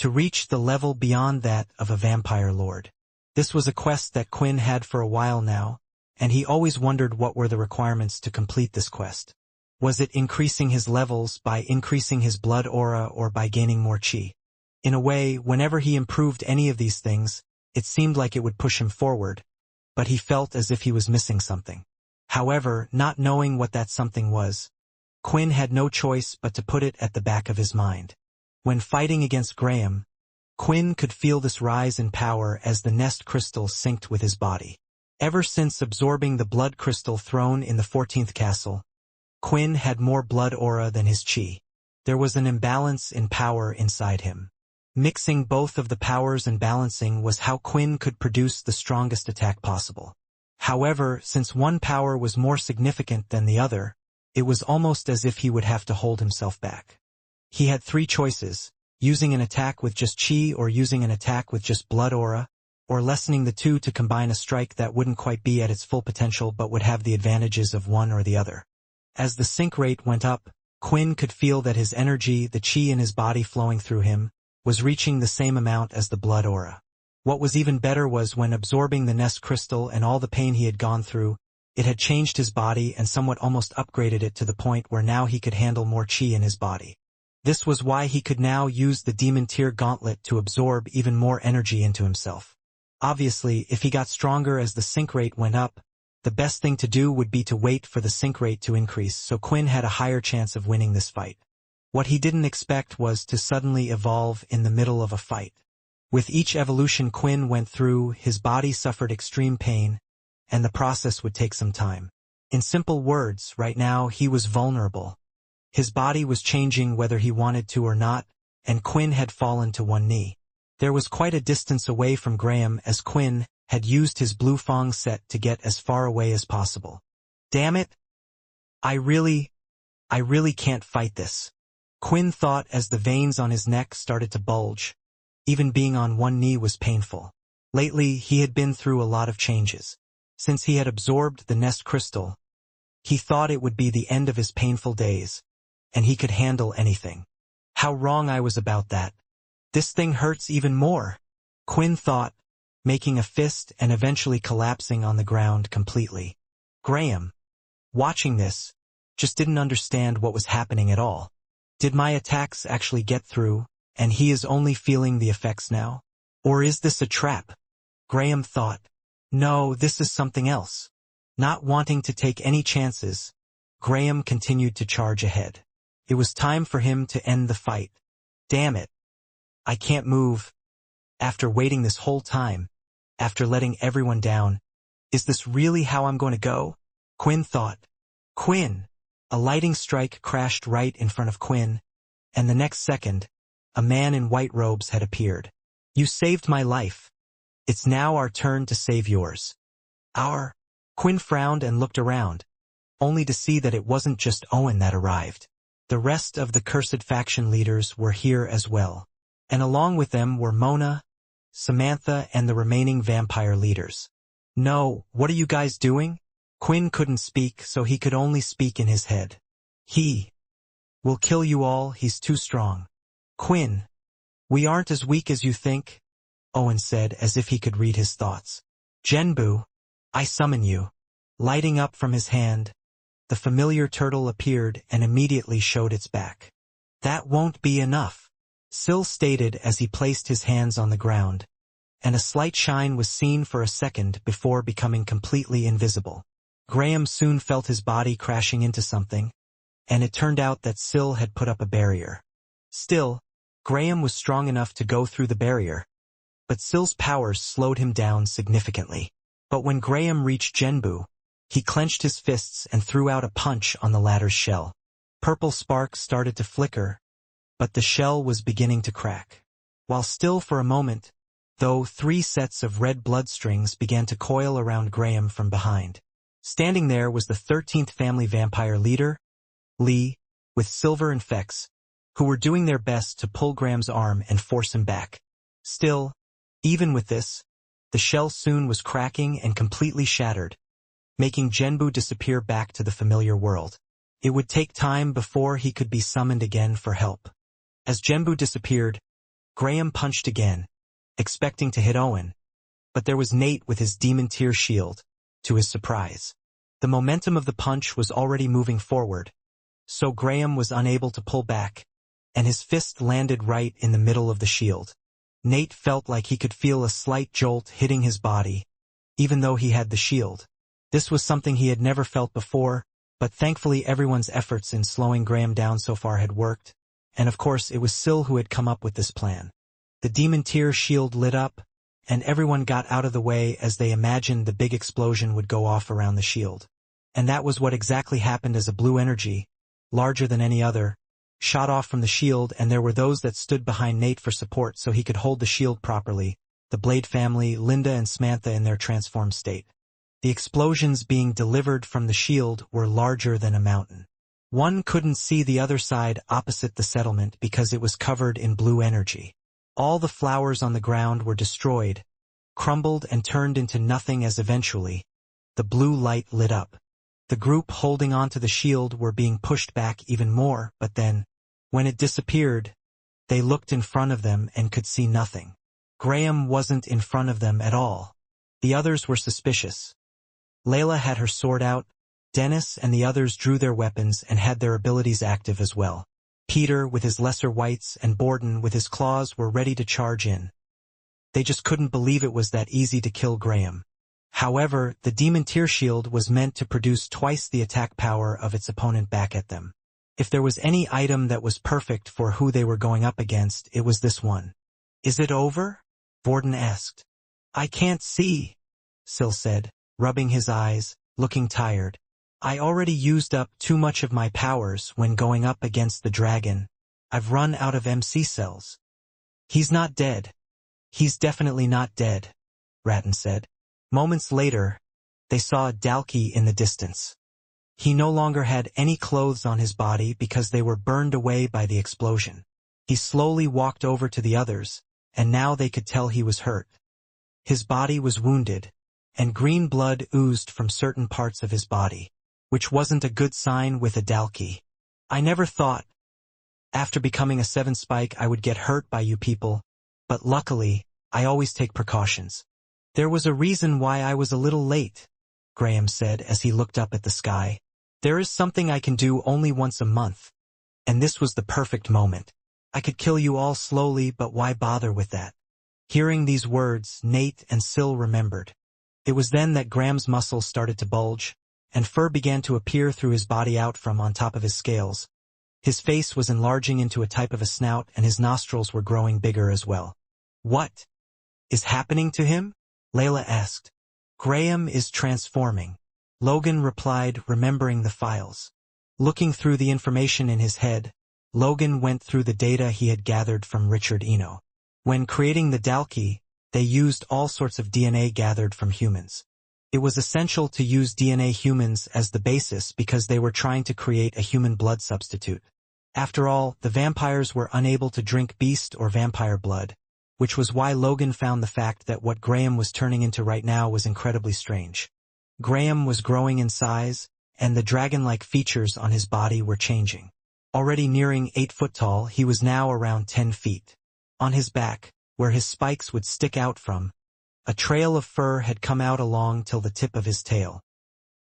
to reach the level beyond that of a vampire lord. This was a quest that Quinn had for a while now, and he always wondered what were the requirements to complete this quest. Was it increasing his levels by increasing his blood aura or by gaining more chi? In a way, whenever he improved any of these things, it seemed like it would push him forward, but he felt as if he was missing something. However, not knowing what that something was, Quinn had no choice but to put it at the back of his mind. When fighting against Graham, Quinn could feel this rise in power as the nest crystal synced with his body. Ever since absorbing the blood crystal thrown in the 14th castle, Quinn had more blood aura than his chi. There was an imbalance in power inside him. Mixing both of the powers and balancing was how Quinn could produce the strongest attack possible. However, since one power was more significant than the other, it was almost as if he would have to hold himself back. He had three choices: using an attack with just chi or using an attack with just blood aura, or lessening the two to combine a strike that wouldn't quite be at its full potential but would have the advantages of one or the other. As the sync rate went up, Quinn could feel that his energy, the chi in his body flowing through him, was reaching the same amount as the blood aura. What was even better was when absorbing the nest crystal and all the pain he had gone through, it had changed his body and somewhat almost upgraded it to the point where now he could handle more chi in his body. This was why he could now use the demon tier gauntlet to absorb even more energy into himself. Obviously, if he got stronger as the sync rate went up, the best thing to do would be to wait for the sync rate to increase so Quinn had a higher chance of winning this fight. What he didn't expect was to suddenly evolve in the middle of a fight. With each evolution Quinn went through, his body suffered extreme pain, and the process would take some time. In simple words, right now he was vulnerable. His body was changing whether he wanted to or not, and Quinn had fallen to one knee. There was quite a distance away from Graham as Quinn had used his blue fong set to get as far away as possible. Damn it! I really can't fight this, Quinn thought as the veins on his neck started to bulge. Even being on one knee was painful. Lately, he had been through a lot of changes. Since he had absorbed the nest crystal, he thought it would be the end of his painful days, and he could handle anything. How wrong I was about that. This thing hurts even more, Quinn thought, making a fist and eventually collapsing on the ground completely. Graham, watching this, just didn't understand what was happening at all. Did my attacks actually get through, and he is only feeling the effects now? Or is this a trap? Graham thought. No, this is something else. Not wanting to take any chances, Graham continued to charge ahead. It was time for him to end the fight. Damn it. I can't move. After waiting this whole time, after letting everyone down, is this really how I'm going to go? Quinn thought. Quinn! A lightning strike crashed right in front of Quinn, and the next second, a man in white robes had appeared. You saved my life. It's now our turn to save yours. Our? Quinn frowned and looked around, only to see that it wasn't just Owen that arrived. The rest of the cursed faction leaders were here as well, and along with them were Mona, Samantha, and the remaining vampire leaders. No, what are you guys doing? Quinn couldn't speak, so he could only speak in his head. He will kill you all, he's too strong. Quinn, we aren't as weak as you think, Owen said as if he could read his thoughts. Genbu, I summon you. Lighting up from his hand, the familiar turtle appeared and immediately showed its back. That won't be enough, Syl stated as he placed his hands on the ground, and a slight shine was seen for a second before becoming completely invisible. Graham soon felt his body crashing into something, and it turned out that Syl had put up a barrier. Still, Graham was strong enough to go through the barrier, but Syl's powers slowed him down significantly. But when Graham reached Genbu, he clenched his fists and threw out a punch on the latter's shell. Purple sparks started to flicker, but the shell was beginning to crack. While still for a moment, though, 3 sets of red blood strings began to coil around Graham from behind. Standing there was the 13th family vampire leader, Lee, with Silver and Fex, who were doing their best to pull Graham's arm and force him back. Still, even with this, the shell soon was cracking and completely shattered, making Genbu disappear back to the familiar world. It would take time before he could be summoned again for help. As Genbu disappeared, Graham punched again, expecting to hit Owen, but there was Nate with his demon tier shield, to his surprise. The momentum of the punch was already moving forward, so Graham was unable to pull back, and his fist landed right in the middle of the shield. Nate felt like he could feel a slight jolt hitting his body, even though he had the shield. This was something he had never felt before, but thankfully everyone's efforts in slowing Graham down so far had worked, and of course it was Syl who had come up with this plan. The demon tier shield lit up, and everyone got out of the way as they imagined the big explosion would go off around the shield. And that was what exactly happened as a blue energy, larger than any other, shot off from the shield, and there were those that stood behind Nate for support so he could hold the shield properly, the Blade family, Linda and Samantha in their transformed state. The explosions being delivered from the shield were larger than a mountain. One couldn't see the other side opposite the settlement because it was covered in blue energy. All the flowers on the ground were destroyed, crumbled and turned into nothing as eventually the blue light lit up. The group holding onto the shield were being pushed back even more, but then, when it disappeared, they looked in front of them and could see nothing. Graham wasn't in front of them at all. The others were suspicious. Layla had her sword out, Dennis and the others drew their weapons and had their abilities active as well. Peter with his lesser whites and Borden with his claws were ready to charge in. They just couldn't believe it was that easy to kill Graham. However, the demon tier shield was meant to produce twice the attack power of its opponent back at them. If there was any item that was perfect for who they were going up against, it was this one. "Is it over?" Borden asked. "I can't see," Syl said, rubbing his eyes, looking tired. "I already used up too much of my powers when going up against the dragon. I've run out of MC cells." "He's not dead. He's definitely not dead," Ratton said. Moments later, they saw a Dalki in the distance. He no longer had any clothes on his body because they were burned away by the explosion. He slowly walked over to the others, and now they could tell he was hurt. His body was wounded, and green blood oozed from certain parts of his body, which wasn't a good sign with a Dalki. "I never thought, after becoming a 7 spike, I would get hurt by you people, but luckily, I always take precautions." "There was a reason why I was a little late," Graham said as he looked up at the sky. "There is something I can do only once a month, and this was the perfect moment. I could kill you all slowly, but why bother with that?" Hearing these words, Nate and Syl remembered. It was then that Graham's muscles started to bulge, and fur began to appear through his body out from on top of his scales. His face was enlarging into a type of a snout, and his nostrils were growing bigger as well. "What is happening to him?" Layla asked. "Graham is transforming," Logan replied, remembering the files. Looking through the information in his head, Logan went through the data he had gathered from Richard Eno. When creating the Dalki, they used all sorts of DNA gathered from humans. It was essential to use DNA humans as the basis because they were trying to create a human blood substitute. After all, the vampires were unable to drink beast or vampire blood, which was why Logan found the fact that what Graham was turning into right now was incredibly strange. Graham was growing in size, and the dragon-like features on his body were changing. Already nearing 8 foot tall, he was now around 10 feet. On his back, where his spikes would stick out from, a trail of fur had come out along till the tip of his tail.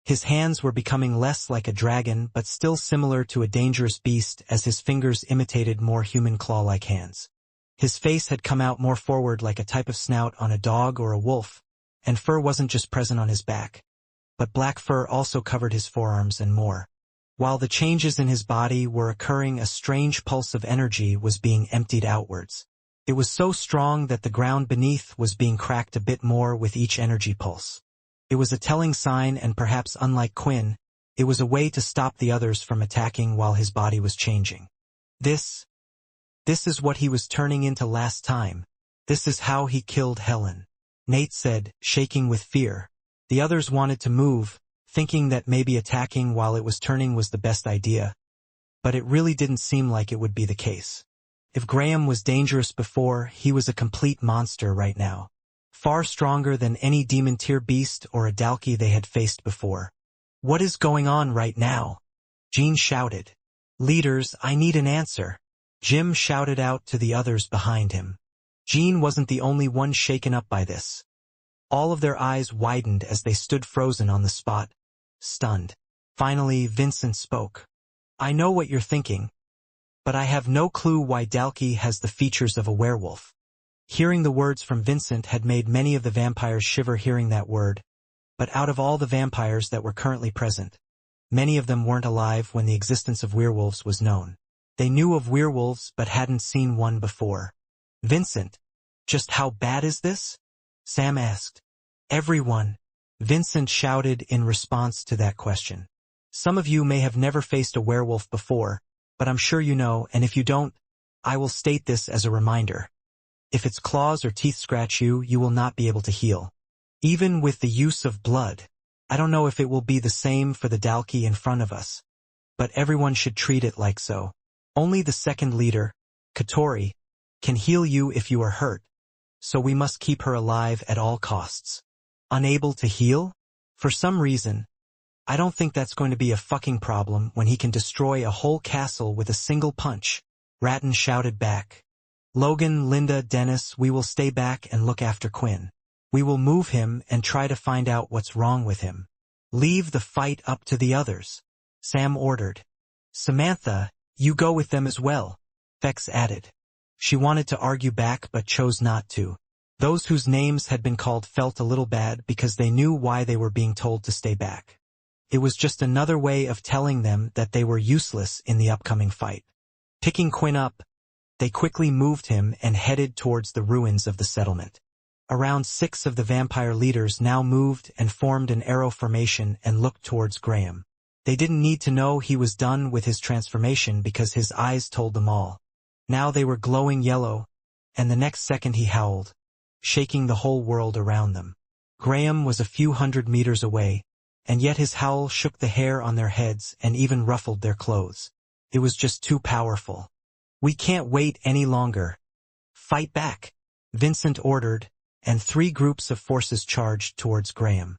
His hands were becoming less like a dragon but still similar to a dangerous beast as his fingers imitated more human claw-like hands. His face had come out more forward like a type of snout on a dog or a wolf, and fur wasn't just present on his back, but black fur also covered his forearms and more. While the changes in his body were occurring, a strange pulse of energy was being emptied outwards. It was so strong that the ground beneath was being cracked a bit more with each energy pulse. It was a telling sign, and perhaps unlike Quinn, it was a way to stop the others from attacking while his body was changing. This is what he was turning into last time. This is how he killed Helen," Nate said, shaking with fear. The others wanted to move, thinking that maybe attacking while it was turning was the best idea, but it really didn't seem like it would be the case. If Graham was dangerous before, he was a complete monster right now. Far stronger than any demon tier beast or a Dalki they had faced before. "What is going on right now?" Jean shouted. "Leaders, I need an answer." Jim shouted out to the others behind him. Jean wasn't the only one shaken up by this. All of their eyes widened as they stood frozen on the spot, stunned. Finally, Vincent spoke. I know what you're thinking, but I have no clue why Dalkey has the features of a werewolf. Hearing the words from Vincent had made many of the vampires shiver hearing that word, but out of all the vampires that were currently present, many of them weren't alive when the existence of werewolves was known. They knew of werewolves but hadn't seen one before. Vincent, just how bad is this? Sam asked. Everyone, Vincent shouted in response to that question. Some of you may have never faced a werewolf before, but I'm sure you know, and if you don't, I will state this as a reminder. If its claws or teeth scratch you, you will not be able to heal. Even with the use of blood, I don't know if it will be the same for the Dalkey in front of us, but everyone should treat it like so. Only the second leader, Katori, can heal you if you are hurt, so we must keep her alive at all costs. Unable to heal? For some reason, I don't think that's going to be a fucking problem when he can destroy a whole castle with a single punch, Ratton shouted back. Logan, Linda, Dennis, we will stay back and look after Quinn. We will move him and try to find out what's wrong with him. Leave the fight up to the others, Sam ordered. Samantha, you go with them as well, Fex added. She wanted to argue back but chose not to. Those whose names had been called felt a little bad because they knew why they were being told to stay back. It was just another way of telling them that they were useless in the upcoming fight. Picking Quinn up, they quickly moved him and headed towards the ruins of the settlement. Around 6 of the vampire leaders now moved and formed an arrow formation and looked towards Graham. They didn't need to know he was done with his transformation because his eyes told them all. Now they were glowing yellow, and the next second he howled, shaking the whole world around them. Graham was a few hundred meters away, and yet his howl shook the hair on their heads and even ruffled their clothes. It was just too powerful. We can't wait any longer. Fight back, Vincent ordered, and 3 groups of forces charged towards Graham.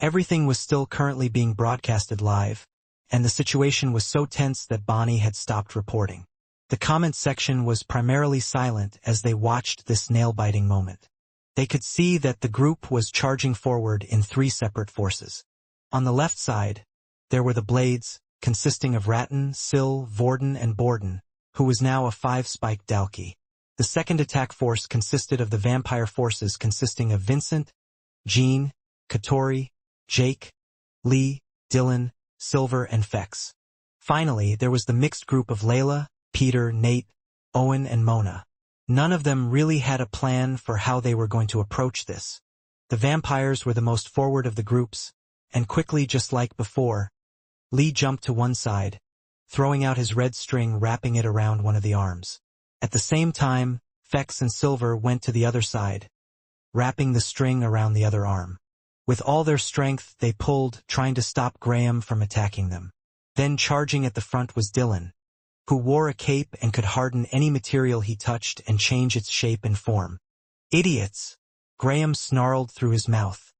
Everything was still currently being broadcasted live, and the situation was so tense that Bonnie had stopped reporting. The comment section was primarily silent as they watched this nail-biting moment. They could see that the group was charging forward in 3 separate forces. On the left side, there were the Blades, consisting of Ratton, Sill, Vorden, and Borden, who was now a 5-spiked Dalkey. The second attack force consisted of the vampire forces consisting of Vincent, Jean, Katori, Jake, Lee, Dylan, Silver, and Fex. Finally, there was the mixed group of Layla, Peter, Nate, Owen, and Mona. None of them really had a plan for how they were going to approach this. The vampires were the most forward of the groups, and quickly, just like before, Lee jumped to one side, throwing out his red string, wrapping it around one of the arms. At the same time, Fex and Silver went to the other side, wrapping the string around the other arm. With all their strength, they pulled, trying to stop Graham from attacking them. Then charging at the front was Dylan, who wore a cape and could harden any material he touched and change its shape and form. Idiots! Graham snarled through his mouth.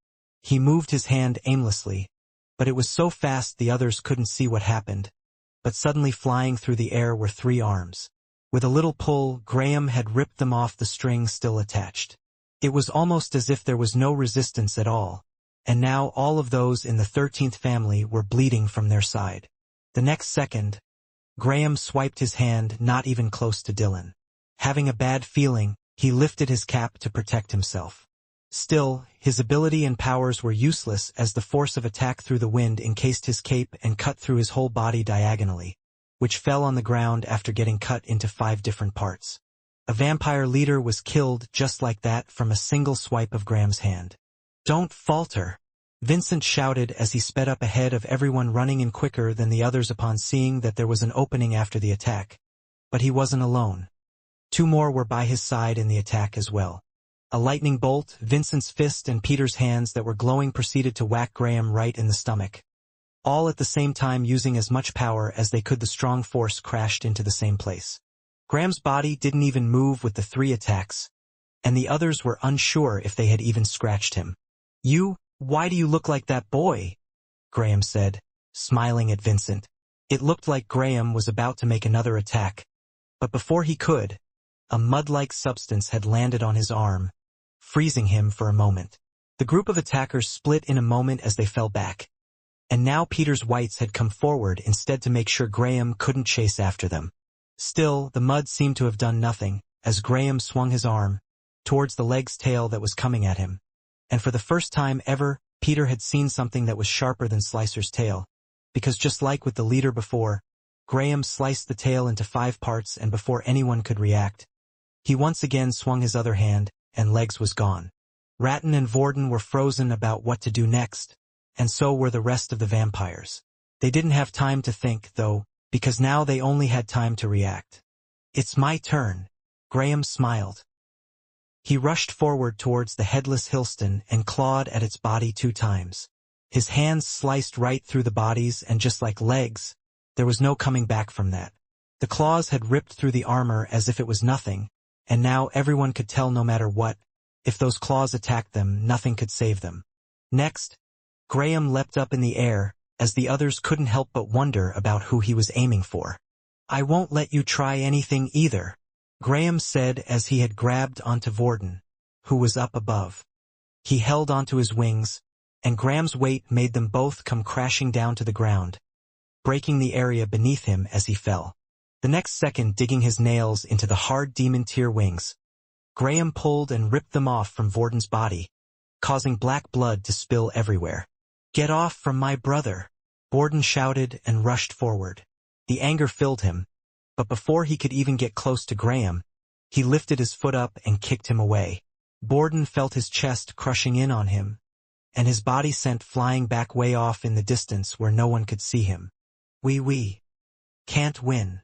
He moved his hand aimlessly, but it was so fast the others couldn't see what happened. But suddenly flying through the air were 3 arms. With a little pull, Graham had ripped them off the string still attached. It was almost as if there was no resistance at all, and now all of those in the 13th family were bleeding from their side. The next second, Graham swiped his hand not even close to Dylan. Having a bad feeling, he lifted his cap to protect himself. Still, his ability and powers were useless as the force of attack through the wind encased his cape and cut through his whole body diagonally, which fell on the ground after getting cut into 5 different parts. A vampire leader was killed just like that from a single swipe of Graham's hand. Don't falter, Vincent shouted as he sped up ahead of everyone, running in quicker than the others upon seeing that there was an opening after the attack. But he wasn't alone. 2 more were by his side in the attack as well. A lightning bolt, Vincent's fist, and Peter's hands that were glowing proceeded to whack Graham right in the stomach. All at the same time, using as much power as they could. The strong force crashed into the same place. Graham's body didn't even move with the 3 attacks, and the others were unsure if they had even scratched him. Why do you look like that boy? Graham said, smiling at Vincent. It looked like Graham was about to make another attack, But before he could, a mud-like substance had landed on his arm, freezing him for a moment. The group of attackers split in a moment as they fell back, and now Peter's whites had come forward instead to make sure Graham couldn't chase after them. Still, the mud seemed to have done nothing, as Graham swung his arm towards the leg's tail that was coming at him. And for the first time ever, Peter had seen something that was sharper than Slicer's tail, because just like with the leader before, Graham sliced the tail into 5 parts, and before anyone could react, he once again swung his other hand, and Legs was gone. Ratton and Vorden were frozen about what to do next, and so were the rest of the vampires. They didn't have time to think, though, because now they only had time to react. "It's my turn," Graham smiled. He rushed forward towards the headless Hilston and clawed at its body 2 times. His hands sliced right through the bodies, and just like Legs, there was no coming back from that. The claws had ripped through the armor as if it was nothing, and now everyone could tell no matter what, if those claws attacked them, nothing could save them. Next, Graham leapt up in the air, as the others couldn't help but wonder about who he was aiming for. "I won't let you try anything either," Graham said as he had grabbed onto Vorden, who was up above. He held onto his wings, and Graham's weight made them both come crashing down to the ground, breaking the area beneath him as he fell. The next second, digging his nails into the hard demon tier wings, Graham pulled and ripped them off from Vorden's body, causing black blood to spill everywhere. "Get off from my brother!" Vorden shouted and rushed forward. The anger filled him, but before he could even get close to Graham, he lifted his foot up and kicked him away. Vorden felt his chest crushing in on him, and his body sent flying back way off in the distance where no one could see him. We can't win."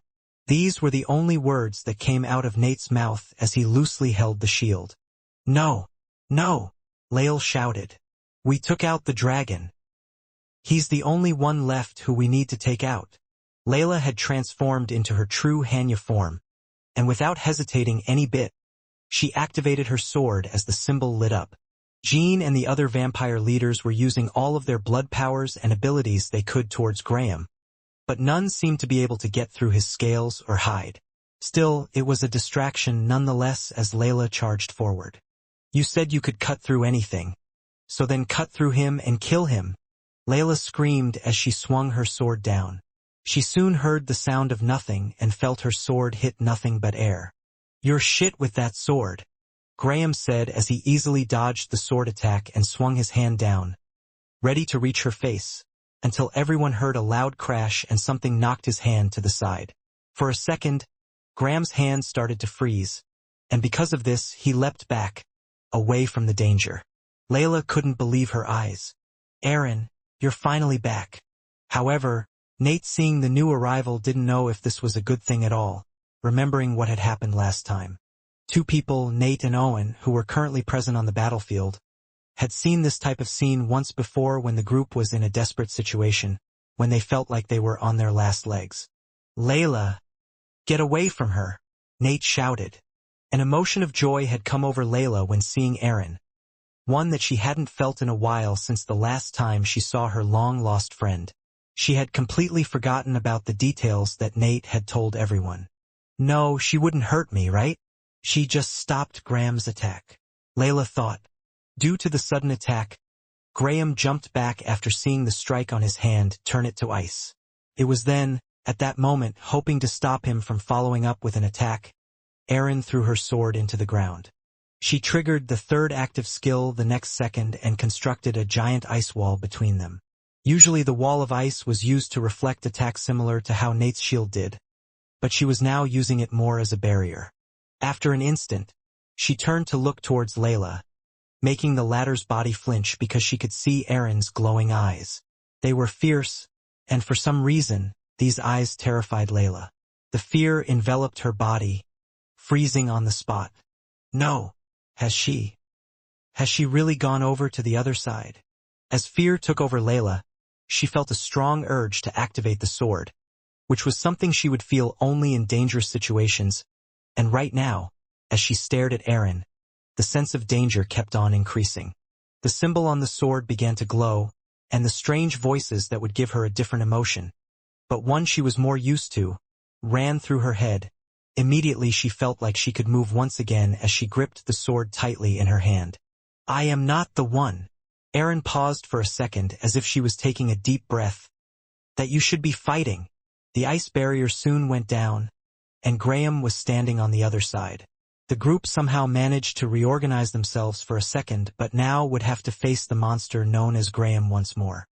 These were the only words that came out of Nate's mouth as he loosely held the shield. No, Lael shouted. "We took out the dragon. He's the only one left who we need to take out." Layla had transformed into her true Hanya form, and without hesitating any bit, she activated her sword as the symbol lit up. Jean and the other vampire leaders were using all of their blood powers and abilities they could towards Graham, but none seemed to be able to get through his scales or hide. Still, it was a distraction nonetheless as Layla charged forward. "You said you could cut through anything, so then cut through him and kill him," Layla screamed as she swung her sword down. She soon heard the sound of nothing and felt her sword hit nothing but air. "You're shit with that sword," Graham said as he easily dodged the sword attack and swung his hand down, ready to reach her face, until everyone heard a loud crash and something knocked his hand to the side. For a second, Graham's hand started to freeze, and because of this, he leapt back, away from the danger. Layla couldn't believe her eyes. "Aaron, you're finally back." However, Nate, seeing the new arrival, didn't know if this was a good thing at all, remembering what had happened last time. 2 people, Nate and Owen, who were currently present on the battlefield, had seen this type of scene once before when the group was in a desperate situation, when they felt like they were on their last legs. "Layla, get away from her," Nate shouted. An emotion of joy had come over Layla when seeing Aaron, one that she hadn't felt in a while since the last time she saw her long-lost friend. She had completely forgotten about the details that Nate had told everyone. "No, she wouldn't hurt me, right? She just stopped Graham's attack," Layla thought. Due to the sudden attack, Graham jumped back after seeing the strike on his hand turn it to ice. It was then, at that moment, hoping to stop him from following up with an attack, Erin threw her sword into the ground. She triggered the 3rd active skill the next second and constructed a giant ice wall between them. Usually the wall of ice was used to reflect attacks similar to how Nate's shield did, but she was now using it more as a barrier. After an instant, she turned to look towards Layla, making the latter's body flinch because she could see Aaron's glowing eyes. They were fierce, and for some reason, these eyes terrified Layla. The fear enveloped her body, freezing on the spot. No, has she really gone over to the other side? As fear took over Layla, she felt a strong urge to activate the sword, which was something she would feel only in dangerous situations, and right now, as she stared at Aaron, the sense of danger kept on increasing. The symbol on the sword began to glow, and the strange voices that would give her a different emotion, but one she was more used to, ran through her head, Immediately she felt like she could move once again as she gripped the sword tightly in her hand. I am not the one. Erin paused for a second as if she was taking a deep breath. That you should be fighting. The ice barrier soon went down, and Graham was standing on the other side. The group somehow managed to reorganize themselves for a second, but now would have to face the monster known as Graham once more.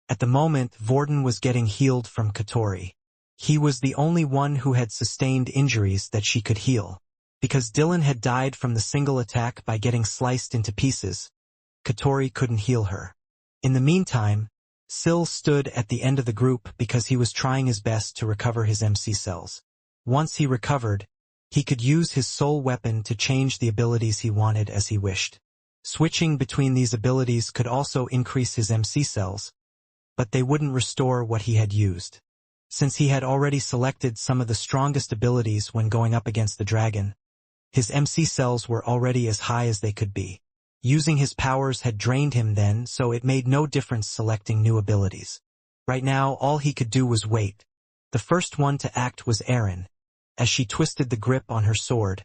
At the moment, Vorden was getting healed from Katori. He was the only one who had sustained injuries that she could heal. Because Dylan had died from the single attack by getting sliced into pieces, Katori couldn't heal her. In the meantime, Syl stood at the end of the group because he was trying his best to recover his MC cells. Once he recovered, he could use his soul weapon to change the abilities he wanted as he wished. Switching between these abilities could also increase his MC cells, but they wouldn't restore what he had used. Since he had already selected some of the strongest abilities when going up against the dragon, his MC cells were already as high as they could be. Using his powers had drained him then, so it made no difference selecting new abilities. Right now, all he could do was wait. The first one to act was Erin, as she twisted the grip on her sword,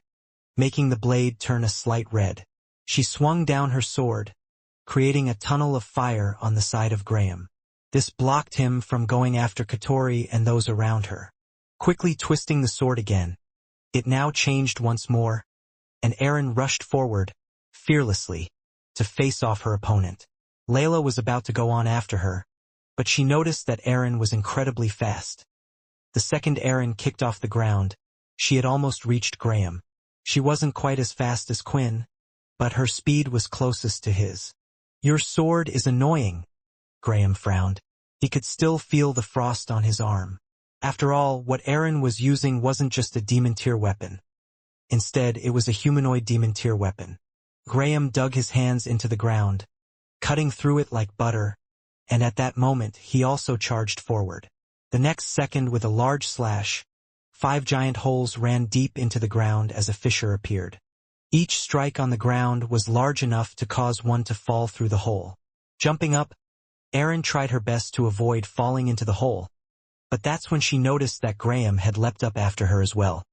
making the blade turn a slight red. She swung down her sword, creating a tunnel of fire on the side of Graham. This blocked him from going after Katori and those around her. Quickly twisting the sword again, it now changed once more, and Erin rushed forward, fearlessly, to face off her opponent. Layla was about to go on after her, but she noticed that Erin was incredibly fast. The second Erin kicked off the ground, she had almost reached Graham. She wasn't quite as fast as Quinn, but her speed was closest to his. Your sword is annoying. Graham frowned. He could still feel the frost on his arm. After all, what Erin was using wasn't just a demon tier weapon. Instead, it was a humanoid demon tier weapon. Graham dug his hands into the ground, cutting through it like butter, and at that moment he also charged forward. The next second, with a large slash, 5 giant holes ran deep into the ground as a fissure appeared. Each strike on the ground was large enough to cause one to fall through the hole. Jumping up, Erin tried her best to avoid falling into the hole, but that's when she noticed that Graham had leapt up after her as well.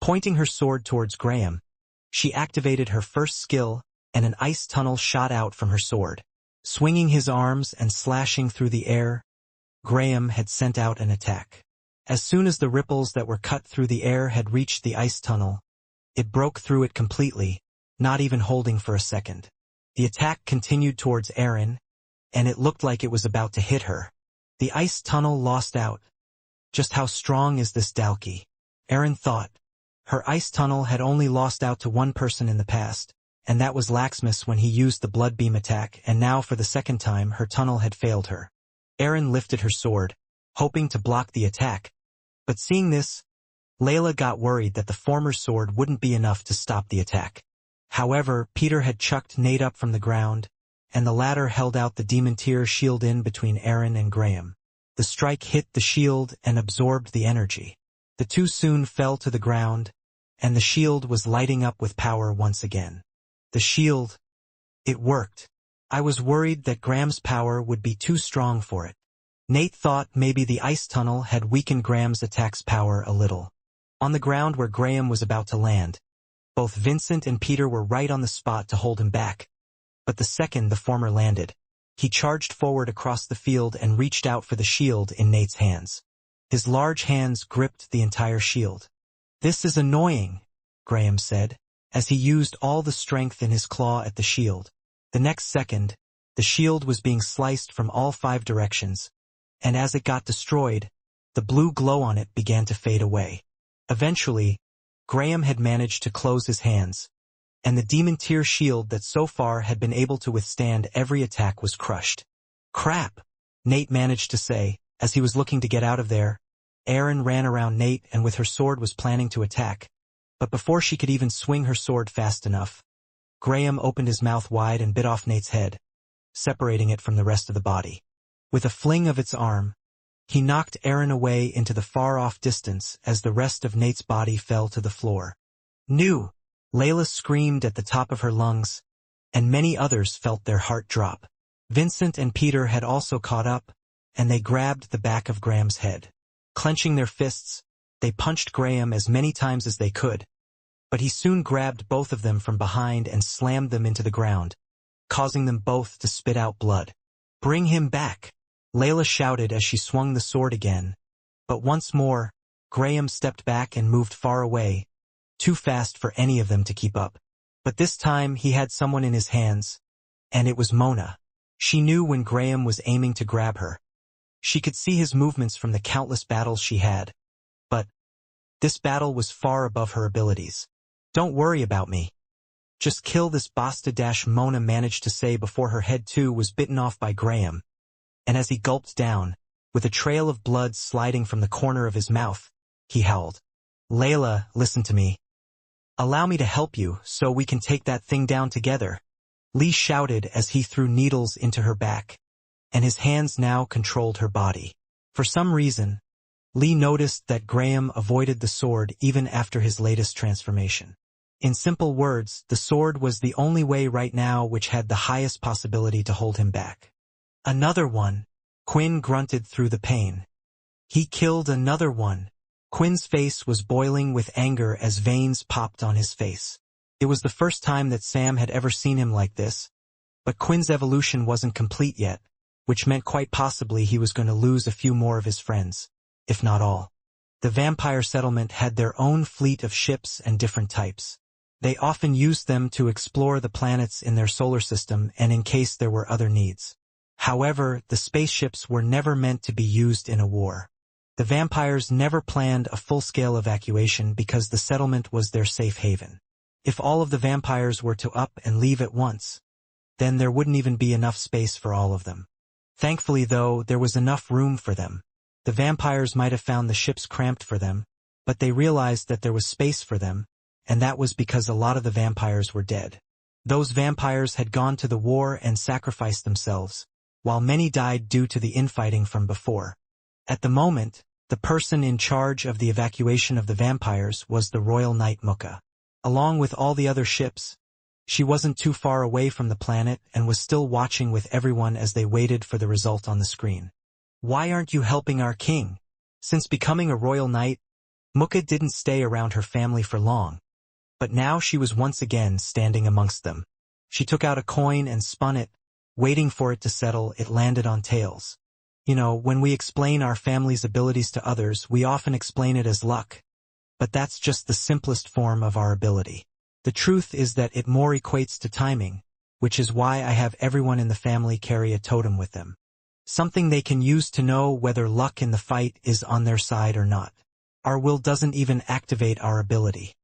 Pointing her sword towards Graham, she activated her first skill, and an ice tunnel shot out from her sword. Swinging his arms and slashing through the air, Graham had sent out an attack. As soon as the ripples that were cut through the air had reached the ice tunnel, it broke through it completely, not even holding for a second. The attack continued towards Erin, and it looked like it was about to hit her. The ice tunnel lost out. Just how strong is this Dalki? Erin thought. Her ice tunnel had only lost out to one person in the past, and that was Laxmus when he used the blood beam attack, and now for the second time her tunnel had failed her. Erin lifted her sword, hoping to block the attack, but seeing this, Layla got worried that the former sword wouldn't be enough to stop the attack. However, Peter had chucked Nate up from the ground, and the latter held out the demon tier shield in between Erin and Graham. The strike hit the shield and absorbed the energy. The two soon fell to the ground, and the shield was lighting up with power once again. The shield, it worked. I was worried that Graham's power would be too strong for it. Nate thought maybe the ice tunnel had weakened Graham's attack's power a little. On the ground where Graham was about to land, both Vincent and Peter were right on the spot to hold him back. But the second the former landed, he charged forward across the field and reached out for the shield in Nate's hands. His large hands gripped the entire shield. This is annoying, Graham said, as he used all the strength in his claw at the shield. The next second, the shield was being sliced from all 5 directions, and as it got destroyed, the blue glow on it began to fade away. Eventually, Graham had managed to close his hands, and the demon tier shield that so far had been able to withstand every attack was crushed. Crap, Nate managed to say, as he was looking to get out of there. Erin ran around Nate and with her sword was planning to attack, but before she could even swing her sword fast enough, Graham opened his mouth wide and bit off Nate's head, separating it from the rest of the body. With a fling of its arm, he knocked Erin away into the far-off distance as the rest of Nate's body fell to the floor. "No!" Layla screamed at the top of her lungs, and many others felt their heart drop. Vincent and Peter had also caught up, and they grabbed the back of Graham's head. Clenching their fists, They punched Graham as many times as they could, but he soon grabbed both of them from behind and slammed them into the ground, causing them both to spit out blood. "Bring him back," Layla shouted as she swung the sword again. But once more, Graham stepped back and moved far away, too fast for any of them to keep up. But this time he had someone in his hands, and it was Mona. She knew when Graham was aiming to grab her. She could see his movements from the countless battles she had. But this battle was far above her abilities. "Don't worry about me. Just kill this bastard," Mona managed to say before her head too was bitten off by Graham. And as he gulped down, with a trail of blood sliding from the corner of his mouth, he howled. "Layla, listen to me. Allow me to help you so we can take that thing down together," Lee shouted as he threw needles into her back, and his hands now controlled her body. For some reason, Lee noticed that Graham avoided the sword even after his latest transformation. In simple words, the sword was the only way right now which had the highest possibility to hold him back. "Another one," Quinn grunted through the pain. "He killed another one." Quinn's face was boiling with anger as veins popped on his face. It was the first time that Sam had ever seen him like this, but Quinn's evolution wasn't complete yet, which meant quite possibly he was going to lose a few more of his friends, if not all. The vampire settlement had their own fleet of ships and different types. They often used them to explore the planets in their solar system and in case there were other needs. However, the spaceships were never meant to be used in a war. The vampires never planned a full-scale evacuation because the settlement was their safe haven. If all of the vampires were to up and leave at once, then there wouldn't even be enough space for all of them. Thankfully, though, there was enough room for them. The vampires might have found the ships cramped for them, but they realized that there was space for them, and that was because a lot of the vampires were dead. Those vampires had gone to the war and sacrificed themselves, while many died due to the infighting from before. At the moment, the person in charge of the evacuation of the vampires was the Royal Knight Mukka. Along with all the other ships, she wasn't too far away from the planet and was still watching with everyone as they waited for the result on the screen. "Why aren't you helping our king?" Since becoming a royal knight, Mukka didn't stay around her family for long, but now she was once again standing amongst them. She took out a coin and spun it, waiting for it to settle. It landed on tails. You know, when we explain our family's abilities to others, we often explain it as luck. But that's just the simplest form of our ability. The truth is that it more equates to timing, which is why I have everyone in the family carry a totem with them. Something they can use to know whether luck in the fight is on their side or not. Our will doesn't even activate our ability.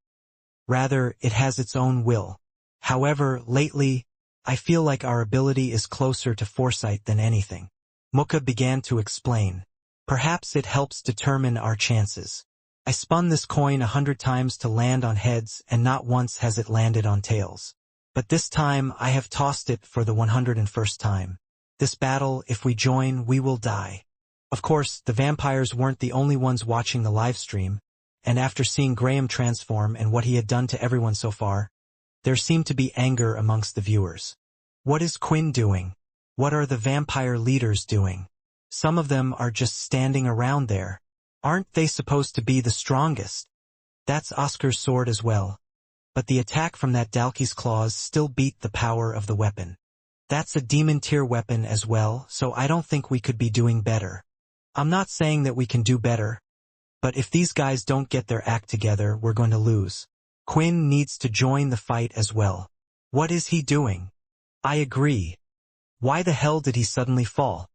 Rather, it has its own will. However, lately, I feel like our ability is closer to foresight than anything. Mukka began to explain. Perhaps it helps determine our chances. I spun this coin 100 times to land on heads, and not once has it landed on tails. But this time I have tossed it for the 101st time. This battle, if we join, we will die. Of course, the vampires weren't the only ones watching the live stream, and after seeing Graham transform and what he had done to everyone so far, there seemed to be anger amongst the viewers. What is Quinn doing? What are the vampire leaders doing? Some of them are just standing around there. Aren't they supposed to be the strongest? That's Oscar's sword as well. But the attack from that Dalki's claws still beat the power of the weapon. That's a demon tier weapon as well, so I don't think we could be doing better. I'm not saying that we can do better, but if these guys don't get their act together, we're going to lose. Quinn needs to join the fight as well. What is he doing? I agree. Why the hell did he suddenly fall?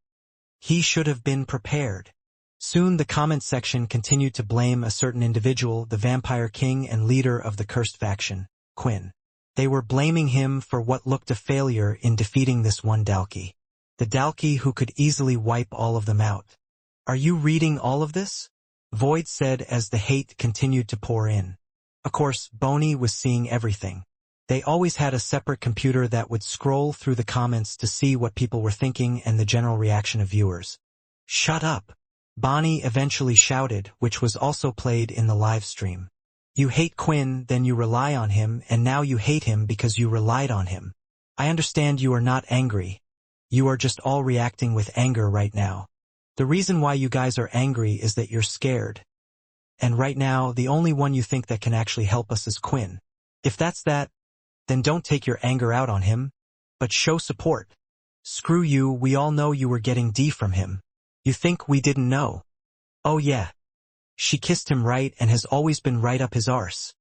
He should have been prepared. Soon the comment section continued to blame a certain individual, the vampire king and leader of the cursed faction, Quinn. They were blaming him for what looked a failure in defeating this one Dalki. The Dalki who could easily wipe all of them out. Are you reading all of this? Void said as the hate continued to pour in. Of course, Boney was seeing everything. They always had a separate computer that would scroll through the comments to see what people were thinking and the general reaction of viewers. Shut up! Bonnie eventually shouted, which was also played in the live stream. You hate Quinn, then you rely on him, and now you hate him because you relied on him. I understand you are not angry. You are just all reacting with anger right now. The reason why you guys are angry is that you're scared. And right now, the only one you think that can actually help us is Quinn. If that's that, then don't take your anger out on him, but show support. Screw you, we all know you were getting D from him. You think we didn't know? Oh yeah. She kissed him right and has always been right up his arse.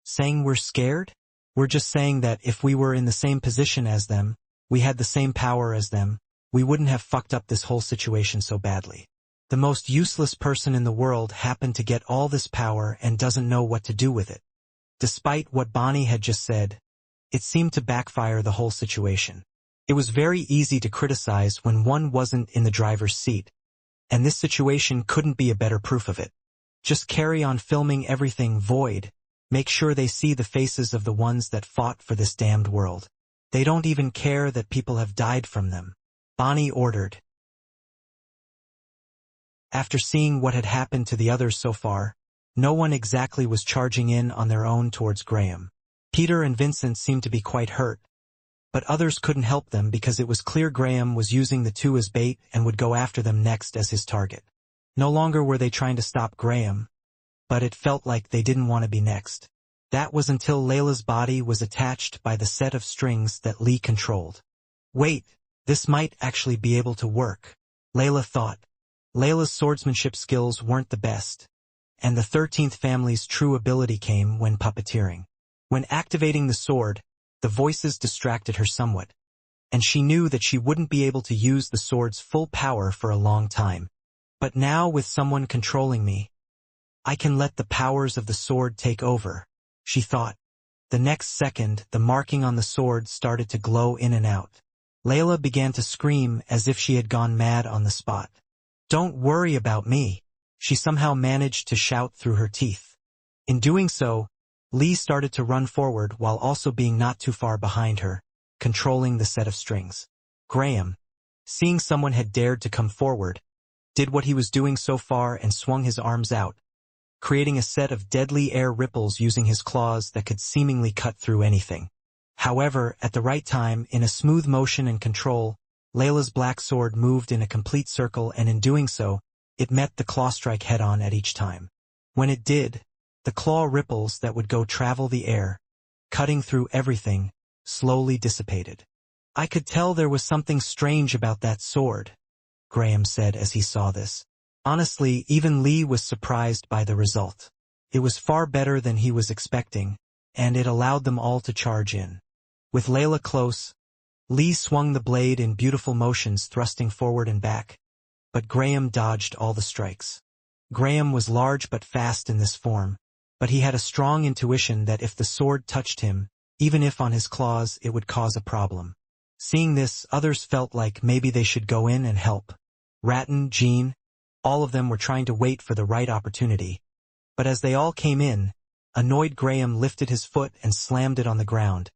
Saying we're scared? We're just saying that if we were in the same position as them, we had the same power as them, we wouldn't have fucked up this whole situation so badly. The most useless person in the world happened to get all this power and doesn't know what to do with it. Despite what Bonnie had just said, it seemed to backfire the whole situation. It was very easy to criticize when one wasn't in the driver's seat, and this situation couldn't be a better proof of it. Just carry on filming everything void. Make sure they see the faces of the ones that fought for this damned world. They don't even care that people have died from them. Bonnie ordered. After seeing what had happened to the others so far, no one exactly was charging in on their own towards Graham. Peter and Vincent seemed to be quite hurt, but others couldn't help them because it was clear Graham was using the two as bait and would go after them next as his target. No longer were they trying to stop Graham, but it felt like they didn't want to be next. That was until Layla's body was attached by the set of strings that Lee controlled. Wait, this might actually be able to work, Layla thought. Layla's swordsmanship skills weren't the best, and the 13th family's true ability came when puppeteering. When activating the sword, the voices distracted her somewhat, and she knew that she wouldn't be able to use the sword's full power for a long time. But now with someone controlling me, I can let the powers of the sword take over, she thought. The next second, the marking on the sword started to glow in and out. Layla began to scream as if she had gone mad on the spot. Don't worry about me, she somehow managed to shout through her teeth. In doing so, Lee started to run forward while also being not too far behind her, controlling the set of strings. Graham, seeing someone had dared to come forward, did what he was doing so far and swung his arms out, creating a set of deadly air ripples using his claws that could seemingly cut through anything. However, at the right time, in a smooth motion and control, Layla's black sword moved in a complete circle, and in doing so, it met the claw strike head-on at each time. When it did, the claw ripples that would go travel the air, cutting through everything, slowly dissipated. I could tell there was something strange about that sword, Graham said as he saw this. Honestly, even Lee was surprised by the result. It was far better than he was expecting, and it allowed them all to charge in. With Layla close, Lee swung the blade in beautiful motions, thrusting forward and back, but Graham dodged all the strikes. Graham was large but fast in this form, but he had a strong intuition that if the sword touched him, even if on his claws, it would cause a problem. Seeing this, others felt like maybe they should go in and help. Ratton, Jean, all of them were trying to wait for the right opportunity. But as they all came in, annoyed Graham lifted his foot and slammed it on the ground,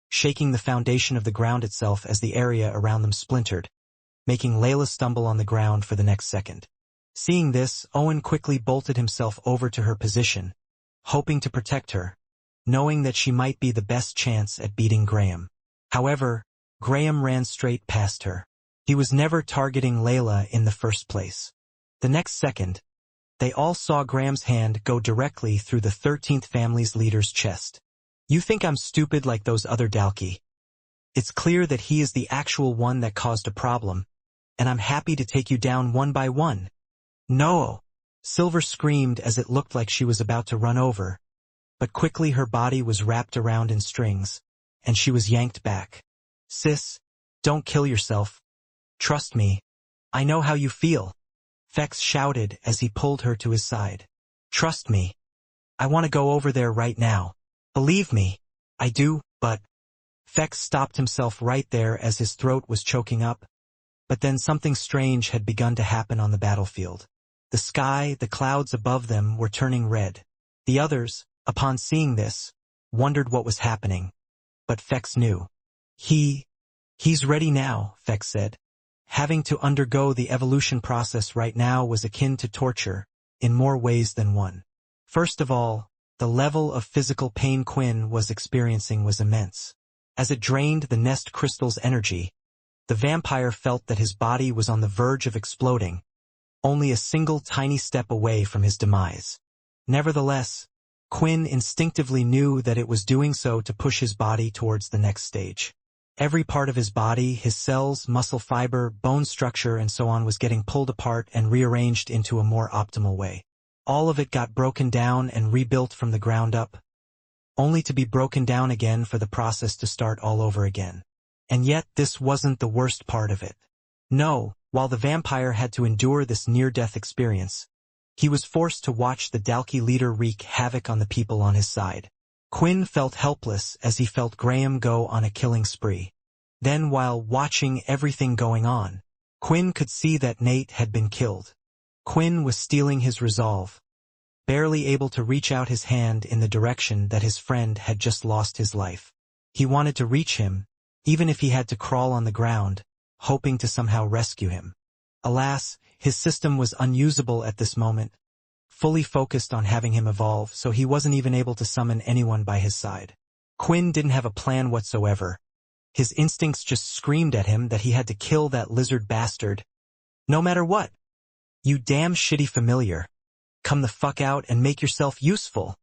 shaking the foundation of the ground itself as the area around them splintered, making Layla stumble on the ground for the next second. Seeing this, Owen quickly bolted himself over to her position, hoping to protect her, knowing that she might be the best chance at beating Graham. However, Graham ran straight past her. He was never targeting Layla in the first place. The next second, they all saw Graham's hand go directly through the 13th family's leader's chest. You think I'm stupid like those other Dalki? It's clear that he is the actual one that caused a problem, and I'm happy to take you down one by one. No! Silver screamed as it looked like she was about to run over, but quickly her body was wrapped around in strings, and she was yanked back. Sis, don't kill yourself. Trust me. I know how you feel. Fex shouted as he pulled her to his side. Trust me. I want to go over there right now. Believe me. I do, but... Fex stopped himself right there as his throat was choking up. But then something strange had begun to happen on the battlefield. The sky, the clouds above them, were turning red. The others, upon seeing this, wondered what was happening. But Fex knew. He's ready now, Fex said. Having to undergo the evolution process right now was akin to torture, in more ways than one. First of all, the level of physical pain Quinn was experiencing was immense. As it drained the nest crystal's energy, the vampire felt that his body was on the verge of exploding, only a single tiny step away from his demise. Nevertheless, Quinn instinctively knew that it was doing so to push his body towards the next stage. Every part of his body, his cells, muscle fiber, bone structure, and so on was getting pulled apart and rearranged into a more optimal way. All of it got broken down and rebuilt from the ground up, only to be broken down again for the process to start all over again. And yet this wasn't the worst part of it. No, while the vampire had to endure this near-death experience, he was forced to watch the Dalkey leader wreak havoc on the people on his side. Quinn felt helpless as he felt Graham go on a killing spree. Then while watching everything going on, Quinn could see that Nate had been killed. Quinn was stealing his resolve, barely able to reach out his hand in the direction that his friend had just lost his life. He wanted to reach him, even if he had to crawl on the ground, hoping to somehow rescue him. Alas, his system was unusable at this moment, fully focused on having him evolve, so he wasn't even able to summon anyone by his side. Quinn didn't have a plan whatsoever. His instincts just screamed at him that he had to kill that lizard bastard, no matter what. You damn shitty familiar. Come the fuck out and make yourself useful.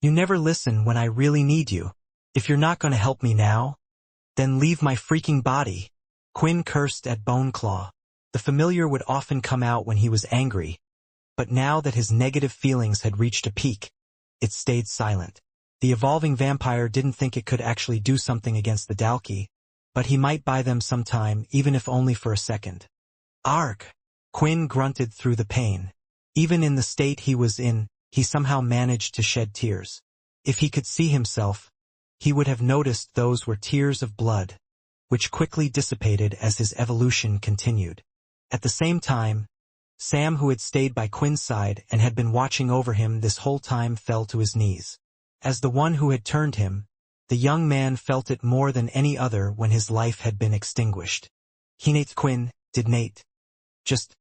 You never listen when I really need you. If you're not gonna help me now, then leave my freaking body. Quinn cursed at Boneclaw. The familiar would often come out when he was angry, but now that his negative feelings had reached a peak, it stayed silent. The evolving vampire didn't think it could actually do something against the Dalkey, but he might buy them some time, even if only for a second. Arg! Quinn grunted through the pain. Even in the state he was in, he somehow managed to shed tears. If he could see himself, he would have noticed those were tears of blood, which quickly dissipated as his evolution continued. At the same time, Sam, who had stayed by Quinn's side and had been watching over him this whole time, fell to his knees. As the one who had turned him, the young man felt it more than any other when his life had been extinguished. Nate Quinn, did Nate just...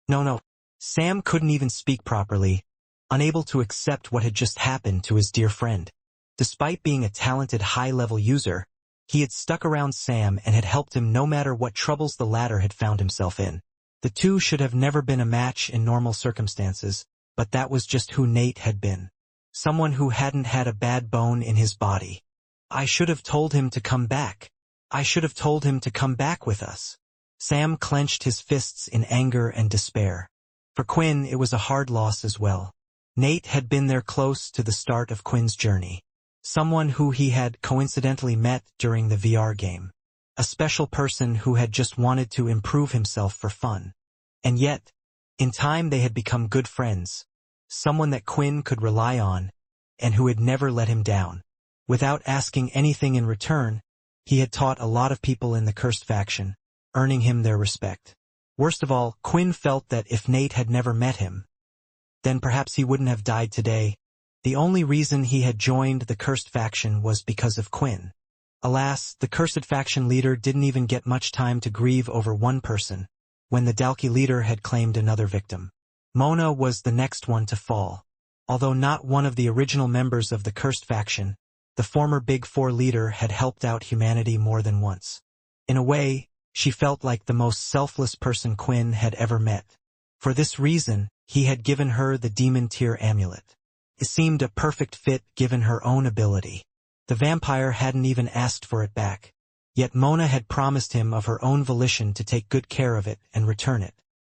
No. Sam couldn't even speak properly, unable to accept what had just happened to his dear friend. Despite being a talented high-level user, he had stuck around Sam and had helped him no matter what troubles the latter had found himself in. The two should have never been a match in normal circumstances, but that was just who Nate had been. Someone who hadn't had a bad bone in his body. I should have told him to come back. I should have told him to come back with us. Sam clenched his fists in anger and despair. For Quinn, it was a hard loss as well. Nate had been there close to the start of Quinn's journey. Someone who he had coincidentally met during the VR game. A special person who had just wanted to improve himself for fun. And yet, in time they had become good friends. Someone that Quinn could rely on, and who had never let him down. Without asking anything in return, he had taught a lot of people in the cursed faction, earning him their respect. Worst of all, Quinn felt that if Nate had never met him, then perhaps he wouldn't have died today. The only reason he had joined the cursed faction was because of Quinn. Alas, the cursed faction leader didn't even get much time to grieve over one person, when the Dalkey leader had claimed another victim. Mona was the next one to fall. Although not one of the original members of the cursed faction, the former Big Four leader had helped out humanity more than once. In a way, she felt like the most selfless person Quinn had ever met. For this reason, he had given her the Demon Tear amulet. It seemed a perfect fit given her own ability. The vampire hadn't even asked for it back. Yet Mona had promised him of her own volition to take good care of it and return it.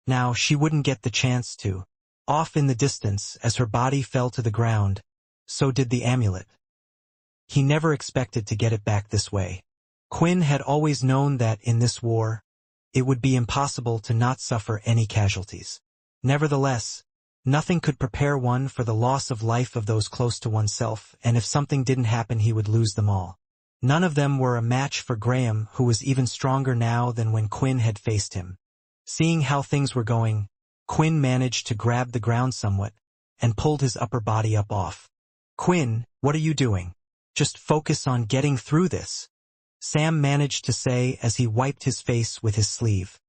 Now she wouldn't get the chance to. Off in the distance, as her body fell to the ground, so did the amulet. He never expected to get it back this way. Quinn had always known that in this war, it would be impossible to not suffer any casualties. Nevertheless, nothing could prepare one for the loss of life of those close to oneself, and if something didn't happen he would lose them all. None of them were a match for Graham, who was even stronger now than when Quinn had faced him. Seeing how things were going, Quinn managed to grab the ground somewhat, and pulled his upper body up off. "Quinn, what are you doing? Just focus on getting through this," Sam managed to say as he wiped his face with his sleeve.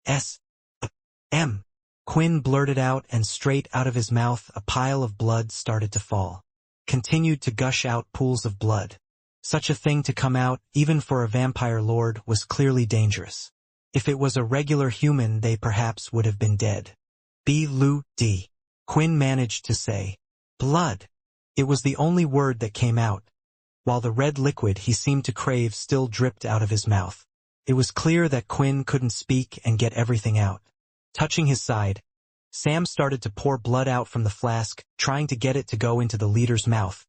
"S.M." Quinn blurted out, and straight out of his mouth a pile of blood started to fall. Continued to gush out pools of blood. Such a thing to come out, even for a vampire lord, was clearly dangerous. If it was a regular human they perhaps would have been dead. "B-Lu-D," Quinn managed to say. Blood. It was the only word that came out, while the red liquid he seemed to crave still dripped out of his mouth. It was clear that Quinn couldn't speak and get everything out. Touching his side, Sam started to pour blood out from the flask, trying to get it to go into the leader's mouth.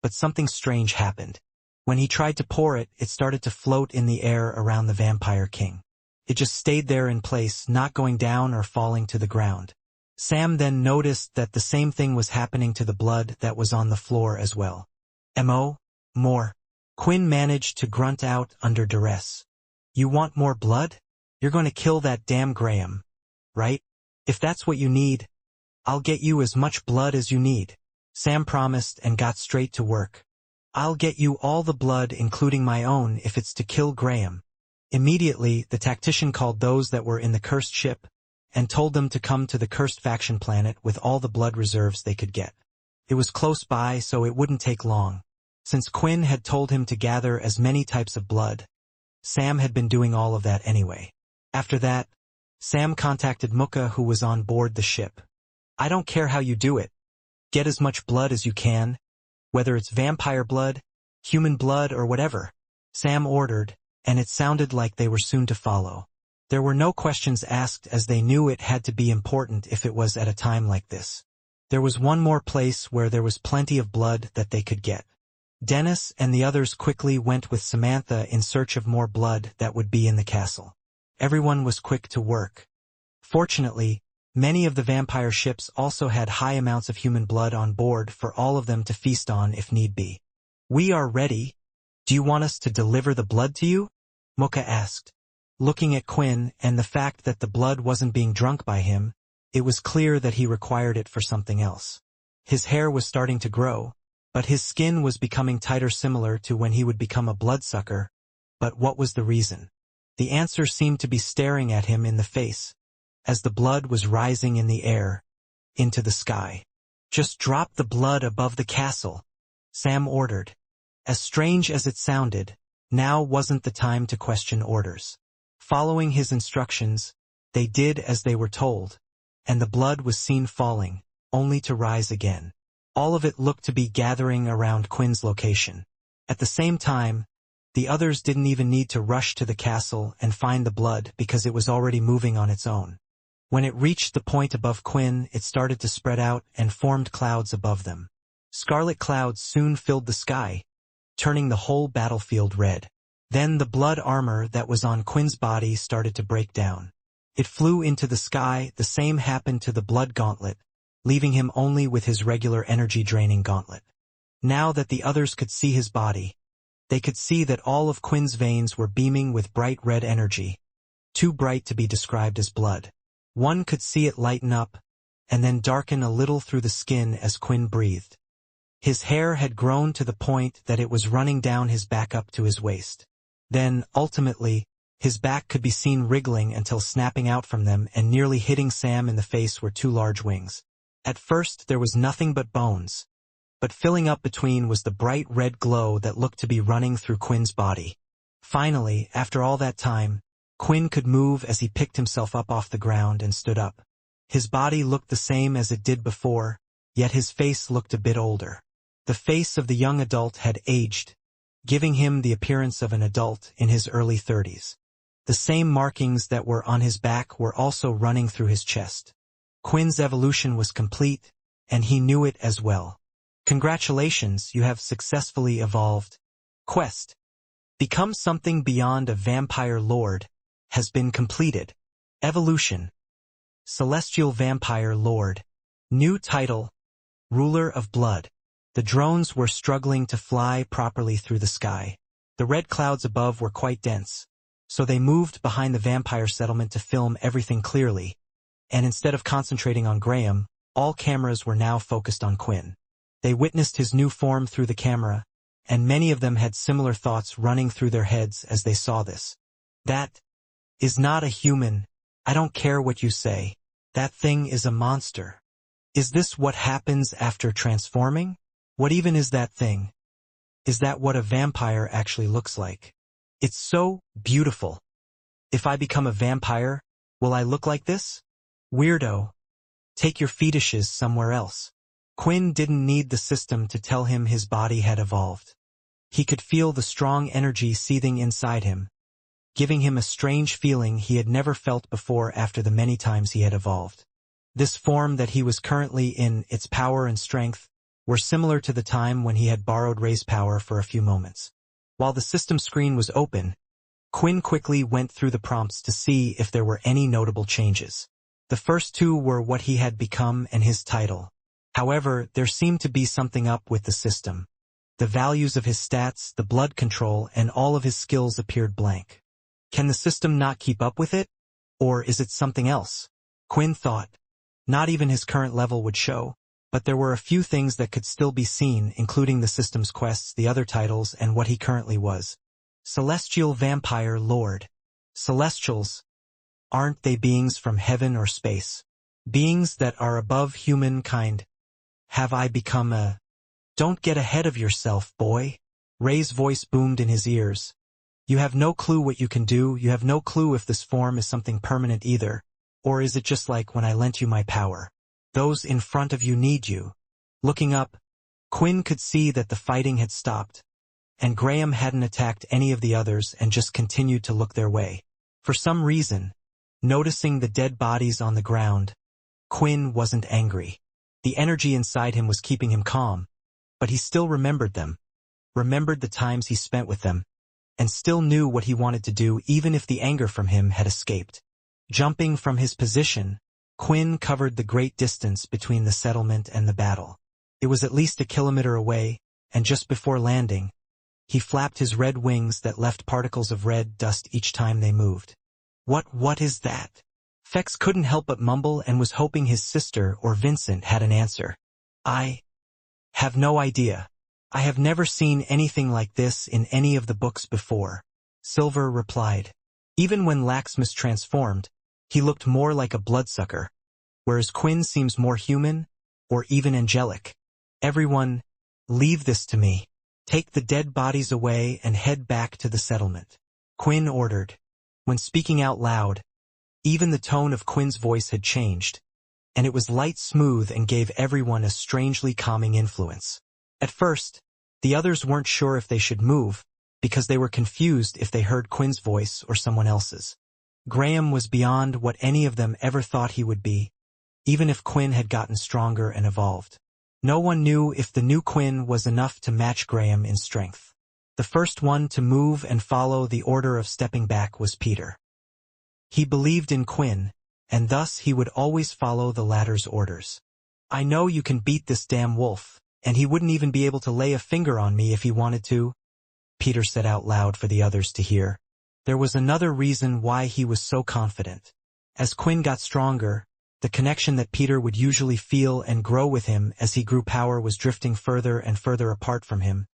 But something strange happened. When he tried to pour it, it started to float in the air around the Vampire King. It just stayed there in place, not going down or falling to the ground. Sam then noticed that the same thing was happening to the blood that was on the floor as well. More. Quinn managed to grunt out under duress. You want more blood? You're going to kill that damn Graham, right? If that's what you need, I'll get you as much blood as you need. Sam promised and got straight to work. I'll get you all the blood, including my own, if it's to kill Graham. Immediately, the tactician called those that were in the cursed ship and told them to come to the cursed faction planet with all the blood reserves they could get. It was close by, so it wouldn't take long. Since Quinn had told him to gather as many types of blood, Sam had been doing all of that anyway. After that, Sam contacted Mukka, who was on board the ship. I don't care how you do it. Get as much blood as you can, whether it's vampire blood, human blood, or whatever, Sam ordered, and it sounded like they were soon to follow. There were no questions asked, as they knew it had to be important if it was at a time like this. There was one more place where there was plenty of blood that they could get. Dennis and the others quickly went with Samantha in search of more blood that would be in the castle. Everyone was quick to work. Fortunately, many of the vampire ships also had high amounts of human blood on board for all of them to feast on if need be. We are ready. Do you want us to deliver the blood to you? Mukka asked. Looking at Quinn and the fact that the blood wasn't being drunk by him, it was clear that he required it for something else. His hair was starting to grow, but his skin was becoming tighter, similar to when he would become a bloodsucker. But what was the reason? The answer seemed to be staring at him in the face, as the blood was rising in the air, into the sky. Just drop the blood above the castle, Sam ordered. As strange as it sounded, now wasn't the time to question orders. Following his instructions, they did as they were told, and the blood was seen falling, only to rise again. All of it looked to be gathering around Quinn's location. At the same time, the others didn't even need to rush to the castle and find the blood because it was already moving on its own. When it reached the point above Quinn, it started to spread out and formed clouds above them. Scarlet clouds soon filled the sky, turning the whole battlefield red. Then the blood armor that was on Quinn's body started to break down. It flew into the sky. The same happened to the blood gauntlet, leaving him only with his regular energy-draining gauntlet. Now that the others could see his body, they could see that all of Quinn's veins were beaming with bright red energy, too bright to be described as blood. One could see it lighten up, and then darken a little through the skin as Quinn breathed. His hair had grown to the point that it was running down his back up to his waist. Then, ultimately, his back could be seen wriggling until snapping out from them and nearly hitting Sam in the face were two large wings. At first there was nothing but bones, but filling up between was the bright red glow that looked to be running through Quinn's body. Finally, after all that time, Quinn could move as he picked himself up off the ground and stood up. His body looked the same as it did before, yet his face looked a bit older. The face of the young adult had aged, giving him the appearance of an adult in his early 30s. The same markings that were on his back were also running through his chest. Quinn's evolution was complete, and he knew it as well. Congratulations, you have successfully evolved. Quest: Become something beyond a vampire lord has been completed. Evolution: Celestial Vampire Lord. New title: Ruler of Blood. The drones were struggling to fly properly through the sky. The red clouds above were quite dense, so they moved behind the vampire settlement to film everything clearly, and instead of concentrating on Graham, all cameras were now focused on Quinn. They witnessed his new form through the camera, and many of them had similar thoughts running through their heads as they saw this. That is not a human. I don't care what you say. That thing is a monster. Is this what happens after transforming? What even is that thing? Is that what a vampire actually looks like? It's so beautiful. If I become a vampire, will I look like this? Weirdo. Take your fetishes somewhere else. Quinn didn't need the system to tell him his body had evolved. He could feel the strong energy seething inside him, giving him a strange feeling he had never felt before after the many times he had evolved. This form that he was currently in, its power and strength, were similar to the time when he had borrowed Ray's power for a few moments. While the system screen was open, Quinn quickly went through the prompts to see if there were any notable changes. The first two were what he had become and his title. However, there seemed to be something up with the system. The values of his stats, the blood control, and all of his skills appeared blank. Can the system not keep up with it? Or is it something else? Quinn thought. Not even his current level would show, but there were a few things that could still be seen, including the system's quests, the other titles, and what he currently was. Celestial Vampire Lord. Celestials. Aren't they beings from heaven or space? Beings that are above humankind. Have I become a... Don't get ahead of yourself, boy. Ray's voice boomed in his ears. You have no clue what you can do, you have no clue if this form is something permanent either. Or is it just like when I lent you my power? Those in front of you need you. Looking up, Quinn could see that the fighting had stopped, and Graham hadn't attacked any of the others and just continued to look their way. For some reason, noticing the dead bodies on the ground, Quinn wasn't angry. The energy inside him was keeping him calm, but he still remembered them, remembered the times he spent with them, and still knew what he wanted to do even if the anger from him had escaped. Jumping from his position, Quinn covered the great distance between the settlement and the battle. It was at least a kilometer away, and just before landing, he flapped his red wings that left particles of red dust each time they moved. What is that? Fex couldn't help but mumble and was hoping his sister or Vincent had an answer. I have no idea. I have never seen anything like this in any of the books before, Silver replied. Even when Laxmus transformed, he looked more like a bloodsucker, whereas Quinn seems more human, or even angelic. Everyone, leave this to me. Take the dead bodies away and head back to the settlement, Quinn ordered. When speaking out loud, even the tone of Quinn's voice had changed, and it was light smooth and gave everyone a strangely calming influence. At first, the others weren't sure if they should move, because they were confused if they heard Quinn's voice or someone else's. Graham was beyond what any of them ever thought he would be, even if Quinn had gotten stronger and evolved. No one knew if the new Quinn was enough to match Graham in strength. The first one to move and follow the order of stepping back was Peter. He believed in Quinn, and thus he would always follow the latter's orders. I know you can beat this damn wolf, and he wouldn't even be able to lay a finger on me if he wanted to, Peter said out loud for the others to hear. There was another reason why he was so confident. As Quinn got stronger, the connection that Peter would usually feel and grow with him as he grew power was drifting further and further apart from him,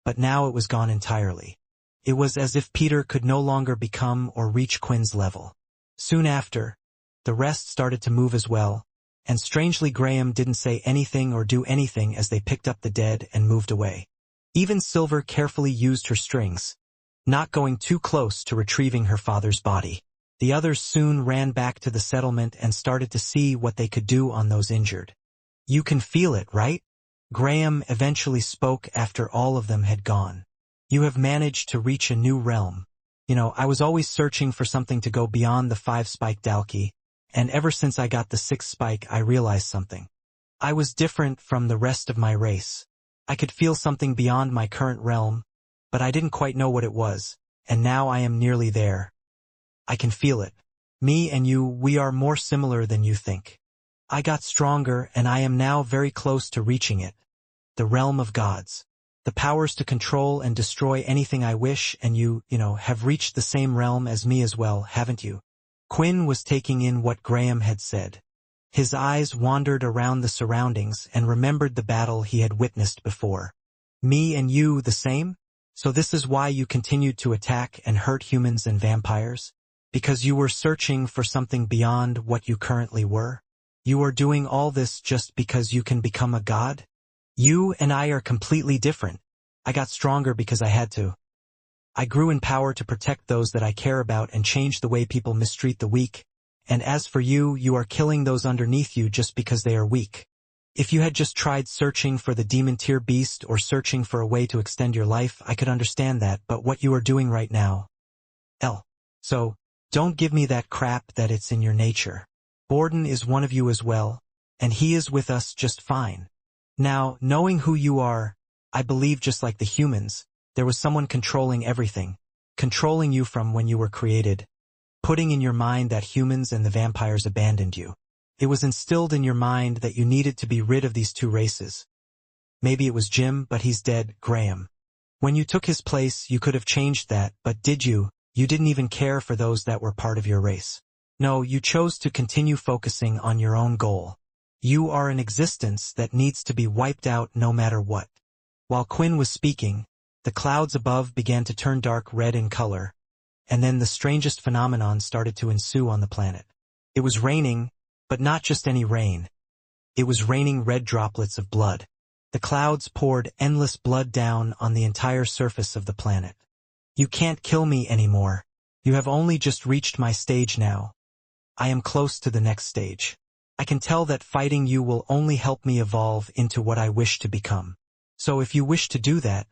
but now it was gone entirely. It was as if Peter could no longer become or reach Quinn's level. Soon after, the rest started to move as well, and strangely Graham didn't say anything or do anything as they picked up the dead and moved away. Even Silver carefully used her strings, not going too close to retrieving her father's body. The others soon ran back to the settlement and started to see what they could do on those injured. You can feel it, right? Graham eventually spoke after all of them had gone. You have managed to reach a new realm. I was always searching for something to go beyond the 5-spike Dalki, and ever since I got the 6th spike I realized something. I was different from the rest of my race. I could feel something beyond my current realm, but I didn't quite know what it was, and now I am nearly there. I can feel it. Me and you, we are more similar than you think. I got stronger and I am now very close to reaching it. The realm of gods. The powers to control and destroy anything I wish, and you have reached the same realm as me as well, haven't you? Quinn was taking in what Graham had said. His eyes wandered around the surroundings and remembered the battle he had witnessed before. Me and you the same? So this is why you continued to attack and hurt humans and vampires? Because you were searching for something beyond what you currently were? You are doing all this just because you can become a god? You and I are completely different. I got stronger because I had to. I grew in power to protect those that I care about and change the way people mistreat the weak. And as for you, you are killing those underneath you just because they are weak. If you had just tried searching for the demon tier beast or searching for a way to extend your life, I could understand that, but what you are doing right now. So, don't give me that crap that it's in your nature. Borden is one of you as well, and he is with us just fine. Now, knowing who you are, I believe just like the humans, there was someone controlling everything, controlling you from when you were created, putting in your mind that humans and the vampires abandoned you. It was instilled in your mind that you needed to be rid of these two races. Maybe it was Jim, but he's dead, Graham. When you took his place, you could have changed that, but did you? You didn't even care for those that were part of your race. No, you chose to continue focusing on your own goal. You are an existence that needs to be wiped out no matter what. While Quinn was speaking, the clouds above began to turn dark red in color, and then the strangest phenomenon started to ensue on the planet. It was raining, but not just any rain. It was raining red droplets of blood. The clouds poured endless blood down on the entire surface of the planet. You can't kill me anymore. You have only just reached my stage now. I am close to the next stage. I can tell that fighting you will only help me evolve into what I wish to become. So if you wish to do that,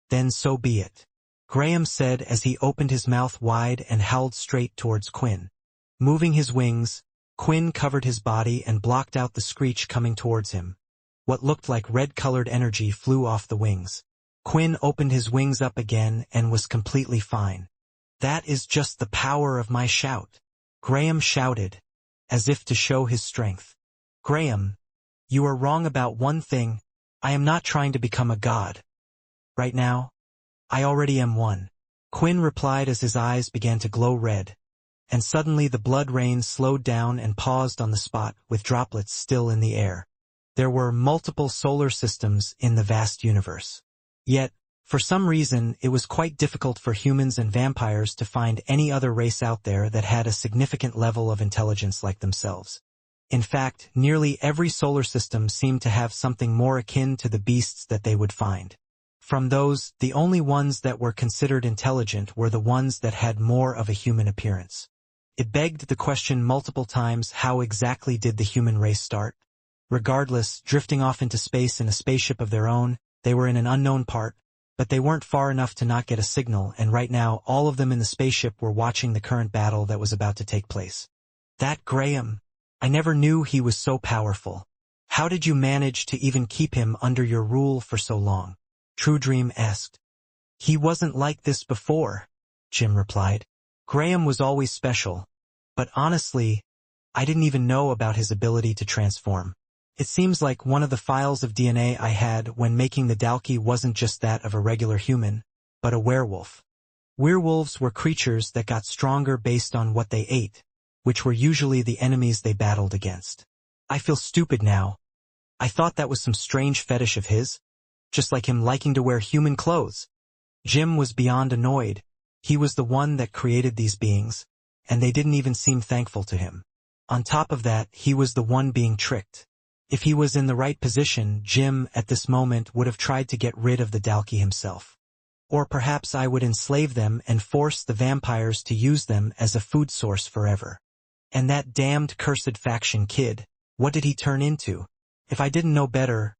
then so be it. Graham said as he opened his mouth wide and howled straight towards Quinn. Moving his wings, Quinn covered his body and blocked out the screech coming towards him. What looked like red-colored energy flew off the wings. Quinn opened his wings up again and was completely fine. That is just the power of my shout. Graham shouted, as if to show his strength. Graham, you are wrong about one thing. I am not trying to become a god. Right now, I already am one. Quinn replied as his eyes began to glow red, and suddenly the blood rain slowed down and paused on the spot with droplets still in the air. There were multiple solar systems in the vast universe. Yet, for some reason, it was quite difficult for humans and vampires to find any other race out there that had a significant level of intelligence like themselves. In fact, nearly every solar system seemed to have something more akin to the beasts that they would find. From those, the only ones that were considered intelligent were the ones that had more of a human appearance. It begged the question multiple times, how exactly did the human race start? Regardless, drifting off into space in a spaceship of their own, they were in an unknown part, but they weren't far enough to not get a signal, and right now all of them in the spaceship were watching the current battle that was about to take place. That Graham, I never knew he was so powerful. How did you manage to even keep him under your rule for so long? True Dream asked. He wasn't like this before, Jim replied. Graham was always special, but honestly, I didn't even know about his ability to transform. It seems like one of the files of DNA I had when making the Dalki wasn't just that of a regular human, but a werewolf. Werewolves were creatures that got stronger based on what they ate, which were usually the enemies they battled against. I feel stupid now. I thought that was some strange fetish of his, just like him liking to wear human clothes. Jim was beyond annoyed. He was the one that created these beings, and they didn't even seem thankful to him. On top of that, he was the one being tricked. If he was in the right position, Jim, at this moment, would have tried to get rid of the Dalki himself. Or perhaps I would enslave them and force the vampires to use them as a food source forever. And that damned cursed faction kid, what did he turn into? If I didn't know better,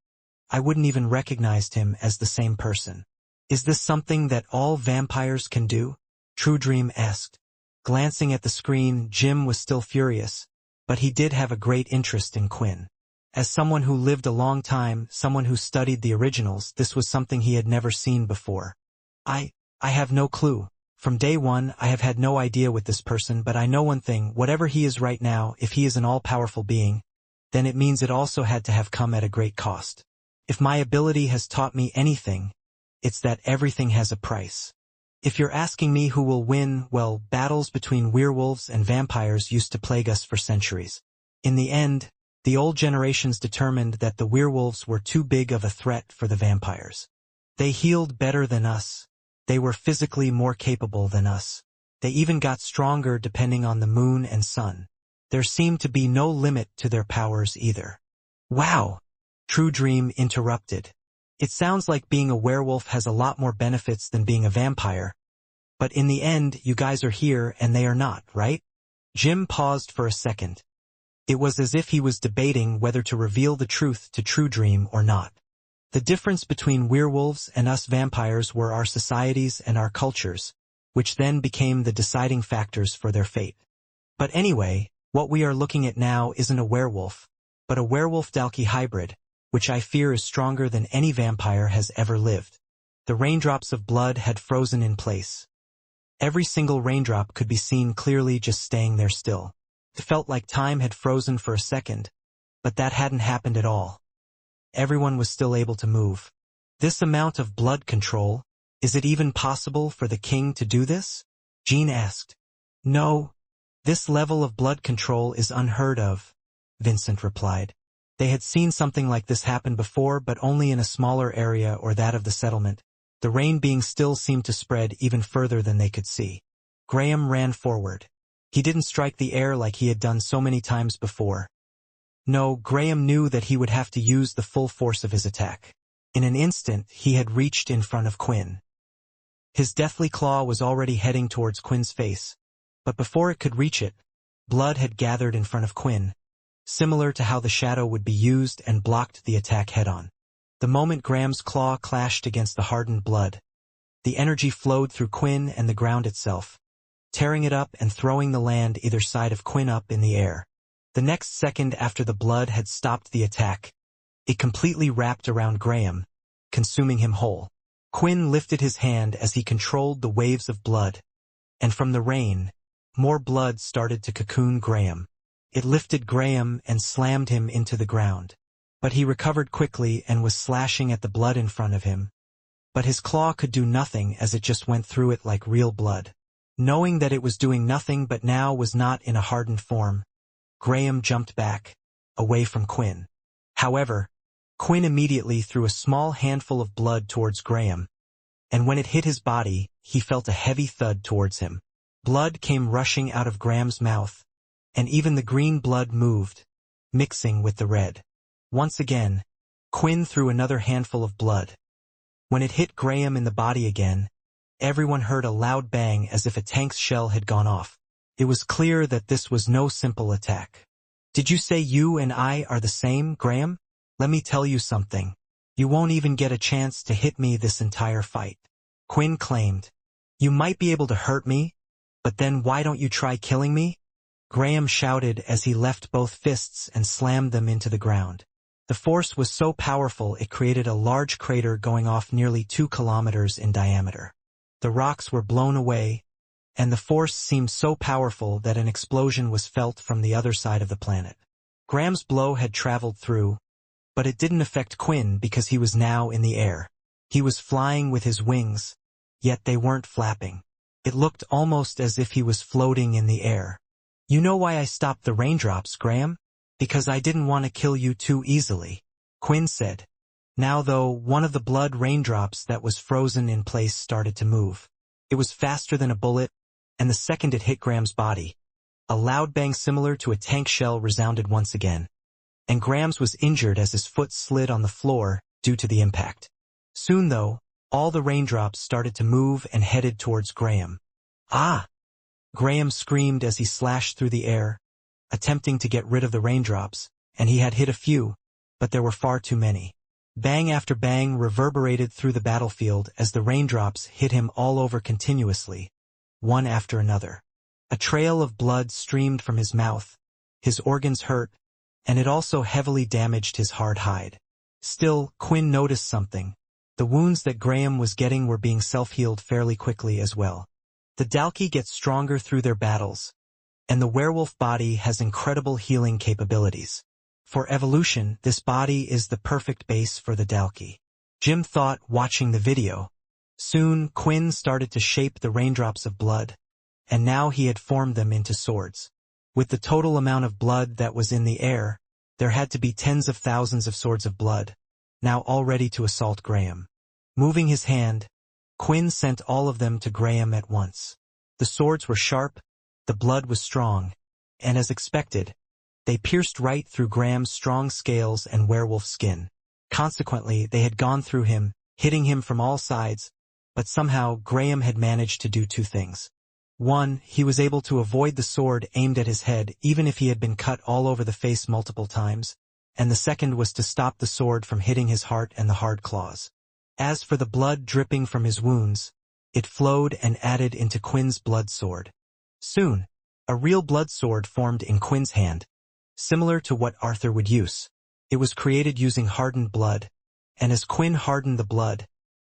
I wouldn't even recognize him as the same person. Is this something that all vampires can do? True Dream asked. Glancing at the screen, Jim was still furious, but he did have a great interest in Quinn. As someone who lived a long time, someone who studied the originals, this was something he had never seen before. I have no clue. From day one, I have had no idea with this person, but I know one thing, whatever he is right now, if he is an all-powerful being, then it means it also had to have come at a great cost. If my ability has taught me anything, it's that everything has a price. If you're asking me who will win, well, battles between werewolves and vampires used to plague us for centuries. In the end, the old generations determined that the werewolves were too big of a threat for the vampires. They healed better than us. They were physically more capable than us. They even got stronger depending on the moon and sun. There seemed to be no limit to their powers either. Wow! True Dream interrupted. It sounds like being a werewolf has a lot more benefits than being a vampire. But in the end, you guys are here and they are not, right? Jim paused for a second. It was as if he was debating whether to reveal the truth to True Dream or not. The difference between werewolves and us vampires were our societies and our cultures, which then became the deciding factors for their fate. But anyway, what we are looking at now isn't a werewolf, but a werewolf-Dalki hybrid, which I fear is stronger than any vampire has ever lived. The raindrops of blood had frozen in place. Every single raindrop could be seen clearly just staying there still. It felt like time had frozen for a second, but that hadn't happened at all. Everyone was still able to move. This amount of blood control, is it even possible for the king to do this? Jean asked. No. This level of blood control is unheard of, Vincent replied. They had seen something like this happen before, but only in a smaller area or that of the settlement. The rain being still seemed to spread even further than they could see. Graham ran forward. He didn't strike the air like he had done so many times before. No, Graham knew that he would have to use the full force of his attack. In an instant, he had reached in front of Quinn. His deathly claw was already heading towards Quinn's face, but before it could reach it, blood had gathered in front of Quinn, similar to how the shadow would be used, and blocked the attack head-on. The moment Graham's claw clashed against the hardened blood, the energy flowed through Quinn and the ground itself, tearing it up and throwing the land either side of Quinn up in the air. The next second after the blood had stopped the attack, it completely wrapped around Graham, consuming him whole. Quinn lifted his hand as he controlled the waves of blood, and from the rain, more blood started to cocoon Graham. It lifted Graham and slammed him into the ground. But he recovered quickly and was slashing at the blood in front of him. But his claw could do nothing as it just went through it like real blood. Knowing that it was doing nothing but now was not in a hardened form, Graham jumped back, away from Quinn. However, Quinn immediately threw a small handful of blood towards Graham, and when it hit his body, he felt a heavy thud towards him. Blood came rushing out of Graham's mouth, and even the green blood moved, mixing with the red. Once again, Quinn threw another handful of blood. When it hit Graham in the body again, everyone heard a loud bang as if a tank's shell had gone off. It was clear that this was no simple attack. Did you say you and I are the same, Graham? Let me tell you something. You won't even get a chance to hit me this entire fight, Quinn claimed. You might be able to hurt me, but then why don't you try killing me? Graham shouted as he left both fists and slammed them into the ground. The force was so powerful it created a large crater going off nearly 2 kilometers in diameter. The rocks were blown away, and the force seemed so powerful that an explosion was felt from the other side of the planet. Graham's blow had traveled through, but it didn't affect Quinn because he was now in the air. He was flying with his wings, yet they weren't flapping. It looked almost as if he was floating in the air. You know why I stopped the raindrops, Graham? Because I didn't want to kill you too easily, Quinn said. Now though, one of the blood raindrops that was frozen in place started to move. It was faster than a bullet, and the second it hit Graham's body, a loud bang similar to a tank shell resounded once again. And Graham's was injured as his foot slid on the floor due to the impact. Soon though, all the raindrops started to move and headed towards Graham. Ah! Graham screamed as he slashed through the air, attempting to get rid of the raindrops, and he had hit a few, but there were far too many. Bang after bang reverberated through the battlefield as the raindrops hit him all over continuously, one after another. A trail of blood streamed from his mouth, his organs hurt, and it also heavily damaged his hard hide. Still, Quinn noticed something. The wounds that Graham was getting were being self-healed fairly quickly as well. The Dalki get stronger through their battles, and the werewolf body has incredible healing capabilities. For evolution, this body is the perfect base for the Dalki. Jim thought, watching the video. Soon, Quinn started to shape the raindrops of blood, and now he had formed them into swords. With the total amount of blood that was in the air, there had to be tens of thousands of swords of blood, now all ready to assault Graham. Moving his hand, Quinn sent all of them to Graham at once. The swords were sharp, the blood was strong, and as expected, they pierced right through Graham's strong scales and werewolf skin. Consequently, they had gone through him, hitting him from all sides, but somehow Graham had managed to do two things. One, he was able to avoid the sword aimed at his head even if he had been cut all over the face multiple times, and the second was to stop the sword from hitting his heart and the hard claws. As for the blood dripping from his wounds, it flowed and added into Quinn's blood sword. Soon, a real blood sword formed in Quinn's hand, similar to what Arthur would use. It was created using hardened blood, and as Quinn hardened the blood,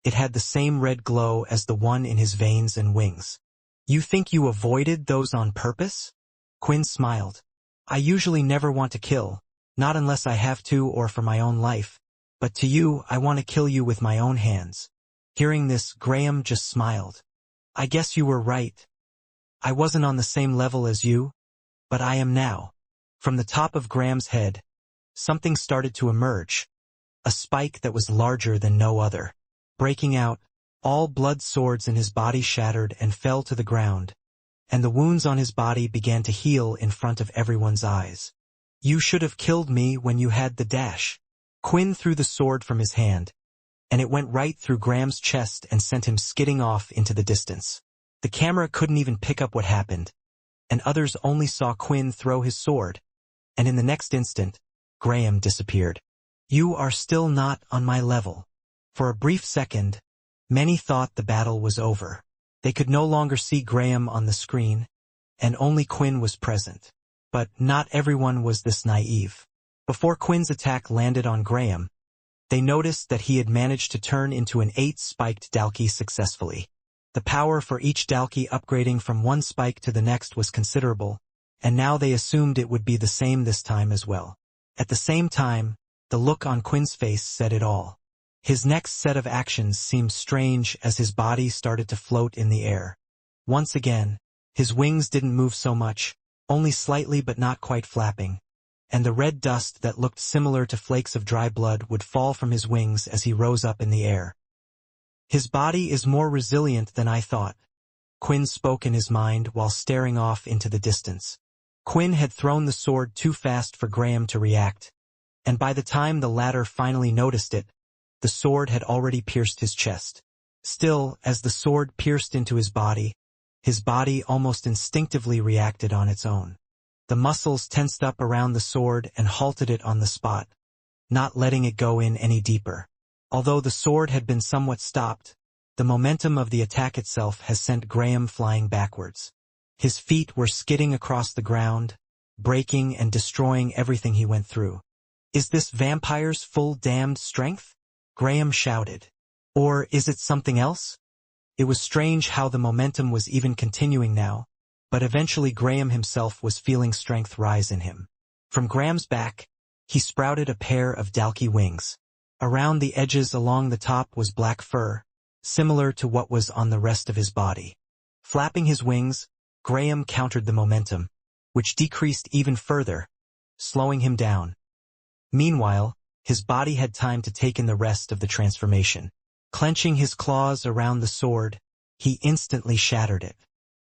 it had the same red glow as the one in his veins and wings. "You think you avoided those on purpose?" Quinn smiled. "I usually never want to kill, not unless I have to or for my own life, but to you I want to kill you with my own hands." Hearing this, Graham just smiled. "I guess you were right. I wasn't on the same level as you, but I am now." From the top of Graham's head, something started to emerge, a spike that was larger than no other. Breaking out, all blood swords in his body shattered and fell to the ground, and the wounds on his body began to heal in front of everyone's eyes. "You should have killed me when you had the dash." Quinn threw the sword from his hand, and it went right through Graham's chest and sent him skidding off into the distance. The camera couldn't even pick up what happened, and others only saw Quinn throw his sword, and in the next instant, Graham disappeared. "You are still not on my level." For a brief second, many thought the battle was over. They could no longer see Graham on the screen, and only Quinn was present. But not everyone was this naive. Before Quinn's attack landed on Graham, they noticed that he had managed to turn into an 8-spiked Dalkey successfully. The power for each Dalkey upgrading from one spike to the next was considerable, and now they assumed it would be the same this time as well. At the same time, the look on Quinn's face said it all. His next set of actions seemed strange as his body started to float in the air. Once again, his wings didn't move so much, only slightly but not quite flapping, and the red dust that looked similar to flakes of dry blood would fall from his wings as he rose up in the air. "His body is more resilient than I thought," Quinn spoke in his mind while staring off into the distance. Quinn had thrown the sword too fast for Graham to react, and by the time the latter finally noticed it, the sword had already pierced his chest. Still, as the sword pierced into his body almost instinctively reacted on its own. The muscles tensed up around the sword and halted it on the spot, not letting it go in any deeper. Although the sword had been somewhat stopped, the momentum of the attack itself has sent Graham flying backwards. His feet were skidding across the ground, breaking and destroying everything he went through. "Is this vampire's full damned strength?" Graham shouted. "Or is it something else?" It was strange how the momentum was even continuing now, but eventually Graham himself was feeling strength rise in him. From Graham's back, he sprouted a pair of Dalkey wings. Around the edges along the top was black fur, similar to what was on the rest of his body. Flapping his wings, Graham countered the momentum, which decreased even further, slowing him down. Meanwhile, his body had time to take in the rest of the transformation. Clenching his claws around the sword, he instantly shattered it.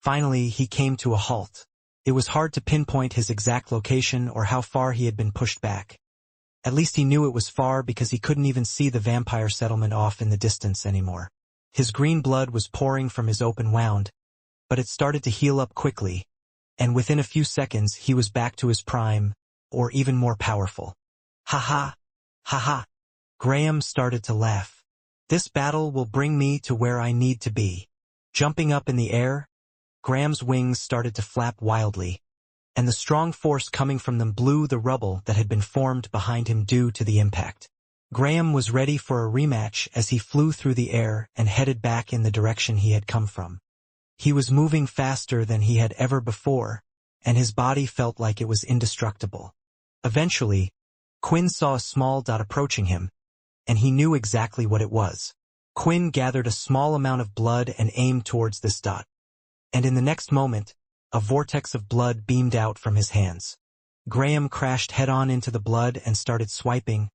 Finally, he came to a halt. It was hard to pinpoint his exact location or how far he had been pushed back. At least he knew it was far because he couldn't even see the vampire settlement off in the distance anymore. His green blood was pouring from his open wound, but it started to heal up quickly, and within a few seconds he was back to his prime, or even more powerful. "Ha ha! Ha ha!" Graham started to laugh. "This battle will bring me to where I need to be." Jumping up in the air, Graham's wings started to flap wildly, and the strong force coming from them blew the rubble that had been formed behind him due to the impact. Graham was ready for a rematch as he flew through the air and headed back in the direction he had come from. He was moving faster than he had ever before, and his body felt like it was indestructible. Eventually, Quinn saw a small dot approaching him, and he knew exactly what it was. Quinn gathered a small amount of blood and aimed towards this dot, and in the next moment, a vortex of blood beamed out from his hands. Graham crashed head-on into the blood and started swiping,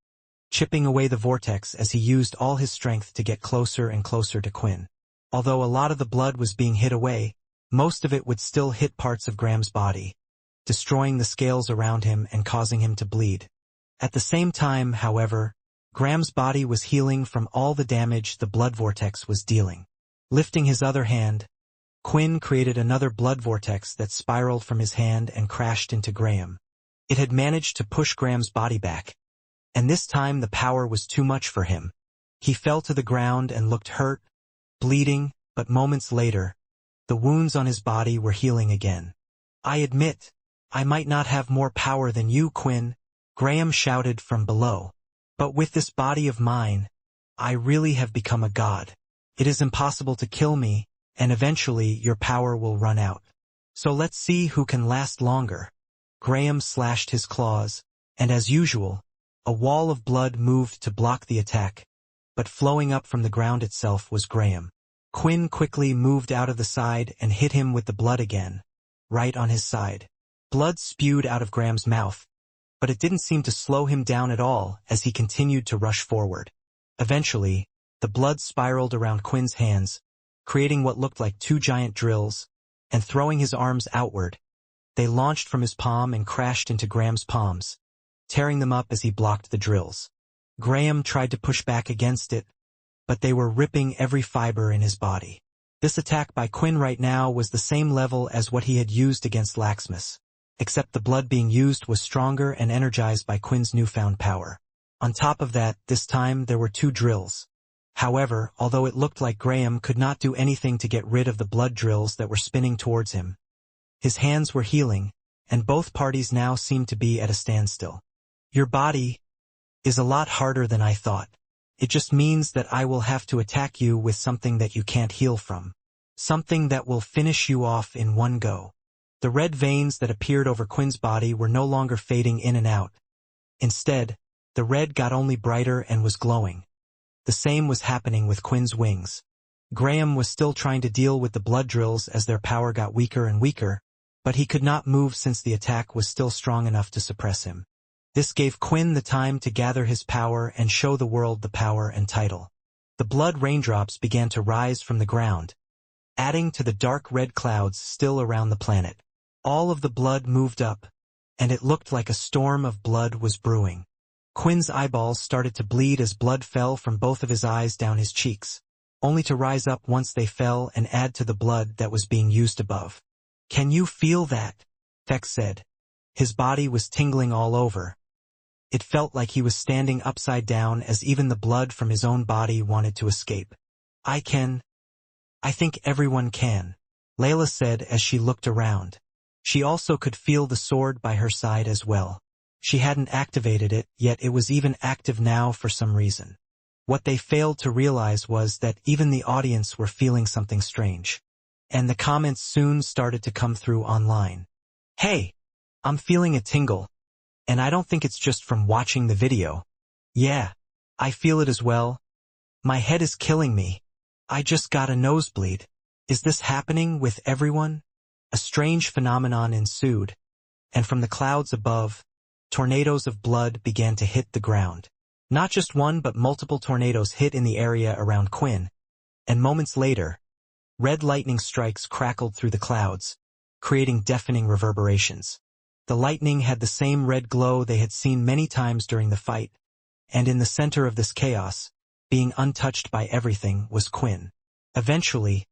chipping away the vortex as he used all his strength to get closer and closer to Quinn. Although a lot of the blood was being hit away, most of it would still hit parts of Graham's body, destroying the scales around him and causing him to bleed. At the same time, however, Graham's body was healing from all the damage the blood vortex was dealing. Lifting his other hand, Quinn created another blood vortex that spiraled from his hand and crashed into Graham. It had managed to push Graham's body back, and this time the power was too much for him. He fell to the ground and looked hurt, bleeding, but moments later, the wounds on his body were healing again. "I admit, I might not have more power than you, Quinn," Graham shouted from below. "But with this body of mine, I really have become a god. It is impossible to kill me, and eventually your power will run out. So let's see who can last longer." Graham slashed his claws, and as usual, a wall of blood moved to block the attack, but flowing up from the ground itself was Graham. Quinn quickly moved out of the side and hit him with the blood again, right on his side. Blood spewed out of Graham's mouth, but it didn't seem to slow him down at all as he continued to rush forward. Eventually, the blood spiraled around Quinn's hands, creating what looked like two giant drills, and throwing his arms outward. They launched from his palm and crashed into Graham's palms, tearing them up as he blocked the drills. Graham tried to push back against it, but they were ripping every fiber in his body. This attack by Quinn right now was the same level as what he had used against Laxmus, except the blood being used was stronger and energized by Quinn's newfound power. On top of that, this time there were two drills. However, although it looked like Graham could not do anything to get rid of the blood drills that were spinning towards him, his hands were healing, and both parties now seemed to be at a standstill. "Your body is a lot harder than I thought. It just means that I will have to attack you with something that you can't heal from. Something that will finish you off in one go." The red veins that appeared over Quinn's body were no longer fading in and out. Instead, the red got only brighter and was glowing. The same was happening with Quinn's wings. Graham was still trying to deal with the blood drills as their power got weaker and weaker, but he could not move since the attack was still strong enough to suppress him. This gave Quinn the time to gather his power and show the world the power and title. The blood raindrops began to rise from the ground, adding to the dark red clouds still around the planet. All of the blood moved up, and it looked like a storm of blood was brewing. Quinn's eyeballs started to bleed as blood fell from both of his eyes down his cheeks, only to rise up once they fell and add to the blood that was being used above. "Can you feel that?" Fex said. His body was tingling all over. It felt like he was standing upside down as even the blood from his own body wanted to escape. "I can. I think everyone can," Layla said as she looked around. She also could feel the sword by her side as well. She hadn't activated it, yet it was even active now for some reason. What they failed to realize was that even the audience were feeling something strange. And the comments soon started to come through online. "Hey, I'm feeling a tingle. And I don't think it's just from watching the video. Yeah, I feel it as well. My head is killing me. I just got a nosebleed. Is this happening with everyone?" A strange phenomenon ensued, and from the clouds above, tornadoes of blood began to hit the ground. Not just one but multiple tornadoes hit in the area around Quinn, and moments later, red lightning strikes crackled through the clouds, creating deafening reverberations. The lightning had the same red glow they had seen many times during the fight, and in the center of this chaos, being untouched by everything, was Quinn. Eventually,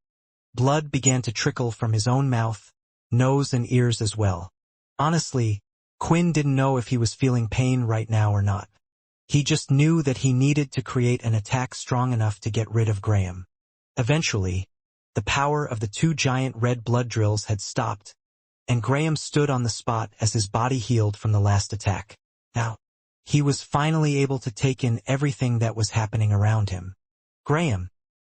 blood began to trickle from his own mouth, nose and ears as well. Honestly, Quinn didn't know if he was feeling pain right now or not. He just knew that he needed to create an attack strong enough to get rid of Graham. Eventually, the power of the two giant red blood drills had stopped, and Graham stood on the spot as his body healed from the last attack. Now, he was finally able to take in everything that was happening around him. "Graham,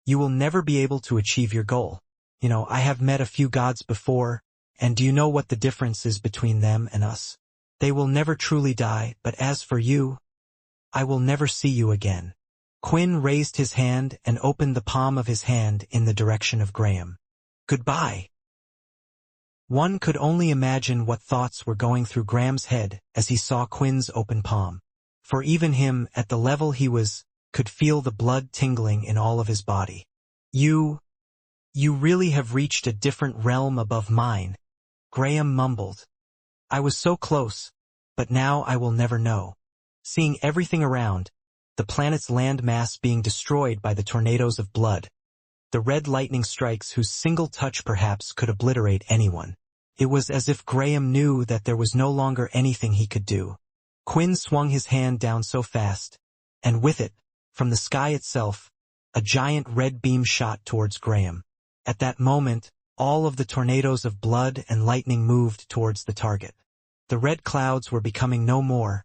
you will never be able to achieve your goal. I have met a few gods before, and do you know what the difference is between them and us? They will never truly die, but as for you, I will never see you again." Quinn raised his hand and opened the palm of his hand in the direction of Graham. "Goodbye." One could only imagine what thoughts were going through Graham's head as he saw Quinn's open palm. For even him, at the level he was, could feel the blood tingling in all of his body. You really have reached a different realm above mine," Graham mumbled. "I was so close, but now I will never know." Seeing everything around, the planet's land mass being destroyed by the tornadoes of blood, the red lightning strikes whose single touch perhaps could obliterate anyone. It was as if Graham knew that there was no longer anything he could do. Quinn swung his hand down so fast, and with it, from the sky itself, a giant red beam shot towards Graham. At that moment, all of the tornadoes of blood and lightning moved towards the target. The red clouds were becoming no more,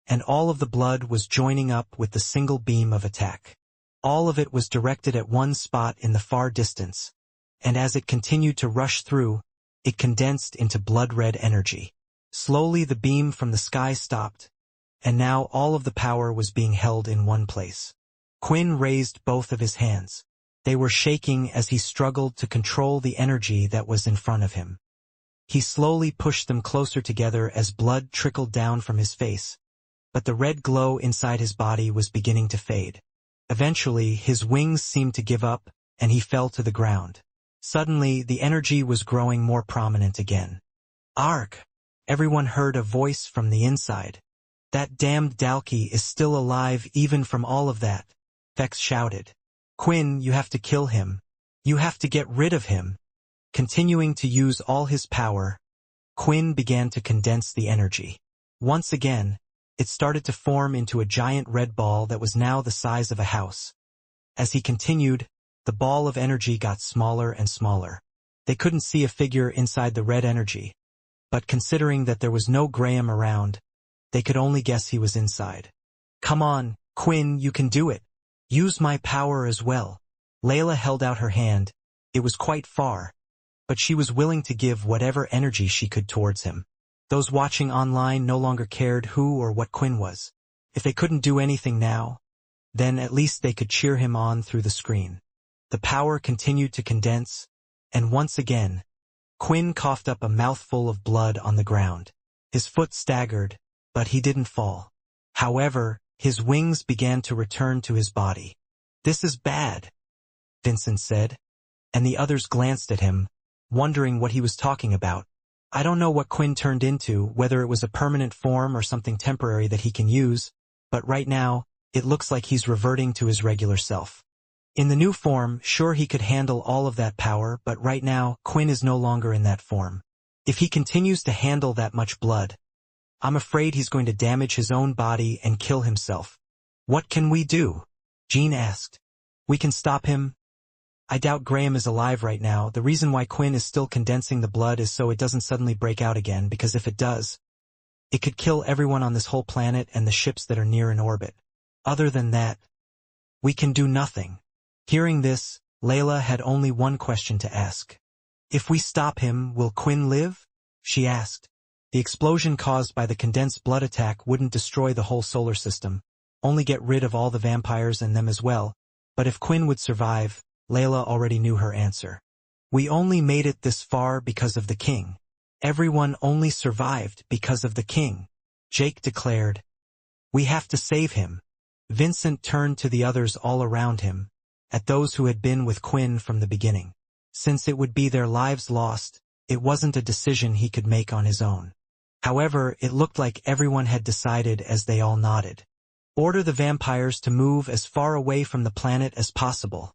and all of the blood was joining up with the single beam of attack. All of it was directed at one spot in the far distance, and as it continued to rush through, it condensed into blood-red energy. Slowly the beam from the sky stopped, and now all of the power was being held in one place. Quinn raised both of his hands. They were shaking as he struggled to control the energy that was in front of him. He slowly pushed them closer together as blood trickled down from his face, but the red glow inside his body was beginning to fade. Eventually, his wings seemed to give up, and he fell to the ground. Suddenly, the energy was growing more prominent again. "Ark!" Everyone heard a voice from the inside. "That damned Dalkey is still alive even from all of that," Vex shouted. "Quinn, you have to kill him. You have to get rid of him." Continuing to use all his power, Quinn began to condense the energy. Once again, it started to form into a giant red ball that was now the size of a house. As he continued, the ball of energy got smaller and smaller. They couldn't see a figure inside the red energy, but considering that there was no Graham around, they could only guess he was inside. "Come on, Quinn, you can do it. Use my power as well." Layla held out her hand. It was quite far, but she was willing to give whatever energy she could towards him. Those watching online no longer cared who or what Quinn was. If they couldn't do anything now, then at least they could cheer him on through the screen. The power continued to condense, and once again, Quinn coughed up a mouthful of blood on the ground. His foot staggered, but he didn't fall. However, his wings began to return to his body. "This is bad," Vincent said, and the others glanced at him, wondering what he was talking about. "I don't know what Quinn turned into, whether it was a permanent form or something temporary that he can use, but right now, it looks like he's reverting to his regular self. In the new form, sure he could handle all of that power, but right now, Quinn is no longer in that form. If he continues to handle that much blood, I'm afraid he's going to damage his own body and kill himself." "What can we do?" Jean asked. "We can stop him. I doubt Graham is alive right now. The reason why Quinn is still condensing the blood is so it doesn't suddenly break out again, because if it does, it could kill everyone on this whole planet and the ships that are near in orbit. Other than that, we can do nothing." Hearing this, Layla had only one question to ask. "If we stop him, will Quinn live?" she asked. The explosion caused by the condensed blood attack wouldn't destroy the whole solar system, only get rid of all the vampires and them as well, but if Quinn would survive, Layla already knew her answer. "We only made it this far because of the king. Everyone only survived because of the king," Jake declared. "We have to save him." Vincent turned to the others all around him, at those who had been with Quinn from the beginning. Since it would be their lives lost, it wasn't a decision he could make on his own. However, it looked like everyone had decided as they all nodded. "Order the vampires to move as far away from the planet as possible,"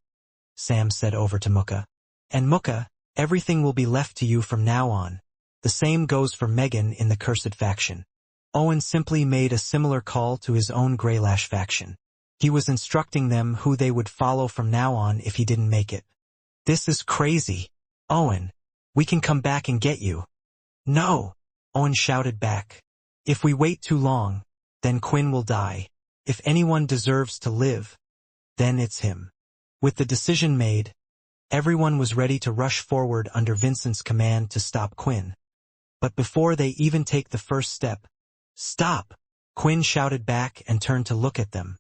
Sam said over to Mukka. "And Mukka, everything will be left to you from now on. The same goes for Megan in the Cursed faction." Owen simply made a similar call to his own Greylash faction. He was instructing them who they would follow from now on if he didn't make it. "This is crazy. Owen, we can come back and get you." "No," Owen shouted back. "If we wait too long, then Quinn will die. If anyone deserves to live, then it's him." With the decision made, everyone was ready to rush forward under Vincent's command to stop Quinn. But before they even take the first step, "Stop!" Quinn shouted back and turned to look at them.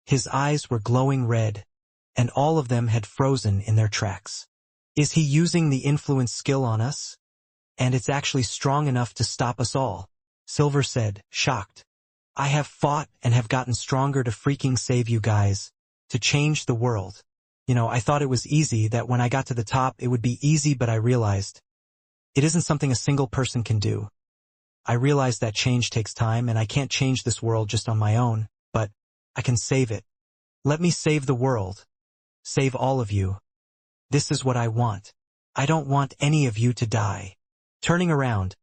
His eyes were glowing red, and all of them had frozen in their tracks. "Is he using the influence skill on us? And it's actually strong enough to stop us all," Silver said, shocked. "I have fought and have gotten stronger to freaking save you guys, to change the world. I thought it was easy, that when I got to the top it would be easy, but I realized it isn't something a single person can do. I realized that change takes time, and I can't change this world just on my own, but I can save it. Let me save the world. Save all of you." This is what I want. I don't want any of you to die. Turning around,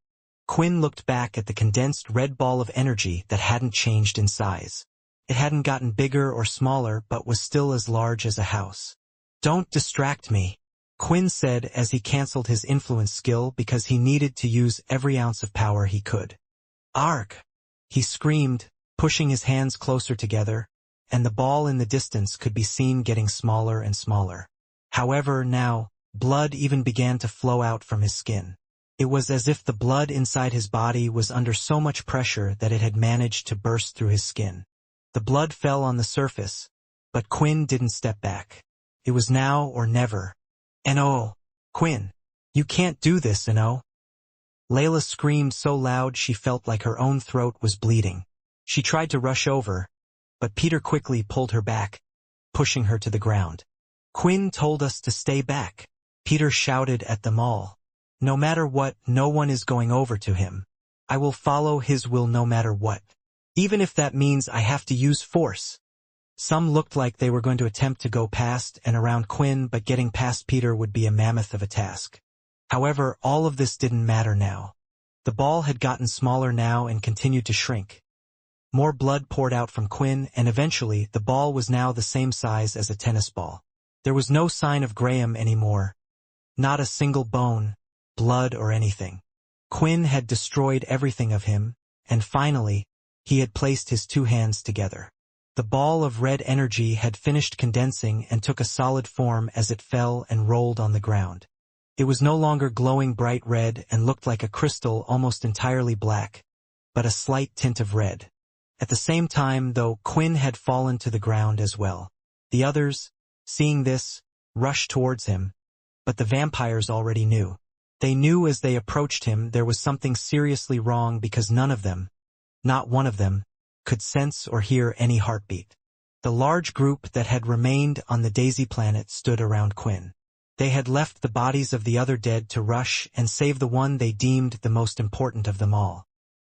Quinn looked back at the condensed red ball of energy that hadn't changed in size. It hadn't gotten bigger or smaller but was still as large as a house. Don't distract me, Quinn said as he canceled his influence skill because he needed to use every ounce of power he could. Arg! He screamed, pushing his hands closer together, and the ball in the distance could be seen getting smaller and smaller. However, now, blood even began to flow out from his skin. It was as if the blood inside his body was under so much pressure that it had managed to burst through his skin. The blood fell on the surface, but Quinn didn't step back. It was now or never. And oh, Quinn, you can't do this, Layla screamed so loud she felt like her own throat was bleeding. She tried to rush over, but Peter quickly pulled her back, pushing her to the ground. Quinn told us to stay back, Peter shouted at them all. No matter what, no one is going over to him. I will follow his will no matter what. Even if that means I have to use force. Some looked like they were going to attempt to go past and around Quinn, but getting past Peter would be a mammoth of a task. However, all of this didn't matter now. The ball had gotten smaller now and continued to shrink. More blood poured out from Quinn, and eventually the ball was now the same size as a tennis ball. There was no sign of Graham anymore. Not a single bone, blood or anything. Quinn had destroyed everything of him, and finally, he had placed his two hands together. The ball of red energy had finished condensing and took a solid form as it fell and rolled on the ground. It was no longer glowing bright red and looked like a crystal almost entirely black, but a slight tint of red. At the same time, though, Quinn had fallen to the ground as well. The others, seeing this, rushed towards him, but the vampires already knew. They knew as they approached him there was something seriously wrong because none of them, not one of them, could sense or hear any heartbeat. The large group that had remained on the Daisy planet stood around Quinn. They had left the bodies of the other dead to rush and save the one they deemed the most important of them all.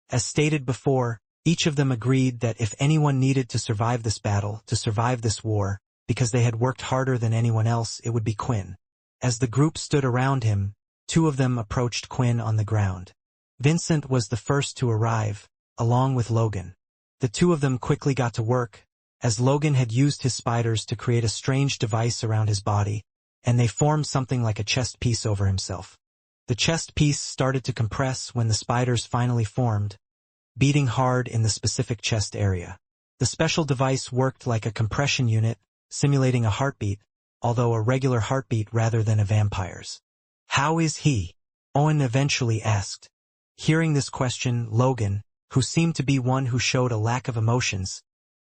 As stated before, each of them agreed that if anyone needed to survive this battle, to survive this war, because they had worked harder than anyone else, it would be Quinn. As the group stood around him, two of them approached Quinn on the ground. Vincent was the first to arrive, along with Logan. The two of them quickly got to work, as Logan had used his spiders to create a strange device around his body, and they formed something like a chest piece over himself. The chest piece started to compress when the spiders finally formed, beating hard in the specific chest area. The special device worked like a compression unit, simulating a heartbeat, although a regular heartbeat rather than a vampire's. How is he? Owen eventually asked. Hearing this question, Logan, who seemed to be one who showed a lack of emotions,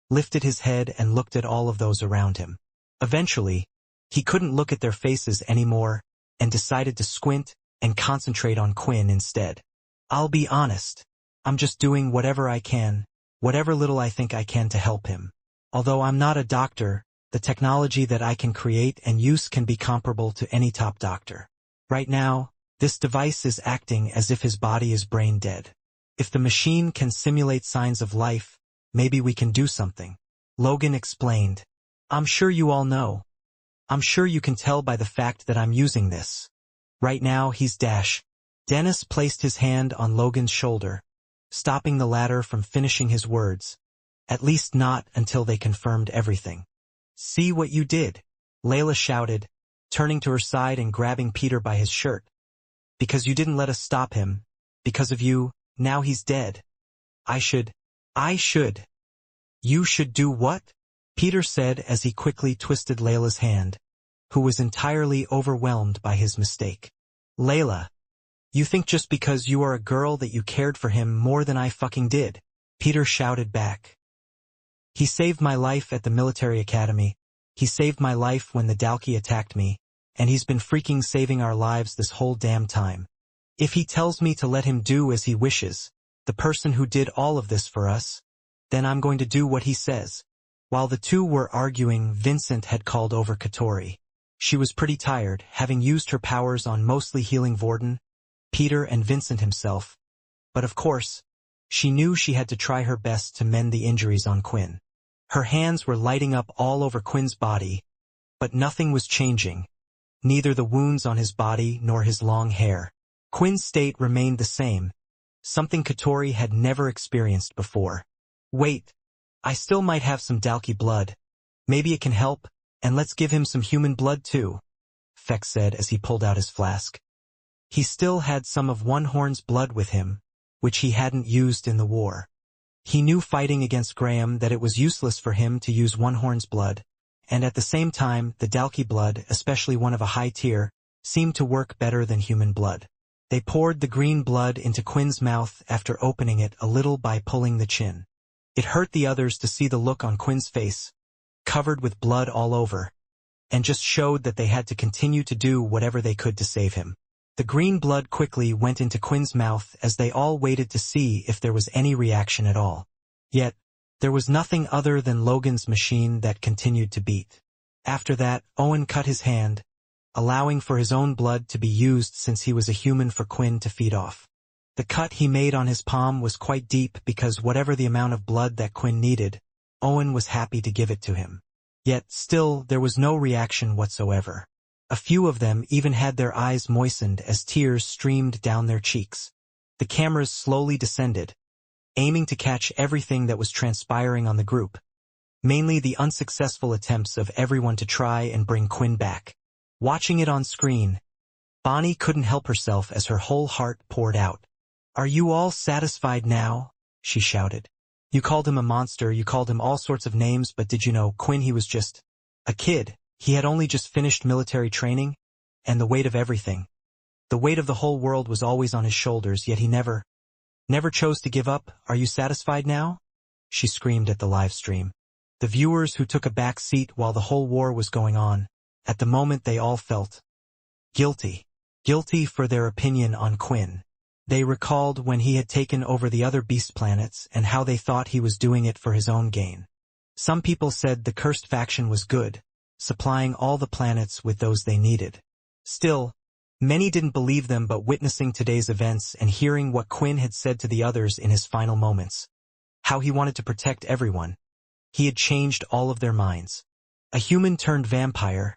lifted his head and looked at all of those around him. Eventually, he couldn't look at their faces anymore and decided to squint and concentrate on Quinn instead. I'll be honest. I'm just doing whatever I can, whatever little I think I can to help him. Although I'm not a doctor, the technology that I can create and use can be comparable to any top doctor. Right now, this device is acting as if his body is brain dead. If the machine can simulate signs of life, maybe we can do something. Logan explained. I'm sure you all know. I'm sure you can tell by the fact that I'm using this. Right now he's Dash. Dennis placed his hand on Logan's shoulder, stopping the latter from finishing his words. At least not until they confirmed everything. See what you did, Layla shouted, turning to her side and grabbing Peter by his shirt. Because you didn't let us stop him. Because of you, now he's dead. I should. You should do what? Peter said as he quickly twisted Layla's hand, who was entirely overwhelmed by his mistake. Layla, you think just because you are a girl that you cared for him more than I fucking did? Peter shouted back. He saved my life at the military academy, he saved my life when the Dalki attacked me, and he's been freaking saving our lives this whole damn time. If he tells me to let him do as he wishes, the person who did all of this for us, then I'm going to do what he says. While the two were arguing, Vincent had called over Katori. She was pretty tired, having used her powers on mostly healing Vorden, Peter and Vincent himself, but of course, she knew she had to try her best to mend the injuries on Quinn. Her hands were lighting up all over Quinn's body, but nothing was changing. neither the wounds on his body nor his long hair. Quinn's state remained the same, something Katori had never experienced before. Wait, I still might have some Dalki blood. Maybe it can help, and let's give him some human blood too, Feck said as he pulled out his flask. He still had some of One Horn's blood with him, which he hadn't used in the war. He knew fighting against Graham that it was useless for him to use One Horn's blood, and at the same time the Dalki blood, especially one of a high tier, seemed to work better than human blood. They poured the green blood into Quinn's mouth after opening it a little by pulling the chin. It hurt the others to see the look on Quinn's face, covered with blood all over, and just showed that they had to continue to do whatever they could to save him. The green blood quickly went into Quinn's mouth as they all waited to see if there was any reaction at all. Yet, there was nothing other than Logan's machine that continued to beat. After that, Owen cut his hand, allowing for his own blood to be used since he was a human for Quinn to feed off. The cut he made on his palm was quite deep because whatever the amount of blood that Quinn needed, Owen was happy to give it to him. Yet, still, there was no reaction whatsoever. A few of them even had their eyes moistened as tears streamed down their cheeks. The cameras slowly descended, aiming to catch everything that was transpiring on the group, mainly the unsuccessful attempts of everyone to try and bring Quinn back. Watching it on screen, Bonnie couldn't help herself as her whole heart poured out. "Are you all satisfied now?" she shouted. "You called him a monster, you called him all sorts of names, but did you know, Quinn, he was just a kid. He had only just finished military training, and the weight of everything. The weight of the whole world was always on his shoulders, yet he never chose to give up. Are you satisfied now?" she screamed at the live stream. The viewers who took a back seat while the whole war was going on, at the moment they all felt guilty for their opinion on Quinn. They recalled when he had taken over the other beast planets and how they thought he was doing it for his own gain. Some people said the cursed faction was good, supplying all the planets with those they needed. Still, many didn't believe them, but witnessing today's events and hearing what Quinn had said to the others in his final moments, how he wanted to protect everyone, he had changed all of their minds. A human turned vampire.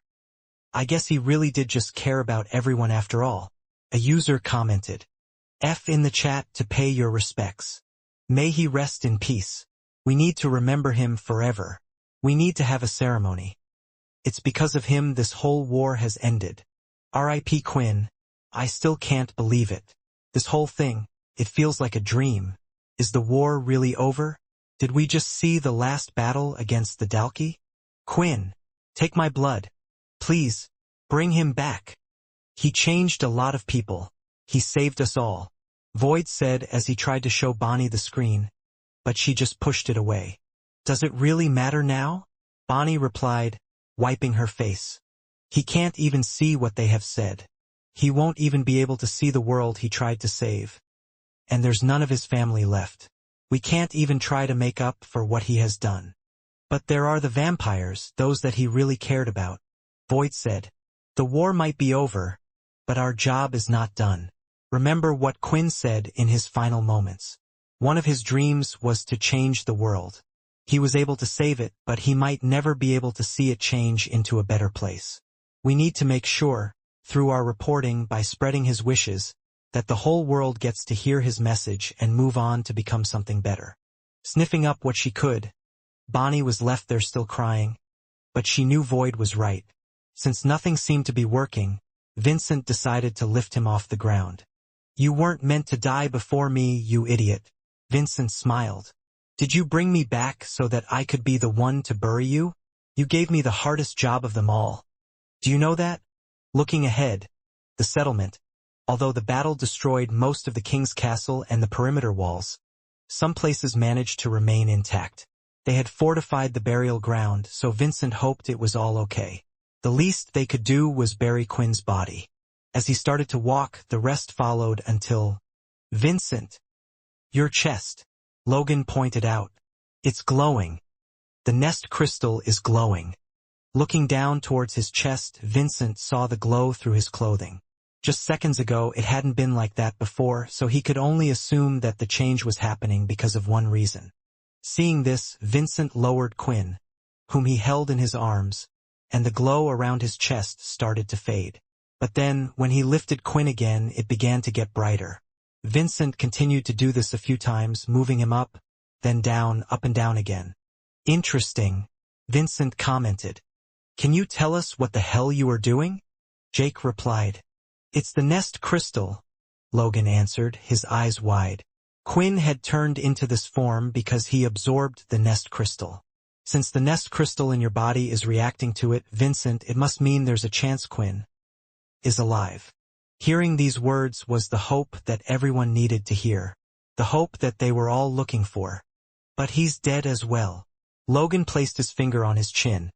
I guess he really did just care about everyone after all. A user commented, "F in the chat to pay your respects. May he rest in peace. We need to remember him forever. We need to have a ceremony. It's because of him this whole war has ended. R.I.P. Quinn. I still can't believe it. This whole thing, it feels like a dream. Is the war really over? Did we just see the last battle against the Dalki? Quinn, take my blood. Please, bring him back. He changed a lot of people. He saved us all," Void said as he tried to show Bonnie the screen, but she just pushed it away. "Does it really matter now?" Bonnie replied, wiping her face. "He can't even see what they have said. He won't even be able to see the world he tried to save. And there's none of his family left. We can't even try to make up for what he has done. But there are the vampires, those that he really cared about," Void said. "The war might be over, but our job is not done. Remember what Quinn said in his final moments. One of his dreams was to change the world. He was able to save it, but he might never be able to see it change into a better place. We need to make sure, through our reporting by spreading his wishes, that the whole world gets to hear his message and move on to become something better." Sniffing up what she could, Bonnie was left there still crying, but she knew Void was right. Since nothing seemed to be working, Vincent decided to lift him off the ground. "You weren't meant to die before me, you idiot," Vincent smiled. "Did you bring me back so that I could be the one to bury you? You gave me the hardest job of them all. Do you know that?" Looking ahead, the settlement, although the battle destroyed most of the king's castle and the perimeter walls, some places managed to remain intact. They had fortified the burial ground, so Vincent hoped it was all okay. The least they could do was bury Quinn's body. As he started to walk, the rest followed until, "Vincent, your chest," Logan pointed out. "It's glowing. The nest crystal is glowing." Looking down towards his chest, Vincent saw the glow through his clothing. Just seconds ago, it hadn't been like that before, so he could only assume that the change was happening because of one reason. Seeing this, Vincent lowered Quinn, whom he held in his arms, and the glow around his chest started to fade. But then, when he lifted Quinn again, it began to get brighter. Vincent continued to do this a few times, moving him up, then down, up and down again. Interesting, Vincent commented. Can you tell us what the hell you are doing? Jake replied. It's the nest crystal, Logan answered, his eyes wide. Quinn had turned into this form because he absorbed the nest crystal. Since the nest crystal in your body is reacting to it, Vincent, it must mean there's a chance Quinn is alive. Hearing these words was the hope that everyone needed to hear. The hope that they were all looking for. But he's dead as well. Logan placed his finger on his chin,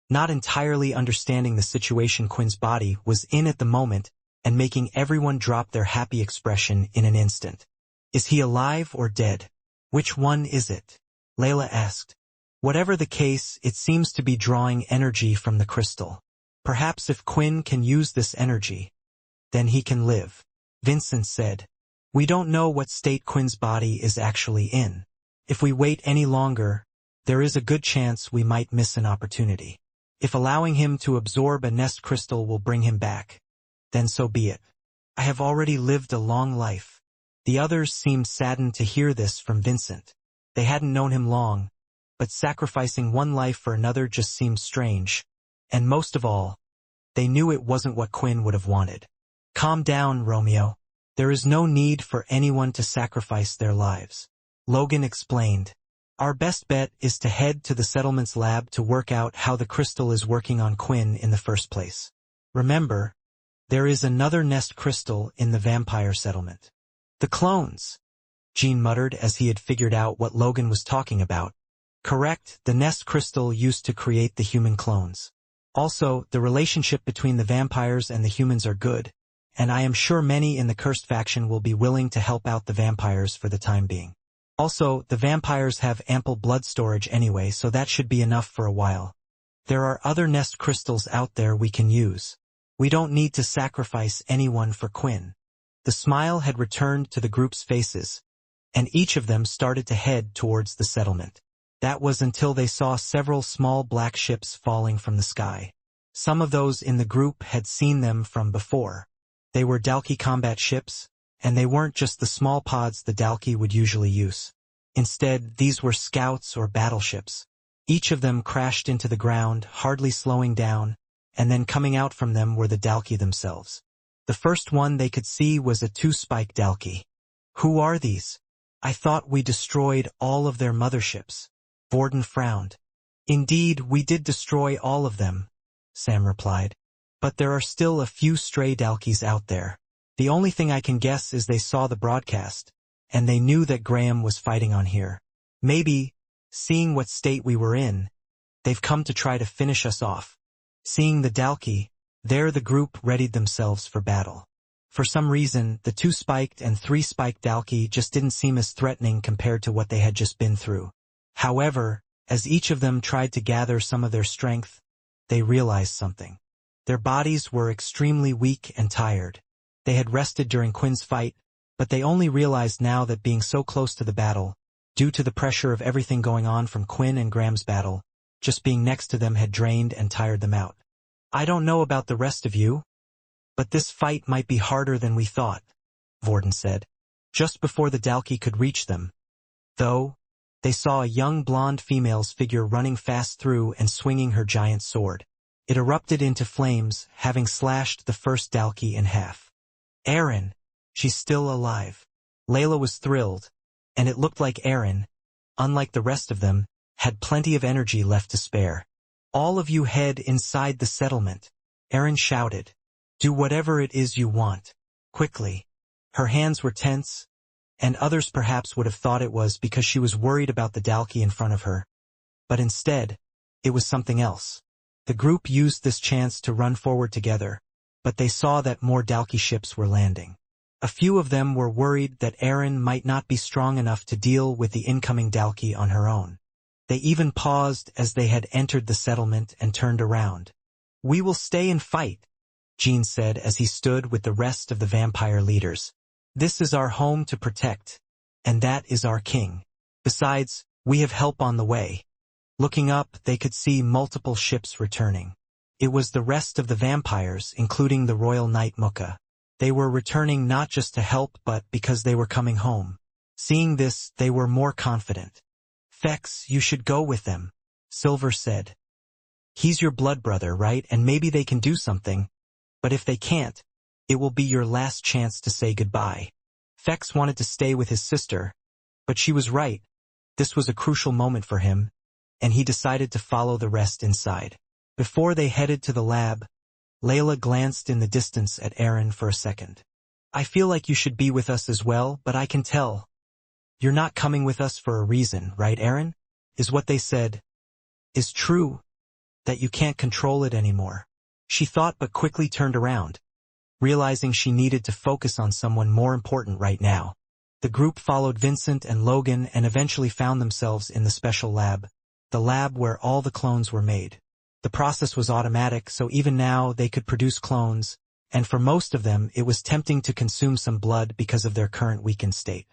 not entirely understanding the situation Quinn's body was in at the moment and making everyone drop their happy expression in an instant. Is he alive or dead? Which one is it? Layla asked. Whatever the case, it seems to be drawing energy from the crystal. Perhaps if Quinn can use this energy, then he can live, Vincent said. We don't know what state Quinn's body is actually in. If we wait any longer, there is a good chance we might miss an opportunity. If allowing him to absorb a nest crystal will bring him back, then so be it. I have already lived a long life. The others seemed saddened to hear this from Vincent. They hadn't known him long, but sacrificing one life for another just seemed strange. And most of all, they knew it wasn't what Quinn would have wanted. Calm down, Romeo. There is no need for anyone to sacrifice their lives. Logan explained. Our best bet is to head to the settlement's lab to work out how the crystal is working on Quinn in the first place. Remember, there is another nest crystal in the vampire settlement. The clones, Gene muttered as he had figured out what Logan was talking about. Correct, the nest crystal used to create the human clones. Also, the relationship between the vampires and the humans are good, and I am sure many in the cursed faction will be willing to help out the vampires for the time being. Also, the vampires have ample blood storage anyway, so that should be enough for a while. There are other nest crystals out there we can use. We don't need to sacrifice anyone for Quinn. The smile had returned to the group's faces, and each of them started to head towards the settlement. That was until they saw several small black ships falling from the sky. Some of those in the group had seen them from before. They were Dalki combat ships, and they weren't just the small pods the Dalki would usually use. Instead, these were scouts or battleships. Each of them crashed into the ground, hardly slowing down, and then coming out from them were the Dalki themselves. The first one they could see was a two-spike Dalki. Who are these? I thought we destroyed all of their motherships. Vorden frowned. Indeed, we did destroy all of them, Sam replied. But there are still a few stray Dalkis out there. The only thing I can guess is they saw the broadcast, and they knew that Graham was fighting on here. Maybe, seeing what state we were in, they've come to try to finish us off. Seeing the Dalki, there the group readied themselves for battle. For some reason, the two-spiked and three-spiked Dalki just didn't seem as threatening compared to what they had just been through. However, as each of them tried to gather some of their strength, they realized something. Their bodies were extremely weak and tired. They had rested during Quinn's fight, but they only realized now that being so close to the battle, due to the pressure of everything going on from Quinn and Graham's battle, just being next to them had drained and tired them out. I don't know about the rest of you, but this fight might be harder than we thought, Vorden said. Just before the Dalki could reach them, though, they saw a young blonde female's figure running fast through and swinging her giant sword. It erupted into flames, having slashed the first Dalki in half. Aaron! She's still alive. Layla was thrilled, and it looked like Aaron, unlike the rest of them, had plenty of energy left to spare. All of you head inside the settlement, Aaron shouted. Do whatever it is you want. Quickly. Her hands were tense, and others perhaps would have thought it was because she was worried about the Dalki in front of her. But instead, it was something else. The group used this chance to run forward together, but they saw that more Dalki ships were landing. A few of them were worried that Erin might not be strong enough to deal with the incoming Dalki on her own. They even paused as they had entered the settlement and turned around. We will stay and fight, Gene said as he stood with the rest of the vampire leaders. This is our home to protect, and that is our king. Besides, we have help on the way. Looking up, they could see multiple ships returning. It was the rest of the vampires, including the Royal Knight Mukka. They were returning not just to help but because they were coming home. Seeing this, they were more confident. "Fex, you should go with them," Silver said. "He's your blood brother, right? And maybe they can do something. But if they can't, it will be your last chance to say goodbye." Fex wanted to stay with his sister, but she was right. This was a crucial moment for him, and he decided to follow the rest inside. Before they headed to the lab, Layla glanced in the distance at Aaron for a second. "I feel like you should be with us as well, but I can tell. You're not coming with us for a reason, right, Aaron? Is what they said is true, that you can't control it anymore?" She thought but quickly turned around, realizing she needed to focus on someone more important right now. The group followed Vincent and Logan and eventually found themselves in the special lab, the lab where all the clones were made. The process was automatic, so even now they could produce clones, and for most of them it was tempting to consume some blood because of their current weakened state.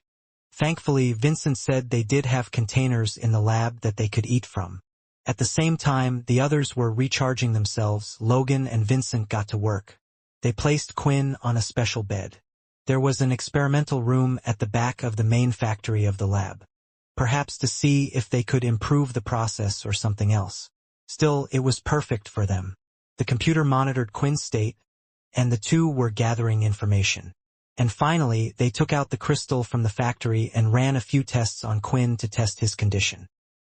Thankfully, Vincent said they did have containers in the lab that they could eat from. At the same time, the others were recharging themselves. Logan and Vincent got to work. They placed Quinn on a special bed. There was an experimental room at the back of the main factory of the lab, perhaps to see if they could improve the process or something else. Still, it was perfect for them. The computer monitored Quinn's state, and the two were gathering information. And finally, they took out the crystal from the factory and ran a few tests on Quinn to test his condition.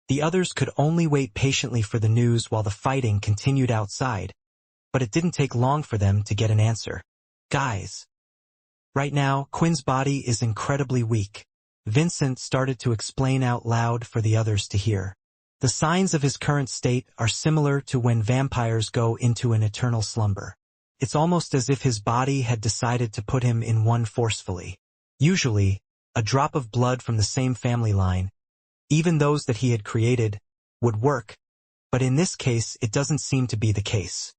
The others could only wait patiently for the news while the fighting continued outside, but it didn't take long for them to get an answer. "Guys, right now, Quinn's body is incredibly weak." Vincent started to explain out loud for the others to hear. "The signs of his current state are similar to when vampires go into an eternal slumber. It's almost as if his body had decided to put him in one forcefully. Usually, a drop of blood from the same family line, even those that he had created, would work, but in this case it doesn't seem to be the case."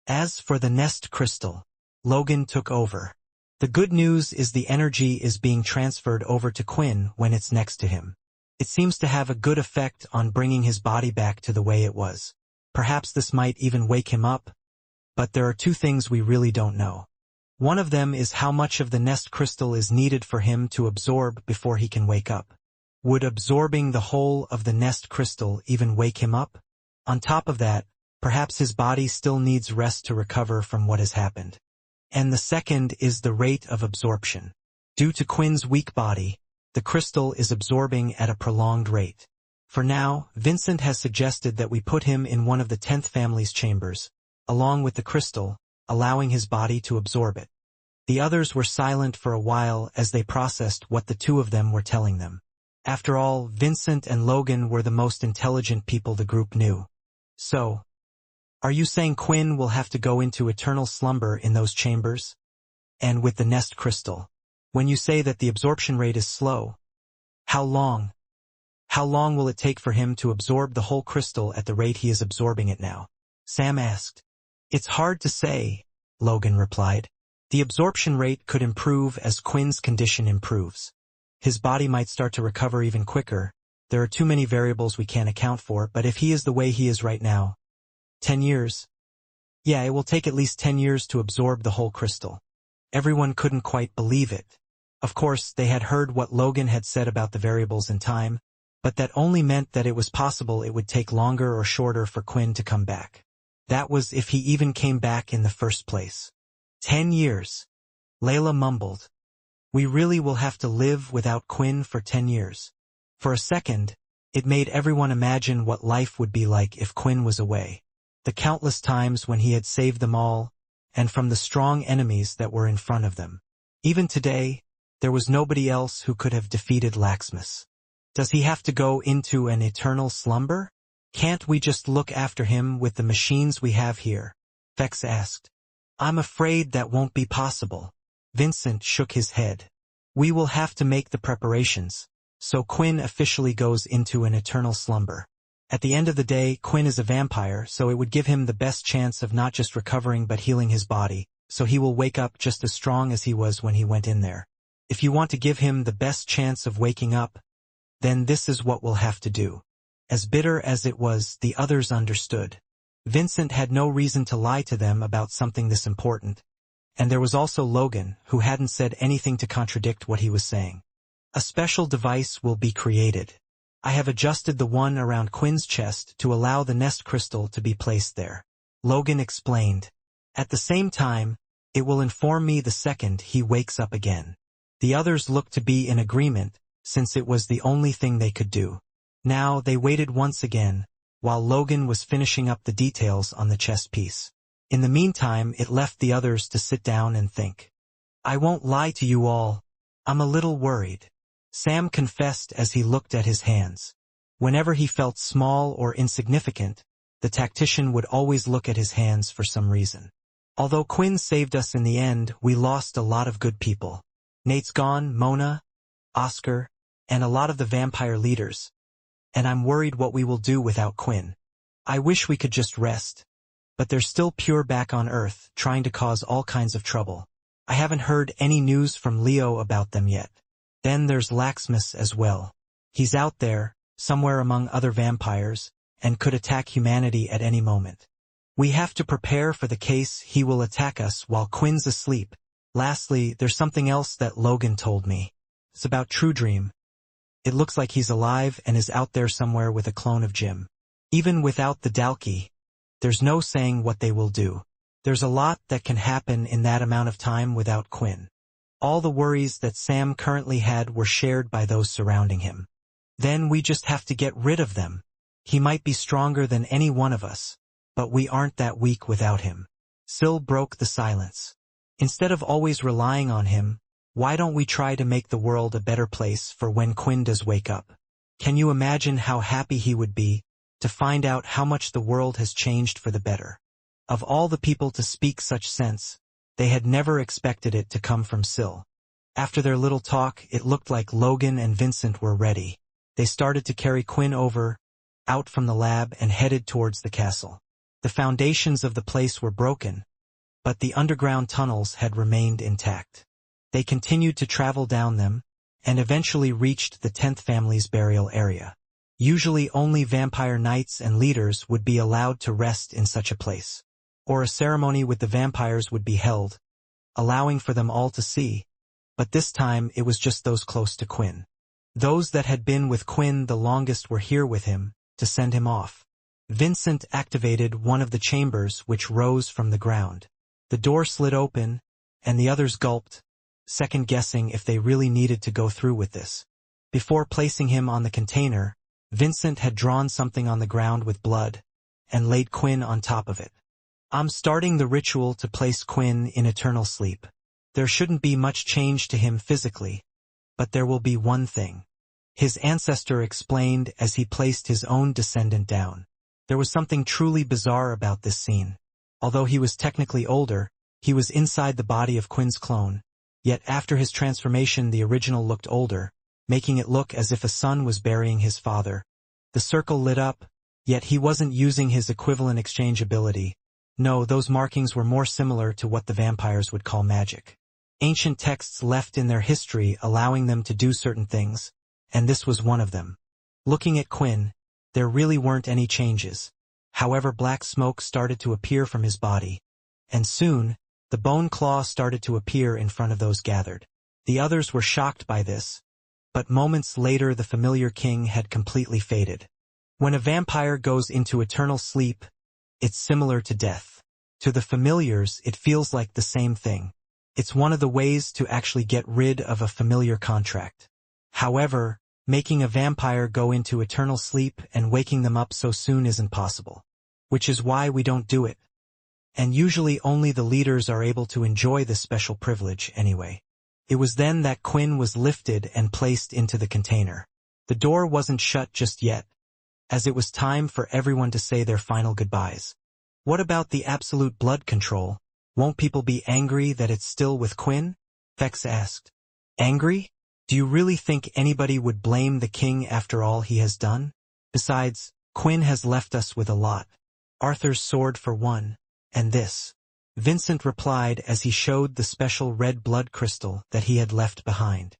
As for the nest crystal, Logan took over. "The good news is the energy is being transferred over to Quinn when it's next to him. It seems to have a good effect on bringing his body back to the way it was. Perhaps this might even wake him up, but there are two things we really don't know. One of them is how much of the nest crystal is needed for him to absorb before he can wake up. Would absorbing the whole of the nest crystal even wake him up? On top of that, perhaps his body still needs rest to recover from what has happened. And the second is the rate of absorption. Due to Quinn's weak body, the crystal is absorbing at a prolonged rate. For now, Vincent has suggested that we put him in one of the 10th family's chambers, along with the crystal, allowing his body to absorb it." The others were silent for a while as they processed what the two of them were telling them. After all, Vincent and Logan were the most intelligent people the group knew. "So, are you saying Quinn will have to go into eternal slumber in those chambers? And with the nest crystal? When you say that the absorption rate is slow, how long? How long will it take for him to absorb the whole crystal at the rate he is absorbing it now?" Sam asked. "It's hard to say," Logan replied. "The absorption rate could improve as Quinn's condition improves. His body might start to recover even quicker. There are too many variables we can't account for, but if he is the way he is right now, 10 years? Yeah, it will take at least 10 years to absorb the whole crystal." Everyone couldn't quite believe it. Of course, they had heard what Logan had said about the variables in time, but that only meant that it was possible it would take longer or shorter for Quinn to come back. That was if he even came back in the first place. 10 years. Layla mumbled. "We really will have to live without Quinn for 10 years. For a second, it made everyone imagine what life would be like if Quinn was away. The countless times when he had saved them all, and from the strong enemies that were in front of them. Even today, there was nobody else who could have defeated Laxmus. Does he have to go into an eternal slumber? Can't we just look after him with the machines we have here?" Vex asked. "I'm afraid that won't be possible." Vincent shook his head. "We will have to make the preparations, so Quinn officially goes into an eternal slumber. At the end of the day, Quinn is a vampire, so it would give him the best chance of not just recovering but healing his body, so he will wake up just as strong as he was when he went in there. If you want to give him the best chance of waking up, then this is what we'll have to do." As bitter as it was, the others understood. Vincent had no reason to lie to them about something this important. And there was also Logan, who hadn't said anything to contradict what he was saying. A special device will be created. I have adjusted the one around Quinn's chest to allow the nest crystal to be placed there. Logan explained. At the same time, it will inform me the second he wakes up again. The others looked to be in agreement, since it was the only thing they could do. Now they waited once again, while Logan was finishing up the details on the chess piece. In the meantime, it left the others to sit down and think. I won't lie to you all. I'm a little worried. Sam confessed as he looked at his hands. Whenever he felt small or insignificant, the tactician would always look at his hands for some reason. Although Quinn saved us in the end, we lost a lot of good people. Nate's gone, Mona, Oscar, and a lot of the vampire leaders. And I'm worried what we will do without Quinn. I wish we could just rest. But they're still pure back on Earth, trying to cause all kinds of trouble. I haven't heard any news from Leo about them yet. Then there's Laxmus as well. He's out there, somewhere among other vampires, and could attack humanity at any moment. We have to prepare for the case he will attack us while Quinn's asleep. Lastly, there's something else that Logan told me. It's about True Dream. It looks like he's alive and is out there somewhere with a clone of Jim. Even without the Dalki, there's no saying what they will do. There's a lot that can happen in that amount of time without Quinn. All the worries that Sam currently had were shared by those surrounding him. Then we just have to get rid of them. He might be stronger than any one of us, but we aren't that weak without him. Syl broke the silence. Instead of always relying on him, why don't we try to make the world a better place for when Quinn does wake up? Can you imagine how happy he would be to find out how much the world has changed for the better? Of all the people to speak such sense, they had never expected it to come from Syl. After their little talk, it looked like Logan and Vincent were ready. They started to carry Quinn out from the lab and headed towards the castle. The foundations of the place were broken, but the underground tunnels had remained intact. They continued to travel down them, and eventually reached the 10th family's burial area. Usually only vampire knights and leaders would be allowed to rest in such a place. Or a ceremony with the vampires would be held, allowing for them all to see, but this time it was just those close to Quinn. Those that had been with Quinn the longest were here with him, to send him off. Vincent activated one of the chambers which rose from the ground. The door slid open, and the others gulped, second-guessing if they really needed to go through with this. Before placing him on the container, Vincent had drawn something on the ground with blood, and laid Quinn on top of it. I'm starting the ritual to place Quinn in eternal sleep. There shouldn't be much change to him physically, but there will be one thing. His ancestor explained as he placed his own descendant down. There was something truly bizarre about this scene. Although he was technically older, he was inside the body of Quinn's clone, yet after his transformation the original looked older, making it look as if a son was burying his father. The circle lit up, yet he wasn't using his equivalent exchange ability. No, those markings were more similar to what the vampires would call magic. Ancient texts left in their history allowing them to do certain things, and this was one of them. Looking at Quinn, there really weren't any changes. However, black smoke started to appear from his body, and soon, the bone claw started to appear in front of those gathered. The others were shocked by this, but moments later the familiar king had completely faded. When a vampire goes into eternal sleep, it's similar to death. To the familiars, it feels like the same thing. It's one of the ways to actually get rid of a familiar contract. However, making a vampire go into eternal sleep and waking them up so soon isn't possible. Which is why we don't do it. And usually only the leaders are able to enjoy this special privilege anyway. It was then that Quinn was lifted and placed into the container. The door wasn't shut just yet, as it was time for everyone to say their final goodbyes. What about the absolute blood control? Won't people be angry that it's still with Quinn? Vex asked. Angry? Do you really think anybody would blame the king after all he has done? Besides, Quinn has left us with a lot. Arthur's sword for one, and this. Vincent replied as he showed the special red blood crystal that he had left behind.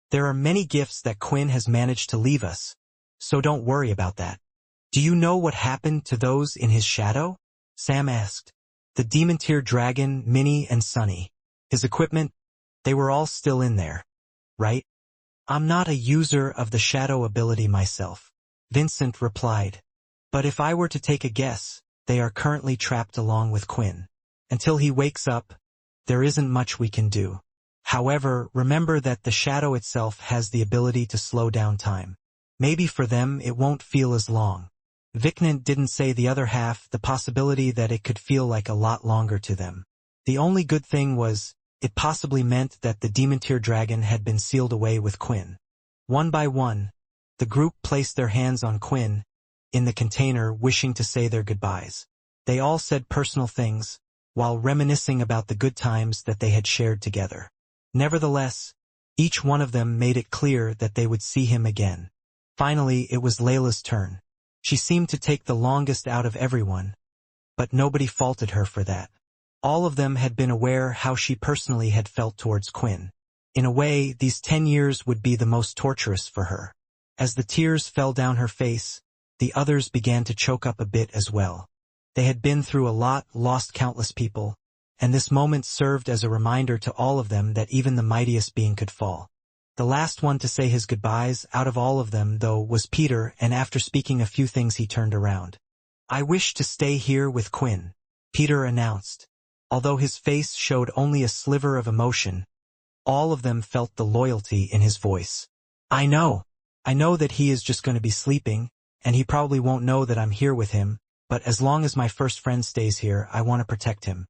There are many gifts that Quinn has managed to leave us, so don't worry about that. Do you know what happened to those in his shadow? Sam asked. The demon-tier dragon, Minnie, and Sunny. His equipment, they were all still in there, right? I'm not a user of the shadow ability myself, Vincent replied. But if I were to take a guess, they are currently trapped along with Quinn. Until he wakes up, there isn't much we can do. However, remember that the shadow itself has the ability to slow down time. Maybe for them it won't feel as long. Viknant didn't say the other half, the possibility that it could feel like a lot longer to them. The only good thing was, it possibly meant that the demon-tier dragon had been sealed away with Quinn. One by one, the group placed their hands on Quinn, in the container, wishing to say their goodbyes. They all said personal things, while reminiscing about the good times that they had shared together. Nevertheless, each one of them made it clear that they would see him again. Finally, it was Layla's turn. She seemed to take the longest out of everyone, but nobody faulted her for that. All of them had been aware how she personally had felt towards Quinn. In a way, these 10 years would be the most torturous for her. As the tears fell down her face, the others began to choke up a bit as well. They had been through a lot, lost countless people, and this moment served as a reminder to all of them that even the mightiest being could fall. The last one to say his goodbyes out of all of them, though, was Peter, and after speaking a few things he turned around. I wish to stay here with Quinn, Peter announced. Although his face showed only a sliver of emotion, all of them felt the loyalty in his voice. I know that he is just going to be sleeping, and he probably won't know that I'm here with him, but as long as my first friend stays here, I want to protect him.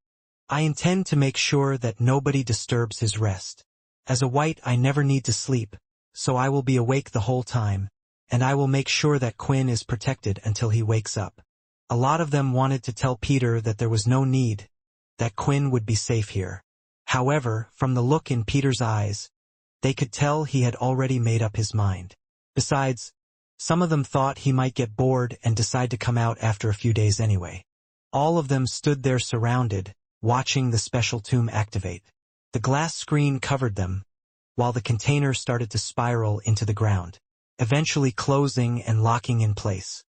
I intend to make sure that nobody disturbs his rest. As a white, I never need to sleep, so I will be awake the whole time, and I will make sure that Quinn is protected until he wakes up. A lot of them wanted to tell Peter that there was no need, that Quinn would be safe here. However, from the look in Peter's eyes, they could tell he had already made up his mind. Besides, some of them thought he might get bored and decide to come out after a few days anyway. All of them stood there surrounded, watching the special tomb activate. The glass screen covered them, while the container started to spiral into the ground, eventually closing and locking in place.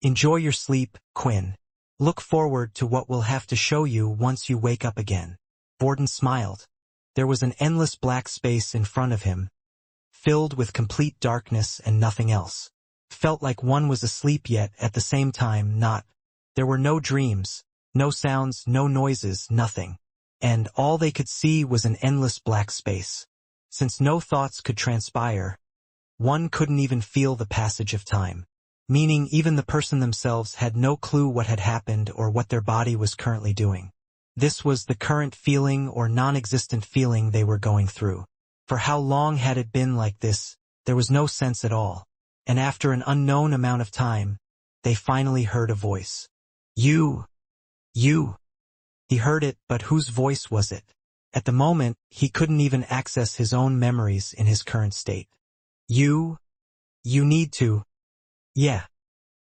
Enjoy your sleep, Quinn. Look forward to what we'll have to show you once you wake up again. Borden smiled. There was an endless black space in front of him, filled with complete darkness and nothing else. Felt like one was asleep yet at the same time not. There were no dreams, no sounds, no noises, nothing. And all they could see was an endless black space. Since no thoughts could transpire, one couldn't even feel the passage of time. Meaning even the person themselves had no clue what had happened or what their body was currently doing. This was the current feeling or non-existent feeling they were going through. For how long had it been like this? There was no sense at all. And after an unknown amount of time, they finally heard a voice. You. He heard it, but whose voice was it? At the moment, he couldn't even access his own memories in his current state. You need to. Yeah.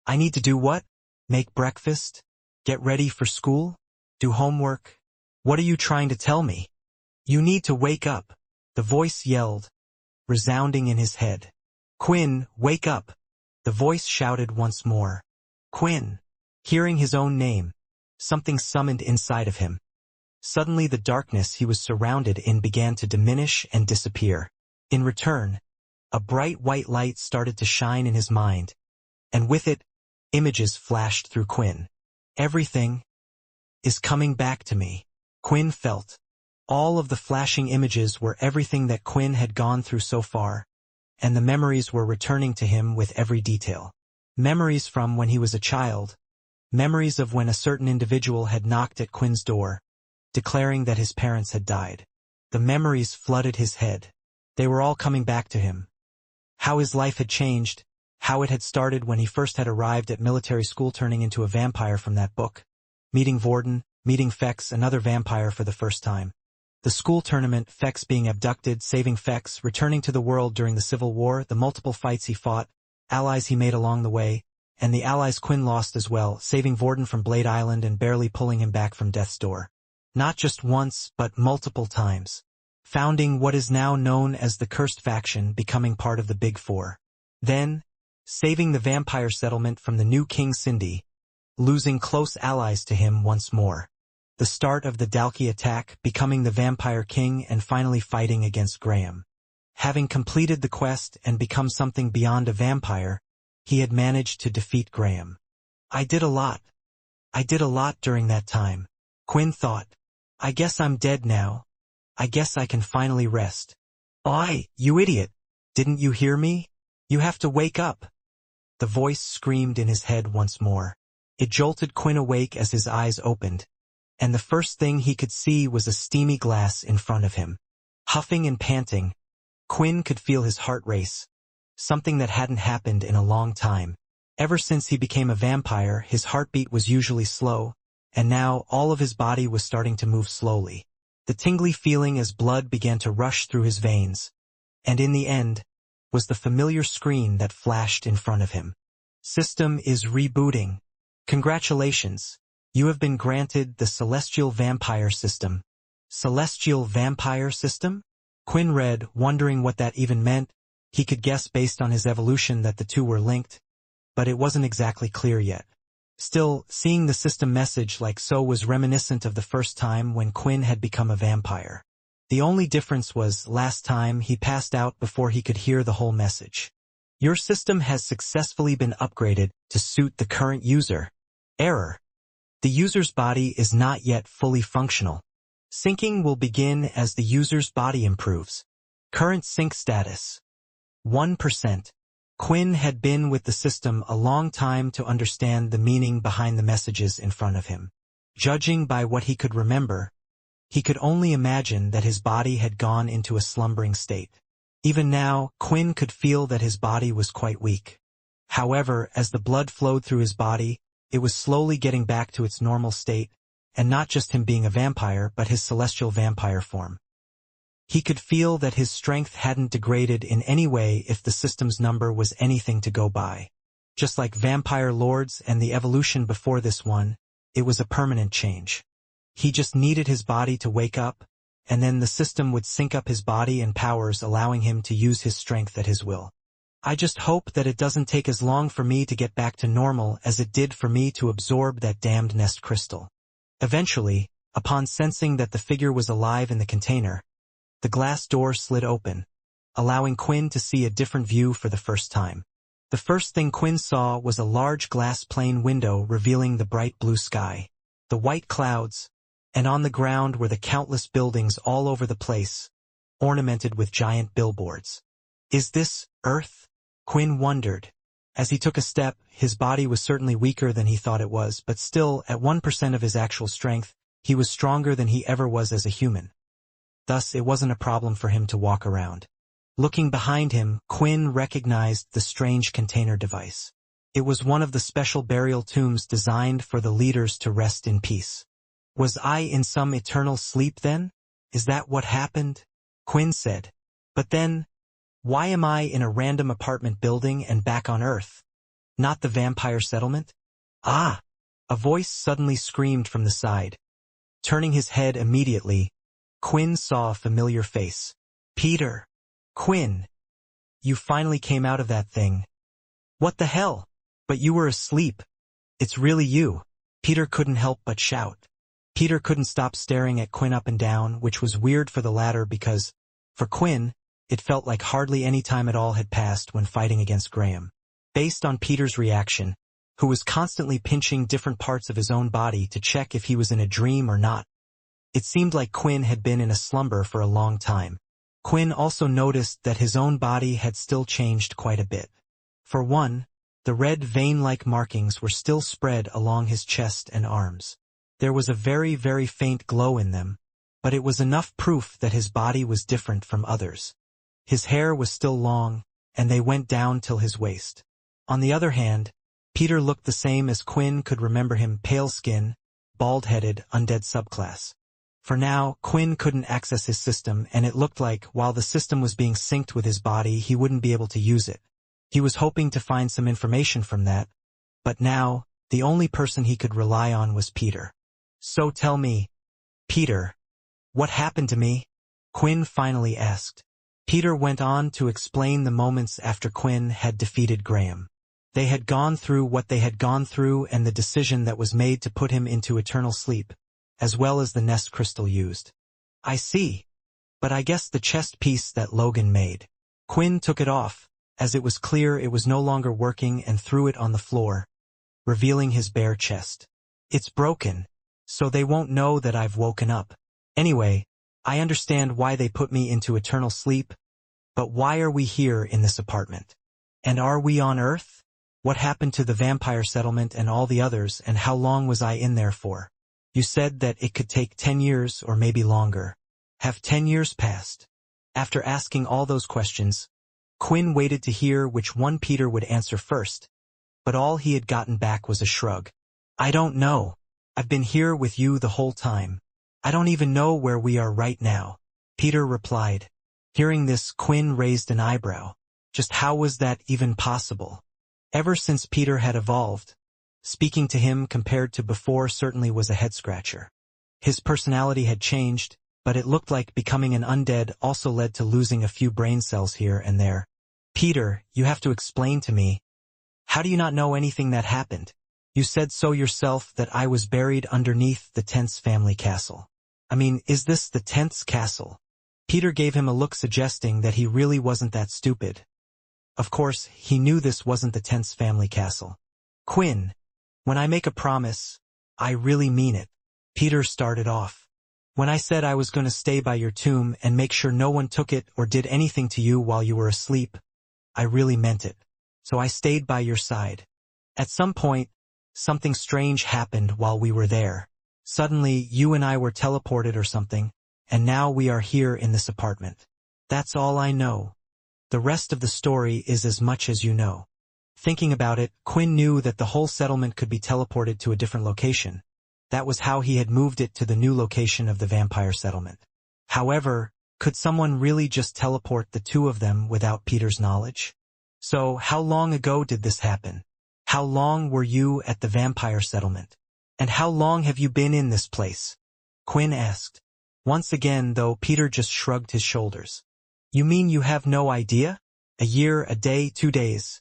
I need to do what? Make breakfast? Get ready for school? Do homework? What are you trying to tell me? You need to wake up, the voice yelled, resounding in his head. Quinn, wake up, the voice shouted once more. Quinn. Hearing his own name, something summoned inside of him. Suddenly the darkness he was surrounded in began to diminish and disappear. In return, a bright white light started to shine in his mind, and with it, images flashed through Quinn. Everything is coming back to me, Quinn felt. All of the flashing images were everything that Quinn had gone through so far, and the memories were returning to him with every detail. Memories from when he was a child, memories of when a certain individual had knocked at Quinn's door, declaring that his parents had died. The memories flooded his head. They were all coming back to him. How his life had changed, how it had started when he first had arrived at military school turning into a vampire from that book, meeting Vorden, meeting Fex, another vampire for the first time. The school tournament, Fex being abducted, saving Fex, returning to the world during the Civil War, the multiple fights he fought, allies he made along the way, and the allies Quinn lost as well, saving Vorden from Blade Island and barely pulling him back from death's door. Not just once, but multiple times. Founding what is now known as the Cursed Faction, becoming part of the Big Four. Then, saving the vampire settlement from the new King Cindy, losing close allies to him once more. The start of the Dalkey attack, becoming the Vampire King and finally fighting against Graham. Having completed the quest and become something beyond a vampire, he had managed to defeat Graham. I did a lot during that time. Quinn thought. I guess I'm dead now. I guess I can finally rest. Oi, you idiot! Didn't you hear me? You have to wake up! The voice screamed in his head once more. It jolted Quinn awake as his eyes opened, and the first thing he could see was a steamy glass in front of him. Huffing and panting, Quinn could feel his heart race, something that hadn't happened in a long time. Ever since he became a vampire, his heartbeat was usually slow, and now all of his body was starting to move slowly. The tingly feeling as blood began to rush through his veins, and in the end, was the familiar screen that flashed in front of him. System is rebooting. Congratulations. You have been granted the Celestial Vampire System. Celestial Vampire System? Quinn read, wondering what that even meant. He could guess based on his evolution that the two were linked, but it wasn't exactly clear yet. Still, seeing the system message like so was reminiscent of the first time when Quinn had become a vampire. The only difference was, last time he passed out before he could hear the whole message. Your system has successfully been upgraded to suit the current user. Error. The user's body is not yet fully functional. Syncing will begin as the user's body improves. Current sync status. 1%. Quinn had been with the system a long time to understand the meaning behind the messages in front of him. Judging by what he could remember, he could only imagine that his body had gone into a slumbering state. Even now, Quinn could feel that his body was quite weak. However, as the blood flowed through his body, it was slowly getting back to its normal state, and not just him being a vampire, but his celestial vampire form. He could feel that his strength hadn't degraded in any way if the system's number was anything to go by. Just like vampire lords and the evolution before this one, it was a permanent change. He just needed his body to wake up, and then the system would sync up his body and powers, allowing him to use his strength at his will. I just hope that it doesn't take as long for me to get back to normal as it did for me to absorb that damned nest crystal. Eventually, upon sensing that the figure was alive in the container, the glass door slid open, allowing Quinn to see a different view for the first time. The first thing Quinn saw was a large glass pane window revealing the bright blue sky, the white clouds, and on the ground were the countless buildings all over the place, ornamented with giant billboards. Is this Earth? Quinn wondered. As he took a step, his body was certainly weaker than he thought it was, but still, at 1% of his actual strength, he was stronger than he ever was as a human. Thus, it wasn't a problem for him to walk around. Looking behind him, Quinn recognized the strange container device. It was one of the special burial tombs designed for the leaders to rest in peace. Was I in some eternal sleep then? Is that what happened? Quinn said. But then, why am I in a random apartment building and back on Earth? Not the vampire settlement? Ah! A voice suddenly screamed from the side. Turning his head immediately, Quinn saw a familiar face. Peter. Quinn. You finally came out of that thing. What the hell? But you were asleep. It's really you. Peter couldn't help but shout. Peter couldn't stop staring at Quinn up and down, which was weird for the latter because, for Quinn, it felt like hardly any time at all had passed when fighting against Graham. Based on Peter's reaction, who was constantly pinching different parts of his own body to check if he was in a dream or not, it seemed like Quinn had been in a slumber for a long time. Quinn also noticed that his own body had still changed quite a bit. For one, the red vein-like markings were still spread along his chest and arms. There was a very, very faint glow in them, but it was enough proof that his body was different from others. His hair was still long, and they went down till his waist. On the other hand, Peter looked the same as Quinn could remember him: pale skin, bald-headed, undead subclass. For now, Quinn couldn't access his system, and it looked like, while the system was being synced with his body, he wouldn't be able to use it. He was hoping to find some information from that, but now, the only person he could rely on was Peter. So tell me, Peter, what happened to me? Quinn finally asked. Peter went on to explain the moments after Quinn had defeated Graham. They had gone through what they had gone through and the decision that was made to put him into eternal sleep, as well as the nest crystal used. I see. But I guess the chest piece that Logan made. Quinn took it off, as it was clear it was no longer working, and threw it on the floor, revealing his bare chest. It's broken, so they won't know that I've woken up. Anyway, I understand why they put me into eternal sleep, but why are we here in this apartment? And are we on Earth? What happened to the vampire settlement and all the others, and how long was I in there for? You said that it could take 10 years or maybe longer. Have 10 years passed? After asking all those questions, Quinn waited to hear which one Peter would answer first, but all he had gotten back was a shrug. I don't know. I've been here with you the whole time. I don't even know where we are right now, Peter replied. Hearing this, Quinn raised an eyebrow. Just how was that even possible? Ever since Peter had evolved, speaking to him compared to before certainly was a head-scratcher. His personality had changed, but it looked like becoming an undead also led to losing a few brain cells here and there. Peter, you have to explain to me. How do you not know anything that happened? You said so yourself that I was buried underneath the Tenth's family castle. I mean, is this the Tenth's castle? Peter gave him a look suggesting that he really wasn't that stupid. Of course, he knew this wasn't the Tenth's family castle. Quinn, when I make a promise, I really mean it. Peter started off. When I said I was going to stay by your tomb and make sure no one took it or did anything to you while you were asleep, I really meant it. So I stayed by your side. At some point, something strange happened while we were there. Suddenly, you and I were teleported or something, and now we are here in this apartment. That's all I know. The rest of the story is as much as you know. Thinking about it, Quinn knew that the whole settlement could be teleported to a different location. That was how he had moved it to the new location of the vampire settlement. However, could someone really just teleport the two of them without Peter's knowledge? So, how long ago did this happen? How long were you at the vampire settlement? And how long have you been in this place? Quinn asked. Once again, though, Peter just shrugged his shoulders. You mean you have no idea? A year, a day, 2 days.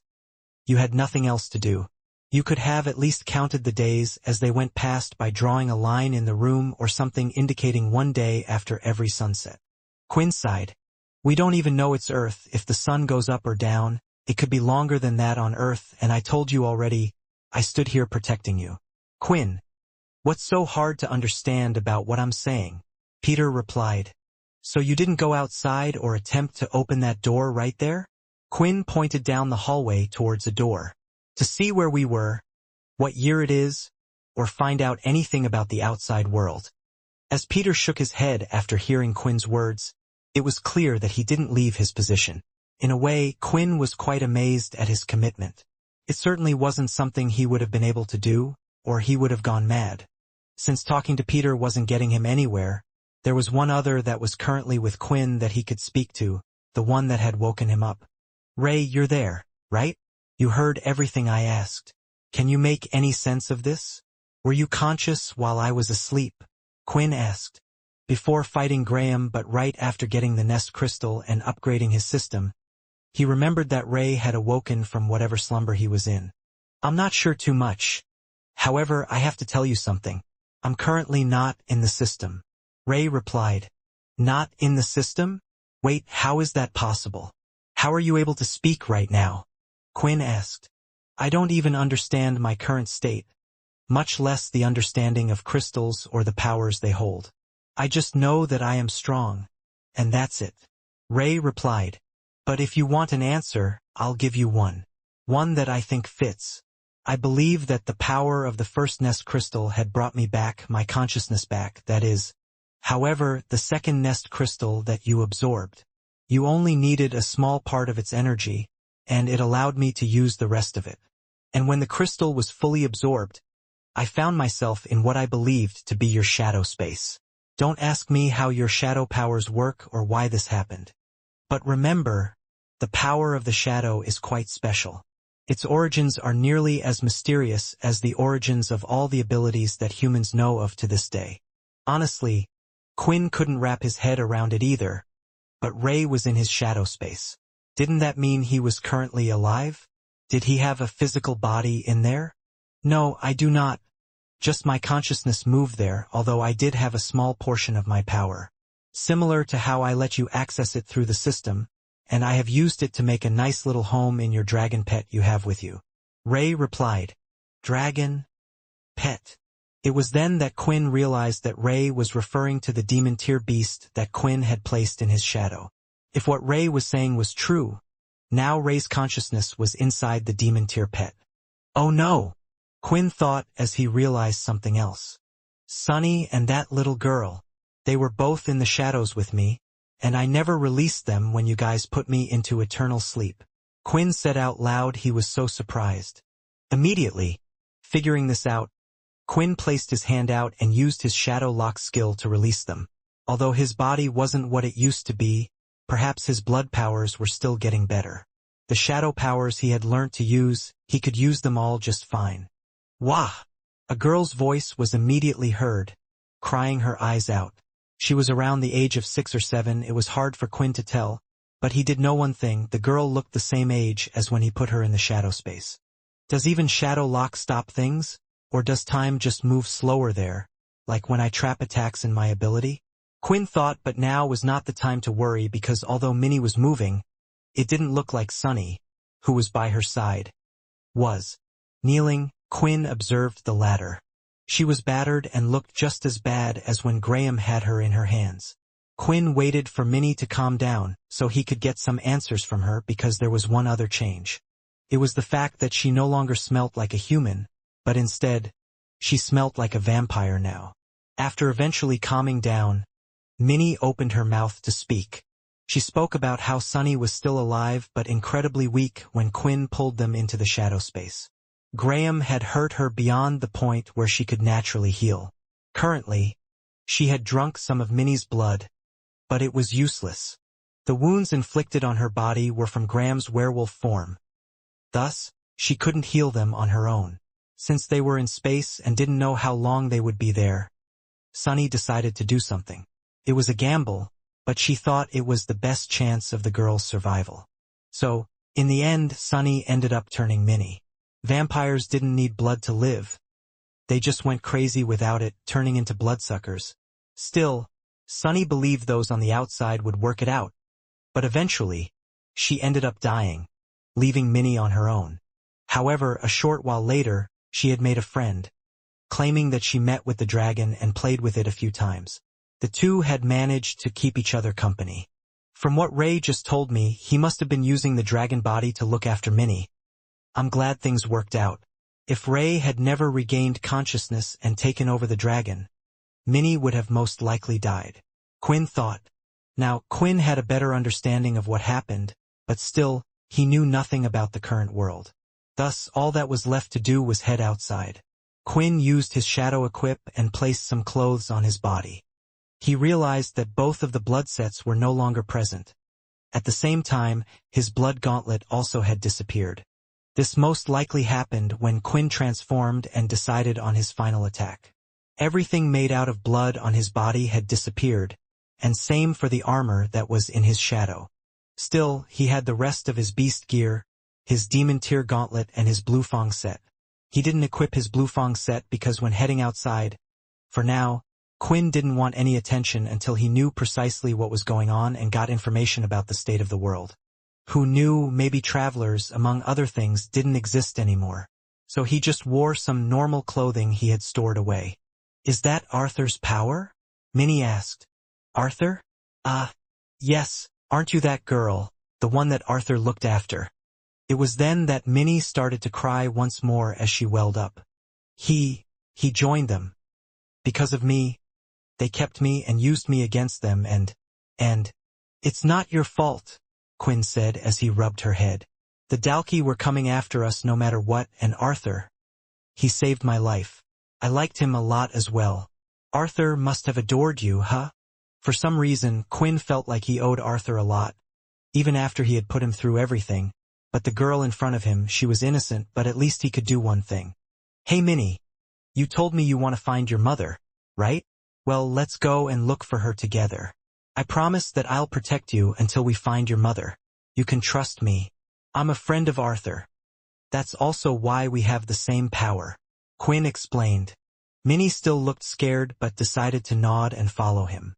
You had nothing else to do. You could have at least counted the days as they went past by drawing a line in the room or something indicating one day after every sunset. Quinn sighed. We don't even know it's Earth. If the sun goes up or down, it could be longer than that on Earth, and I told you already, I stood here protecting you. Quinn, what's so hard to understand about what I'm saying? Peter replied. So you didn't go outside or attempt to open that door right there? Quinn pointed down the hallway towards a door. To see where we were, what year it is, or find out anything about the outside world. As Peter shook his head after hearing Quinn's words, it was clear that he didn't leave his position. In a way, Quinn was quite amazed at his commitment. It certainly wasn't something he would have been able to do, or he would have gone mad. Since talking to Peter wasn't getting him anywhere, there was one other that was currently with Quinn that he could speak to, the one that had woken him up. Ray, you're there, right? You heard everything I asked. Can you make any sense of this? Were you conscious while I was asleep? Quinn asked. Before fighting Graham, but right after getting the nest crystal and upgrading his system, he remembered that Ray had awoken from whatever slumber he was in. I'm not sure too much. However, I have to tell you something. I'm currently not in the system. Ray replied. Not in the system? Wait, how is that possible? How are you able to speak right now? Quinn asked. I don't even understand my current state, much less the understanding of crystals or the powers they hold. I just know that I am strong, and that's it. Ray replied. But if you want an answer, I'll give you one. One that I think fits. I believe that the power of the first nest crystal had brought me back, my consciousness back, that is. However, the second nest crystal that you absorbed, you only needed a small part of its energy, and it allowed me to use the rest of it. And when the crystal was fully absorbed, I found myself in what I believed to be your shadow space. Don't ask me how your shadow powers work or why this happened. But remember, the power of the shadow is quite special. Its origins are nearly as mysterious as the origins of all the abilities that humans know of to this day. Honestly, Quinn couldn't wrap his head around it either, but Ray was in his shadow space. Didn't that mean he was currently alive? Did he have a physical body in there? No, I do not. Just my consciousness moved there, although I did have a small portion of my power. Similar to how I let you access it through the system, and I have used it to make a nice little home in your dragon pet you have with you. Ray replied. Dragon? Pet. It was then that Quinn realized that Ray was referring to the demon tier beast that Quinn had placed in his shadow. If what Ray was saying was true, now Ray's consciousness was inside the demon tier pet. Oh no! Quinn thought as he realized something else. Sunny and that little girl, they were both in the shadows with me, and I never released them when you guys put me into eternal sleep. Quinn said out loud he was so surprised. Immediately, figuring this out, Quinn placed his hand out and used his shadow lock skill to release them. Although his body wasn't what it used to be, perhaps his blood powers were still getting better. The shadow powers he had learnt to use, he could use them all just fine. Wah! A girl's voice was immediately heard, crying her eyes out. She was around the age of 6 or 7, it was hard for Quinn to tell, but he did know one thing, the girl looked the same age as when he put her in the shadow space. Does even shadow lock stop things? Or does time just move slower there, like when I trap attacks in my ability? Quinn thought, but now was not the time to worry because although Minnie was moving, it didn't look like Sunny, who was by her side, was. Kneeling, Quinn observed the latter. She was battered and looked just as bad as when Graham had her in her hands. Quinn waited for Minnie to calm down so he could get some answers from her because there was one other change. It was the fact that she no longer smelt like a human, but instead, she smelt like a vampire now. After eventually calming down, Minnie opened her mouth to speak. She spoke about how Sunny was still alive but incredibly weak when Quinn pulled them into the shadow space. Graham had hurt her beyond the point where she could naturally heal. Currently, she had drunk some of Minnie's blood, but it was useless. The wounds inflicted on her body were from Graham's werewolf form. Thus, she couldn't heal them on her own. Since they were in space and didn't know how long they would be there, Sunny decided to do something. It was a gamble, but she thought it was the best chance of the girl's survival. So, in the end, Sunny ended up turning Minnie. Vampires didn't need blood to live. They just went crazy without it, turning into bloodsuckers. Still, Sunny believed those on the outside would work it out. But eventually, she ended up dying, leaving Minnie on her own. However, a short while later, she had made a friend, claiming that she met with the dragon and played with it a few times. The two had managed to keep each other company. From what Ray just told me, he must have been using the dragon body to look after Minnie. I'm glad things worked out. If Ray had never regained consciousness and taken over the dragon, Minnie would have most likely died. Quinn thought. Now, Quinn had a better understanding of what happened, but still, he knew nothing about the current world. Thus, all that was left to do was head outside. Quinn used his shadow equip and placed some clothes on his body. He realized that both of the blood sets were no longer present. At the same time, his blood gauntlet also had disappeared. This most likely happened when Quinn transformed and decided on his final attack. Everything made out of blood on his body had disappeared, and same for the armor that was in his shadow. Still, he had the rest of his beast gear, his demon tier gauntlet and his blue fang set. He didn't equip his blue fang set because when heading outside, for now, Quinn didn't want any attention until he knew precisely what was going on and got information about the state of the world. Who knew maybe travelers, among other things, didn't exist anymore. So he just wore some normal clothing he had stored away. Is that Arthur's power? Minnie asked. Arthur? Yes, aren't you that girl, the one that Arthur looked after? It was then that Minnie started to cry once more as she welled up. He joined them. Because of me, they kept me and used me against them and, it's not your fault, Quinn said as he rubbed her head. The Dalki were coming after us no matter what, and Arthur, he saved my life. I liked him a lot as well. Arthur must have adored you, huh? For some reason, Quinn felt like he owed Arthur a lot, even after he had put him through everything. But the girl in front of him, she was innocent, but at least he could do one thing. Hey Minnie, you told me you want to find your mother, right? Well, let's go and look for her together. I promise that I'll protect you until we find your mother. You can trust me. I'm a friend of Arthur. That's also why we have the same power, Quinn explained. Minnie still looked scared but decided to nod and follow him.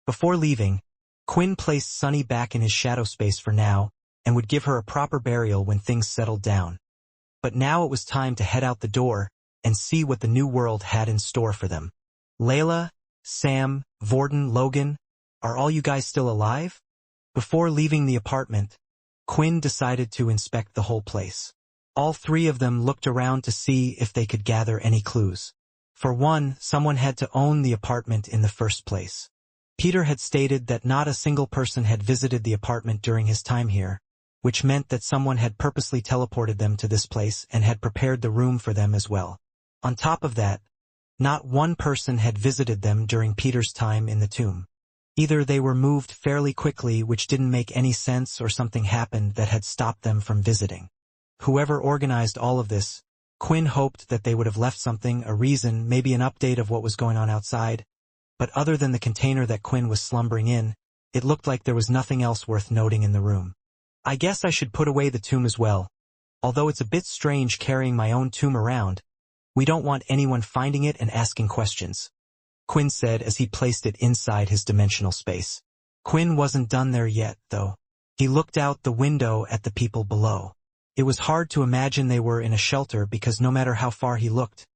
Before leaving, Quinn placed Sunny back in his shadow space for now and would give her a proper burial when things settled down. But now it was time to head out the door and see what the new world had in store for them. Layla, Sam, Vorden, Logan, are all you guys still alive? Before leaving the apartment, Quinn decided to inspect the whole place. All three of them looked around to see if they could gather any clues. For one, someone had to own the apartment in the first place. Peter had stated that not a single person had visited the apartment during his time here, which meant that someone had purposely teleported them to this place and had prepared the room for them as well. On top of that, not one person had visited them during Peter's time in the tomb. Either they were moved fairly quickly, which didn't make any sense, or something happened that had stopped them from visiting. Whoever organized all of this, Quinn hoped that they would have left something, a reason, maybe an update of what was going on outside. But other than the container that Quinn was slumbering in, it looked like there was nothing else worth noting in the room. I guess I should put away the tomb as well. Although it's a bit strange carrying my own tomb around, we don't want anyone finding it and asking questions, Quinn said as he placed it inside his dimensional space. Quinn wasn't done there yet, though. He looked out the window at the people below. It was hard to imagine they were in a shelter because no matter how far he looked,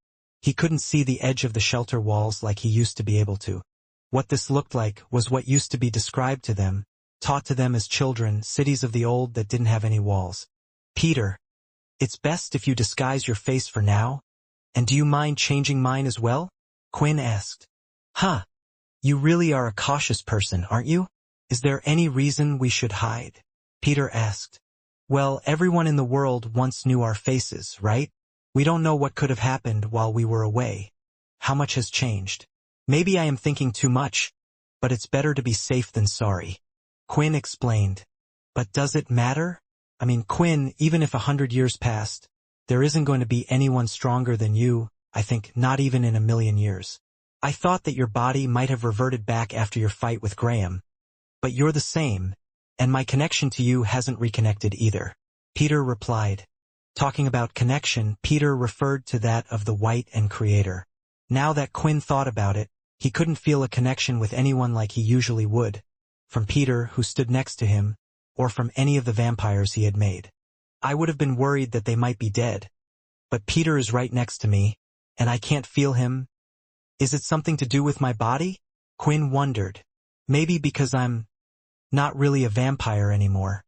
he couldn't see the edge of the shelter walls like he used to be able to. What this looked like was what used to be described to them, taught to them as children, cities of the old that didn't have any walls. Peter, it's best if you disguise your face for now, and do you mind changing mine as well? Quinn asked. Huh. You really are a cautious person, aren't you? Is there any reason we should hide? Peter asked. Well, everyone in the world once knew our faces, right? We don't know what could have happened while we were away. How much has changed? Maybe I am thinking too much, but it's better to be safe than sorry, Quinn explained. But does it matter? I mean, Quinn, even if 100 years passed, there isn't going to be anyone stronger than you, I think, not even in 1,000,000 years. I thought that your body might have reverted back after your fight with Graham. But you're the same, and my connection to you hasn't reconnected either, Peter replied. Talking about connection, Peter referred to that of the White and Creator. Now that Quinn thought about it, he couldn't feel a connection with anyone like he usually would, from Peter, who stood next to him, or from any of the vampires he had made. I would have been worried that they might be dead. But Peter is right next to me, and I can't feel him. Is it something to do with my body? Quinn wondered. Maybe because I'm not really a vampire anymore.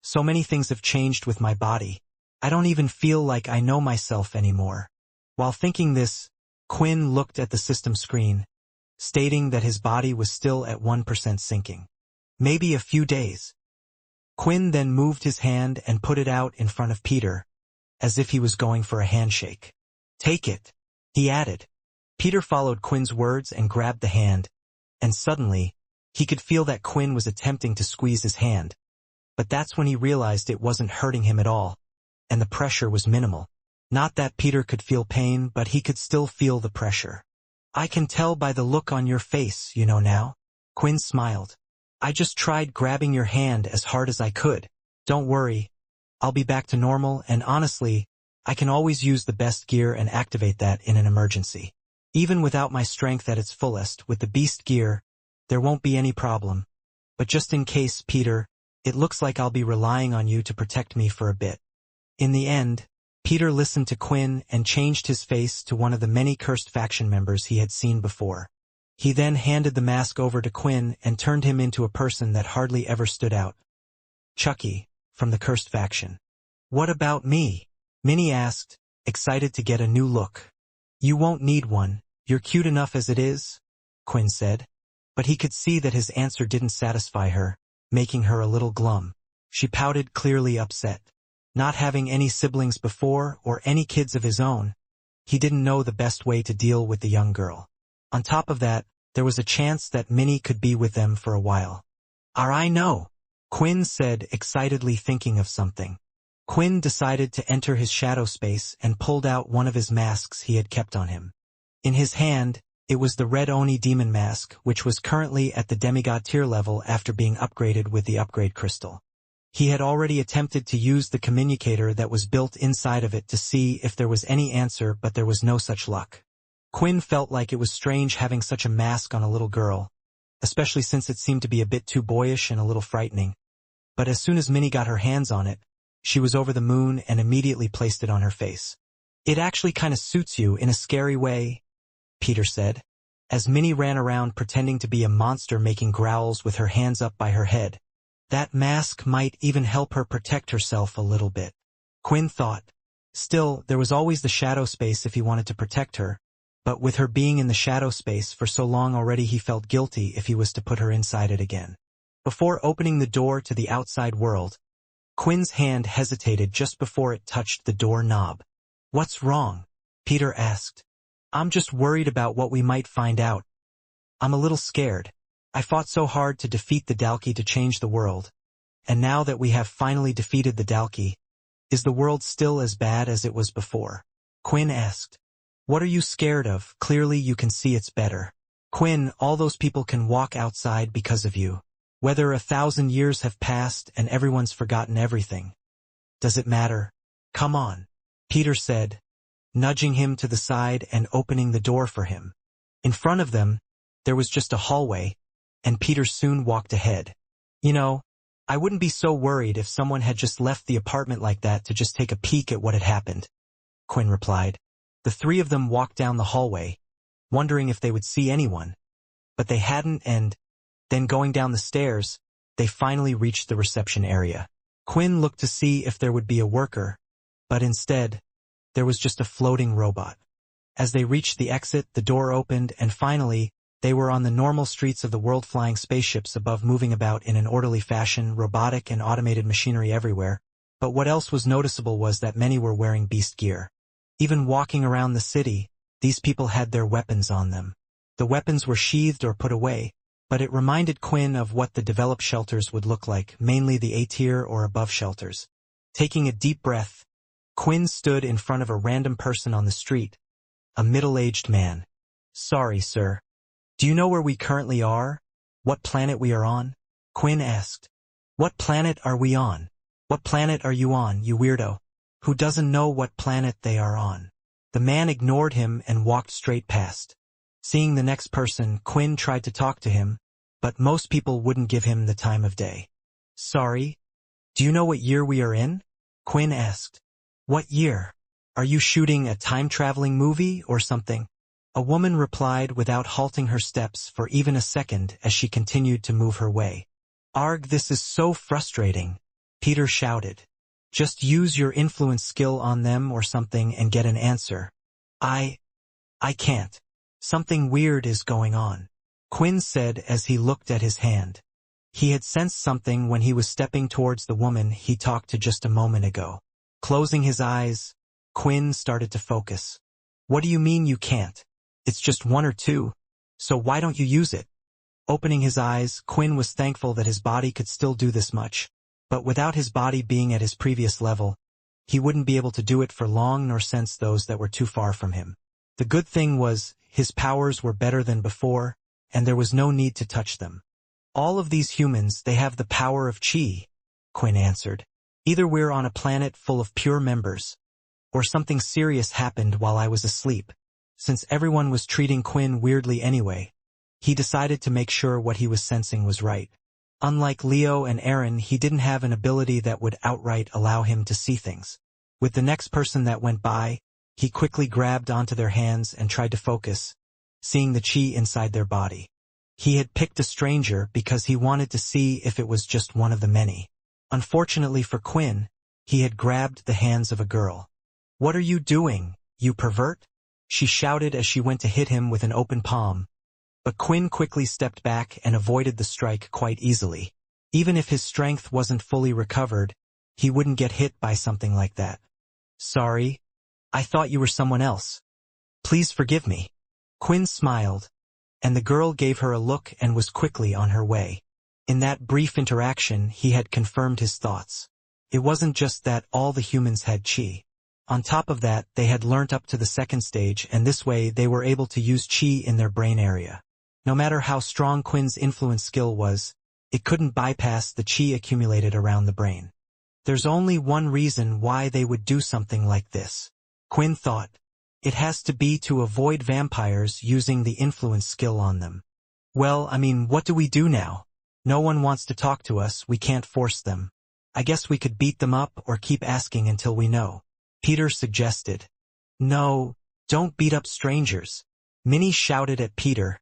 So many things have changed with my body. I don't even feel like I know myself anymore. While thinking this, Quinn looked at the system screen, stating that his body was still at 1% sinking. Maybe a few days. Quinn then moved his hand and put it out in front of Peter, as if he was going for a handshake. Take it, he added. Peter followed Quinn's words and grabbed the hand, and suddenly, he could feel that Quinn was attempting to squeeze his hand. But that's when he realized it wasn't hurting him at all, and the pressure was minimal. Not that Peter could feel pain, but he could still feel the pressure. I can tell by the look on your face, you know now. Quinn smiled. I just tried grabbing your hand as hard as I could. Don't worry. I'll be back to normal, and honestly, I can always use the best gear and activate that in an emergency. Even without my strength at its fullest, with the beast gear, there won't be any problem. But just in case, Peter, it looks like I'll be relying on you to protect me for a bit. In the end, Peter listened to Quinn and changed his face to one of the many cursed faction members he had seen before. He then handed the mask over to Quinn and turned him into a person that hardly ever stood out. Chucky, from the cursed faction. What about me? Minnie asked, excited to get a new look. You won't need one, you're cute enough as it is, Quinn said. But he could see that his answer didn't satisfy her, making her a little glum. She pouted, clearly upset. Not having any siblings before or any kids of his own, he didn't know the best way to deal with the young girl. On top of that, there was a chance that Minnie could be with them for a while. I know, Quinn said, excitedly thinking of something. Quinn decided to enter his shadow space and pulled out one of his masks he had kept on him. In his hand, it was the Red Oni Demon Mask, which was currently at the demigod tier level after being upgraded with the upgrade crystal. He had already attempted to use the communicator that was built inside of it to see if there was any answer, but there was no such luck. Quinn felt like it was strange having such a mask on a little girl, especially since it seemed to be a bit too boyish and a little frightening. But as soon as Minnie got her hands on it, she was over the moon and immediately placed it on her face. "It actually kind of suits you in a scary way," Peter said, as Minnie ran around pretending to be a monster making growls with her hands up by her head. That mask might even help her protect herself a little bit, Quinn thought. Still, there was always the shadow space if he wanted to protect her, but with her being in the shadow space for so long already, he felt guilty if he was to put her inside it again. Before opening the door to the outside world, Quinn's hand hesitated just before it touched the door knob. "What's wrong?" Peter asked. "I'm just worried about what we might find out. I'm a little scared. I fought so hard to defeat the Dalki to change the world. And now that we have finally defeated the Dalki, is the world still as bad as it was before?" Quinn asked. "What are you scared of? Clearly you can see it's better. Quinn, all those people can walk outside because of you. Whether 1,000 years have passed and everyone's forgotten everything. Does it matter? Come on," Peter said, nudging him to the side and opening the door for him. In front of them, there was just a hallway, and Peter soon walked ahead. "You know, I wouldn't be so worried if someone had just left the apartment like that to just take a peek at what had happened," Quinn replied. The three of them walked down the hallway, wondering if they would see anyone, but they hadn't, and then going down the stairs, they finally reached the reception area. Quinn looked to see if there would be a worker, but instead, there was just a floating robot. As they reached the exit, the door opened, and finally, they were on the normal streets of the world, flying spaceships above, moving about in an orderly fashion, robotic and automated machinery everywhere. But what else was noticeable was that many were wearing beast gear. Even walking around the city, these people had their weapons on them. The weapons were sheathed or put away, but it reminded Quinn of what the developed shelters would look like, mainly the A-tier or above shelters. Taking a deep breath, Quinn stood in front of a random person on the street, a middle-aged man. "Sorry, sir. Do you know where we currently are? What planet we are on?" Quinn asked. "What planet are we on? What planet are you on, you weirdo? Who doesn't know what planet they are on?" The man ignored him and walked straight past. Seeing the next person, Quinn tried to talk to him, but most people wouldn't give him the time of day. "Sorry, do you know what year we are in?" Quinn asked. "What year? Are you shooting a time-traveling movie or something?" A woman replied without halting her steps for even a second as she continued to move her way. "Arg, this is so frustrating," Peter shouted. "Just use your influence skill on them or something and get an answer." I can't. Something weird is going on," Quinn said as he looked at his hand. He had sensed something when he was stepping towards the woman he talked to just a moment ago. Closing his eyes, Quinn started to focus. "What do you mean you can't? It's just one or two. So why don't you use it?" Opening his eyes, Quinn was thankful that his body could still do this much. But without his body being at his previous level, he wouldn't be able to do it for long nor sense those that were too far from him. The good thing was, his powers were better than before, and there was no need to touch them. "All of these humans, they have the power of chi," Quinn answered. "Either we're on a planet full of pure members, or something serious happened while I was asleep." Since everyone was treating Quinn weirdly anyway, he decided to make sure what he was sensing was right. Unlike Leo and Aaron, he didn't have an ability that would outright allow him to see things. With the next person that went by, he quickly grabbed onto their hands and tried to focus, seeing the chi inside their body. He had picked a stranger because he wanted to see if it was just one of the many. Unfortunately for Quinn, he had grabbed the hands of a girl. "What are you doing, you pervert?" she shouted as she went to hit him with an open palm. But Quinn quickly stepped back and avoided the strike quite easily. Even if his strength wasn't fully recovered, he wouldn't get hit by something like that. "Sorry, I thought you were someone else. Please forgive me." Quinn smiled, and the girl gave her a look and was quickly on her way. In that brief interaction, he had confirmed his thoughts. It wasn't just that all the humans had chi. On top of that, they had learnt up to the second stage, and this way they were able to use chi in their brain area. No matter how strong Quinn's influence skill was, It couldn't bypass the chi accumulated around the brain. There's only one reason why they would do something like this, Quinn thought. It has to be to avoid vampires using the influence skill on them. Well, what do we do now? No one wants to talk to us, we can't force them. I guess we could beat them up or keep asking until we know. Peter suggested. No, don't beat up strangers. Minnie shouted at Peter,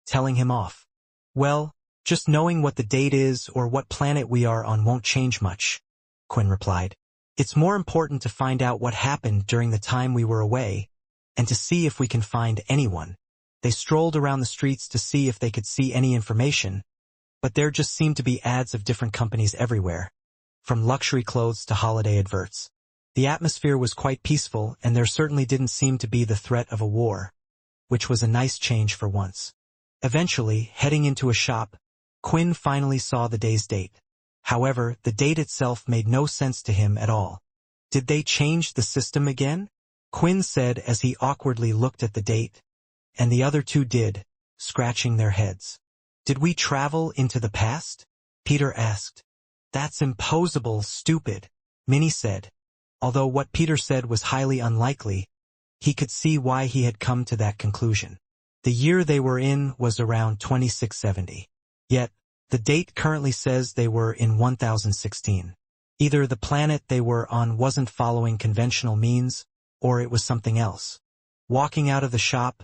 telling him off. Well, just knowing what the date is or what planet we are on won't change much, Quinn replied. It's more important to find out what happened during the time we were away, and to see if we can find anyone. They strolled around the streets to see if they could see any information, but there just seemed to be ads of different companies everywhere, from luxury clothes to holiday adverts. The atmosphere was quite peaceful, and there certainly didn't seem to be the threat of a war, which was a nice change for once. Eventually, heading into a shop, Quinn finally saw the day's date. However, the date itself made no sense to him at all. Did they change the system again? Quinn said as he awkwardly looked at the date, and the other two did, scratching their heads. Did we travel into the past? Peter asked. That's impossible, stupid, Minnie said. Although what Peter said was highly unlikely, he could see why he had come to that conclusion. The year they were in was around 2670. Yet, the date currently says they were in 1016. Either the planet they were on wasn't following conventional means, or it was something else. Walking out of the shop,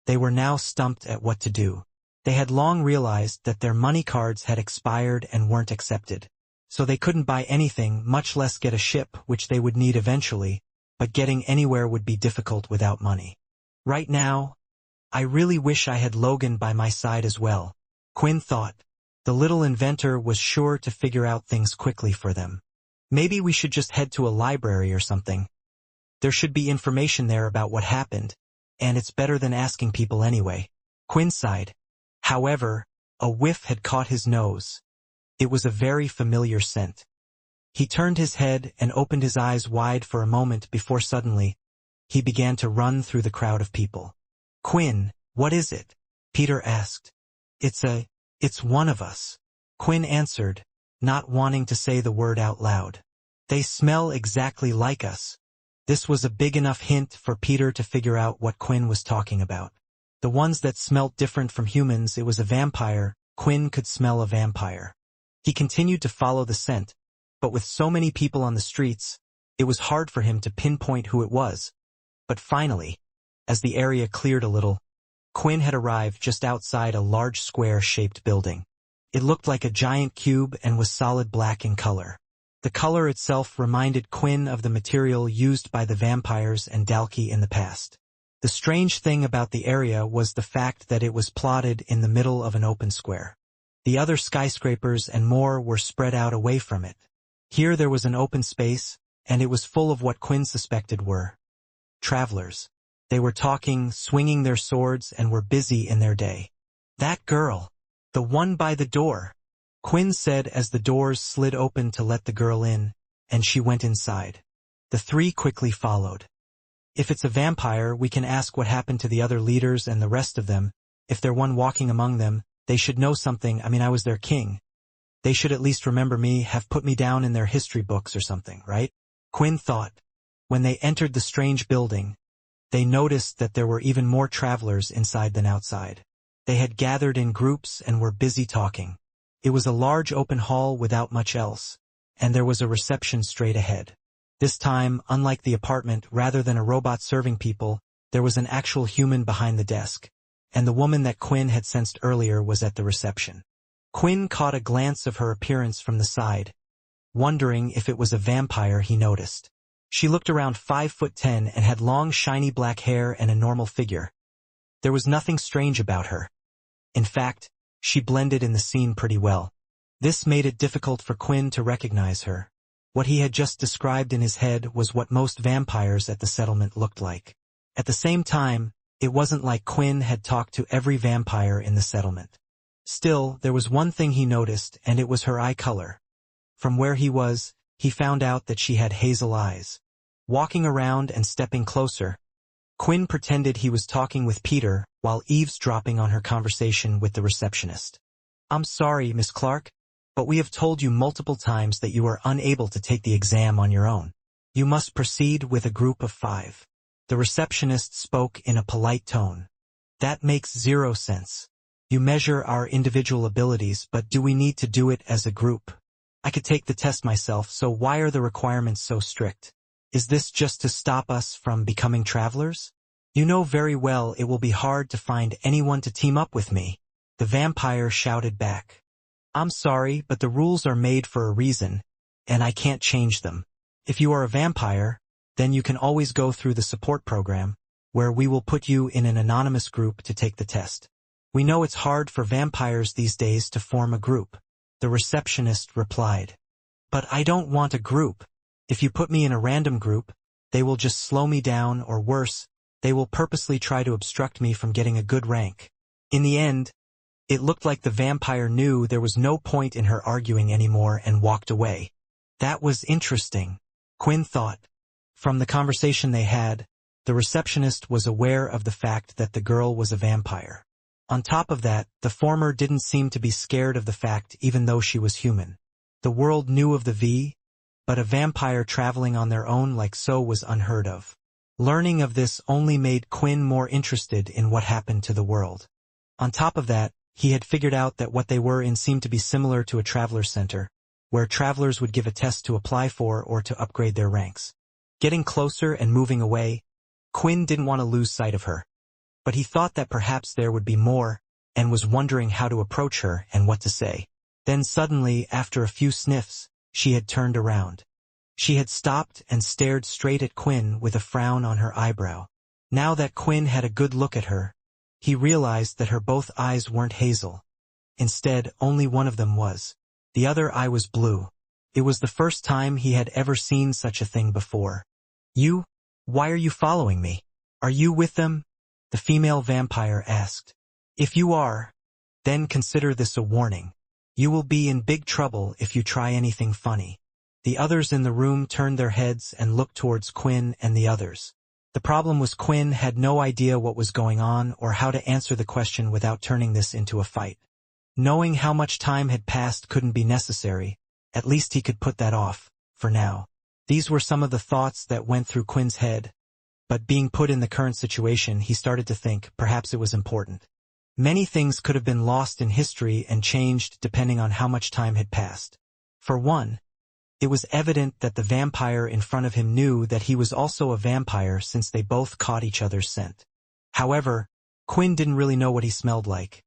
they were now stumped at what to do. They had long realized that their money cards had expired and weren't accepted. So they couldn't buy anything, much less get a ship, which they would need eventually, but getting anywhere would be difficult without money. Right now, I really wish I had Logan by my side as well, Quinn thought. The little inventor was sure to figure out things quickly for them. Maybe we should just head to a library or something. There should be information there about what happened, and it's better than asking people anyway. Quinn sighed. However, a whiff had caught his nose. It was a very familiar scent. He turned his head and opened his eyes wide for a moment before suddenly, he began to run through the crowd of people. Quinn, what is it? Peter asked. It's one of us, Quinn answered, not wanting to say the word out loud. They smell exactly like us. This was a big enough hint for Peter to figure out what Quinn was talking about. The ones that smelt different from humans, it was a vampire. Quinn could smell a vampire. He continued to follow the scent, but with so many people on the streets, it was hard for him to pinpoint who it was. But finally, as the area cleared a little, Quinn had arrived just outside a large square-shaped building. It looked like a giant cube and was solid black in color. The color itself reminded Quinn of the material used by the vampires and Dalki in the past. The strange thing about the area was the fact that it was plotted in the middle of an open square. The other skyscrapers and more were spread out away from it. Here there was an open space, and it was full of what Quinn suspected were travelers. They were talking, swinging their swords, and were busy in their day. That girl, the one by the door, Quinn said as the doors slid open to let the girl in, and she went inside. The three quickly followed. If it's a vampire, we can ask what happened to the other leaders and the rest of them. If they're one walking among them, they should know something. I was their king. They should at least remember me, have put me down in their history books or something, right? Quinn thought. When they entered the strange building, they noticed that there were even more travelers inside than outside. They had gathered in groups and were busy talking. It was a large open hall without much else, and there was a reception straight ahead. This time, unlike the apartment, rather than a robot serving people, there was an actual human behind the desk, and the woman that Quinn had sensed earlier was at the reception. Quinn caught a glance of her appearance from the side. Wondering if it was a vampire, he noticed. She looked around 5'10" and had long shiny black hair and a normal figure. There was nothing strange about her. In fact, she blended in the scene pretty well. This made it difficult for Quinn to recognize her. What he had just described in his head was what most vampires at the settlement looked like. At the same time, it wasn't like Quinn had talked to every vampire in the settlement. Still, there was one thing he noticed, and it was her eye color. From where he was, he found out that she had hazel eyes. Walking around and stepping closer, Quinn pretended he was talking with Peter while eavesdropping on her conversation with the receptionist. "I'm sorry, Miss Clark, but we have told you multiple times that you are unable to take the exam on your own. You must proceed with a group of 5. The receptionist spoke in a polite tone. That makes 0 sense. You measure our individual abilities, but do we need to do it as a group? I could take the test myself, so why are the requirements so strict? Is this just to stop us from becoming travelers? You know very well it will be hard to find anyone to team up with me. The vampire shouted back. I'm sorry, but the rules are made for a reason, and I can't change them. If you are a vampire, then you can always go through the support program, where we will put you in an anonymous group to take the test. We know it's hard for vampires these days to form a group. The receptionist replied. But I don't want a group. If you put me in a random group, they will just slow me down, or worse, they will purposely try to obstruct me from getting a good rank. In the end, it looked like the vampire knew there was no point in her arguing anymore and walked away. That was interesting, Quinn thought. From the conversation they had, the receptionist was aware of the fact that the girl was a vampire. On top of that, the former didn't seem to be scared of the fact even though she was human. The world knew of the V, but a vampire traveling on their own like so was unheard of. Learning of this only made Quinn more interested in what happened to the world. On top of that, he had figured out that what they were in seemed to be similar to a traveler's center, where travelers would give a test to apply for or to upgrade their ranks. Getting closer and moving away, Quinn didn't want to lose sight of her. But he thought that perhaps there would be more, and was wondering how to approach her and what to say. Then suddenly, after a few sniffs, she had turned around. She had stopped and stared straight at Quinn with a frown on her eyebrow. Now that Quinn had a good look at her, he realized that her both eyes weren't hazel. Instead, only one of them was. The other eye was blue. It was the first time he had ever seen such a thing before. You? Why are you following me? Are you with them? The female vampire asked. If you are, then consider this a warning. You will be in big trouble if you try anything funny. The others in the room turned their heads and looked towards Quinn and the others. The problem was Quinn had no idea what was going on or how to answer the question without turning this into a fight. Knowing how much time had passed couldn't be necessary. At least he could put that off, for now. These were some of the thoughts that went through Quinn's head. But being put in the current situation, he started to think perhaps it was important. Many things could have been lost in history and changed depending on how much time had passed. For one, it was evident that the vampire in front of him knew that he was also a vampire since they both caught each other's scent. However, Quinn didn't really know what he smelled like.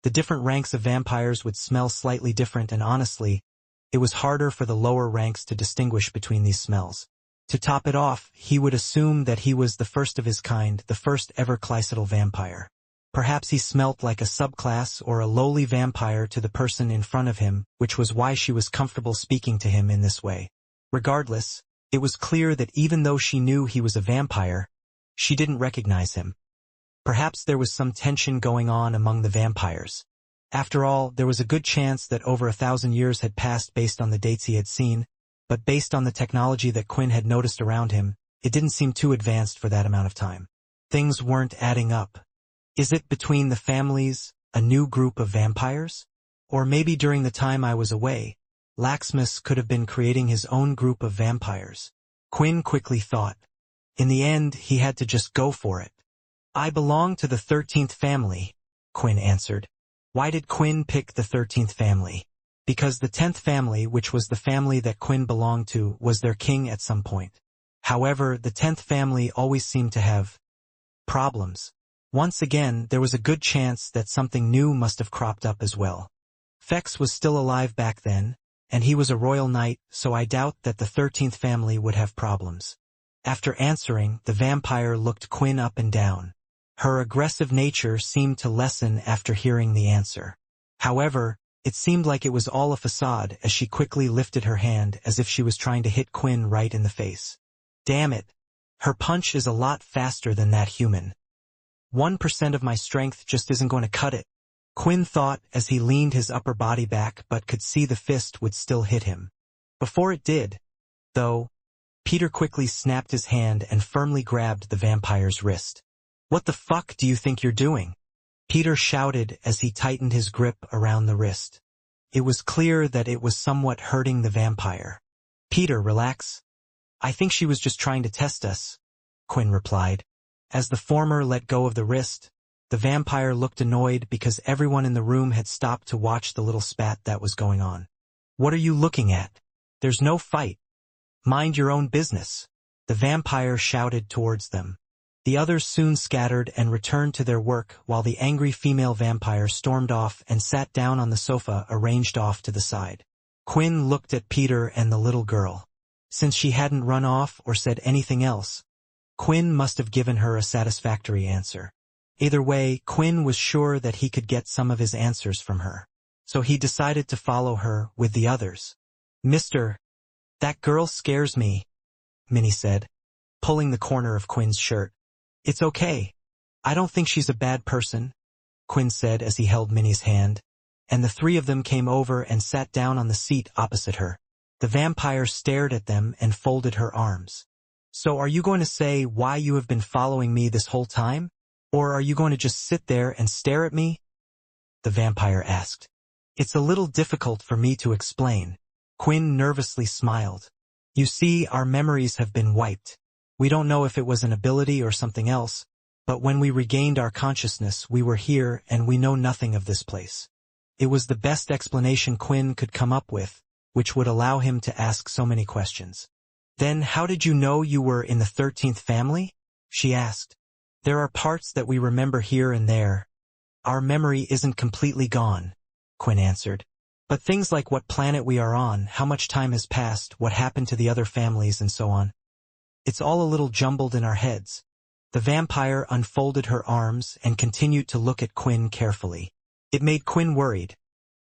The different ranks of vampires would smell slightly different, and honestly, it was harder for the lower ranks to distinguish between these smells. To top it off, he would assume that he was the first of his kind, the first ever clicidal vampire. Perhaps he smelt like a subclass or a lowly vampire to the person in front of him, which was why she was comfortable speaking to him in this way. Regardless, it was clear that even though she knew he was a vampire, she didn't recognize him. Perhaps there was some tension going on among the vampires. After all, there was a good chance that over 1,000 years had passed based on the dates he had seen, but based on the technology that Quinn had noticed around him, it didn't seem too advanced for that amount of time. Things weren't adding up. Is it between the families, a new group of vampires? Or maybe during the time I was away, Laxmus could have been creating his own group of vampires. Quinn quickly thought. In the end, he had to just go for it. I belong to the 13th family, Quinn answered. Why did Quinn pick the 13th family? Because the 10th family, which was the family that Quinn belonged to, was their king at some point. However, the 10th family always seemed to have problems. Once again, there was a good chance that something new must have cropped up as well. Fex was still alive back then, and he was a royal knight, so I doubt that the 13th family would have problems. After answering, the vampire looked Quinn up and down. Her aggressive nature seemed to lessen after hearing the answer. However, it seemed like it was all a facade as she quickly lifted her hand as if she was trying to hit Quinn right in the face. Damn it. Her punch is a lot faster than that human. 1% of my strength just isn't going to cut it, Quinn thought as he leaned his upper body back but could see the fist would still hit him. Before it did, though, Peter quickly snapped his hand and firmly grabbed the vampire's wrist. What the fuck do you think you're doing? Peter shouted as he tightened his grip around the wrist. It was clear that it was somewhat hurting the vampire. "Peter, relax. I think she was just trying to test us," Quinn replied. As the former let go of the wrist, the vampire looked annoyed because everyone in the room had stopped to watch the little spat that was going on. "What are you looking at? There's no fight. Mind your own business," the vampire shouted towards them. The others soon scattered and returned to their work while the angry female vampire stormed off and sat down on the sofa arranged off to the side. Quinn looked at Peter and the little girl. Since she hadn't run off or said anything else, Quinn must have given her a satisfactory answer. Either way, Quinn was sure that he could get some of his answers from her. So he decided to follow her with the others. "Mister, that girl scares me," Minnie said, pulling the corner of Quinn's shirt. "It's okay. I don't think she's a bad person," Quinn said as he held Minnie's hand, and the three of them came over and sat down on the seat opposite her. The vampire stared at them and folded her arms. "So are you going to say why you have been following me this whole time? Or are you going to just sit there and stare at me?" the vampire asked. "It's a little difficult for me to explain." Quinn nervously smiled. "You see, our memories have been wiped. We don't know if it was an ability or something else, but when we regained our consciousness, we were here and we know nothing of this place." It was the best explanation Quinn could come up with, which would allow him to ask so many questions. "Then how did you know you were in the 13th family?" she asked. "There are parts that we remember here and there. Our memory isn't completely gone," Quinn answered. "But things like what planet we are on, how much time has passed, what happened to the other families, and so on. It's all a little jumbled in our heads." The vampire unfolded her arms and continued to look at Quinn carefully. It made Quinn worried,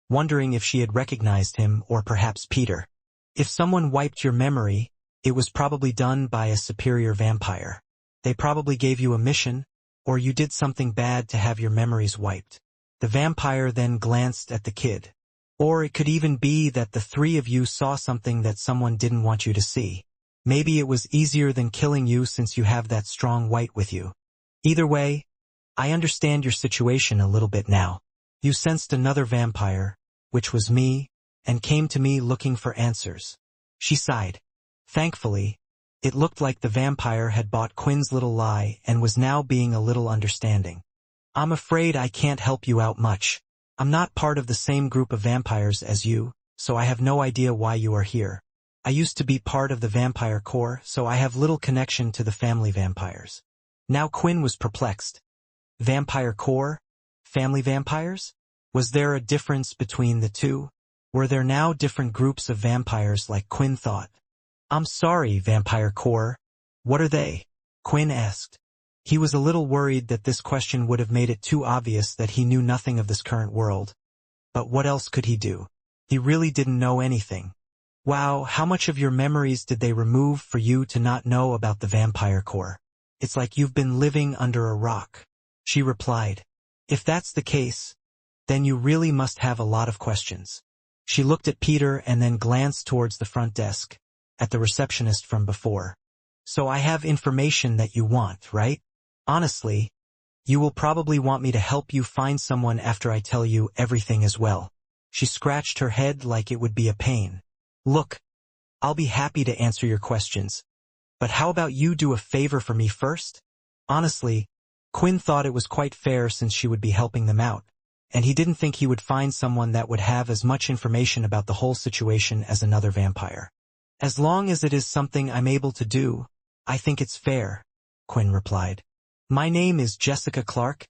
wondering if she had recognized him or perhaps Peter. If someone wiped your memory, it was probably done by a superior vampire. They probably gave you a mission, or you did something bad to have your memories wiped. The vampire then glanced at the kid. Or it could even be that the three of you saw something that someone didn't want you to see. Maybe it was easier than killing you since you have that strong white with you. Either way, I understand your situation a little bit now. You sensed another vampire, which was me, and came to me looking for answers." She sighed. Thankfully, it looked like the vampire had bought Quinn's little lie and was now being a little understanding. "I'm afraid I can't help you out much. I'm not part of the same group of vampires as you, so I have no idea why you are here. I used to be part of the vampire corps, so I have little connection to the family vampires." Now Quinn was perplexed. Vampire corps? Family vampires? Was there a difference between the two? Were there now different groups of vampires like Quinn thought? "I'm sorry, Vampire Corps. What are they?" Quinn asked. He was a little worried that this question would have made it too obvious that he knew nothing of this current world. But what else could he do? He really didn't know anything. "Wow, how much of your memories did they remove for you to not know about the Vampire Corps? It's like you've been living under a rock," she replied. "If that's the case, then you really must have a lot of questions." She looked at Peter and then glanced towards the front desk, at the receptionist from before. "So I have information that you want, right? Honestly, you will probably want me to help you find someone after I tell you everything as well." She scratched her head like it would be a pain. "Look, I'll be happy to answer your questions, but how about you do a favor for me first?" Honestly, Quinn thought it was quite fair since she would be helping them out, and he didn't think he would find someone that would have as much information about the whole situation as another vampire. "As long as it is something I'm able to do, I think it's fair," Quinn replied. "My name is Jessica Clark,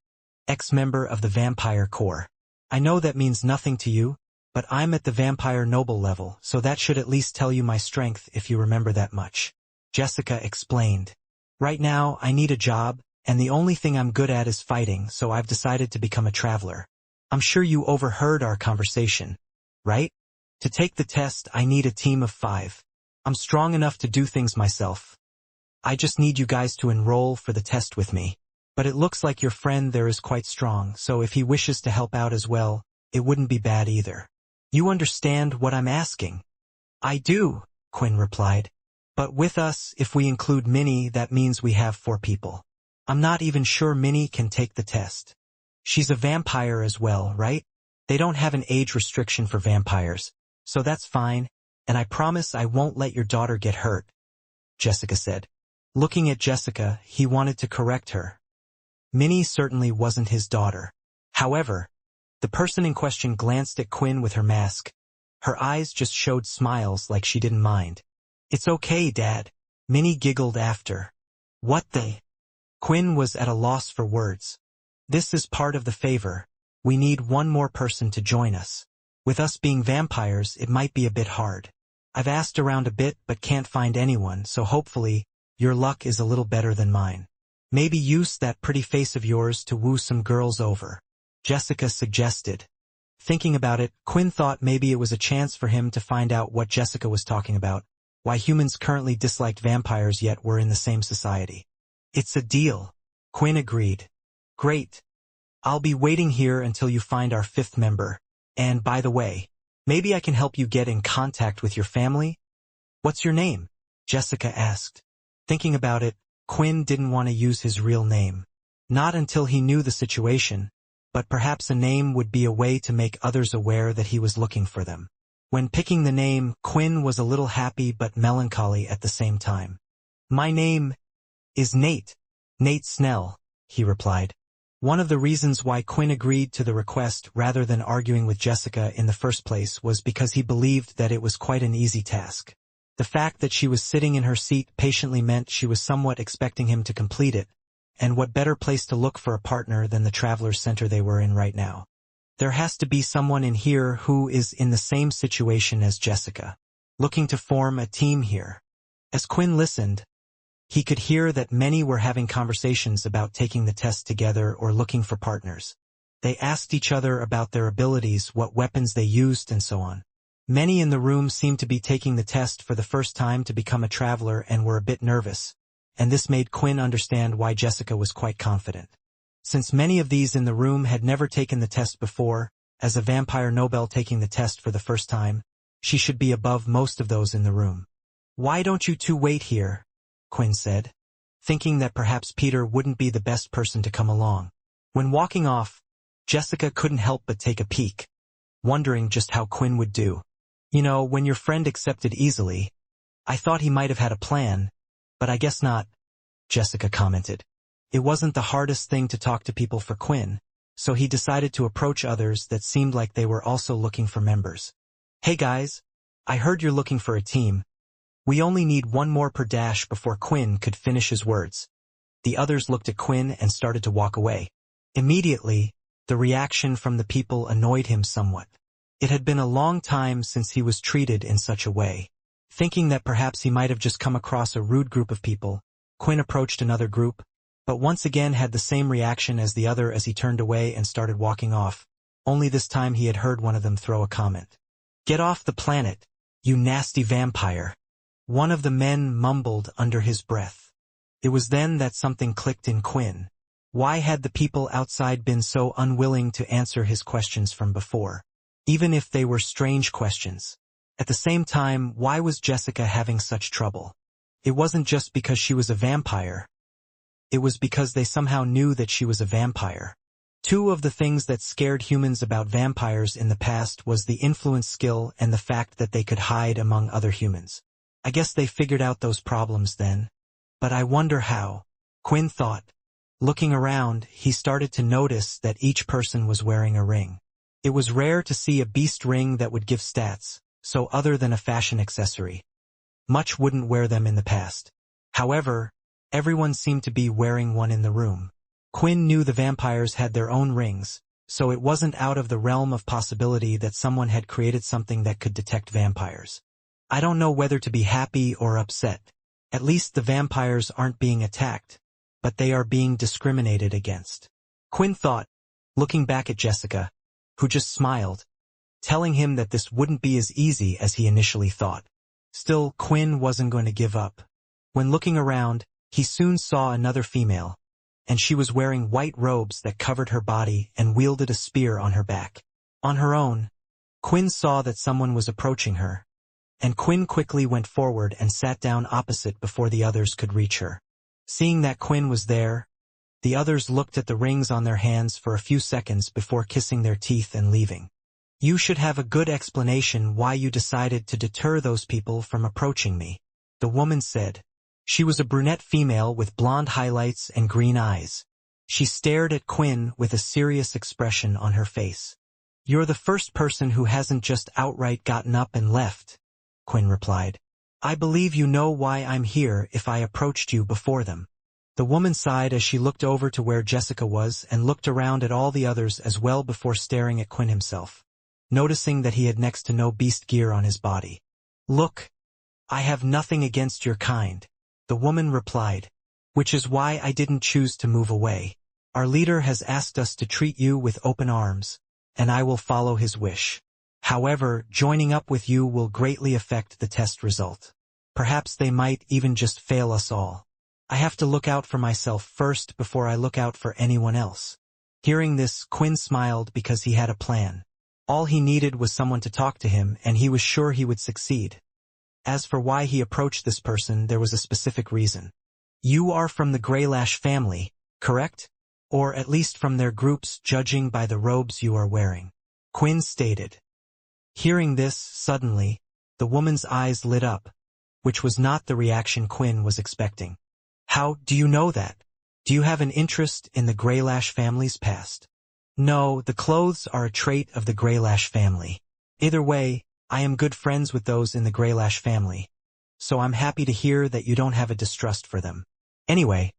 ex-member of the Vampire Corps. I know that means nothing to you, but I'm at the Vampire Noble level, so that should at least tell you my strength if you remember that much," Jessica explained. "Right now, I need a job, and the only thing I'm good at is fighting, so I've decided to become a traveler. I'm sure you overheard our conversation, right? To take the test, I need a team of 5. I'm strong enough to do things myself. I just need you guys to enroll for the test with me. But it looks like your friend there is quite strong, so if he wishes to help out as well, it wouldn't be bad either. You understand what I'm asking?" "I do," Quinn replied. "But with us, if we include Minnie, that means we have 4 people. I'm not even sure Minnie can take the test. She's a vampire as well, right?" They don't have an age restriction for vampires, so that's fine, and I promise I won't let your daughter get hurt, Jessica said. Looking at Jessica, he wanted to correct her. Minnie certainly wasn't his daughter. However, the person in question glanced at Quinn with her mask. Her eyes just showed smiles like she didn't mind. It's okay, Dad. Minnie giggled after. What the? Quinn was at a loss for words. This is part of the favor. We need one more person to join us. With us being vampires, it might be a bit hard. I've asked around a bit but can't find anyone, so hopefully, your luck is a little better than mine. Maybe use that pretty face of yours to woo some girls over, Jessica suggested. Thinking about it, Quinn thought maybe it was a chance for him to find out what Jessica was talking about, why humans currently disliked vampires yet were in the same society. It's a deal, Quinn agreed. Great. I'll be waiting here until you find our fifth member. And by the way, maybe I can help you get in contact with your family? What's your name? Jessica asked. Thinking about it, Quinn didn't want to use his real name. Not until he knew the situation, but perhaps a name would be a way to make others aware that he was looking for them. When picking the name, Quinn was a little happy but melancholy at the same time. My name is Nate. Nate Snell, he replied. One of the reasons why Quinn agreed to the request rather than arguing with Jessica in the first place was because he believed that it was quite an easy task. The fact that she was sitting in her seat patiently meant she was somewhat expecting him to complete it, and what better place to look for a partner than the traveler's center they were in right now. There has to be someone in here who is in the same situation as Jessica, looking to form a team here. As Quinn listened, he could hear that many were having conversations about taking the test together or looking for partners. They asked each other about their abilities, what weapons they used, and so on. Many in the room seemed to be taking the test for the first time to become a traveler and were a bit nervous, and this made Quinn understand why Jessica was quite confident. Since many of these in the room had never taken the test before, as a vampire Nobel taking the test for the first time, she should be above most of those in the room. Why don't you two wait here? Quinn said, thinking that perhaps Peter wouldn't be the best person to come along. When walking off, Jessica couldn't help but take a peek, wondering just how Quinn would do. You know, when your friend accepted easily, I thought he might have had a plan, but I guess not, Jessica commented. It wasn't the hardest thing to talk to people for Quinn, so he decided to approach others that seemed like they were also looking for members. Hey guys, I heard you're looking for a team. We only need one more per dash before Quinn could finish his words. The others looked at Quinn and started to walk away. Immediately, the reaction from the people annoyed him somewhat. It had been a long time since he was treated in such a way. Thinking that perhaps he might have just come across a rude group of people, Quinn approached another group, but once again had the same reaction as the other as he turned away and started walking off. Only this time he had heard one of them throw a comment. Get off the planet, you nasty vampire. One of the men mumbled under his breath. It was then that something clicked in Quinn. Why had the people outside been so unwilling to answer his questions from before? Even if they were strange questions. At the same time, why was Jessica having such trouble? It wasn't just because she was a vampire. It was because they somehow knew that she was a vampire. Two of the things that scared humans about vampires in the past was the influence skill and the fact that they could hide among other humans. I guess they figured out those problems then. But I wonder how, Quinn thought. Looking around, he started to notice that each person was wearing a ring. It was rare to see a beast ring that would give stats, so other than a fashion accessory. Much wouldn't wear them in the past. However, everyone seemed to be wearing one in the room. Quinn knew the vampires had their own rings, so it wasn't out of the realm of possibility that someone had created something that could detect vampires. I don't know whether to be happy or upset. At least the vampires aren't being attacked, but they are being discriminated against. Quinn thought, looking back at Jessica, who just smiled, telling him that this wouldn't be as easy as he initially thought. Still, Quinn wasn't going to give up. When looking around, he soon saw another female, and she was wearing white robes that covered her body and wielded a spear on her back. On her own, Quinn saw that someone was approaching her, and Quinn quickly went forward and sat down opposite before the others could reach her. Seeing that Quinn was there, the others looked at the rings on their hands for a few seconds before kissing their teeth and leaving. You should have a good explanation why you decided to deter those people from approaching me, the woman said. She was a brunette female with blonde highlights and green eyes. She stared at Quinn with a serious expression on her face. You're the first person who hasn't just outright gotten up and left, Quinn replied. I believe you know why I'm here if I approached you before them. The woman sighed as she looked over to where Jessica was and looked around at all the others as well before staring at Quinn himself, noticing that he had next to no beast gear on his body. Look, I have nothing against your kind, the woman replied, which is why I didn't choose to move away. Our leader has asked us to treat you with open arms, and I will follow his wish. However, joining up with you will greatly affect the test result. Perhaps they might even just fail us all. I have to look out for myself first before I look out for anyone else. Hearing this, Quinn smiled because he had a plan. All he needed was someone to talk to him, and he was sure he would succeed. As for why he approached this person, there was a specific reason. You are from the Greylash family, correct? Or at least from their groups, judging by the robes you are wearing, Quinn stated. Hearing this, suddenly, the woman's eyes lit up, which was not the reaction Quinn was expecting. How do you know that? Do you have an interest in the Greylash family's past? No, the clothes are a trait of the Greylash family. Either way, I am good friends with those in the Greylash family, so I'm happy to hear that you don't have a distrust for them. Anyway,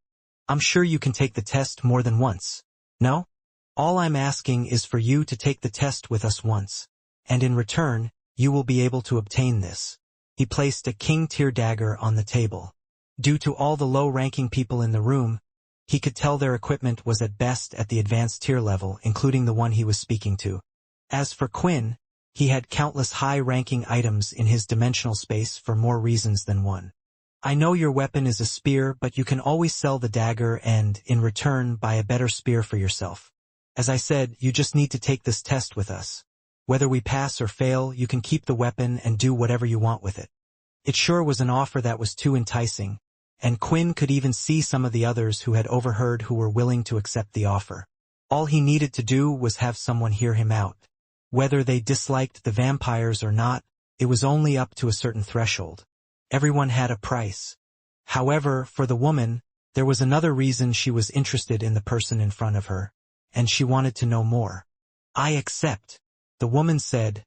I'm sure you can take the test more than once. No? All I'm asking is for you to take the test with us once, and in return, you will be able to obtain this. He placed a king-tier dagger on the table. Due to all the low-ranking people in the room, he could tell their equipment was at best at the advanced tier level, including the one he was speaking to. As for Quinn, he had countless high-ranking items in his dimensional space for more reasons than one. I know your weapon is a spear, but you can always sell the dagger and, in return, buy a better spear for yourself. As I said, you just need to take this test with us. Whether we pass or fail, you can keep the weapon and do whatever you want with it. It sure was an offer that was too enticing, and Quinn could even see some of the others who had overheard who were willing to accept the offer. All he needed to do was have someone hear him out. Whether they disliked the vampires or not, it was only up to a certain threshold. Everyone had a price. However, for the woman, there was another reason she was interested in the person in front of her, and she wanted to know more. I accept, the woman said,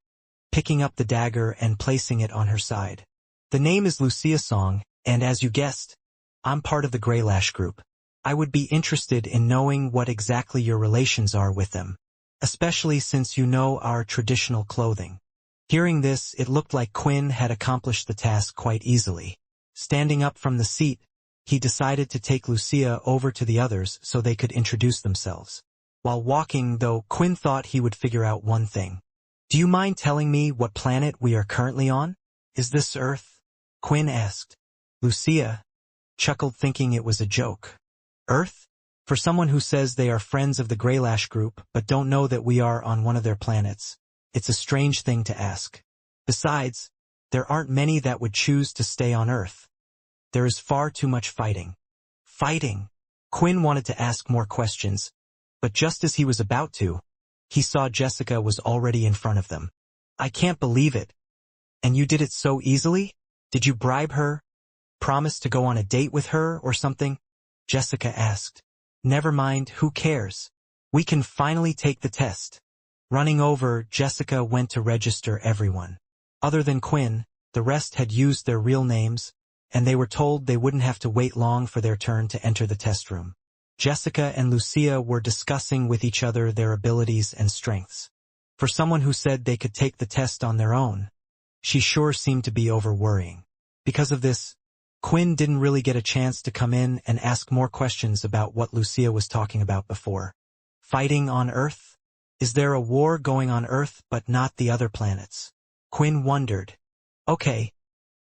picking up the dagger and placing it on her side. The name is Lucia Song, and as you guessed, I'm part of the Greylash group. I would be interested in knowing what exactly your relations are with them, especially since you know our traditional clothing. Hearing this, it looked like Quinn had accomplished the task quite easily. Standing up from the seat, he decided to take Lucia over to the others so they could introduce themselves. While walking, though, Quinn thought he would figure out one thing. Do you mind telling me what planet we are currently on? Is this Earth? Quinn asked. Lucia chuckled, thinking it was a joke. Earth? For someone who says they are friends of the Greylash group but don't know that we are on one of their planets, it's a strange thing to ask. Besides, there aren't many that would choose to stay on Earth. There is far too much fighting. Fighting? Quinn wanted to ask more questions, but just as he was about to, he saw Jessica was already in front of them. I can't believe it. And you did it so easily? Did you bribe her? Promise to go on a date with her or something? Jessica asked. Never mind, who cares? We can finally take the test. Running over, Jessica went to register everyone. Other than Quinn, the rest had used their real names, and they were told they wouldn't have to wait long for their turn to enter the test room. Jessica and Lucia were discussing with each other their abilities and strengths. For someone who said they could take the test on their own, she sure seemed to be over-worrying. Because of this, Quinn didn't really get a chance to come in and ask more questions about what Lucia was talking about before. Fighting on Earth? Is there a war going on Earth but not the other planets? Quinn wondered. Okay,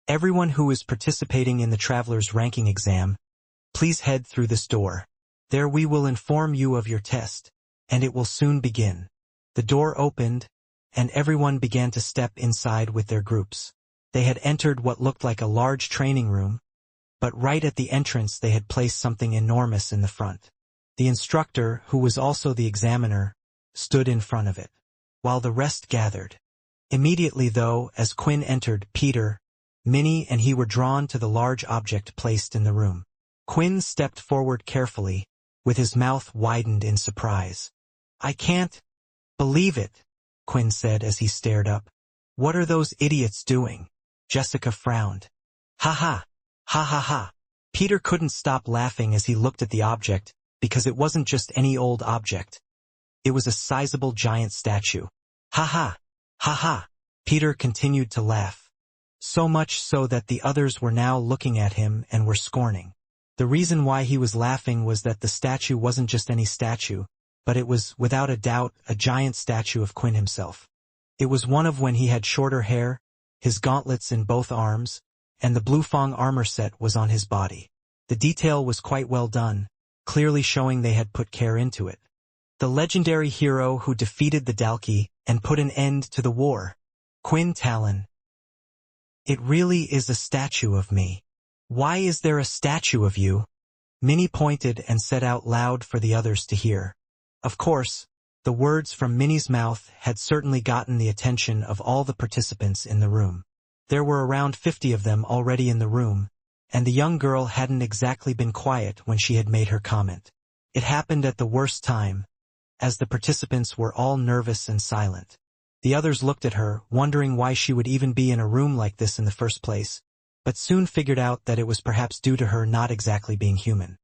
everyone who is participating in the Traveler's Ranking exam, please head through this door. There we will inform you of your test, and it will soon begin. The door opened, and everyone began to step inside with their groups. They had entered what looked like a large training room, but right at the entrance they had placed something enormous in the front. The instructor, who was also the examiner, stood in front of it. while the rest gathered. Immediately though, as Quinn entered, Peter, Minnie and he were drawn to the large object placed in the room. Quinn stepped forward carefully, with his mouth widened in surprise. "I can't believe it," Quinn said as he stared up. "What are those idiots doing?" Jessica frowned. "Ha ha, ha ha ha." Peter couldn't stop laughing as he looked at the object, because it wasn't just any old object. It was a sizable giant statue. "Ha ha, ha ha." Peter continued to laugh. So much so that the others were now looking at him and were scorning. The reason why he was laughing was that the statue wasn't just any statue, but it was, without a doubt, a giant statue of Quinn himself. It was one of when he had shorter hair, his gauntlets in both arms, and the Blue-Fong armor set was on his body. The detail was quite well done, clearly showing they had put care into it. The legendary hero who defeated the Dalki and put an end to the war. Quinn Talon. "It really is a statue of me. Why is there a statue of you?" Minnie pointed and said out loud for the others to hear. Of course, the words from Minnie's mouth had certainly gotten the attention of all the participants in the room. There were around 50 of them already in the room, and the young girl hadn't exactly been quiet when she had made her comment. It happened at the worst time, as the participants were all nervous and silent. The others looked at her, wondering why she would even be in a room like this in the first place, but soon figured out that it was perhaps due to her not exactly being human.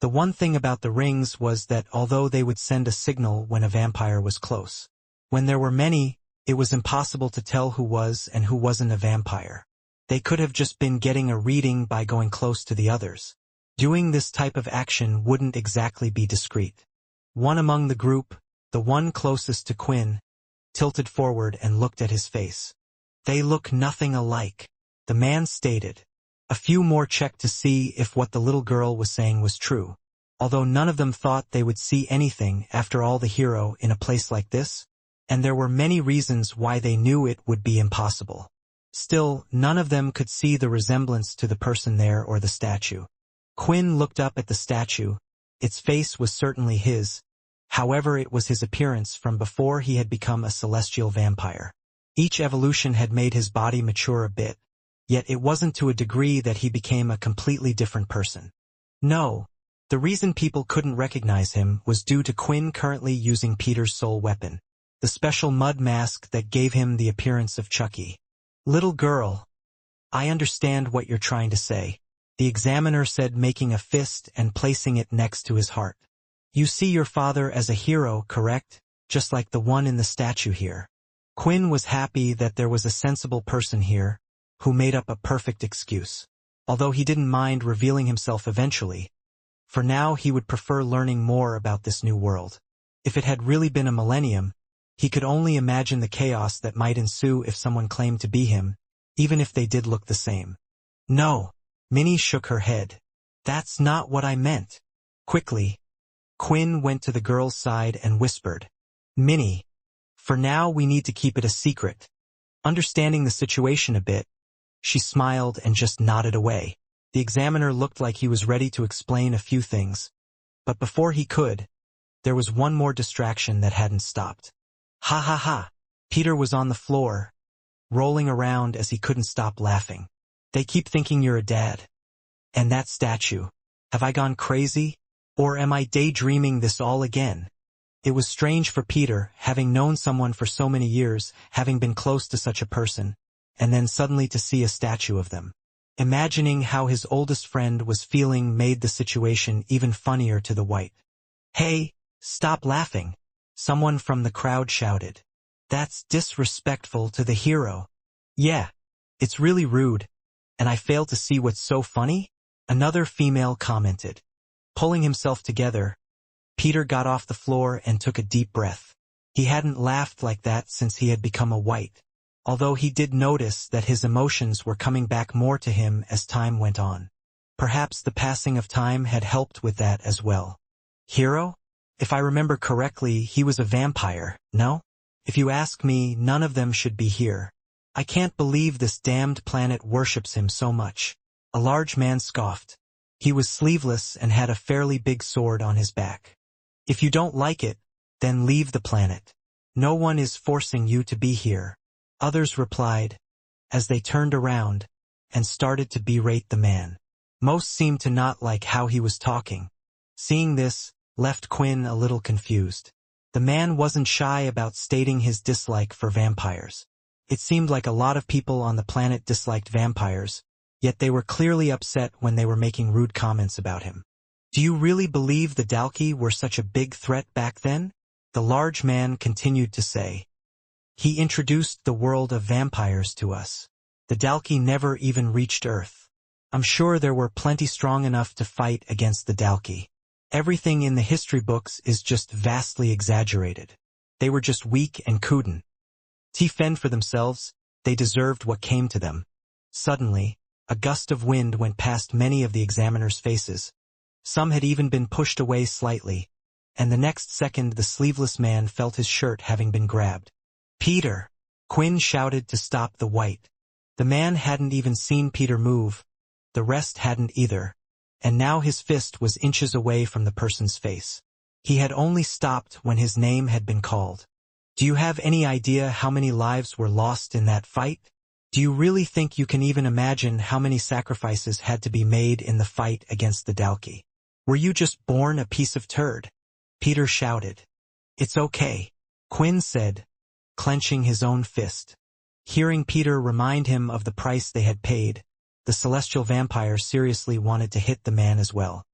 The one thing about the rings was that although they would send a signal when a vampire was close, when there were many, it was impossible to tell who was and who wasn't a vampire. They could have just been getting a reading by going close to the others. Doing this type of action wouldn't exactly be discreet. One among the group, the one closest to Quinn, tilted forward and looked at his face. "They look nothing alike," the man stated. A few more checked to see if what the little girl was saying was true, although none of them thought they would see anything after all the hero in a place like this, and there were many reasons why they knew it would be impossible. Still, none of them could see the resemblance to the person there or the statue. Quinn looked up at the statue. Its face was certainly his, however it was his appearance from before he had become a celestial vampire. Each evolution had made his body mature a bit, yet it wasn't to a degree that he became a completely different person. No, the reason people couldn't recognize him was due to Quinn currently using Peter's soul weapon, the special mud mask that gave him the appearance of Chucky. "Little girl, I understand what you're trying to say," the examiner said, making a fist and placing it next to his heart. "You see your father as a hero, correct? Just like the one in the statue here." Quinn was happy that there was a sensible person here, who made up a perfect excuse. Although he didn't mind revealing himself eventually, for now he would prefer learning more about this new world. If it had really been a millennium, he could only imagine the chaos that might ensue if someone claimed to be him, even if they did look the same. "No," Minnie shook her head. "That's not what I meant." Quickly, Quinn went to the girl's side and whispered, "Minnie, for now we need to keep it a secret." Understanding the situation a bit, she smiled and just nodded away. The examiner looked like he was ready to explain a few things, but before he could, there was one more distraction that hadn't stopped. "Ha ha ha." Peter was on the floor, rolling around as he couldn't stop laughing. "They keep thinking you're a dad. And that statue. Have I gone crazy? Or am I daydreaming this all again?" It was strange for Peter, having known someone for so many years, having been close to such a person, and then suddenly to see a statue of them. Imagining how his oldest friend was feeling made the situation even funnier to the white. "Hey, stop laughing," someone from the crowd shouted. "That's disrespectful to the hero." "Yeah, it's really rude, and I fail to see what's so funny," another female commented. Pulling himself together, Peter got off the floor and took a deep breath. He hadn't laughed like that since he had become a white, although he did notice that his emotions were coming back more to him as time went on. Perhaps the passing of time had helped with that as well. Hero? If I remember correctly, he was a vampire, no? If you ask me, none of them should be here. I can't believe this damned planet worships him so much. A large man scoffed. He was sleeveless and had a fairly big sword on his back. If you don't like it, then leave the planet. No one is forcing you to be here, others replied, as they turned around and started to berate the man. Most seemed to not like how he was talking. Seeing this left Quinn a little confused. The man wasn't shy about stating his dislike for vampires. It seemed like a lot of people on the planet disliked vampires, yet they were clearly upset when they were making rude comments about him. Do you really believe the Dalki were such a big threat back then? The large man continued to say. He introduced the world of vampires to us. The Dalki never even reached Earth. I'm sure there were plenty strong enough to fight against the Dalki. Everything in the history books is just vastly exaggerated. They were just weak and couldn't fend for themselves. They deserved what came to them. Suddenly, a gust of wind went past many of the examiners' faces. Some had even been pushed away slightly, and the next second the sleeveless man felt his shirt having been grabbed. Peter! Quinn shouted to stop the white. The man hadn't even seen Peter move. The rest hadn't either. And now his fist was inches away from the person's face. He had only stopped when his name had been called. Do you have any idea how many lives were lost in that fight? Do you really think you can even imagine how many sacrifices had to be made in the fight against the Dalki? Were you just born a piece of turd? Peter shouted. It's okay, Quinn said, clenching his own fist. Hearing Peter remind him of the price they had paid, the celestial vampire seriously wanted to hit the man as well.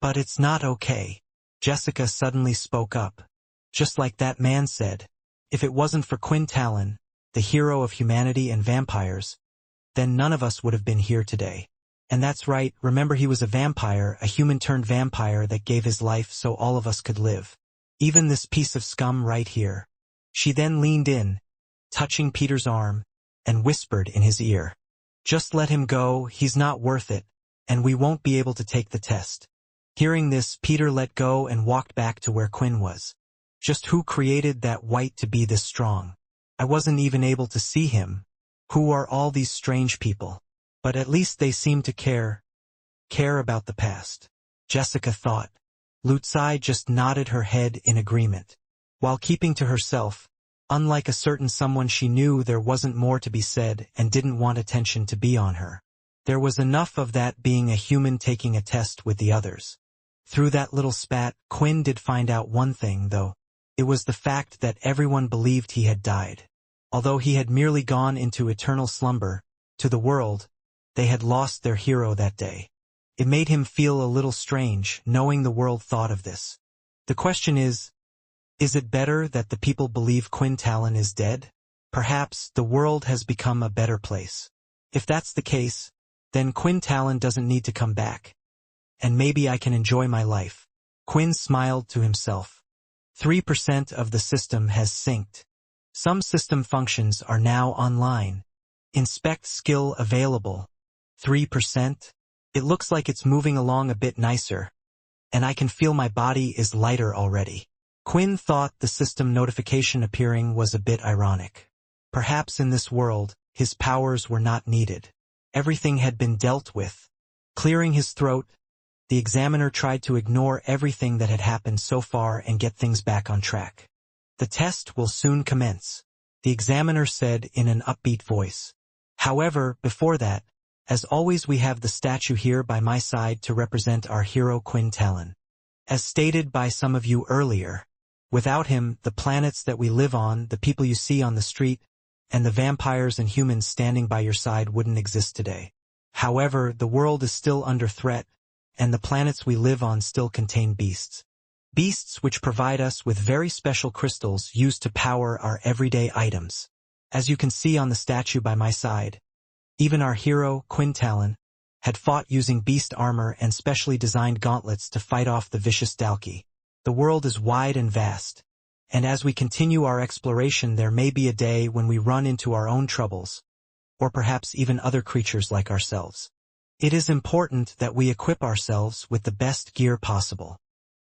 But it's not okay. Jessica suddenly spoke up. Just like that man said, if it wasn't for Quinn Talon, the hero of humanity and vampires, then none of us would have been here today. And that's right, remember he was a vampire, a human-turned vampire that gave his life so all of us could live. Even this piece of scum right here. She then leaned in, touching Peter's arm, and whispered in his ear. Just let him go, he's not worth it, and we won't be able to take the test. Hearing this, Peter let go and walked back to where Quinn was. Just who created that white to be this strong? I wasn't even able to see him. Who are all these strange people? But at least they seem to care about the past. Jessica thought. Lutsai just nodded her head in agreement. While keeping to herself, unlike a certain someone she knew there wasn't more to be said and didn't want attention to be on her. There was enough of that being a human taking a test with the others. Through that little spat, Quinn did find out one thing, though. It was the fact that everyone believed he had died. Although he had merely gone into eternal slumber, to the world, they had lost their hero that day. It made him feel a little strange, knowing the world thought of this. The question is it better that the people believe Quinn Talon is dead? Perhaps the world has become a better place. If that's the case, then Quinn Talon doesn't need to come back. And maybe I can enjoy my life. Quinn smiled to himself. 3% of the system has synced. Some system functions are now online. Inspect skill available. 3%? It looks like it's moving along a bit nicer. And I can feel my body is lighter already. Quinn thought the system notification appearing was a bit ironic. Perhaps in this world, his powers were not needed. Everything had been dealt with. Clearing his throat, the examiner tried to ignore everything that had happened so far and get things back on track. The test will soon commence, the examiner said in an upbeat voice. However, before that, as always we have the statue here by my side to represent our hero Quinn Talon. As stated by some of you earlier, without him, the planets that we live on, the people you see on the street, and the vampires and humans standing by your side wouldn't exist today. However, the world is still under threat, and the planets we live on still contain beasts. Beasts which provide us with very special crystals used to power our everyday items. As you can see on the statue by my side, even our hero, Quinn Talon, had fought using beast armor and specially designed gauntlets to fight off the vicious Dalki. The world is wide and vast, and as we continue our exploration there may be a day when we run into our own troubles, or perhaps even other creatures like ourselves. It is important that we equip ourselves with the best gear possible.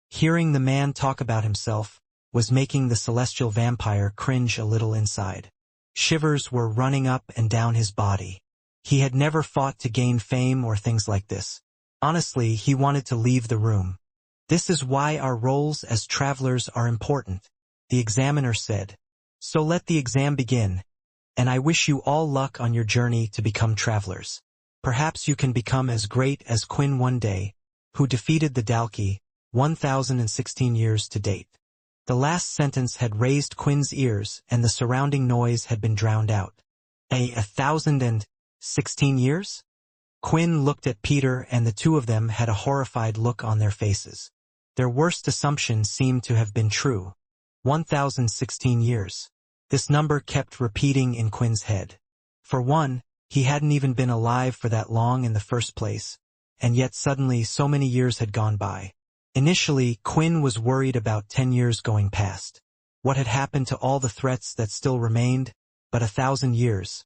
Hearing the man talk about himself was making the celestial vampire cringe a little inside. Shivers were running up and down his body. He had never fought to gain fame or things like this. Honestly, he wanted to leave the room. This is why our roles as travelers are important, the examiner said. So let the exam begin, and I wish you all luck on your journey to become travelers. Perhaps you can become as great as Quinn one day, who defeated the Dalki, 1,016 years to date. The last sentence had raised Quinn's ears, and the surrounding noise had been drowned out. 1,016 years? Quinn looked at Peter, and the two of them had a horrified look on their faces. Their worst assumption seemed to have been true. 1,016 years. This number kept repeating in Quinn's head. For one, he hadn't even been alive for that long in the first place, and yet suddenly so many years had gone by. Initially, Quinn was worried about 10 years going past. What had happened to all the threats that still remained? But 1,000 years.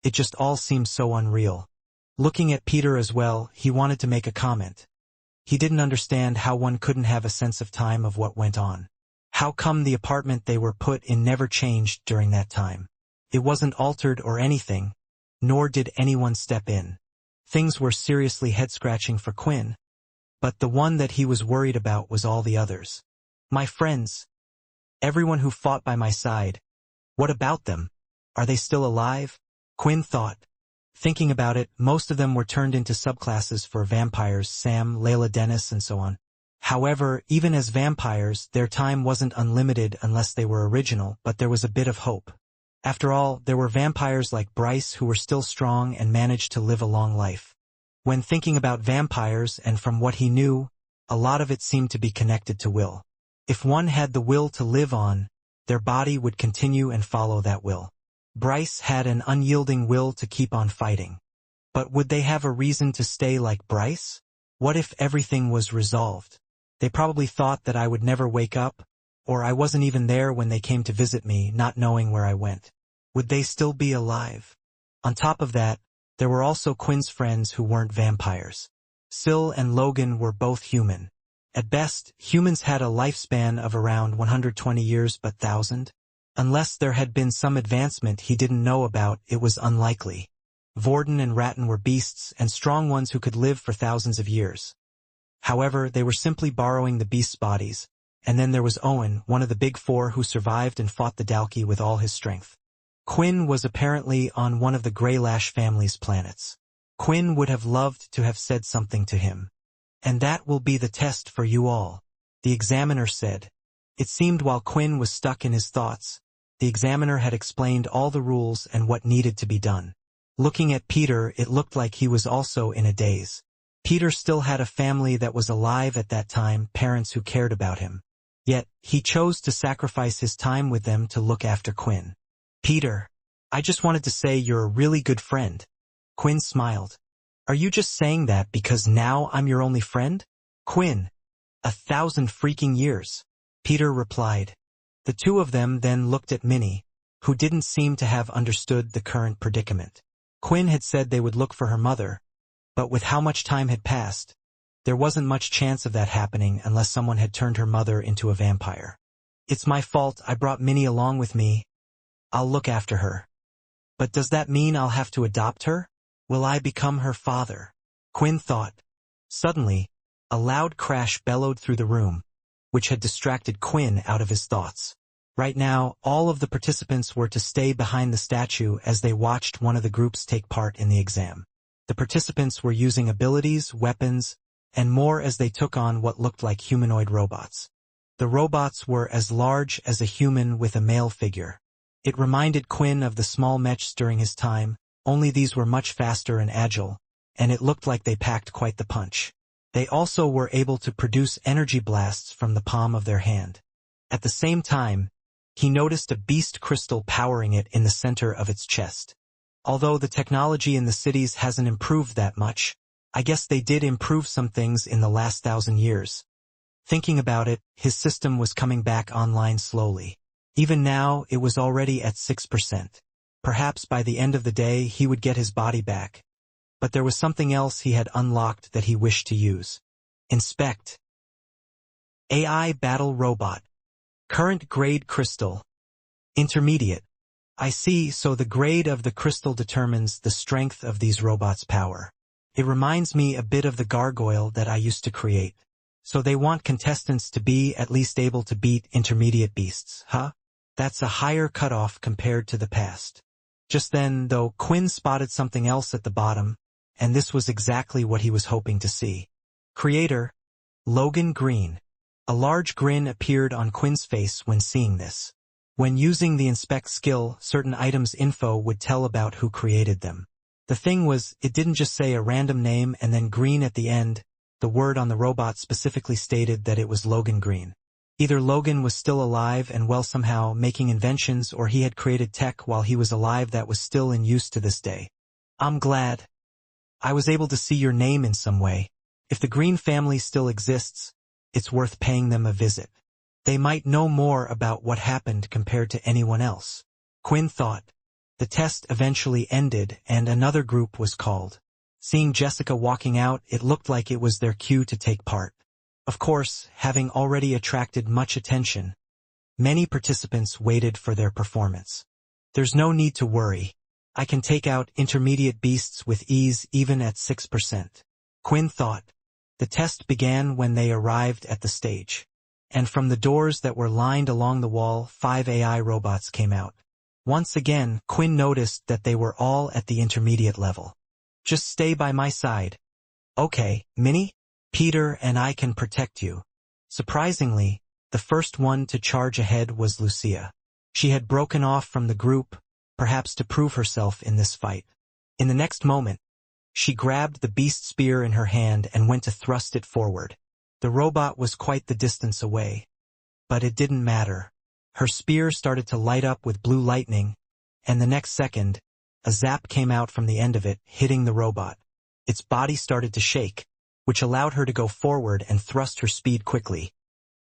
It just all seemed so unreal. Looking at Peter as well, he wanted to make a comment. He didn't understand how one couldn't have a sense of time of what went on. How come the apartment they were put in never changed during that time? It wasn't altered or anything, nor did anyone step in. Things were seriously head-scratching for Quinn, but the one that he was worried about was all the others. My friends. Everyone who fought by my side. What about them? Are they still alive? Quinn thought. Thinking about it, most of them were turned into subclasses for vampires, Sam, Layla Dennis, and so on. However, even as vampires, their time wasn't unlimited unless they were original, but there was a bit of hope. After all, there were vampires like Bryce who were still strong and managed to live a long life. When thinking about vampires, and from what he knew, a lot of it seemed to be connected to will. If one had the will to live on, their body would continue and follow that will. Bryce had an unyielding will to keep on fighting. But would they have a reason to stay like Bryce? What if everything was resolved? They probably thought that I would never wake up, or I wasn't even there when they came to visit me, not knowing where I went. Would they still be alive? On top of that, there were also Quinn's friends who weren't vampires. Syl and Logan were both human. At best, humans had a lifespan of around 120 years, but 1,000? Unless there had been some advancement he didn't know about, it was unlikely. Vorden and Ratton were beasts, and strong ones who could live for thousands of years. However, they were simply borrowing the beasts' bodies, and then there was Owen, one of the big four who survived and fought the Dalki with all his strength. Quinn was apparently on one of the Greylash family's planets. Quinn would have loved to have said something to him. And that will be the test for you all, the examiner said. It seemed while Quinn was stuck in his thoughts, the examiner had explained all the rules and what needed to be done. Looking at Peter, it looked like he was also in a daze. Peter still had a family that was alive at that time, parents who cared about him. Yet, he chose to sacrifice his time with them to look after Quinn. Peter, I just wanted to say you're a really good friend. Quinn smiled. Are you just saying that because now I'm your only friend? Quinn, 1,000 freaking years. Peter replied. The two of them then looked at Minnie, who didn't seem to have understood the current predicament. Quinn had said they would look for her mother, but with how much time had passed, there wasn't much chance of that happening unless someone had turned her mother into a vampire. It's my fault I brought Minnie along with me. I'll look after her. But does that mean I'll have to adopt her? Will I become her father? Quinn thought. Suddenly, a loud crash bellowed through the room, which had distracted Quinn out of his thoughts. Right now, all of the participants were to stay behind the statue as they watched one of the groups take part in the exam. The participants were using abilities, weapons, and more as they took on what looked like humanoid robots. The robots were as large as a human with a male figure. It reminded Quinn of the small mechs during his time, only these were much faster and agile, and it looked like they packed quite the punch. They also were able to produce energy blasts from the palm of their hand. At the same time, he noticed a beast crystal powering it in the center of its chest. Although the technology in the cities hasn't improved that much, I guess they did improve some things in the last 1,000 years. Thinking about it, his system was coming back online slowly. Even now, it was already at 6%. Perhaps by the end of the day he would get his body back. But there was something else he had unlocked that he wished to use. Inspect. AI Battle Robot. Current grade crystal. Intermediate. I see, so the grade of the crystal determines the strength of these robots' power. It reminds me a bit of the gargoyle that I used to create. So they want contestants to be at least able to beat intermediate beasts, huh? That's a higher cutoff compared to the past. Just then, though, Quinn spotted something else at the bottom, and this was exactly what he was hoping to see. Creator, Logan Green. A large grin appeared on Quinn's face when seeing this. When using the inspect skill, certain items' info would tell about who created them. The thing was, it didn't just say a random name and then Green at the end. The word on the robot specifically stated that it was Logan Green. Either Logan was still alive and well somehow making inventions, or he had created tech while he was alive that was still in use to this day. I'm glad I was able to see your name in some way. If the Green family still exists, it's worth paying them a visit. They might know more about what happened compared to anyone else. Quinn thought. The test eventually ended and another group was called. Seeing Jessica walking out, it looked like it was their cue to take part. Of course, having already attracted much attention, many participants waited for their performance. There's no need to worry. I can take out intermediate beasts with ease even at 6%. Quinn thought. The test began when they arrived at the stage. And from the doors that were lined along the wall, 5 AI robots came out. Once again, Quinn noticed that they were all at the intermediate level. Just stay by my side. Okay, Minnie? Peter and I can protect you. Surprisingly, the first one to charge ahead was Lucia. She had broken off from the group, perhaps to prove herself in this fight. In the next moment, she grabbed the beast spear in her hand and went to thrust it forward. The robot was quite the distance away. But it didn't matter. Her spear started to light up with blue lightning, and the next second, a zap came out from the end of it, hitting the robot. Its body started to shake, which allowed her to go forward and thrust her speed quickly,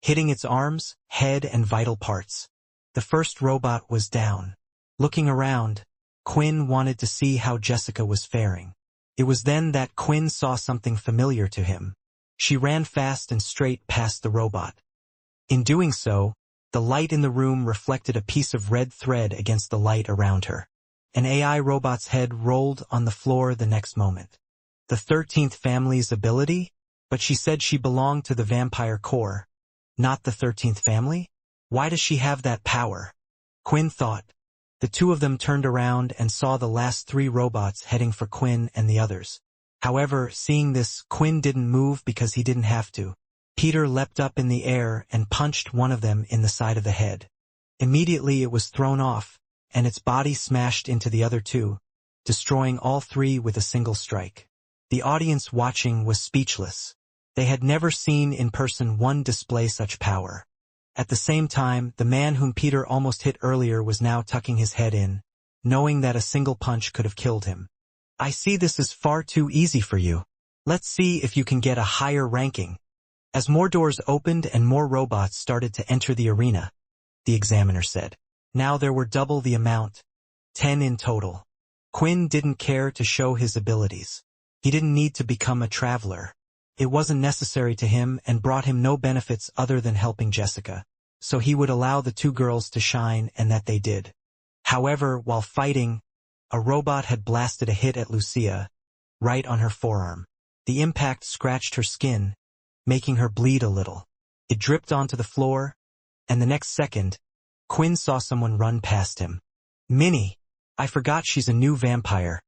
hitting its arms, head, and vital parts. The first robot was down. Looking around, Quinn wanted to see how Jessica was faring. It was then that Quinn saw something familiar to him. She ran fast and straight past the robot. In doing so, the light in the room reflected a piece of red thread against the light around her. An AI robot's head rolled on the floor the next moment. The 13th family's ability? But she said she belonged to the vampire core. Not the 13th family? Why does she have that power? Quinn thought. The two of them turned around and saw the last 3 robots heading for Quinn and the others. However, seeing this, Quinn didn't move because he didn't have to. Peter leapt up in the air and punched one of them in the side of the head. Immediately it was thrown off, and its body smashed into the other 2, destroying all 3 with a single strike. The audience watching was speechless. They had never seen in person one display such power. At the same time, the man whom Peter almost hit earlier was now tucking his head in, knowing that a single punch could have killed him. I see this is far too easy for you. Let's see if you can get a higher ranking. As more doors opened and more robots started to enter the arena, the examiner said. Now there were double the amount, 10 in total. Quinn didn't care to show his abilities. He didn't need to become a traveler. It wasn't necessary to him and brought him no benefits other than helping Jessica. So he would allow the 2 girls to shine, and that they did. However, while fighting, a robot had blasted a hit at Lucia, right on her forearm. The impact scratched her skin, making her bleed a little. It dripped onto the floor, and the next second, Quinn saw someone run past him. Minnie! I forgot she's a new vampire.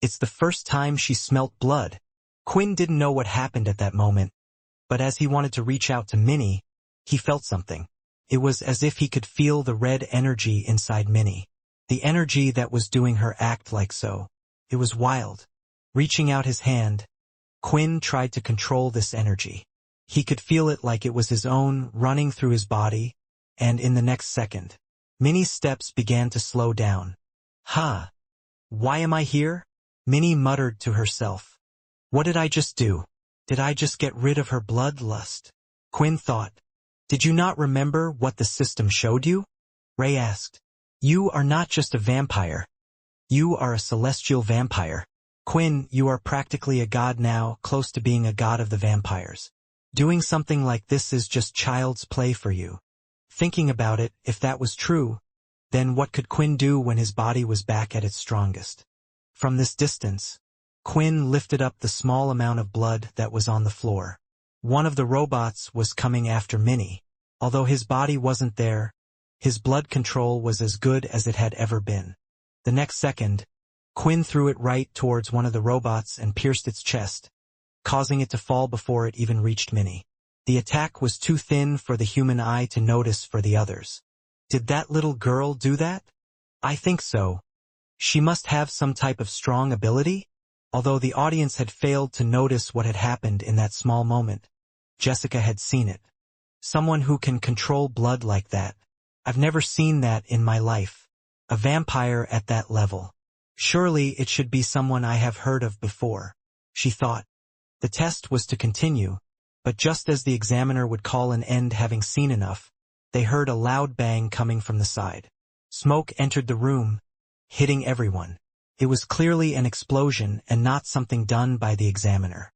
It's the first time she smelt blood. Quinn didn't know what happened at that moment, but as he wanted to reach out to Minnie, he felt something. It was as if he could feel the red energy inside Minnie. The energy that was doing her act like so. It was wild. Reaching out his hand, Quinn tried to control this energy. He could feel it like it was his own, running through his body, and in the next second, Minnie's steps began to slow down. Huh. Why am I here? Minnie muttered to herself. What did I just do? Did I just get rid of her bloodlust? Quinn thought. Did you not remember what the system showed you? Ray asked. You are not just a vampire. You are a celestial vampire. Quinn, you are practically a god now, close to being a god of the vampires. Doing something like this is just child's play for you. Thinking about it, if that was true, then what could Quinn do when his body was back at its strongest? From this distance, Quinn lifted up the small amount of blood that was on the floor. One of the robots was coming after Minnie. Although his body wasn't there, His blood control was as good as it had ever been. The next second, Quinn threw it right towards one of the robots and pierced its chest, causing it to fall before it even reached Minnie. The attack was too thin for the human eye to notice for the others. Did that little girl do that? I think so. She must have some type of strong ability? Although the audience had failed to notice what had happened in that small moment, Jessica had seen it. Someone who can control blood like that. I've never seen that in my life. A vampire at that level. Surely it should be someone I have heard of before, she thought. The test was to continue, but just as the examiner would call an end having seen enough, they heard a loud bang coming from the side. Smoke entered the room, hitting everyone. It was clearly an explosion and not something done by the examiner.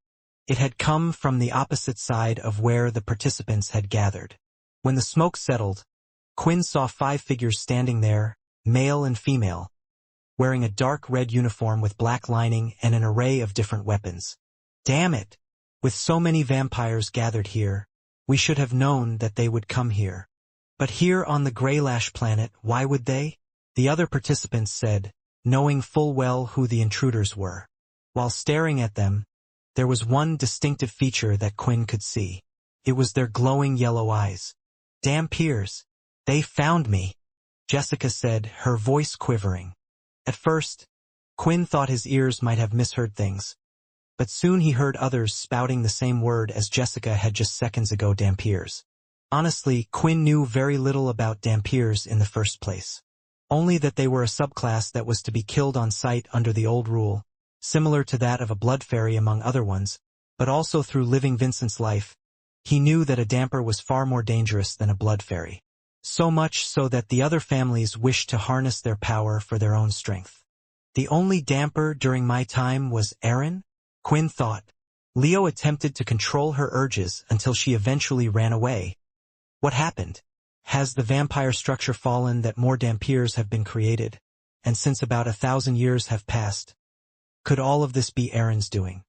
It had come from the opposite side of where the participants had gathered. When the smoke settled, Quinn saw 5 figures standing there, male and female, wearing a dark red uniform with black lining and an array of different weapons. Damn it! With so many vampires gathered here, we should have known that they would come here. But here on the Greylash planet, why would they? The other participants said, knowing full well who the intruders were. While staring at them, there was one distinctive feature that Quinn could see. It was their glowing yellow eyes. Damn peers! They found me, Jessica said, her voice quivering. At first, Quinn thought his ears might have misheard things, but soon he heard others spouting the same word as Jessica had just seconds ago. Dampiers. Honestly, Quinn knew very little about Dampiers in the first place. Only that they were a subclass that was to be killed on sight under the old rule, similar to that of a blood fairy among other ones, but also through living Vincent's life, he knew that a damper was far more dangerous than a blood fairy. So much so that the other families wished to harness their power for their own strength. The only damper during my time was Erin? Quinn thought. Leo attempted to control her urges until she eventually ran away. What happened? Has the vampire structure fallen that more Dampiers have been created, and since about 1,000 years have passed? Could all of this be Erin's doing?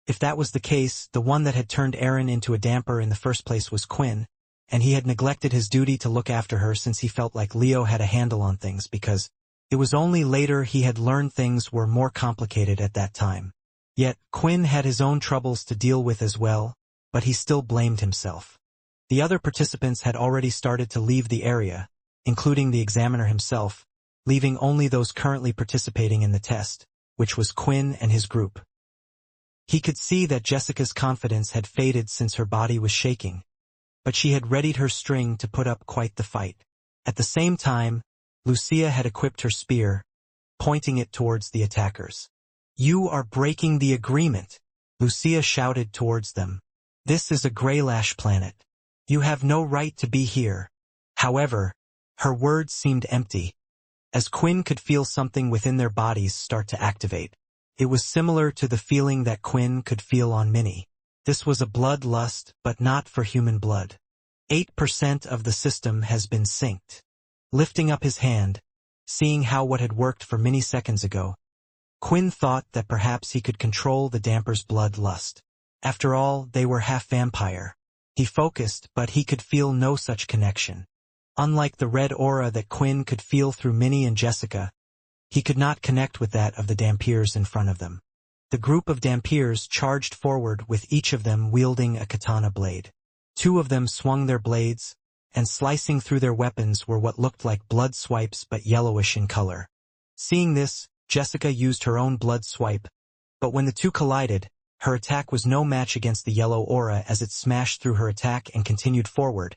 If that was the case, the one that had turned Erin into a damper in the first place was Quinn, and he had neglected his duty to look after her since he felt like Leo had a handle on things because it was only later he had learned things were more complicated at that time. Yet, Quinn had his own troubles to deal with as well, but he still blamed himself. The other participants had already started to leave the area, including the examiner himself, leaving only those currently participating in the test, which was Quinn and his group. He could see that Jessica's confidence had faded since her body was shaking, but she had readied her string to put up quite the fight. At the same time, Lucia had equipped her spear, pointing it towards the attackers. "You are breaking the agreement," Lucia shouted towards them. "This is a Greylash planet. You have no right to be here." However, her words seemed empty, as Quinn could feel something within their bodies start to activate. It was similar to the feeling that Quinn could feel on Minnie. This was a blood lust, but not for human blood. 8% of the system has been synced. Lifting up his hand, seeing how what had worked for many seconds ago, Quinn thought that perhaps he could control the damper's blood lust. After all, they were half vampire. He focused, but he could feel no such connection. Unlike the red aura that Quinn could feel through Minnie and Jessica, he could not connect with that of the Dampiers in front of them. The group of Dampiers charged forward with each of them wielding a katana blade. 2 of them swung their blades, and slicing through their weapons were what looked like blood swipes but yellowish in color. Seeing this, Jessica used her own blood swipe, but when the 2 collided, her attack was no match against the yellow aura as it smashed through her attack and continued forward.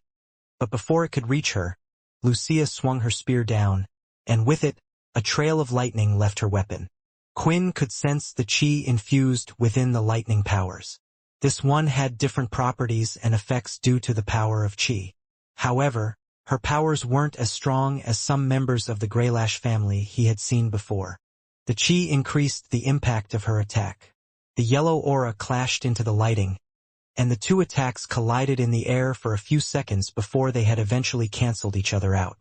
But before it could reach her, Lucia swung her spear down, and with it, a trail of lightning left her weapon. Quinn could sense the chi infused within the lightning powers. This one had different properties and effects due to the power of chi. However, her powers weren't as strong as some members of the Greylash family he had seen before. The chi increased the impact of her attack. The yellow aura clashed into the lighting, and the 2 attacks collided in the air for a few seconds before they had eventually canceled each other out.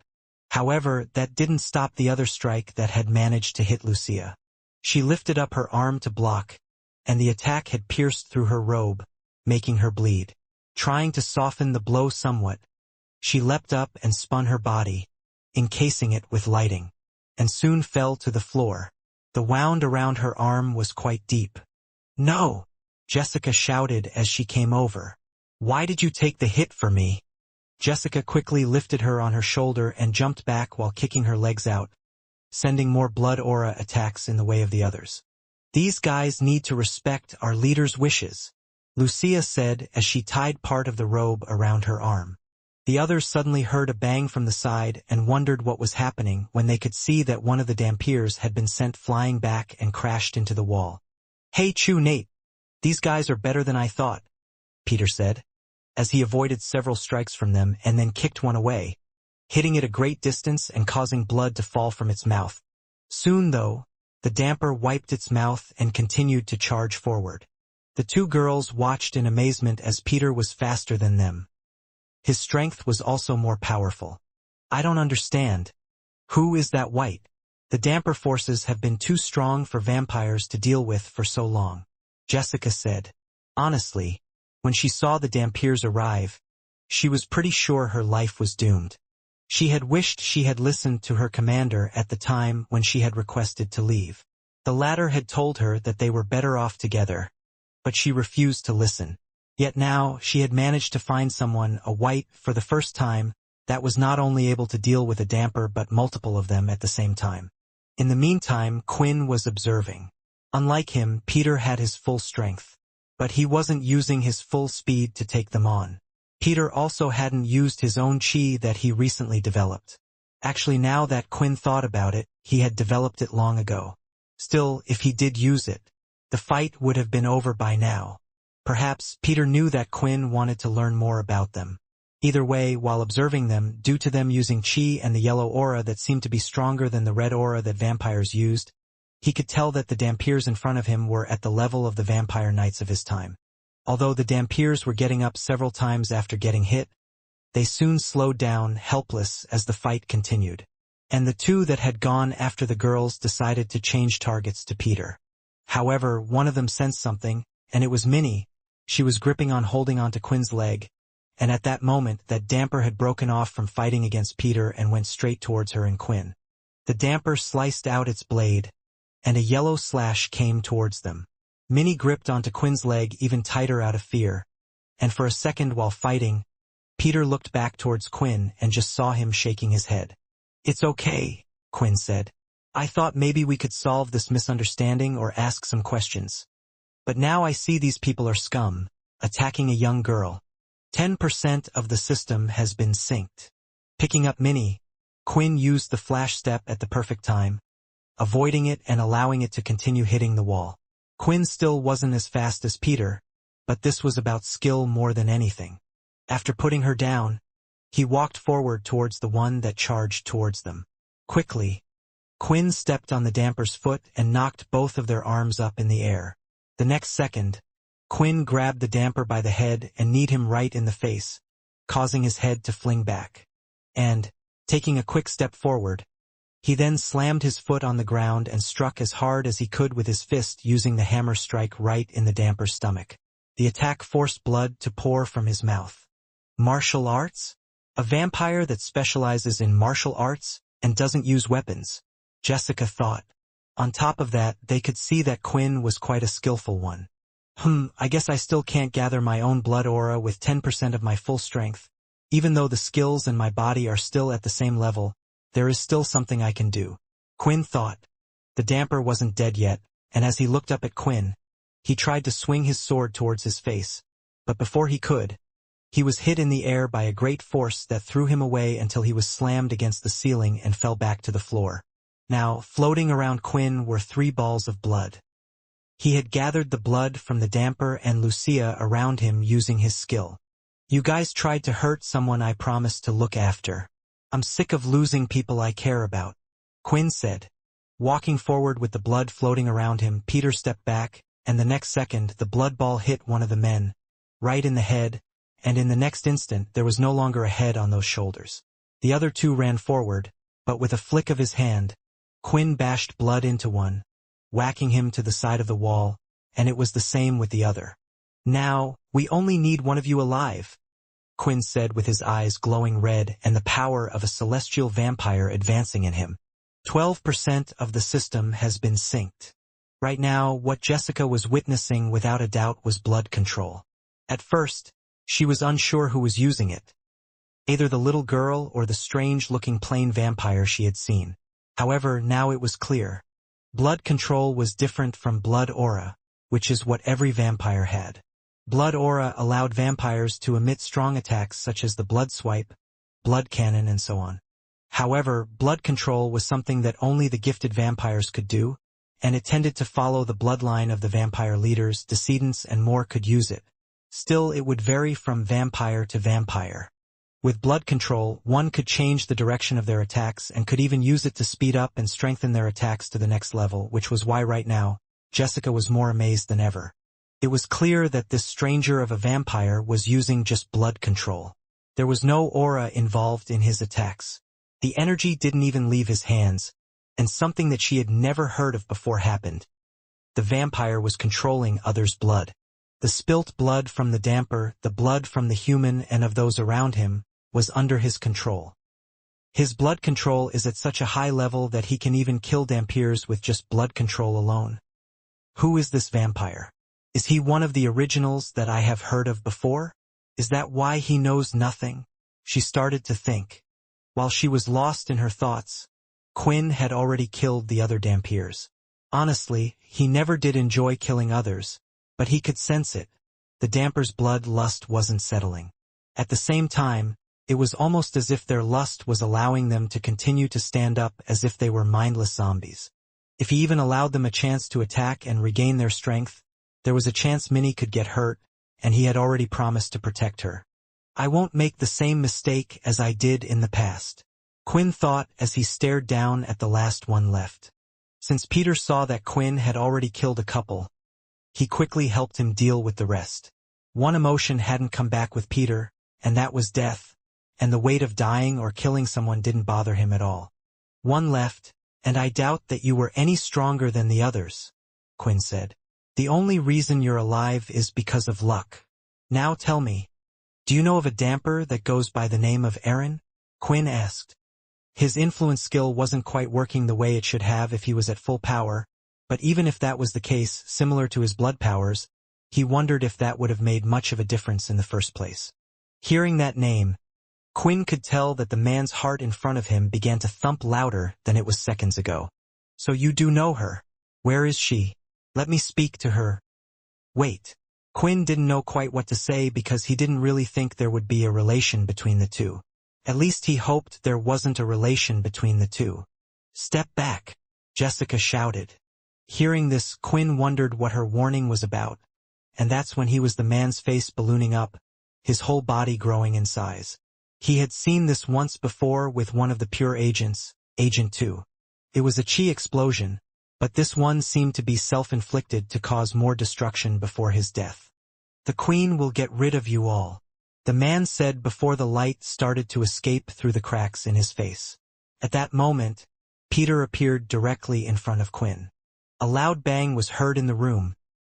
However, that didn't stop the other strike that had managed to hit Lucia. She lifted up her arm to block, and the attack had pierced through her robe, making her bleed. Trying to soften the blow somewhat, she leapt up and spun her body, encasing it with lighting, and soon fell to the floor. The wound around her arm was quite deep. "No!" Jessica shouted as she came over. "Why did you take the hit for me?" Jessica quickly lifted her on her shoulder and jumped back while kicking her legs out, sending more blood aura attacks in the way of the others. "These guys need to respect our leader's wishes," Lucia said as she tied part of the robe around her arm. The others suddenly heard a bang from the side and wondered what was happening when they could see that one of the dampiers had been sent flying back and crashed into the wall. "Hey Nate, these guys are better than I thought," Peter said, as he avoided several strikes from them and then kicked one away, hitting it a great distance and causing blood to fall from its mouth. Soon, though, the damper wiped its mouth and continued to charge forward. The two girls watched in amazement as Peter was faster than them. His strength was also more powerful. "I don't understand. Who is that white?" "The damper forces have been too strong for vampires to deal with for so long," Jessica said. Honestly, when she saw the dampiers arrive, she was pretty sure her life was doomed. She had wished she had listened to her commander at the time when she had requested to leave. The latter had told her that they were better off together, but she refused to listen. Yet now she had managed to find someone, a white, for the first time, that was not only able to deal with a damper but multiple of them at the same time. In the meantime, Quinn was observing. Unlike him, Peter had his full strength, but he wasn't using his full speed to take them on. Peter also hadn't used his own chi that he recently developed. Actually, now that Quinn thought about it, he had developed it long ago. Still, if he did use it, the fight would have been over by now. Perhaps Peter knew that Quinn wanted to learn more about them. Either way, while observing them, due to them using chi and the yellow aura that seemed to be stronger than the red aura that vampires used, he could tell that the dampiers in front of him were at the level of the vampire knights of his time. Although the dampiers were getting up several times after getting hit, they soon slowed down, helpless, as the fight continued. And the two that had gone after the girls decided to change targets to Peter. However, one of them sensed something, and it was Minnie. She was gripping on holding onto Quinn's leg, and at that moment that damper had broken off from fighting against Peter and went straight towards her and Quinn. The damper sliced out its blade, and a yellow slash came towards them. Minnie gripped onto Quinn's leg even tighter out of fear, and for a second while fighting, Peter looked back towards Quinn and just saw him shaking his head. "It's okay," Quinn said. "I thought maybe we could solve this misunderstanding or ask some questions. But now I see these people are scum, attacking a young girl. 10% of the system has been synced." Picking up Minnie, Quinn used the flash step at the perfect time, avoiding it and allowing it to continue hitting the wall. Quinn still wasn't as fast as Peter, but this was about skill more than anything. After putting her down, he walked forward towards the one that charged towards them. Quickly, Quinn stepped on the damper's foot and knocked both of their arms up in the air. The next second, Quinn grabbed the damper by the head and kneed him right in the face, causing his head to fling back. And, taking a quick step forward, he then slammed his foot on the ground and struck as hard as he could with his fist, using the hammer strike right in the damper's stomach. The attack forced blood to pour from his mouth. Martial arts? A vampire that specializes in martial arts and doesn't use weapons, Jessica thought. On top of that, they could see that Quinn was quite a skillful one. I guess I still can't gather my own blood aura with 10% of my full strength. Even though the skills in my body are still at the same level, there is still something I can do, Quinn thought. The damper wasn't dead yet, and as he looked up at Quinn, he tried to swing his sword towards his face. But before he could, he was hit in the air by a great force that threw him away until he was slammed against the ceiling and fell back to the floor. Now, floating around Quinn were 3 balls of blood. He had gathered the blood from the damper and Lucia around him using his skill. "You guys tried to hurt someone I promised to look after. I'm sick of losing people I care about," Quinn said. Walking forward with the blood floating around him, Peter stepped back, and the next second the blood ball hit one of the men, right in the head, and in the next instant there was no longer a head on those shoulders. The other two ran forward, but with a flick of his hand, Quinn bashed blood into one, whacking him to the side of the wall, and it was the same with the other. "Now, we only need one of you alive," Quinn said with his eyes glowing red and the power of a celestial vampire advancing in him. 12% of the system has been synced. Right now, what Jessica was witnessing without a doubt was blood control. At first, she was unsure who was using it. Either the little girl or the strange-looking plain vampire she had seen. However, now it was clear. Blood control was different from blood aura, which is what every vampire had. Blood aura allowed vampires to emit strong attacks such as the blood swipe, blood cannon, and so on. However, blood control was something that only the gifted vampires could do, and it tended to follow the bloodline of the vampire leaders, descendants, and more could use it. Still, it would vary from vampire to vampire. With blood control, one could change the direction of their attacks and could even use it to speed up and strengthen their attacks to the next level, which was why right now, Jessica was more amazed than ever. It was clear that this stranger of a vampire was using just blood control. There was no aura involved in his attacks. The energy didn't even leave his hands, and something that she had never heard of before happened. The vampire was controlling others' blood. The spilt blood from the damper, the blood from the human and of those around him, was under his control. His blood control is at such a high level that he can even kill dampiers with just blood control alone. Who is this vampire? Is he one of the originals that I have heard of before? Is that why he knows nothing? She started to think. While she was lost in her thoughts, Quinn had already killed the other dampiers. Honestly, he never did enjoy killing others, but he could sense it. The damper's blood lust wasn't settling. At the same time, it was almost as if their lust was allowing them to continue to stand up as if they were mindless zombies. If he even allowed them a chance to attack and regain their strength, there was a chance Minnie could get hurt, and he had already promised to protect her. I won't make the same mistake as I did in the past, Quinn thought as he stared down at the last one left. Since Peter saw that Quinn had already killed a couple, he quickly helped him deal with the rest. One emotion hadn't come back with Peter, and that was death, and the weight of dying or killing someone didn't bother him at all. One left, and I doubt that you were any stronger than the others, Quinn said. The only reason you're alive is because of luck. Now tell me, do you know of a damper that goes by the name of Aaron? Quinn asked. His influence skill wasn't quite working the way it should have if he was at full power, but even if that was the case, similar to his blood powers, he wondered if that would have made much of a difference in the first place. Hearing that name, Quinn could tell that the man's heart in front of him began to thump louder than it was seconds ago. So you do know her. Where is she? Let me speak to her. Wait. Quinn didn't know quite what to say because he didn't really think there would be a relation between the two. At least he hoped there wasn't a relation between the two. Step back, Jessica shouted. Hearing this, Quinn wondered what her warning was about, and that's when he was the man's face ballooning up, his whole body growing in size. He had seen this once before with one of the pure agents, Agent 2. It was a chi explosion, but this one seemed to be self-inflicted to cause more destruction before his death. The Queen will get rid of you all, the man said before the light started to escape through the cracks in his face. At that moment, Peter appeared directly in front of Quinn. A loud bang was heard in the room,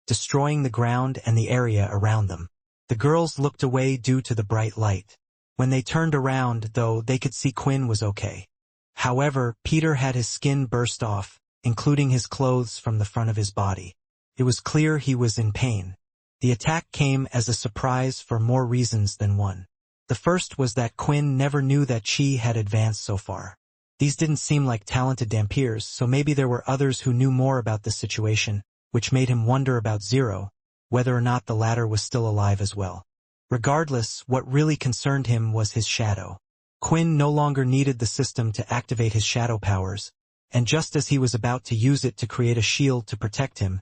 destroying the ground and the area around them. The girls looked away due to the bright light. When they turned around, though, they could see Quinn was okay. However, Peter had his skin burst off, including his clothes from the front of his body. It was clear he was in pain. The attack came as a surprise for more reasons than one. The first was that Quinn never knew that Chi had advanced so far. These didn't seem like talented dampiers, so maybe there were others who knew more about this situation, which made him wonder about Zero, whether or not the latter was still alive as well. Regardless, what really concerned him was his shadow. Quinn no longer needed the system to activate his shadow powers, and just as he was about to use it to create a shield to protect him,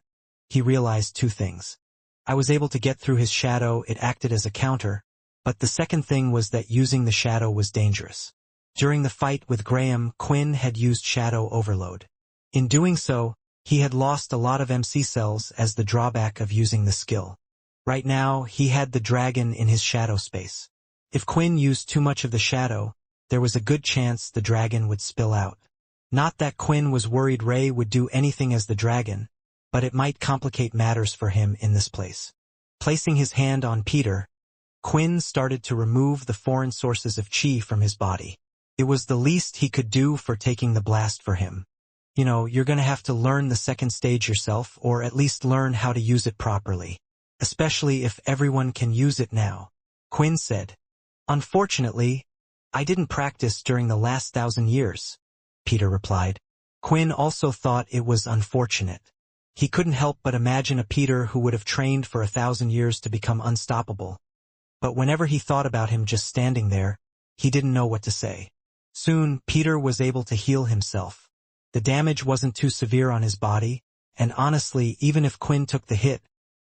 he realized two things. I was able to get through his shadow, it acted as a counter, but the second thing was that using the shadow was dangerous. During the fight with Graham, Quinn had used shadow overload. In doing so, he had lost a lot of MC cells as the drawback of using the skill. Right now, he had the dragon in his shadow space. If Quinn used too much of the shadow, there was a good chance the dragon would spill out. Not that Quinn was worried Ray would do anything as the dragon, but it might complicate matters for him in this place. Placing his hand on Peter, Quinn started to remove the foreign sources of chi from his body. It was the least he could do for taking the blast for him. You know, you're gonna have to learn the second stage yourself, or at least learn how to use it properly. Especially if everyone can use it now, Quinn said. Unfortunately, I didn't practice during the last 1,000 years, Peter replied. Quinn also thought it was unfortunate. He couldn't help but imagine a Peter who would have trained for 1,000 years to become unstoppable. But whenever he thought about him just standing there, he didn't know what to say. Soon, Peter was able to heal himself. The damage wasn't too severe on his body, and honestly, even if Quinn took the hit,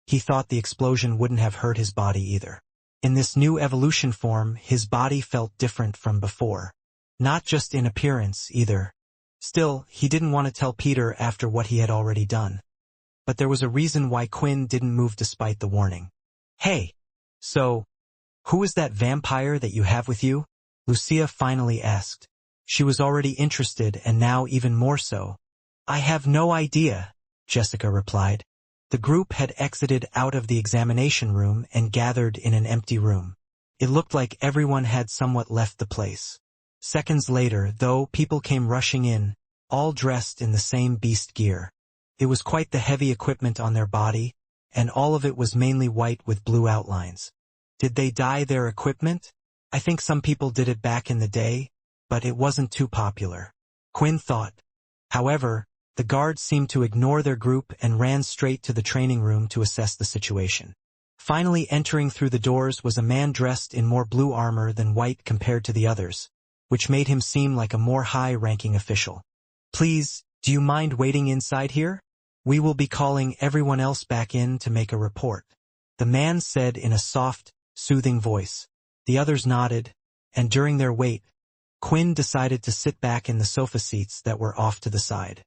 he thought the explosion wouldn't have hurt his body either. In this new evolution form, his body felt different from before. Not just in appearance, either. Still, he didn't want to tell Peter after what he had already done. But there was a reason why Quinn didn't move despite the warning. Hey! So, who is that vampire that you have with you? Lucia finally asked. She was already interested and now even more so. I have no idea, Jessica replied. The group had exited out of the examination room and gathered in an empty room. It looked like everyone had somewhat left the place. Seconds later, though, people came rushing in, all dressed in the same beast gear. It was quite the heavy equipment on their body, and all of it was mainly white with blue outlines. Did they dye their equipment? I think some people did it back in the day, but it wasn't too popular, Quinn thought. However, the guards seemed to ignore their group and ran straight to the training room to assess the situation. Finally entering through the doors was a man dressed in more blue armor than white compared to the others, which made him seem like a more high-ranking official. Please, do you mind waiting inside here? We will be calling everyone else back in to make a report, the man said in a soft, soothing voice. The others nodded, and during their wait, Quinn decided to sit back in the sofa seats that were off to the side.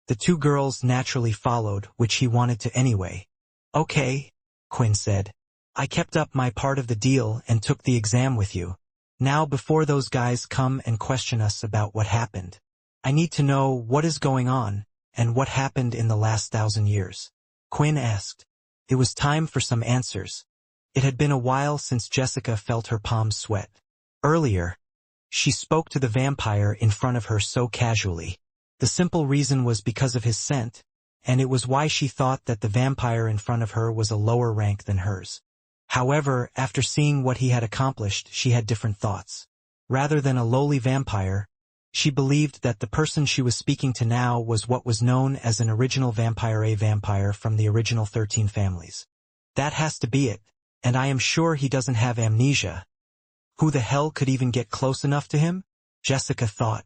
The two girls naturally followed, which he wanted to anyway. Okay, Quinn said. I kept up my part of the deal and took the exam with you. Now before those guys come and question us about what happened, I need to know what is going on and what happened in the last 1,000 years. Quinn asked. It was time for some answers. It had been a while since Jessica felt her palms sweat. Earlier, she spoke to the vampire in front of her so casually. The simple reason was because of his scent, and it was why she thought that the vampire in front of her was a lower rank than hers. However, after seeing what he had accomplished, she had different thoughts. Rather than a lowly vampire, she believed that the person she was speaking to now was what was known as an original vampire, a vampire from the original 13 families. That has to be it, and I am sure he doesn't have amnesia. Who the hell could even get close enough to him? Jessica thought.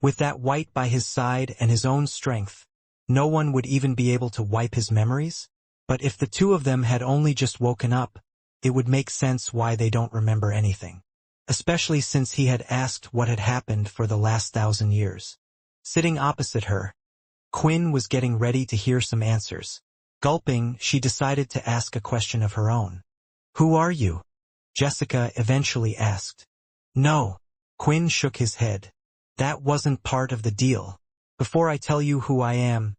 With that white by his side and his own strength, no one would even be able to wipe his memories? But if the two of them had only just woken up, it would make sense why they don't remember anything. Especially since he had asked what had happened for the last 1,000 years. Sitting opposite her, Quinn was getting ready to hear some answers. Gulping, she decided to ask a question of her own. Who are you? Jessica eventually asked. No. Quinn shook his head. That wasn't part of the deal. Before I tell you who I am,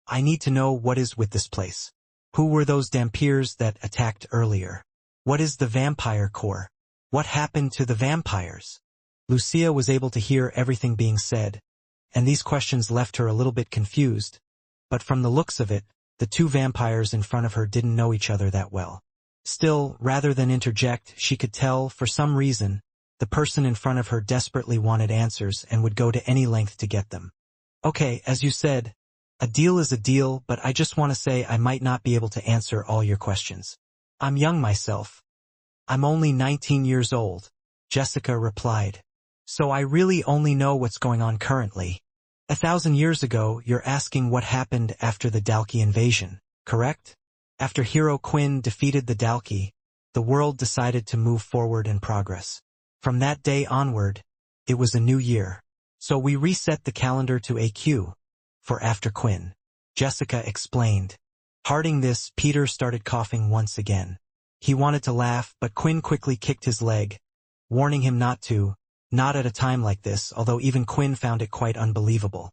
I need to know what is with this place. Who were those dampiers that attacked earlier? What is the vampire core? What happened to the vampires? Lucia was able to hear everything being said, and these questions left her a little bit confused, but from the looks of it, the two vampires in front of her didn't know each other that well. Still, rather than interject, she could tell, for some reason, the person in front of her desperately wanted answers and would go to any length to get them. Okay, as you said, a deal is a deal, but I just want to say I might not be able to answer all your questions. I'm young myself. I'm only 19 years old, Jessica replied. So I really only know what's going on currently. 1,000 years ago, you're asking what happened after the Dalki invasion, correct? After Hero Quinn defeated the Dalki, the world decided to move forward and progress. From that day onward, it was a new year. So we reset the calendar to AQ, for after Quinn. Jessica explained. Hearing this, Peter started coughing once again. He wanted to laugh, but Quinn quickly kicked his leg, warning him not to, not at a time like this, although even Quinn found it quite unbelievable.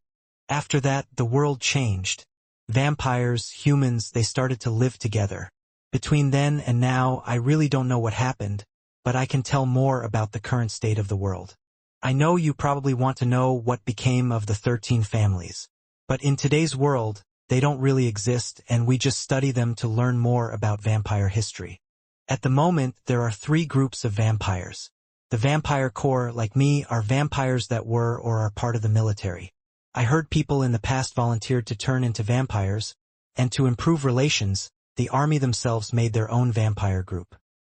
After that, the world changed. Vampires, humans, they started to live together. Between then and now, I really don't know what happened, but I can tell more about the current state of the world. I know you probably want to know what became of the 13 families. But in today's world, they don't really exist, and we just study them to learn more about vampire history. At the moment, there are 3 groups of vampires. The vampire core, like me, are vampires that were or are part of the military. I heard people in the past volunteered to turn into vampires, and to improve relations, the army themselves made their own vampire group.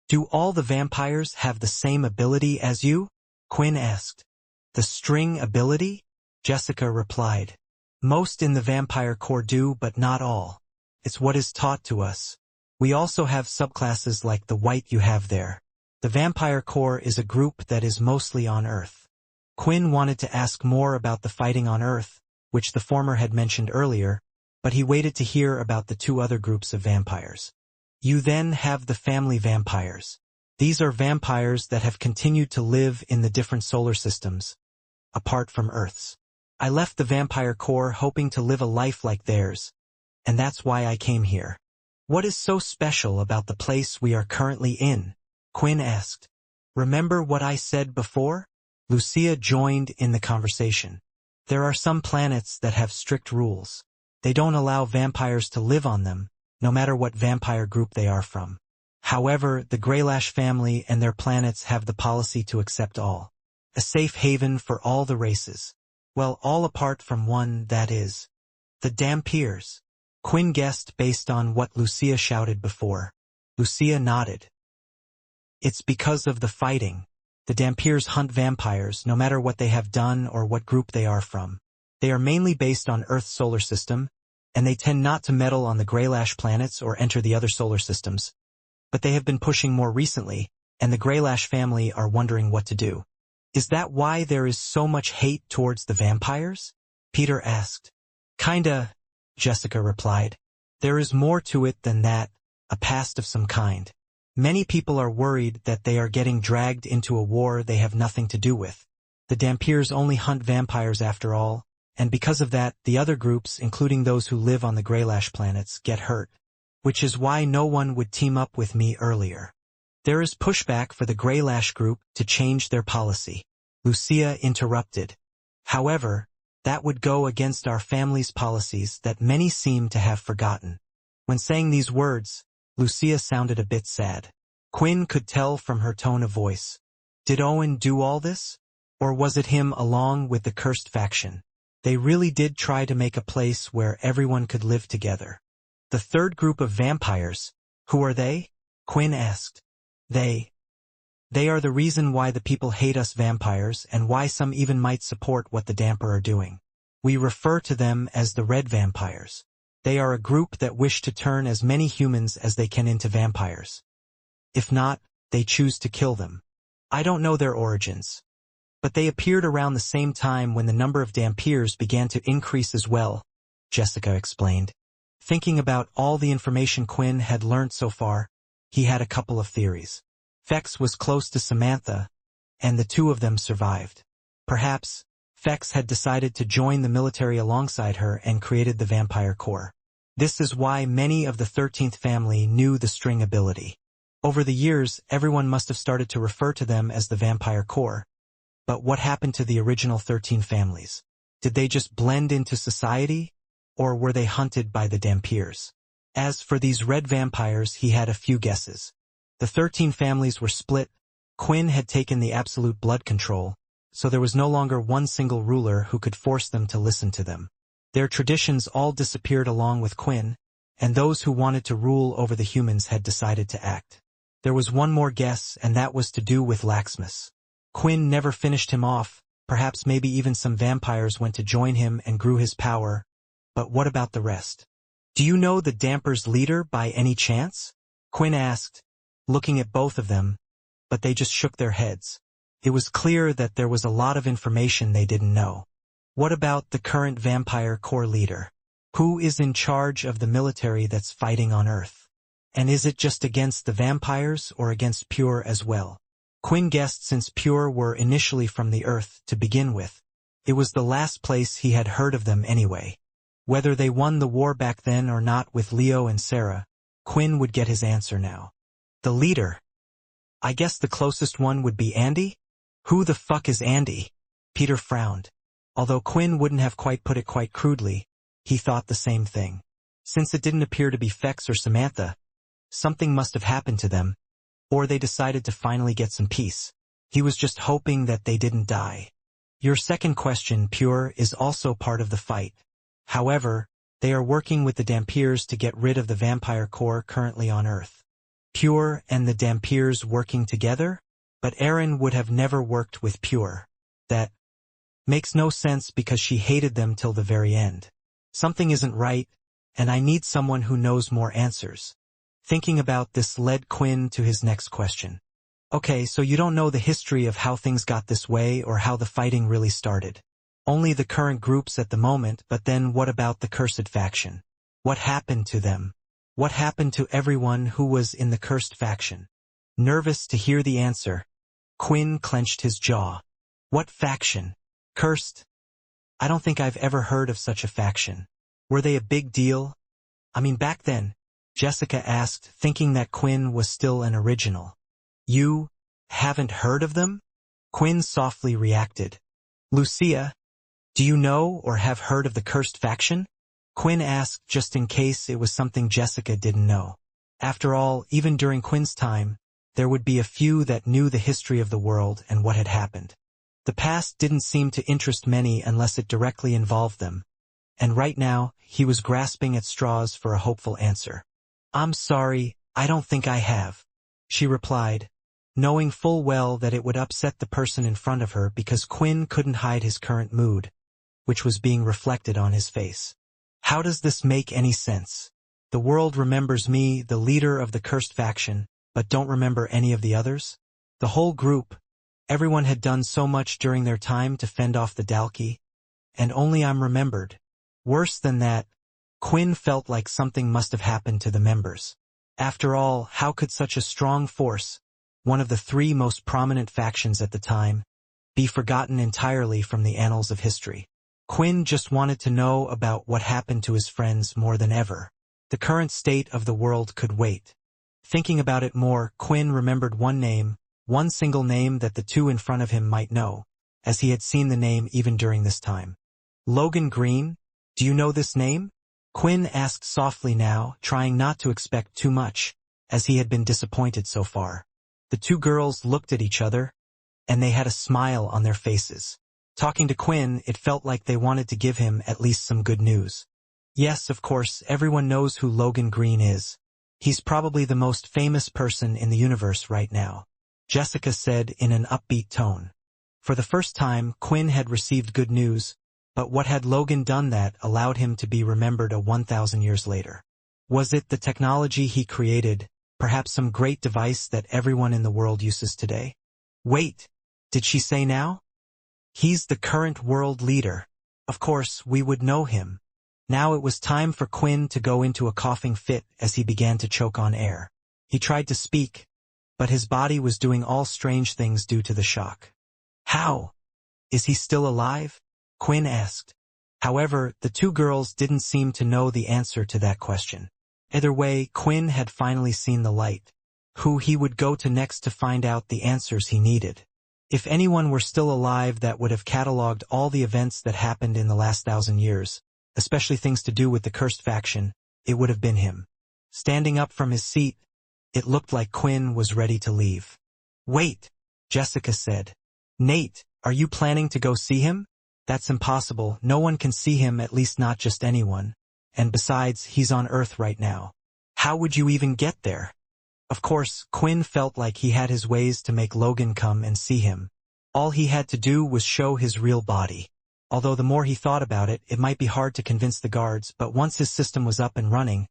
Do all the vampires have the same ability as you? Quinn asked. The string ability? Jessica replied. Most in the vampire core do, but not all. It's what is taught to us. We also have subclasses like the white you have there. The vampire core is a group that is mostly on Earth. Quinn wanted to ask more about the fighting on Earth, which the former had mentioned earlier, but he waited to hear about the 2 other groups of vampires. You then have the family vampires. These are vampires that have continued to live in the different solar systems, apart from Earth's. I left the vampire core hoping to live a life like theirs, and that's why I came here. What is so special about the place we are currently in? Quinn asked. Remember what I said before? Lucia joined in the conversation. There are some planets that have strict rules. They don't allow vampires to live on them, no matter what vampire group they are from. However, the Greylash family and their planets have the policy to accept all. A safe haven for all the races. Well, all apart from one, that is. The Dampiers. Quinn guessed based on what Lucia shouted before. Lucia nodded. It's because of the fighting. The Dampiers hunt vampires no matter what they have done or what group they are from. They are mainly based on Earth's solar system, and they tend not to meddle on the Greylash planets or enter the other solar systems. But they have been pushing more recently, and the Greylash family are wondering what to do. Is that why there is so much hate towards the vampires? Peter asked. Kinda, Jessica replied. There is more to it than that, a past of some kind. Many people are worried that they are getting dragged into a war they have nothing to do with. The Dampiers only hunt vampires after all, and because of that, the other groups, including those who live on the Greylash planets, get hurt. Which is why no one would team up with me earlier. There is pushback for the Greylash group to change their policy. Lucia interrupted. However, that would go against our family's policies that many seem to have forgotten. When saying these words, Lucia sounded a bit sad. Quinn could tell from her tone of voice. Did Owen do all this? Or was it him along with the cursed faction? They really did try to make a place where everyone could live together. The 3rd group of vampires, who are they? Quinn asked. They are the reason why the people hate us vampires and why some even might support what the Damper are doing. We refer to them as the Red Vampires. They are a group that wish to turn as many humans as they can into vampires. If not, they choose to kill them. I don't know their origins. But they appeared around the same time when the number of Dampiers began to increase as well, Jessica explained. Thinking about all the information Quinn had learned so far, he had a couple of theories. Fex was close to Samantha, and the 2 of them survived. Perhaps, Fex had decided to join the military alongside her and created the vampire core. This is why many of the 13th family knew the string ability. Over the years, everyone must have started to refer to them as the vampire core. But what happened to the original 13 families? Did they just blend into society? Or were they hunted by the Dampiers? As for these red vampires, he had a few guesses. The 13 families were split. Quinn had taken the absolute blood control, so there was no longer one single ruler who could force them to listen to them. Their traditions all disappeared along with Quinn, and those who wanted to rule over the humans had decided to act. There was one more guess, and that was to do with Laxmus. Quinn never finished him off. Perhaps maybe even some vampires went to join him and grew his power. But what about the rest? Do you know the Damper's leader by any chance? Quinn asked, looking at both of them, but they just shook their heads. It was clear that there was a lot of information they didn't know. What about the current vampire core leader? Who is in charge of the military that's fighting on Earth? And is it just against the vampires or against Pure as well? Quinn guessed since Pure were initially from the Earth to begin with. It was the last place he had heard of them anyway. Whether they won the war back then or not with Leo and Sarah, Quinn would get his answer now. The leader. I guess the closest one would be Andy? Who the fuck is Andy? Peter frowned. Although Quinn wouldn't have quite put it quite crudely, he thought the same thing. Since it didn't appear to be Fex or Samantha, something must have happened to them, or they decided to finally get some peace. He was just hoping that they didn't die. Your second question, Pure, is also part of the fight. However, they are working with the Dampiers to get rid of the vampire core currently on Earth. Pure and the Dampiers working together? But Erin would have never worked with Pure. That makes no sense because she hated them till the very end. Something isn't right, and I need someone who knows more answers. Thinking about this led Quinn to his next question. Okay, so you don't know the history of how things got this way or how the fighting really started. Only the current groups at the moment, but then what about the cursed faction? What happened to them? What happened to everyone who was in the cursed faction? Nervous to hear the answer, Quinn clenched his jaw. What faction? Cursed? I don't think I've ever heard of such a faction. Were they a big deal? I mean, back then, Jessica asked, thinking that Quinn was still an original. You haven't heard of them? Quinn softly reacted. Lucia, do you know or have heard of the cursed faction? Quinn asked just in case it was something Jessica didn't know. After all, even during Quinn's time, there would be a few that knew the history of the world and what had happened. The past didn't seem to interest many unless it directly involved them, and right now, he was grasping at straws for a hopeful answer. I'm sorry, I don't think I have, she replied, knowing full well that it would upset the person in front of her because Quinn couldn't hide his current mood, which was being reflected on his face. How does this make any sense? The world remembers me, the leader of the cursed faction, but don't remember any of the others? The whole group, everyone had done so much during their time to fend off the Dalki, and only I'm remembered. Worse than that, Quinn felt like something must have happened to the members. After all, how could such a strong force, one of the three most prominent factions at the time, be forgotten entirely from the annals of history? Quinn just wanted to know about what happened to his friends more than ever. The current state of the world could wait. Thinking about it more, Quinn remembered one name, one single name that the two in front of him might know, as he had seen the name even during this time. Logan Green? Do you know this name? Quinn asked softly now, trying not to expect too much, as he had been disappointed so far. The two girls looked at each other, and they had a smile on their faces. Talking to Quinn, it felt like they wanted to give him at least some good news. Yes, of course, everyone knows who Logan Green is. He's probably the most famous person in the universe right now, Jessica said in an upbeat tone. For the first time, Quinn had received good news, but what had Logan done that allowed him to be remembered 1,000 years later? Was it the technology he created, perhaps some great device that everyone in the world uses today? Wait, did she say now? He's the current world leader. Of course, we would know him. Now it was time for Quinn to go into a coughing fit as he began to choke on air. He tried to speak, but his body was doing all strange things due to the shock. How? Is he still alive? Quinn asked. However, the two girls didn't seem to know the answer to that question. Either way, Quinn had finally seen the light. Who he would go to next to find out the answers he needed. If anyone were still alive that would have catalogued all the events that happened in the last 1,000 years, especially things to do with the cursed faction, it would have been him. Standing up from his seat, it looked like Quinn was ready to leave. Wait, Jessica said. Nate, are you planning to go see him? That's impossible, no one can see him, at least not just anyone. And besides, he's on Earth right now. How would you even get there? Of course, Quinn felt like he had his ways to make Logan come and see him. All he had to do was show his real body. Although the more he thought about it, it might be hard to convince the guards, but once his system was up and running,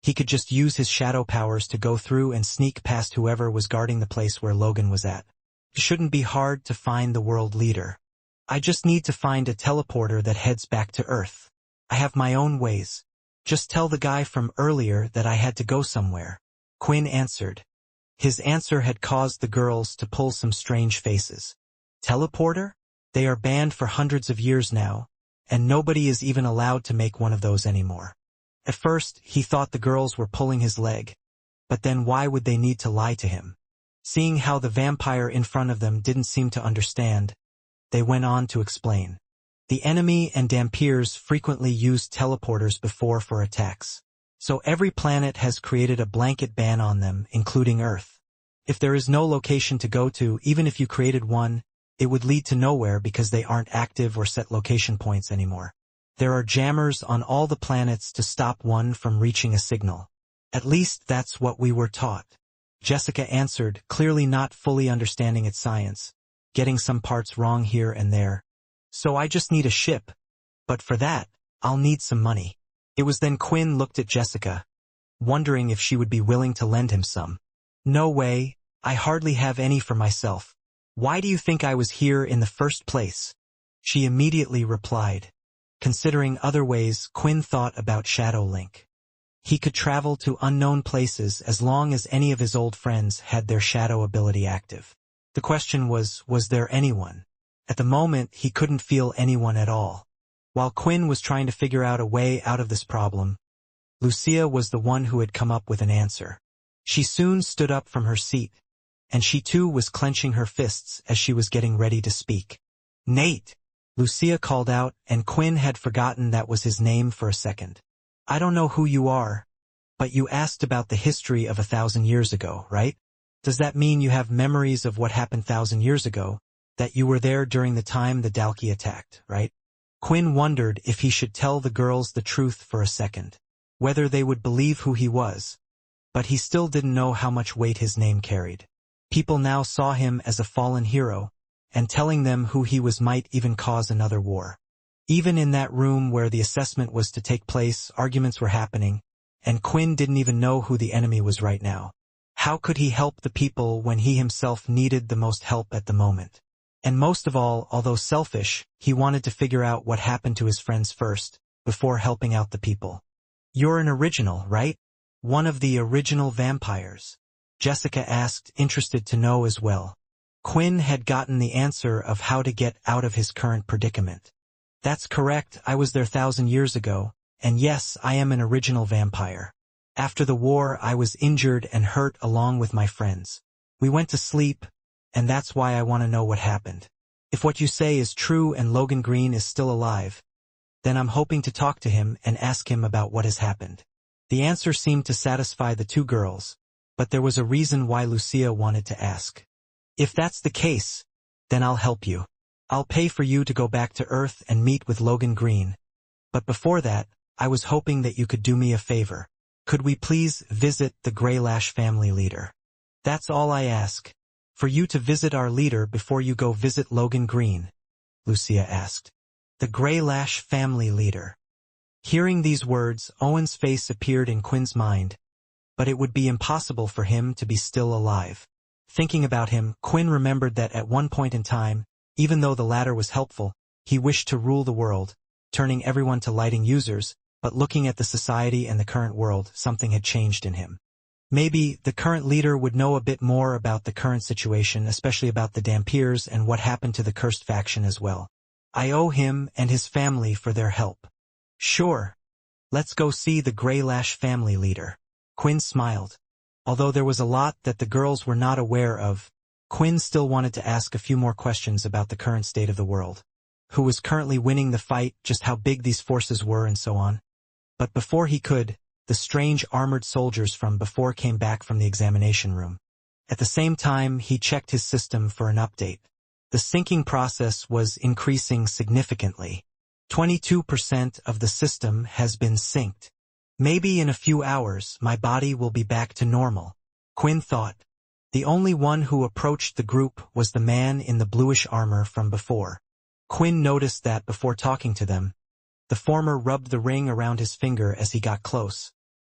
he could just use his shadow powers to go through and sneak past whoever was guarding the place where Logan was at. It shouldn't be hard to find the world leader. I just need to find a teleporter that heads back to Earth. I have my own ways. Just tell the guy from earlier that I had to go somewhere. Quinn answered. His answer had caused the girls to pull some strange faces. Teleporter? They are banned for hundreds of years now, and nobody is even allowed to make one of those anymore. At first, he thought the girls were pulling his leg. But then why would they need to lie to him? Seeing how the vampire in front of them didn't seem to understand, they went on to explain. The enemy and Dampiers frequently used teleporters before for attacks. So every planet has created a blanket ban on them, including Earth. If there is no location to go to, even if you created one, it would lead to nowhere because they aren't active or set location points anymore. There are jammers on all the planets to stop one from reaching a signal. At least that's what we were taught. Jessica answered, clearly not fully understanding its science, getting some parts wrong here and there. So I just need a ship. But for that, I'll need some money. It was then Quinn looked at Jessica, wondering if she would be willing to lend him some. No way, I hardly have any for myself. Why do you think I was here in the first place? She immediately replied. Considering other ways, Quinn thought about Shadow Link. He could travel to unknown places as long as any of his old friends had their shadow ability active. The question was there anyone? At the moment, he couldn't feel anyone at all. While Quinn was trying to figure out a way out of this problem, Lucia was the one who had come up with an answer. She soon stood up from her seat, and she too was clenching her fists as she was getting ready to speak. Nate! Lucia called out, and Quinn had forgotten that was his name for a second. I don't know who you are, but you asked about the history of 1,000 years ago, right? Does that mean you have memories of what happened 1,000 years ago, that you were there during the time the Dalki attacked, right? Quinn wondered if he should tell the girls the truth for a second, whether they would believe who he was, but he still didn't know how much weight his name carried. People now saw him as a fallen hero, and telling them who he was might even cause another war. Even in that room where the assessment was to take place, arguments were happening, and Quinn didn't even know who the enemy was right now. How could he help the people when he himself needed the most help at the moment? And most of all, although selfish, he wanted to figure out what happened to his friends first, before helping out the people. You're an original, right? One of the original vampires? Jessica asked, interested to know as well. Quinn had gotten the answer of how to get out of his current predicament. That's correct, I was there 1,000 years ago, and yes, I am an original vampire. After the war, I was injured and hurt along with my friends. We went to sleep, and that's why I want to know what happened. If what you say is true and Logan Green is still alive, then I'm hoping to talk to him and ask him about what has happened. The answer seemed to satisfy the two girls, but there was a reason why Lucia wanted to ask. If that's the case, then I'll help you. I'll pay for you to go back to Earth and meet with Logan Green. But before that, I was hoping that you could do me a favor. Could we please visit the Greylash family leader? That's all I ask. For you to visit our leader before you go visit Logan Green, Lucia asked. The Greylash family leader. Hearing these words, Owen's face appeared in Quinn's mind, but it would be impossible for him to be still alive. Thinking about him, Quinn remembered that at one point in time, even though the latter was helpful, he wished to rule the world, turning everyone to lighting users, but looking at the society and the current world, something had changed in him. Maybe the current leader would know a bit more about the current situation, especially about the Dampiers and what happened to the cursed faction as well. I owe him and his family for their help. Sure. Let's go see the Greylash family leader. Quinn smiled. Although there was a lot that the girls were not aware of, Quinn still wanted to ask a few more questions about the current state of the world. Who was currently winning the fight, just how big these forces were, and so on. But before he could, the strange armored soldiers from before came back from the examination room. At the same time, he checked his system for an update. The syncing process was increasing significantly. 22% of the system has been synced. Maybe in a few hours, my body will be back to normal, Quinn thought. The only one who approached the group was the man in the bluish armor from before. Quinn noticed that before talking to them, the former rubbed the ring around his finger as he got close,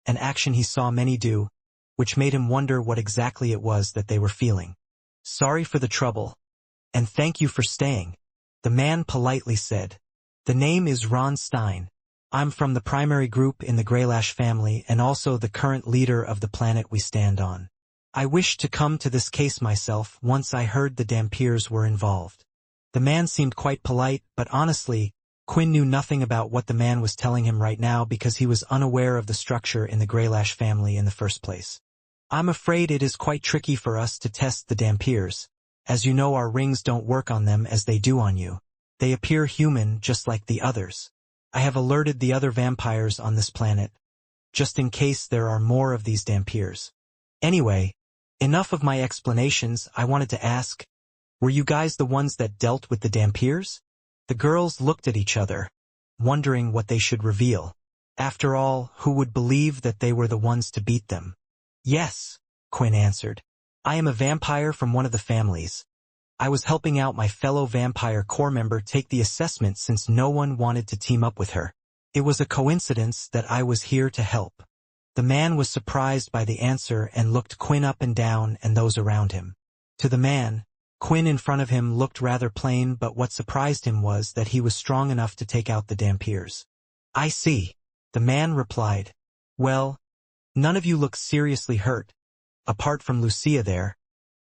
an action he saw many do, which made him wonder what exactly it was that they were feeling. Sorry for the trouble, and thank you for staying, the man politely said. The name is Ron Stein. I'm from the primary group in the Greylash family and also the current leader of the planet we stand on. I wished to come to this case myself once I heard the Dampiers were involved. The man seemed quite polite, but honestly, Quinn knew nothing about what the man was telling him right now because he was unaware of the structure in the Greylash family in the first place. I'm afraid it is quite tricky for us to test the Dampiers. As you know, our rings don't work on them as they do on you. They appear human just like the others. I have alerted the other vampires on this planet, just in case there are more of these Dampiers. Anyway, enough of my explanations. I wanted to ask, were you guys the ones that dealt with the Dampiers? The girls looked at each other, wondering what they should reveal. After all, who would believe that they were the ones to beat them? Yes, Quinn answered. I am a vampire from one of the families. I was helping out my fellow vampire corps member take the assessment since no one wanted to team up with her. It was a coincidence that I was here to help. The man was surprised by the answer and looked Quinn up and down and those around him. To the man, Quinn in front of him looked rather plain, but what surprised him was that he was strong enough to take out the Dampiers. I see, the man replied. Well, none of you look seriously hurt, apart from Lucia there,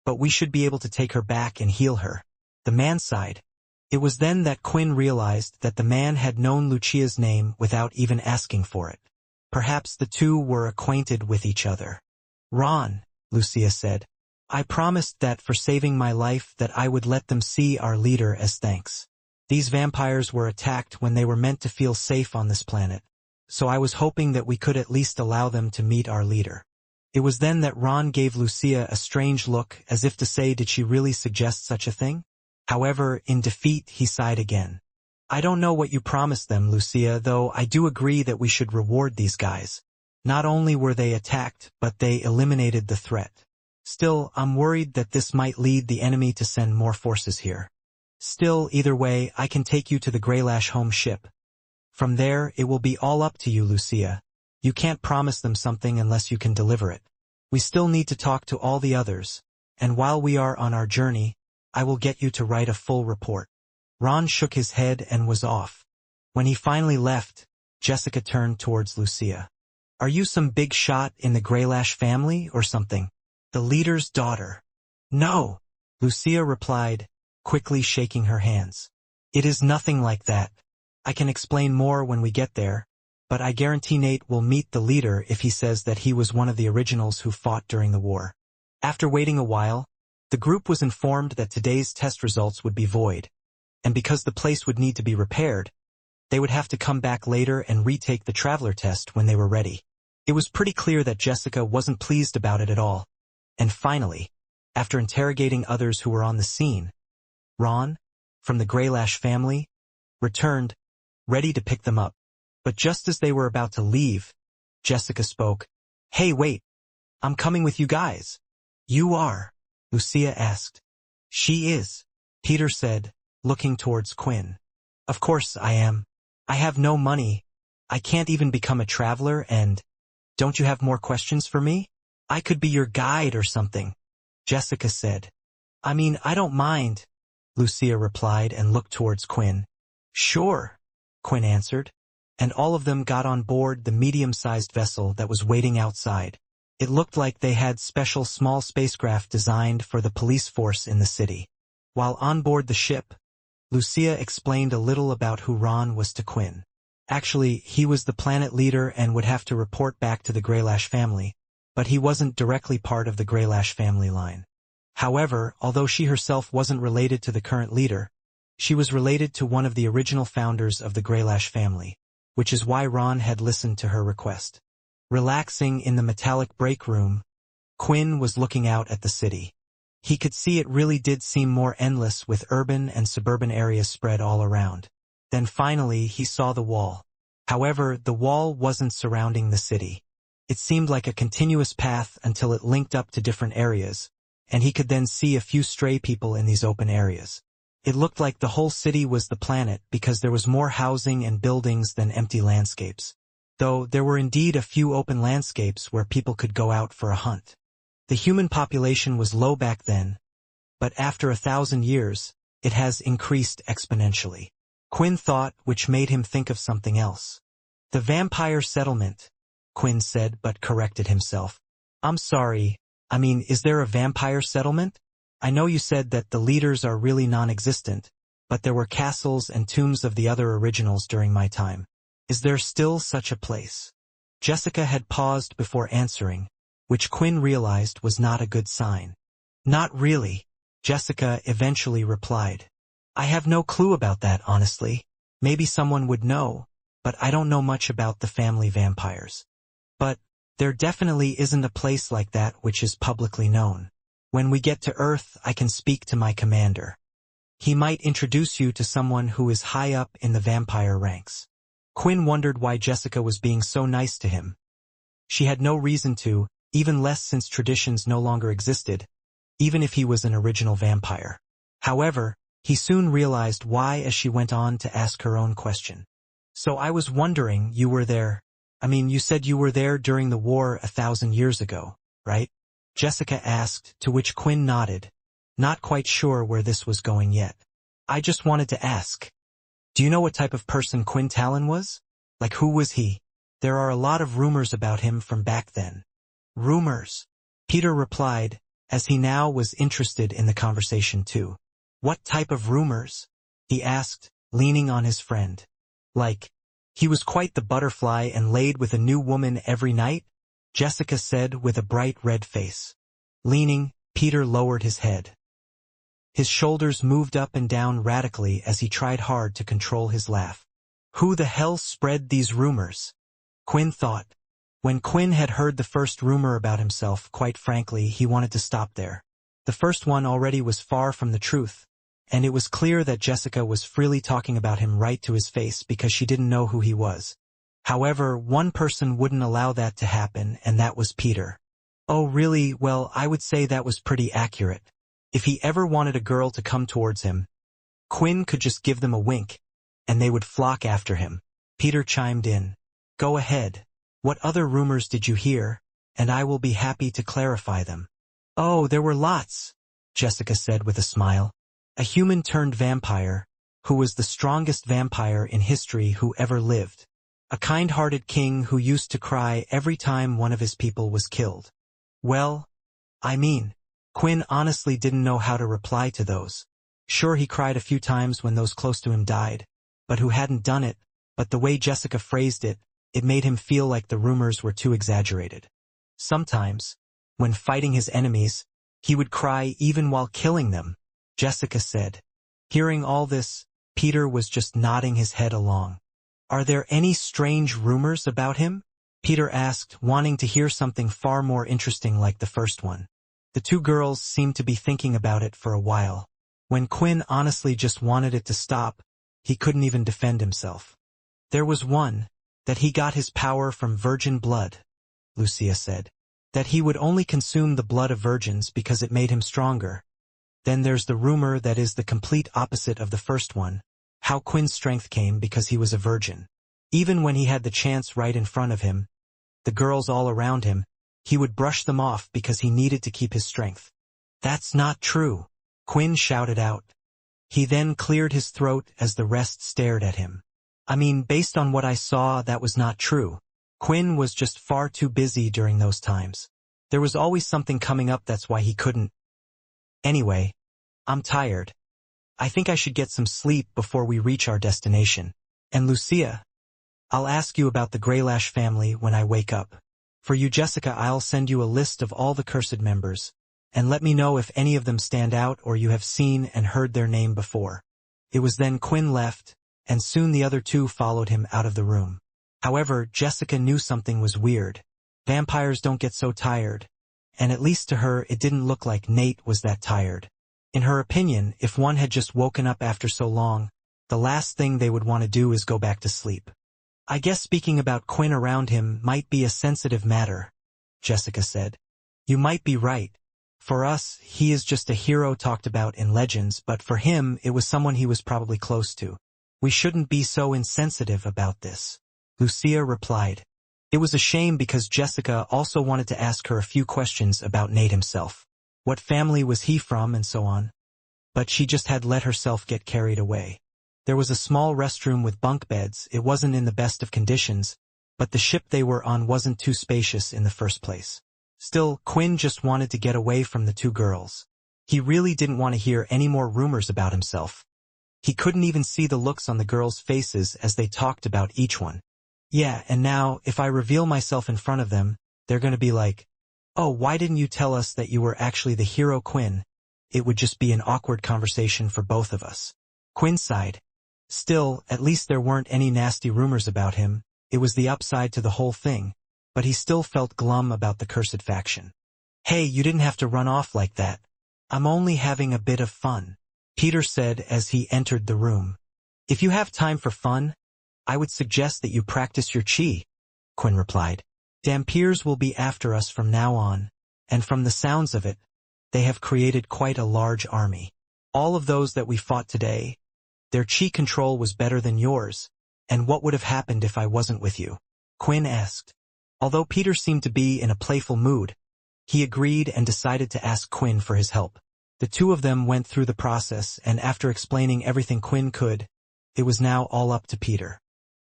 but we should be able to take her back and heal her. The man sighed. It was then that Quinn realized that the man had known Lucia's name without even asking for it. Perhaps the two were acquainted with each other. Ron, Lucia said, I promised that for saving my life that I would let them see our leader as thanks. These vampires were attacked when they were meant to feel safe on this planet, so I was hoping that we could at least allow them to meet our leader. It was then that Ron gave Lucia a strange look, as if to say, did she really suggest such a thing? However, in defeat he sighed again. I don't know what you promised them, Lucia, though I do agree that we should reward these guys. Not only were they attacked, but they eliminated the threat. Still, I'm worried that this might lead the enemy to send more forces here. Still, either way, I can take you to the Greylash home ship. From there, it will be all up to you, Lucia. You can't promise them something unless you can deliver it. We still need to talk to all the others, and while we are on our journey, I will get you to write a full report. Ron shook his head and was off. When he finally left, Jessica turned towards Lucia. Are you some big shot in the Greylash family or something? The leader's daughter. No, Lucia replied, quickly shaking her hands. It is nothing like that. I can explain more when we get there, but I guarantee Nate will meet the leader if he says that he was one of the originals who fought during the war. After waiting a while, the group was informed that today's test results would be void, and because the place would need to be repaired, they would have to come back later and retake the traveler test when they were ready. It was pretty clear that Jessica wasn't pleased about it at all. And finally, after interrogating others who were on the scene, Ron, from the Greylash family, returned, ready to pick them up. But just as they were about to leave, Jessica spoke. Hey, wait, I'm coming with you guys. You are? Lucia asked. She is, Peter said, looking towards Quinn. Of course I am. I have no money. I can't even become a traveler, and don't you have more questions for me? I could be your guide or something, Jessica said. I mean, I don't mind, Lucia replied and looked towards Quinn. Sure, Quinn answered, and all of them got on board the medium-sized vessel that was waiting outside. It looked like they had special small spacecraft designed for the police force in the city. While on board the ship, Lucia explained a little about who Ron was to Quinn. Actually, he was the planet leader and would have to report back to the Greylash family, but he wasn't directly part of the Greylash family line. However, although she herself wasn't related to the current leader, she was related to one of the original founders of the Greylash family, which is why Ron had listened to her request. Relaxing in the metallic break room, Quinn was looking out at the city. He could see it really did seem more endless with urban and suburban areas spread all around. Then finally he saw the wall. However, the wall wasn't surrounding the city. It seemed like a continuous path until it linked up to different areas, and he could then see a few stray people in these open areas. It looked like the whole city was the planet because there was more housing and buildings than empty landscapes. Though there were indeed a few open landscapes where people could go out for a hunt. The human population was low back then, but after 1,000 years, it has increased exponentially. Quinn thought, which made him think of something else. The vampire settlement, Quinn said, but corrected himself. I'm sorry, I mean, is there a vampire settlement? I know you said that the leaders are really non-existent, but there were castles and tombs of the other originals during my time. Is there still such a place? Jessica had paused before answering, which Quinn realized was not a good sign. Not really, Jessica eventually replied. I have no clue about that, honestly. Maybe someone would know, but I don't know much about the family vampires. But there definitely isn't a place like that which is publicly known. When we get to Earth, I can speak to my commander. He might introduce you to someone who is high up in the vampire ranks. Quinn wondered why Jessica was being so nice to him. She had no reason to, even less since traditions no longer existed, even if he was an original vampire. However, he soon realized why as she went on to ask her own question. So I was wondering, you were there. You said you were there during the war 1,000 years ago, right? Jessica asked, to which Quinn nodded, not quite sure where this was going yet. I just wanted to ask. Do you know what type of person Quinn Talon was? Like, who was he? There are a lot of rumors about him from back then. Rumors? Peter replied, as he now was interested in the conversation too. What type of rumors? He asked, leaning on his friend. Like, he was quite the butterfly and laid with a new woman every night? Jessica said with a bright red face. Leaning, Peter lowered his head. His shoulders moved up and down radically as he tried hard to control his laugh. Who the hell spread these rumors? Quinn thought. When Quinn had heard the first rumor about himself, quite frankly, he wanted to stop there. The first one already was far from the truth, and it was clear that Jessica was freely talking about him right to his face because she didn't know who he was. However, one person wouldn't allow that to happen, and that was Peter. Oh really? Well, I would say that was pretty accurate. If he ever wanted a girl to come towards him, Quinn could just give them a wink, and they would flock after him. Peter chimed in. Go ahead. What other rumors did you hear? And I will be happy to clarify them. Oh, there were lots, Jessica said with a smile. A human turned vampire, who was the strongest vampire in history who ever lived. A kind-hearted king who used to cry every time one of his people was killed. Well, Quinn honestly didn't know how to reply to those. Sure, he cried a few times when those close to him died, but who hadn't done it? But the way Jessica phrased it, it made him feel like the rumors were too exaggerated. Sometimes, when fighting his enemies, he would cry even while killing them, Jessica said. Hearing all this, Peter was just nodding his head along. Are there any strange rumors about him? Peter asked, wanting to hear something far more interesting like the first one. The two girls seemed to be thinking about it for a while. When Quinn honestly just wanted it to stop, he couldn't even defend himself. There was one, that he got his power from virgin blood, Lucia said. That he would only consume the blood of virgins because it made him stronger. Then there's the rumor that is the complete opposite of the first one, how Quinn's strength came because he was a virgin. Even when he had the chance right in front of him, the girls all around him, he would brush them off because he needed to keep his strength. That's not true, Quinn shouted out. He then cleared his throat as the rest stared at him. Based on what I saw, that was not true. Quinn was just far too busy during those times. There was always something coming up, that's why he couldn't. Anyway, I'm tired. I think I should get some sleep before we reach our destination. And Lucia, I'll ask you about the Greylash family when I wake up. For you, Jessica, I'll send you a list of all the Cursed members, and let me know if any of them stand out or you have seen and heard their name before. It was then Quinn left, and soon the other two followed him out of the room. However, Jessica knew something was weird. Vampires don't get so tired, and at least to her it didn't look like Nate was that tired. In her opinion, if one had just woken up after so long, the last thing they would want to do is go back to sleep. I guess speaking about Quinn around him might be a sensitive matter, Jessica said. You might be right. For us, he is just a hero talked about in legends, but for him, it was someone he was probably close to. We shouldn't be so insensitive about this, Lucia replied. It was a shame because Jessica also wanted to ask her a few questions about Nate himself. What family was he from and so on. But she just had let herself get carried away. There was a small restroom with bunk beds. It wasn't in the best of conditions, but the ship they were on wasn't too spacious in the first place. Still, Quinn just wanted to get away from the two girls. He really didn't want to hear any more rumors about himself. He couldn't even see the looks on the girls' faces as they talked about each one. Yeah, and now, if I reveal myself in front of them, they're going to be like, "Oh, why didn't you tell us that you were actually the hero, Quinn? It would just be an awkward conversation for both of us." Quinn sighed. Still, at least there weren't any nasty rumors about him. It was the upside to the whole thing, but he still felt glum about the cursed faction. "Hey, you didn't have to run off like that. I'm only having a bit of fun," Peter said as he entered the room. "If you have time for fun, I would suggest that you practice your chi," Quinn replied. "Dampiers will be after us from now on, and from the sounds of it, they have created quite a large army. All of those that we fought today, their chi control was better than yours, and what would have happened if I wasn't with you?" Quinn asked. Although Peter seemed to be in a playful mood, he agreed and decided to ask Quinn for his help. The two of them went through the process, and after explaining everything Quinn could, it was now all up to Peter.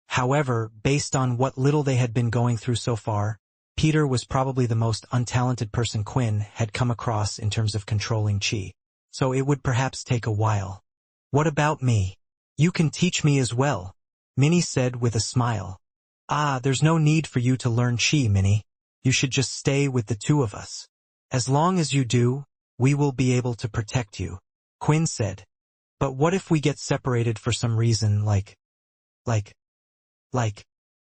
However, based on what little they had been going through so far, Peter was probably the most untalented person Quinn had come across in terms of controlling chi. So it would perhaps take a while. "What about me? You can teach me as well," Minnie said with a smile. There's no need for you to learn chi, Minnie. You should just stay with the two of us. As long as you do, we will be able to protect you," Quinn said. "But what if we get separated for some reason, like,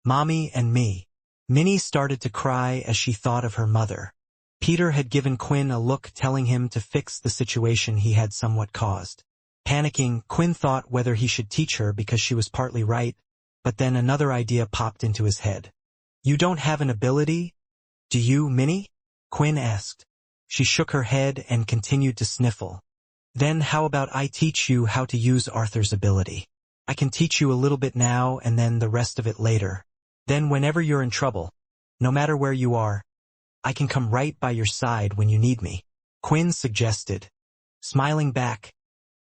Mommy and me?" Minnie started to cry as she thought of her mother. Peter had given Quinn a look telling him to fix the situation he had somewhat caused. Panicking, Quinn thought whether he should teach her because she was partly right, but then another idea popped into his head. "You don't have an ability, do you, Minnie?" Quinn asked. She shook her head and continued to sniffle. "Then how about I teach you how to use Arthur's ability? I can teach you a little bit now and then the rest of it later. Then whenever you're in trouble, no matter where you are, I can come right by your side when you need me," Quinn suggested. Smiling back,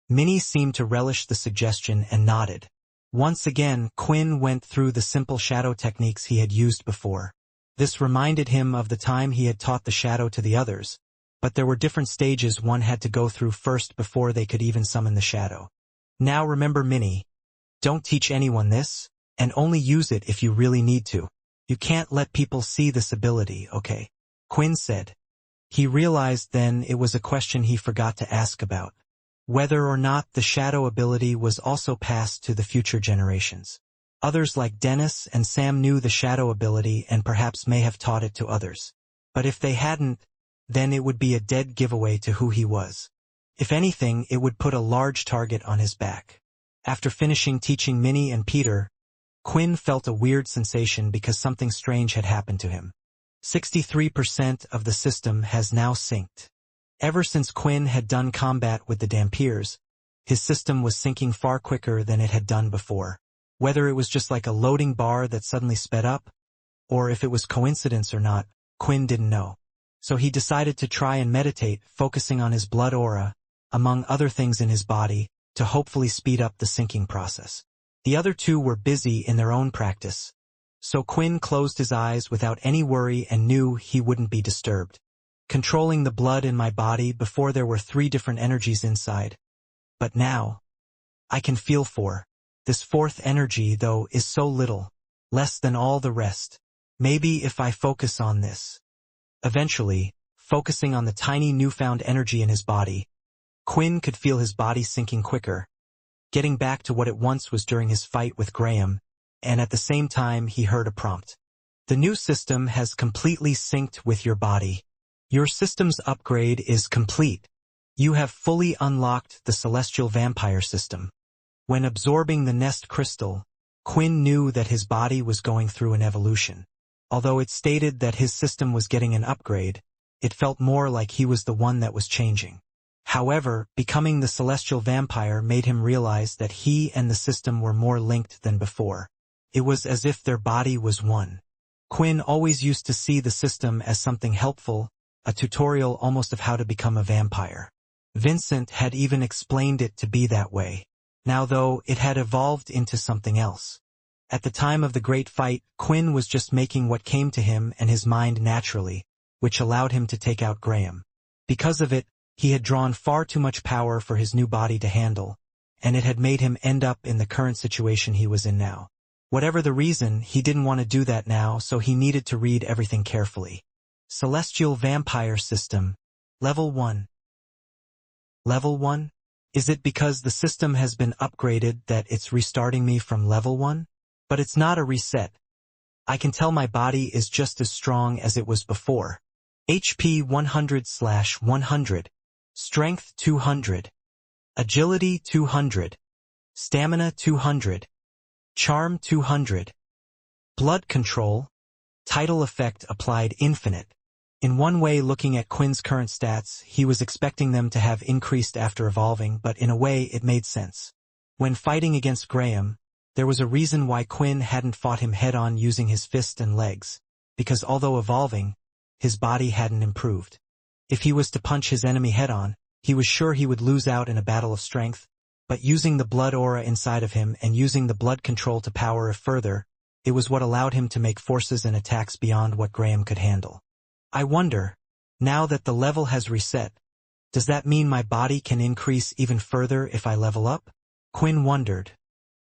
Minnie seemed to relish the suggestion and nodded. Once again, Quinn went through the simple shadow techniques he had used before. This reminded him of the time he had taught the shadow to the others, but there were different stages one had to go through first before they could even summon the shadow. "Now remember, Minnie, don't teach anyone this, and only use it if you really need to. You can't let people see this ability, okay?" Quinn said. He realized then it was a question he forgot to ask about, whether or not the shadow ability was also passed to the future generations. Others like Dennis and Sam knew the shadow ability and perhaps may have taught it to others. But if they hadn't, then it would be a dead giveaway to who he was. If anything, it would put a large target on his back. After finishing teaching Minnie and Peter, Quinn felt a weird sensation because something strange had happened to him. 63% of the system has now synced. Ever since Quinn had done combat with the Dampiers, his system was syncing far quicker than it had done before. Whether it was just like a loading bar that suddenly sped up, or if it was coincidence or not, Quinn didn't know. So he decided to try and meditate, focusing on his blood aura, among other things in his body, to hopefully speed up the syncing process. The other two were busy in their own practice, so Quinn closed his eyes without any worry and knew he wouldn't be disturbed. Controlling the blood in my body before there were 3 different energies inside. But now, I can feel 4. This 4th energy, though, is so little, less than all the rest. Maybe if I focus on this. Eventually, focusing on the tiny newfound energy in his body, Quinn could feel his body sinking quicker, getting back to what it once was during his fight with Graham, and at the same time he heard a prompt. "The new system has completely synced with your body. Your system's upgrade is complete. You have fully unlocked the celestial vampire system." When absorbing the nest crystal, Quinn knew that his body was going through an evolution. Although it stated that his system was getting an upgrade, it felt more like he was the one that was changing. However, becoming the celestial vampire made him realize that he and the system were more linked than before. It was as if their body was one. Quinn always used to see the system as something helpful, a tutorial almost of how to become a vampire. Vincent had even explained it to be that way. Now though, it had evolved into something else. At the time of the great fight, Quinn was just making what came to him and his mind naturally, which allowed him to take out Graham. Because of it, he had drawn far too much power for his new body to handle, and it had made him end up in the current situation he was in now. Whatever the reason, he didn't want to do that now, so he needed to read everything carefully. Celestial Vampire System. Level 1. Level 1? Is it because the system has been upgraded that it's restarting me from level 1? But it's not a reset. I can tell my body is just as strong as it was before. HP 100/100. Strength 200. Agility 200. Stamina 200. Charm 200. Blood control. Title effect applied infinite. In one way, looking at Quinn's current stats, he was expecting them to have increased after evolving, but in a way it made sense. When fighting against Graham, there was a reason why Quinn hadn't fought him head-on using his fist and legs, because although evolving, his body hadn't improved. If he was to punch his enemy head-on, he was sure he would lose out in a battle of strength, but using the blood aura inside of him and using the blood control to power it further, it was what allowed him to make forces and attacks beyond what Graham could handle. I wonder, now that the level has reset, does that mean my body can increase even further if I level up? Quinn wondered.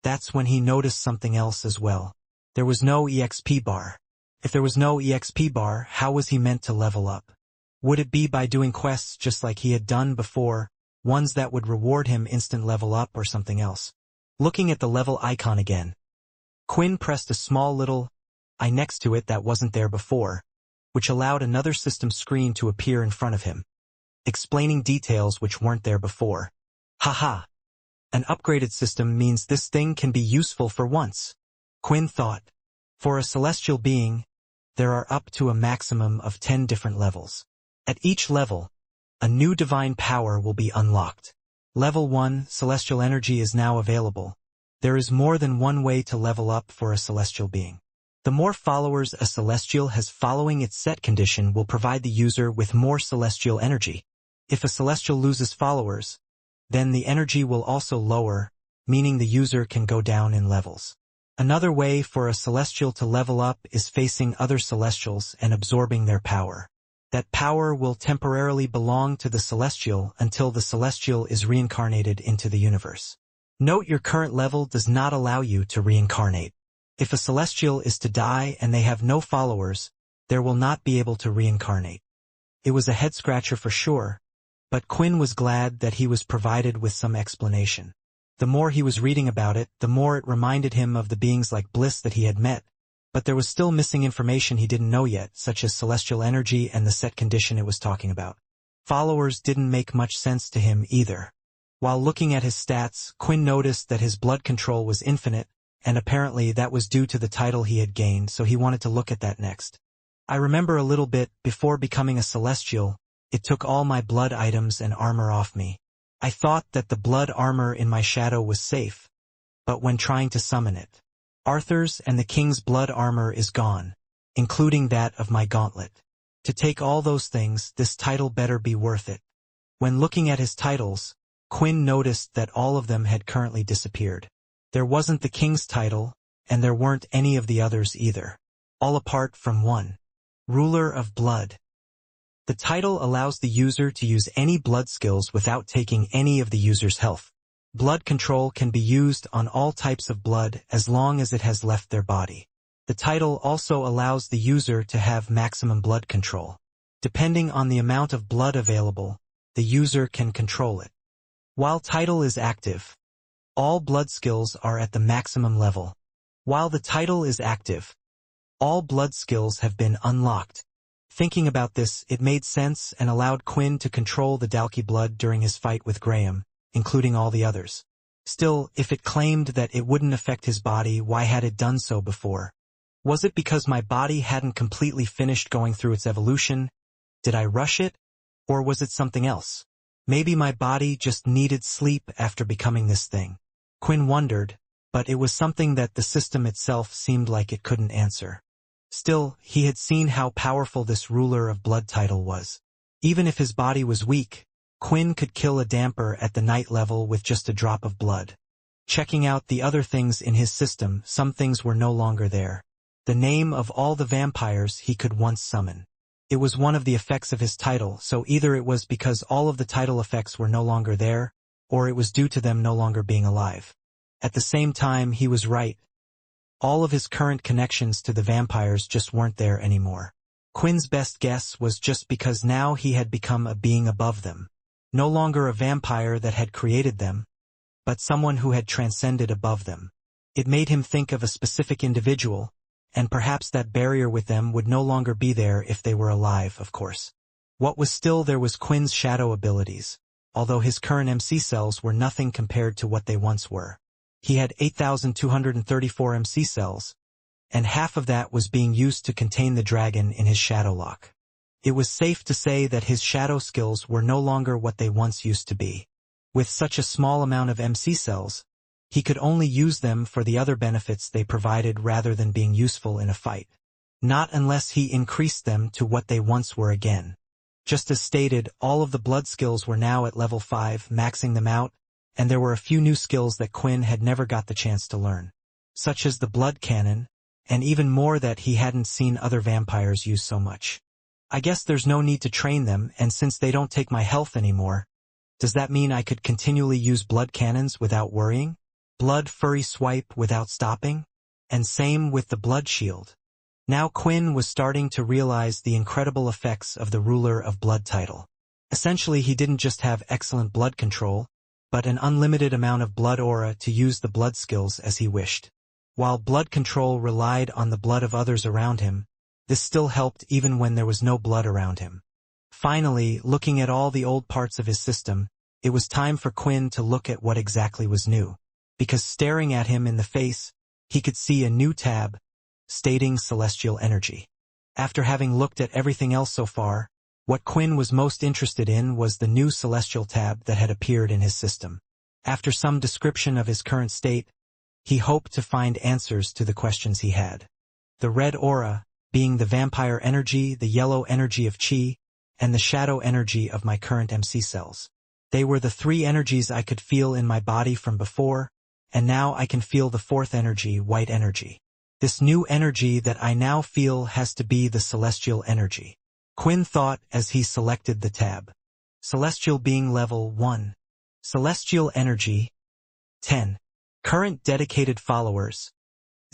That's when he noticed something else as well. There was no EXP bar. If there was no EXP bar, how was he meant to level up? Would it be by doing quests just like he had done before, ones that would reward him instant level up or something else? Looking at the level icon again, Quinn pressed a small little I next to it that wasn't there before, which allowed another system screen to appear in front of him, explaining details which weren't there before. Haha! An upgraded system means this thing can be useful for once, Quinn thought. For a celestial being, there are up to a maximum of 10 different levels. At each level, a new divine power will be unlocked. Level 1, Celestial Energy is now available. There is more than one way to level up for a celestial being. The more followers a celestial has following its set condition will provide the user with more celestial energy. If a celestial loses followers, then the energy will also lower, meaning the user can go down in levels. Another way for a celestial to level up is facing other celestials and absorbing their power. That power will temporarily belong to the celestial until the celestial is reincarnated into the universe. Note your current level does not allow you to reincarnate. If a celestial is to die and they have no followers, there will not be able to reincarnate. It was a head-scratcher for sure, but Quinn was glad that he was provided with some explanation. The more he was reading about it, the more it reminded him of the beings like Bliss that he had met, but there was still missing information he didn't know yet, such as celestial energy and the set condition it was talking about. Followers didn't make much sense to him either. While looking at his stats, Quinn noticed that his blood control was infinite, and apparently that was due to the title he had gained, so he wanted to look at that next. I remember a little bit, before becoming a celestial, it took all my blood items and armor off me. I thought that the blood armor in my shadow was safe, but when trying to summon it, Arthur's and the king's blood armor is gone, including that of my gauntlet. To take all those things, this title better be worth it. When looking at his titles, Quinn noticed that all of them had currently disappeared. There wasn't the king's title, and there weren't any of the others either. All apart from one. Ruler of Blood. The title allows the user to use any blood skills without taking any of the user's health. Blood control can be used on all types of blood as long as it has left their body. The title also allows the user to have maximum blood control. Depending on the amount of blood available, the user can control it. While title is active, all blood skills are at the maximum level. While the title is active, all blood skills have been unlocked. Thinking about this, it made sense and allowed Quinn to control the Dalki blood during his fight with Graham, including all the others. Still, if it claimed that it wouldn't affect his body, why had it done so before? Was it because my body hadn't completely finished going through its evolution? Did I rush it? Or was it something else? Maybe my body just needed sleep after becoming this thing. Quinn wondered, but it was something that the system itself seemed like it couldn't answer. Still, he had seen how powerful this ruler of blood title was. Even if his body was weak, Quinn could kill a damper at the night level with just a drop of blood. Checking out the other things in his system, some things were no longer there. The name of all the vampires he could once summon. It was one of the effects of his title, so either it was because all of the title effects were no longer there, or it was due to them no longer being alive. At the same time, he was right. All of his current connections to the vampires just weren't there anymore. Quinn's best guess was just because now he had become a being above them. No longer a vampire that had created them, but someone who had transcended above them. It made him think of a specific individual, and perhaps that barrier with them would no longer be there if they were alive, of course. What was still there was Quinn's shadow abilities, although his current MC cells were nothing compared to what they once were. He had 8,234 MC cells, and half of that was being used to contain the dragon in his shadow lock. It was safe to say that his shadow skills were no longer what they once used to be. With such a small amount of MC cells, he could only use them for the other benefits they provided rather than being useful in a fight. Not unless he increased them to what they once were again. Just as stated, all of the blood skills were now at level 5, maxing them out, and there were a few new skills that Quinn had never got the chance to learn, such as the blood cannon, and even more that he hadn't seen other vampires use so much. I guess there's no need to train them, and since they don't take my health anymore, does that mean I could continually use blood cannons without worrying? Blood furry swipe without stopping? And same with the blood shield. Now Quinn was starting to realize the incredible effects of the Ruler of Blood title. Essentially, he didn't just have excellent blood control, but an unlimited amount of blood aura to use the blood skills as he wished. While blood control relied on the blood of others around him, this still helped even when there was no blood around him. Finally, looking at all the old parts of his system, it was time for Quinn to look at what exactly was new. Because staring at him in the face, he could see a new tab, stating Celestial Energy. After having looked at everything else so far, what Quinn was most interested in was the new Celestial tab that had appeared in his system. After some description of his current state, he hoped to find answers to the questions he had. The red aura, being the vampire energy, the yellow energy of chi, and the shadow energy of my current MC cells. They were the three energies I could feel in my body from before, and now I can feel the fourth energy, white energy. This new energy that I now feel has to be the celestial energy, Quinn thought as he selected the tab. Celestial being level 1. Celestial energy, 10. Current dedicated followers,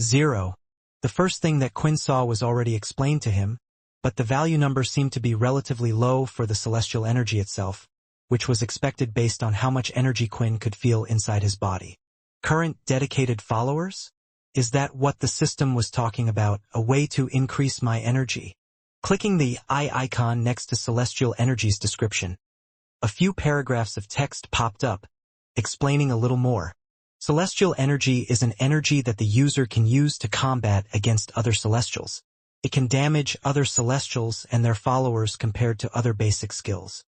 0. The first thing that Quinn saw was already explained to him, but the value number seemed to be relatively low for the celestial energy itself, which was expected based on how much energy Quinn could feel inside his body. Current dedicated followers? Is that what the system was talking about, a way to increase my energy? Clicking the eye icon next to celestial energy's description, a few paragraphs of text popped up, explaining a little more. Celestial energy is an energy that the user can use to combat against other celestials. It can damage other celestials and their followers compared to other basic skills.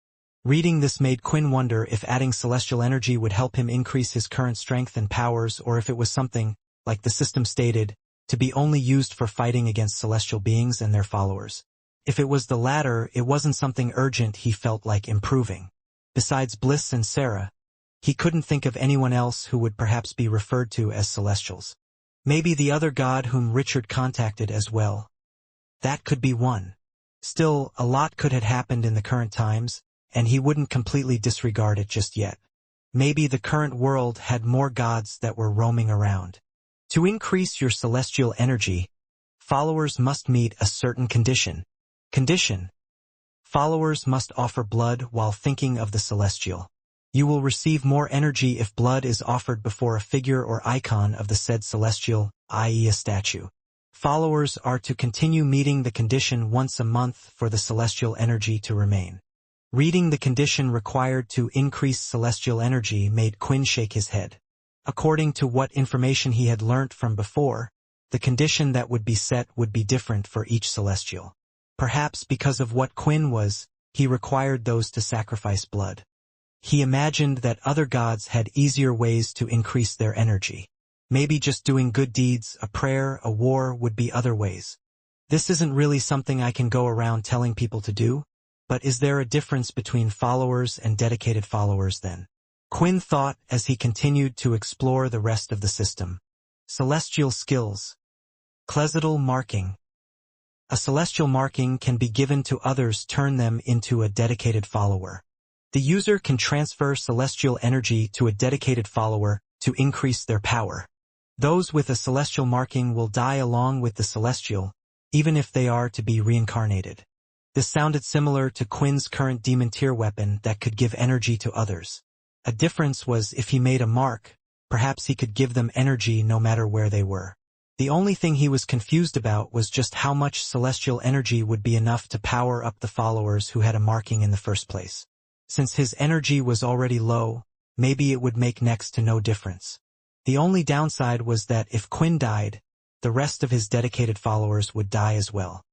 Reading this made Quinn wonder if adding celestial energy would help him increase his current strength and powers, or if it was something, like the system stated, to be only used for fighting against celestial beings and their followers. If it was the latter, it wasn't something urgent he felt like improving. Besides Bliss and Sarah, he couldn't think of anyone else who would perhaps be referred to as celestials. Maybe the other god whom Richard contacted as well. That could be one. Still, a lot could have happened in the current times, and he wouldn't completely disregard it just yet. Maybe the current world had more gods that were roaming around. To increase your celestial energy, followers must meet a certain condition. Condition. Followers must offer blood while thinking of the celestial. You will receive more energy if blood is offered before a figure or icon of the said celestial, i.e. a statue. Followers are to continue meeting the condition once a month for the celestial energy to remain. Reading the condition required to increase celestial energy made Quinn shake his head. According to what information he had learnt from before, the condition that would be set would be different for each celestial. Perhaps because of what Quinn was, he required those to sacrifice blood. He imagined that other gods had easier ways to increase their energy. Maybe just doing good deeds, a prayer, a war would be other ways. This isn't really something I can go around telling people to do, but is there a difference between followers and dedicated followers then? Quinn thought as he continued to explore the rest of the system. Celestial skills. Clesidal marking. A celestial marking can be given to others, turn them into a dedicated follower. The user can transfer celestial energy to a dedicated follower to increase their power. Those with a celestial marking will die along with the celestial, even if they are to be reincarnated. This sounded similar to Quinn's current demon tier weapon that could give energy to others. A difference was if he made a mark, perhaps he could give them energy no matter where they were. The only thing he was confused about was just how much celestial energy would be enough to power up the followers who had a marking in the first place. Since his energy was already low, maybe it would make next to no difference. The only downside was that if Quinn died, the rest of his dedicated followers would die as well.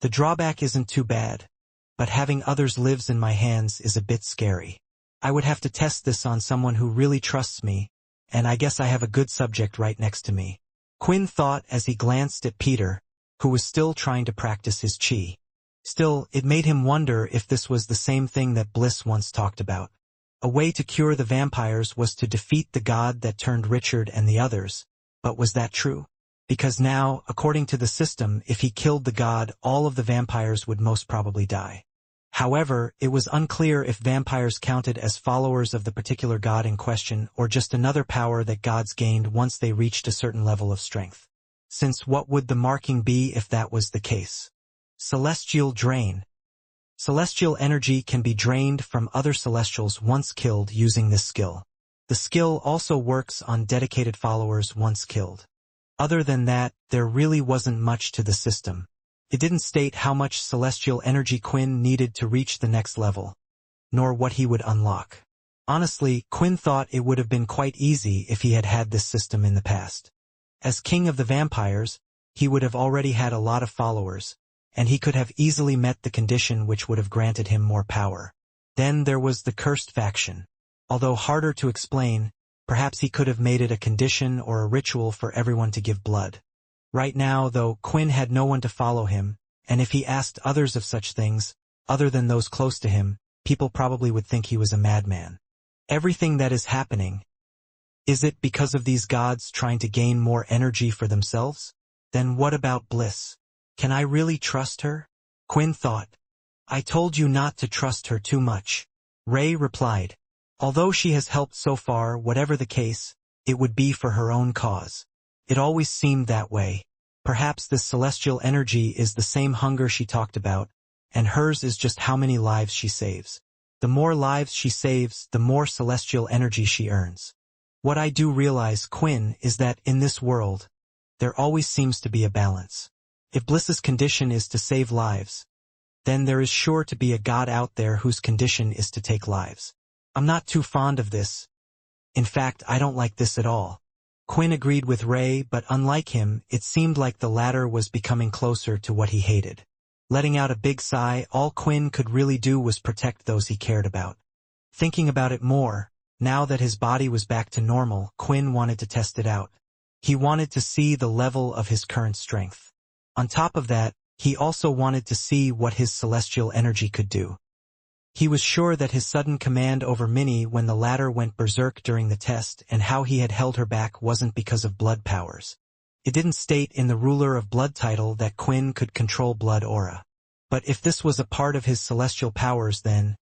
The drawback isn't too bad, but having others' lives in my hands is a bit scary. I would have to test this on someone who really trusts me, and I guess I have a good subject right next to me. Quinn thought as he glanced at Peter, who was still trying to practice his chi. Still, it made him wonder if this was the same thing that Bliss once talked about. A way to cure the vampires was to defeat the god that turned Richard and the others, but was that true? Because now, according to the system, if he killed the god, all of the vampires would most probably die. However, it was unclear if vampires counted as followers of the particular god in question or just another power that gods gained once they reached a certain level of strength. Since what would the marking be if that was the case? Celestial drain. Celestial energy can be drained from other celestials once killed using this skill. The skill also works on dedicated followers once killed. Other than that, there really wasn't much to the system. It didn't state how much celestial energy Quinn needed to reach the next level, nor what he would unlock. Honestly, Quinn thought it would have been quite easy if he had had this system in the past. As king of the vampires, he would have already had a lot of followers, and he could have easily met the condition which would have granted him more power. Then there was the cursed faction. Although harder to explain, perhaps he could have made it a condition or a ritual for everyone to give blood. Right now, though, Quinn had no one to follow him, and if he asked others of such things, other than those close to him, people probably would think he was a madman. Everything that is happening, is it because of these gods trying to gain more energy for themselves? Then what about Bliss? Can I really trust her? Quinn thought. I told you not to trust her too much. Ray replied. Although she has helped so far, whatever the case, it would be for her own cause. It always seemed that way. Perhaps this celestial energy is the same hunger she talked about, and hers is just how many lives she saves. The more lives she saves, the more celestial energy she earns. What I do realize, Quinn, is that in this world, there always seems to be a balance. If Bliss's condition is to save lives, then there is sure to be a god out there whose condition is to take lives. I'm not too fond of this. In fact, I don't like this at all. Quinn agreed with Ray, but unlike him, it seemed like the latter was becoming closer to what he hated. Letting out a big sigh, all Quinn could really do was protect those he cared about. Thinking about it more, now that his body was back to normal, Quinn wanted to test it out. He wanted to see the level of his current strength. On top of that, he also wanted to see what his celestial energy could do. He was sure that his sudden command over Minnie when the latter went berserk during the test and how he had held her back wasn't because of blood powers. It didn't state in the Ruler of Blood title that Quinn could control blood aura. But if this was a part of his celestial powers, then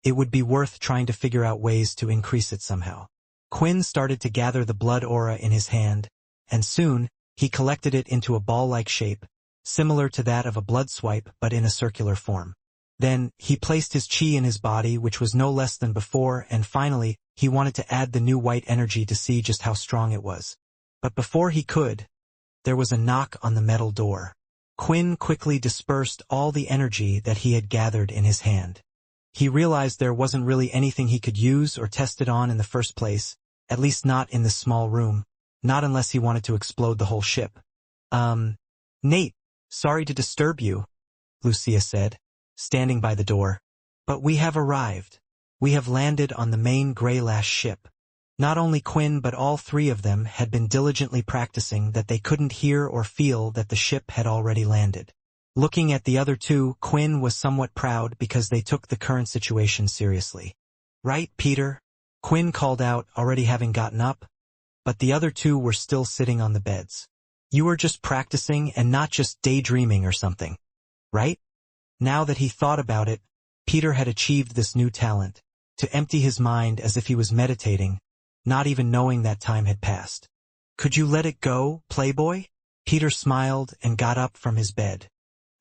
it would be worth trying to figure out ways to increase it somehow. Quinn started to gather the blood aura in his hand, and soon, he collected it into a ball-like shape, similar to that of a blood swipe but in a circular form. Then, he placed his chi in his body, which was no less than before, and finally, he wanted to add the new white energy to see just how strong it was. But before he could, there was a knock on the metal door. Quinn quickly dispersed all the energy that he had gathered in his hand. He realized there wasn't really anything he could use or test it on in the first place, at least not in this small room, not unless he wanted to explode the whole ship. Nate, sorry to disturb you, Lucia said, standing by the door. But we have arrived. We have landed on the main Greylash ship. Not only Quinn but all three of them had been diligently practicing that they couldn't hear or feel that the ship had already landed. Looking at the other two, Quinn was somewhat proud because they took the current situation seriously. Right, Peter? Quinn called out, already having gotten up, but the other two were still sitting on the beds. You were just practicing and not just daydreaming or something, right? Now that he thought about it, Peter had achieved this new talent, to empty his mind as if he was meditating, not even knowing that time had passed. Could you let it go, Playboy? Peter smiled and got up from his bed.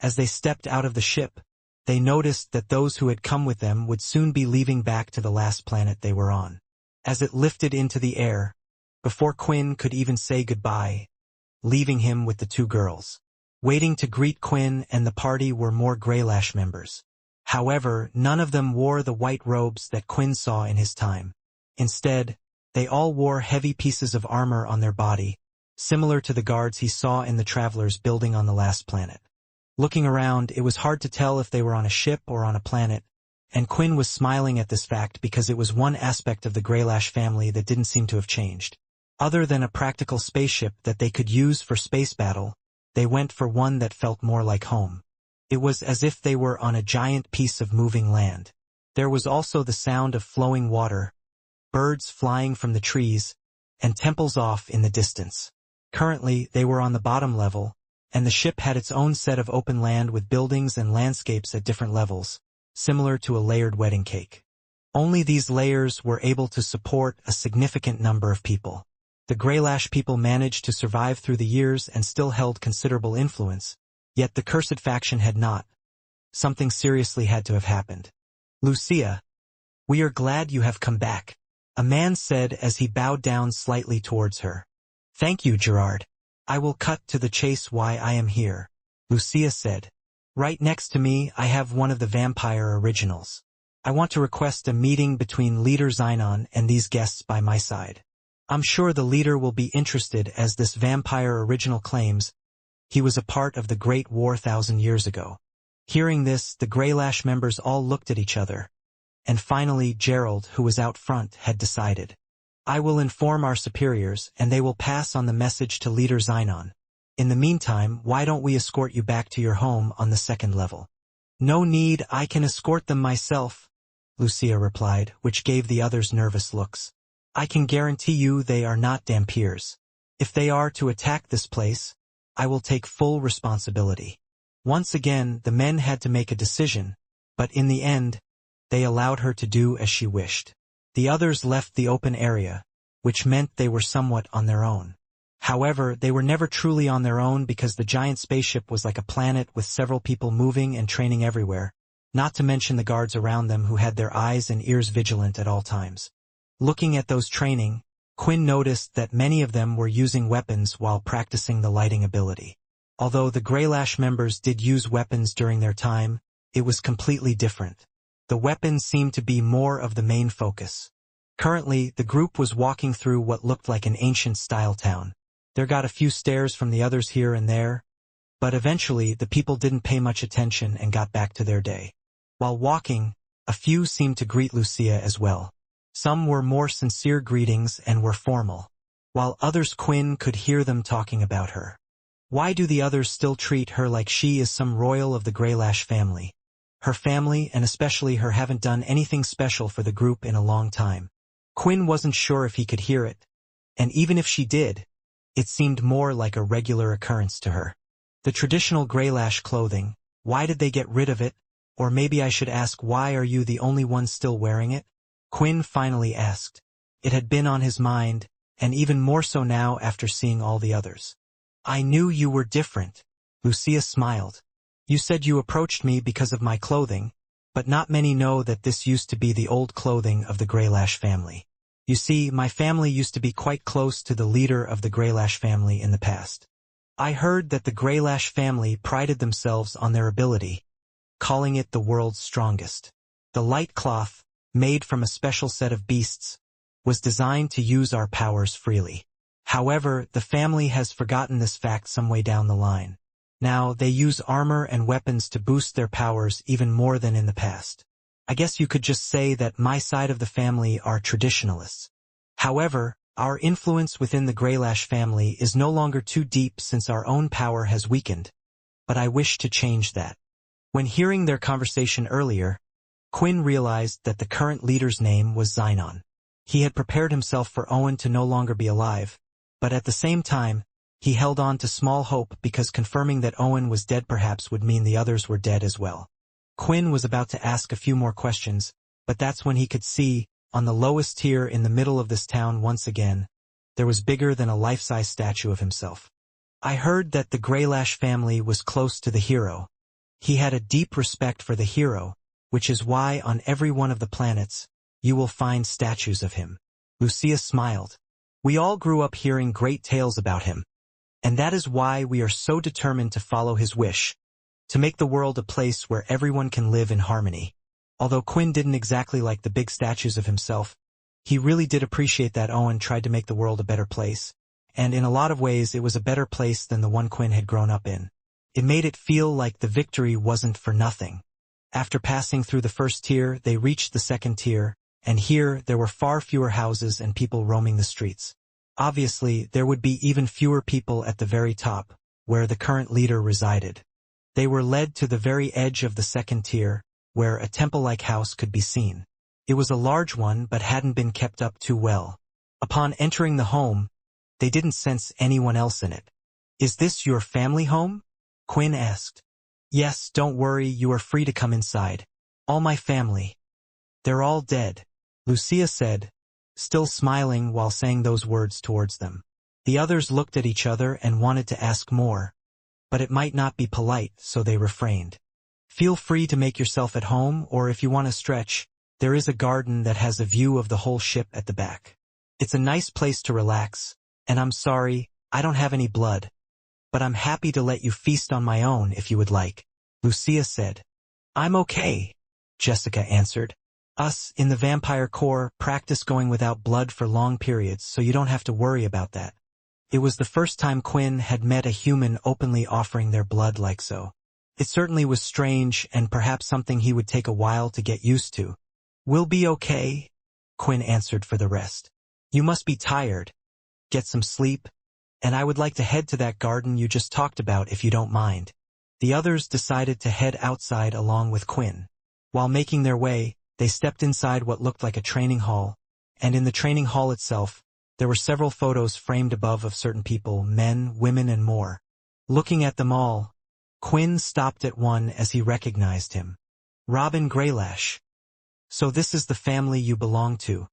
As they stepped out of the ship, they noticed that those who had come with them would soon be leaving back to the last planet they were on. As it lifted into the air, before Quinn could even say goodbye, leaving him with the two girls. Waiting to greet Quinn and the party were more Greylash members. However, none of them wore the white robes that Quinn saw in his time. Instead, they all wore heavy pieces of armor on their body, similar to the guards he saw in the travelers building on the last planet. Looking around, it was hard to tell if they were on a ship or on a planet, and Quinn was smiling at this fact because it was one aspect of the Greylash family that didn't seem to have changed. Other than a practical spaceship that they could use for space battle, they went for one that felt more like home. It was as if they were on a giant piece of moving land. There was also the sound of flowing water, birds flying from the trees, and temples off in the distance. Currently, they were on the bottom level, and the ship had its own set of open land with buildings and landscapes at different levels, similar to a layered wedding cake. Only these layers were able to support a significant number of people. The Greylash people managed to survive through the years and still held considerable influence, yet the cursed faction had not. Something seriously had to have happened. "Lucia, we are glad you have come back," a man said as he bowed down slightly towards her. "Thank you, Gerard. I will cut to the chase why I am here," Lucia said. "Right next to me I have one of the vampire originals. I want to request a meeting between Leader Xenon and these guests by my side. I'm sure the leader will be interested as this vampire original claims he was a part of the Great War 1,000 years ago." Hearing this, the Greylash members all looked at each other. And finally Gerald, who was out front, had decided. "I will inform our superiors, and they will pass on the message to Leader Xenon. In the meantime, why don't we escort you back to your home on the second level?" "No need, I can escort them myself," Lucia replied, which gave the others nervous looks. "I can guarantee you they are not Dampiers. If they are to attack this place, I will take full responsibility." Once again, the men had to make a decision, but in the end, they allowed her to do as she wished. The others left the open area, which meant they were somewhat on their own. However, they were never truly on their own because the giant spaceship was like a planet with several people moving and training everywhere, not to mention the guards around them who had their eyes and ears vigilant at all times. Looking at those training, Quinn noticed that many of them were using weapons while practicing the lighting ability. Although the Greylash members did use weapons during their time, it was completely different. The weapons seemed to be more of the main focus. Currently, the group was walking through what looked like an ancient-style town. There got a few stares from the others here and there, but eventually the people didn't pay much attention and got back to their day. While walking, a few seemed to greet Lucia as well. Some were more sincere greetings and were formal, while others Quinn could hear them talking about her. Why do the others still treat her like she is some royal of the Greylash family? Her family, and especially her, haven't done anything special for the group in a long time. Quinn wasn't sure if he could hear it, and even if she did, it seemed more like a regular occurrence to her. The traditional Greylash clothing, why did they get rid of it? Or maybe I should ask, why are you the only one still wearing it? Quinn finally asked. It had been on his mind, and even more so now after seeing all the others. "I knew you were different," Lucia smiled. "You said you approached me because of my clothing, but not many know that this used to be the old clothing of the Greylash family. You see, my family used to be quite close to the leader of the Greylash family in the past. I heard that the Greylash family prided themselves on their ability, calling it the world's strongest. The light cloth, made from a special set of beasts, was designed to use our powers freely. However, the family has forgotten this fact some way down the line. Now, they use armor and weapons to boost their powers even more than in the past. I guess you could just say that my side of the family are traditionalists. However, our influence within the Greylash family is no longer too deep since our own power has weakened, but I wish to change that." When hearing their conversation earlier, Quinn realized that the current leader's name was Xenon. He had prepared himself for Owen to no longer be alive, but at the same time, he held on to small hope because confirming that Owen was dead perhaps would mean the others were dead as well. Quinn was about to ask a few more questions, but that's when he could see, on the lowest tier in the middle of this town once again, there was bigger than a life-size statue of himself. "I heard that the Greylash family was close to the hero," He had a deep respect for the hero, which is why on every one of the planets, you will find statues of him. Lucia smiled. We all grew up hearing great tales about him. And that is why we are so determined to follow his wish, to make the world a place where everyone can live in harmony. Although Quinn didn't exactly like the big statues of himself, he really did appreciate that Owen tried to make the world a better place. And in a lot of ways it was a better place than the one Quinn had grown up in. It made it feel like the victory wasn't for nothing. After passing through the first tier, they reached the second tier, and here there were far fewer houses and people roaming the streets. Obviously, there would be even fewer people at the very top, where the current leader resided. They were led to the very edge of the second tier, where a temple-like house could be seen. It was a large one but hadn't been kept up too well. Upon entering the home, they didn't sense anyone else in it. "Is this your family home?" Quinn asked. "Yes, don't worry, you are free to come inside. All my family. They're all dead," Lucia said, still smiling while saying those words towards them. The others looked at each other and wanted to ask more, but it might not be polite, so they refrained. "Feel free to make yourself at home, or if you want to stretch, there is a garden that has a view of the whole ship at the back. It's a nice place to relax, and I'm sorry, I don't have any blood, but I'm happy to let you feast on my own if you would like," Lucia said. "I'm okay," Jessica answered. "Us, in the Vampire Corps, practice going without blood for long periods, so you don't have to worry about that." It was the first time Quinn had met a human openly offering their blood like so. It certainly was strange and perhaps something he would take a while to get used to. "We'll be okay," Quinn answered for the rest. "You must be tired. Get some sleep, and I would like to head to that garden you just talked about if you don't mind." The others decided to head outside along with Quinn. While making their way, they stepped inside what looked like a training hall, and in the training hall itself, there were several photos framed above of certain people, men, women, and more. Looking at them all, Quinn stopped at one as he recognized him. Robin Greylash. "So this is the family you belong to."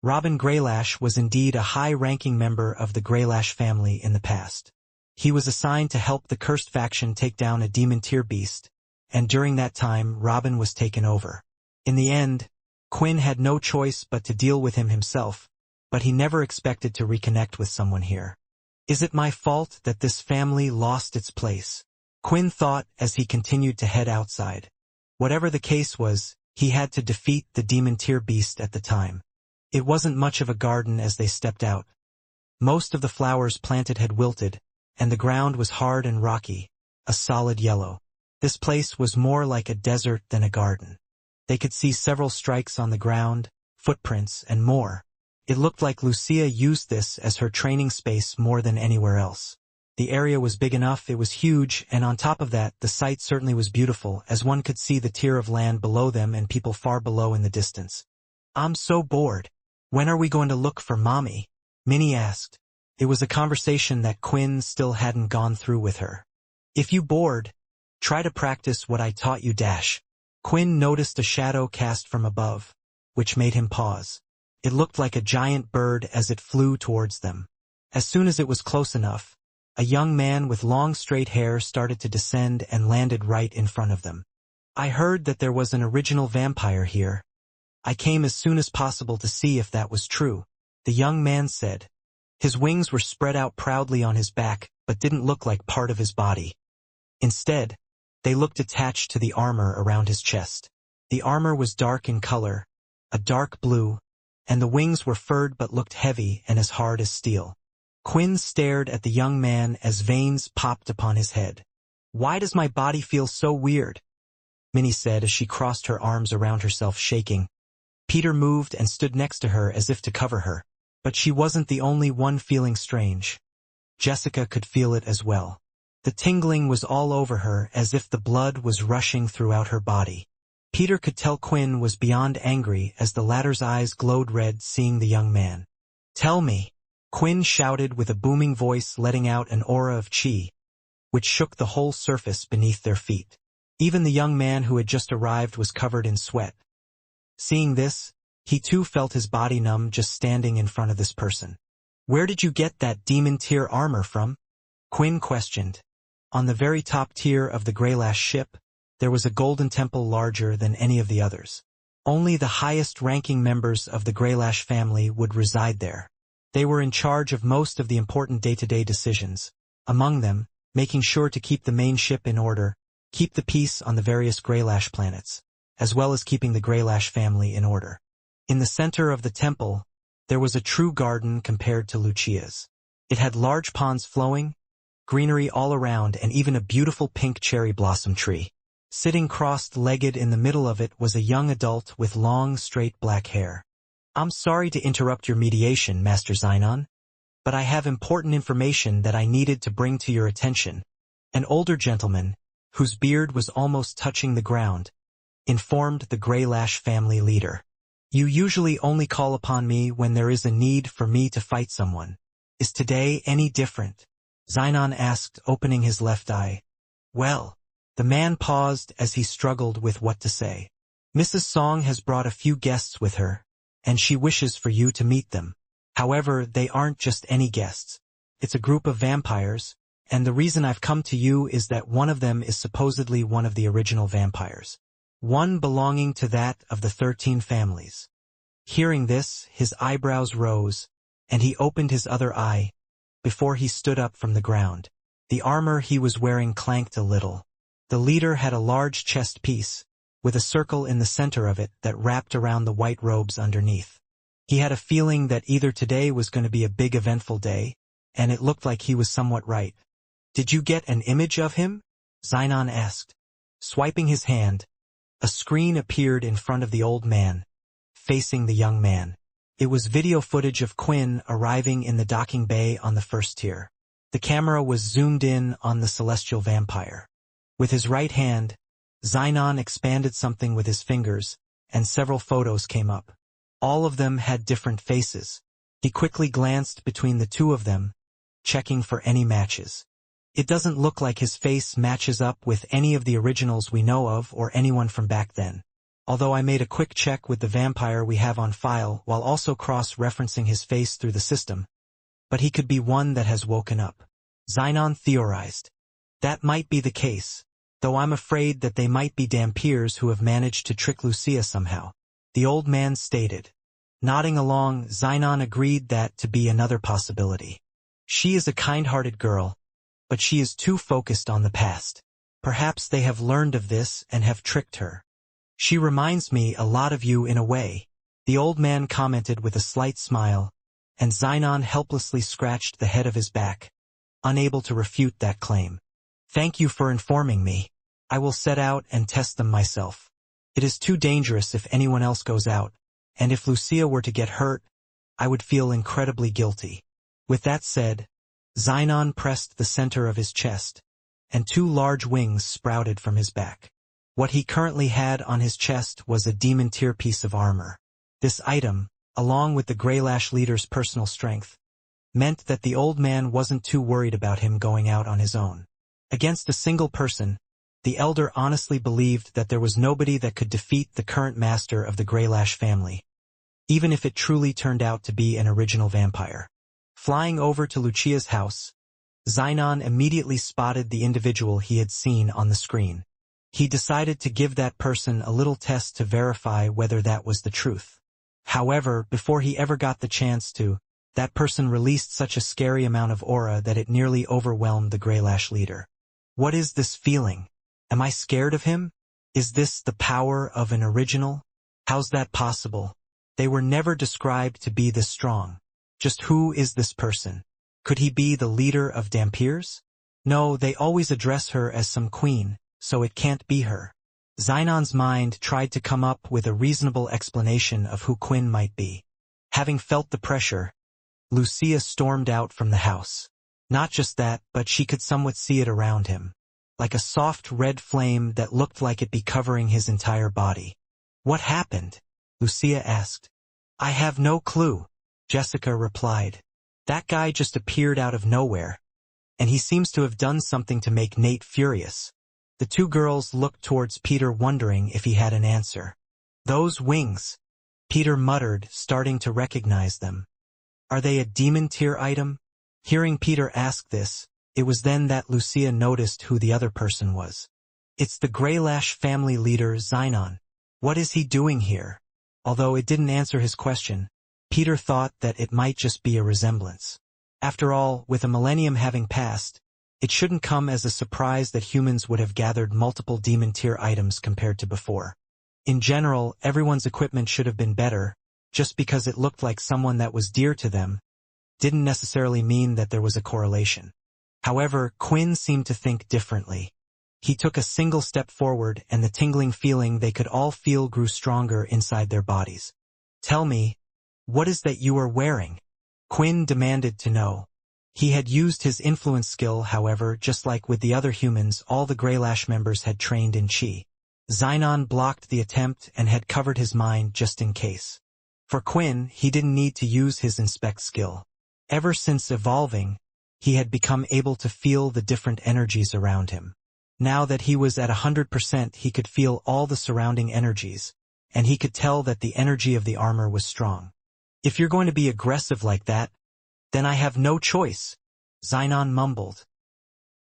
Robin Greylash was indeed a high-ranking member of the Greylash family in the past. He was assigned to help the cursed faction take down a demon tier beast, and during that time Robin was taken over. In the end, Quinn had no choice but to deal with him himself, but he never expected to reconnect with someone here. "Is it my fault that this family lost its place?" Quinn thought as he continued to head outside. Whatever the case was, he had to defeat the demon tier beast at the time. It wasn't much of a garden as they stepped out. Most of the flowers planted had wilted, and the ground was hard and rocky, a solid yellow. This place was more like a desert than a garden. They could see several strikes on the ground, footprints, and more. It looked like Lucia used this as her training space more than anywhere else. The area was big enough, it was huge, and on top of that, the sight certainly was beautiful, as one could see the tier of land below them and people far below in the distance. "I'm so bored. When are we going to look for Mommy?" Minnie asked. It was a conversation that Quinn still hadn't gone through with her. "If you bored, try to practice what I taught you." Quinn noticed a shadow cast from above, which made him pause. It looked like a giant bird as it flew towards them. As soon as it was close enough, a young man with long straight hair started to descend and landed right in front of them. "I heard that there was an original vampire here. I came as soon as possible to see if that was true," the young man said. His wings were spread out proudly on his back, but didn't look like part of his body. Instead, they looked attached to the armor around his chest. The armor was dark in color, a dark blue, and the wings were furred but looked heavy and as hard as steel. Quinn stared at the young man as veins popped upon his head. "Why does my body feel so weird?" Minnie said as she crossed her arms around herself, shaking. Peter moved and stood next to her as if to cover her, but she wasn't the only one feeling strange. Jessica could feel it as well. The tingling was all over her as if the blood was rushing throughout her body. Peter could tell Quinn was beyond angry as the latter's eyes glowed red seeing the young man. "Tell me," Quinn shouted with a booming voice, letting out an aura of chi, which shook the whole surface beneath their feet. Even the young man who had just arrived was covered in sweat. Seeing this, he too felt his body numb just standing in front of this person. "Where did you get that demon tier armor from?" Quinn questioned. "On the very top tier of the Greylash ship, there was a golden temple larger than any of the others. Only the highest-ranking members of the Greylash family would reside there. They were in charge of most of the important day-to-day decisions, among them, making sure to keep the main ship in order, keep the peace on the various Greylash planets, as well as keeping the Greylash family in order. In the center of the temple, there was a true garden compared to Lucia's. It had large ponds flowing, greenery all around, and even a beautiful pink cherry blossom tree. Sitting crossed-legged in the middle of it was a young adult with long, straight black hair. "I'm sorry to interrupt your mediation, Master Xenon, but I have important information that I needed to bring to your attention." An older gentleman, whose beard was almost touching the ground, informed the Greylash family leader. "You usually only call upon me when there is a need for me to fight someone. Is today any different?" Xenon asked, opening his left eye. "Well," the man paused as he struggled with what to say. "Mrs. Song has brought a few guests with her, and she wishes for you to meet them. However, they aren't just any guests. It's a group of vampires, and the reason I've come to you is that one of them is supposedly one of the original vampires. One belonging to that of the 13 families." Hearing this, his eyebrows rose, and he opened his other eye, before he stood up from the ground. The armor he was wearing clanked a little. The leader had a large chest piece, with a circle in the center of it that wrapped around the white robes underneath. He had a feeling that either today was going to be a big eventful day, and it looked like he was somewhat right. "Did you get an image of him?" Xenon asked. Swiping his hand, a screen appeared in front of the old man, facing the young man. It was video footage of Quinn arriving in the docking bay on the first tier. The camera was zoomed in on the celestial vampire. With his right hand, Xenon expanded something with his fingers, and several photos came up. All of them had different faces. He quickly glanced between the two of them, checking for any matches. It doesn't look like his face matches up with any of the originals we know of or anyone from back then. Although I made a quick check with the vampire we have on file while also cross-referencing his face through the system. But he could be one that has woken up. Xenon theorized. That might be the case, though I'm afraid that they might be Dampiers who have managed to trick Lucia somehow, the old man stated. Nodding along, Xenon agreed that to be another possibility. She is a kind-hearted girl, but she is too focused on the past. Perhaps they have learned of this and have tricked her. She reminds me a lot of you in a way, the old man commented with a slight smile, and Xenon helplessly scratched the head of his back, unable to refute that claim. Thank you for informing me. I will set out and test them myself. It is too dangerous if anyone else goes out, and if Lucia were to get hurt, I would feel incredibly guilty. With that said, Xenon pressed the center of his chest, and two large wings sprouted from his back. What he currently had on his chest was a demon tier piece of armor. This item, along with the Greylash leader's personal strength, meant that the old man wasn't too worried about him going out on his own. Against a single person, the elder honestly believed that there was nobody that could defeat the current master of the Greylash family, even if it truly turned out to be an original vampire. Flying over to Lucia's house, Xenon immediately spotted the individual he had seen on the screen. He decided to give that person a little test to verify whether that was the truth. However, before he ever got the chance to, that person released such a scary amount of aura that it nearly overwhelmed the Greylash leader. What is this feeling? Am I scared of him? Is this the power of an original? How's that possible? They were never described to be this strong. Just who is this person? Could he be the leader of Dampiers? No, they always address her as some queen, so it can't be her. Xenon's mind tried to come up with a reasonable explanation of who Quinn might be. Having felt the pressure, Lucia stormed out from the house. Not just that, but she could somewhat see it around him, like a soft red flame that looked like it be covering his entire body. What happened? Lucia asked. I have no clue, Jessica replied. That guy just appeared out of nowhere, and he seems to have done something to make Nate furious. The two girls looked towards Peter, wondering if he had an answer. Those wings, Peter muttered, starting to recognize them. Are they a demon tier item? Hearing Peter ask this, it was then that Lucia noticed who the other person was. It's the Greylash family leader, Xenon. What is he doing here? Although it didn't answer his question, Peter thought that it might just be a resemblance. After all, with a millennium having passed, it shouldn't come as a surprise that humans would have gathered multiple demon tier items compared to before. In general, everyone's equipment should have been better. Just because it looked like someone that was dear to them didn't necessarily mean that there was a correlation. However, Quinn seemed to think differently. He took a single step forward, and the tingling feeling they could all feel grew stronger inside their bodies. "Tell me, what is that you are wearing?" Quinn demanded to know. He had used his influence skill, however, just like with the other humans, all the Greylash members had trained in Chi. Xenon blocked the attempt and had covered his mind just in case. For Quinn, he didn't need to use his inspect skill. Ever since evolving, he had become able to feel the different energies around him. Now that he was at 100%, he could feel all the surrounding energies, and he could tell that the energy of the armor was strong. "If you're going to be aggressive like that, then I have no choice," Xenon mumbled.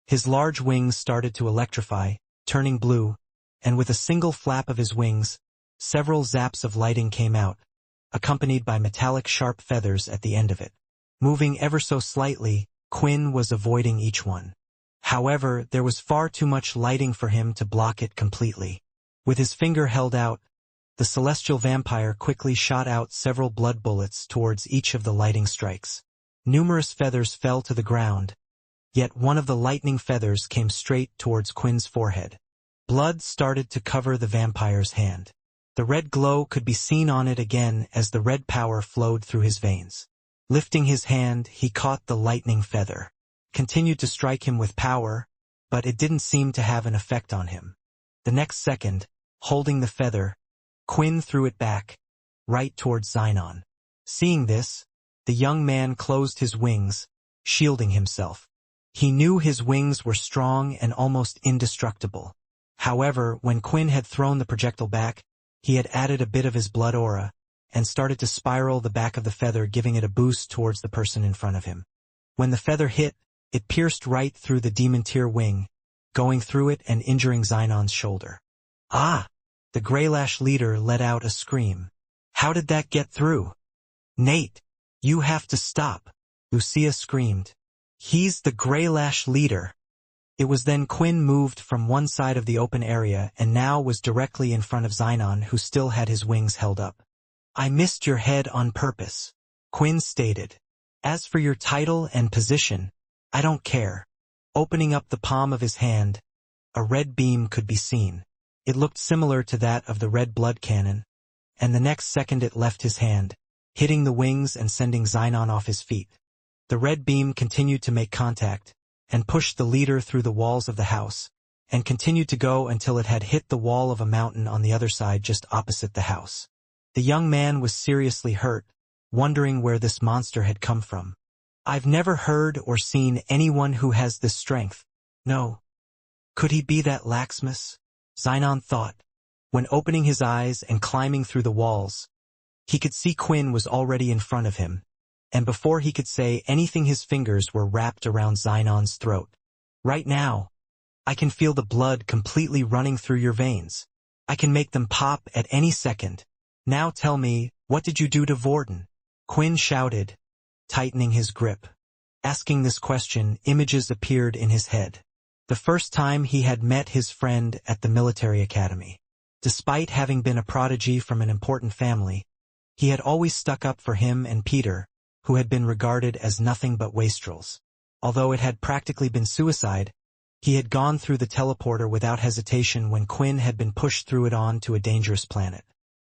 His large wings started to electrify, turning blue, and with a single flap of his wings, several zaps of lighting came out, accompanied by metallic sharp feathers at the end of it. Moving ever so slightly, Quinn was avoiding each one. However, there was far too much lighting for him to block it completely. With his finger held out, the celestial vampire quickly shot out several blood bullets towards each of the lighting strikes. Numerous feathers fell to the ground, yet one of the lightning feathers came straight towards Quinn's forehead. Blood started to cover the vampire's hand. The red glow could be seen on it again as the red power flowed through his veins. Lifting his hand, he caught the lightning feather, continued to strike him with power, but it didn't seem to have an effect on him. The next second, holding the feather, Quinn threw it back, right towards Xenon. Seeing this, the young man closed his wings, shielding himself. He knew his wings were strong and almost indestructible. However, when Quinn had thrown the projectile back, he had added a bit of his blood aura, and started to spiral the back of the feather, giving it a boost towards the person in front of him. When the feather hit, it pierced right through the demon tier wing, going through it and injuring Xenon's shoulder. "Ah!" The Greylash leader let out a scream. "How did that get through?" "Nate, you have to stop," Lucia screamed. "He's the Greylash leader." It was then Quinn moved from one side of the open area and now was directly in front of Xenon, who still had his wings held up. "I missed your head on purpose," Quinn stated. "As for your title and position, I don't care." Opening up the palm of his hand, a red beam could be seen. It looked similar to that of the red blood cannon, and the next second it left his hand, hitting the wings and sending Xenon off his feet. The red beam continued to make contact, and pushed the leader through the walls of the house, and continued to go until it had hit the wall of a mountain on the other side just opposite the house. The young man was seriously hurt, wondering where this monster had come from. "I've never heard or seen anyone who has this strength. No. Could he be that Laxmus?" Xenon thought. When opening his eyes and climbing through the walls, he could see Quinn was already in front of him, and before he could say anything his fingers were wrapped around Xenon's throat. "Right now, I can feel the blood completely running through your veins. I can make them pop at any second. Now tell me, what did you do to Vorden?" Quinn shouted, tightening his grip. Asking this question, images appeared in his head. The first time he had met his friend at the military academy. Despite having been a prodigy from an important family, he had always stuck up for him and Peter, who had been regarded as nothing but wastrels. Although it had practically been suicide, he had gone through the teleporter without hesitation when Quinn had been pushed through it on to a dangerous planet.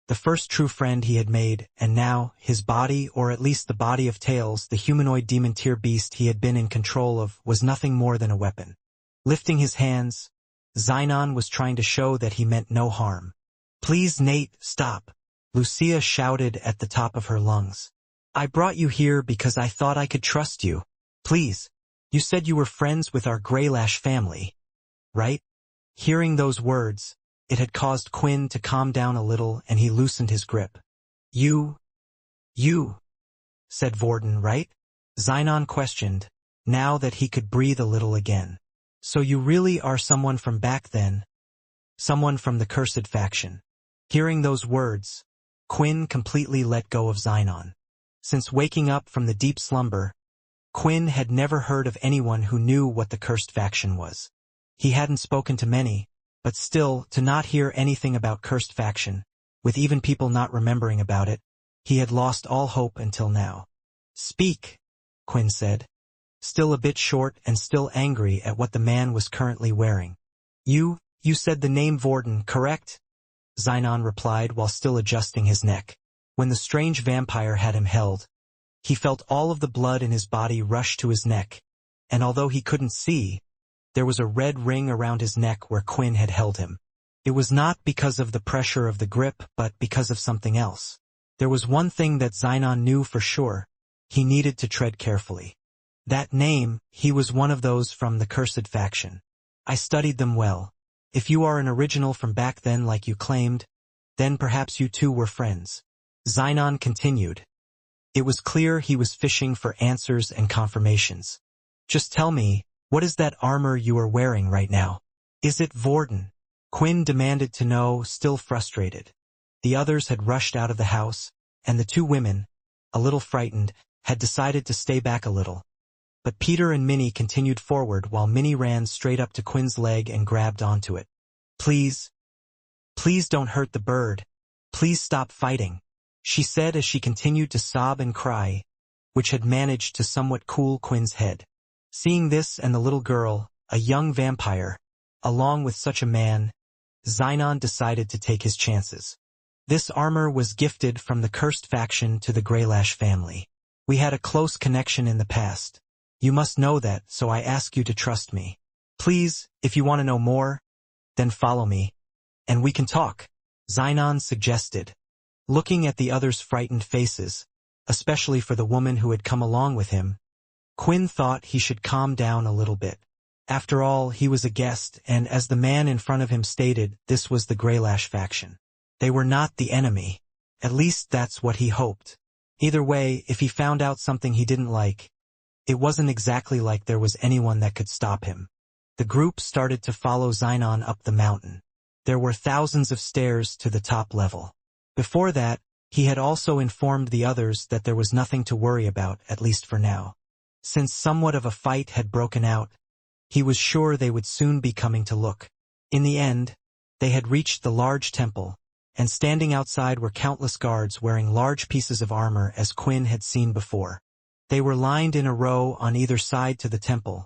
The first true friend he had made, and now, his body, or at least the body of Tails, the humanoid demon tier beast he had been in control of, was nothing more than a weapon. Lifting his hands, Xenon was trying to show that he meant no harm. "Please, Nate, stop," Lucia shouted at the top of her lungs. "I brought you here because I thought I could trust you. Please, you said you were friends with our Greylash family, right?" Hearing those words, it had caused Quinn to calm down a little, and he loosened his grip. You, said Vorden, right? Xenon questioned, now that he could breathe a little again. "So you really are someone from back then, someone from the cursed faction. Hearing those words, Quinn completely let go of Xenon. Since waking up from the deep slumber, Quinn had never heard of anyone who knew what the cursed faction was. He hadn't spoken to many, but still, to not hear anything about cursed faction, with even people not remembering about it, he had lost all hope until now. "Speak," Quinn said, still a bit short and still angry at what the man was currently wearing. You said the name Vorden, correct?" Xenon replied while still adjusting his neck. When the strange vampire had him held, he felt all of the blood in his body rush to his neck, and although he couldn't see, there was a red ring around his neck where Quinn had held him. It was not because of the pressure of the grip, but because of something else. There was one thing that Xenon knew for sure: he needed to tread carefully. That name, he was one of those from the cursed faction. "I studied them well. If you are an original from back then like you claimed, then perhaps you two were friends." Xenon continued. It was clear he was fishing for answers and confirmations. "Just tell me, what is that armor you are wearing right now? Is it Vorden?" Quinn demanded to know, still frustrated. The others had rushed out of the house, and the two women, a little frightened, had decided to stay back a little. But Peter and Minnie continued forward while Minnie ran straight up to Quinn's leg and grabbed onto it. Please don't hurt the bird. Please stop fighting," she said as she continued to sob and cry, which had managed to somewhat cool Quinn's head. Seeing this and the little girl, a young vampire, along with such a man, Xenon decided to take his chances. "This armor was gifted from the cursed faction to the Greylash family. We had a close connection in the past. You must know that, so I ask you to trust me. Please, if you want to know more, then follow me, and we can talk," Xenon suggested. Looking at the others' frightened faces, especially for the woman who had come along with him, Quinn thought he should calm down a little bit. After all, he was a guest, and as the man in front of him stated, this was the Greylash faction. They were not the enemy. At least that's what he hoped. Either way, if he found out something he didn't like, it wasn't exactly like there was anyone that could stop him. The group started to follow Xenon up the mountain. There were thousands of stairs to the top level. Before that, he had also informed the others that there was nothing to worry about, at least for now. Since somewhat of a fight had broken out, he was sure they would soon be coming to look. In the end, they had reached the large temple, and standing outside were countless guards wearing large pieces of armor as Quinn had seen before. They were lined in a row on either side to the temple,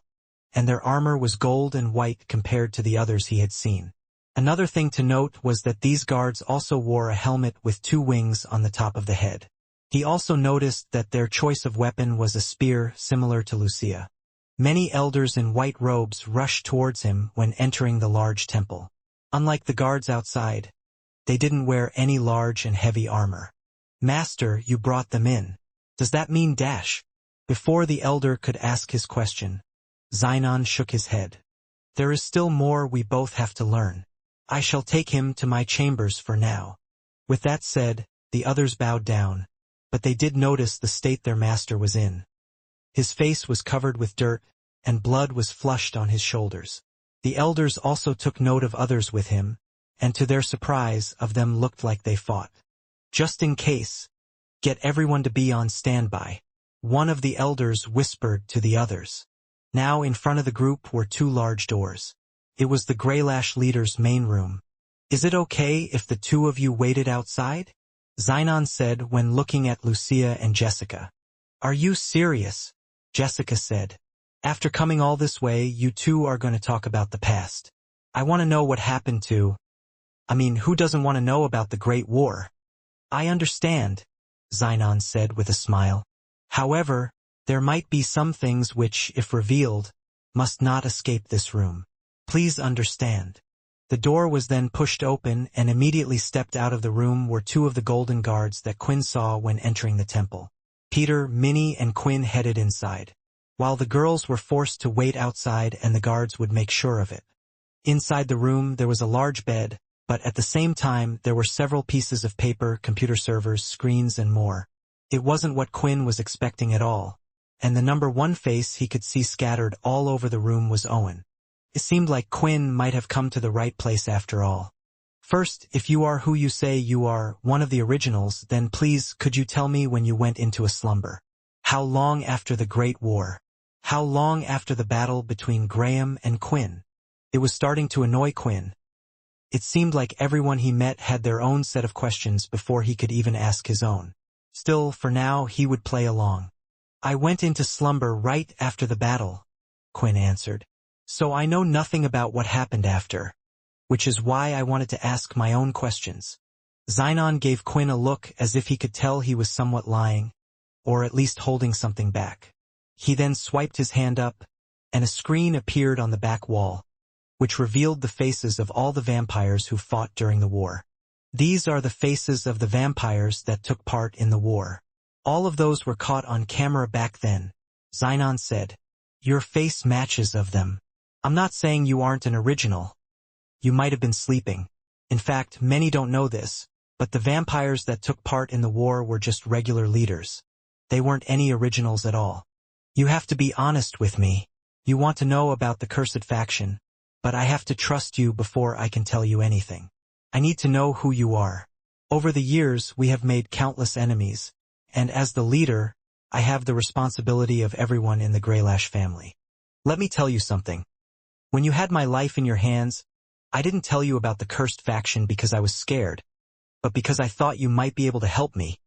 and their armor was gold and white compared to the others he had seen. Another thing to note was that these guards also wore a helmet with two wings on the top of the head. He also noticed that their choice of weapon was a spear similar to Lucia. Many elders in white robes rushed towards him when entering the large temple. Unlike the guards outside, they didn't wear any large and heavy armor. "Master, you brought them in. Does that mean dash?" Before the elder could ask his question, Xenon shook his head. "There is still more we both have to learn. I shall take him to my chambers for now." With that said, the others bowed down, but they did notice the state their master was in. His face was covered with dirt, and blood was flushed on his shoulders. The elders also took note of others with him, and to their surprise, of them looked like they fought. "Just in case, get everyone to be on standby," one of the elders whispered to the others. Now in front of the group were two large doors. It was the Greylash leader's main room. "Is it okay if the two of you waited outside?" Xenon said when looking at Lucia and Jessica. "Are you serious?" Jessica said. "After coming all this way, you two are going to talk about the past. I want to know what happened to... who doesn't want to know about the Great War?" "I understand," Xenon said with a smile. "However, there might be some things which, if revealed, must not escape this room. Please understand." The door was then pushed open, and immediately stepped out of the room were two of the golden guards that Quinn saw when entering the temple. Peter, Minnie, and Quinn headed inside, while the girls were forced to wait outside and the guards would make sure of it. Inside the room there was a large bed, but at the same time there were several pieces of paper, computer servers, screens, and more. It wasn't what Quinn was expecting at all, and the number one face he could see scattered all over the room was Owen. It seemed like Quinn might have come to the right place after all. First, if you are who you say you are, one of the originals, then please could you tell me when you went into a slumber? How long after the Great War? How long after the battle between Graham and Quinn? It was starting to annoy Quinn. It seemed like everyone he met had their own set of questions before he could even ask his own. Still, for now, he would play along. I went into slumber right after the battle, Quinn answered. So I know nothing about what happened after, which is why I wanted to ask my own questions. Xenon gave Quinn a look as if he could tell he was somewhat lying, or at least holding something back. He then swiped his hand up, and a screen appeared on the back wall, which revealed the faces of all the vampires who fought during the war. These are the faces of the vampires that took part in the war. All of those were caught on camera back then, Xenon said. Your face matches of them. I'm not saying you aren't an original. You might have been sleeping. In fact, many don't know this, but the vampires that took part in the war were just regular leaders. They weren't any originals at all. You have to be honest with me. You want to know about the cursed faction, but I have to trust you before I can tell you anything. I need to know who you are. Over the years, we have made countless enemies, and as the leader, I have the responsibility of everyone in the Greylash family. Let me tell you something. When you had my life in your hands, I didn't tell you about the cursed faction because I was scared, but because I thought you might be able to help me.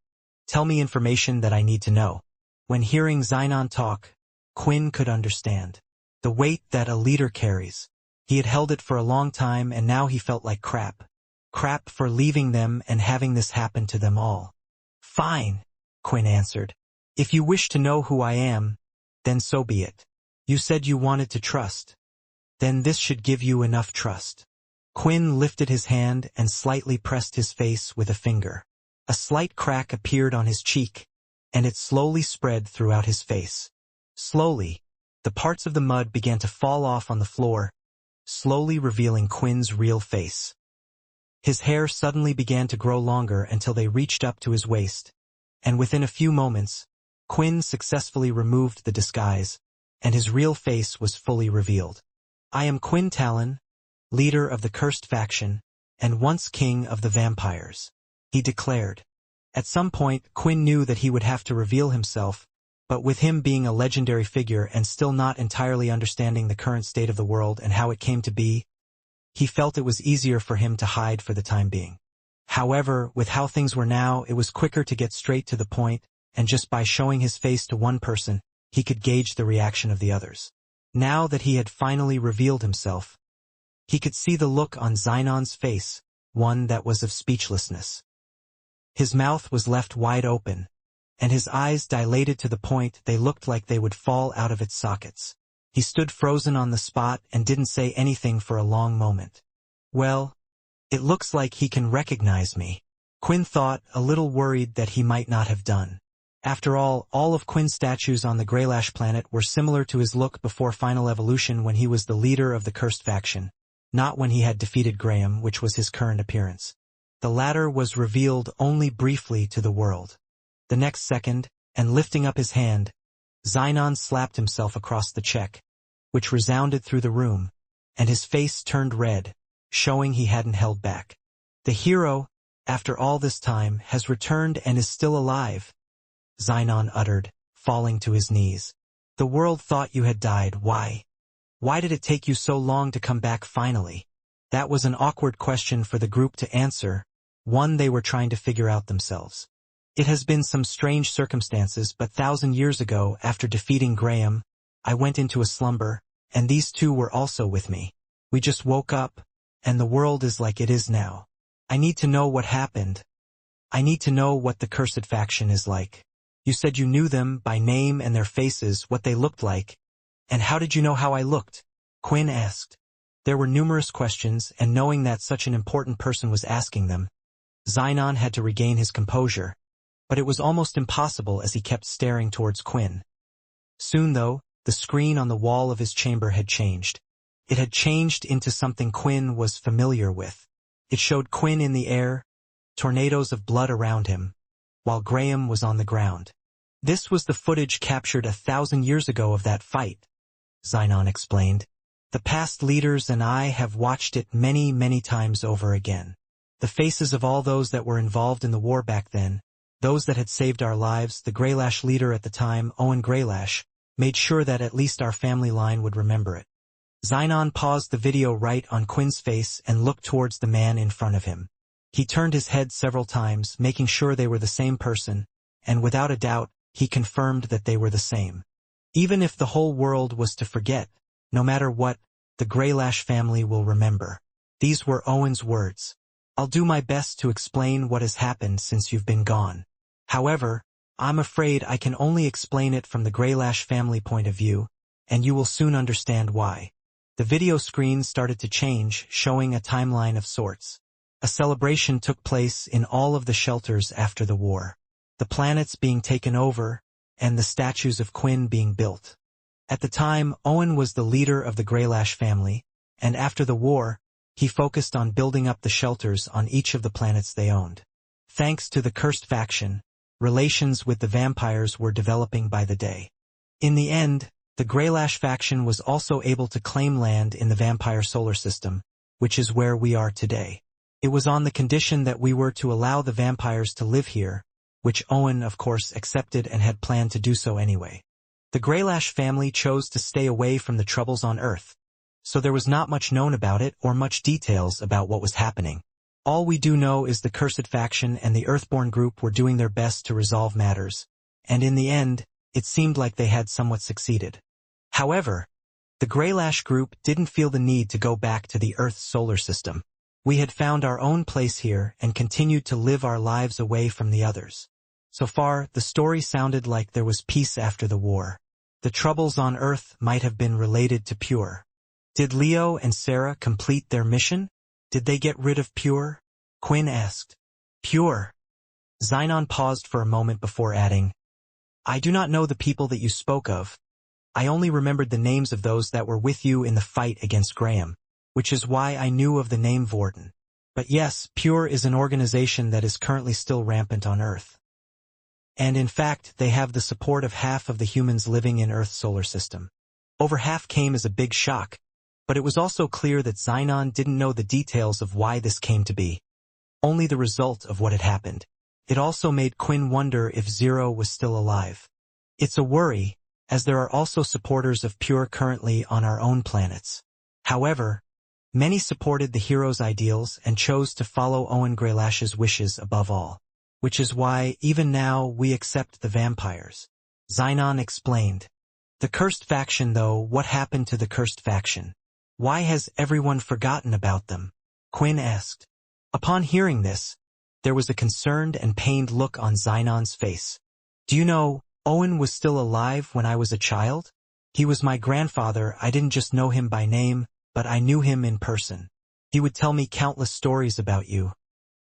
Tell me information that I need to know. When hearing Xenon talk, Quinn could understand the weight that a leader carries. He had held it for a long time and now he felt like crap. Crap for leaving them and having this happen to them all. Fine, Quinn answered. If you wish to know who I am, then so be it. You said you wanted to trust. Then this should give you enough trust. Quinn lifted his hand and slightly pressed his face with a finger. A slight crack appeared on his cheek, and it slowly spread throughout his face. Slowly, the parts of the mud began to fall off on the floor, slowly revealing Quinn's real face. His hair suddenly began to grow longer until they reached up to his waist, and within a few moments, Quinn successfully removed the disguise, and his real face was fully revealed. I am Quinn Talon, leader of the cursed faction, and once king of the vampires, he declared. At some point, Quinn knew that he would have to reveal himself, but with him being a legendary figure and still not entirely understanding the current state of the world and how it came to be, he felt it was easier for him to hide for the time being. However, with how things were now, it was quicker to get straight to the point, and just by showing his face to one person, he could gauge the reaction of the others. Now that he had finally revealed himself, he could see the look on Xenon's face, one that was of speechlessness. His mouth was left wide open, and his eyes dilated to the point they looked like they would fall out of its sockets. He stood frozen on the spot and didn't say anything for a long moment. Well, it looks like he can recognize me, Quinn thought, a little worried that he might not have done. After all of Quinn's statues on the Greylash planet were similar to his look before final evolution when he was the leader of the cursed faction, not when he had defeated Graham, which was his current appearance. The latter was revealed only briefly to the world. The next second, and lifting up his hand, Xenon slapped himself across the cheek, which resounded through the room, and his face turned red, showing he hadn't held back. The hero, after all this time, has returned and is still alive, Xenon uttered, falling to his knees. The world thought you had died. Why? Why did it take you so long to come back finally? That was an awkward question for the group to answer, one they were trying to figure out themselves. It has been some strange circumstances, but 1,000 years ago, after defeating Graham, I went into a slumber, and these two were also with me. We just woke up, and the world is like it is now. I need to know what happened. I need to know what the cursed faction is like. You said you knew them by name and their faces, what they looked like. And how did you know how I looked? Quinn asked. There were numerous questions, and knowing that such an important person was asking them, Xenon had to regain his composure, but it was almost impossible as he kept staring towards Quinn. Soon, though, the screen on the wall of his chamber had changed. It had changed into something Quinn was familiar with. It showed Quinn in the air, tornadoes of blood around him, while Graham was on the ground. This was the footage captured 1,000 years ago of that fight, Xenon explained. The past leaders and I have watched it many, many times over again. The faces of all those that were involved in the war back then, those that had saved our lives, the Greylash leader at the time, Owen Greylash, made sure that at least our family line would remember it. Xenon paused the video right on Quinn's face and looked towards the man in front of him. He turned his head several times, making sure they were the same person, and without a doubt, he confirmed that they were the same. Even if the whole world was to forget, no matter what, the Greylash family will remember. These were Owen's words. I'll do my best to explain what has happened since you've been gone. However, I'm afraid I can only explain it from the Greylash family point of view, and you will soon understand why. The video screen started to change, showing a timeline of sorts. A celebration took place in all of the shelters after the war. The planets being taken over, and the statues of Quinn being built. At the time, Owen was the leader of the Greylash family, and after the war, he focused on building up the shelters on each of the planets they owned. Thanks to the cursed faction, relations with the vampires were developing by the day. In the end, the Greylash faction was also able to claim land in the vampire solar system, which is where we are today. It was on the condition that we were to allow the vampires to live here, which Owen, of course, accepted and had planned to do so anyway. The Greylash family chose to stay away from the troubles on Earth, so there was not much known about it or much details about what was happening. All we do know is the cursed faction and the Earthborn group were doing their best to resolve matters, and in the end, it seemed like they had somewhat succeeded. However, the Greylash group didn't feel the need to go back to the Earth's solar system. We had found our own place here and continued to live our lives away from the others. So far, the story sounded like there was peace after the war. The troubles on Earth might have been related to Pure. Did Leo and Sarah complete their mission? Did they get rid of Pure? Quinn asked. Pure. Xenon paused for a moment before adding, I do not know the people that you spoke of. I only remembered the names of those that were with you in the fight against Graham, which is why I knew of the name Vorten. But yes, Pure is an organization that is currently still rampant on Earth. And in fact, they have the support of half of the humans living in Earth's solar system. Over half came as a big shock, but it was also clear that Xenon didn't know the details of why this came to be. Only the result of what had happened. It also made Quinn wonder if Zero was still alive. It's a worry, as there are also supporters of Pure currently on our own planets. However, many supported the hero's ideals and chose to follow Owen Greylash's wishes above all. Which is why, even now, we accept the vampires. Xenon explained. The cursed faction, though, what happened to the cursed faction? Why has everyone forgotten about them? Quinn asked. Upon hearing this, there was a concerned and pained look on Xenon's face. Do you know, Owen was still alive when I was a child? He was my grandfather. I didn't just know him by name, but I knew him in person. He would tell me countless stories about you.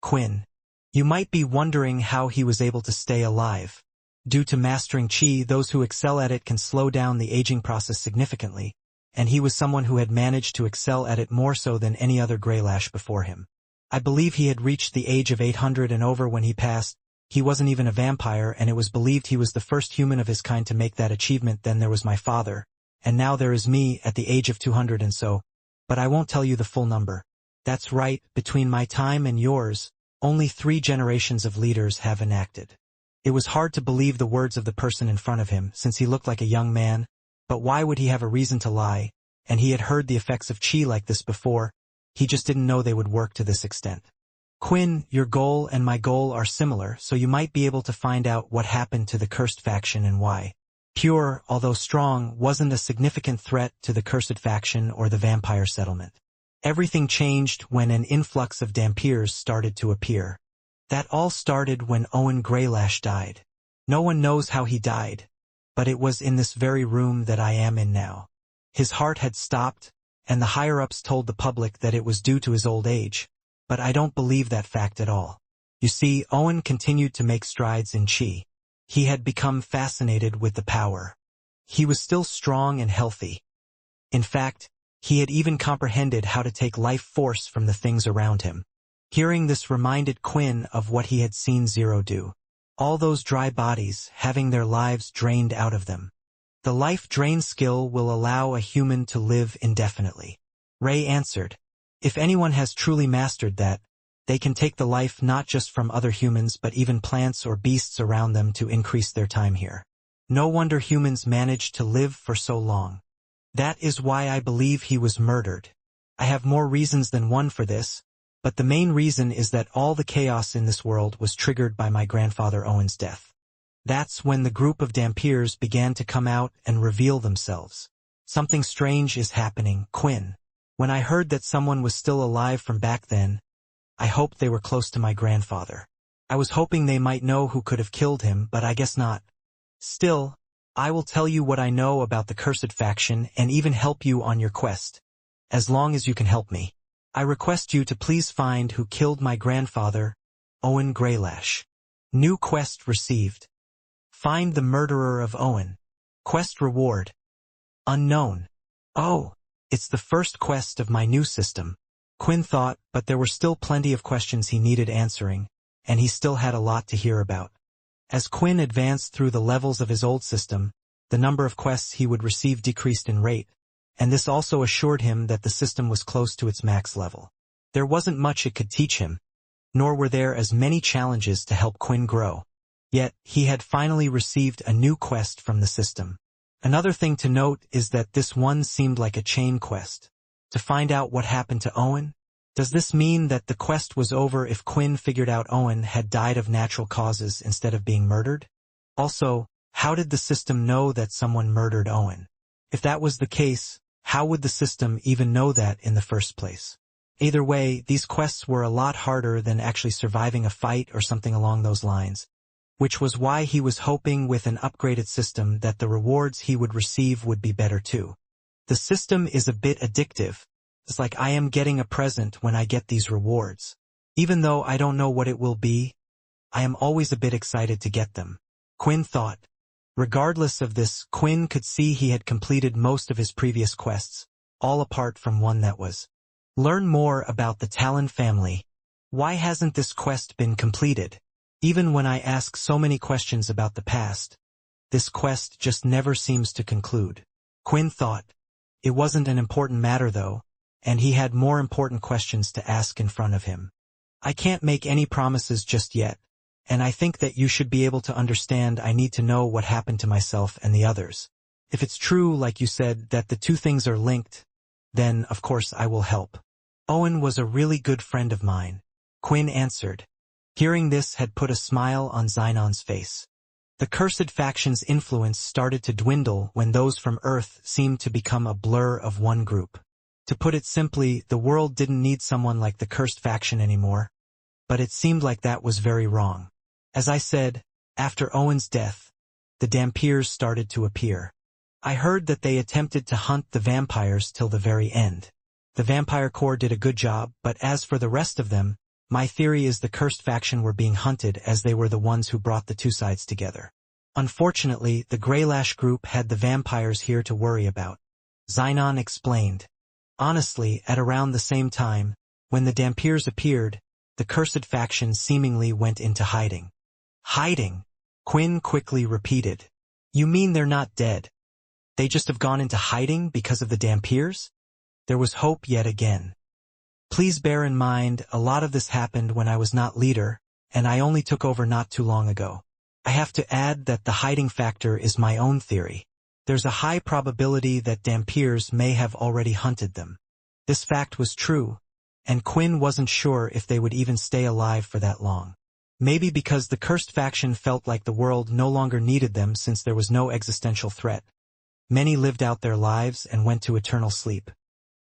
Quinn. You might be wondering how he was able to stay alive. Due to mastering Qi, those who excel at it can slow down the aging process significantly, and he was someone who had managed to excel at it more so than any other Greylash before him. I believe he had reached the age of 800 and over when he passed. He wasn't even a vampire, and it was believed he was the first human of his kind to make that achievement. Then there was my father, and now there is me at the age of 200 and so. But I won't tell you the full number. That's right, between my time and yours, only 3 generations of leaders have enacted. It was hard to believe the words of the person in front of him, since he looked like a young man, but why would he have a reason to lie? And he had heard the effects of Qi like this before, he just didn't know they would work to this extent. Quinn, your goal and my goal are similar, so you might be able to find out what happened to the cursed faction and why. Pure, although strong, wasn't a significant threat to the cursed faction or the vampire settlement. Everything changed when an influx of Dampiers started to appear. That all started when Owen Greylash died. No one knows how he died, but it was in this very room that I am in now. His heart had stopped, and the higher-ups told the public that it was due to his old age, but I don't believe that fact at all. You see, Owen continued to make strides in Qi. He had become fascinated with the power. He was still strong and healthy. In fact, he had even comprehended how to take life force from the things around him. Hearing this reminded Quinn of what he had seen Zero do. All those dry bodies, having their lives drained out of them. The life drain skill will allow a human to live indefinitely. Ray answered, if anyone has truly mastered that, they can take the life not just from other humans but even plants or beasts around them to increase their time here. No wonder humans managed to live for so long. That is why I believe he was murdered. I have more reasons than one for this, but the main reason is that all the chaos in this world was triggered by my grandfather Owen's death. That's when the group of Dampiers began to come out and reveal themselves. Something strange is happening, Quinn. When I heard that someone was still alive from back then, I hoped they were close to my grandfather. I was hoping they might know who could have killed him, but I guess not. Still, I will tell you what I know about the cursed faction and even help you on your quest. As long as you can help me. I request you to please find who killed my grandfather, Owen Greylash. New quest received. Find the murderer of Owen. Quest reward. Unknown. Oh, it's the first quest of my new system. Quinn thought, but there were still plenty of questions he needed answering, and he still had a lot to hear about. As Quinn advanced through the levels of his old system, the number of quests he would receive decreased in rate, and this also assured him that the system was close to its max level. There wasn't much it could teach him, nor were there as many challenges to help Quinn grow. Yet, he had finally received a new quest from the system. Another thing to note is that this one seemed like a chain quest. To find out what happened to Owen? Does this mean that the quest was over if Quinn figured out Owen had died of natural causes instead of being murdered? Also, how did the system know that someone murdered Owen? If that was the case, how would the system even know that in the first place? Either way, these quests were a lot harder than actually surviving a fight or something along those lines, which was why he was hoping with an upgraded system that the rewards he would receive would be better too. The system is a bit addictive. It's like I am getting a present when I get these rewards. Even though I don't know what it will be, I am always a bit excited to get them. Quinn thought. Regardless of this, Quinn could see he had completed most of his previous quests, all apart from one that was. Learn more about the Talon family. Why hasn't this quest been completed? Even when I ask so many questions about the past, this quest just never seems to conclude. Quinn thought. It wasn't an important matter though, and he had more important questions to ask in front of him. I can't make any promises just yet, and I think that you should be able to understand I need to know what happened to myself and the others. If it's true, like you said, that the two things are linked, then, of course, I will help. Owen was a really good friend of mine, Quinn answered. Hearing this had put a smile on Xynon's face. The cursed faction's influence started to dwindle when those from Earth seemed to become a blur of one group. To put it simply, the world didn't need someone like the cursed faction anymore. But it seemed like that was very wrong. As I said, after Owen's death, the Dampiers started to appear. I heard that they attempted to hunt the vampires till the very end. The Vampire Corps did a good job, but as for the rest of them, my theory is the cursed faction were being hunted as they were the ones who brought the two sides together. Unfortunately, the Greylash group had the vampires here to worry about. Xynon explained. Honestly, at around the same time, when the Dampiers appeared, the cursed faction seemingly went into hiding. Hiding? Quinn quickly repeated. You mean they're not dead? They just have gone into hiding because of the Dampiers? There was hope yet again. Please bear in mind, a lot of this happened when I was not leader, and I only took over not too long ago. I have to add that the hiding factor is my own theory. There's a high probability that Dampiers may have already hunted them. This fact was true, and Quinn wasn't sure if they would even stay alive for that long. Maybe because the cursed faction felt like the world no longer needed them since there was no existential threat. Many lived out their lives and went to eternal sleep.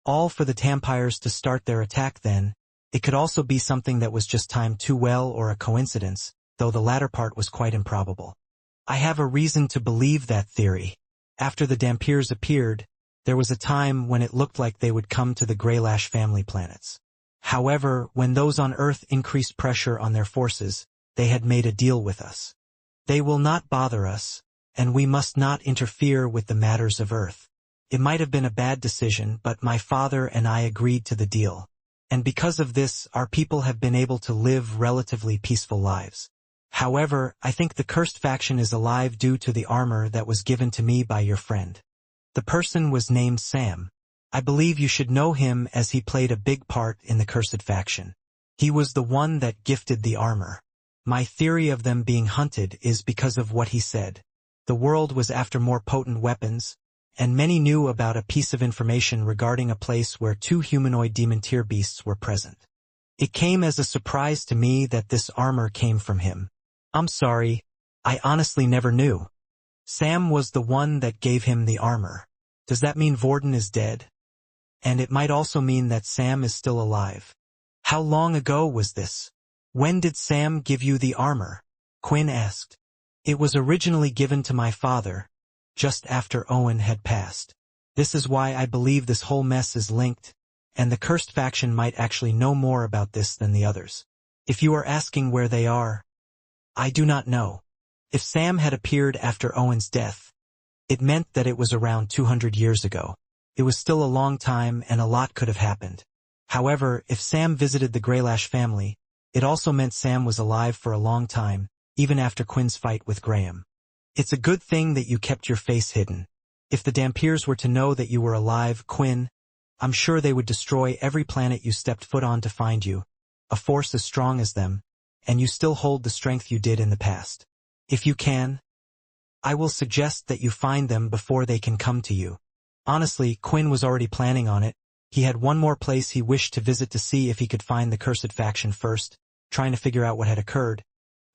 All for the Dampiers to start their attack then. It could also be something that was just timed too well or a coincidence, though the latter part was quite improbable. I have a reason to believe that theory. After the Dampiers appeared, there was a time when it looked like they would come to the Greylash family planets. However, when those on Earth increased pressure on their forces, they had made a deal with us. They will not bother us, and we must not interfere with the matters of Earth. It might have been a bad decision, but my father and I agreed to the deal. And because of this, our people have been able to live relatively peaceful lives. However, I think the cursed faction is alive due to the armor that was given to me by your friend. The person was named Sam. I believe you should know him as he played a big part in the cursed faction. He was the one that gifted the armor. My theory of them being hunted is because of what he said. The world was after more potent weapons, and many knew about a piece of information regarding a place where 2 humanoid demon-tier beasts were present. It came as a surprise to me that this armor came from him. I'm sorry, I honestly never knew. Sam was the one that gave him the armor. Does that mean Vorden is dead? And it might also mean that Sam is still alive. How long ago was this? When did Sam give you the armor? Quinn asked. It was originally given to my father, just after Owen had passed. This is why I believe this whole mess is linked, and the cursed faction might actually know more about this than the others. If you are asking where they are, I do not know. If Sam had appeared after Owen's death, it meant that it was around 200 years ago. It was still a long time and a lot could have happened. However, if Sam visited the Greylash family, it also meant Sam was alive for a long time, even after Quinn's fight with Graham. It's a good thing that you kept your face hidden. If the Dampiers were to know that you were alive, Quinn, I'm sure they would destroy every planet you stepped foot on to find you, a force as strong as them, and you still hold the strength you did in the past. If you can, I will suggest that you find them before they can come to you. Honestly, Quinn was already planning on it. He had one more place he wished to visit to see if he could find the cursed faction first, trying to figure out what had occurred.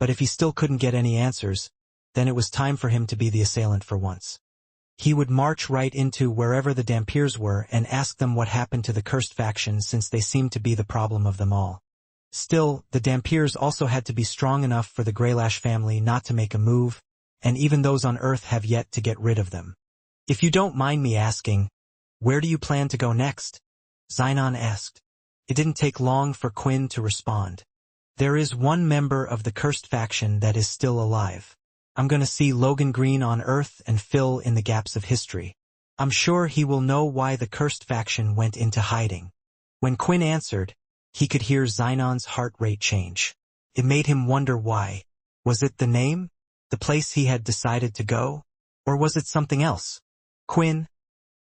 But if he still couldn't get any answers, then it was time for him to be the assailant for once. He would march right into wherever the Dampiers were and ask them what happened to the cursed faction since they seemed to be the problem of them all. Still, the Dampiers also had to be strong enough for the Greylash family not to make a move, and even those on Earth have yet to get rid of them. If you don't mind me asking, where do you plan to go next? Xenon asked. It didn't take long for Quinn to respond. There is one member of the cursed faction that is still alive. I'm going to see Logan Green on Earth and fill in the gaps of history. I'm sure he will know why the cursed faction went into hiding. When Quinn answered, he could hear Xenon's heart rate change. It made him wonder why. Was it the name? The place he had decided to go? Or was it something else? Quinn,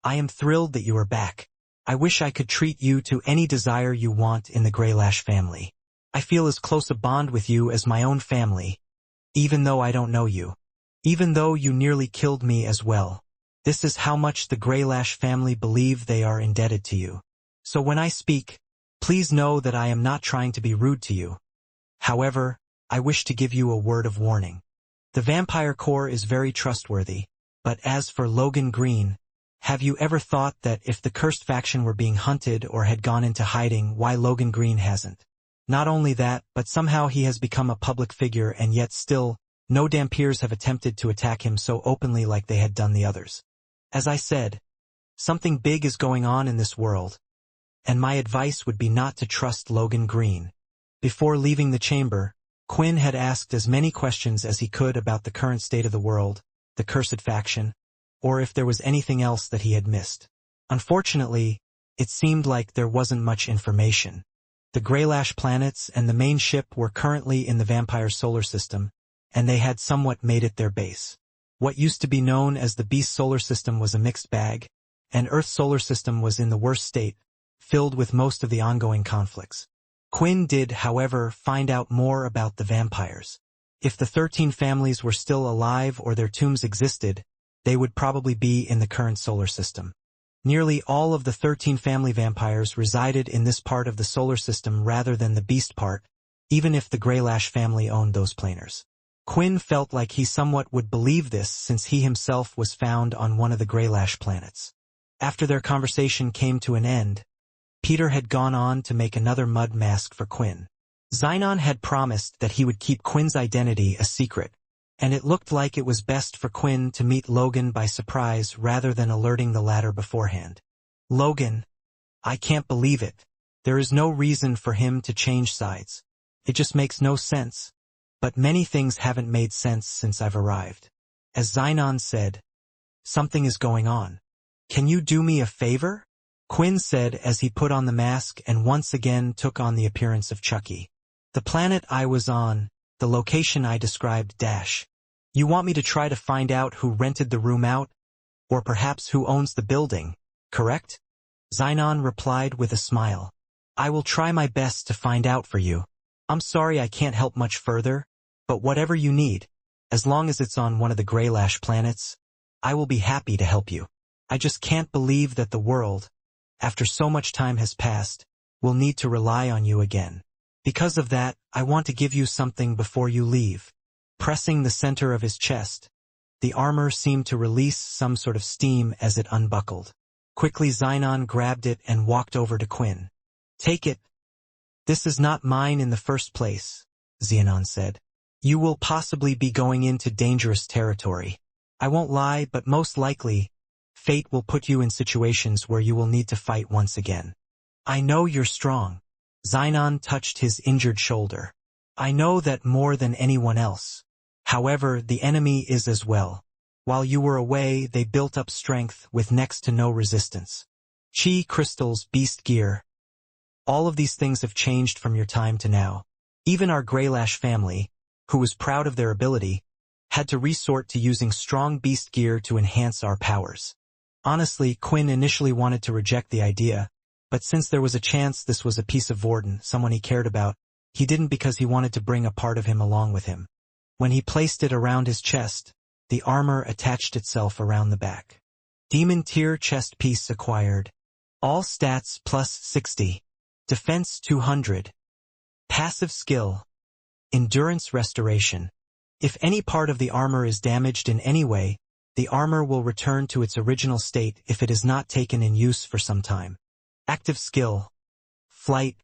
I am thrilled that you are back. I wish I could treat you to any desire you want in the Greylash family. I feel as close a bond with you as my own family, even though I don't know you. Even though you nearly killed me as well. This is how much the Greylash family believe they are indebted to you. So when I speak, please know that I am not trying to be rude to you. However, I wish to give you a word of warning. The Vampire Corps is very trustworthy, but as for Logan Green, have you ever thought that if the cursed faction were being hunted or had gone into hiding, why Logan Green hasn't? Not only that, but somehow he has become a public figure and yet still, no Dampiers have attempted to attack him so openly like they had done the others. As I said, something big is going on in this world, and my advice would be not to trust Logan Green. Before leaving the chamber, Quinn had asked as many questions as he could about the current state of the world, the cursed faction, or if there was anything else that he had missed. Unfortunately, it seemed like there wasn't much information. The Greylash planets and the main ship were currently in the Vampire solar system, and they had somewhat made it their base. What used to be known as the Beast solar system was a mixed bag, and Earth's solar system was in the worst state, filled with most of the ongoing conflicts. Quinn did, however, find out more about the vampires. If the 13 families were still alive or their tombs existed, they would probably be in the current solar system. Nearly all of the 13 family vampires resided in this part of the solar system rather than the Beast part, even if the Greylash family owned those planers. Quinn felt like he somewhat would believe this since he himself was found on one of the Greylash planets. After their conversation came to an end, Peter had gone on to make another mud mask for Quinn. Xenon had promised that he would keep Quinn's identity a secret, and it looked like it was best for Quinn to meet Logan by surprise rather than alerting the latter beforehand. Logan, I can't believe it. There is no reason for him to change sides. It just makes no sense. But many things haven't made sense since I've arrived. As Xenon said, something is going on. Can you do me a favor? Quinn said as he put on the mask and once again took on the appearance of Chucky. The planet I was on, The location I described dash. You want me to try to find out who rented the room out? Or perhaps who owns the building, correct? Xenon replied with a smile. I will try my best to find out for you. I'm sorry I can't help much further, but whatever you need, as long as it's on one of the Greylash planets, I will be happy to help you. I just can't believe that the world, after so much time has passed, will need to rely on you again. Because of that, I want to give you something before you leave. Pressing the center of his chest, the armor seemed to release some sort of steam as it unbuckled. Quickly Xenon grabbed it and walked over to Quinn. Take it. This is not mine in the first place, Xenon said. You will possibly be going into dangerous territory. I won't lie, but most likely, fate will put you in situations where you will need to fight once again. I know you're strong. Xenon touched his injured shoulder. I know that more than anyone else. However, the enemy is as well. While you were away, they built up strength with next to no resistance. Chi crystals, beast gear. All of these things have changed from your time to now. Even our Greylash family, who was proud of their ability, had to resort to using strong beast gear to enhance our powers. Honestly, Quinn initially wanted to reject the idea, but since there was a chance this was a piece of Vorden, someone he cared about, he didn't because he wanted to bring a part of him along with him. When he placed it around his chest, the armor attached itself around the back. Demon tier chest piece acquired. All stats plus 60. Defense 200. Passive skill. Endurance restoration. If any part of the armor is damaged in any way, the armor will return to its original state if it is not taken in use for some time. Active skill. Flight.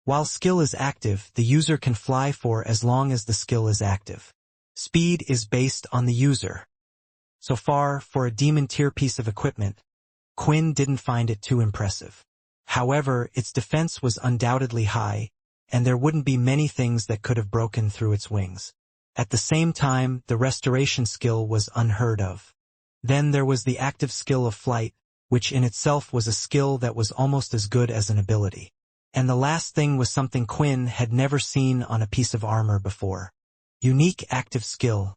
While skill is active, the user can fly for as long as the skill is active. Speed is based on the user. So far, for a demon tier piece of equipment, Quinn didn't find it too impressive. However, its defense was undoubtedly high, and there wouldn't be many things that could have broken through its wings. At the same time, the restoration skill was unheard of. Then there was the active skill of flight, which in itself was a skill that was almost as good as an ability. And the last thing was something Quinn had never seen on a piece of armor before. Unique active skill.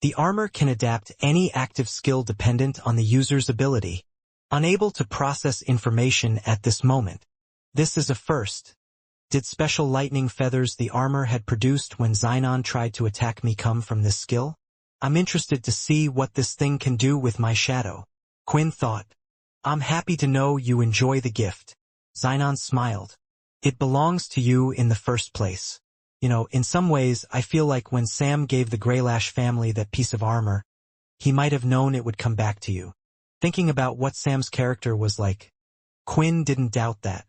The armor can adapt any active skill dependent on the user's ability. Unable to process information at this moment. This is a first. Did special lightning feathers the armor had produced when Xenon tried to attack me come from this skill? I'm interested to see what this thing can do with my shadow. Quinn thought. I'm happy to know you enjoy the gift. Xenon smiled. It belongs to you in the first place. You know, in some ways, I feel like when Sam gave the Greylash family that piece of armor, he might have known it would come back to you. Thinking about what Sam's character was like, Quinn didn't doubt that.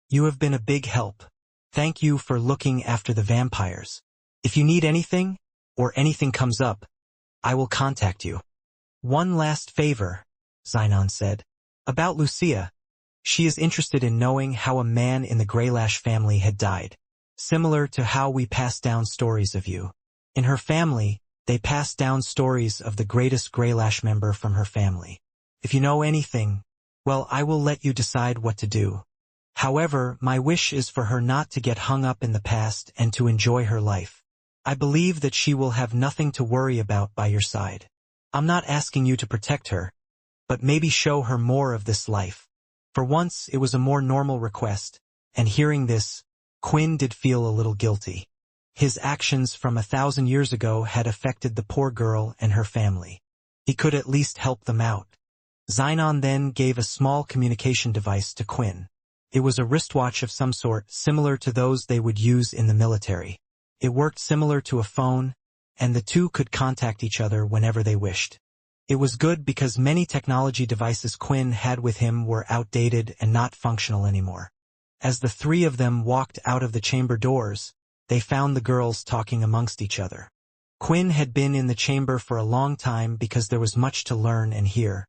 You have been a big help. Thank you for looking after the vampires. If you need anything, or anything comes up, I will contact you. One last favor, Xenon said. About Lucia. She is interested in knowing how a man in the Greylash family had died. Similar to how we pass down stories of you. In her family, they pass down stories of the greatest Greylash member from her family. If you know anything, well, I will let you decide what to do. However, my wish is for her not to get hung up in the past and to enjoy her life. I believe that she will have nothing to worry about by your side. I'm not asking you to protect her, but maybe show her more of this life. For once, it was a more normal request, and hearing this, Quinn did feel a little guilty. His actions from 1,000 years ago had affected the poor girl and her family. He could at least help them out. Xenon then gave a small communication device to Quinn. It was a wristwatch of some sort, similar to those they would use in the military. It worked similar to a phone, and the two could contact each other whenever they wished. It was good because many technology devices Quinn had with him were outdated and not functional anymore. As the three of them walked out of the chamber doors, they found the girls talking amongst each other. Quinn had been in the chamber for a long time because there was much to learn and hear.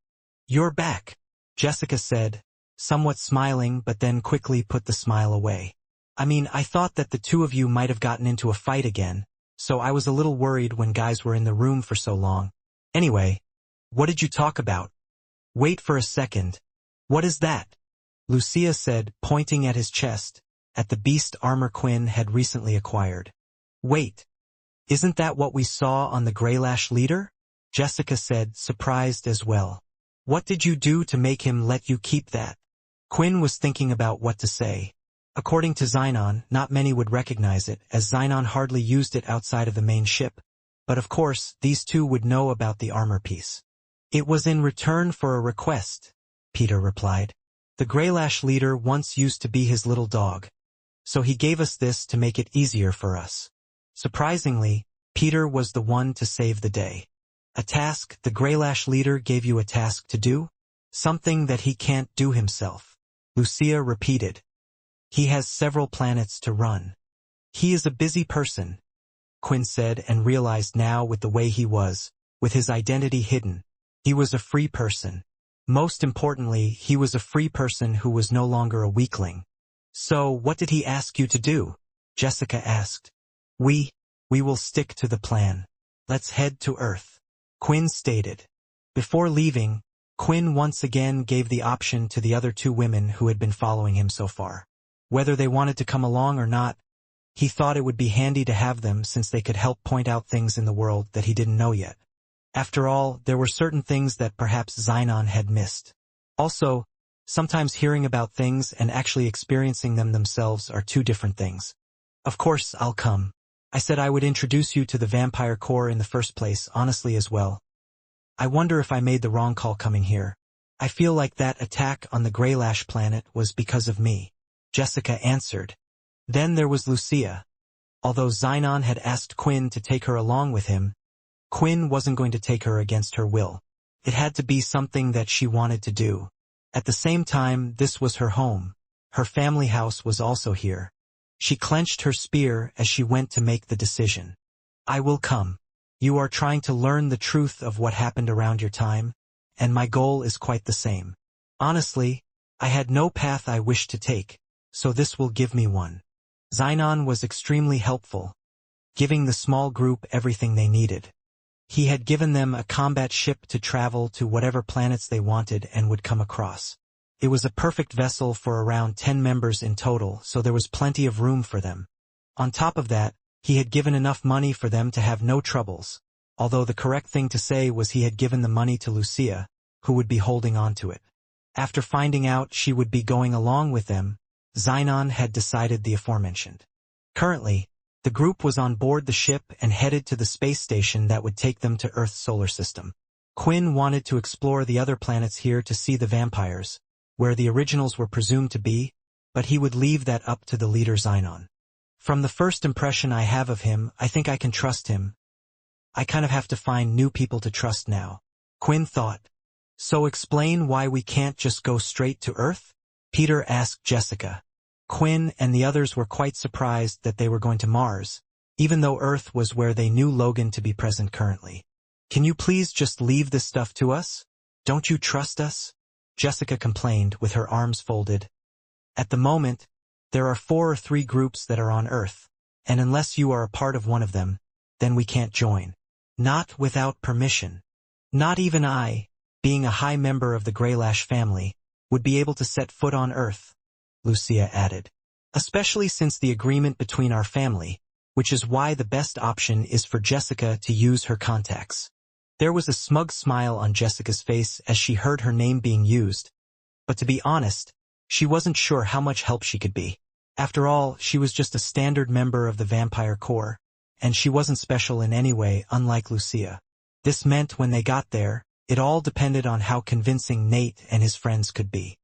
You're back, Jessica said, somewhat smiling but then quickly put the smile away. I mean, I thought that the two of you might have gotten into a fight again, so I was a little worried when guys were in the room for so long. Anyway, what did you talk about? Wait for a second. What is that? Lucia said, pointing at his chest, at the beast armor Quinn had recently acquired. Wait. Isn't that what we saw on the Greylash leader? Jessica said, surprised as well. What did you do to make him let you keep that? Quinn was thinking about what to say. According to Xenon, not many would recognize it, as Xenon hardly used it outside of the main ship. But of course, these two would know about the armor piece. It was in return for a request, Peter replied. The Greylash leader once used to be his little dog. So he gave us this to make it easier for us. Surprisingly, Peter was the one to save the day. A task the Greylash leader gave you a task to do? Something that he can't do himself. Lucia repeated. He has several planets to run. He is a busy person, Quinn said, and realized now with the way he was, with his identity hidden, he was a free person. Most importantly, he was a free person who was no longer a weakling. So, what did he ask you to do? Jessica asked. We will stick to the plan. Let's head to Earth, Quinn stated. Before leaving, Quinn once again gave the option to the other two women who had been following him so far. Whether they wanted to come along or not, he thought it would be handy to have them since they could help point out things in the world that he didn't know yet. After all, there were certain things that perhaps Xenon had missed. Also, sometimes hearing about things and actually experiencing them themselves are two different things. Of course, I'll come. I said I would introduce you to the Vampire Corps in the first place, honestly as well. I wonder if I made the wrong call coming here. I feel like that attack on the Greylash planet was because of me, Jessica answered. Then there was Lucia. Although Xenon had asked Quinn to take her along with him, Quinn wasn't going to take her against her will. It had to be something that she wanted to do. At the same time, this was her home. Her family house was also here. She clenched her spear as she went to make the decision. I will come. You are trying to learn the truth of what happened around your time, and my goal is quite the same. Honestly, I had no path I wished to take, so this will give me one. Xenon was extremely helpful, giving the small group everything they needed. He had given them a combat ship to travel to whatever planets they wanted and would come across. It was a perfect vessel for around 10 members in total, so there was plenty of room for them. On top of that, he had given enough money for them to have no troubles, although the correct thing to say was he had given the money to Lucia, who would be holding on to it. After finding out she would be going along with them, Xenon had decided the aforementioned. Currently, the group was on board the ship and headed to the space station that would take them to Earth's solar system. Quinn wanted to explore the other planets here to see the vampires, where the originals were presumed to be, but he would leave that up to the leader Xenon. From the first impression I have of him, I think I can trust him. I kind of have to find new people to trust now, Quinn thought. So explain why we can't just go straight to Earth? Peter asked Jessica. Quinn and the others were quite surprised that they were going to Mars, even though Earth was where they knew Logan to be present currently. Can you please just leave this stuff to us? Don't you trust us? Jessica complained with her arms folded. At the moment, there are 4 or 3 groups that are on Earth, and unless you are a part of one of them, then we can't join. Not without permission. Not even I, being a high member of the Greylash family, would be able to set foot on Earth, Lucia added. Especially since the agreement between our family, which is why the best option is for Jessica to use her contacts. There was a smug smile on Jessica's face as she heard her name being used, but to be honest, she wasn't sure how much help she could be. After all, she was just a standard member of the Vampire Corps, and she wasn't special in any way, unlike Lucia. This meant when they got there, it all depended on how convincing Nate and his friends could be.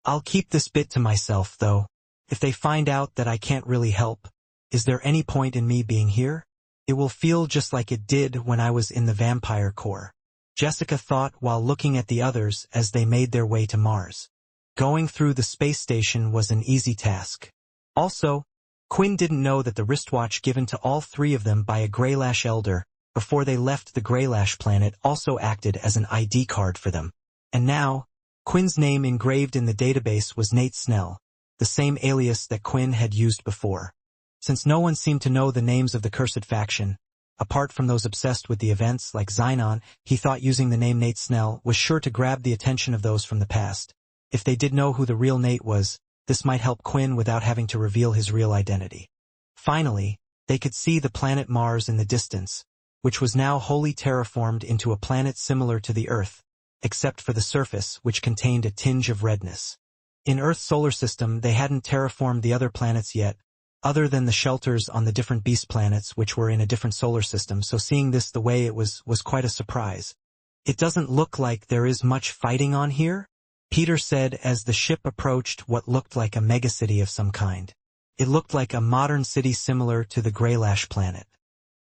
I'll keep this bit to myself, though. If they find out that I can't really help, is there any point in me being here? It will feel just like it did when I was in the Vampire Corps, Jessica thought while looking at the others as they made their way to Mars. Going through the space station was an easy task. Also, Quinn didn't know that the wristwatch given to all 3 of them by a Greylash elder before they left the Greylash planet also acted as an ID card for them. And now, Quinn's name engraved in the database was Nate Snell, the same alias that Quinn had used before. Since no one seemed to know the names of the cursed faction, apart from those obsessed with the events like Xenon, he thought using the name Nate Snell was sure to grab the attention of those from the past. If they did know who the real Nate was, this might help Quinn without having to reveal his real identity. Finally, They could see the planet Mars in the distance, which was now wholly terraformed into a planet similar to the Earth, except for the surface, which contained a tinge of redness. In Earth's solar system, they hadn't terraformed the other planets yet, other than the shelters on the different beast planets which were in a different solar system, so seeing this the way it was quite a surprise. "It doesn't look like there is much fighting on here," Peter said as the ship approached what looked like a megacity of some kind. It looked like a modern city similar to the Greylash planet.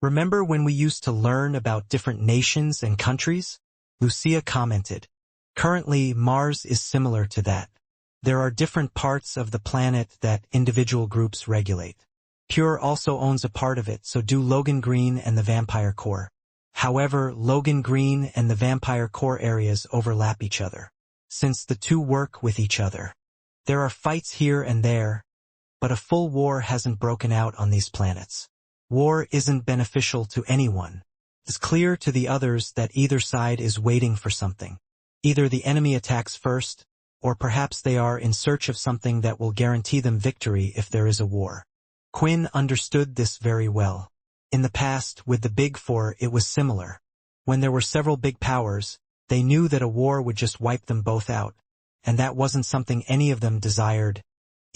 "Remember when we used to learn about different nations and countries?" Lucia commented. "Currently, Mars is similar to that. There are different parts of the planet that individual groups regulate. Pure also owns a part of it, so do Logan Green and the Vampire Core. However, Logan Green and the Vampire Core areas overlap each other, since the two work with each other. There are fights here and there, but a full war hasn't broken out on these planets. War isn't beneficial to anyone. It's clear to the others that either side is waiting for something. Either the enemy attacks first, or perhaps they are in search of something that will guarantee them victory if there is a war." Quinn understood this very well. In the past, with the Big Four, it was similar. When there were several big powers, they knew that a war would just wipe them both out, and that wasn't something any of them desired,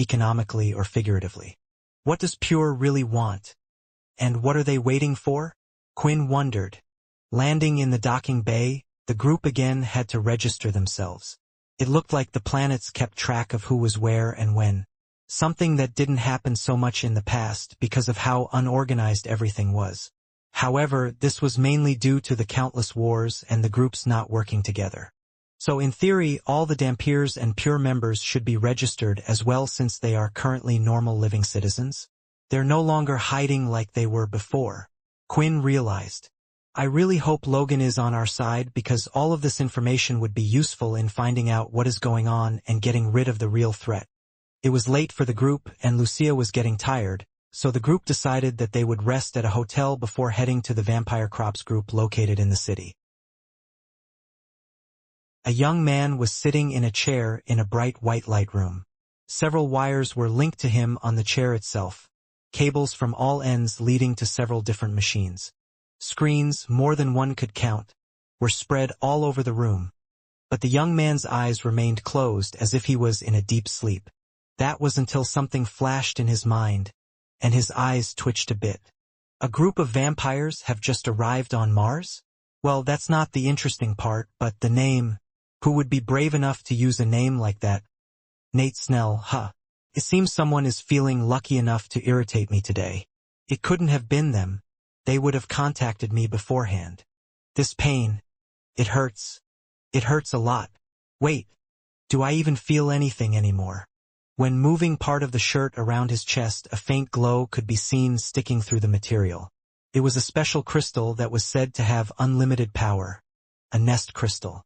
economically or figuratively. What does Pure really want? And what are they waiting for? Quinn wondered. Landing in the docking bay, the group again had to register themselves. It looked like the planets kept track of who was where and when. Something that didn't happen so much in the past because of how unorganized everything was. However, this was mainly due to the countless wars and the groups not working together. So in theory, all the Dampiers and Pure members should be registered as well since they are currently normal living citizens. They're no longer hiding like they were before. Quinn realized. "I really hope Logan is on our side because all of this information would be useful in finding out what is going on and getting rid of the real threat." It was late for the group and Lucia was getting tired, so the group decided that they would rest at a hotel before heading to the Vampire Crops group located in the city. A young man was sitting in a chair in a bright white light room. Several wires were linked to him on the chair itself, cables from all ends leading to several different machines. Screens, more than one could count, were spread all over the room, but the young man's eyes remained closed as if he was in a deep sleep. That was until something flashed in his mind, and his eyes twitched a bit. A group of vampires have just arrived on Mars? Well, that's not the interesting part, but the name. Who would be brave enough to use a name like that? Nate Snell, huh? It seems someone is feeling lucky enough to irritate me today. It couldn't have been them. They would have contacted me beforehand. This pain. It hurts. It hurts a lot. Wait. Do I even feel anything anymore? When moving part of the shirt around his chest, a faint glow could be seen sticking through the material. It was a special crystal that was said to have unlimited power. A nest crystal.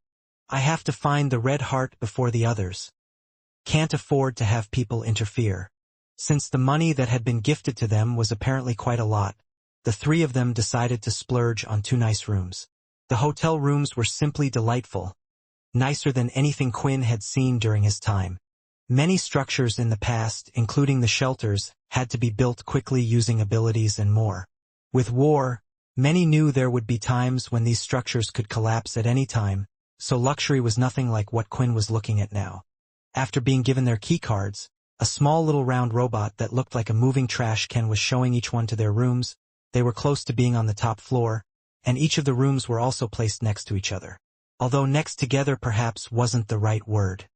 I have to find the red heart before the others. Can't afford to have people interfere. Since the money that had been gifted to them was apparently quite a lot, the three of them decided to splurge on 2 nice rooms. The hotel rooms were simply delightful. Nicer than anything Quinn had seen during his time. Many structures in the past, including the shelters, had to be built quickly using abilities and more. With war, many knew there would be times when these structures could collapse at any time, so luxury was nothing like what Quinn was looking at now. After being given their key cards, a small little round robot that looked like a moving trash can was showing each one to their rooms. They were close to being on the top floor, and each of the rooms were also placed next to each other. Although next together perhaps wasn't the right word.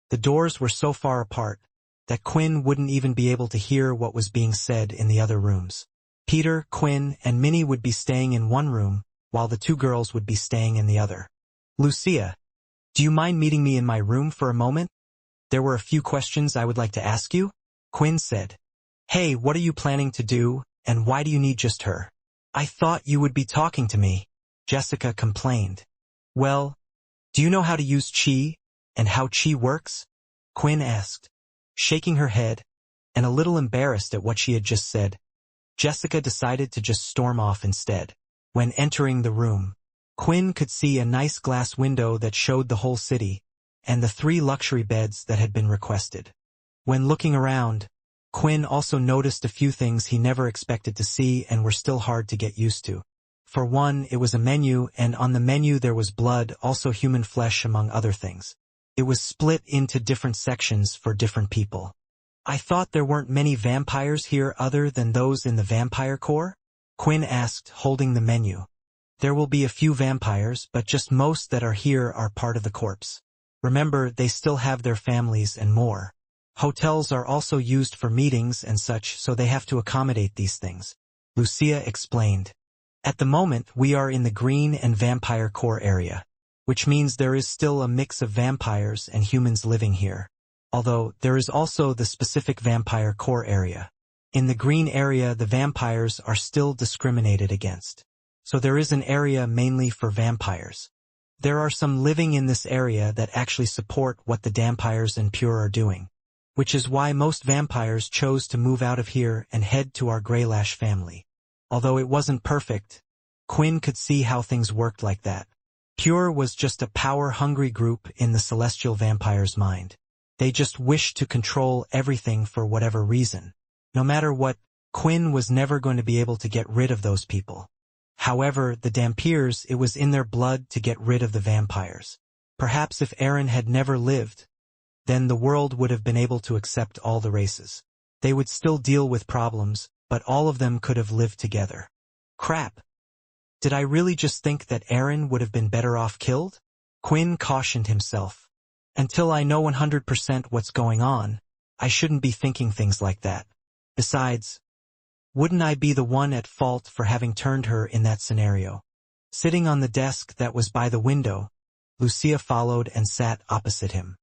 The doors were so far apart that Quinn wouldn't even be able to hear what was being said in the other rooms. Peter, Quinn, and Minnie would be staying in one room, while the 2 girls would be staying in the other. "Lucia, do you mind meeting me in my room for a moment? There were a few questions I would like to ask you," Quinn said. "Hey, what are you planning to do, and why do you need just her?" "I thought you would be talking to me," Jessica complained. "Well, do you know how to use chi, and how chi works?" Quinn asked, shaking her head, and a little embarrassed at what she had just said. Jessica decided to just storm off instead. When entering the room, Quinn could see a nice glass window that showed the whole city, and the 3 luxury beds that had been requested. When looking around, Quinn also noticed a few things he never expected to see and were still hard to get used to. For one, it was a menu, and on the menu there was blood, also human flesh among other things. It was split into different sections for different people. I thought there weren't many vampires here other than those in the vampire core? Quinn asked, holding the menu. There will be a few vampires, but just most that are here are part of the corpse. Remember, they still have their families and more. Hotels are also used for meetings and such, so they have to accommodate these things. Lucia explained. At the moment, we are in the green and vampire core area, which means there is still a mix of vampires and humans living here. Although, there is also the specific vampire core area. In the green area, the vampires are still discriminated against. So there is an area mainly for vampires. There are some living in this area that actually support what the vampires and pure are doing, which is why most vampires chose to move out of here and head to our Greylash family. Although it wasn't perfect, Quinn could see how things worked like that. Pure was just a power-hungry group in the celestial vampire's mind. They just wished to control everything for whatever reason. No matter what, Quinn was never going to be able to get rid of those people. However, the Dampiers, it was in their blood to get rid of the vampires. Perhaps if Aaron had never lived, then the world would have been able to accept all the races. They would still deal with problems, but all of them could have lived together. Crap. Did I really just think that Aaron would have been better off killed? Quinn cautioned himself. Until I know 100% what's going on, I shouldn't be thinking things like that. Besides, wouldn't I be the one at fault for having turned her in that scenario? Sitting on the desk that was by the window, Lucia followed and sat opposite him.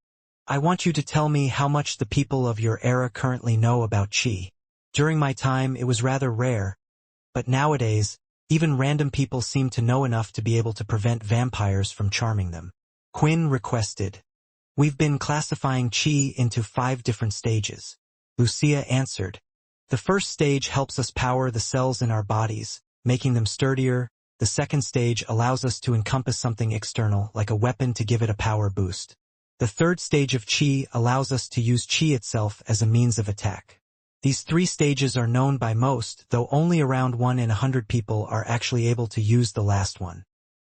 I want you to tell me how much the people of your era currently know about Chi. During my time it was rather rare, but nowadays, even random people seem to know enough to be able to prevent vampires from charming them. Quinn requested. We've been classifying Chi into 5 different stages. Lucia answered. The first stage helps us power the cells in our bodies, making them sturdier. The second stage allows us to encompass something external, like a weapon, to give it a power boost. The third stage of Chi allows us to use Chi itself as a means of attack. These 3 stages are known by most, though only around 1 in 100 people are actually able to use the last one.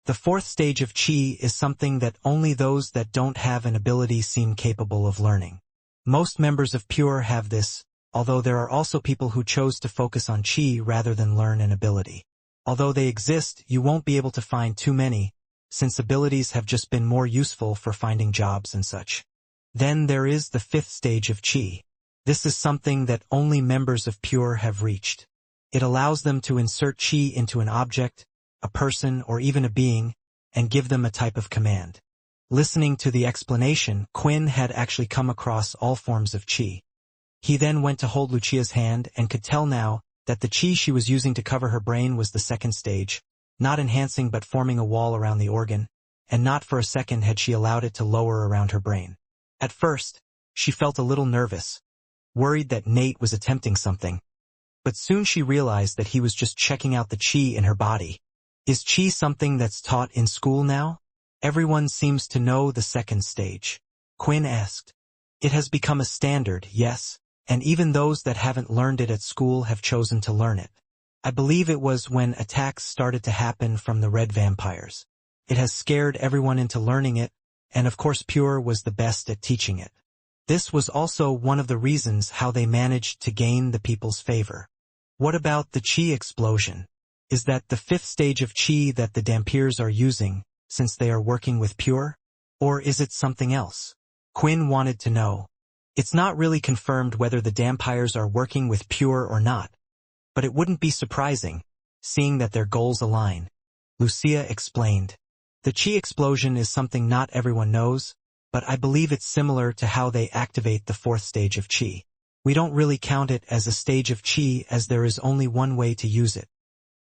The fourth stage of Chi is something that only those that don't have an ability seem capable of learning. Most members of Pure have this, although there are also people who chose to focus on Chi rather than learn an ability. Although they exist, you won't be able to find too many, since abilities have just been more useful for finding jobs and such. Then there is the 5th stage of Chi. This is something that only members of Pure have reached. It allows them to insert Chi into an object, a person, or even a being, and give them a type of command. Listening to the explanation, Quinn had actually come across all forms of Chi. He then went to hold Lucia's hand and could tell now that the Chi she was using to cover her brain was the 2nd stage, not enhancing but forming a wall around the organ, and not for a second had she allowed it to lower around her brain. At first, she felt a little nervous, worried that Nate was attempting something. But soon she realized that he was just checking out the Chi in her body. Is Chi something that's taught in school now? Everyone seems to know the 2nd stage. Quinn asked. It has become a standard, yes, and even those that haven't learned it at school have chosen to learn it. I believe it was when attacks started to happen from the red vampires. It has scared everyone into learning it, and of course Pure was the best at teaching it. This was also one of the reasons how they managed to gain the people's favor. What about the Chi explosion? Is that the 5th stage of Chi that the Dampiers are using, since they are working with Pure? Or is it something else? Quinn wanted to know. It's not really confirmed whether the Dampiers are working with Pure or not, but it wouldn't be surprising, seeing that their goals align. Lucia explained. The Chi explosion is something not everyone knows, but I believe it's similar to how they activate the 4th stage of Chi. We don't really count it as a stage of Chi as there is only one way to use it.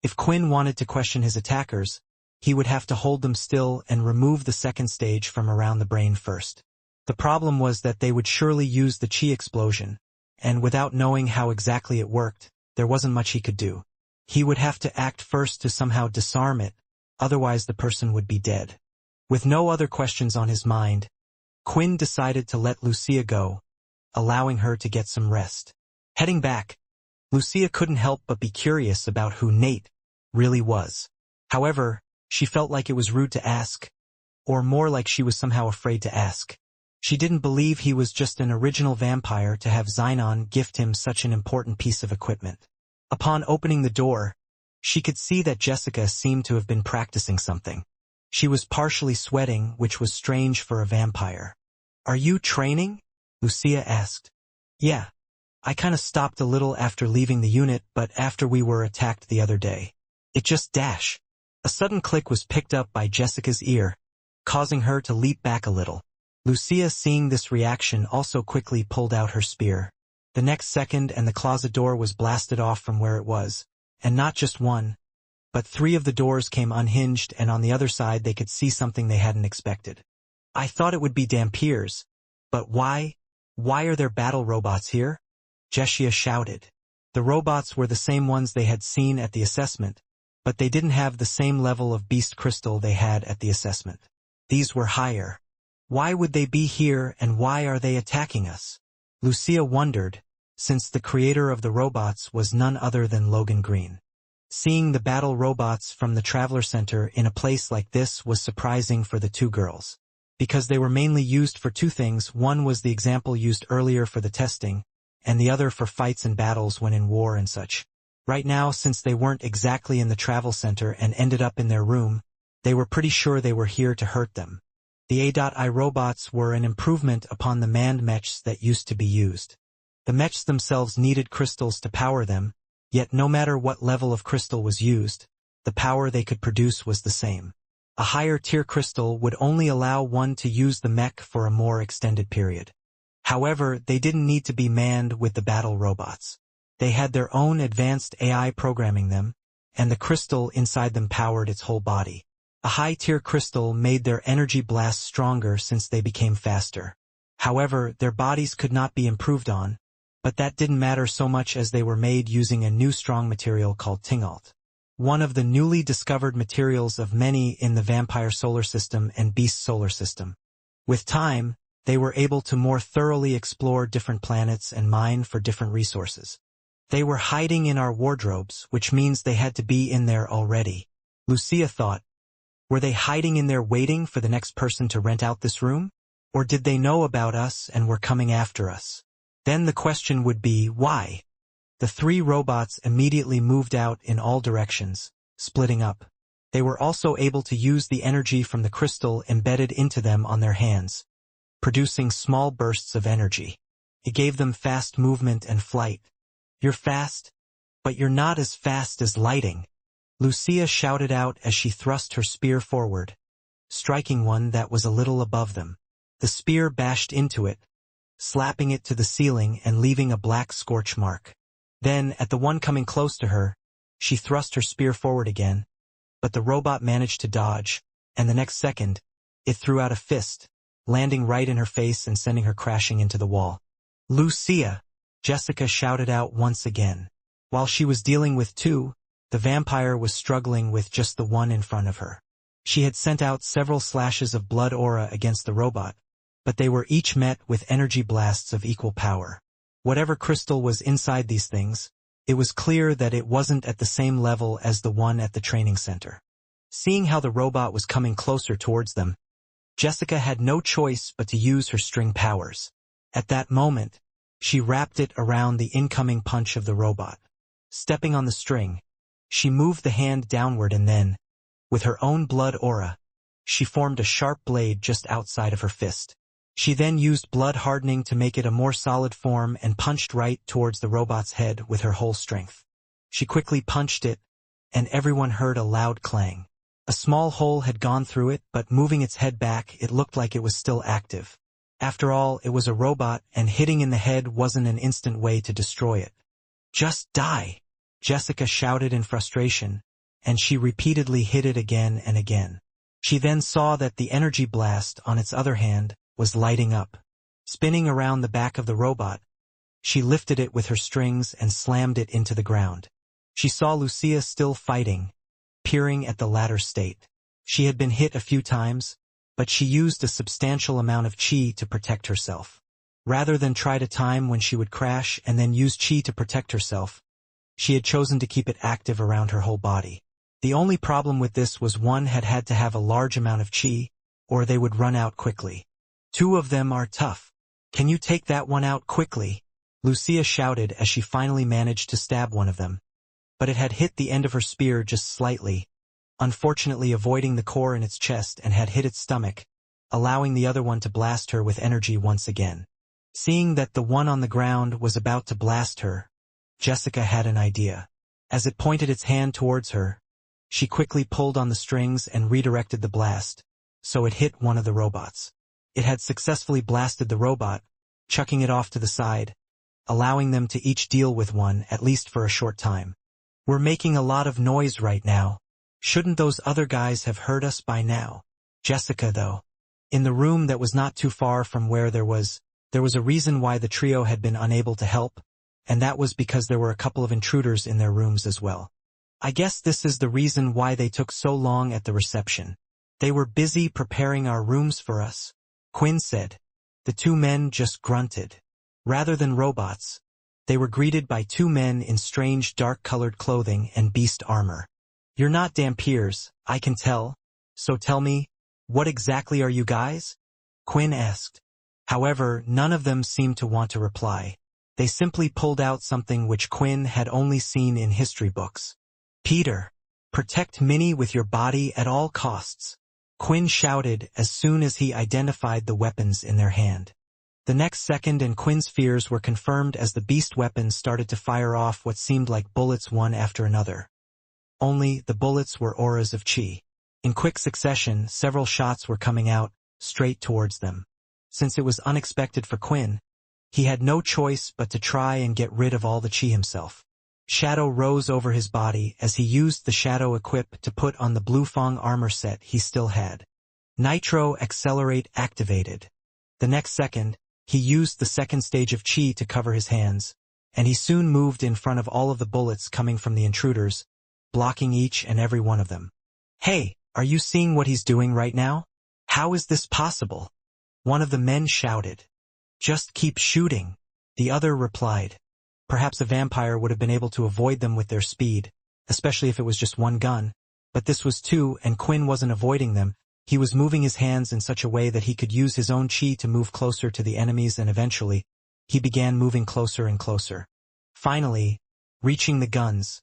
If Quinn wanted to question his attackers, he would have to hold them still and remove the 2nd stage from around the brain first. The problem was that they would surely use the Chi explosion, and without knowing how exactly it worked, there wasn't much he could do. He would have to act first to somehow disarm it, otherwise the person would be dead. With no other questions on his mind, Quinn decided to let Lucia go, allowing her to get some rest. Heading back, Lucia couldn't help but be curious about who Nate really was. However, she felt like it was rude to ask, or more like she was somehow afraid to ask. She didn't believe he was just an original vampire to have Xenon gift him such an important piece of equipment. Upon opening the door, she could see that Jessica seemed to have been practicing something. She was partially sweating, which was strange for a vampire. "Are you training?" Lucia asked. "Yeah. I kinda stopped a little after leaving the unit, but after we were attacked the other day. It just dash." A sudden click was picked up by Jessica's ear, causing her to leap back a little. Lucia, seeing this reaction, also quickly pulled out her spear. The next second and the closet door was blasted off from where it was, and not just one, but 3 of the doors came unhinged, and on the other side they could see something they hadn't expected. "I thought it would be Dampiers, but why are there battle robots here?" Jessia shouted. The robots were the same ones they had seen at the assessment, but they didn't have the same level of beast crystal they had at the assessment. These were higher. Why would they be here, and why are they attacking us? Lucia wondered, since the creator of the robots was none other than Logan Green. Seeing the battle robots from the Traveler Center in a place like this was surprising for the 2 girls. Because they were mainly used for 2 things. One was the example used earlier for the testing, and the other for fights and battles when in war and such. Right now, since they weren't exactly in the travel center and ended up in their room, they were pretty sure they were here to hurt them. The A.I robots were an improvement upon the manned mechs that used to be used. The mechs themselves needed crystals to power them, yet no matter what level of crystal was used, the power they could produce was the same. A higher tier crystal would only allow one to use the mech for a more extended period. However, they didn't need to be manned with the battle robots. They had their own advanced AI programming them, and the crystal inside them powered its whole body. A high-tier crystal made their energy blasts stronger since they became faster. However, their bodies could not be improved on, but that didn't matter so much as they were made using a new strong material called Tingalt. One of the newly discovered materials of many in the Vampire Solar System and Beast Solar System. With time, they were able to more thoroughly explore different planets and mine for different resources. "They were hiding in our wardrobes, which means they had to be in there already," Lucia thought. Were they hiding in there waiting for the next person to rent out this room? Or did they know about us and were coming after us? Then the question would be, why? The 3 robots immediately moved out in all directions, splitting up. They were also able to use the energy from the crystal embedded into them on their hands, producing small bursts of energy. It gave them fast movement and flight. "You're fast, but you're not as fast as lighting," Lucia shouted out as she thrust her spear forward, striking one that was a little above them. The spear bashed into it, slapping it to the ceiling and leaving a black scorch mark. Then, at the one coming close to her, she thrust her spear forward again, but the robot managed to dodge, and the next second, it threw out a fist, landing right in her face and sending her crashing into the wall. "Lucia!" Jessica shouted out once again. While she was dealing with 2, the vampire was struggling with just the one in front of her. She had sent out several slashes of blood aura against the robot, but they were each met with energy blasts of equal power. Whatever crystal was inside these things, it was clear that it wasn't at the same level as the one at the training center. Seeing how the robot was coming closer towards them, Jessica had no choice but to use her string powers. At that moment, she wrapped it around the incoming punch of the robot. Stepping on the string, she moved the hand downward and then, with her own blood aura, she formed a sharp blade just outside of her fist. She then used blood hardening to make it a more solid form and punched right towards the robot's head with her whole strength. She quickly punched it, and everyone heard a loud clang. A small hole had gone through it, but moving its head back, it looked like it was still active. After all, it was a robot, and hitting in the head wasn't an instant way to destroy it. "Just die!" Jessica shouted in frustration, and she repeatedly hit it again and again. She then saw that the energy blast, on its other hand, was lighting up. Spinning around the back of the robot, she lifted it with her strings and slammed it into the ground. She saw Lucia still fighting, peering at the latter's state. She had been hit a few times, but she used a substantial amount of chi to protect herself. Rather than try to time when she would crash and then use chi to protect herself, she had chosen to keep it active around her whole body. The only problem with this was one had to have a large amount of chi, or they would run out quickly. Two of them are tough. Can you take that one out quickly? Lucia shouted as she finally managed to stab one of them. But it had hit the end of her spear just slightly, unfortunately avoiding the core in its chest, and had hit its stomach, allowing the other one to blast her with energy once again. Seeing that the one on the ground was about to blast her, Jessica had an idea. As it pointed its hand towards her, she quickly pulled on the strings and redirected the blast, so it hit one of the robots. It had successfully blasted the robot, chucking it off to the side, allowing them to each deal with one, at least for a short time. We're making a lot of noise right now. Shouldn't those other guys have heard us by now? Jessica, though. In the room that was not too far from where there was a reason why the trio had been unable to help, and that was because there were a couple of intruders in their rooms as well. I guess this is the reason why they took so long at the reception. They were busy preparing our rooms for us, Quinn said. The two men just grunted. Rather than robots, they were greeted by two men in strange dark-colored clothing and beast armor. You're not Dampiers, I can tell. So tell me, what exactly are you guys? Quinn asked. However, none of them seemed to want to reply. They simply pulled out something which Quinn had only seen in history books. Peter, protect Minnie with your body at all costs, Quinn shouted as soon as he identified the weapons in their hand. The next second, and Quinn's fears were confirmed as the beast weapons started to fire off what seemed like bullets one after another. Only, the bullets were auras of chi. In quick succession, several shots were coming out, straight towards them. Since it was unexpected for Quinn, he had no choice but to try and get rid of all the chi himself. Shadow rose over his body as he used the shadow equip to put on the Blue Fong armor set he still had. Nitro Accelerate activated. The next second, he used the second stage of chi to cover his hands, and he soon moved in front of all of the bullets coming from the intruders, blocking each and every one of them. Hey, are you seeing what he's doing right now? How is this possible? One of the men shouted. Just keep shooting, the other replied. Perhaps a vampire would have been able to avoid them with their speed, especially if it was just one gun, but this was two, and Quinn wasn't avoiding them. He was moving his hands in such a way that he could use his own chi to move closer to the enemies, and eventually, he began moving closer and closer. Finally, reaching the guns,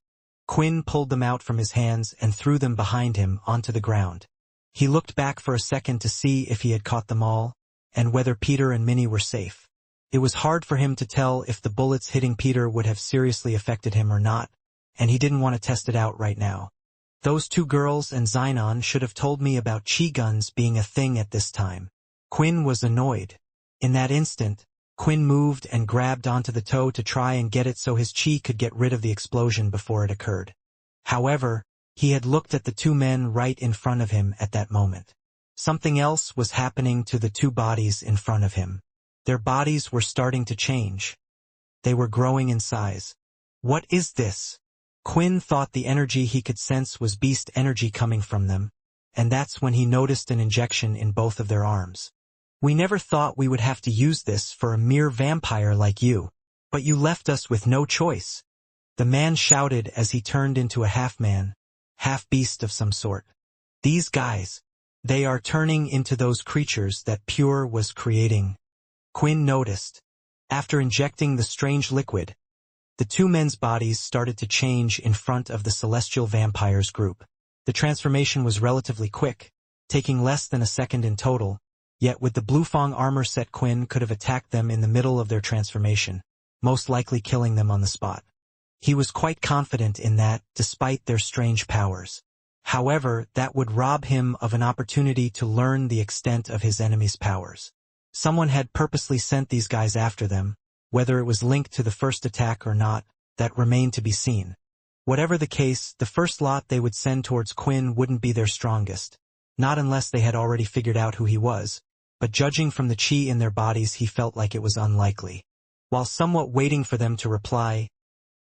Quinn pulled them out from his hands and threw them behind him onto the ground. He looked back for a second to see if he had caught them all, and whether Peter and Minnie were safe. It was hard for him to tell if the bullets hitting Peter would have seriously affected him or not, and he didn't want to test it out right now. Those two girls and Xenon should have told me about chi guns being a thing at this time. Quinn was annoyed. In that instant, Quinn moved and grabbed onto the toe to try and get it so his chi could get rid of the explosion before it occurred. However, he had looked at the two men right in front of him at that moment. Something else was happening to the two bodies in front of him. Their bodies were starting to change. They were growing in size. What is this? Quinn thought the energy he could sense was beast energy coming from them, and that's when he noticed an injection in both of their arms. We never thought we would have to use this for a mere vampire like you, but you left us with no choice. The man shouted as he turned into a half-man, half-beast of some sort. These guys, they are turning into those creatures that Pure was creating. Quinn noticed. After injecting the strange liquid, the two men's bodies started to change in front of the celestial vampires group. The transformation was relatively quick, taking less than a second in total, yet with the Blue Fong armor set, Quinn could have attacked them in the middle of their transformation, most likely killing them on the spot. He was quite confident in that, despite their strange powers. However, that would rob him of an opportunity to learn the extent of his enemy's powers. Someone had purposely sent these guys after them. Whether it was linked to the first attack or not, that remained to be seen. Whatever the case, the first lot they would send towards Quinn wouldn't be their strongest. Not unless they had already figured out who he was, but judging from the chi in their bodies, he felt like it was unlikely. While somewhat waiting for them to reply,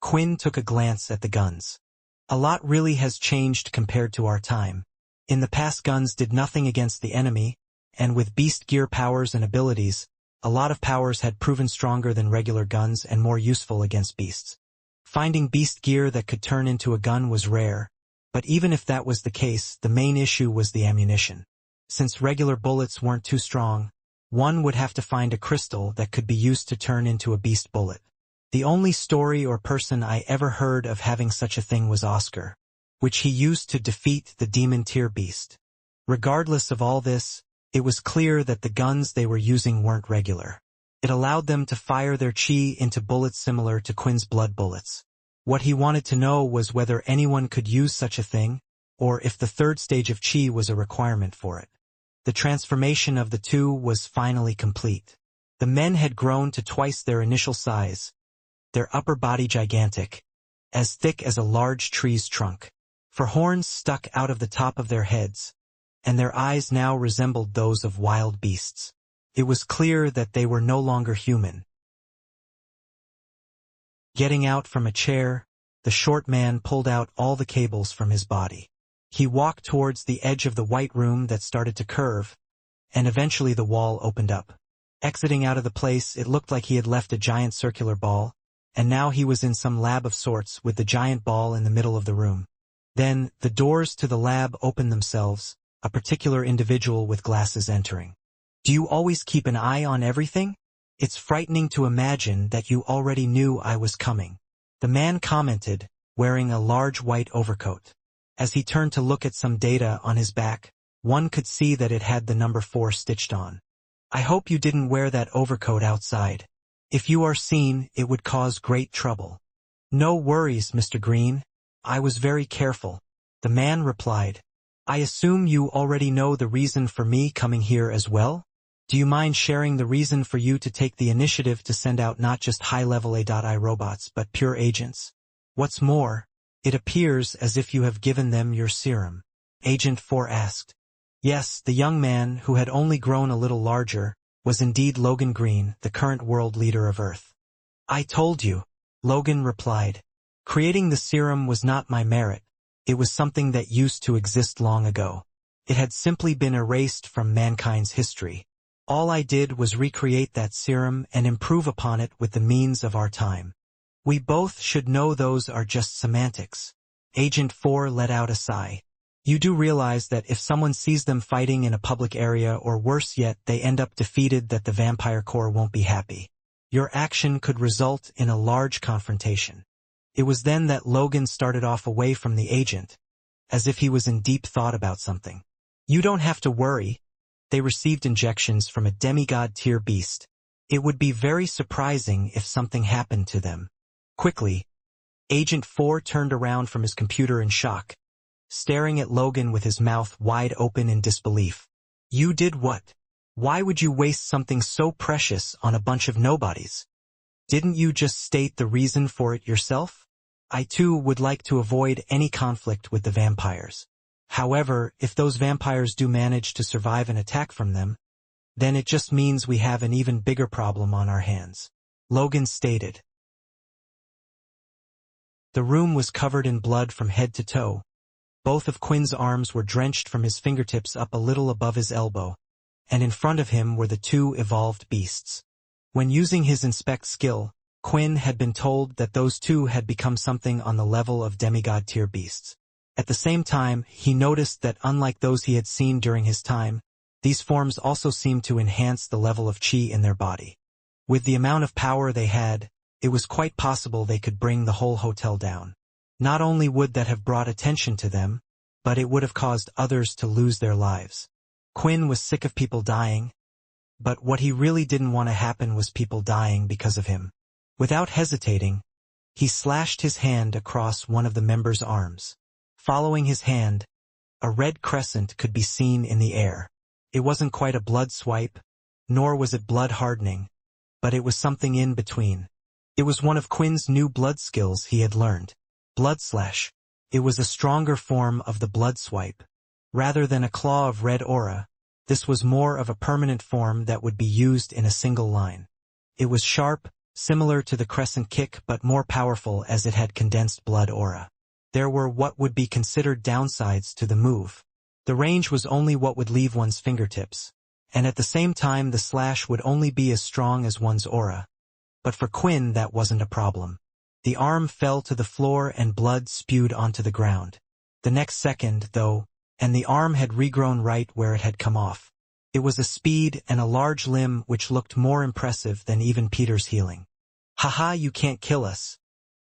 Quinn took a glance at the guns. A lot really has changed compared to our time. In the past, guns did nothing against the enemy, and with beast gear powers and abilities, A lot of powers had proven stronger than regular guns and more useful against beasts. Finding beast gear that could turn into a gun was rare, but even if that was the case, the main issue was the ammunition. Since regular bullets weren't too strong, one would have to find a crystal that could be used to turn into a beast bullet. The only story or person I ever heard of having such a thing was Oscar, which he used to defeat the demon tier beast. Regardless of all this, it was clear that the guns they were using weren't regular. It allowed them to fire their chi into bullets similar to Quinn's blood bullets. What he wanted to know was whether anyone could use such a thing, or if the third stage of chi was a requirement for it. The transformation of the two was finally complete. The men had grown to twice their initial size, their upper body gigantic, as thick as a large tree's trunk. For horns stuck out of the top of their heads, and their eyes now resembled those of wild beasts. It was clear that they were no longer human. Getting out from a chair, the short man pulled out all the cables from his body. He walked towards the edge of the white room that started to curve, and eventually the wall opened up. Exiting out of the place, it looked like he had left a giant circular ball, and now he was in some lab of sorts with the giant ball in the middle of the room. Then, the doors to the lab opened themselves, a particular individual with glasses entering. "Do you always keep an eye on everything? It's frightening to imagine that you already knew I was coming," the man commented, wearing a large white overcoat. As he turned to look at some data on his back, one could see that it had the number 4 stitched on. "I hope you didn't wear that overcoat outside. If you are seen, it would cause great trouble." "No worries, Mr. Green. I was very careful," the man replied. "I assume you already know the reason for me coming here as well? Do you mind sharing the reason for you to take the initiative to send out not just high-level AI robots but pure agents? What's more, it appears as if you have given them your serum," Agent 4 asked. Yes, the young man, who had only grown a little larger, was indeed Logan Green, the current world leader of Earth. "I told you," Logan replied. "Creating the serum was not my merit. It was something that used to exist long ago. It had simply been erased from mankind's history. All I did was recreate that serum and improve upon it with the means of our time. We both should know those are just semantics." Agent 4 let out a sigh. "You do realize that if someone sees them fighting in a public area, or worse yet, they end up defeated, that the Vampire Corps won't be happy. Your action could result in a large confrontation." It was then that Logan started off away from the agent, as if he was in deep thought about something. "You don't have to worry. They received injections from a demigod-tier beast. It would be very surprising if something happened to them." Quickly, Agent 4 turned around from his computer in shock, staring at Logan with his mouth wide open in disbelief. "You did what? Why would you waste something so precious on a bunch of nobodies? Didn't you just state the reason for it yourself?" "I too would like to avoid any conflict with the vampires. However, if those vampires do manage to survive an attack from them, then it just means we have an even bigger problem on our hands," Logan stated. The room was covered in blood from head to toe. Both of Quinn's arms were drenched from his fingertips up a little above his elbow, and in front of him were the two evolved beasts. When using his inspect skill, Quinn had been told that those two had become something on the level of demigod-tier beasts. At the same time, he noticed that unlike those he had seen during his time, these forms also seemed to enhance the level of chi in their body. With the amount of power they had, it was quite possible they could bring the whole hotel down. Not only would that have brought attention to them, but it would have caused others to lose their lives. Quinn was sick of people dying, but what he really didn't want to happen was people dying because of him. Without hesitating, he slashed his hand across one of the members' arms. Following his hand, a red crescent could be seen in the air. It wasn't quite a blood swipe, nor was it blood hardening, but it was something in between. It was one of Quinn's new blood skills he had learned. Blood slash. It was a stronger form of the blood swipe. Rather than a claw of red aura, this was more of a permanent form that would be used in a single line. It was sharp, similar to the crescent kick, but more powerful as it had condensed blood aura. There were what would be considered downsides to the move. The range was only what would leave one's fingertips, and at the same time the slash would only be as strong as one's aura. But for Quinn that wasn't a problem. The arm fell to the floor and blood spewed onto the ground. The next second, though, and the arm had regrown right where it had come off. It was a speed and a large limb which looked more impressive than even Peter's healing. "Haha, you can't kill us.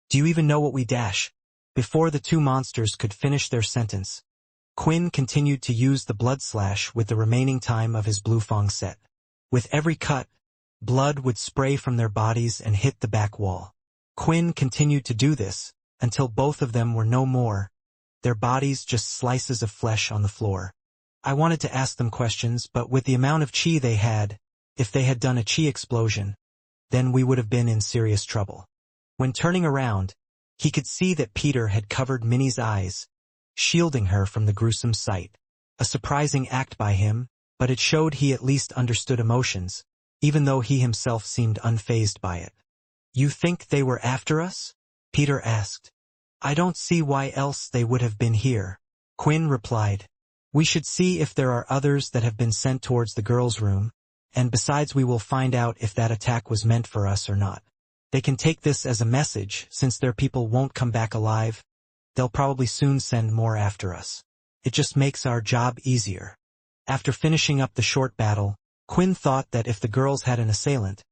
Do you even know what we dash?" Before the two monsters could finish their sentence, Quinn continued to use the blood slash with the remaining time of his Blue Fong set. With every cut, blood would spray from their bodies and hit the back wall. Quinn continued to do this until both of them were no more, their bodies just slices of flesh on the floor. I wanted to ask them questions, but with the amount of chi they had, if they had done a chi explosion, then we would have been in serious trouble. When turning around, he could see that Peter had covered Minnie's eyes, shielding her from the gruesome sight. A surprising act by him, but it showed he at least understood emotions, even though he himself seemed unfazed by it. "You think they were after us?" Peter asked. "I don't see why else they would have been here," Quinn replied. "We should see if there are others that have been sent towards the girls' room, and besides we will find out if that attack was meant for us or not. They can take this as a message, since their people won't come back alive. They'll probably soon send more after us. It just makes our job easier." After finishing up the short battle, Quinn thought that if the girls had an assailant,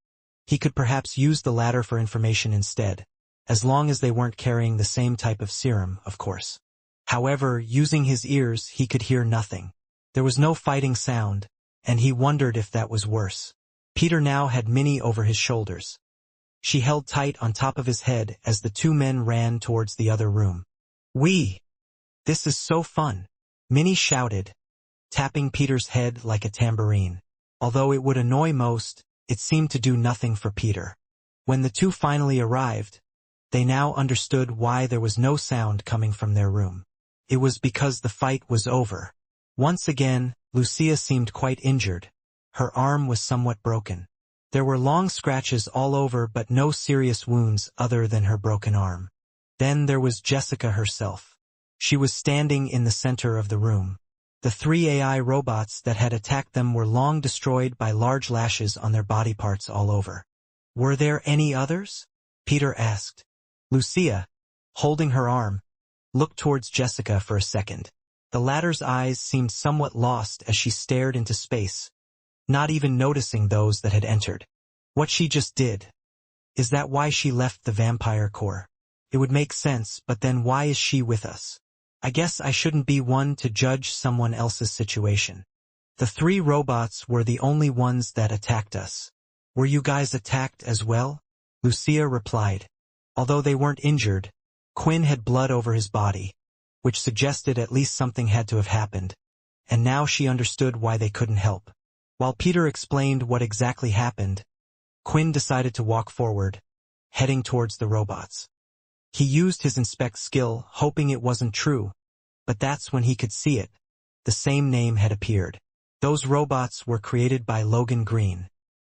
he could perhaps use the latter for information instead, as long as they weren't carrying the same type of serum, of course. However, using his ears, he could hear nothing. There was no fighting sound, and he wondered if that was worse. Peter now had Minnie over his shoulders. She held tight on top of his head as the two men ran towards the other room. This is so fun," Minnie shouted, tapping Peter's head like a tambourine. Although it would annoy most, it seemed to do nothing for Peter. When the two finally arrived, they now understood why there was no sound coming from their room. It was because the fight was over. Once again, Lucia seemed quite injured. Her arm was somewhat broken. There were long scratches all over but no serious wounds other than her broken arm. Then there was Jessica herself. She was standing in the center of the room. The three AI robots that had attacked them were long destroyed by large lashes on their body parts all over. "Were there any others?" Peter asked. Lucia, holding her arm, looked towards Jessica for a second. The latter's eyes seemed somewhat lost as she stared into space, not even noticing those that had entered. What she just did. Is that why she left the vampire core? It would make sense, but then why is she with us? I guess I shouldn't be one to judge someone else's situation. The three robots were the only ones that attacked us. "Were you guys attacked as well?" Lucia replied. Although they weren't injured, Quinn had blood over his body, which suggested at least something had to have happened, and now she understood why they couldn't help. While Peter explained what exactly happened, Quinn decided to walk forward, heading towards the robots. He used his inspect skill, hoping it wasn't true, but that's when he could see it. The same name had appeared. Those robots were created by Logan Green.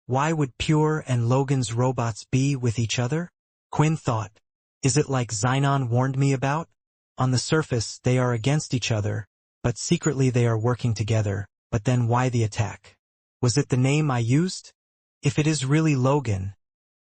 Why would Pure and Logan's robots be with each other? Quinn thought. Is it like Xenon warned me about? On the surface, they are against each other, but secretly they are working together. But then why the attack? Was it the name I used? If it is really Logan,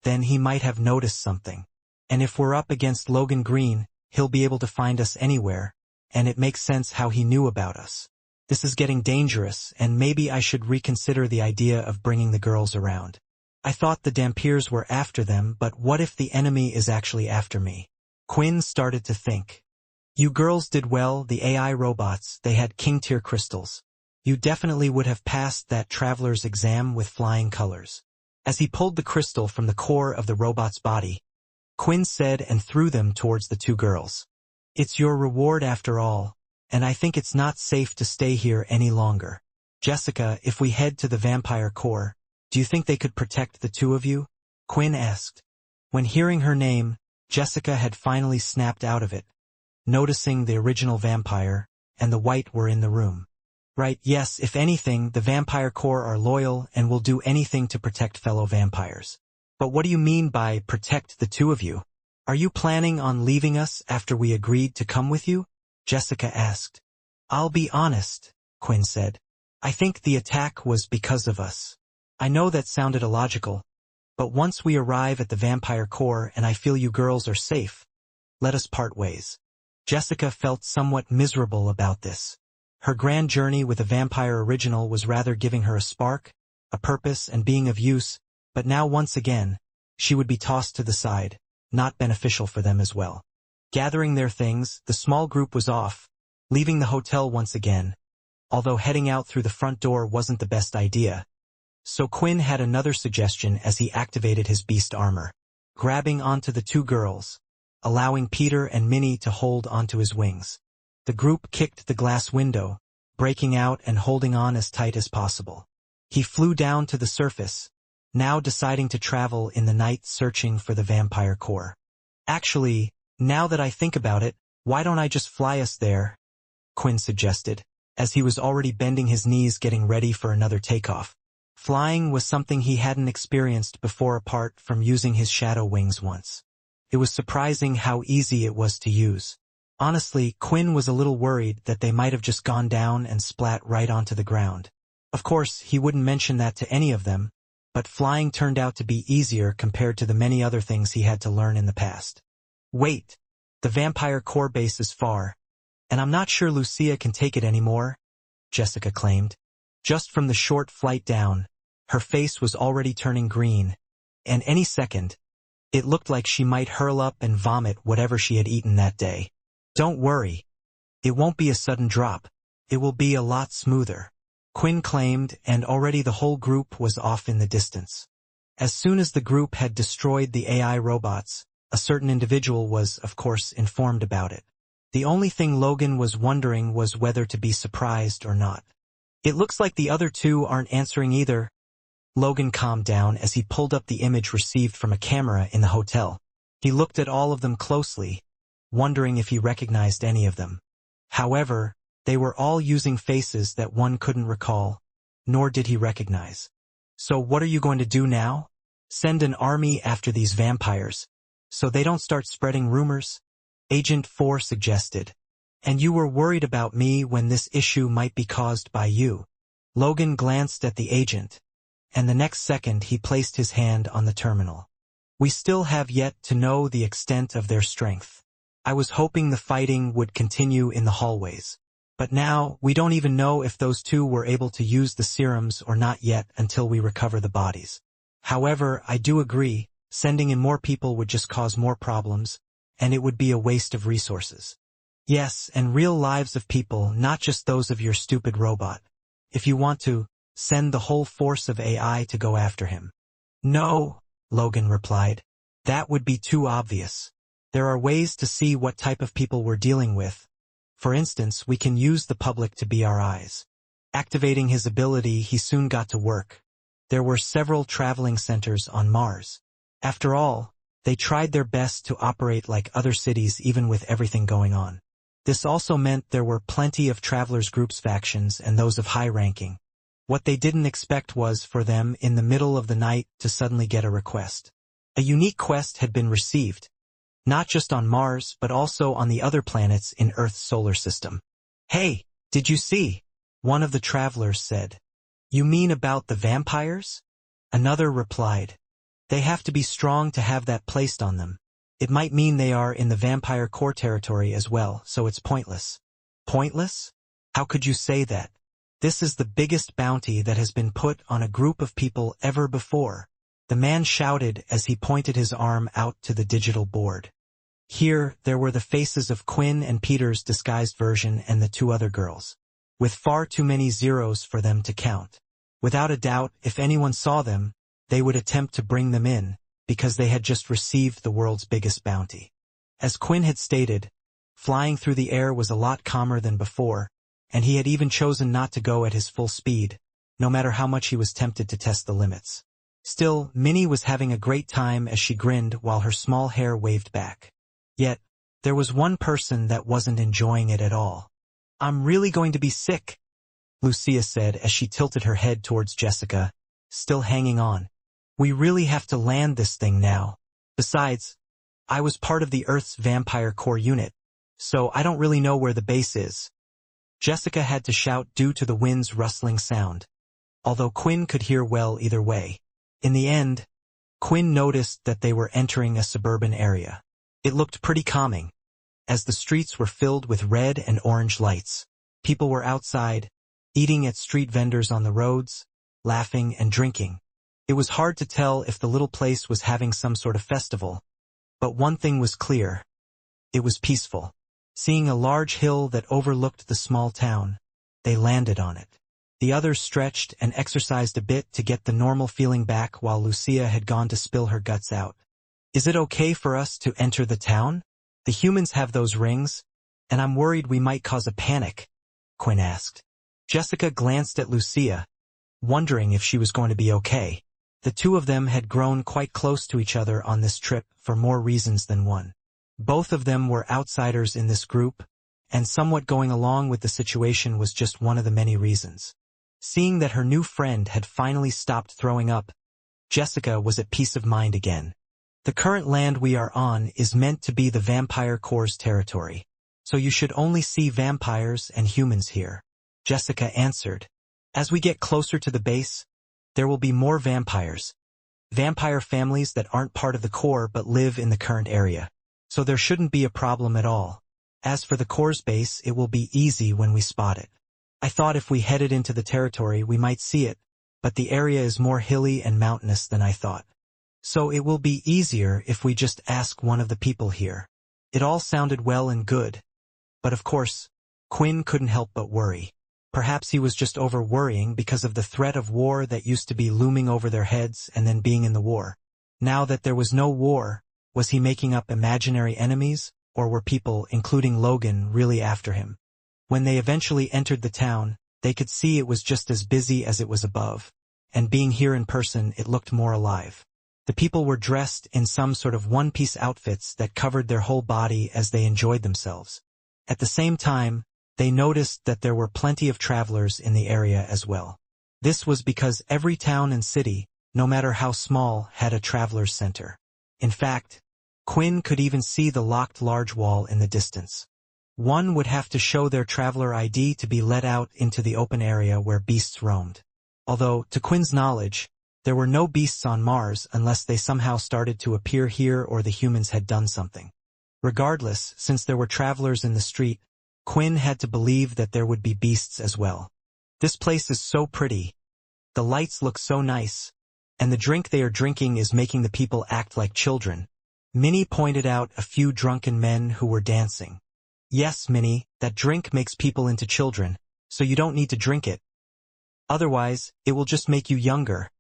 then he might have noticed something. And if we're up against Logan Green, he'll be able to find us anywhere, and it makes sense how he knew about us. This is getting dangerous, and maybe I should reconsider the idea of bringing the girls around. I thought the Dampiers were after them, but what if the enemy is actually after me? Quinn started to think. You girls did well, the AI robots, they had king-tier crystals. You definitely would have passed that traveler's exam with flying colors. As he pulled the crystal from the core of the robot's body, Quinn said and threw them towards the two girls. It's your reward after all, and I think it's not safe to stay here any longer. Jessica, if we head to the vampire core, do you think they could protect the two of you? Quinn asked. When hearing her name, Jessica had finally snapped out of it, noticing the original vampire and the white were in the room. Right, yes, if anything, the vampire core are loyal and will do anything to protect fellow vampires. But what do you mean by protect the two of you? Are you planning on leaving us after we agreed to come with you? Jessica asked. I'll be honest, Quinn said. I think the attack was because of us. I know that sounded illogical, but once we arrive at the vampire core and I feel you girls are safe, let us part ways. Jessica felt somewhat miserable about this. Her grand journey with a vampire original was rather giving her a spark, a purpose, and being of use, but now once again, she would be tossed to the side, not beneficial for them as well. Gathering their things, the small group was off, leaving the hotel once again, although heading out through the front door wasn't the best idea. So Quinn had another suggestion as he activated his beast armor, grabbing onto the two girls, allowing Peter and Minnie to hold onto his wings. The group kicked the glass window, breaking out and holding on as tight as possible. He flew down to the surface, now deciding to travel in the night searching for the vampire core. Actually, now that I think about it, why don't I just fly us there? Quinn suggested, as he was already bending his knees getting ready for another takeoff. Flying was something he hadn't experienced before apart from using his shadow wings once. It was surprising how easy it was to use. Honestly, Quinn was a little worried that they might have just gone down and splat right onto the ground. Of course, he wouldn't mention that to any of them, but flying turned out to be easier compared to the many other things he had to learn in the past. Wait, the vampire core base is far, and I'm not sure Lucia can take it anymore, Jessica claimed. Just from the short flight down, her face was already turning green, and any second, it looked like she might hurl up and vomit whatever she had eaten that day. Don't worry. It won't be a sudden drop. It will be a lot smoother, Quinn claimed, and already the whole group was off in the distance. As soon as the group had destroyed the AI robots, a certain individual was, of course, informed about it. The only thing Logan was wondering was whether to be surprised or not. It looks like the other two aren't answering either. Logan calmed down as he pulled up the image received from a camera in the hotel. He looked at all of them closely, wondering if he recognized any of them. However, they were all using faces that one couldn't recall, nor did he recognize. So what are you going to do now? Send an army after these vampires, so they don't start spreading rumors? Agent 4 suggested. And you were worried about me when this issue might be caused by you. Logan glanced at the agent, and the next second he placed his hand on the terminal. We still have yet to know the extent of their strength. I was hoping the fighting would continue in the hallways. But now, we don't even know if those two were able to use the serums or not yet until we recover the bodies. However, I do agree, sending in more people would just cause more problems, and it would be a waste of resources. Yes, and real lives of people, not just those of your stupid robot. If you want to, send the whole force of AI to go after him. No, Logan replied. That would be too obvious. There are ways to see what type of people we're dealing with. For instance, we can use the public to be our eyes. Activating his ability, he soon got to work. There were several traveling centers on Mars. After all, they tried their best to operate like other cities even with everything going on. This also meant there were plenty of travelers groups factions and those of high ranking. What they didn't expect was for them in the middle of the night to suddenly get a request. A unique quest had been received, not just on Mars but also on the other planets in Earth's solar system. Hey, did you see? One of the travelers said. You mean about the vampires? Another replied. They have to be strong to have that placed on them. It might mean they are in the vampire core territory as well, so it's pointless. Pointless? How could you say that? This is the biggest bounty that has been put on a group of people ever before. The man shouted as he pointed his arm out to the digital board. Here, there were the faces of Quinn and Peter's disguised version and the two other girls, with far too many zeros for them to count. Without a doubt, if anyone saw them, they would attempt to bring them in, because they had just received the world's biggest bounty. As Quinn had stated, flying through the air was a lot calmer than before, and he had even chosen not to go at his full speed, no matter how much he was tempted to test the limits. Still, Minnie was having a great time as she grinned while her small hair waved back. Yet, there was one person that wasn't enjoying it at all. I'm really going to be sick, Lucia said as she tilted her head towards Jessica, still hanging on. We really have to land this thing now. Besides, I was part of the Earth's vampire core unit, so I don't really know where the base is. Jessica had to shout due to the wind's rustling sound, although Quinn could hear well either way. In the end, Quinn noticed that they were entering a suburban area. It looked pretty calming, as the streets were filled with red and orange lights. People were outside, eating at street vendors on the roads, laughing and drinking. It was hard to tell if the little place was having some sort of festival, but one thing was clear. It was peaceful. Seeing a large hill that overlooked the small town, they landed on it. The others stretched and exercised a bit to get the normal feeling back while Lucia had gone to spill her guts out. Is it okay for us to enter the town? The humans have those rings, and I'm worried we might cause a panic, Quinn asked. Jessica glanced at Lucia, wondering if she was going to be okay. The two of them had grown quite close to each other on this trip for more reasons than one. Both of them were outsiders in this group, and somewhat going along with the situation was just one of the many reasons. Seeing that her new friend had finally stopped throwing up, Jessica was at peace of mind again. The current land we are on is meant to be the Vampire Core's territory, so you should only see vampires and humans here, Jessica answered. As we get closer to the base, there will be more vampires. Vampire families that aren't part of the core but live in the current area. So there shouldn't be a problem at all. As for the core's base, it will be easy when we spot it. I thought if we headed into the territory we might see it, but the area is more hilly and mountainous than I thought. So it will be easier if we just ask one of the people here. It all sounded well and good. But of course, Quinn couldn't help but worry. Perhaps he was just over-worrying because of the threat of war that used to be looming over their heads and then being in the war. Now that there was no war, was he making up imaginary enemies, or were people, including Logan, really after him? When they eventually entered the town, they could see it was just as busy as it was above, and being here in person it looked more alive. The people were dressed in some sort of one-piece outfits that covered their whole body as they enjoyed themselves. At the same time, they noticed that there were plenty of travelers in the area as well. This was because every town and city, no matter how small, had a traveler's center. In fact, Quinn could even see the locked large wall in the distance. One would have to show their traveler ID to be let out into the open area where beasts roamed. Although, to Quinn's knowledge, there were no beasts on Mars unless they somehow started to appear here or the humans had done something. Regardless, since there were travelers in the street, Quinn had to believe that there would be beasts as well. This place is so pretty. The lights look so nice. And the drink they are drinking is making the people act like children. Minnie pointed out a few drunken men who were dancing. Yes, Minnie, that drink makes people into children, so you don't need to drink it. Otherwise, it will just make you younger,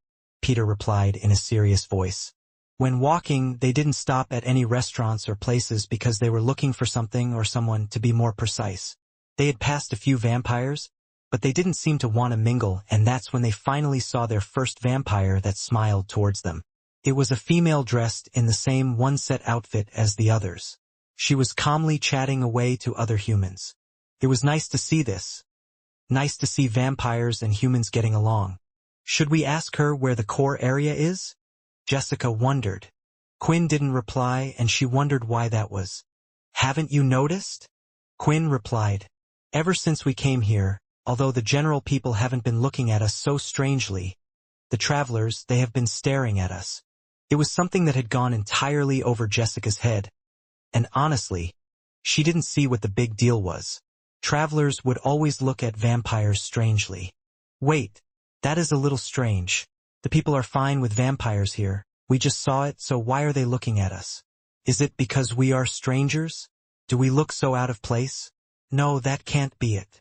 Peter replied in a serious voice. When walking, they didn't stop at any restaurants or places because they were looking for something or someone, to be more precise. They had passed a few vampires, but they didn't seem to want to mingle, and that's when they finally saw their first vampire that smiled towards them. It was a female dressed in the same one-set outfit as the others. She was calmly chatting away to other humans. It was nice to see this. Nice to see vampires and humans getting along. Should we ask her where the core area is? Jessica wondered. Quinn didn't reply, and she wondered why that was. Haven't you noticed? Quinn replied. Ever since we came here, although the general people haven't been looking at us so strangely, the travelers, they have been staring at us. It was something that had gone entirely over Jessica's head, and honestly, she didn't see what the big deal was. Travelers would always look at vampires strangely. Wait, that is a little strange. The people are fine with vampires here. We just saw it, so why are they looking at us? Is it because we are strangers? Do we look so out of place? No, that can't be it.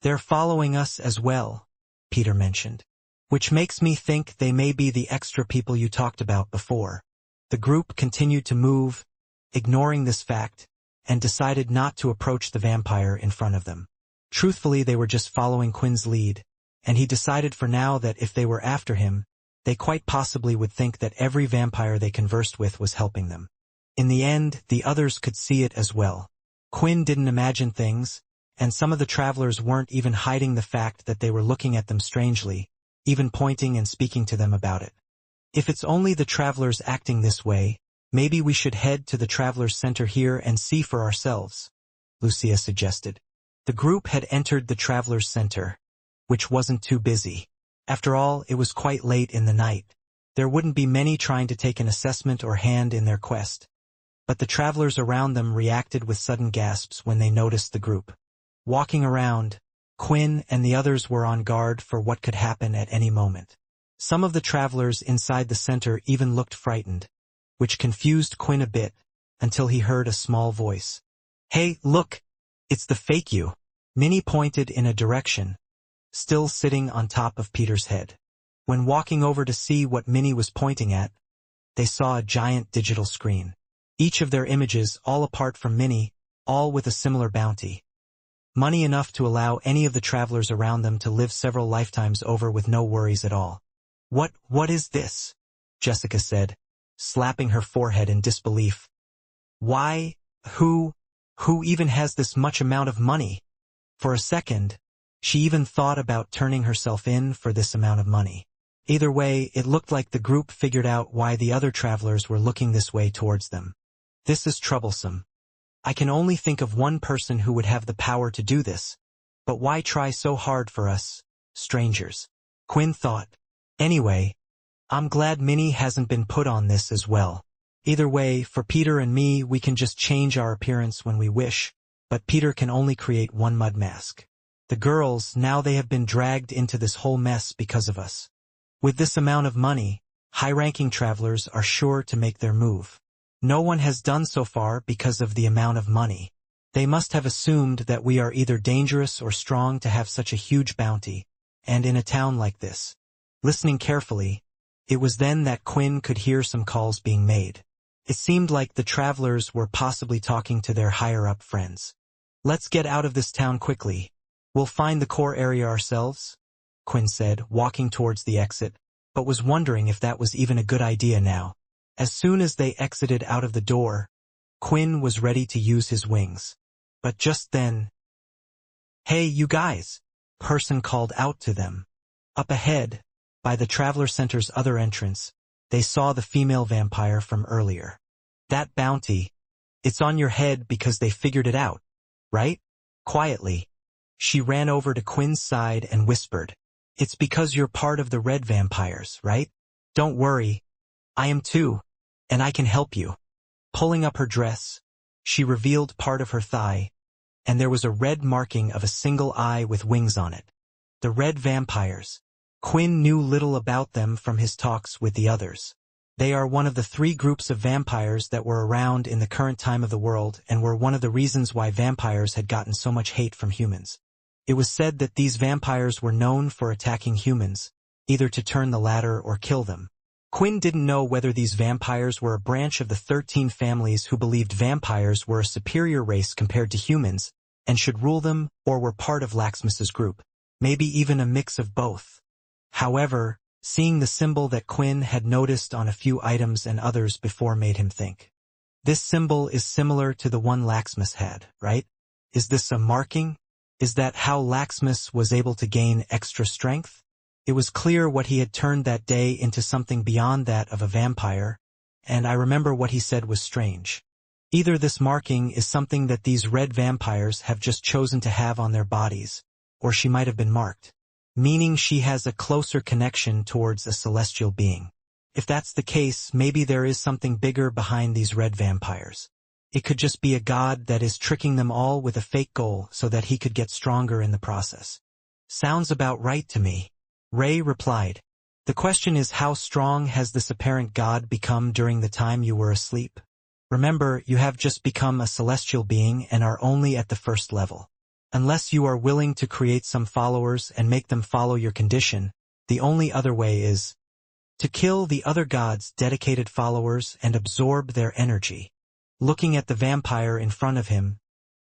They're following us as well, Peter mentioned. Which makes me think they may be the extra people you talked about before. The group continued to move, ignoring this fact, and decided not to approach the vampire in front of them. Truthfully, they were just following Quinn's lead, and he decided for now that if they were after him, they quite possibly would think that every vampire they conversed with was helping them. In the end, the others could see it as well. Quinn didn't imagine things, and some of the travelers weren't even hiding the fact that they were looking at them strangely, even pointing and speaking to them about it. If it's only the travelers acting this way, maybe we should head to the travelers' center here and see for ourselves, Lucia suggested. The group had entered the traveler's center, which wasn't too busy. After all, it was quite late in the night. There wouldn't be many trying to take an assessment or hand in their quest. But the travelers around them reacted with sudden gasps when they noticed the group. Walking around, Quinn and the others were on guard for what could happen at any moment. Some of the travelers inside the center even looked frightened, which confused Quinn a bit, until he heard a small voice. "Hey, look! It's the fake you!" Minnie pointed in a direction, still sitting on top of Peter's head. When walking over to see what Minnie was pointing at, they saw a giant digital screen. Each of their images, all apart from Minnie, all with a similar bounty. Money enough to allow any of the travelers around them to live several lifetimes over with no worries at all. What is this?" Jessica said, slapping her forehead in disbelief. "Why? Who even has this much amount of money?" For a second, she even thought about turning herself in for this amount of money. Either way, it looked like the group figured out why the other travelers were looking this way towards them. "This is troublesome. I can only think of one person who would have the power to do this, but why try so hard for us, strangers?" Quinn thought. "Anyway, I'm glad Minnie hasn't been put on this as well. Either way, for Peter and me, we can just change our appearance when we wish, but Peter can only create one mud mask. The girls, now they have been dragged into this whole mess because of us. With this amount of money, high-ranking travelers are sure to make their move. No one has done so far because of the amount of money. They must have assumed that we are either dangerous or strong to have such a huge bounty, and in a town like this." Listening carefully, it was then that Quinn could hear some calls being made. It seemed like the travelers were possibly talking to their higher-up friends. "Let's get out of this town quickly. We'll find the core area ourselves," Quinn said, walking towards the exit, but was wondering if that was even a good idea now. As soon as they exited out of the door, Quinn was ready to use his wings. But just then, "Hey, you guys!" a person called out to them. Up ahead, by the Traveler Center's other entrance, they saw the female vampire from earlier. "That bounty, it's on your head because they figured it out, right?" Quietly, she ran over to Quinn's side and whispered, "It's because you're part of the red vampires, right? Don't worry, I am too, and I can help you." Pulling up her dress, she revealed part of her thigh, and there was a red marking of a single eye with wings on it. The red vampires. Quinn knew little about them from his talks with the others. They are one of the 3 groups of vampires that were around in the current time of the world and were one of the reasons why vampires had gotten so much hate from humans. It was said that these vampires were known for attacking humans, either to turn the latter or kill them. Quinn didn't know whether these vampires were a branch of the 13 families who believed vampires were a superior race compared to humans and should rule them, or were part of Laxmus's group, maybe even a mix of both. However, seeing the symbol that Quinn had noticed on a few items and others before made him think. This symbol is similar to the one Laxmus had, right? Is this a marking? Is that how Laxmus was able to gain extra strength? It was clear what he had turned that day into something beyond that of a vampire, and I remember what he said was strange. Either this marking is something that these red vampires have just chosen to have on their bodies, or she might have been marked, meaning she has a closer connection towards a celestial being. If that's the case, maybe there is something bigger behind these red vampires. It could just be a god that is tricking them all with a fake goal so that he could get stronger in the process. "Sounds about right to me," Ray replied. "The question is, how strong has this apparent god become during the time you were asleep? Remember, you have just become a celestial being and are only at the first level. Unless you are willing to create some followers and make them follow your condition, the only other way is to kill the other gods' dedicated followers and absorb their energy." Looking at the vampire in front of him,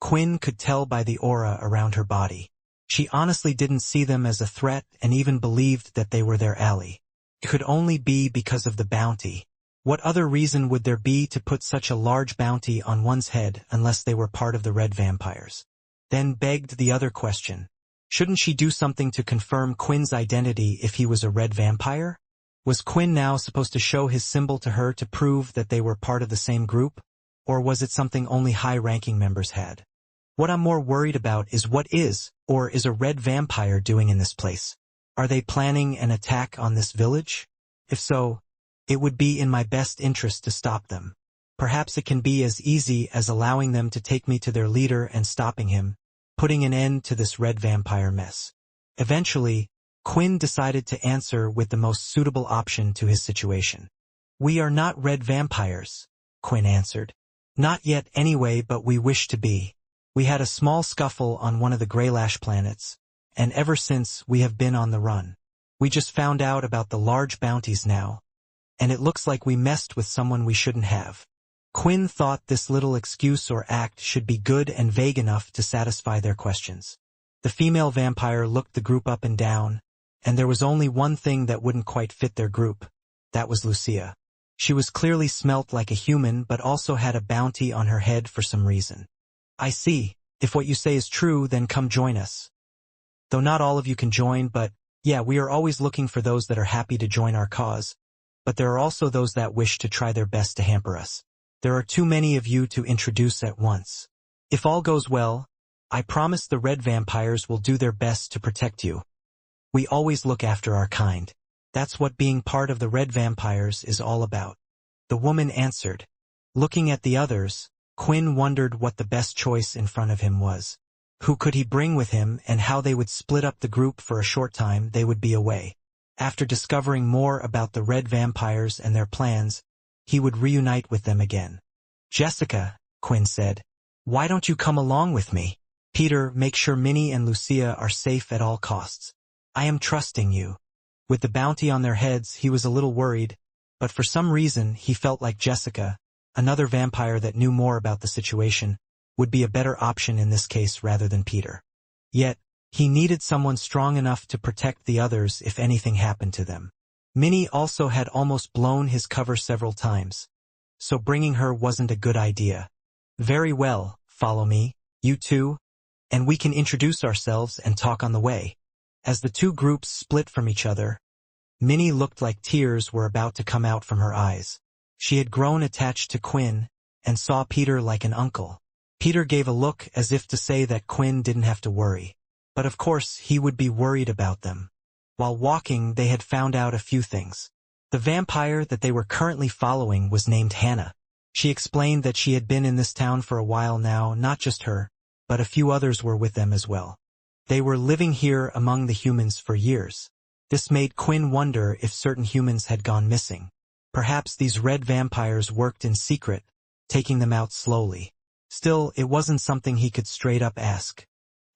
Quinn could tell by the aura around her body. She honestly didn't see them as a threat and even believed that they were their ally. It could only be because of the bounty. What other reason would there be to put such a large bounty on one's head unless they were part of the red vampires? Then begged the other question. Shouldn't she do something to confirm Quinn's identity if he was a red vampire? Was Quinn now supposed to show his symbol to her to prove that they were part of the same group? Or was it something only high-ranking members had? What I'm more worried about is what is, or is a red vampire doing in this place? Are they planning an attack on this village? If so, it would be in my best interest to stop them. Perhaps it can be as easy as allowing them to take me to their leader and stopping him, putting an end to this red vampire mess. Eventually, Quinn decided to answer with the most suitable option to his situation. We are not red vampires, Quinn answered. Not yet anyway, but we wish to be. We had a small scuffle on one of the Greylash planets, and ever since we have been on the run. We just found out about the large bounties now, and it looks like we messed with someone we shouldn't have. Quinn thought this little excuse or act should be good and vague enough to satisfy their questions. The female vampire looked the group up and down, and there was only one thing that wouldn't quite fit their group. That was Lucia. She was clearly smelt like a human but also had a bounty on her head for some reason. I see. If what you say is true, then come join us. Though not all of you can join, but yeah, we are always looking for those that are happy to join our cause. But there are also those that wish to try their best to hamper us. There are too many of you to introduce at once. If all goes well, I promise the red vampires will do their best to protect you. We always look after our kind. That's what being part of the red vampires is all about. The woman answered. Looking at the others, Quinn wondered what the best choice in front of him was. Who could he bring with him and how they would split up the group for a short time they would be away. After discovering more about the red vampires and their plans, he would reunite with them again. Jessica, Quinn said, why don't you come along with me? Peter, make sure Minnie and Lucia are safe at all costs. I am trusting you. With the bounty on their heads, he was a little worried, but for some reason he felt like Jessica, another vampire that knew more about the situation, would be a better option in this case rather than Peter. Yet, he needed someone strong enough to protect the others if anything happened to them. Minnie also had almost blown his cover several times, so bringing her wasn't a good idea. Very well, follow me, you two, and we can introduce ourselves and talk on the way. As the two groups split from each other, Minnie looked like tears were about to come out from her eyes. She had grown attached to Quinn and saw Peter like an uncle. Peter gave a look as if to say that Quinn didn't have to worry. But of course he would be worried about them. While walking, they had found out a few things. The vampire that they were currently following was named Hannah. She explained that she had been in this town for a while now, not just her, but a few others were with them as well. They were living here among the humans for years. This made Quinn wonder if certain humans had gone missing. Perhaps these red vampires worked in secret, taking them out slowly. Still, it wasn't something he could straight up ask.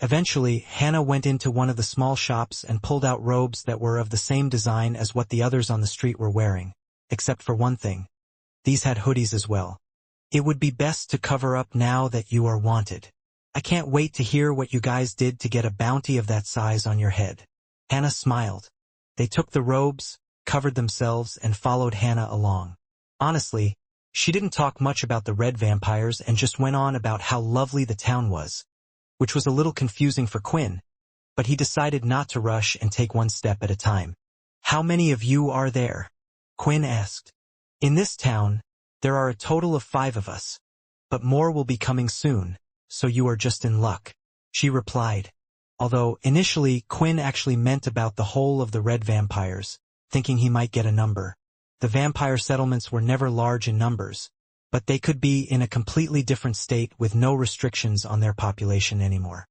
Eventually, Hannah went into one of the small shops and pulled out robes that were of the same design as what the others on the street were wearing, except for one thing. These had hoodies as well. It would be best to cover up now that you are wanted. I can't wait to hear what you guys did to get a bounty of that size on your head. Hannah smiled. They took the robes, covered themselves, and followed Hannah along. Honestly, she didn't talk much about the red vampires and just went on about how lovely the town was, which was a little confusing for Quinn, but he decided not to rush and take one step at a time. How many of you are there? Quinn asked. In this town, there are a total of 5 of us, but more will be coming soon, so you are just in luck, she replied. Although, initially, Quinn actually meant about the whole of the red vampires, thinking he might get a number. The vampire settlements were never large in numbers, but they could be in a completely different state with no restrictions on their population anymore.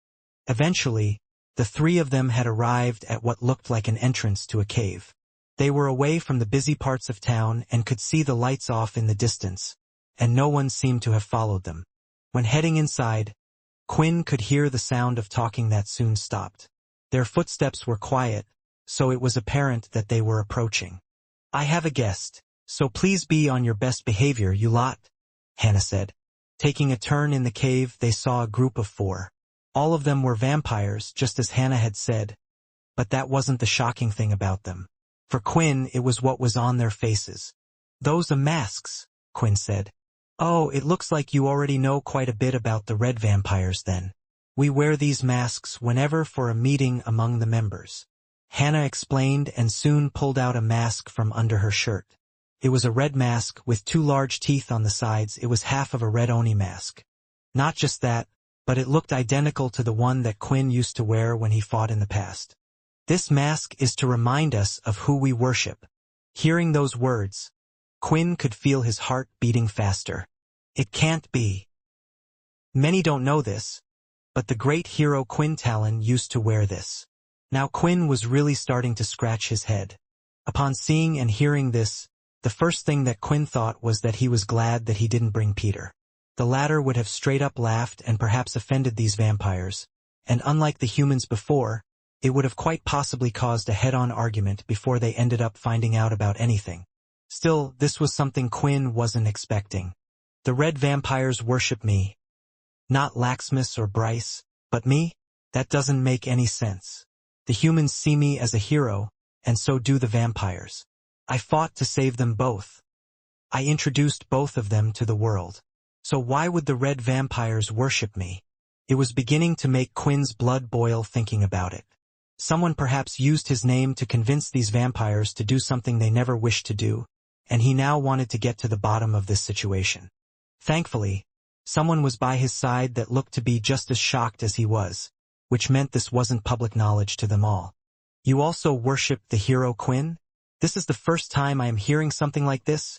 Eventually, the 3 of them had arrived at what looked like an entrance to a cave. They were away from the busy parts of town and could see the lights off in the distance, and no one seemed to have followed them. When heading inside, Quinn could hear the sound of talking that soon stopped. Their footsteps were quiet, so it was apparent that they were approaching. I have a guest, so please be on your best behavior, you lot, Hannah said. Taking a turn in the cave, they saw a group of 4. All of them were vampires, just as Hannah had said, but that wasn't the shocking thing about them. For Quinn, it was what was on their faces. Those are masks, Quinn said. Oh, it looks like you already know quite a bit about the red vampires then. We wear these masks whenever for a meeting among the members. Hannah explained and soon pulled out a mask from under her shirt. It was a red mask with 2 large teeth on the sides. It was half of a red Oni mask. Not just that, but it looked identical to the one that Quinn used to wear when he fought in the past. This mask is to remind us of who we worship. Hearing those words, Quinn could feel his heart beating faster. It can't be. Many don't know this, but the great hero Quintalon used to wear this. Now Quinn was really starting to scratch his head. Upon seeing and hearing this, the first thing that Quinn thought was that he was glad that he didn't bring Peter. The latter would have straight up laughed and perhaps offended these vampires, and unlike the humans before, it would have quite possibly caused a head-on argument before they ended up finding out about anything. Still, this was something Quinn wasn't expecting. The red vampires worship me. Not Laxmus or Bryce, but me? That doesn't make any sense. The humans see me as a hero, and so do the vampires. I fought to save them both. I introduced both of them to the world. So why would the red vampires worship me? It was beginning to make Quinn's blood boil thinking about it. Someone perhaps used his name to convince these vampires to do something they never wished to do, and he now wanted to get to the bottom of this situation. Thankfully, someone was by his side that looked to be just as shocked as he was, which meant this wasn't public knowledge to them all. You also worship the hero Quinn? This is the first time I am hearing something like this?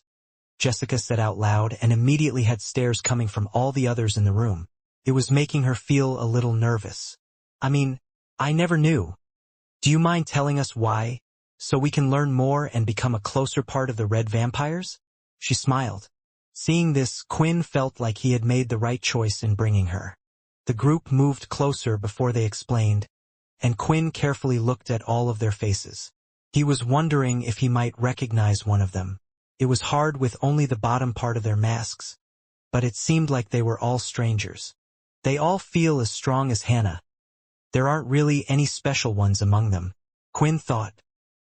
Jessica said out loud and immediately had stares coming from all the others in the room. It was making her feel a little nervous. I mean, I never knew. Do you mind telling us why, so we can learn more and become a closer part of the red vampires? She smiled. Seeing this, Quinn felt like he had made the right choice in bringing her. The group moved closer before they explained, and Quinn carefully looked at all of their faces. He was wondering if he might recognize one of them. It was hard with only the bottom part of their masks, but it seemed like they were all strangers. They all feel as strong as Hannah. There aren't really any special ones among them. Quinn thought,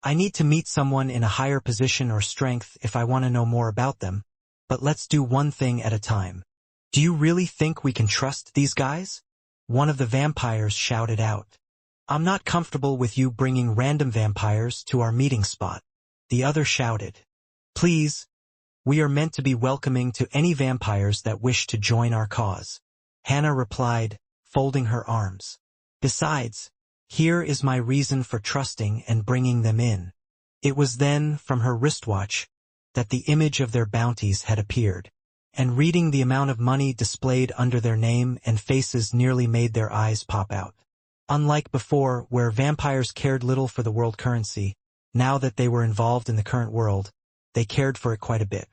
I need to meet someone in a higher position or strength if I want to know more about them, but let's do one thing at a time. Do you really think we can trust these guys? One of the vampires shouted out. I'm not comfortable with you bringing random vampires to our meeting spot. The other shouted. Please, we are meant to be welcoming to any vampires that wish to join our cause. Hannah replied, folding her arms. Besides, here is my reason for trusting and bringing them in. It was then, from her wristwatch, that the image of their bounties had appeared, and reading the amount of money displayed under their name and faces nearly made their eyes pop out. Unlike before, where vampires cared little for the world currency, now that they were involved in the current world, they cared for it quite a bit.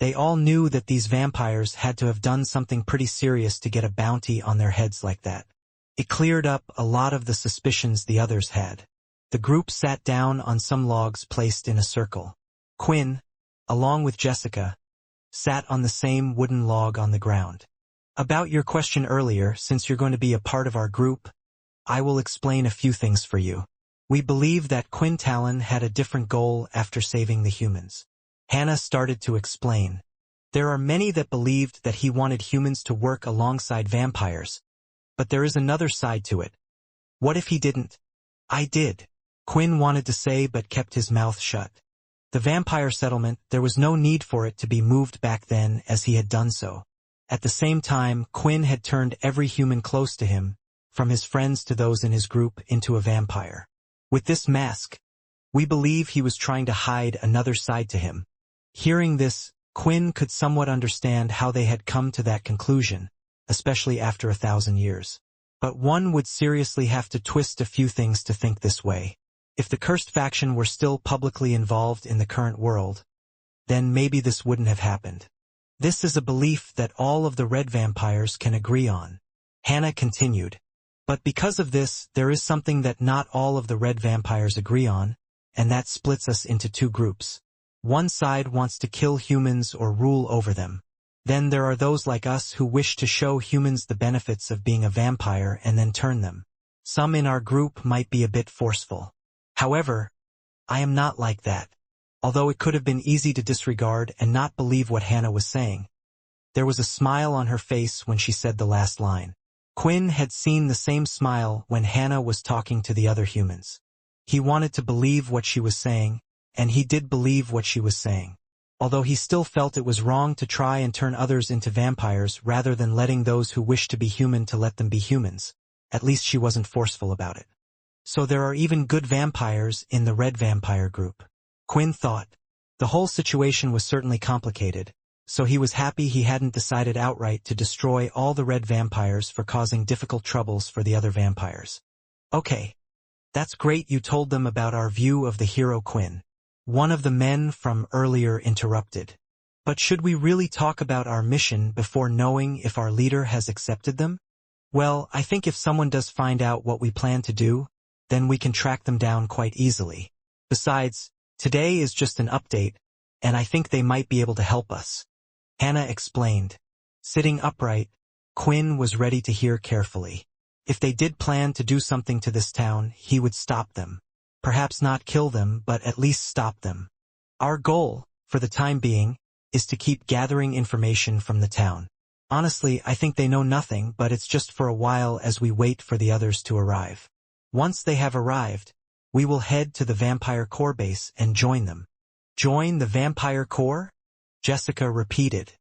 They all knew that these vampires had to have done something pretty serious to get a bounty on their heads like that. It cleared up a lot of the suspicions the others had. The group sat down on some logs placed in a circle. Quinn, along with Jessica, sat on the same wooden log on the ground. About your question earlier, since you're going to be a part of our group, I will explain a few things for you. We believe that Quintalon had a different goal after saving the humans. Hannah started to explain. There are many that believed that he wanted humans to work alongside vampires, but there is another side to it. What if he didn't? I did. Quinn wanted to say but kept his mouth shut. The vampire settlement, there was no need for it to be moved back then as he had done so. At the same time, Quinn had turned every human close to him, from his friends to those in his group, into a vampire. With this mask, we believe he was trying to hide another side to him. Hearing this, Quinn could somewhat understand how they had come to that conclusion, especially after 1,000 years. But one would seriously have to twist a few things to think this way. If the cursed faction were still publicly involved in the current world, then maybe this wouldn't have happened. This is a belief that all of the red vampires can agree on. Hannah continued. But because of this, there is something that not all of the red vampires agree on, and that splits us into two groups. One side wants to kill humans or rule over them. Then there are those like us who wish to show humans the benefits of being a vampire and then turn them. Some in our group might be a bit forceful. However, I am not like that. Although it could have been easy to disregard and not believe what Hannah was saying. There was a smile on her face when she said the last line. Quinn had seen the same smile when Hannah was talking to the other humans. He wanted to believe what she was saying, and he did believe what she was saying. although he still felt it was wrong to try and turn others into vampires rather than letting those who wish to be human to let them be humans. At least she wasn't forceful about it. So there are even good vampires in the red vampire group. Quinn thought. The whole situation was certainly complicated, so he was happy he hadn't decided outright to destroy all the red vampires for causing difficult troubles for the other vampires. Okay. That's great you told them about our view of the hero Quinn. One of the men from earlier interrupted. But should we really talk about our mission before knowing if our leader has accepted them? Well, I think if someone does find out what we plan to do, then we can track them down quite easily. Besides, today is just an update, and I think they might be able to help us. Hannah explained. Sitting upright, Quinn was ready to hear carefully. If they did plan to do something to this town, he would stop them. Perhaps not kill them, but at least stop them. Our goal, for the time being, is to keep gathering information from the town. Honestly, I think they know nothing, but it's just for a while as we wait for the others to arrive. Once they have arrived, we will head to the Vampire Core base and join them. Join the Vampire Core? Jessica repeated.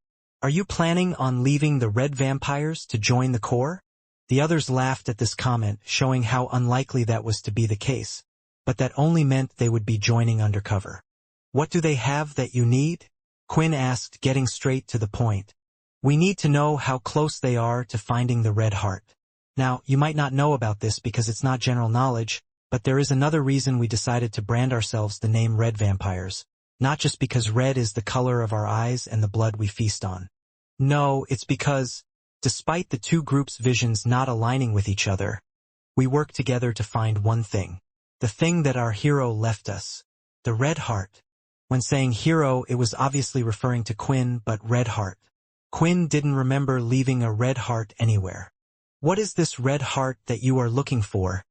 Are you planning on leaving the red vampires to join the core? The others laughed at this comment, showing how unlikely that was to be the case, but that only meant they would be joining undercover. What do they have that you need? Quinn asked, getting straight to the point. We need to know how close they are to finding the red heart. Now, you might not know about this because it's not general knowledge, but there is another reason we decided to brand ourselves the name Red Vampires. Not just because red is the color of our eyes and the blood we feast on. No, it's because, despite the two groups' visions not aligning with each other, we work together to find one thing. The thing that our hero left us. The red heart. When saying hero, it was obviously referring to Quinn, but red heart. Quinn didn't remember leaving a red heart anywhere. What is this red heart that you are looking for?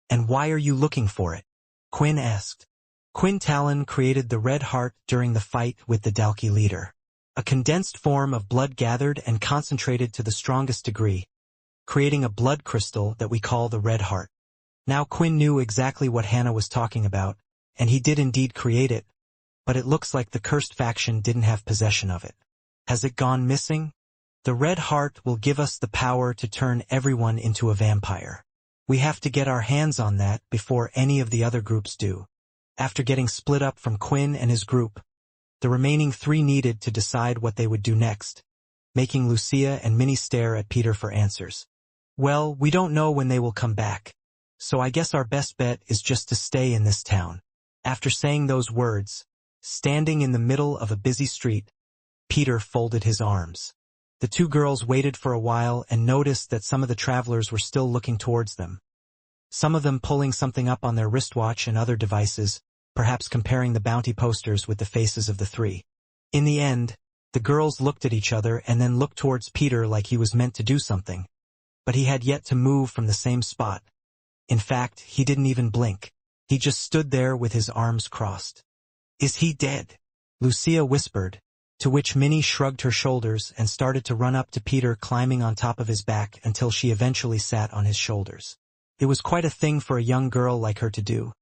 And why are you looking for it? Quinn asked. Quinn Talon created the red heart during the fight with the Dalki leader. A condensed form of blood gathered and concentrated to the strongest degree, creating a blood crystal that we call the red heart. Now Quinn knew exactly what Hannah was talking about, and he did indeed create it, but it looks like the cursed faction didn't have possession of it. Has it gone missing? The red heart will give us the power to turn everyone into a vampire. We have to get our hands on that before any of the other groups do. After getting split up from Quinn and his group, the remaining three needed to decide what they would do next, making Lucia and Minnie stare at Peter for answers. Well, we don't know when they will come back, so I guess our best bet is just to stay in this town. After saying those words, standing in the middle of a busy street, Peter folded his arms. The two girls waited for a while and noticed that some of the travelers were still looking towards them. Some of them pulling something up on their wristwatch and other devices, perhaps comparing the bounty posters with the faces of the three. In the end, the girls looked at each other and then looked towards Peter like he was meant to do something. But he had yet to move from the same spot. In fact, he didn't even blink. He just stood there with his arms crossed. Is he dead? Lucia whispered, to which Minnie shrugged her shoulders and started to run up to Peter, climbing on top of his back until she eventually sat on his shoulders. It was quite a thing for a young girl like her to do.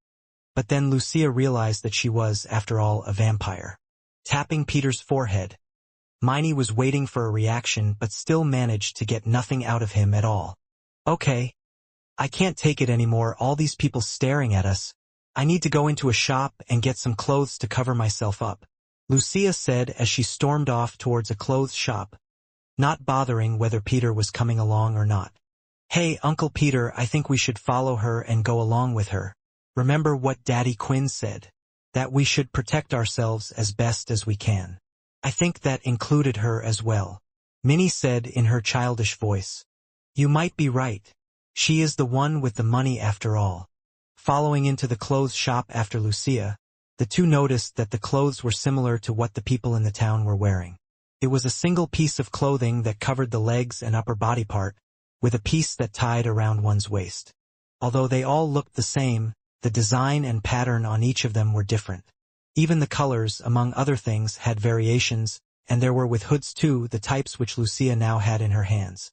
But then Lucia realized that she was, after all, a vampire. Tapping Peter's forehead, Minnie was waiting for a reaction but still managed to get nothing out of him at all. Okay. I can't take it anymore, all these people staring at us. I need to go into a shop and get some clothes to cover myself up, Lucia said as she stormed off towards a clothes shop, not bothering whether Peter was coming along or not. Hey, Uncle Peter, I think we should follow her and go along with her. Remember what Daddy Quinn said? That we should protect ourselves as best as we can. I think that included her as well, Minnie said in her childish voice. You might be right. She is the one with the money after all. Following into the clothes shop after Lucia, the two noticed that the clothes were similar to what the people in the town were wearing. It was a single piece of clothing that covered the legs and upper body part, with a piece that tied around one's waist. Although they all looked the same, the design and pattern on each of them were different. Even the colors, among other things, had variations, and there were with hoods too, the types which Lucia now had in her hands.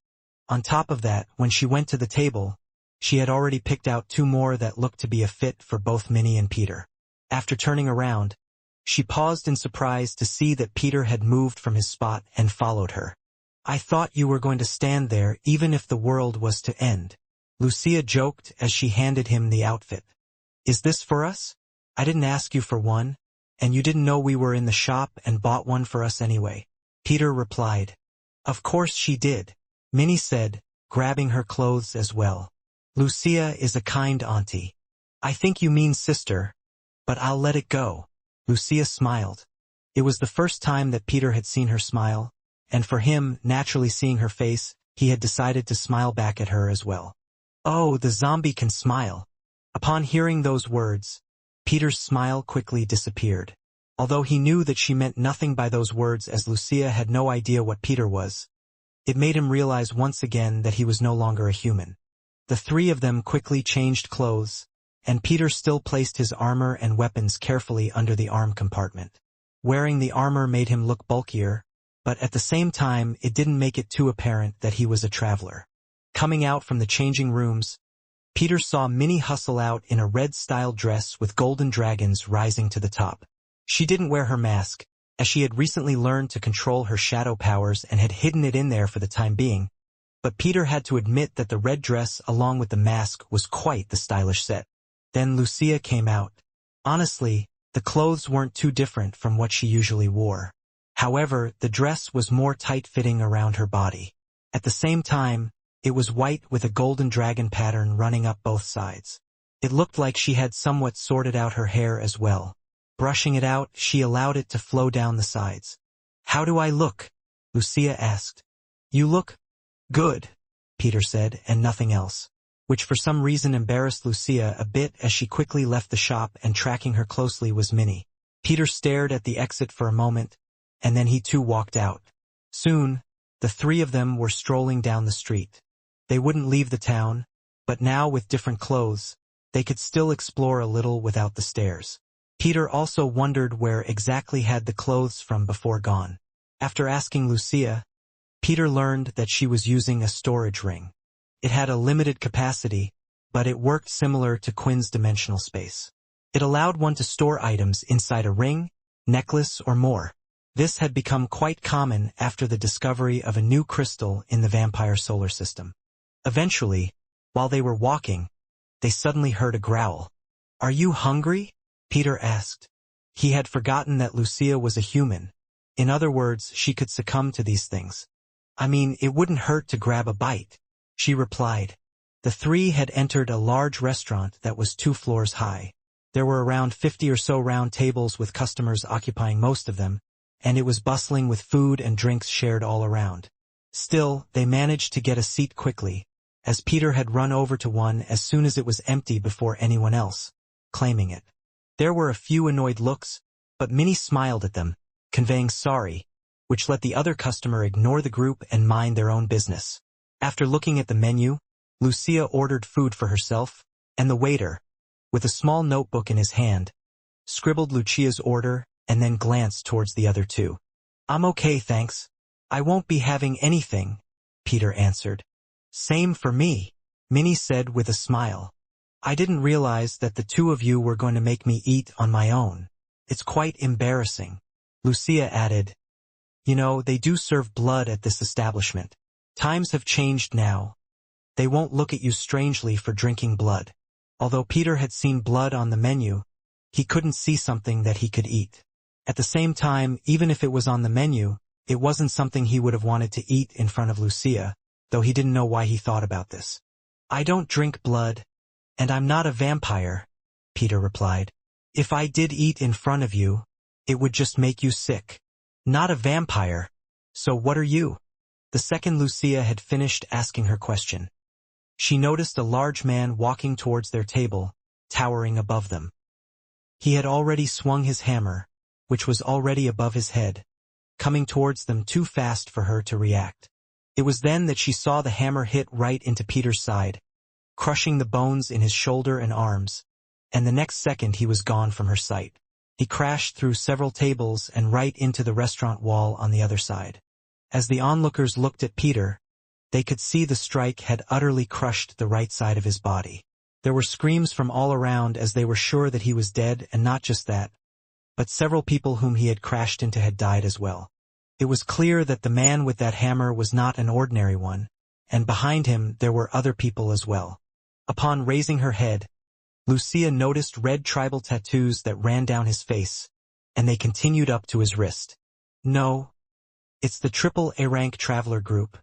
On top of that, when she went to the table, she had already picked out two more that looked to be a fit for both Minnie and Peter. After turning around, She paused in surprise to see that Peter had moved from his spot and followed her. "I thought you were going to stand there even if the world was to end," Lucia joked as she handed him the outfit. "Is this for us? I didn't ask you for one, and you didn't know we were in the shop and bought one for us anyway," Peter replied. "Of course she did," Minnie said, grabbing her clothes as well. "Lucia is a kind auntie. I think you mean sister, but I'll let it go." Lucia smiled. It was the first time that Peter had seen her smile, and for him, naturally seeing her face, he had decided to smile back at her as well. "Oh, the zombie can smile." Upon hearing those words, Peter's smile quickly disappeared. Although he knew that she meant nothing by those words, as Lucia had no idea what Peter was, it made him realize once again that he was no longer a human. The three of them quickly changed clothes, and Peter still placed his armor and weapons carefully under the arm compartment. Wearing the armor made him look bulkier, but at the same time it didn't make it too apparent that he was a traveler. Coming out from the changing rooms, Peter saw Minnie hustle out in a red-style dress with golden dragons rising to the top. She didn't wear her mask, as she had recently learned to control her shadow powers and had hidden it in there for the time being, but Peter had to admit that the red dress along with the mask was quite the stylish set. Then Lucia came out. Honestly, the clothes weren't too different from what she usually wore. However, the dress was more tight-fitting around her body. At the same time, it was white with a golden dragon pattern running up both sides. It looked like she had somewhat sorted out her hair as well. Brushing it out, she allowed it to flow down the sides. "How do I look?" Lucia asked. "You look good," Peter said, and nothing else, which for some reason embarrassed Lucia a bit as she quickly left the shop, and tracking her closely was Minnie. Peter stared at the exit for a moment, and then he too walked out. Soon, the three of them were strolling down the street. They wouldn't leave the town, but now with different clothes, they could still explore a little without the stairs. Peter also wondered where exactly had the clothes from before gone. After asking Lucia, Peter learned that she was using a storage ring. It had a limited capacity, but it worked similar to Quinn's dimensional space. It allowed one to store items inside a ring, necklace, or more. This had become quite common after the discovery of a new crystal in the vampire solar system. Eventually, while they were walking, they suddenly heard a growl. "Are you hungry?" Peter asked. He had forgotten that Lucia was a human. In other words, she could succumb to these things. "I mean, it wouldn't hurt to grab a bite," she replied. The three had entered a large restaurant that was 2 floors high. There were around 50 or so round tables with customers occupying most of them, and it was bustling with food and drinks shared all around. Still, they managed to get a seat quickly, as Peter had run over to one as soon as it was empty before anyone else, claiming it. There were a few annoyed looks, but Minnie smiled at them, conveying sorry, which let the other customer ignore the group and mind their own business. After looking at the menu, Lucia ordered food for herself, and the waiter, with a small notebook in his hand, scribbled Lucia's order and then glanced towards the other two. "I'm okay, thanks. I won't be having anything," Peter answered. "Same for me," Minnie said with a smile. "I didn't realize that the two of you were going to make me eat on my own. It's quite embarrassing." Lucia added, "You know, they do serve blood at this establishment. Times have changed now. They won't look at you strangely for drinking blood." Although Peter had seen blood on the menu, he couldn't see something that he could eat. At the same time, even if it was on the menu, it wasn't something he would have wanted to eat in front of Lucia, though he didn't know why he thought about this. "I don't drink blood, and I'm not a vampire," Peter replied. "If I did eat in front of you, it would just make you sick." "Not a vampire. So what are you?" The second Lucia had finished asking her question, she noticed a large man walking towards their table, towering above them. He had already swung his hammer, which was already above his head, coming towards them too fast for her to react. It was then that she saw the hammer hit right into Peter's side, crushing the bones in his shoulder and arms, and the next second he was gone from her sight. He crashed through several tables and right into the restaurant wall on the other side. As the onlookers looked at Peter, they could see the strike had utterly crushed the right side of his body. There were screams from all around as they were sure that he was dead, and not just that, but several people whom he had crashed into had died as well. It was clear that the man with that hammer was not an ordinary one, and behind him there were other people as well. Upon raising her head, Lucia noticed red tribal tattoos that ran down his face, and they continued up to his wrist. No, it's the Triple A rank traveler group.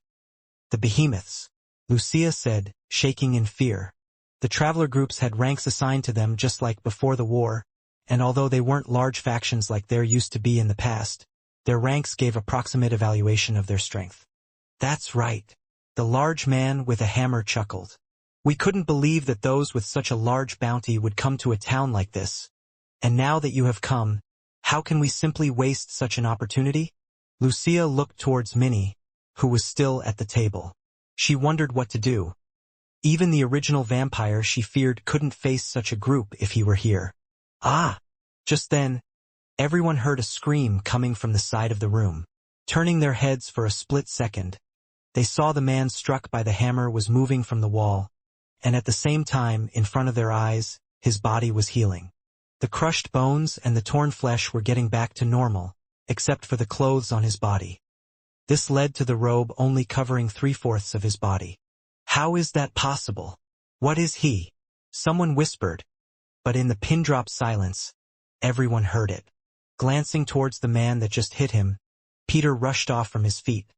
The Behemoths, Lucia said, shaking in fear. The traveler groups had ranks assigned to them just like before the war, and although they weren't large factions like there used to be in the past, their ranks gave approximate evaluation of their strength. That's right. The large man with a hammer chuckled. We couldn't believe that those with such a large bounty would come to a town like this. And now that you have come, how can we simply waste such an opportunity? Lucia looked towards Minnie, who was still at the table. She wondered what to do. Even the original vampire she feared couldn't face such a group if he were here. Ah! Just then, everyone heard a scream coming from the side of the room. Turning their heads for a split second, they saw the man struck by the hammer was moving from the wall, and at the same time, in front of their eyes, his body was healing. The crushed bones and the torn flesh were getting back to normal, except for the clothes on his body. This led to the robe only covering 3/4 of his body. How is that possible? What is he? Someone whispered, but in the pin-drop silence, everyone heard it. Glancing towards the man that just hit him, Peter rushed off from his feet.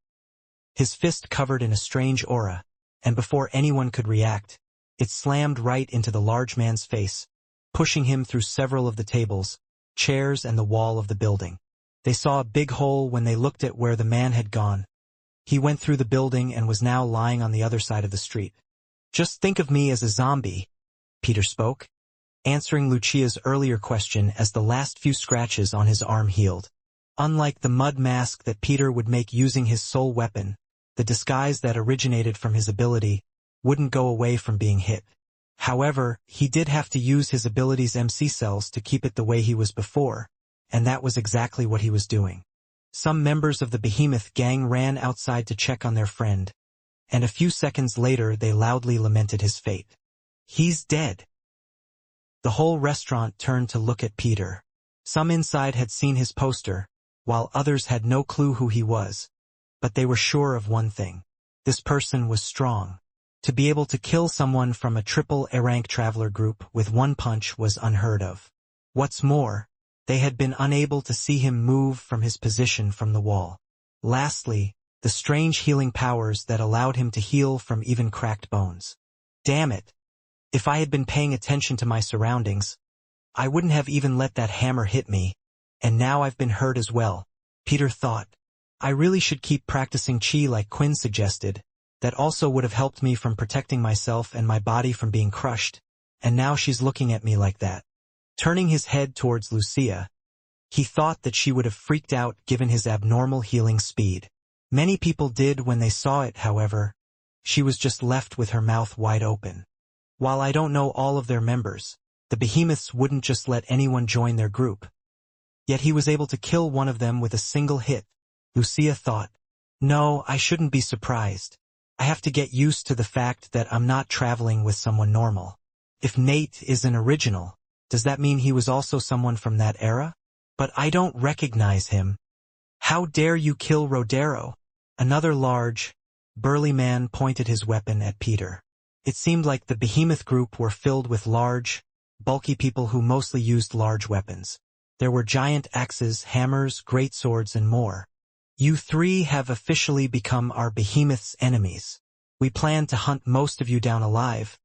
His fist covered in a strange aura, and before anyone could react, it slammed right into the large man's face, pushing him through several of the tables, chairs and the wall of the building. They saw a big hole when they looked at where the man had gone. He went through the building and was now lying on the other side of the street. Just think of me as a zombie, Peter spoke, answering Lucia's earlier question as the last few scratches on his arm healed. Unlike the mud mask that Peter would make using his sole weapon, the disguise that originated from his ability wouldn't go away from being hit. However, he did have to use his ability's MC cells to keep it the way he was before, and that was exactly what he was doing. Some members of the Behemoth gang ran outside to check on their friend, and a few seconds later they loudly lamented his fate. He's dead. The whole restaurant turned to look at Peter. Some inside had seen his poster, while others had no clue who he was. But they were sure of one thing. This person was strong. To be able to kill someone from a Triple A rank traveler group with one punch was unheard of. What's more, they had been unable to see him move from his position from the wall. Lastly, the strange healing powers that allowed him to heal from even cracked bones. Damn it! If I had been paying attention to my surroundings, I wouldn't have even let that hammer hit me, and now I've been hurt as well, Peter thought. I really should keep practicing chi like Quinn suggested. That also would have helped me from protecting myself and my body from being crushed, and now she's looking at me like that. Turning his head towards Lucia, he thought that she would have freaked out given his abnormal healing speed. Many people did when they saw it, however. She was just left with her mouth wide open. While I don't know all of their members, the Behemoths wouldn't just let anyone join their group. Yet he was able to kill one of them with a single hit, Lucia thought. No, I shouldn't be surprised. I have to get used to the fact that I'm not traveling with someone normal. If Nate is an original, does that mean he was also someone from that era? But I don't recognize him. How dare you kill Rodero? Another large, burly man pointed his weapon at Peter. It seemed like the Behemoth group were filled with large, bulky people who mostly used large weapons. There were giant axes, hammers, greatswords, and more. You three have officially become our Behemoth's enemies. We plan to hunt most of you down alive,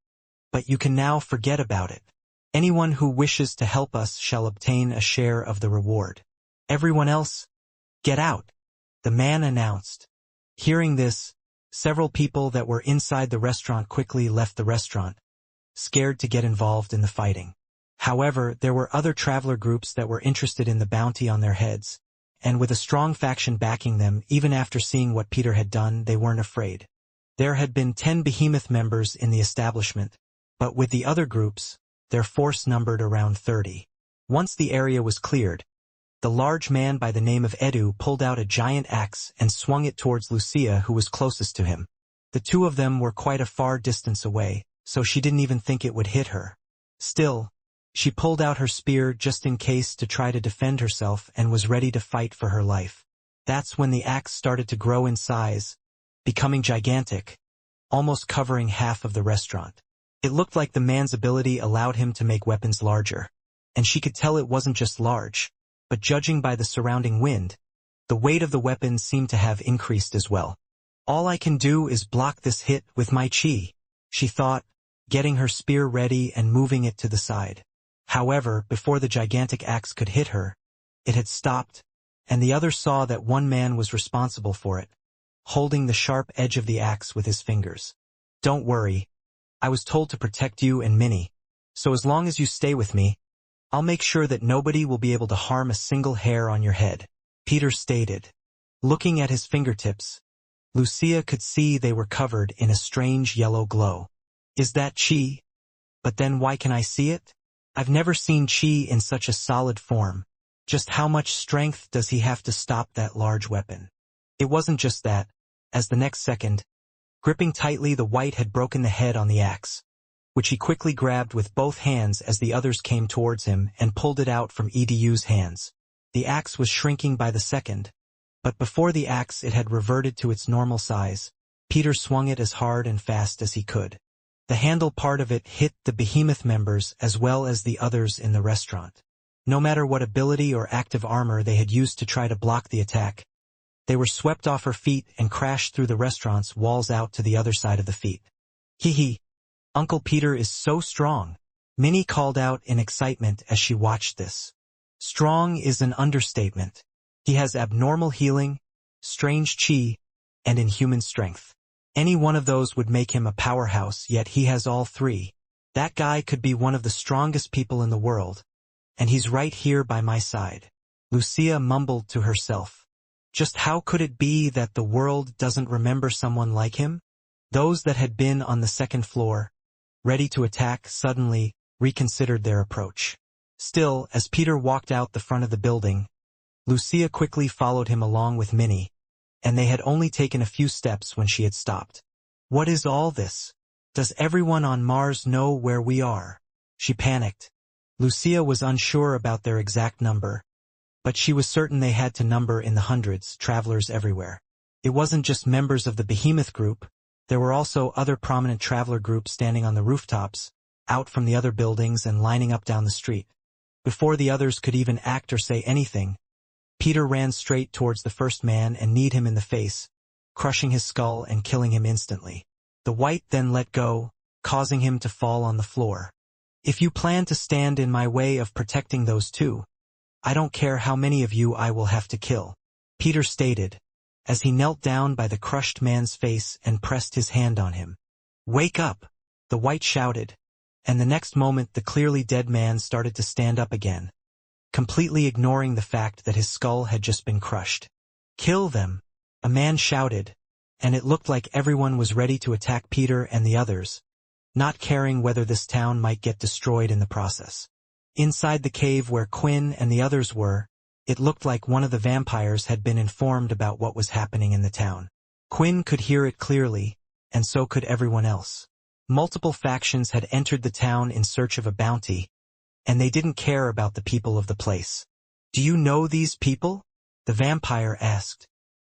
but you can now forget about it. Anyone who wishes to help us shall obtain a share of the reward. Everyone else, get out, the man announced. Hearing this, several people that were inside the restaurant quickly left the restaurant, scared to get involved in the fighting. However, there were other traveler groups that were interested in the bounty on their heads, and with a strong faction backing them, even after seeing what Peter had done, they weren't afraid. There had been 10 Behemoth members in the establishment, but with the other groups, their force numbered around 30. Once the area was cleared, the large man by the name of Edu pulled out a giant axe and swung it towards Lucia, who was closest to him. The two of them were quite a far distance away, so she didn't even think it would hit her. Still, She pulled out her spear just in case to try to defend herself and was ready to fight for her life. That's when the axe started to grow in size, becoming gigantic, almost covering half of the restaurant. It looked like the man's ability allowed him to make weapons larger, and she could tell it wasn't just large, but judging by the surrounding wind, the weight of the weapon seemed to have increased as well. All I can do is block this hit with my chi, she thought, getting her spear ready and moving it to the side. However, before the gigantic axe could hit her, it had stopped, and the others saw that one man was responsible for it, holding the sharp edge of the axe with his fingers. Don't worry, I was told to protect you and Minnie, so as long as you stay with me, I'll make sure that nobody will be able to harm a single hair on your head, Peter stated. Looking at his fingertips, Lucia could see they were covered in a strange yellow glow. Is that chi? But then why can I see it? I've never seen chi in such a solid form. Just how much strength does he have to stop that large weapon? It wasn't just that, as the next second, gripping tightly, the white had broken the head on the axe, which he quickly grabbed with both hands as the others came towards him and pulled it out from Edu's hands. The axe was shrinking by the second, but before the axe it had reverted to its normal size. Peter swung it as hard and fast as he could. The handle part of it hit the behemoth members as well as the others in the restaurant. No matter what ability or active armor they had used to try to block the attack, they were swept off her feet and crashed through the restaurant's walls out to the other side of the feet. Hee, Uncle Peter is so strong, Minnie called out in excitement as she watched this. Strong is an understatement. He has abnormal healing, strange chi, and inhuman strength. Any one of those would make him a powerhouse, yet he has all three. That guy could be one of the strongest people in the world, and he's right here by my side. Lucia mumbled to herself. Just how could it be that the world doesn't remember someone like him? Those that had been on the second floor, ready to attack, suddenly reconsidered their approach. Still, as Peter walked out the front of the building, Lucia quickly followed him along with Minnie, and they had only taken a few steps when she had stopped. What is all this? Does everyone on Mars know where we are? She panicked. Lucia was unsure about their exact number, but she was certain they had to number in the hundreds, travelers everywhere. It wasn't just members of the Behemoth group, there were also other prominent traveler groups standing on the rooftops, out from the other buildings and lining up down the street. Before the others could even act or say anything, Peter ran straight towards the first man and kneed him in the face, crushing his skull and killing him instantly. The white then let go, causing him to fall on the floor. If you plan to stand in my way of protecting those two, I don't care how many of you I will have to kill, Peter stated, as he knelt down by the crushed man's face and pressed his hand on him. Wake up, the white shouted, and the next moment the clearly dead man started to stand up again, completely ignoring the fact that his skull had just been crushed. Kill them, a man shouted, and it looked like everyone was ready to attack Peter and the others, not caring whether this town might get destroyed in the process. Inside the cave where Quinn and the others were, it looked like one of the vampires had been informed about what was happening in the town. Quinn could hear it clearly, and so could everyone else. Multiple factions had entered the town in search of a bounty, and they didn't care about the people of the place. Do you know these people? The vampire asked.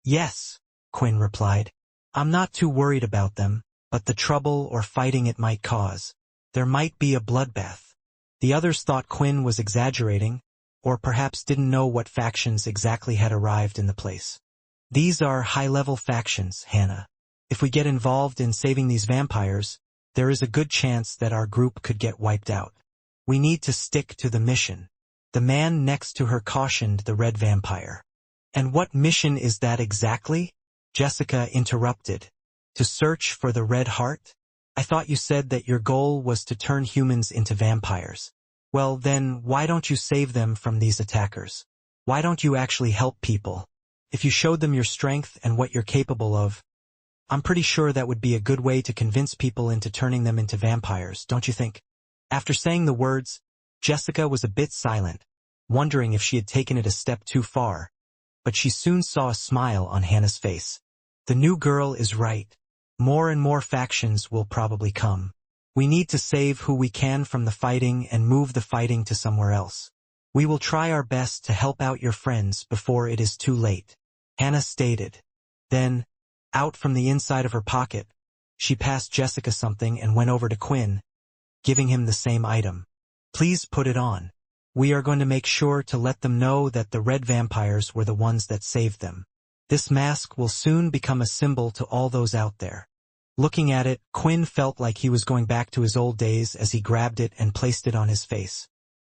Yes, Quinn replied. I'm not too worried about them, but the trouble or fighting it might cause. There might be a bloodbath. The others thought Quinn was exaggerating, or perhaps didn't know what factions exactly had arrived in the place. These are high-level factions, Hannah. If we get involved in saving these vampires, there is a good chance that our group could get wiped out. We need to stick to the mission. The man next to her cautioned the red vampire. And what mission is that exactly? Jessica interrupted. To search for the red heart? I thought you said that your goal was to turn humans into vampires. Well then, why don't you save them from these attackers? Why don't you actually help people? If you showed them your strength and what you're capable of, I'm pretty sure that would be a good way to convince people into turning them into vampires, don't you think? After saying the words, Jessica was a bit silent, wondering if she had taken it a step too far, but she soon saw a smile on Hannah's face. The new girl is right. More and more factions will probably come. We need to save who we can from the fighting and move the fighting to somewhere else. We will try our best to help out your friends before it is too late, Hannah stated. Then, out from the inside of her pocket, she passed Jessica something and went over to Quinn, giving him the same item. Please put it on. We are going to make sure to let them know that the red vampires were the ones that saved them. This mask will soon become a symbol to all those out there. Looking at it, Quinn felt like he was going back to his old days as he grabbed it and placed it on his face.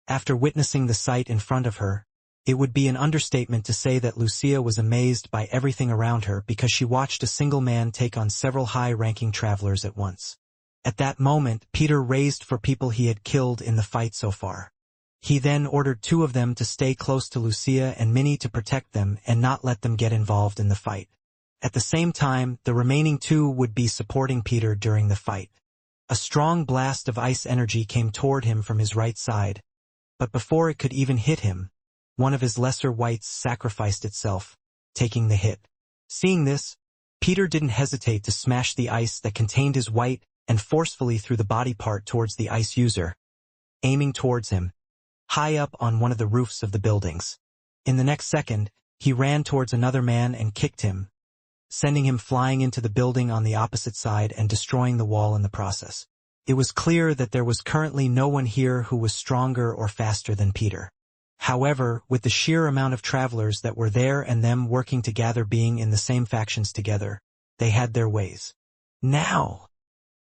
After witnessing the sight in front of her, it would be an understatement to say that Lucia was amazed by everything around her because she watched a single man take on several high-ranking travelers at once. At that moment, Peter raised for people he had killed in the fight so far. He then ordered 2 of them to stay close to Lucia and Minnie to protect them and not let them get involved in the fight. At the same time, the remaining 2 would be supporting Peter during the fight. A strong blast of ice energy came toward him from his right side, but before it could even hit him, one of his lesser whites sacrificed itself, taking the hit. Seeing this, Peter didn't hesitate to smash the ice that contained his white and forcefully threw the body part towards the ice user, aiming towards him, high up on one of the roofs of the buildings. In the next second, he ran towards another man and kicked him, sending him flying into the building on the opposite side and destroying the wall in the process. It was clear that there was currently no one here who was stronger or faster than Peter. However, with the sheer amount of travelers that were there and them working together being in the same factions together, they had their ways. Now!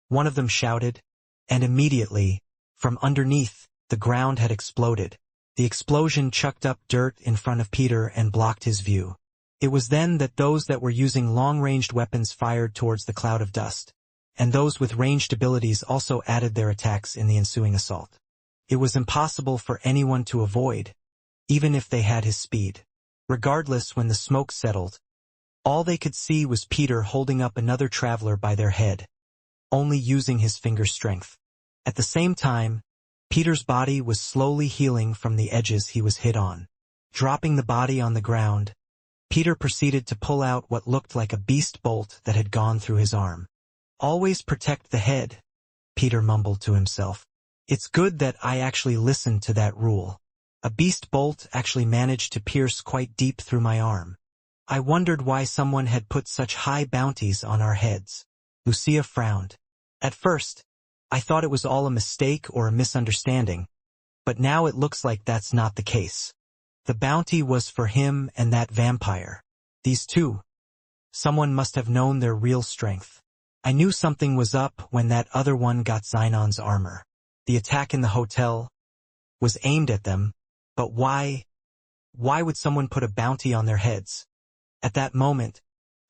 One of them shouted, and immediately, from underneath, the ground had exploded. The explosion chucked up dirt in front of Peter and blocked his view. It was then that those that were using long-ranged weapons fired towards the cloud of dust, and those with ranged abilities also added their attacks in the ensuing assault. It was impossible for anyone to avoid, even if they had his speed. Regardless, when the smoke settled, all they could see was Peter holding up another traveler by their head, only using his finger strength. At the same time, Peter's body was slowly healing from the edges he was hit on. Dropping the body on the ground, Peter proceeded to pull out what looked like a beast bolt that had gone through his arm. Always protect the head, Peter mumbled to himself. It's good that I actually listened to that rule. A beast bolt actually managed to pierce quite deep through my arm. I wondered why someone had put such high bounties on our heads. Lucia frowned. At first, I thought it was all a mistake or a misunderstanding, but now it looks like that's not the case. The bounty was for him and that vampire. These 2. Someone must have known their real strength. I knew something was up when that other one got Xenon's armor. The attack in the hotel was aimed at them, but why? Why would someone put a bounty on their heads? At that moment,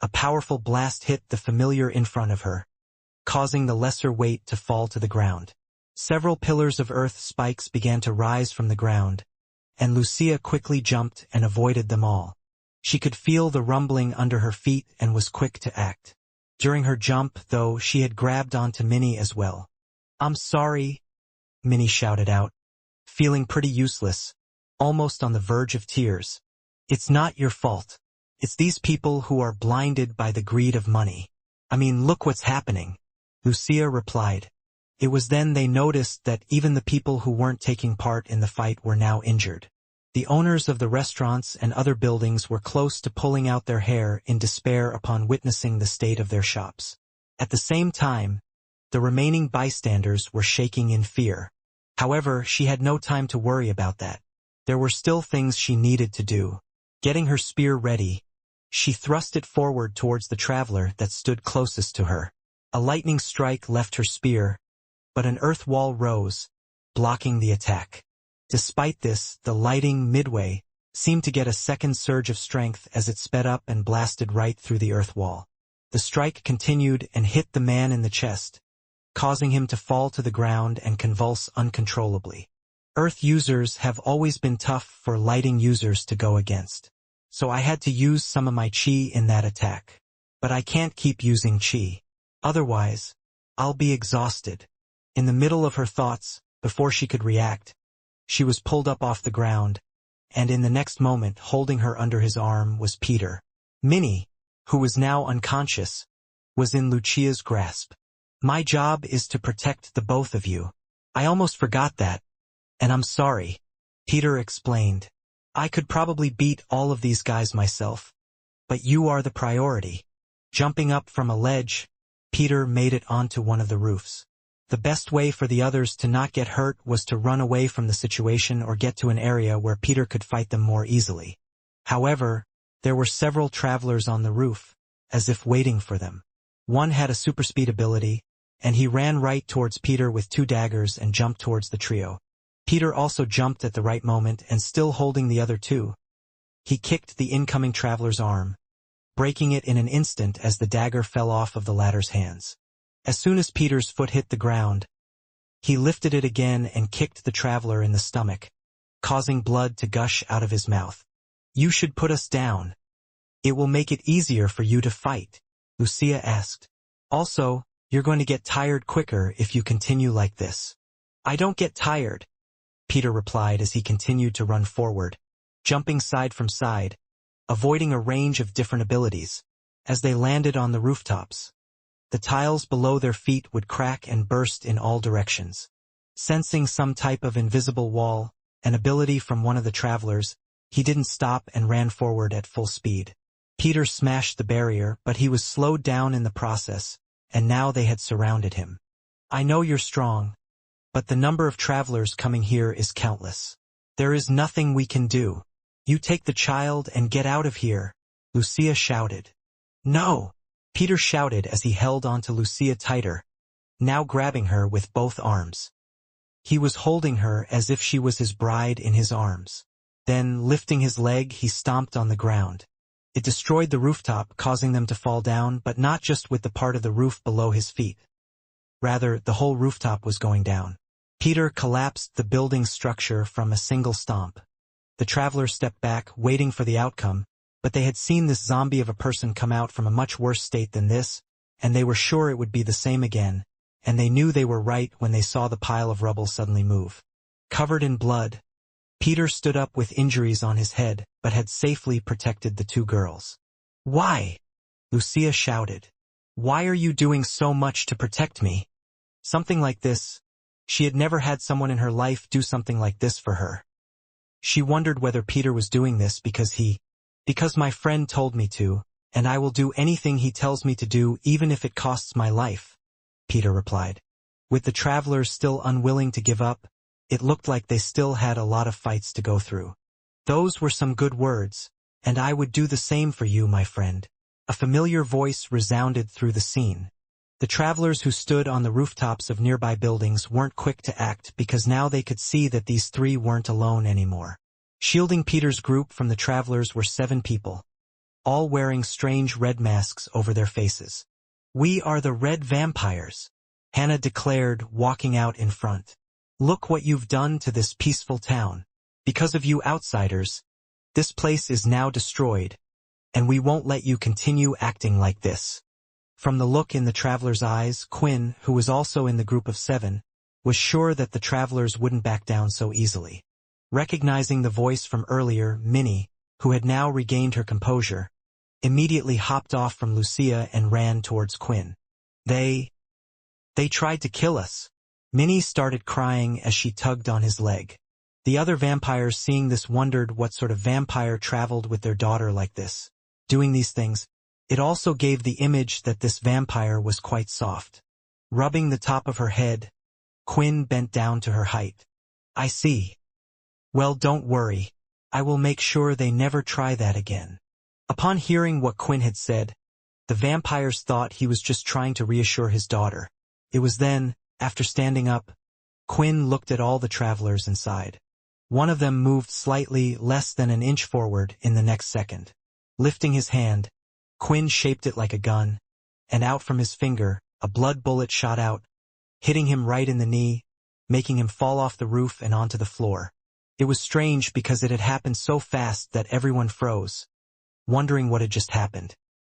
a powerful blast hit the familiar in front of her, causing the lesser weight to fall to the ground. Several pillars of earth spikes began to rise from the ground, and Lucia quickly jumped and avoided them all. She could feel the rumbling under her feet and was quick to act. During her jump, though, she had grabbed onto Minnie as well. I'm sorry, Minnie shouted out, feeling pretty useless, almost on the verge of tears. It's not your fault. It's these people who are blinded by the greed of money. I mean, look what's happening. Lucia replied. It was then they noticed that even the people who weren't taking part in the fight were now injured. The owners of the restaurants and other buildings were close to pulling out their hair in despair upon witnessing the state of their shops. At the same time, the remaining bystanders were shaking in fear. However, she had no time to worry about that. There were still things she needed to do. Getting her spear ready, she thrust it forward towards the traveler that stood closest to her. A lightning strike left her spear, but an earth wall rose, blocking the attack. Despite this, the lighting midway seemed to get a second surge of strength as it sped up and blasted right through the earth wall. The strike continued and hit the man in the chest, causing him to fall to the ground and convulse uncontrollably. Earth users have always been tough for lighting users to go against, so I had to use some of my chi in that attack. But I can't keep using chi. Otherwise, I'll be exhausted. In the middle of her thoughts, before she could react, she was pulled up off the ground, and in the next moment holding her under his arm was Peter. Minnie, who was now unconscious, was in Lucia's grasp. My job is to protect the both of you. I almost forgot that. And I'm sorry. Peter explained. I could probably beat all of these guys myself. But you are the priority. Jumping up from a ledge, Peter made it onto one of the roofs. The best way for the others to not get hurt was to run away from the situation or get to an area where Peter could fight them more easily. However, there were several travelers on the roof, as if waiting for them. One had a superspeed ability, and he ran right towards Peter with 2 daggers and jumped towards the trio. Peter also jumped at the right moment and still holding the other 2. He kicked the incoming traveler's arm, breaking it in an instant as the dagger fell off of the latter's hands. As soon as Peter's foot hit the ground, he lifted it again and kicked the traveler in the stomach, causing blood to gush out of his mouth. You should put us down. It will make it easier for you to fight, Lucia asked. Also, you're going to get tired quicker if you continue like this. I don't get tired, Peter replied as he continued to run forward, jumping side from side, avoiding a range of different abilities. As they landed on the rooftops, the tiles below their feet would crack and burst in all directions. Sensing some type of invisible wall, an ability from one of the travelers, he didn't stop and ran forward at full speed. Peter smashed the barrier, but he was slowed down in the process, and now they had surrounded him. I know you're strong, but the number of travelers coming here is countless. There is nothing we can do. You take the child and get out of here, Lucia shouted. No! Peter shouted as he held onto Lucia tighter, now grabbing her with both arms. He was holding her as if she was his bride in his arms. Then, lifting his leg, he stomped on the ground. It destroyed the rooftop, causing them to fall down, but not just with the part of the roof below his feet. Rather, the whole rooftop was going down. Peter collapsed the building's structure from a single stomp. The travelers stepped back, waiting for the outcome, but they had seen this zombie of a person come out from a much worse state than this, and they were sure it would be the same again, and they knew they were right when they saw the pile of rubble suddenly move. Covered in blood, Peter stood up with injuries on his head, but had safely protected the 2 girls. Why? Lucia shouted. Why are you doing so much to protect me? Something like this. She had never had someone in her life do something like this for her. She wondered whether Peter was doing this because my friend told me to, and I will do anything he tells me to do even if it costs my life, Peter replied. With the travelers still unwilling to give up, it looked like they still had a lot of fights to go through. Those were some good words, and I would do the same for you, my friend. A familiar voice resounded through the scene. The travelers who stood on the rooftops of nearby buildings weren't quick to act because now they could see that these 3 weren't alone anymore. Shielding Peter's group from the travelers were 7 people, all wearing strange red masks over their faces. We are the Red Vampires, Hannah declared, walking out in front. Look what you've done to this peaceful town. Because of you outsiders, this place is now destroyed, and we won't let you continue acting like this. From the look in the travelers' eyes, Quinn, who was also in the group of 7, was sure that the travelers wouldn't back down so easily. Recognizing the voice from earlier, Minnie, who had now regained her composure, immediately hopped off from Lucia and ran towards Quinn. They tried to kill us. Minnie started crying as she tugged on his leg. The other vampires, seeing this, wondered what sort of vampire traveled with their daughter like this, doing these things. It also gave the image that this vampire was quite soft. Rubbing the top of her head, Quinn bent down to her height. I see. Well, don't worry. I will make sure they never try that again. Upon hearing what Quinn had said, the vampires thought he was just trying to reassure his daughter. It was then, after standing up, Quinn looked at all the travelers inside. One of them moved slightly less than an inch forward in the next second. Lifting his hand, Quinn shaped it like a gun, and out from his finger, a blood bullet shot out, hitting him right in the knee, making him fall off the roof and onto the floor. It was strange because it had happened so fast that everyone froze, wondering what had just happened.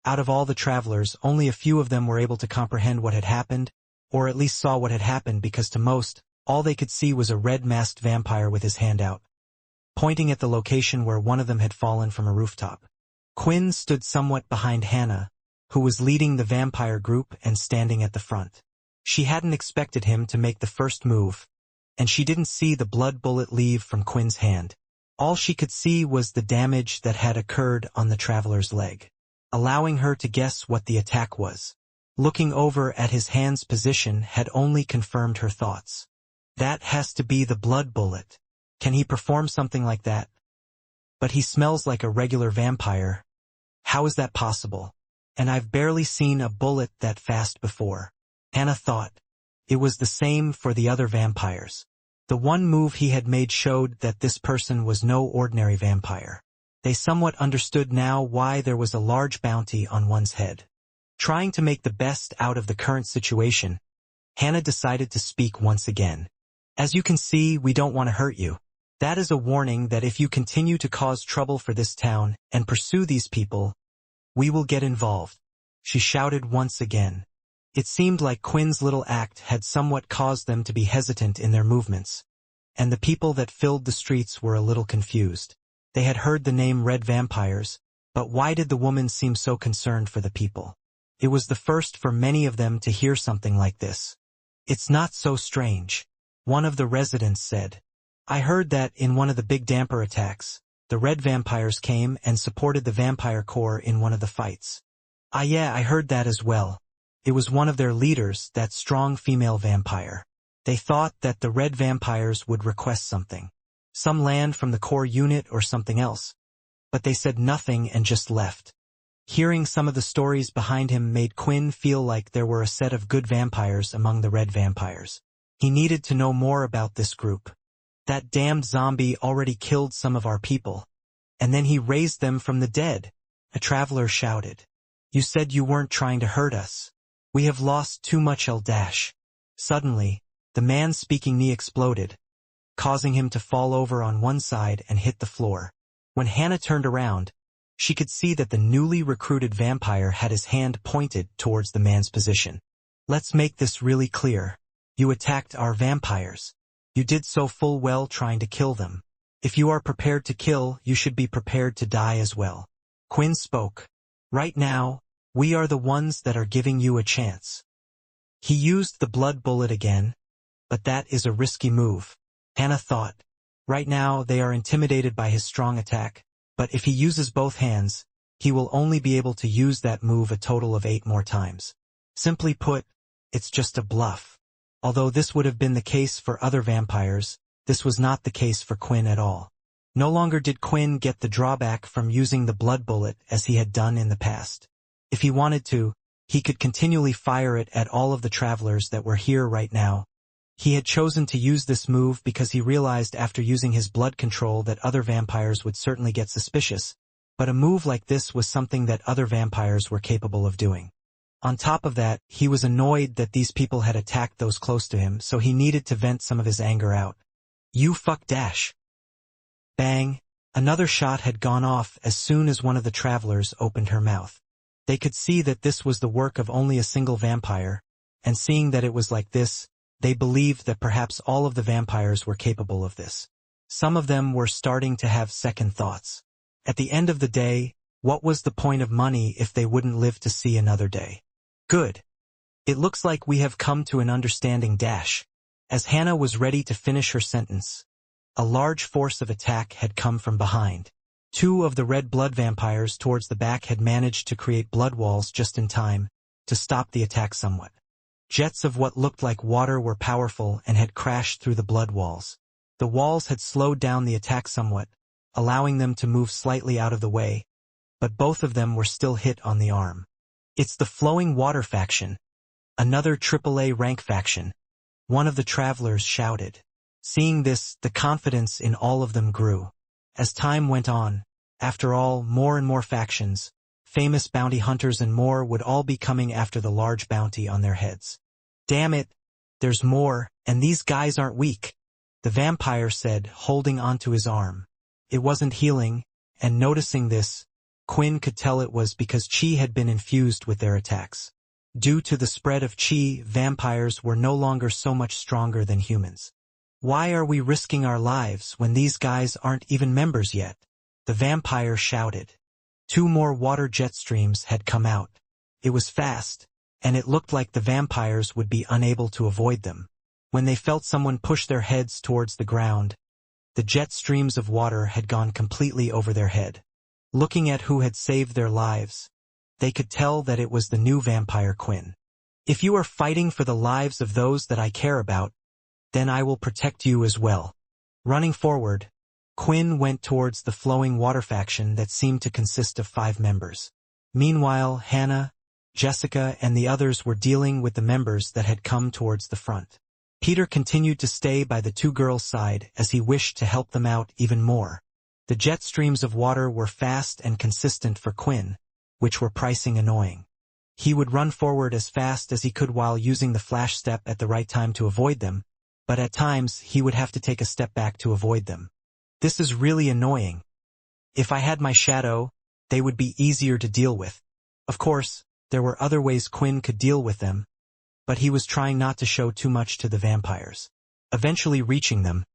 Out of all the travelers, only a few of them were able to comprehend what had happened, or at least saw what had happened, because to most, all they could see was a red-masked vampire with his hand out, pointing at the location where one of them had fallen from a rooftop. Quinn stood somewhat behind Hannah, who was leading the vampire group and standing at the front. She hadn't expected him to make the first move, and she didn't see the blood bullet leave from Quinn's hand. All she could see was the damage that had occurred on the traveler's leg, allowing her to guess what the attack was. Looking over at his hand's position had only confirmed her thoughts. That has to be the blood bullet. Can he perform something like that? But he smells like a regular vampire. How is that possible? And I've barely seen a bullet that fast before. Hannah thought. It was the same for the other vampires. The one move he had made showed that this person was no ordinary vampire. They somewhat understood now why there was a large bounty on one's head. Trying to make the best out of the current situation, Hannah decided to speak once again. As you can see, we don't want to hurt you. That is a warning that if you continue to cause trouble for this town and pursue these people, we will get involved. She shouted once again. It seemed like Quinn's little act had somewhat caused them to be hesitant in their movements, and the people that filled the streets were a little confused. They had heard the name Red Vampires, but why did the woman seem so concerned for the people? It was the first for many of them to hear something like this. It's not so strange, one of the residents said. I heard that in one of the big damper attacks, the Red Vampires came and supported the Vampire Corps in one of the fights. Yeah, I heard that as well. It was one of their leaders, that strong female vampire. They thought that the Red Vampires would request something. Some land from the core unit or something else. But they said nothing and just left. Hearing some of the stories behind him made Quinn feel like there were a set of good vampires among the Red Vampires. He needed to know more about this group. That damned zombie already killed some of our people. And then he raised them from the dead. A traveler shouted. You said you weren't trying to hurt us. We have lost too much L-. Suddenly, the man's speaking knee exploded, causing him to fall over on one side and hit the floor. When Hannah turned around, she could see that the newly recruited vampire had his hand pointed towards the man's position. Let's make this really clear. You attacked our vampires. You did so full well trying to kill them. If you are prepared to kill, you should be prepared to die as well. Quinn spoke. Right now, we are the ones that are giving you a chance. He used the blood bullet again, but that is a risky move. Hannah thought. Right now they are intimidated by his strong attack, but if he uses both hands, he will only be able to use that move a total of 8 more times. Simply put, it's just a bluff. Although this would have been the case for other vampires, this was not the case for Quinn at all. No longer did Quinn get the drawback from using the blood bullet as he had done in the past. If he wanted to, he could continually fire it at all of the travelers that were here right now. He had chosen to use this move because he realized after using his blood control that other vampires would certainly get suspicious, but a move like this was something that other vampires were capable of doing. On top of that, he was annoyed that these people had attacked those close to him, so he needed to vent some of his anger out. You fuck dash. Bang! Another shot had gone off as soon as one of the travelers opened her mouth. They could see that this was the work of only a single vampire, and seeing that it was like this, they believed that perhaps all of the vampires were capable of this. Some of them were starting to have second thoughts. At the end of the day, what was the point of money if they wouldn't live to see another day? Good. It looks like we have come to an understanding dash. As Hannah was ready to finish her sentence, a large force of attack had come from behind. 2 of the red blood vampires towards the back had managed to create blood walls just in time to stop the attack somewhat. Jets of what looked like water were powerful and had crashed through the blood walls. The walls had slowed down the attack somewhat, allowing them to move slightly out of the way, but both of them were still hit on the arm. It's the Flowing Water faction. Another AAA rank faction. One of the travelers shouted. Seeing this, the confidence in all of them grew. As time went on, after all, more and more factions, famous bounty hunters and more would all be coming after the large bounty on their heads. Damn it, there's more, and these guys aren't weak, the vampire said, holding onto his arm. It wasn't healing, and noticing this, Quinn could tell it was because chi had been infused with their attacks. Due to the spread of chi, vampires were no longer so much stronger than humans. Why are we risking our lives when these guys aren't even members yet? The vampire shouted. 2 more water jet streams had come out. It was fast, and it looked like the vampires would be unable to avoid them. When they felt someone push their heads towards the ground, the jet streams of water had gone completely over their head. Looking at who had saved their lives, they could tell that it was the new vampire Quinn. "If you are fighting for the lives of those that I care about, then I will protect you as well." Running forward, Quinn went towards the flowing water faction that seemed to consist of 5 members. Meanwhile, Hannah, Jessica, and the others were dealing with the members that had come towards the front. Peter continued to stay by the 2 girls' side as he wished to help them out even more. The jet streams of water were fast and consistent for Quinn, which were pricing annoying. He would run forward as fast as he could while using the flash step at the right time to avoid them, but at times he would have to take a step back to avoid them. This is really annoying. If I had my shadow, they would be easier to deal with. Of course, there were other ways Quinn could deal with them, but he was trying not to show too much to the vampires. Eventually reaching them,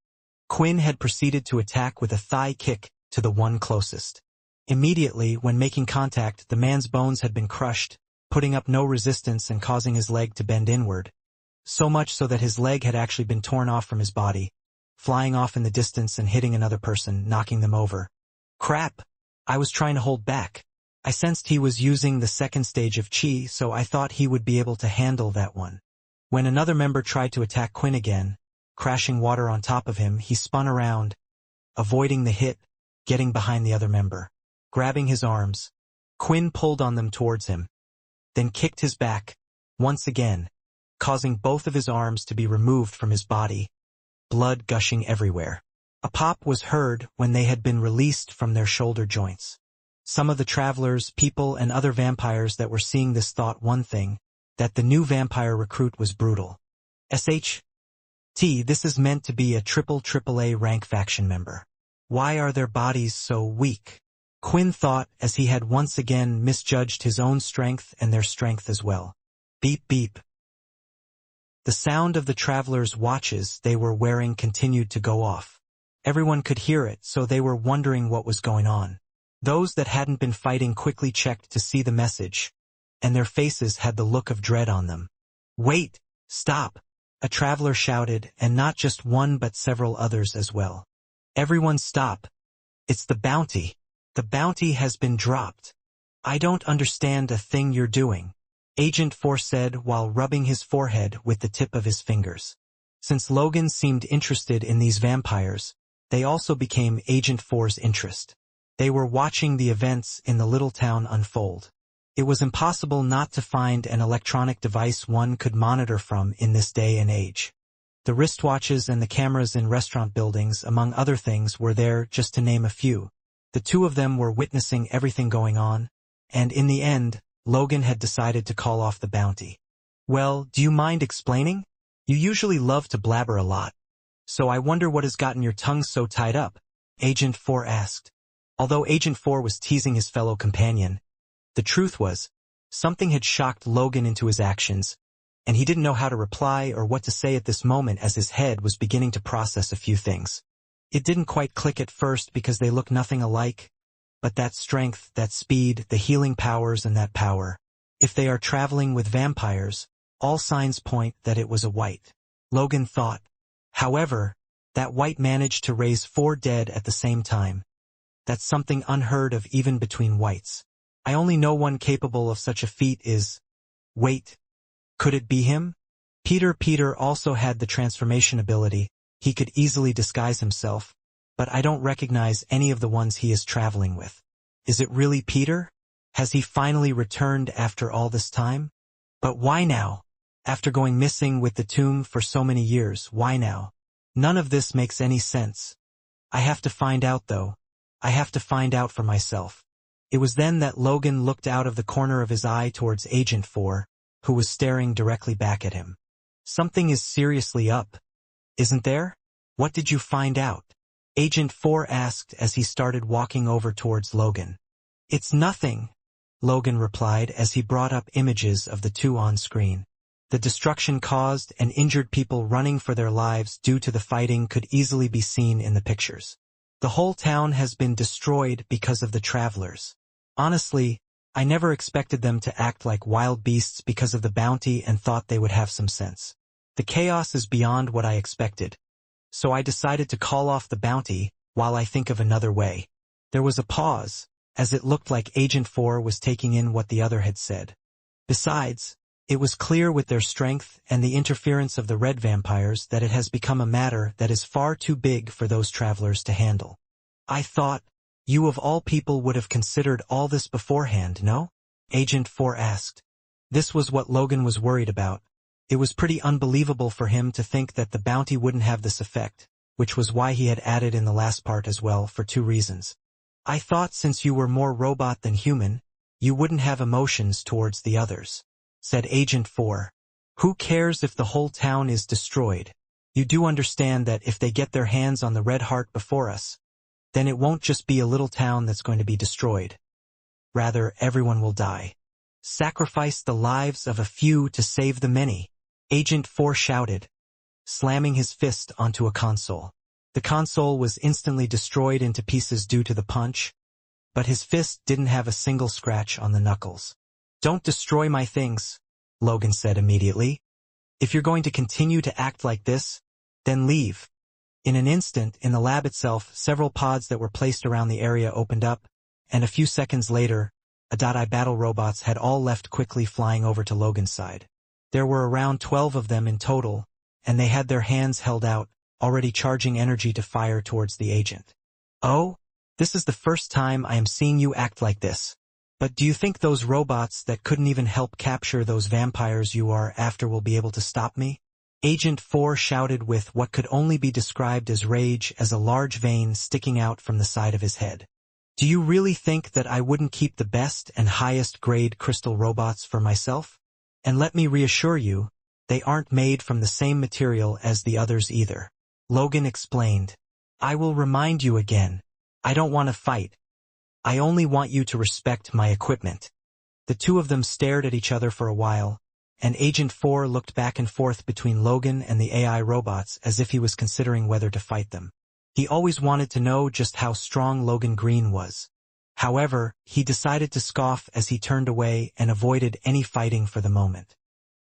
Quinn had proceeded to attack with a thigh kick to the one closest. Immediately, when making contact, the man's bones had been crushed, putting up no resistance and causing his leg to bend inward. So much so that his leg had actually been torn off from his body, flying off in the distance and hitting another person, knocking them over. Crap! I was trying to hold back. I sensed he was using the second stage of chi, so I thought he would be able to handle that one. When another member tried to attack Quinn again, crashing water on top of him, he spun around, avoiding the hit, getting behind the other member. Grabbing his arms, Quinn pulled on them towards him, then kicked his back, once again, causing both of his arms to be removed from his body, blood gushing everywhere. A pop was heard when they had been released from their shoulder joints. Some of the travelers, people, and other vampires that were seeing this thought one thing, that the new vampire recruit was brutal. This is meant to be a AAA rank faction member. Why are their bodies so weak? Quinn thought as he had once again misjudged his own strength and their strength as well. Beep beep. The sound of the travelers' watches they were wearing continued to go off. Everyone could hear it, so they were wondering what was going on. Those that hadn't been fighting quickly checked to see the message, and their faces had the look of dread on them. "Wait! Stop!" a traveler shouted, and not just one but several others as well. "Everyone stop! It's the bounty! The bounty has been dropped! I don't understand a thing you're doing," Agent 4 said while rubbing his forehead with the tip of his fingers. Since Logan seemed interested in these vampires, they also became Agent 4's interest. They were watching the events in the little town unfold. It was impossible not to find an electronic device one could monitor from in this day and age. The wristwatches and the cameras in restaurant buildings, among other things, were there, just to name a few. The 2 of them were witnessing everything going on, and in the end, Logan had decided to call off the bounty. "Well, do you mind explaining? You usually love to blabber a lot. So I wonder what has gotten your tongue so tied up," Agent 4 asked. Although Agent 4 was teasing his fellow companion, the truth was, something had shocked Logan into his actions, and he didn't know how to reply or what to say at this moment as his head was beginning to process a few things. It didn't quite click at first because they looked nothing alike, but that strength, that speed, the healing powers and that power. If they are traveling with vampires, all signs point that it was a white. Logan thought. However, that white managed to raise 4 dead at the same time. That's something unheard of even between whites. I only know one capable of such a feat is... Wait. Could it be him? Peter also had the transformation ability. He could easily disguise himself, but I don't recognize any of the ones he is traveling with. Is it really Peter? Has he finally returned after all this time? But why now? After going missing with the tomb for so many years, why now? None of this makes any sense. I have to find out though. I have to find out for myself. It was then that Logan looked out of the corner of his eye towards Agent 4, who was staring directly back at him. Something is seriously up, isn't there? What did you find out? Agent 4 asked as he started walking over towards Logan. It's nothing, Logan replied as he brought up images of the 2 on screen. The destruction caused and injured people running for their lives due to the fighting could easily be seen in the pictures. The whole town has been destroyed because of the travelers. Honestly, I never expected them to act like wild beasts because of the bounty and thought they would have some sense. The chaos is beyond what I expected. So I decided to call off the bounty while I think of another way. There was a pause, as it looked like Agent 4 was taking in what the other had said. Besides, it was clear with their strength and the interference of the red vampires that it has become a matter that is far too big for those travelers to handle. I thought, you of all people would have considered all this beforehand, no? Agent 4 asked. This was what Logan was worried about. It was pretty unbelievable for him to think that the bounty wouldn't have this effect, which was why he had added in the last part as well for 2 reasons. I thought since you were more robot than human, you wouldn't have emotions towards the others, said Agent 4. Who cares if the whole town is destroyed? You do understand that if they get their hands on the red heart before us, then it won't just be a little town that's going to be destroyed. Rather, everyone will die. Sacrifice the lives of a few to save the many, Agent 4 shouted, slamming his fist onto a console. The console was instantly destroyed into pieces due to the punch, but his fist didn't have a single scratch on the knuckles. Don't destroy my things, Logan said immediately. If you're going to continue to act like this, then leave. In an instant, in the lab itself, several pods that were placed around the area opened up, and a few seconds later, I battle robots had all left quickly flying over to Logan's side. There were around 12 of them in total, and they had their hands held out, already charging energy to fire towards the agent. Oh, this is the first time I am seeing you act like this. But do you think those robots that couldn't even help capture those vampires you are after will be able to stop me? Agent 4 shouted with what could only be described as rage as a large vein sticking out from the side of his head. Do you really think that I wouldn't keep the best and highest grade crystal robots for myself? And let me reassure you, they aren't made from the same material as the others either. Logan explained. I will remind you again. I don't want to fight. I only want you to respect my equipment. The two of them stared at each other for a while, and Agent 4 looked back and forth between Logan and the AI robots as if he was considering whether to fight them. He always wanted to know just how strong Logan Green was. However, he decided to scoff as he turned away and avoided any fighting for the moment.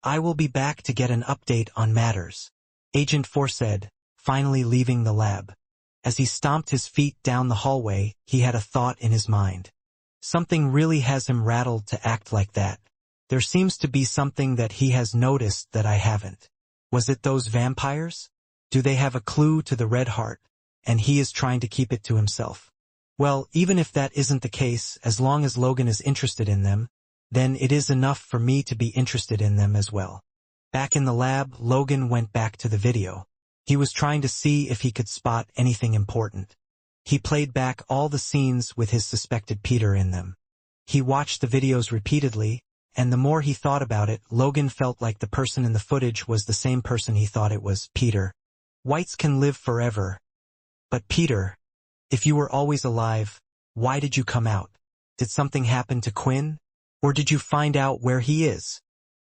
I will be back to get an update on matters, Agent 4 said, finally leaving the lab. As he stomped his feet down the hallway, he had a thought in his mind. Something really has him rattled to act like that. There seems to be something that he has noticed that I haven't. Was it those vampires? Do they have a clue to the red heart, and he is trying to keep it to himself? Well, even if that isn't the case, as long as Logan is interested in them, then it is enough for me to be interested in them as well. Back in the lab, Logan went back to the video. He was trying to see if he could spot anything important. He played back all the scenes with his suspected Peter in them. He watched the videos repeatedly, and the more he thought about it, Logan felt like the person in the footage was the same person he thought it was, Peter. Whites can live forever. But Peter, if you were always alive, why did you come out? Did something happen to Quinn? Or did you find out where he is?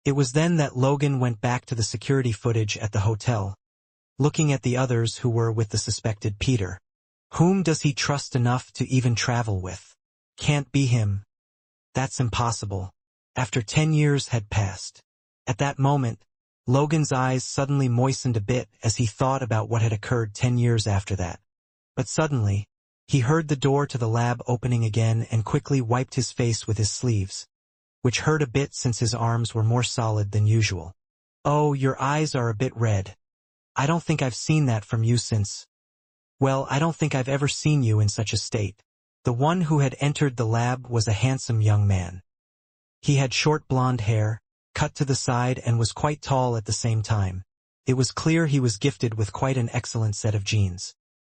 It was then that Logan went back to the security footage at the hotel, looking at the others who were with the suspected Peter. Whom does he trust enough to even travel with? Can't be him. That's impossible. After 10 years had passed. At that moment, Logan's eyes suddenly moistened a bit as he thought about what had occurred 10 years after that. But suddenly, he heard the door to the lab opening again and quickly wiped his face with his sleeves, which hurt a bit since his arms were more solid than usual. Oh, your eyes are a bit red. I don't think I've seen that from you since... Well, I don't think I've ever seen you in such a state. The one who had entered the lab was a handsome young man. He had short blonde hair, cut to the side, and was quite tall at the same time. It was clear he was gifted with quite an excellent set of genes.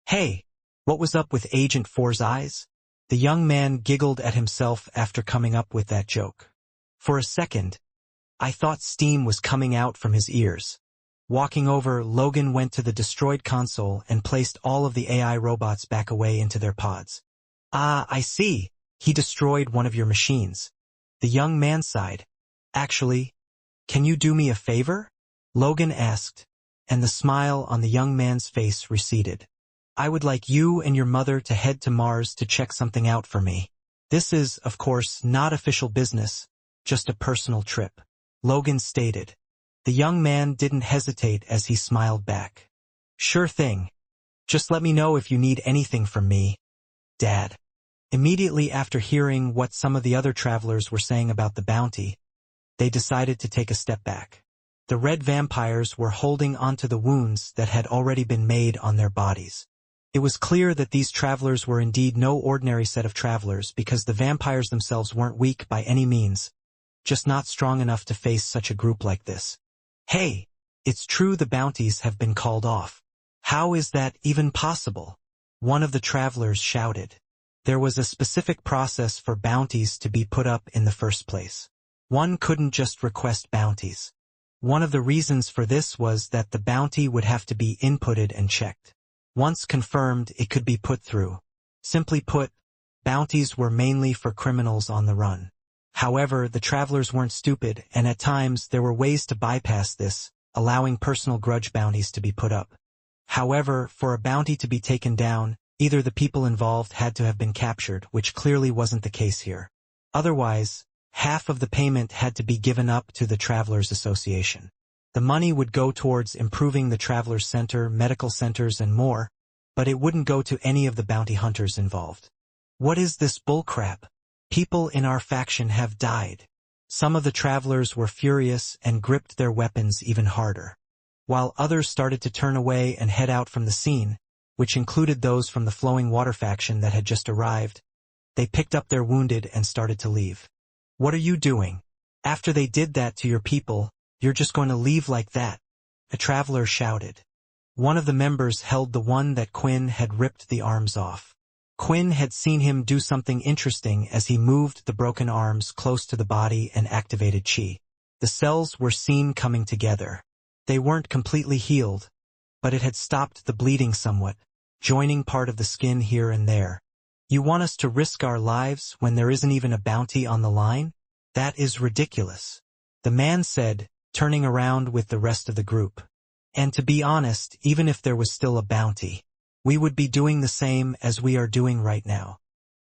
Hey, what was up with Agent 4's eyes? The young man giggled at himself after coming up with that joke. For a second, I thought steam was coming out from his ears. Walking over, Logan went to the destroyed console and placed all of the AI robots back away into their pods. Ah, I see. He destroyed one of your machines. The young man sighed. Actually, can you do me a favor? Logan asked, and the smile on the young man's face receded. I would like you and your mother to head to Mars to check something out for me. This is, of course, not official business, just a personal trip. Logan stated. The young man didn't hesitate as he smiled back. Sure thing. Just let me know if you need anything from me, Dad. Immediately after hearing what some of the other travelers were saying about the bounty, they decided to take a step back. The red vampires were holding onto the wounds that had already been made on their bodies. It was clear that these travelers were indeed no ordinary set of travelers because the vampires themselves weren't weak by any means, just not strong enough to face such a group like this. Hey, it's true the bounties have been called off. How is that even possible? One of the travelers shouted. There was a specific process for bounties to be put up in the first place. One couldn't just request bounties. One of the reasons for this was that the bounty would have to be inputted and checked. Once confirmed, it could be put through. Simply put, bounties were mainly for criminals on the run. However, the travelers weren't stupid, and at times there were ways to bypass this, allowing personal grudge bounties to be put up. However, for a bounty to be taken down, either the people involved had to have been captured, which clearly wasn't the case here. Otherwise, half of the payment had to be given up to the Travelers Association. The money would go towards improving the Travelers Center, medical centers, and more, but it wouldn't go to any of the bounty hunters involved. What is this bullcrap? People in our faction have died. Some of the travelers were furious and gripped their weapons even harder. While others started to turn away and head out from the scene, which included those from the Flowing Water faction that had just arrived, they picked up their wounded and started to leave. What are you doing? After they did that to your people, you're just going to leave like that? A traveler shouted. One of the members held the one that Quinn had ripped the arms off. Quinn had seen him do something interesting as he moved the broken arms close to the body and activated chi. The cells were seen coming together. They weren't completely healed, but it had stopped the bleeding somewhat, joining part of the skin here and there. You want us to risk our lives when there isn't even a bounty on the line? That is ridiculous. The man said, turning around with the rest of the group. And to be honest, even if there was still a bounty, we would be doing the same as we are doing right now.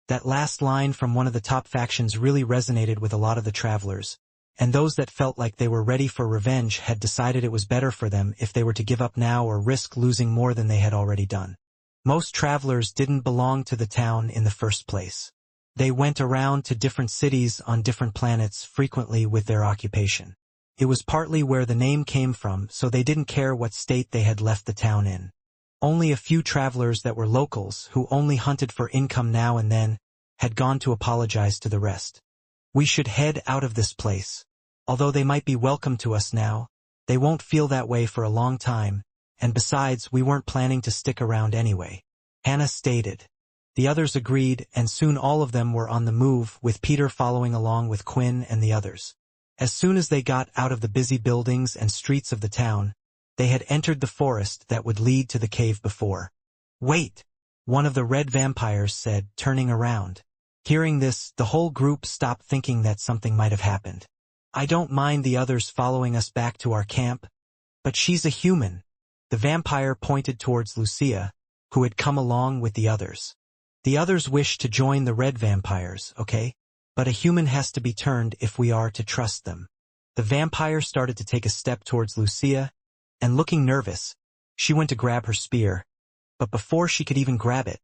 That last line from one of the top factions really resonated with a lot of the travelers, and those that felt like they were ready for revenge had decided it was better for them if they were to give up now or risk losing more than they had already done. Most travelers didn't belong to the town in the first place. They went around to different cities on different planets frequently with their occupation. It was partly where the name came from, so they didn't care what state they had left the town in. Only a few travelers that were locals, who only hunted for income now and then, had gone to apologize to the rest. We should head out of this place. Although they might be welcome to us now, they won't feel that way for a long time, and besides, we weren't planning to stick around anyway. Hannah stated. The others agreed, and soon all of them were on the move, with Peter following along with Quinn and the others. As soon as they got out of the busy buildings and streets of the town, they had entered the forest that would lead to the cave before. Wait! One of the red vampires said, turning around. Hearing this, the whole group stopped thinking that something might have happened. I don't mind the others following us back to our camp, but she's a human. The vampire pointed towards Lucia, who had come along with the others. The others wish to join the red vampires, okay? But a human has to be turned if we are to trust them. The vampire started to take a step towards Lucia, and looking nervous, she went to grab her spear. But before she could even grab it,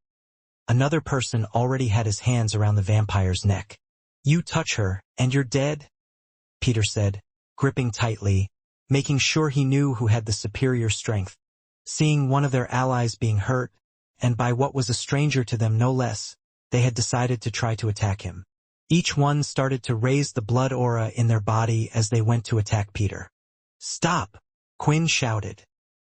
another person already had his hands around the vampire's neck. You touch her, and you're dead? Peter said, gripping tightly, making sure he knew who had the superior strength. Seeing one of their allies being hurt, and by what was a stranger to them no less, they had decided to try to attack him. Each one started to raise the blood aura in their body as they went to attack Peter. Stop! Quinn shouted.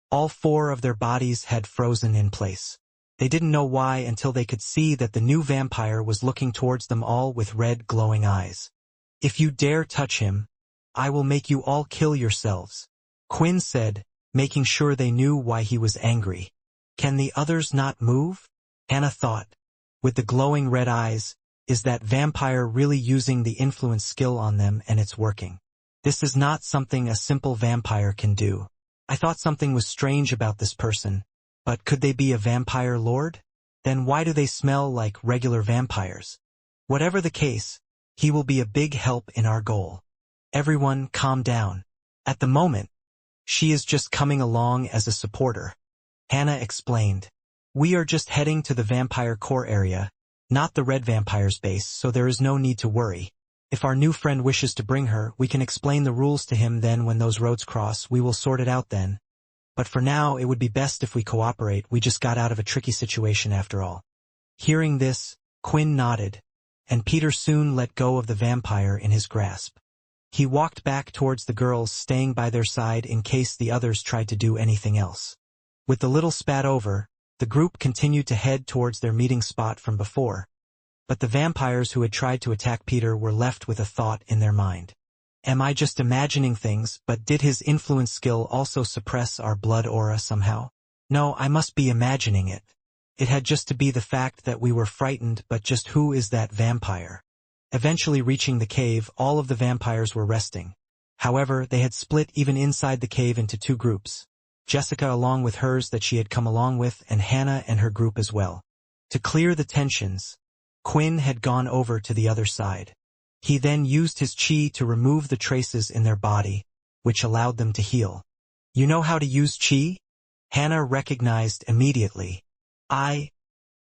All four of their bodies had frozen in place. They didn't know why until they could see that the new vampire was looking towards them all with red glowing eyes. If you dare touch him, I will make you all kill yourselves, Quinn said, making sure they knew why he was angry. Can the others not move? Hannah thought. With the glowing red eyes, is that vampire really using the influence skill on them, and it's working? This is not something a simple vampire can do. I thought something was strange about this person, but could they be a vampire lord? Then why do they smell like regular vampires? Whatever the case, he will be a big help in our goal. Everyone calm down. At the moment, she is just coming along as a supporter. Hannah explained. We are just heading to the vampire core area, not the red vampire's base, so there is no need to worry. If our new friend wishes to bring her, we can explain the rules to him, then when those roads cross, we will sort it out then. But for now, it would be best if we cooperate. We just got out of a tricky situation after all. Hearing this, Quinn nodded, and Peter soon let go of the vampire in his grasp. He walked back towards the girls, staying by their side in case the others tried to do anything else. With the little spat over, the group continued to head towards their meeting spot from before. But the vampires who had tried to attack Peter were left with a thought in their mind. Am I just imagining things, but did his influence skill also suppress our blood aura somehow? No, I must be imagining it. It had just to be the fact that we were frightened, but just who is that vampire? Eventually reaching the cave, all of the vampires were resting. However, they had split even inside the cave into two groups. Jessica along with hers that she had come along with, and Hannah and her group as well. To clear the tensions, Quinn had gone over to the other side. He then used his chi to remove the traces in their body, which allowed them to heal. You know how to use chi? Hannah recognized immediately. I'm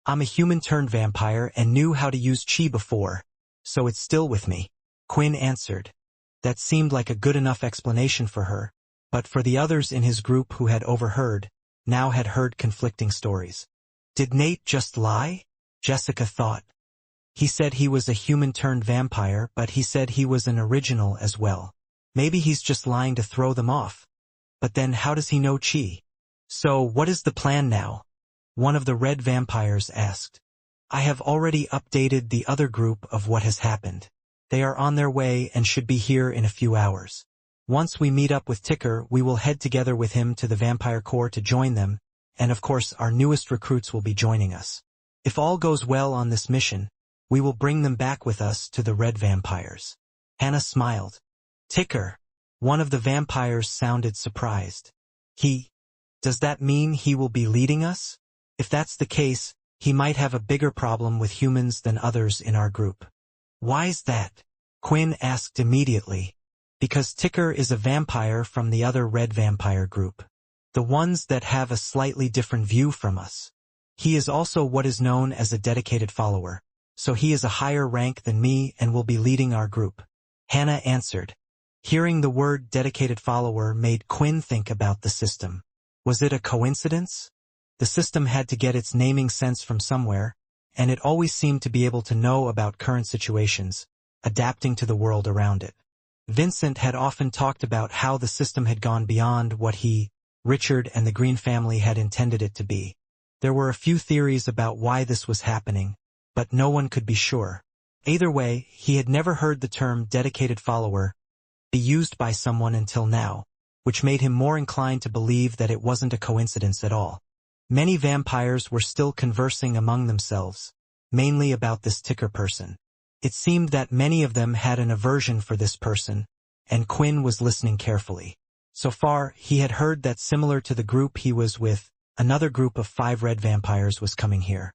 a human-turned-vampire and knew how to use chi before, so it's still with me. Quinn answered. That seemed like a good enough explanation for her, but for the others in his group who had overheard, now had heard conflicting stories. Did Nate just lie? Jessica thought. He said he was a human-turned-vampire, but he said he was an original as well. Maybe he's just lying to throw them off. But then how does he know chi? So what is the plan now? One of the red vampires asked. I have already updated the other group of what has happened. They are on their way and should be here in a few hours. Once we meet up with Ticker, we will head together with him to the vampire core to join them, and of course our newest recruits will be joining us. If all goes well on this mission, we will bring them back with us to the red vampires. Hannah smiled. Ticker. One of the vampires sounded surprised. Does that mean he will be leading us? If that's the case, he might have a bigger problem with humans than others in our group. Why's that? Quinn asked immediately. Because Ticker is a vampire from the other red vampire group. The ones that have a slightly different view from us. He is also what is known as a dedicated follower, so he is a higher rank than me and will be leading our group. Hannah answered. Hearing the word dedicated follower made Quinn think about the system. Was it a coincidence? The system had to get its naming sense from somewhere, and it always seemed to be able to know about current situations, adapting to the world around it. Vincent had often talked about how the system had gone beyond what he, Richard, and the Green family had intended it to be. There were a few theories about why this was happening, but no one could be sure. Either way, he had never heard the term dedicated follower be used by someone until now, which made him more inclined to believe that it wasn't a coincidence at all. Many vampires were still conversing among themselves, mainly about this Ticker person. It seemed that many of them had an aversion for this person, and Quinn was listening carefully. So far, he had heard that similar to the group he was with, another group of 5 red vampires was coming here.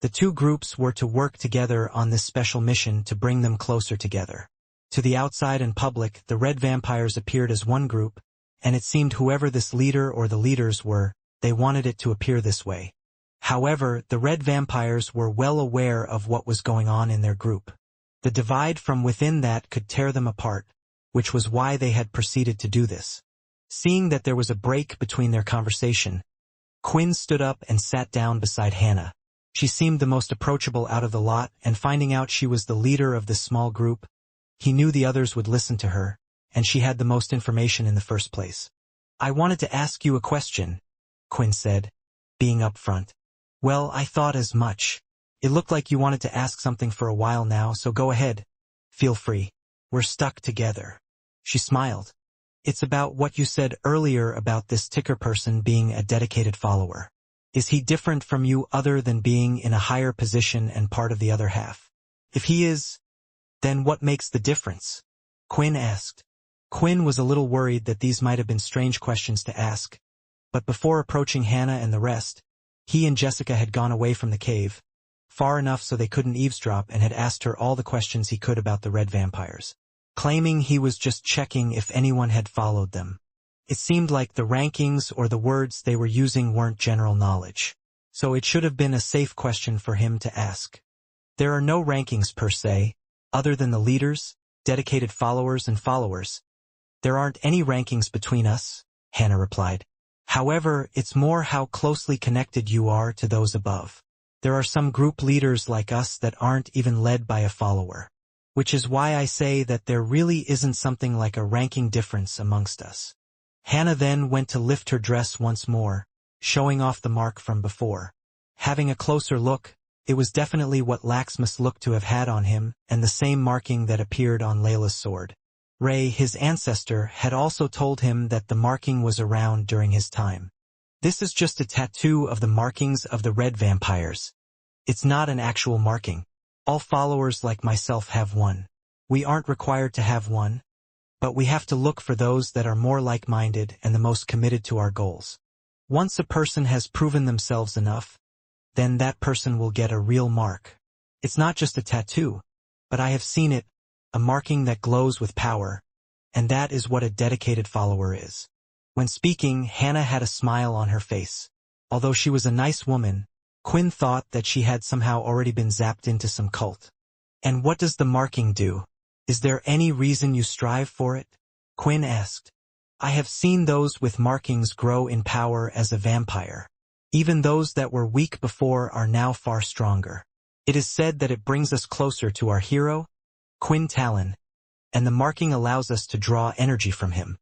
The two groups were to work together on this special mission to bring them closer together. To the outside and public, the red vampires appeared as one group, and it seemed whoever this leader or the leaders were, they wanted it to appear this way. However, the red vampires were well aware of what was going on in their group. The divide from within that could tear them apart, which was why they had proceeded to do this. Seeing that there was a break between their conversation, Quinn stood up and sat down beside Hannah. She seemed the most approachable out of the lot, and finding out she was the leader of this small group, he knew the others would listen to her, and she had the most information in the first place. I wanted to ask you a question, Quinn said, being up front. Well, I thought as much. It looked like you wanted to ask something for a while now, so go ahead. Feel free. We're stuck together. She smiled. It's about what you said earlier about this Ticker person being a dedicated follower. Is he different from you other than being in a higher position and part of the other half? If he is, then what makes the difference? Quinn asked. Quinn was a little worried that these might have been strange questions to ask, but before approaching Hannah and the rest, he and Jessica had gone away from the cave, far enough so they couldn't eavesdrop, and had asked her all the questions he could about the red vampires, claiming he was just checking if anyone had followed them. It seemed like the rankings or the words they were using weren't general knowledge, so it should have been a safe question for him to ask. There are no rankings per se, other than the leaders, dedicated followers, and followers. There aren't any rankings between us, Hannah replied. However, it's more how closely connected you are to those above. There are some group leaders like us that aren't even led by a follower, which is why I say that there really isn't something like a ranking difference amongst us. Hannah then went to lift her dress once more, showing off the mark from before. Having a closer look, it was definitely what Laxmus looked to have had on him, and the same marking that appeared on Layla's sword. Ray, his ancestor, had also told him that the marking was around during his time. This is just a tattoo of the markings of the red vampires. It's not an actual marking. All followers like myself have one. We aren't required to have one, but we have to look for those that are more like-minded and the most committed to our goals. Once a person has proven themselves enough, then that person will get a real mark. It's not just a tattoo, but I have seen it, a marking that glows with power, and that is what a dedicated follower is. When speaking, Hannah had a smile on her face. Although she was a nice woman, Quinn thought that she had somehow already been zapped into some cult. And what does the marking do? Is there any reason you strive for it? Quinn asked. I have seen those with markings grow in power as a vampire. Even those that were weak before are now far stronger. It is said that it brings us closer to our hero, Quinn Talon, and the marking allows us to draw energy from him.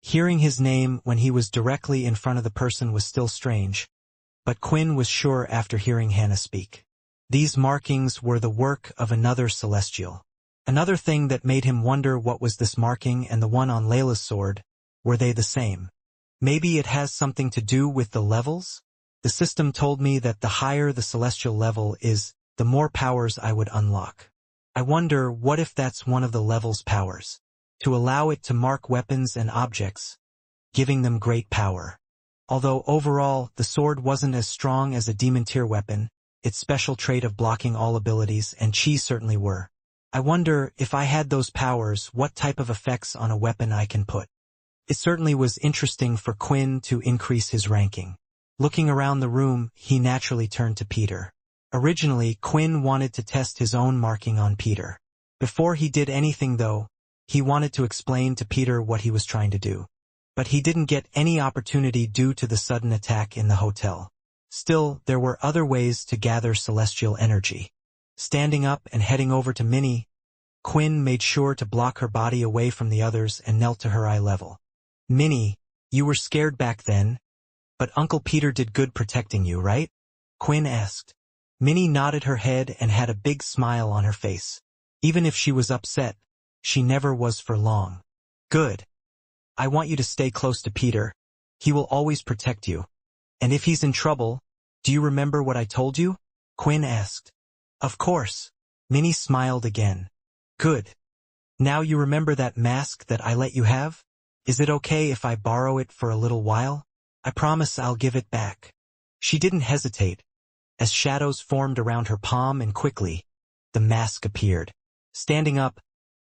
Hearing his name when he was directly in front of the person was still strange, but Quinn was sure after hearing Hannah speak. These markings were the work of another celestial. Another thing that made him wonder what was this marking and the one on Layla's sword, were they the same? Maybe it has something to do with the levels? The system told me that the higher the celestial level is, the more powers I would unlock. I wonder what if that's one of the level's powers, to allow it to mark weapons and objects, giving them great power. Although overall, the sword wasn't as strong as a demon tier weapon, its special trait of blocking all abilities and chi certainly were. I wonder if I had those powers, what type of effects on a weapon I can put. It certainly was interesting for Quinn to increase his ranking. Looking around the room, he naturally turned to Peter. Originally, Quinn wanted to test his own marking on Peter. Before he did anything though, he wanted to explain to Peter what he was trying to do. But he didn't get any opportunity due to the sudden attack in the hotel. Still, there were other ways to gather celestial energy. Standing up and heading over to Minnie, Quinn made sure to block her body away from the others and knelt to her eye level. Minnie, you were scared back then, but Uncle Peter did good protecting you, right? Quinn asked. Minnie nodded her head and had a big smile on her face. Even if she was upset, she never was for long. Good. I want you to stay close to Peter. He will always protect you. And if he's in trouble, do you remember what I told you? Quinn asked. Of course. Minnie smiled again. Good. Now you remember that mask that I let you have? Is it okay if I borrow it for a little while? I promise I'll give it back. She didn't hesitate, as shadows formed around her palm and quickly, the mask appeared. Standing up,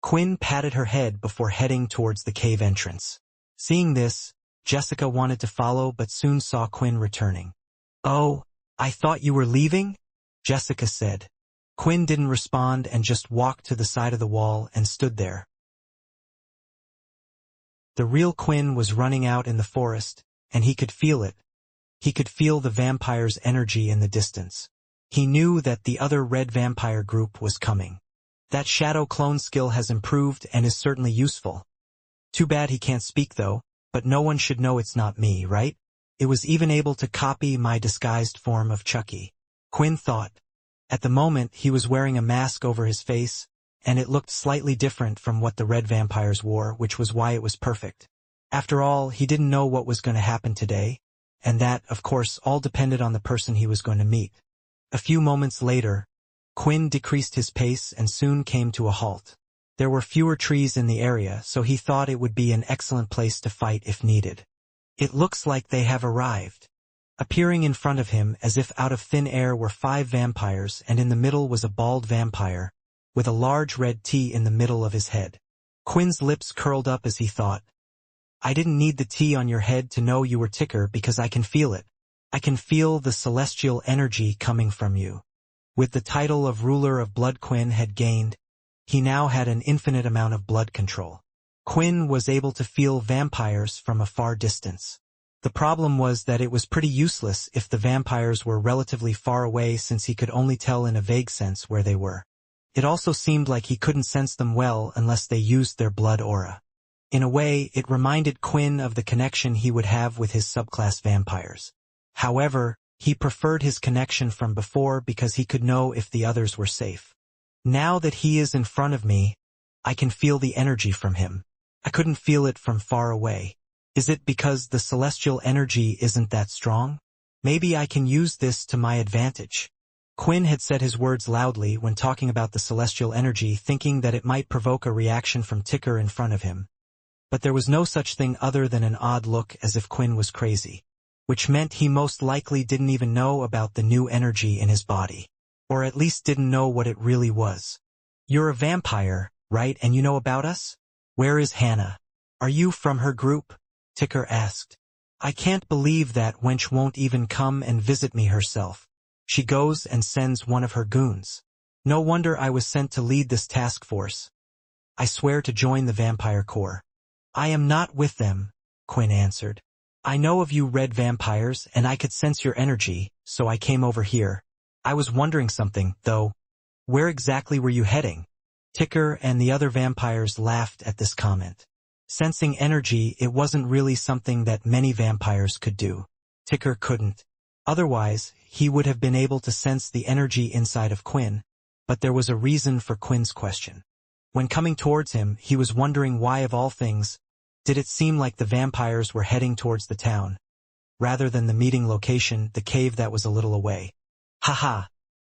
Quinn patted her head before heading towards the cave entrance. Seeing this, Jessica wanted to follow but soon saw Quinn returning. Oh, I thought you were leaving? Jessica said. Quinn didn't respond and just walked to the side of the wall and stood there. The real Quinn was running out in the forest, and he could feel it. He could feel the vampire's energy in the distance. He knew that the other red vampire group was coming. That shadow clone skill has improved and is certainly useful. Too bad he can't speak though, but no one should know it's not me, right? It was even able to copy my disguised form of Chucky. Quinn thought. At the moment, he was wearing a mask over his face, and it looked slightly different from what the red vampires wore, which was why it was perfect. After all, he didn't know what was going to happen today, and that, of course, all depended on the person he was going to meet. A few moments later, Quinn decreased his pace and soon came to a halt. There were fewer trees in the area, so he thought it would be an excellent place to fight if needed. It looks like they have arrived. Appearing in front of him as if out of thin air were 5 vampires, and in the middle was a bald vampire, with a large red T in the middle of his head. Quinn's lips curled up as he thought, I didn't need the T on your head to know you were Ticker because I can feel it. I can feel the celestial energy coming from you. With the title of ruler of blood Quinn had gained, he now had an infinite amount of blood control. Quinn was able to feel vampires from a far distance. The problem was that it was pretty useless if the vampires were relatively far away, since he could only tell in a vague sense where they were. It also seemed like he couldn't sense them well unless they used their blood aura. In a way, it reminded Quinn of the connection he would have with his subclass vampires. However, he preferred his connection from before because he could know if the others were safe. Now that he is in front of me, I can feel the energy from him. I couldn't feel it from far away. Is it because the celestial energy isn't that strong? Maybe I can use this to my advantage. Quinn had said his words loudly when talking about the celestial energy, thinking that it might provoke a reaction from Ticker in front of him. But there was no such thing other than an odd look, as if Quinn was crazy. Which meant he most likely didn't even know about the new energy in his body. Or at least didn't know what it really was. You're a vampire, right, and you know about us? Where is Hannah? Are you from her group? Ticker asked. I can't believe that wench won't even come and visit me herself. She goes and sends one of her goons. No wonder I was sent to lead this task force. I swear to join the Vampire Corps. I am not with them, Quinn answered. I know of you red vampires, and I could sense your energy, so I came over here. I was wondering something, though. Where exactly were you heading? Ticker and the other vampires laughed at this comment. Sensing energy, it wasn't really something that many vampires could do. Ticker couldn't. Otherwise, he would have been able to sense the energy inside of Quinn, but there was a reason for Quinn's question. When coming towards him, he was wondering why, of all things, did it seem like the vampires were heading towards the town, rather than the meeting location, the cave that was a little away. Haha.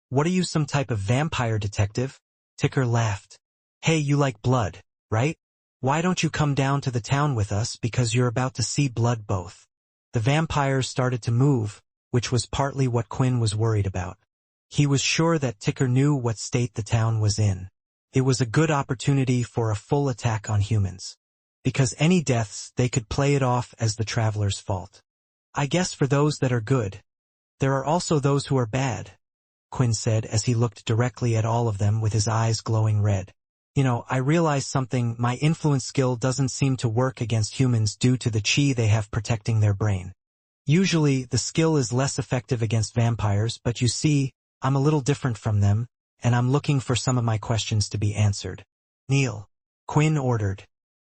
What are you, some type of vampire detective? Ticker laughed. Hey, you like blood, right? Why don't you come down to the town with us, because you're about to see blood both. The vampires started to move, which was partly what Quinn was worried about. He was sure that Ticker knew what state the town was in. It was a good opportunity for a full attack on humans. Because any deaths, they could play it off as the traveler's fault. I guess for those that are good. There are also those who are bad, Quinn said as he looked directly at all of them with his eyes glowing red. You know, I realized something. My influence skill doesn't seem to work against humans due to the chi they have protecting their brain. Usually, the skill is less effective against vampires, but you see, I'm a little different from them, and I'm looking for some of my questions to be answered. Kneel, Quinn ordered.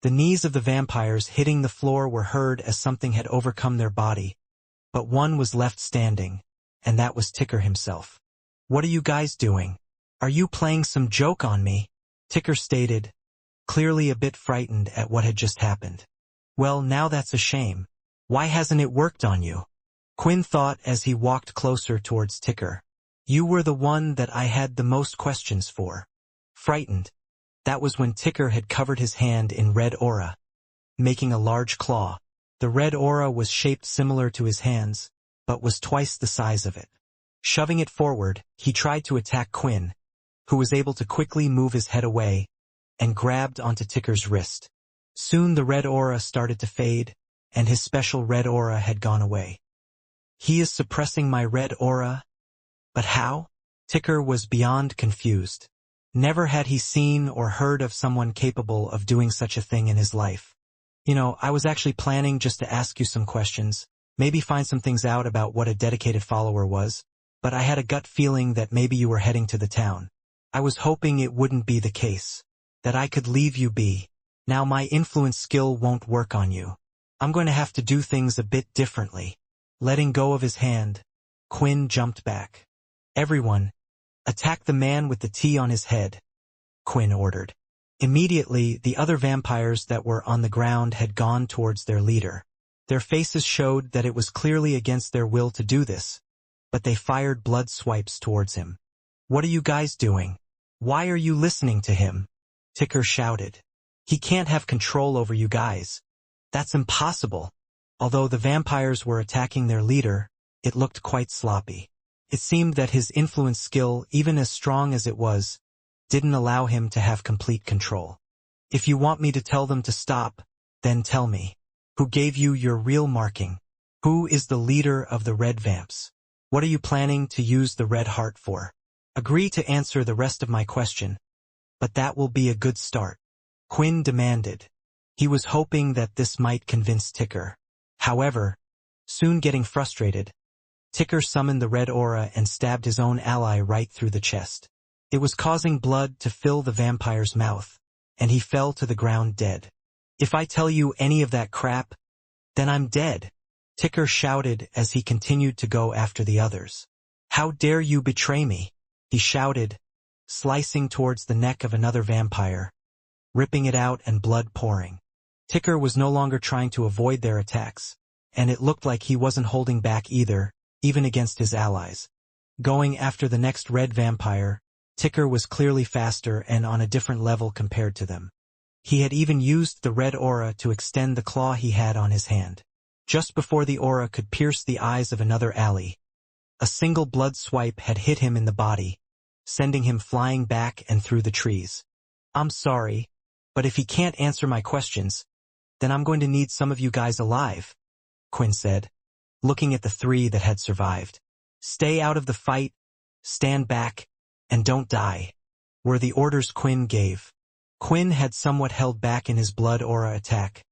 The knees of the vampires hitting the floor were heard as something had overcome their body, but one was left standing, and that was Ticker himself. What are you guys doing? Are you playing some joke on me? Ticker stated, clearly a bit frightened at what had just happened. Well, now that's a shame. Why hasn't it worked on you? Quinn thought as he walked closer towards Ticker. You were the one that I had the most questions for. Frightened. That was when Ticker had covered his hand in red aura, making a large claw. The red aura was shaped similar to his hands, but was twice the size of it. Shoving it forward, he tried to attack Quinn, who was able to quickly move his head away, and grabbed onto Ticker's wrist. Soon the red aura started to fade, and his special red aura had gone away. He is suppressing my red aura? But how? Ticker was beyond confused. Never had he seen or heard of someone capable of doing such a thing in his life. You know, I was actually planning just to ask you some questions, maybe find some things out about what a dedicated follower was, but I had a gut feeling that maybe you were heading to the town. I was hoping it wouldn't be the case, that I could leave you be. Now my influence skill won't work on you. I'm going to have to do things a bit differently. Letting go of his hand, Quinn jumped back. Everyone, attack the man with the T on his head, Quinn ordered. Immediately, the other vampires that were on the ground had gone towards their leader. Their faces showed that it was clearly against their will to do this, but they fired blood swipes towards him. What are you guys doing? Why are you listening to him? Ticker shouted. He can't have control over you guys. That's impossible. Although the vampires were attacking their leader, it looked quite sloppy. It seemed that his influence skill, even as strong as it was, didn't allow him to have complete control. If you want me to tell them to stop, then tell me. Who gave you your real marking? Who is the leader of the Red Vamps? What are you planning to use the Red Heart for? Agree to answer the rest of my question, but that will be a good start. Quinn demanded. He was hoping that this might convince Ticker. However, soon getting frustrated, Ticker summoned the red aura and stabbed his own ally right through the chest. It was causing blood to fill the vampire's mouth, and he fell to the ground dead. If I tell you any of that crap, then I'm dead, Ticker shouted as he continued to go after the others. How dare you betray me? He shouted, slicing towards the neck of another vampire, ripping it out and blood pouring. Ticker was no longer trying to avoid their attacks, and it looked like he wasn't holding back either, even against his allies. Going after the next red vampire, Ticker was clearly faster and on a different level compared to them. He had even used the red aura to extend the claw he had on his hand. Just before the aura could pierce the eyes of another ally, a single blood swipe had hit him in the body, sending him flying back and through the trees. I'm sorry, but if he can't answer my questions, then I'm going to need some of you guys alive, Quinn said, looking at the three that had survived. Stay out of the fight, stand back, and don't die, were the orders Quinn gave. Quinn had somewhat held back in his blood aura attack,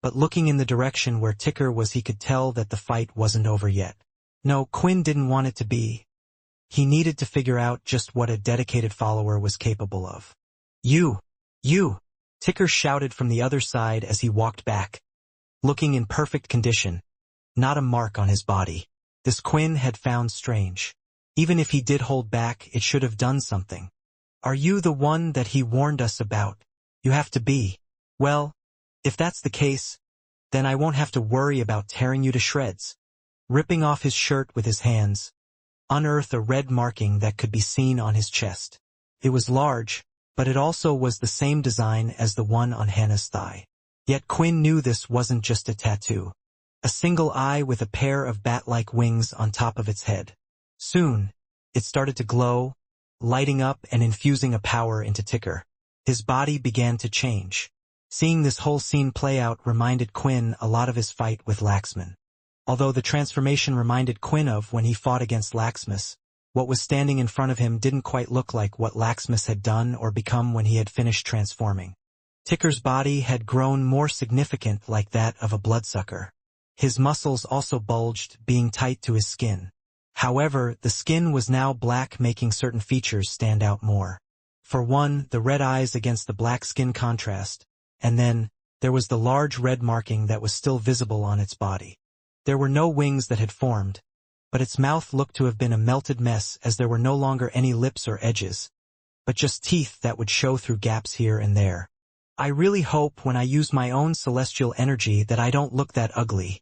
but looking in the direction where Ticker was he could tell that the fight wasn't over yet. No, Quinn didn't want it to be. He needed to figure out just what a dedicated follower was capable of. You! Ticker shouted from the other side as he walked back, looking in perfect condition, not a mark on his body. This Quinn had found strange. Even if he did hold back, it should have done something. Are you the one that he warned us about? You have to be. Well, if that's the case, then I won't have to worry about tearing you to shreds. Ripping off his shirt with his hands, unearthed a red marking that could be seen on his chest. It was large, but it also was the same design as the one on Hannah's thigh. Yet Quinn knew this wasn't just a tattoo. A single eye with a pair of bat-like wings on top of its head. Soon, it started to glow, lighting up and infusing a power into Ticker. His body began to change. Seeing this whole scene play out reminded Quinn a lot of his fight with Laxman. Although the transformation reminded Quinn of when he fought against Laxmus, what was standing in front of him didn't quite look like what Laxmus had done or become when he had finished transforming. Ticker's body had grown more significant, like that of a bloodsucker. His muscles also bulged, being tight to his skin. However, the skin was now black, making certain features stand out more. For one, the red eyes against the black skin contrast, and then, there was the large red marking that was still visible on its body. There were no wings that had formed, but its mouth looked to have been a melted mess as there were no longer any lips or edges, but just teeth that would show through gaps here and there. I really hope when I use my own celestial energy that I don't look that ugly,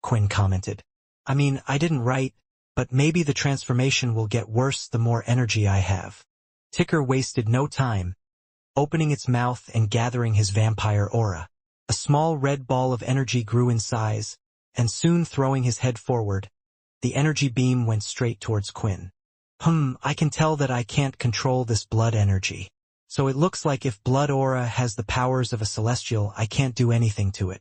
Quinn commented. I mean, I didn't write, but maybe the transformation will get worse the more energy I have. Ticker wasted no time, opening its mouth and gathering his vampire aura. A small red ball of energy grew in size, and soon throwing his head forward, the energy beam went straight towards Quinn. I can tell that I can't control this blood energy. So it looks like if blood aura has the powers of a celestial, I can't do anything to it.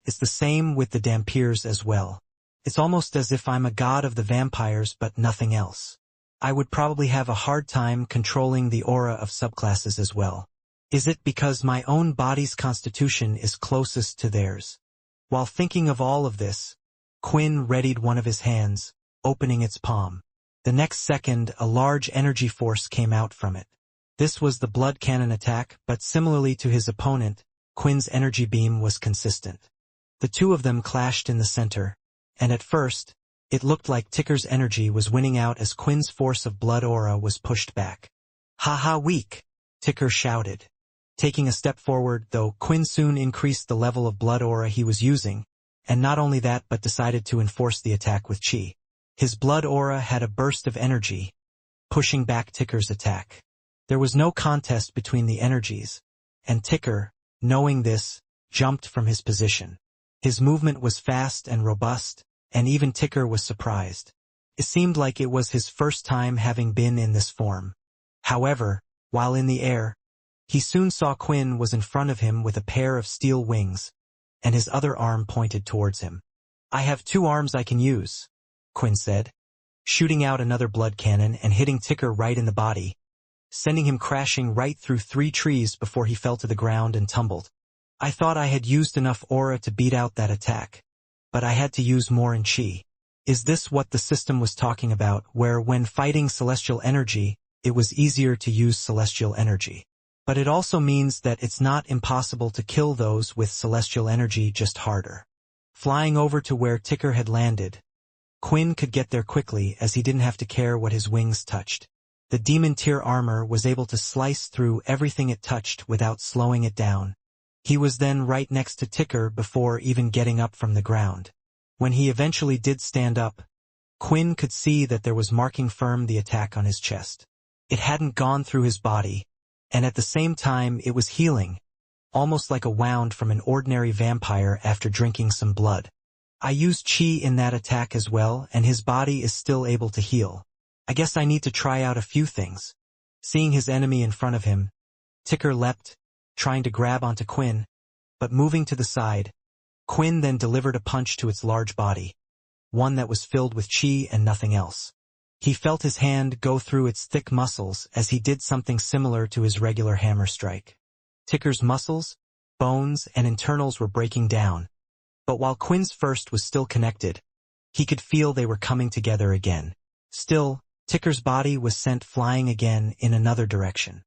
It's the same with the Dampiers as well. It's almost as if I'm a god of the vampires but nothing else. I would probably have a hard time controlling the aura of subclasses as well. Is it because my own body's constitution is closest to theirs? While thinking of all of this, Quinn readied one of his hands, opening its palm. The next second, a large energy force came out from it. This was the blood cannon attack, but similarly to his opponent, Quinn's energy beam was consistent. The two of them clashed in the center, and at first, it looked like Ticker's energy was winning out as Quinn's force of blood aura was pushed back. Ha, weak, Ticker shouted. Taking a step forward, though, Quinn soon increased the level of blood aura he was using, and not only that but decided to enforce the attack with chi. His blood aura had a burst of energy, pushing back Ticker's attack. There was no contest between the energies, and Ticker, knowing this, jumped from his position. His movement was fast and robust, and even Ticker was surprised. It seemed like it was his first time having been in this form. However, while in the air, he soon saw Quinn was in front of him with a pair of steel wings, and his other arm pointed towards him. "I have 2 arms I can use," Quinn said, shooting out another blood cannon and hitting Ticker right in the body, sending him crashing right through 3 trees before he fell to the ground and tumbled. "I thought I had used enough aura to beat out that attack, but I had to use more in chi." Is this what the system was talking about, where when fighting celestial energy, it was easier to use celestial energy? But it also means that it's not impossible to kill those with celestial energy, just harder. Flying over to where Ticker had landed, Quinn could get there quickly as he didn't have to care what his wings touched. The demon tier armor was able to slice through everything it touched without slowing it down. He was then right next to Ticker before even getting up from the ground. When he eventually did stand up, Quinn could see that there was marking firm the attack on his chest. It hadn't gone through his body, and at the same time it was healing, almost like a wound from an ordinary vampire after drinking some blood. "I used chi in that attack as well, and his body is still able to heal. I guess I need to try out a few things." Seeing his enemy in front of him, Ticker leapt, trying to grab onto Quinn, but moving to the side, Quinn then delivered a punch to its large body, one that was filled with chi and nothing else. He felt his hand go through its thick muscles as he did something similar to his regular hammer strike. Ticker's muscles, bones, and internals were breaking down, but while Quinn's first was still connected, he could feel they were coming together again. Still, Ticker's body was sent flying again in another direction.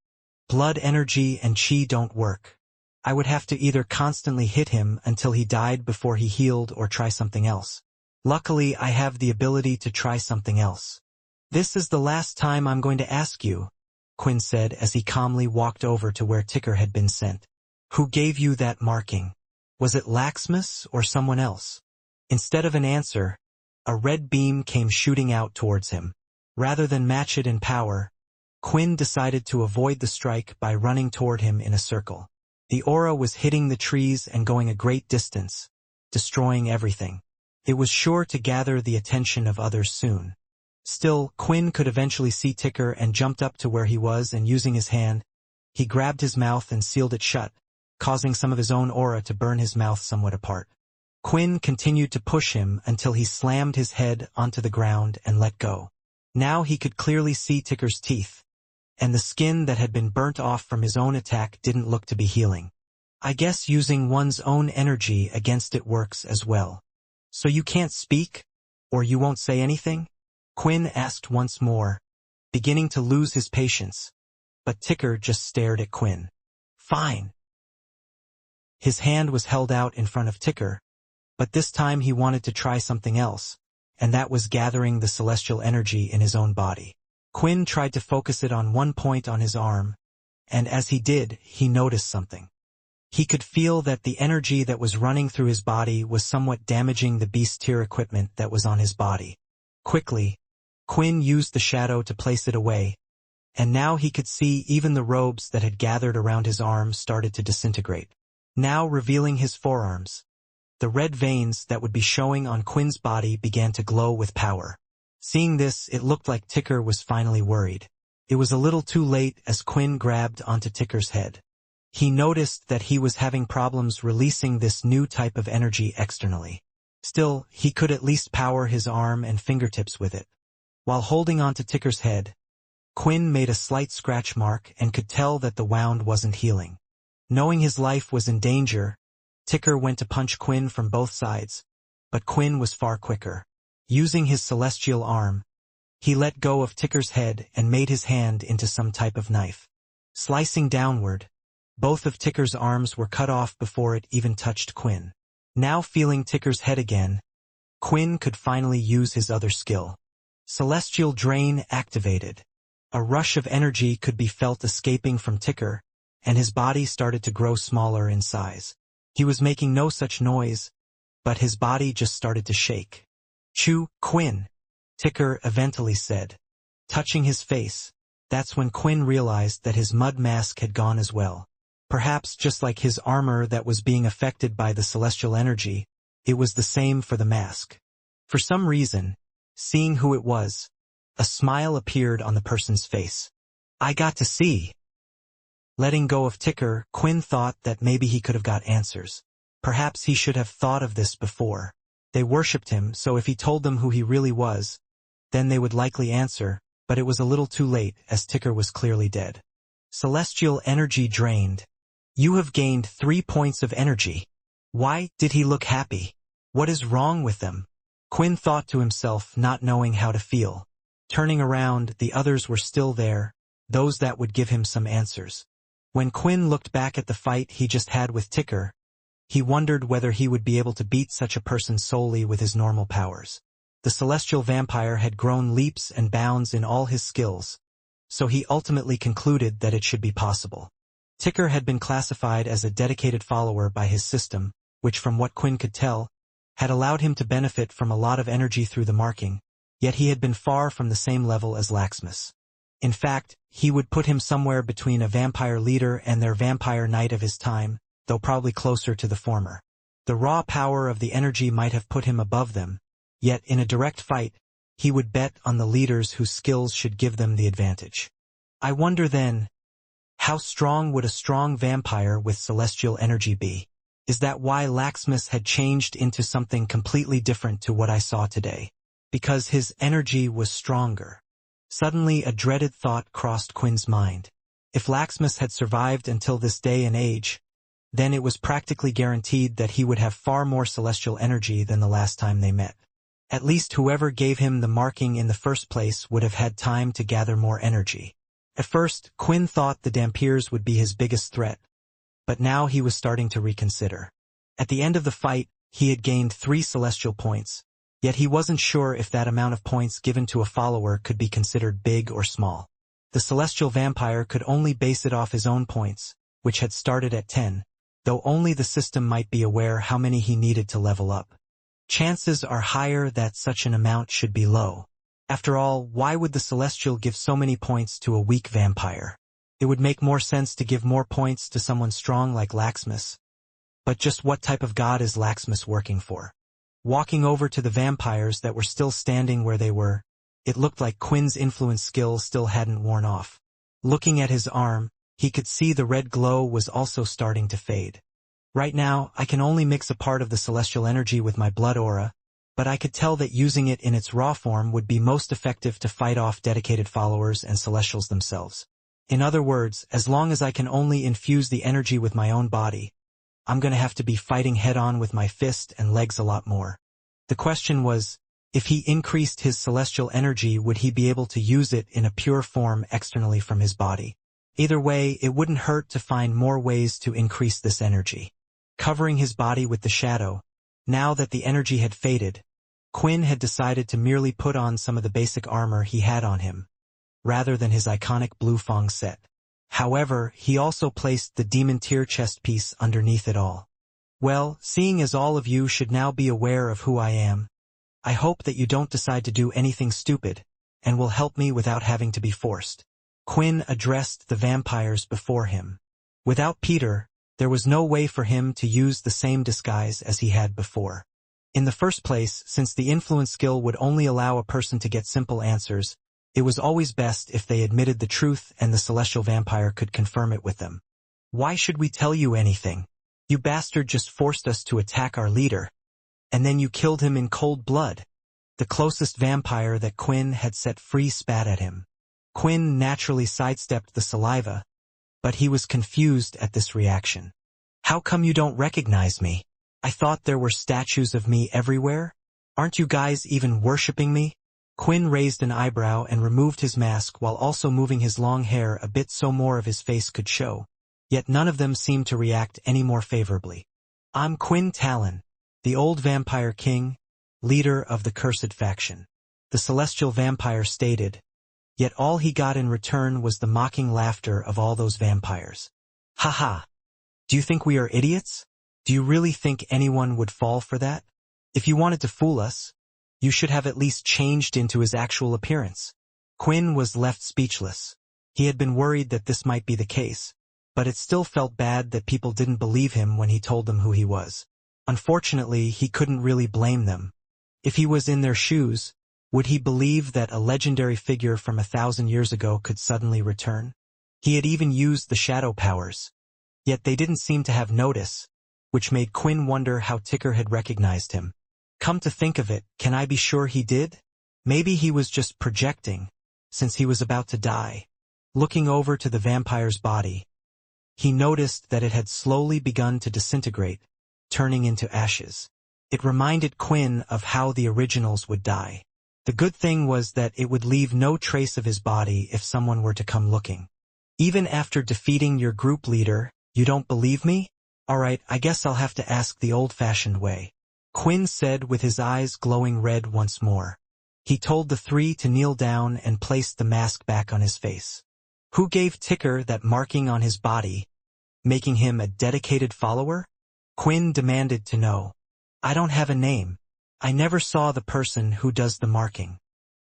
"Blood energy and chi don't work. I would have to either constantly hit him until he died before he healed or try something else. Luckily, I have the ability to try something else." "This is the last time I'm going to ask you," Quinn said as he calmly walked over to where Ticker had been sent. "Who gave you that marking? Was it Laxmus or someone else?" Instead of an answer, a red beam came shooting out towards him. Rather than match it in power, Quinn decided to avoid the strike by running toward him in a circle. The aura was hitting the trees and going a great distance, destroying everything. It was sure to gather the attention of others soon. Still, Quinn could eventually see Ticker and jumped up to where he was, and using his hand, he grabbed his mouth and sealed it shut, causing some of his own aura to burn his mouth somewhat apart. Quinn continued to push him until he slammed his head onto the ground and let go. Now he could clearly see Ticker's teeth, and the skin that had been burnt off from his own attack didn't look to be healing. "I guess using one's own energy against it works as well. So you can't speak? Or you won't say anything?" Quinn asked once more, beginning to lose his patience, but Ticker just stared at Quinn. "Fine." His hand was held out in front of Ticker, but this time he wanted to try something else, and that was gathering the celestial energy in his own body. Quinn tried to focus it on one point on his arm, and as he did, he noticed something. He could feel that the energy that was running through his body was somewhat damaging the beast tier equipment that was on his body. Quickly, Quinn used the shadow to place it away, and now he could see even the robes that had gathered around his arms started to disintegrate, now revealing his forearms. The red veins that would be showing on Quinn's body began to glow with power. Seeing this, it looked like Ticker was finally worried. It was a little too late as Quinn grabbed onto Ticker's head. He noticed that he was having problems releasing this new type of energy externally. Still, he could at least power his arm and fingertips with it. While holding onto Ticker's head, Quinn made a slight scratch mark and could tell that the wound wasn't healing. Knowing his life was in danger, Ticker went to punch Quinn from both sides, but Quinn was far quicker. Using his celestial arm, he let go of Ticker's head and made his hand into some type of knife. Slicing downward, both of Ticker's arms were cut off before it even touched Quinn. Now feeling Ticker's head again, Quinn could finally use his other skill. Celestial Drain activated. A rush of energy could be felt escaping from Ticker, and his body started to grow smaller in size. He was making no such noise, but his body just started to shake. "Chew, Quinn," Ticker eventually said, touching his face. That's when Quinn realized that his mud mask had gone as well. Perhaps just like his armor that was being affected by the celestial energy, it was the same for the mask. For some reason, seeing who it was, a smile appeared on the person's face. I got to see. Letting go of Ticker, Quinn thought that maybe he could have got answers. Perhaps he should have thought of this before. They worshipped him, so if he told them who he really was, then they would likely answer, but it was a little too late, as Ticker was clearly dead. Celestial energy drained. You have gained 3 points of energy. Why did he look happy? What is wrong with them? Quinn thought to himself, not knowing how to feel. Turning around, the others were still there, those that would give him some answers. When Quinn looked back at the fight he just had with Ticker, he wondered whether he would be able to beat such a person solely with his normal powers. The celestial vampire had grown leaps and bounds in all his skills, so he ultimately concluded that it should be possible. Ticker had been classified as a dedicated follower by his system, which from what Quinn could tell, had allowed him to benefit from a lot of energy through the marking, yet he had been far from the same level as Laxmus. In fact, he would put him somewhere between a vampire leader and their vampire knight of his time, though probably closer to the former. The raw power of the energy might have put him above them, yet in a direct fight, he would bet on the leaders whose skills should give them the advantage. I wonder then, how strong would a strong vampire with celestial energy be? Is that why Laxmus had changed into something completely different to what I saw today? Because his energy was stronger. Suddenly a dreaded thought crossed Quinn's mind. If Laxmus had survived until this day and age, then it was practically guaranteed that he would have far more celestial energy than the last time they met. At least whoever gave him the marking in the first place would have had time to gather more energy. At first, Quinn thought the Dampiers would be his biggest threat, but now he was starting to reconsider. At the end of the fight, he had gained 3 celestial points, yet he wasn't sure if that amount of points given to a follower could be considered big or small. The celestial vampire could only base it off his own points, which had started at 10, though only the system might be aware how many he needed to level up. Chances are higher that such an amount should be low. After all, why would the Celestial give so many points to a weak vampire? It would make more sense to give more points to someone strong like Laxmus. But just what type of god is Laxmus working for? Walking over to the vampires that were still standing where they were, it looked like Quinn's influence skill still hadn't worn off. Looking at his arm, he could see the red glow was also starting to fade. Right now, I can only mix a part of the celestial energy with my blood aura, but I could tell that using it in its raw form would be most effective to fight off dedicated followers and celestials themselves. In other words, as long as I can only infuse the energy with my own body, I'm going to have to be fighting head-on with my fist and legs a lot more. The question was, if he increased his celestial energy, would he be able to use it in a pure form externally from his body? Either way, it wouldn't hurt to find more ways to increase this energy. Covering his body with the shadow, now that the energy had faded, Quinn had decided to merely put on some of the basic armor he had on him, rather than his iconic blue Fong set. However, he also placed the demon tier chest piece underneath it all. Well, seeing as all of you should now be aware of who I am, I hope that you don't decide to do anything stupid, and will help me without having to be forced. Quinn addressed the vampires before him. Without Peter, there was no way for him to use the same disguise as he had before. In the first place, since the influence skill would only allow a person to get simple answers, it was always best if they admitted the truth and the celestial vampire could confirm it with them. Why should we tell you anything? You bastard just forced us to attack our leader, and then you killed him in cold blood. The closest vampire that Quinn had set free spat at him. Quinn naturally sidestepped the saliva, but he was confused at this reaction. How come you don't recognize me? I thought there were statues of me everywhere? Aren't you guys even worshipping me? Quinn raised an eyebrow and removed his mask while also moving his long hair a bit so more of his face could show. Yet none of them seemed to react any more favorably. I'm Quinn Talon, the old vampire king, leader of the cursed faction. The celestial vampire stated, yet all he got in return was the mocking laughter of all those vampires. Haha! Do you think we are idiots? Do you really think anyone would fall for that? If you wanted to fool us, you should have at least changed into his actual appearance. Quinn was left speechless. He had been worried that this might be the case, but it still felt bad that people didn't believe him when he told them who he was. Unfortunately, he couldn't really blame them, If he was in their shoes, would he believe that a legendary figure from 1,000 years ago could suddenly return? He had even used the shadow powers. Yet they didn't seem to have notice, which made Quinn wonder how Ticker had recognized him. Come to think of it, can I be sure he did? Maybe he was just projecting, since he was about to die. Looking over to the vampire's body, he noticed that it had slowly begun to disintegrate, turning into ashes. It reminded Quinn of how the originals would die. The good thing was that it would leave no trace of his body if someone were to come looking. Even after defeating your group leader, you don't believe me? Alright, I guess I'll have to ask the old-fashioned way, Quinn said with his eyes glowing red once more. He told the three to kneel down and placed the mask back on his face. Who gave Ticker that marking on his body, making him a dedicated follower? Quinn demanded to know. I don't have a name. I never saw the person who does the marking.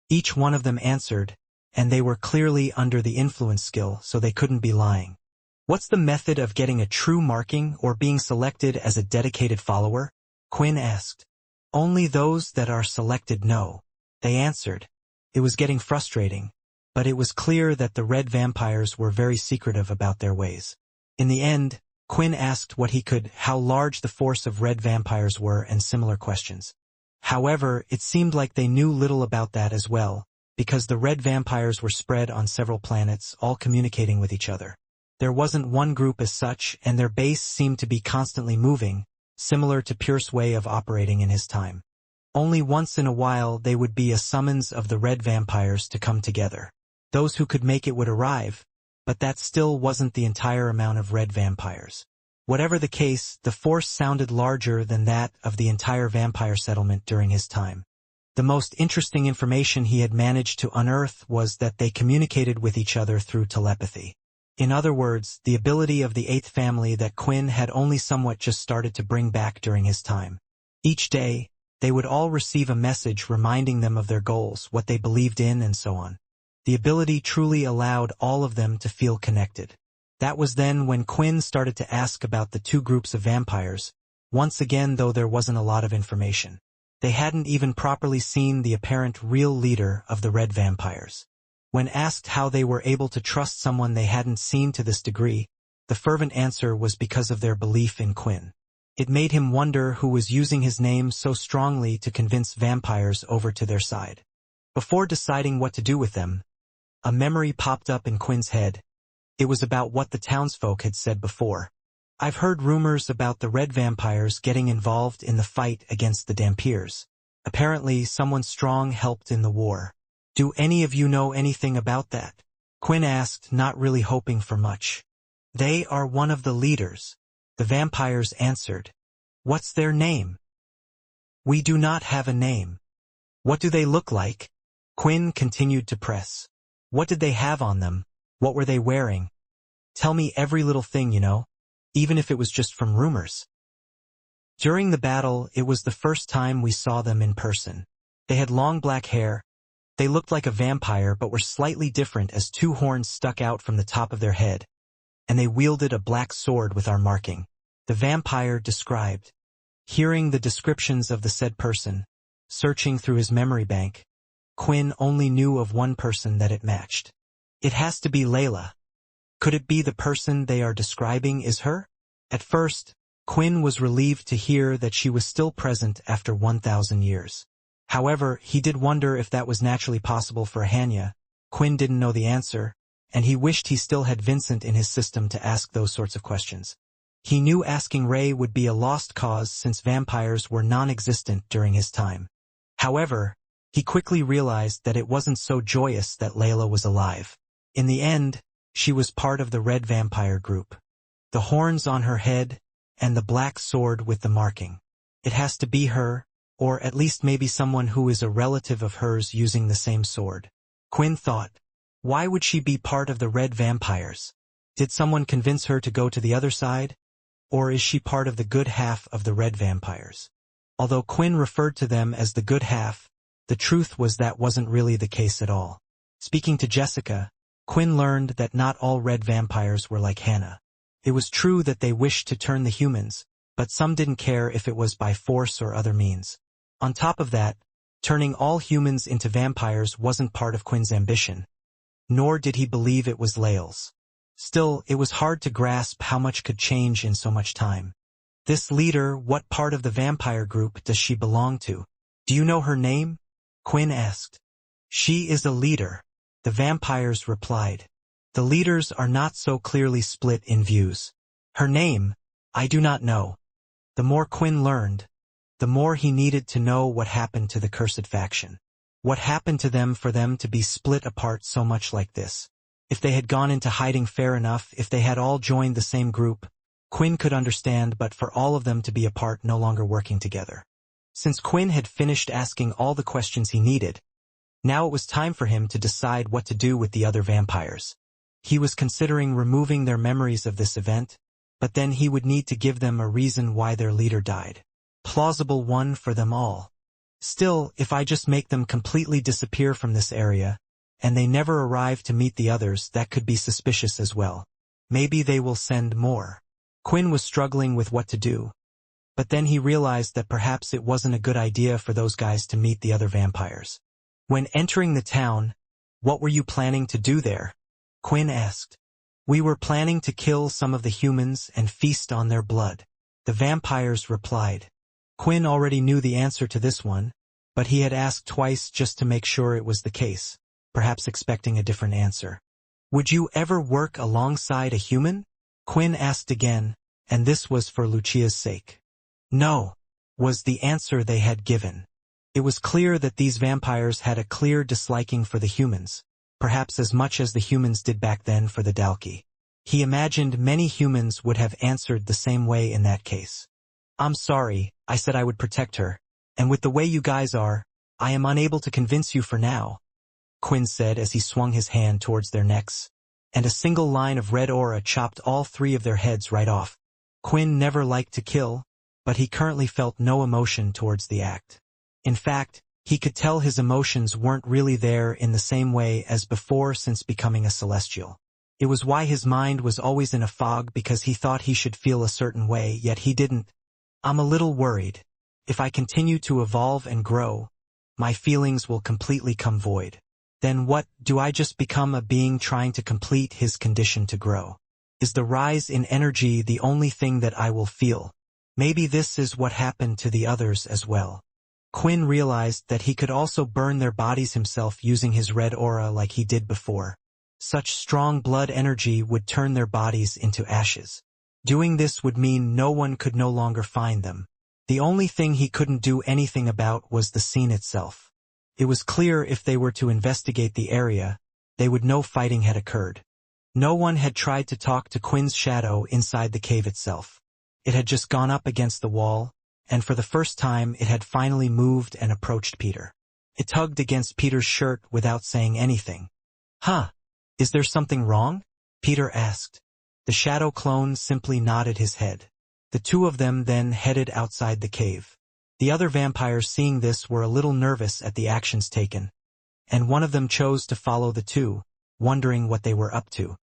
Each one of them answered, and they were clearly under the influence skill, so they couldn't be lying. What's the method of getting a true marking or being selected as a dedicated follower? Quinn asked. Only those that are selected know, they answered. It was getting frustrating, but it was clear that the red vampires were very secretive about their ways. In the end, Quinn asked how large the force of red vampires were and similar questions. However, it seemed like they knew little about that as well, because the red vampires were spread on several planets, all communicating with each other. There wasn't one group as such, and their base seemed to be constantly moving, similar to Pierce's way of operating in his time. Only once in a while they would be a summons of the red vampires to come together. Those who could make it would arrive, but that still wasn't the entire amount of red vampires. Whatever the case, the force sounded larger than that of the entire vampire settlement during his time. The most interesting information he had managed to unearth was that they communicated with each other through telepathy. In other words, the ability of the eighth family that Quinn had only somewhat just started to bring back during his time. Each day, they would all receive a message reminding them of their goals, what they believed in, and so on. The ability truly allowed all of them to feel connected. That was then when Quinn started to ask about the two groups of vampires, once again though there wasn't a lot of information. They hadn't even properly seen the apparent real leader of the red vampires. When asked how they were able to trust someone they hadn't seen to this degree, the fervent answer was because of their belief in Quinn. It made him wonder who was using his name so strongly to convince vampires over to their side. Before deciding what to do with them, a memory popped up in Quinn's head. It was about what the townsfolk had said before. I've heard rumors about the red vampires getting involved in the fight against the Dampiers. Apparently, someone strong helped in the war. Do any of you know anything about that? Quinn asked, not really hoping for much. They are one of the leaders, the vampires answered. What's their name? We do not have a name. What do they look like? Quinn continued to press. What did they have on them? What were they wearing? Tell me every little thing, even if it was just from rumors. During the battle, it was the first time we saw them in person. They had long black hair. They looked like a vampire but were slightly different as two horns stuck out from the top of their head, and they wielded a black sword with our marking. The vampire described. Hearing the descriptions of the said person, searching through his memory bank, Quinn only knew of one person that it matched. It has to be Layla. Could it be the person they are describing is her? At first, Quinn was relieved to hear that she was still present after 1,000 years. However, he did wonder if that was naturally possible for a Hanya. Quinn didn't know the answer, and he wished he still had Vincent in his system to ask those sorts of questions. He knew asking Ray would be a lost cause since vampires were non-existent during his time. However, he quickly realized that it wasn't so joyous that Layla was alive. In the end, she was part of the red vampire group. The horns on her head, and the black sword with the marking. It has to be her, or at least maybe someone who is a relative of hers using the same sword. Quinn thought, why would she be part of the red vampires? Did someone convince her to go to the other side? Or is she part of the good half of the red vampires? Although Quinn referred to them as the good half, the truth was that wasn't really the case at all. Speaking to Jessica, Quinn learned that not all red vampires were like Hannah. It was true that they wished to turn the humans, but some didn't care if it was by force or other means. On top of that, Turning all humans into vampires wasn't part of Quinn's ambition, nor did he believe it was Lael's. Still, it was hard to grasp how much could change in so much time. This leader, what part of the vampire group does she belong to? Do you know her name? Quinn asked. She is a leader, the vampires replied. The leaders are not so clearly split in views. Her name, I do not know. The more Quinn learned, the more he needed to know what happened to the cursed faction. What happened to them for them to be split apart so much like this? If they had gone into hiding, fair enough. If they had all joined the same group, Quinn could understand, but for all of them to be apart, no longer working together. Since Quinn had finished asking all the questions he needed, now it was time for him to decide what to do with the other vampires. He was considering removing their memories of this event, but then he would need to give them a reason why their leader died. Plausible one for them all. Still, if I just make them completely disappear from this area, and they never arrive to meet the others, that could be suspicious as well. Maybe they will send more. Quinn was struggling with what to do, but then he realized that perhaps it wasn't a good idea for those guys to meet the other vampires. When entering the town, what were you planning to do there? Quinn asked. We were planning to kill some of the humans and feast on their blood, the vampires replied. Quinn already knew the answer to this one, but he had asked twice just to make sure it was the case, perhaps expecting a different answer. Would you ever work alongside a human? Quinn asked again, and this was for Lucia's sake. No, was the answer they had given. It was clear that these vampires had a clear disliking for the humans, perhaps as much as the humans did back then for the Dalki. He imagined many humans would have answered the same way in that case. I'm sorry, I said I would protect her, and with the way you guys are, I am unable to convince you for now, Quinn said as he swung his hand towards their necks, and a single line of red aura chopped all three of their heads right off. Quinn never liked to kill, but he currently felt no emotion towards the act. In fact, he could tell his emotions weren't really there in the same way as before since becoming a celestial. It was why his mind was always in a fog, because he thought he should feel a certain way, yet he didn't. I'm a little worried. If I continue to evolve and grow, my feelings will completely come void. Then what, do I just become a being trying to complete his condition to grow? Is the rise in energy the only thing that I will feel? Maybe this is what happened to the others as well. Quinn realized that he could also burn their bodies himself using his red aura like he did before. Such strong blood energy would turn their bodies into ashes. Doing this would mean no one could no longer find them. The only thing he couldn't do anything about was the scene itself. It was clear if they were to investigate the area, they would know fighting had occurred. No one had tried to talk to Quinn's shadow inside the cave itself. It had just gone up against the wall, and for the first time it had finally moved and approached Peter. It tugged against Peter's shirt without saying anything. Huh? Is there something wrong? Peter asked. The shadow clone simply nodded his head. The two of them then headed outside the cave. The other vampires, seeing this, were a little nervous at the actions taken, and one of them chose to follow the two, wondering what they were up to.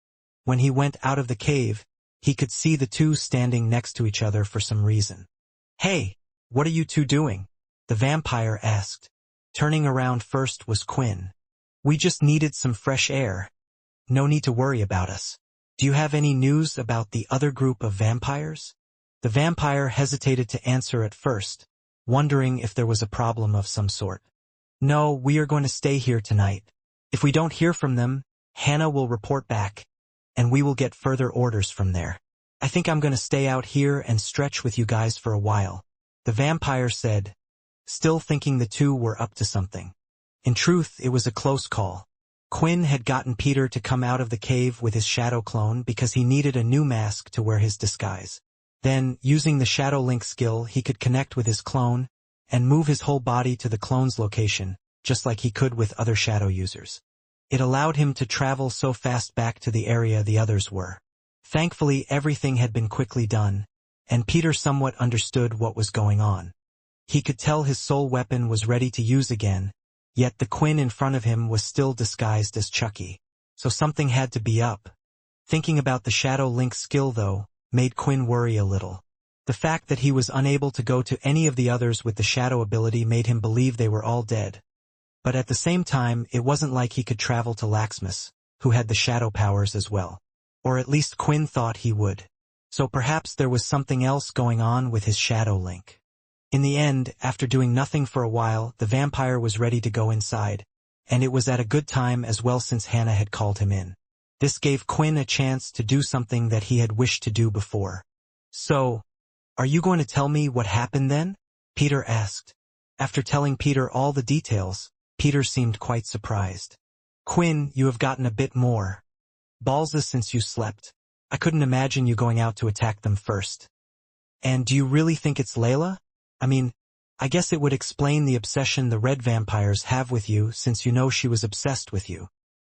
When he went out of the cave, he could see the two standing next to each other for some reason. Hey, what are you two doing? The vampire asked. Turning around first was Quinn. We just needed some fresh air. No need to worry about us. Do you have any news about the other group of vampires? The vampire hesitated to answer at first, wondering if there was a problem of some sort. No, we are going to stay here tonight. If we don't hear from them, Hannah will report back, and we will get further orders from there. I think I'm going to stay out here and stretch with you guys for a while, the vampire said, still thinking the two were up to something. In truth, it was a close call. Quinn had gotten Peter to come out of the cave with his shadow clone because he needed a new mask to wear his disguise. Then, using the shadow link skill, he could connect with his clone and move his whole body to the clone's location, just like he could with other shadow users. It allowed him to travel so fast back to the area the others were. Thankfully, everything had been quickly done, and Peter somewhat understood what was going on. He could tell his soul weapon was ready to use again, yet the Quinn in front of him was still disguised as Chucky. So something had to be up. Thinking about the shadow link skill, though, made Quinn worry a little. The fact that he was unable to go to any of the others with the shadow ability made him believe they were all dead. But at the same time, it wasn't like he could travel to Laxmus, who had the shadow powers as well. Or at least Quinn thought he would. So perhaps there was something else going on with his shadow link. In the end, after doing nothing for a while, the vampire was ready to go inside, and it was at a good time as well since Hannah had called him in. This gave Quinn a chance to do something that he had wished to do before. "So, are you going to tell me what happened then?" Peter asked. After telling Peter all the details, Peter seemed quite surprised. "Quinn, you have gotten a bit more ballsy since you slept. I couldn't imagine you going out to attack them first. And do you really think it's Layla? I mean, I guess it would explain the obsession the red vampires have with you since you know she was obsessed with you.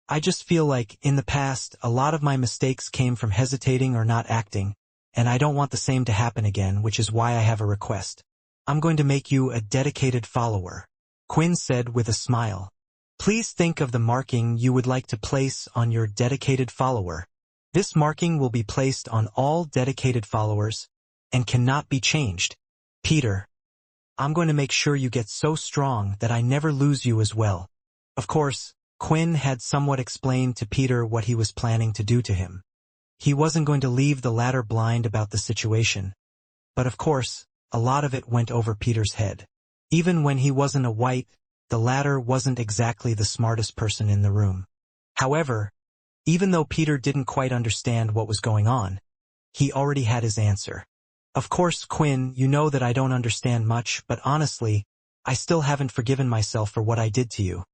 I just feel like, in the past, a lot of my mistakes came from hesitating or not acting, and I don't want the same to happen again, which is why I have a request. I'm going to make you a dedicated follower," Quinn said with a smile. "Please think of the marking you would like to place on your dedicated follower. This marking will be placed on all dedicated followers and cannot be changed. Peter, I'm going to make sure you get so strong that I never lose you as well." Of course, Quinn had somewhat explained to Peter what he was planning to do to him. He wasn't going to leave the latter blind about the situation. But of course, a lot of it went over Peter's head. Even when he wasn't a white, the latter wasn't exactly the smartest person in the room. However, even though Peter didn't quite understand what was going on, he already had his answer. "Of course, Quinn, you know that I don't understand much, but honestly, I still haven't forgiven myself for what I did to you.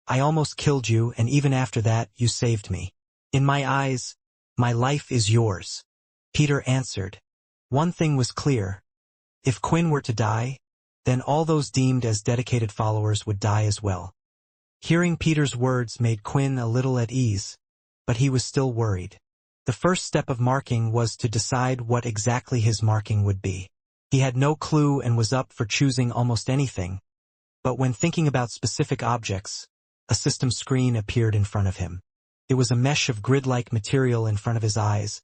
I almost killed you, and even after that, you saved me. In my eyes, my life is yours," Peter answered. One thing was clear. If Quinn were to die, then all those deemed as dedicated followers would die as well. Hearing Peter's words made Quinn a little at ease, but he was still worried. The first step of marking was to decide what exactly his marking would be. He had no clue and was up for choosing almost anything, but when thinking about specific objects, a system screen appeared in front of him. It was a mesh of grid-like material in front of his eyes,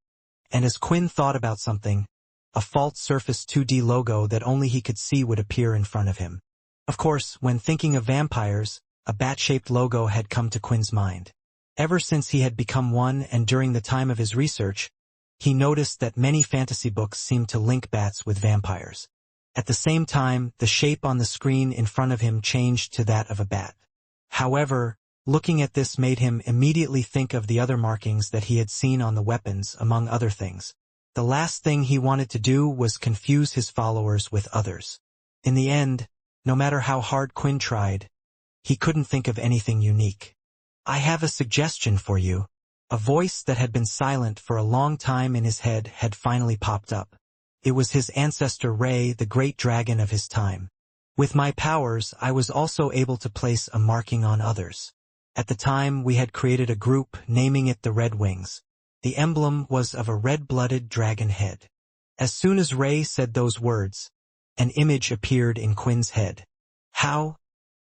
and as Quinn thought about something, a false surface 2D logo that only he could see would appear in front of him. Of course, when thinking of vampires, a bat-shaped logo had come to Quinn's mind. Ever since he had become one and during the time of his research, he noticed that many fantasy books seemed to link bats with vampires. At the same time, the shape on the screen in front of him changed to that of a bat. However, looking at this made him immediately think of the other markings that he had seen on the weapons, among other things. The last thing he wanted to do was confuse his followers with others. In the end, no matter how hard Quinn tried, he couldn't think of anything unique. "I have a suggestion for you." A voice that had been silent for a long time in his head had finally popped up. It was his ancestor Ray, the great dragon of his time. "With my powers, I was also able to place a marking on others. At the time, we had created a group, naming it the Red Wings. The emblem was of a red-blooded dragon head." As soon as Ray said those words, an image appeared in Quinn's head. "How?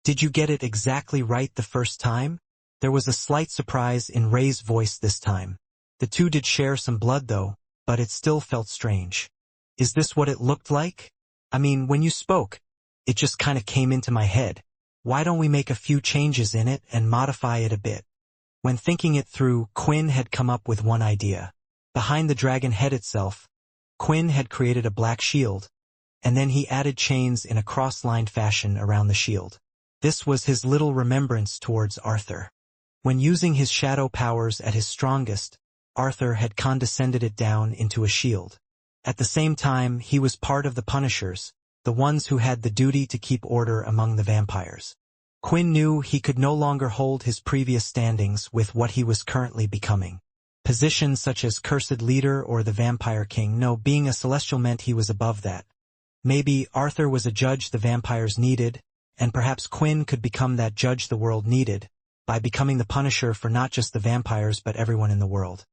Did you get it exactly right the first time?" There was a slight surprise in Ray's voice this time. The two did share some blood though, but it still felt strange. "Is this what it looked like? I mean, when you spoke, it just kind of came into my head. Why don't we make a few changes in it and modify it a bit?" When thinking it through, Quinn had come up with one idea. Behind the dragon head itself, Quinn had created a black shield, and then he added chains in a cross-lined fashion around the shield. This was his little remembrance towards Arthur. When using his shadow powers at his strongest, Arthur had condescended it down into a shield. At the same time, he was part of the Punishers, the ones who had the duty to keep order among the vampires. Quinn knew he could no longer hold his previous standings with what he was currently becoming. Positions such as Cursed Leader or the Vampire King, no, being a celestial meant he was above that. Maybe Arthur was a judge the vampires needed, and perhaps Quinn could become that judge the world needed, by becoming the Punisher for not just the vampires but everyone in the world.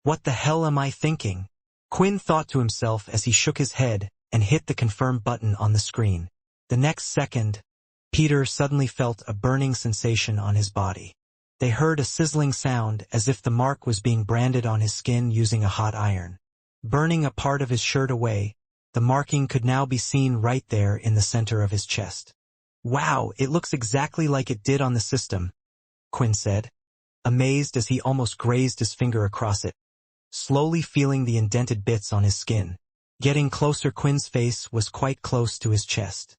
"What the hell am I thinking?" Quinn thought to himself as he shook his head and hit the confirm button on the screen. The next second, Peter suddenly felt a burning sensation on his body. They heard a sizzling sound as if the mark was being branded on his skin using a hot iron. Burning a part of his shirt away, The marking could now be seen right there in the center of his chest. "Wow, it looks exactly like it did on the system," Quinn said, amazed as he almost grazed his finger across it, slowly feeling the indented bits on his skin. Getting closer, Quinn's face was quite close to his chest.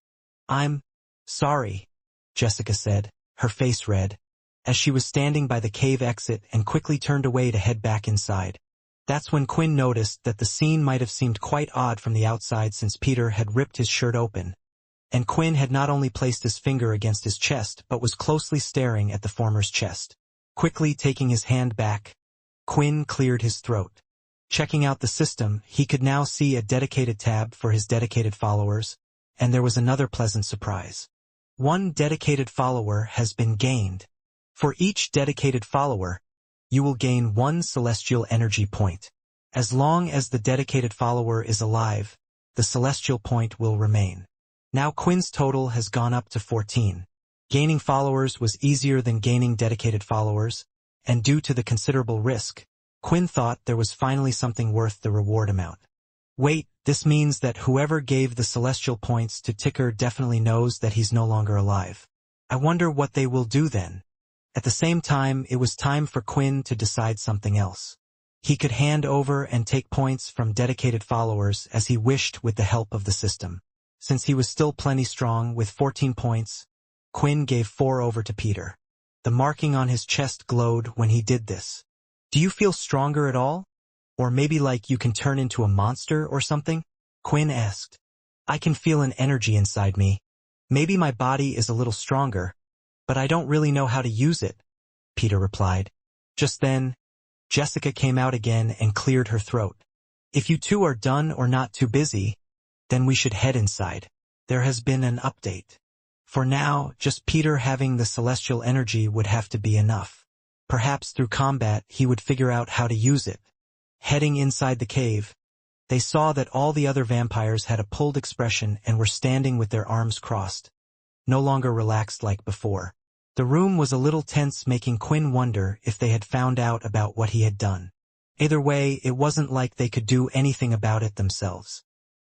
"I'm sorry," Jessica said, her face red, as she was standing by the cave exit and quickly turned away to head back inside. That's when Quinn noticed that the scene might have seemed quite odd from the outside since Peter had ripped his shirt open, and Quinn had not only placed his finger against his chest but was closely staring at the former's chest. Quickly taking his hand back, Quinn cleared his throat. Checking out the system, he could now see a dedicated tab for his dedicated followers, and there was another pleasant surprise. One dedicated follower has been gained. For each dedicated follower, you will gain 1 celestial energy point. As long as the dedicated follower is alive, the celestial point will remain. Now Quinn's total has gone up to 14. Gaining followers was easier than gaining dedicated followers, and due to the considerable risk, Quinn thought there was finally something worth the reward amount. Wait, this means that whoever gave the celestial points to Ticker definitely knows that he's no longer alive. I wonder what they will do then. At the same time, it was time for Quinn to decide something else. He could hand over and take points from dedicated followers as he wished with the help of the system. Since he was still plenty strong with 14 points, Quinn gave 4 over to Peter. The marking on his chest glowed when he did this. "Do you feel stronger at all? Or maybe like you can turn into a monster or something?" Quinn asked. "I can feel an energy inside me. Maybe my body is a little stronger, but I don't really know how to use it," Peter replied. Just then, Jessica came out again and cleared her throat. "If you two are done or not too busy, then we should head inside. There has been an update. For now, just Peter having the celestial energy would have to be enough. Perhaps through combat he would figure out how to use it." Heading inside the cave, they saw that all the other vampires had a pulled expression and were standing with their arms crossed, no longer relaxed like before. The room was a little tense, making Quinn wonder if they had found out about what he had done. Either way, it wasn't like they could do anything about it themselves.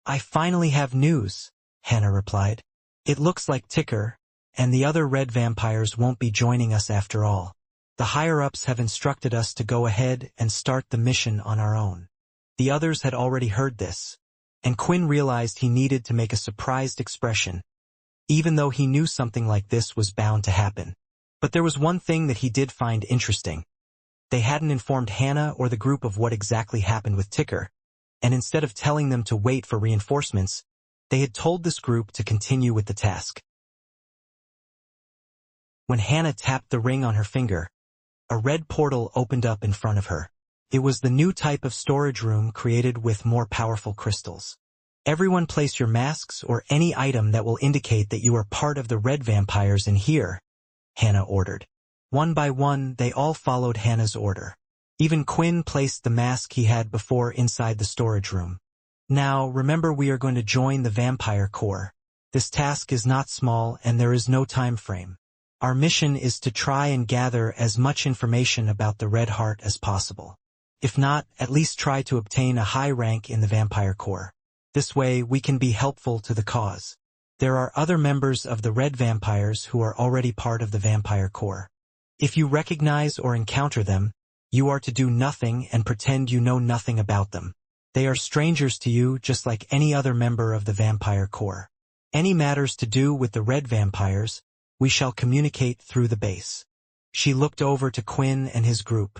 "I finally have news," Hannah replied. "It looks like Ticker and the other red vampires won't be joining us after all. The higher-ups have instructed us to go ahead and start the mission on our own." The others had already heard this, and Quinn realized he needed to make a surprised expression, even though he knew something like this was bound to happen. But there was one thing that he did find interesting. They hadn't informed Hannah or the group of what exactly happened with Ticker, and instead of telling them to wait for reinforcements, they had told this group to continue with the task. When Hannah tapped the ring on her finger, a red portal opened up in front of her. It was the new type of storage room created with more powerful crystals. "Everyone place your masks or any item that will indicate that you are part of the red vampires in here," Hannah ordered. One by one, they all followed Hannah's order. Even Quinn placed the mask he had before inside the storage room. "Now, remember, we are going to join the Vampire Corps. This task is not small and there is no time frame. Our mission is to try and gather as much information about the Red Heart as possible. If not, at least try to obtain a high rank in the Vampire Corps. This way, we can be helpful to the cause. There are other members of the Red Vampires who are already part of the Vampire Corps. If you recognize or encounter them, you are to do nothing and pretend you know nothing about them. They are strangers to you just like any other member of the Vampire Corps. Any matters to do with the Red Vampires, we shall communicate through the base." She looked over to Quinn and his group.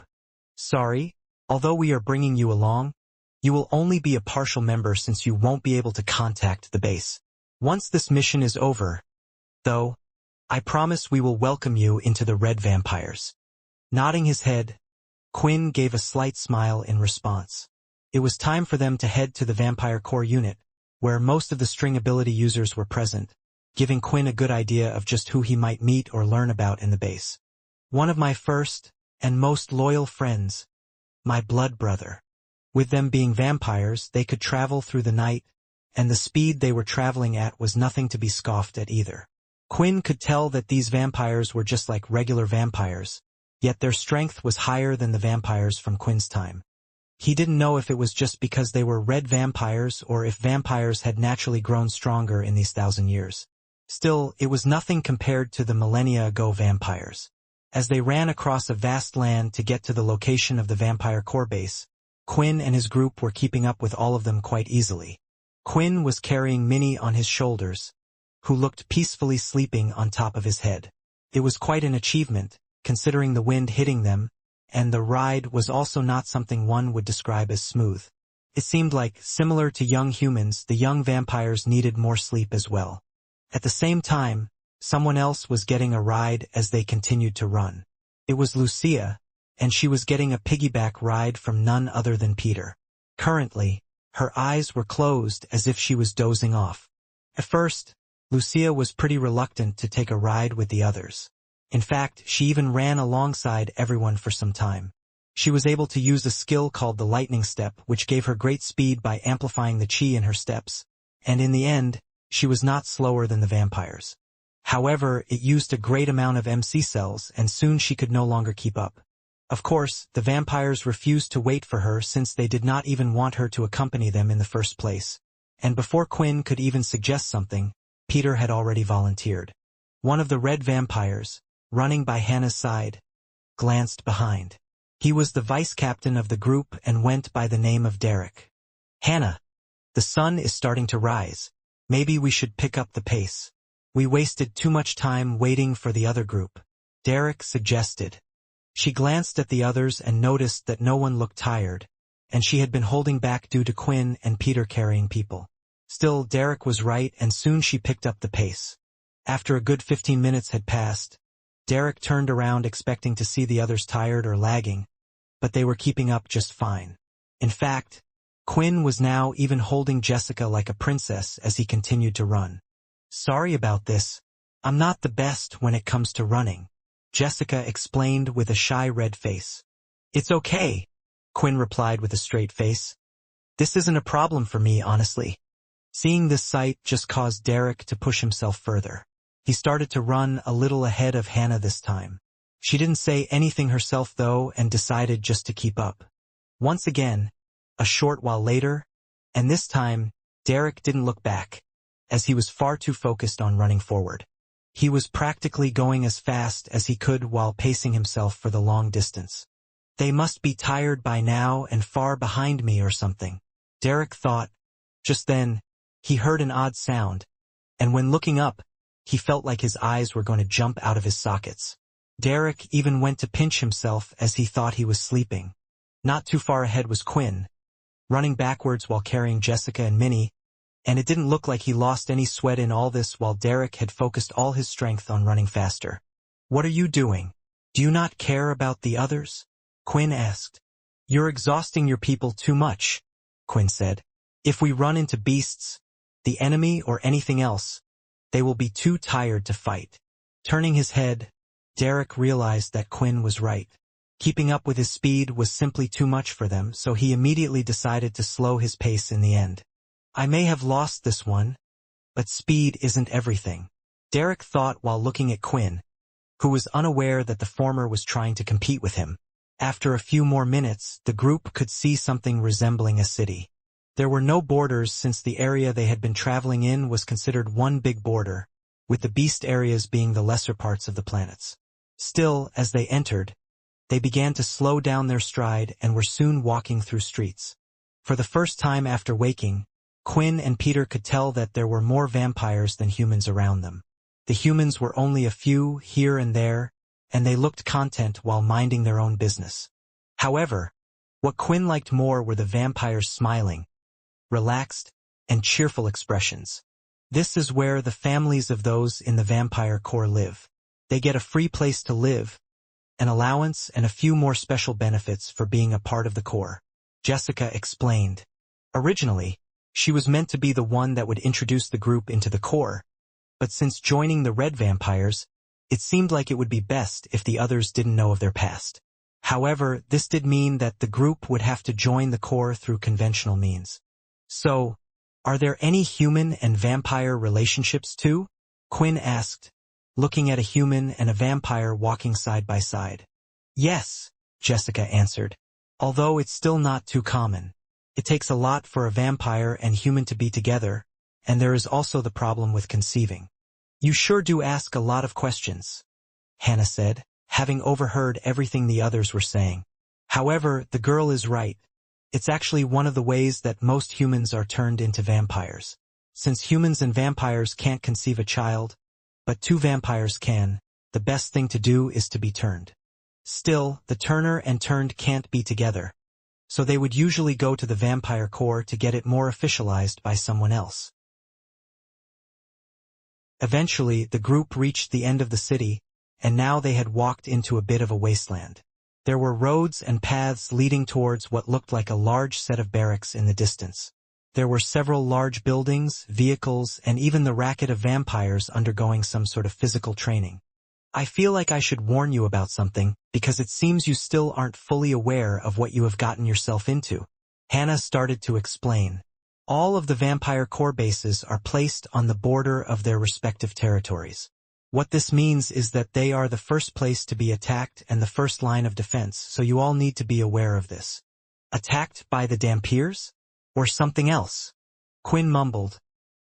"Sorry, although we are bringing you along, you will only be a partial member since you won't be able to contact the base. Once this mission is over, though, I promise we will welcome you into the Red Vampires." Nodding his head, Quinn gave a slight smile in response. It was time for them to head to the Vampire Corps unit, where most of the string ability users were present, giving Quinn a good idea of just who he might meet or learn about in the base. "One of my first and most loyal friends, my blood brother." With them being vampires, they could travel through the night, and the speed they were traveling at was nothing to be scoffed at either. Quinn could tell that these vampires were just like regular vampires, yet their strength was higher than the vampires from Quinn's time. He didn't know if it was just because they were red vampires or if vampires had naturally grown stronger in these 1,000 years. Still, it was nothing compared to the millennia ago vampires. As they ran across a vast land to get to the location of the vampire core base, Quinn and his group were keeping up with all of them quite easily. Quinn was carrying Minnie on his shoulders, who looked peacefully sleeping on top of his head. It was quite an achievement, considering the wind hitting them, and the ride was also not something one would describe as smooth. It seemed like, similar to young humans, the young vampires needed more sleep as well. At the same time, someone else was getting a ride as they continued to run. It was Lucia, and she was getting a piggyback ride from none other than Peter. Currently, her eyes were closed as if she was dozing off. At first, Lucia was pretty reluctant to take a ride with the others. In fact, she even ran alongside everyone for some time. She was able to use a skill called the lightning step, which gave her great speed by amplifying the chi in her steps, and in the end, she was not slower than the vampires. However, it used a great amount of MC cells, and soon she could no longer keep up. Of course, the vampires refused to wait for her since they did not even want her to accompany them in the first place. And before Quinn could even suggest something, Peter had already volunteered. One of the red vampires, running by Hannah's side, glanced behind. He was the vice captain of the group and went by the name of Derek. "Hannah, the sun is starting to rise. Maybe we should pick up the pace. We wasted too much time waiting for the other group," Derek suggested. She glanced at the others and noticed that no one looked tired, and she had been holding back due to Quinn and Peter carrying people. Still, Derek was right, and soon she picked up the pace. After a good 15 minutes had passed, Derek turned around expecting to see the others tired or lagging, but they were keeping up just fine. In fact, Quinn was now even holding Jessica like a princess as he continued to run. "Sorry about this. I'm not the best when it comes to running," Jessica explained with a shy red face. "It's okay," Quinn replied with a straight face. "This isn't a problem for me, honestly." Seeing this sight just caused Derek to push himself further. He started to run a little ahead of Hannah this time. She didn't say anything herself though and decided just to keep up. Once again, a short while later, and this time, Derek didn't look back, as he was far too focused on running forward. He was practically going as fast as he could while pacing himself for the long distance. "They must be tired by now and far behind me or something," Derek thought. Just then, he heard an odd sound, and when looking up, he felt like his eyes were going to jump out of his sockets. Derek even went to pinch himself as he thought he was sleeping. Not too far ahead was Quinn, running backwards while carrying Jessica and Minnie, and it didn't look like he lost any sweat in all this while Derek had focused all his strength on running faster. "What are you doing? Do you not care about the others?" Quinn asked. "You're exhausting your people too much," Quinn said. "If we run into beasts, the enemy or anything else, they will be too tired to fight." Turning his head, Derek realized that Quinn was right. Keeping up with his speed was simply too much for them, so he immediately decided to slow his pace in the end. "I may have lost this one, but speed isn't everything," Derek thought while looking at Quinn, who was unaware that the former was trying to compete with him. After a few more minutes, the group could see something resembling a city. There were no borders since the area they had been traveling in was considered one big border, with the beast areas being the lesser parts of the planets. Still, as they entered, they began to slow down their stride and were soon walking through streets. For the first time after waking, Quinn and Peter could tell that there were more vampires than humans around them. The humans were only a few here and there, and they looked content while minding their own business. However, what Quinn liked more were the vampires' smiling, relaxed, and cheerful expressions. This is where the families of those in the vampire core live. They get a free place to live, an allowance, and a few more special benefits for being a part of the core, Jessica explained. Originally, she was meant to be the one that would introduce the group into the core, but since joining the red vampires, it seemed like it would be best if the others didn't know of their past. However, this did mean that the group would have to join the core through conventional means. "So, are there any human and vampire relationships too?" Quinn asked, looking at a human and a vampire walking side by side. "Yes," Jessica answered. although it's still not too common. It takes a lot for a vampire and human to be together, and there is also the problem with conceiving. You sure do ask a lot of questions, Hannah said, having overheard everything the others were saying. However, the girl is right. It's actually one of the ways that most humans are turned into vampires. Since humans and vampires can't conceive a child, but two vampires can, the best thing to do is to be turned. Still, the turner and turned can't be together, so they would usually go to the vampire core to get it more officialized by someone else. Eventually, the group reached the end of the city, and now they had walked into a bit of a wasteland. There were roads and paths leading towards what looked like a large set of barracks in the distance. There were several large buildings, vehicles, and even the racket of vampires undergoing some sort of physical training. I feel like I should warn you about something, because it seems you still aren't fully aware of what you have gotten yourself into. Hannah started to explain. All of the vampire core bases are placed on the border of their respective territories. What this means is that they are the first place to be attacked and the first line of defense, so you all need to be aware of this. Attacked by the Dampiers? Or something else? Quinn mumbled,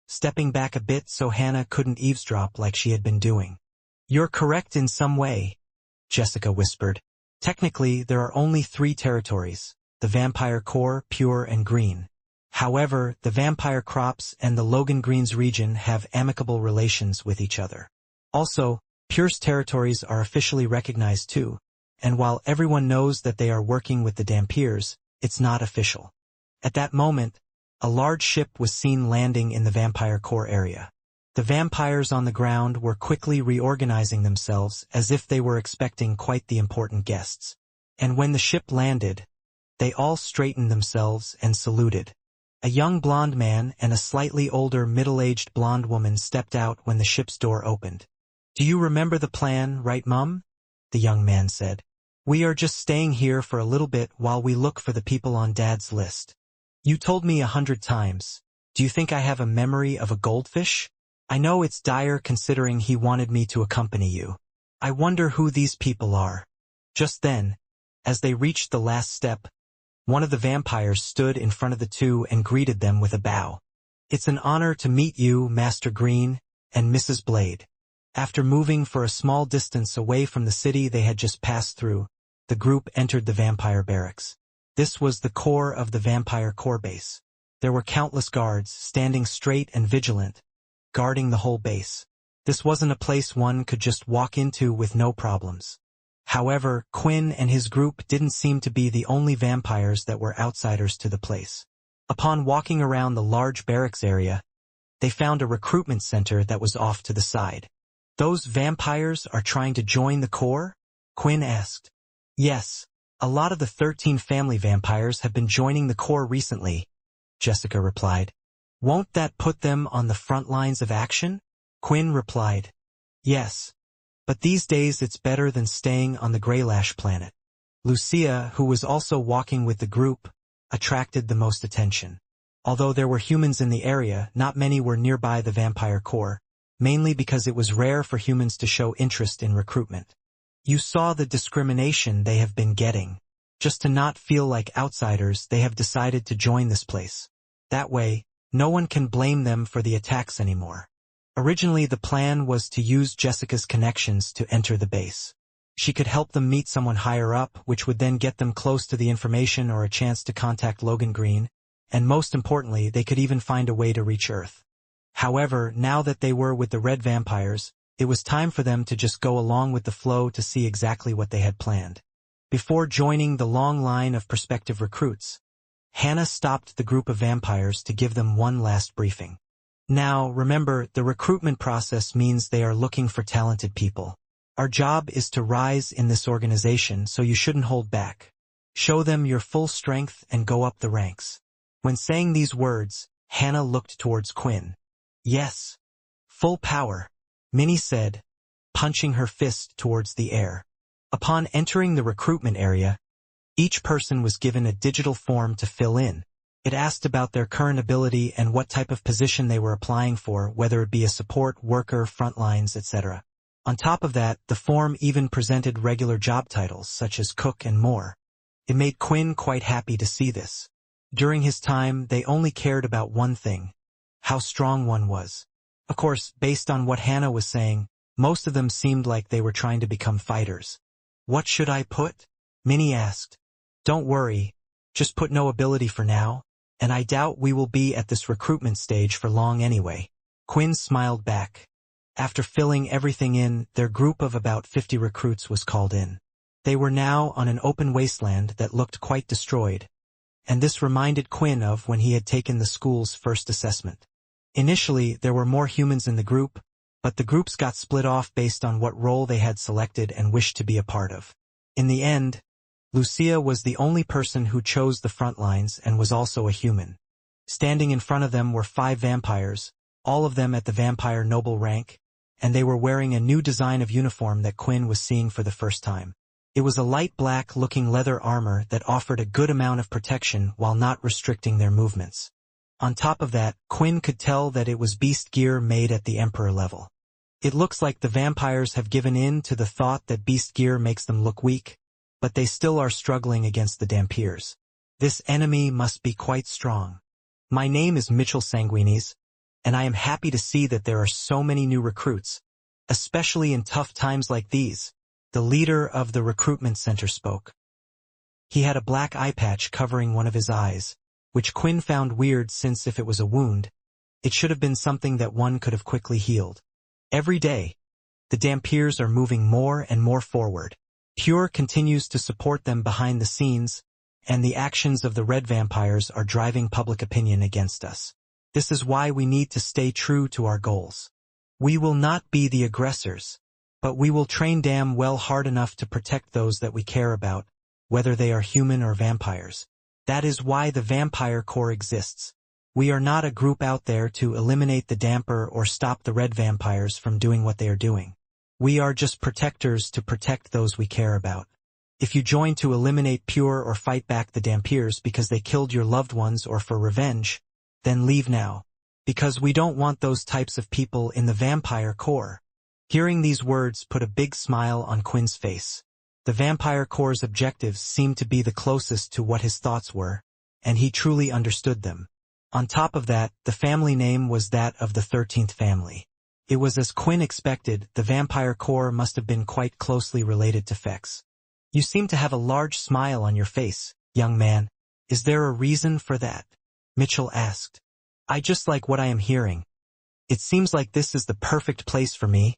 stepping back a bit so Hannah couldn't eavesdrop like she had been doing. You're correct in some way, Jessica whispered. Technically, there are only 3 territories, the Vampire Core, Pure, and Green. However, the Vampire Crops and the Logan Greens region have amicable relations with each other. Also, Pure's territories are officially recognized too, and while everyone knows that they are working with the Dampiers, it's not official. At that moment, a large ship was seen landing in the Vampire Core area. The vampires on the ground were quickly reorganizing themselves as if they were expecting quite the important guests. And when the ship landed, they all straightened themselves and saluted. A young blonde man and a slightly older middle-aged blonde woman stepped out when the ship's door opened. Do you remember the plan, right, Mum? The young man said. We are just staying here for a little bit while we look for the people on Dad's list. You told me 100 times. Do you think I have a memory of a goldfish? I know it's dire considering he wanted me to accompany you. I wonder who these people are. Just then, as they reached the last step, one of the vampires stood in front of the two and greeted them with a bow. It's an honor to meet you, Master Green, and Mrs. Blade. After moving for a small distance away from the city they had just passed through, the group entered the vampire barracks. This was the core of the vampire core base. There were countless guards, standing straight and vigilant, guarding the whole base. This wasn't a place one could just walk into with no problems. However, Quinn and his group didn't seem to be the only vampires that were outsiders to the place. Upon walking around the large barracks area, they found a recruitment center that was off to the side. Those vampires are trying to join the core? Quinn asked. Yes, a lot of the 13 family vampires have been joining the core recently, Jessica replied. Won't that put them on the front lines of action? Quinn replied. Yes, but these days it's better than staying on the Greylash planet. Lucia, who was also walking with the group, attracted the most attention. Although there were humans in the area, not many were nearby the vampire core, mainly because it was rare for humans to show interest in recruitment. You saw the discrimination they have been getting. Just to not feel like outsiders, they have decided to join this place. That way, no one can blame them for the attacks anymore. Originally, the plan was to use Jessica's connections to enter the base. She could help them meet someone higher up, which would then get them close to the information or a chance to contact Logan Green, and most importantly, they could even find a way to reach Earth. However, now that they were with the Red Vampires, it was time for them to just go along with the flow to see exactly what they had planned. Before joining the long line of prospective recruits, Hannah stopped the group of vampires to give them one last briefing. Now, remember, the recruitment process means they are looking for talented people. Our job is to rise in this organization, so you shouldn't hold back. Show them your full strength and go up the ranks. When saying these words, Hannah looked towards Quinn. Yes. Full power, Minnie said, punching her fist towards the air. Upon entering the recruitment area, each person was given a digital form to fill in. It asked about their current ability and what type of position they were applying for, whether it be a support, worker, frontlines, etc. On top of that, the form even presented regular job titles, such as cook and more. It made Quinn quite happy to see this. During his time, they only cared about one thing: how strong one was. Of course, based on what Hannah was saying, most of them seemed like they were trying to become fighters. What should I put? Minnie asked. Don't worry, just put no ability for now, and I doubt we will be at this recruitment stage for long anyway. Quinn smiled back. After filling everything in, their group of about 50 recruits was called in. They were now on an open wasteland that looked quite destroyed, and this reminded Quinn of when he had taken the school's first assessment. Initially, there were more humans in the group, but the groups got split off based on what role they had selected and wished to be a part of. In the end, Lucia was the only person who chose the front lines and was also a human. Standing in front of them were 5 vampires, all of them at the vampire noble rank, and they were wearing a new design of uniform that Quinn was seeing for the first time. It was a light black-looking leather armor that offered a good amount of protection while not restricting their movements. On top of that, Quinn could tell that it was beast gear made at the Emperor level. It looks like the vampires have given in to the thought that beast gear makes them look weak, but they still are struggling against the Dampiers. This enemy must be quite strong. My name is Mitchell Sanguinis, and I am happy to see that there are so many new recruits, especially in tough times like these. The leader of the recruitment center spoke. He had a black eye patch covering one of his eyes, which Quinn found weird since if it was a wound, it should have been something that one could have quickly healed. Every day, the Dampiers are moving more and more forward. Pure continues to support them behind the scenes, and the actions of the red vampires are driving public opinion against us. This is why we need to stay true to our goals. We will not be the aggressors, but we will train damn well hard enough to protect those that we care about, whether they are human or vampires. That is why the Vampire Corps exists. We are not a group out there to eliminate the damper or stop the red vampires from doing what they are doing. We are just protectors to protect those we care about. If you join to eliminate Pure or fight back the Dampiers because they killed your loved ones or for revenge, then leave now, because we don't want those types of people in the Vampire Corps. Hearing these words put a big smile on Quinn's face. The Vampire Corps' objectives seemed to be the closest to what his thoughts were, and he truly understood them. On top of that, the family name was that of the 13th family. It was as Quinn expected, the Vampire Corps must have been quite closely related to Fex. You seem to have a large smile on your face, young man. Is there a reason for that? Mitchell asked. I just like what I am hearing. It seems like this is the perfect place for me,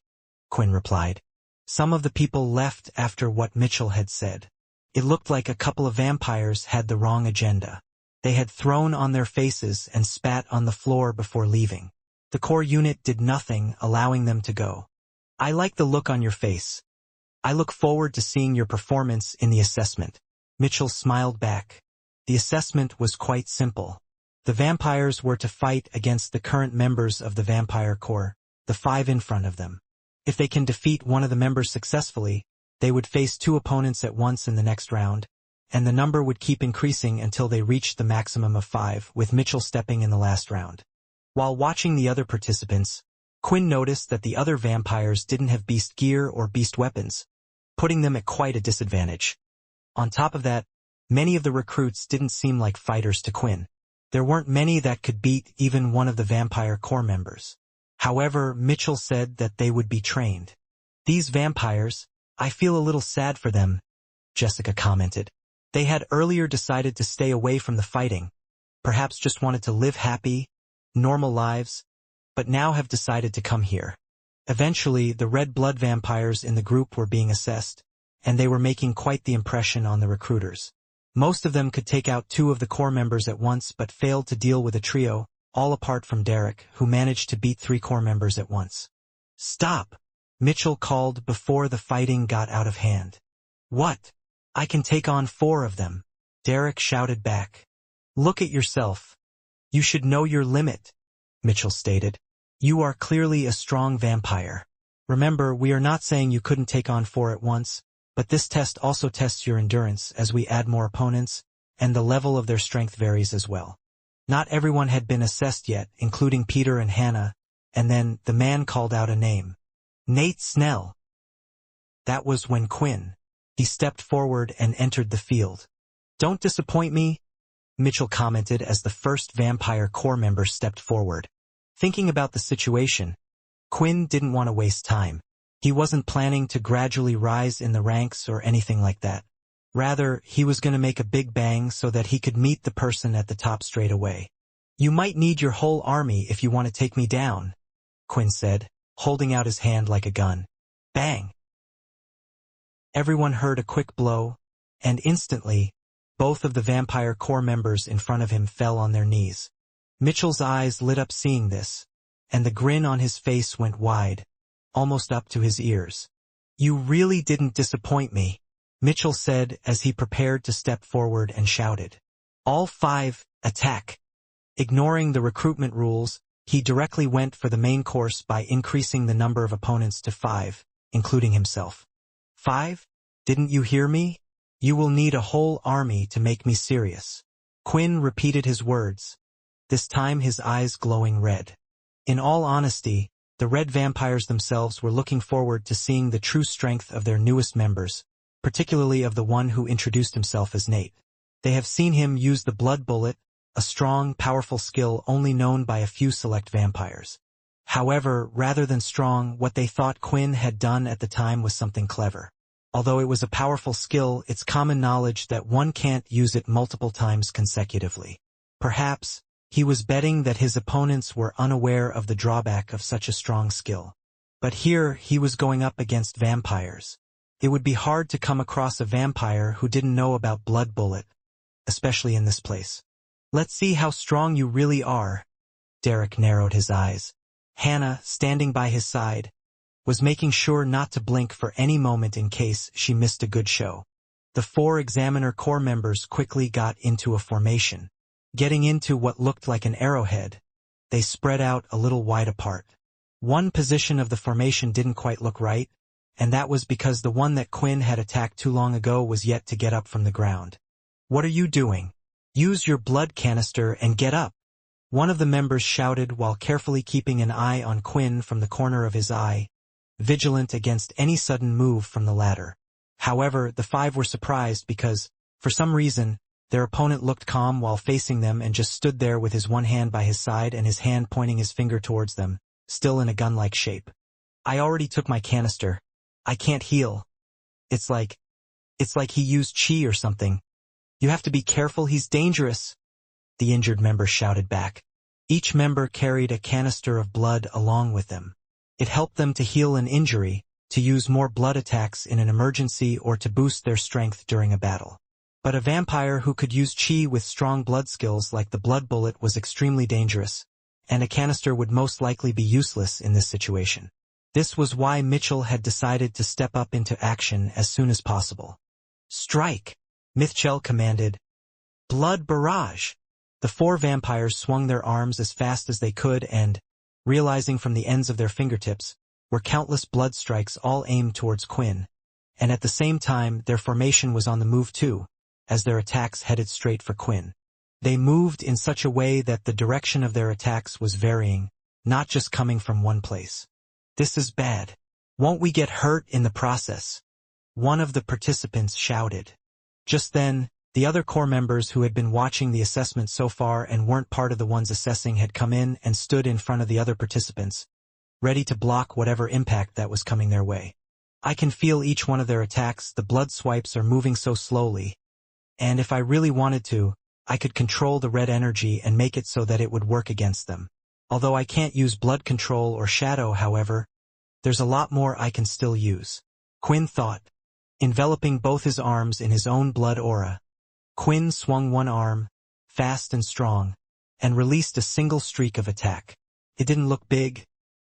Quinn replied. Some of the people left after what Mitchell had said. It looked like a couple of vampires had the wrong agenda. They had thrown on their faces and spat on the floor before leaving. The core unit did nothing, allowing them to go. I like the look on your face. I look forward to seeing your performance in the assessment. Mitchell smiled back. The assessment was quite simple. The vampires were to fight against the current members of the Vampire Corps, the 5 in front of them. If they can defeat one of the members successfully, they would face 2 opponents at once in the next round, and the number would keep increasing until they reached the maximum of 5, with Mitchell stepping in the last round. While watching the other participants, Quinn noticed that the other vampires didn't have beast gear or beast weapons, putting them at quite a disadvantage. On top of that, many of the recruits didn't seem like fighters to Quinn. There weren't many that could beat even one of the Vampire Corps members. However, Mitchell said that they would be trained. These vampires, I feel a little sad for them, Jessica commented. They had earlier decided to stay away from the fighting, perhaps just wanted to live happy, normal lives, but now have decided to come here. Eventually, the red blood vampires in the group were being assessed, and they were making quite the impression on the recruiters. Most of them could take out 2 of the core members at once but failed to deal with a trio, all apart from Derek, who managed to beat 3 core members at once. Stop! Mitchell called before the fighting got out of hand. What? I can take on 4 of them, Derek shouted back. Look at yourself. You should know your limit, Mitchell stated. You are clearly a strong vampire. Remember, we are not saying you couldn't take on 4 at once, but this test also tests your endurance as we add more opponents, and the level of their strength varies as well. Not everyone had been assessed yet, including Peter and Hannah, and then the man called out a name. Nate Snell. That was when Quinn. He stepped forward and entered the field. Don't disappoint me, Mitchell commented as the first vampire core member stepped forward. Thinking about the situation, Quinn didn't want to waste time. He wasn't planning to gradually rise in the ranks or anything like that. Rather, he was going to make a big bang so that he could meet the person at the top straight away. You might need your whole army if you want to take me down, Quinn said, holding out his hand like a gun. Bang! Everyone heard a quick blow, and instantly, both of the vampire core members in front of him fell on their knees. Mitchell's eyes lit up seeing this, and the grin on his face went wide, almost up to his ears. You really didn't disappoint me, Mitchell said as he prepared to step forward and shouted. All 5, attack! Ignoring the recruitment rules, he directly went for the main course by increasing the number of opponents to 5, including himself. 5? Didn't you hear me? You will need a whole army to make me serious. Quinn repeated his words, this time his eyes glowing red. In all honesty, the red vampires themselves were looking forward to seeing the true strength of their newest members, particularly of the one who introduced himself as Nate. They have seen him use the blood bullet, a strong, powerful skill only known by a few select vampires. However, rather than strong, what they thought Quinn had done at the time was something clever. Although it was a powerful skill, it's common knowledge that one can't use it multiple times consecutively. Perhaps, he was betting that his opponents were unaware of the drawback of such a strong skill. But here, he was going up against vampires. It would be hard to come across a vampire who didn't know about blood bullet, especially in this place. Let's see how strong you really are. Derek narrowed his eyes. Hannah, standing by his side, was making sure not to blink for any moment in case she missed a good show. The 4 Examiner core members quickly got into a formation. Getting into what looked like an arrowhead, they spread out a little wide apart. One position of the formation didn't quite look right, and that was because the one that Quinn had attacked too long ago was yet to get up from the ground. What are you doing? Use your blood canister and get up, one of the members shouted while carefully keeping an eye on Quinn from the corner of his eye, vigilant against any sudden move from the latter. However, the 5 were surprised because, for some reason, their opponent looked calm while facing them and just stood there with his one hand by his side and his hand pointing his finger towards them, still in a gun-like shape. I already took my canister. I can't heal. It's like he used chi or something. You have to be careful, he's dangerous, the injured member shouted back. Each member carried a canister of blood along with them. It helped them to heal an injury, to use more blood attacks in an emergency or to boost their strength during a battle. But a vampire who could use chi with strong blood skills like the blood bullet was extremely dangerous, and a canister would most likely be useless in this situation. This was why Mitchell had decided to step up into action as soon as possible. Strike! Mitchell commanded. Blood barrage! The 4 vampires swung their arms as fast as they could and, realizing from the ends of their fingertips, were countless blood strikes all aimed towards Quinn, and at the same time their formation was on the move too, as their attacks headed straight for Quinn. They moved in such a way that the direction of their attacks was varying, not just coming from one place. This is bad. Won't we get hurt in the process? One of the participants shouted. Just then, the other core members who had been watching the assessment so far and weren't part of the ones assessing had come in and stood in front of the other participants, ready to block whatever impact that was coming their way. I can feel each one of their attacks, the blood swipes are moving so slowly, and if I really wanted to, I could control the red energy and make it so that it would work against them. Although I can't use blood control or shadow, however, there's a lot more I can still use. Quinn thought. Enveloping both his arms in his own blood aura, Quinn swung one arm, fast and strong, and released a single streak of attack. It didn't look big,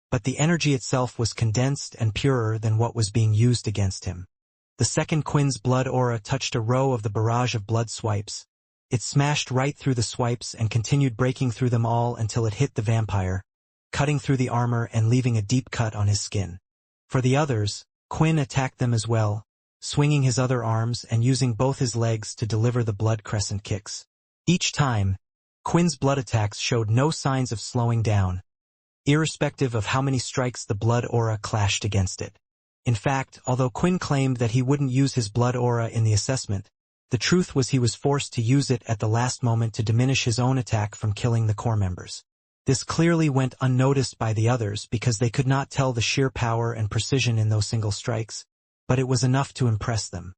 but the energy itself was condensed and purer than what was being used against him. The second Quinn's blood aura touched a row of the barrage of blood swipes. It smashed right through the swipes and continued breaking through them all until it hit the vampire, cutting through the armor and leaving a deep cut on his skin. For the others, Quinn attacked them as well, swinging his other arms and using both his legs to deliver the blood crescent kicks. Each time, Quinn's blood attacks showed no signs of slowing down, irrespective of how many strikes the blood aura clashed against it. In fact, although Quinn claimed that he wouldn't use his blood aura in the assessment, The truth was he was forced to use it at the last moment to diminish his own attack from killing the core members. This clearly went unnoticed by the others because they could not tell the sheer power and precision in those single strikes, but it was enough to impress them.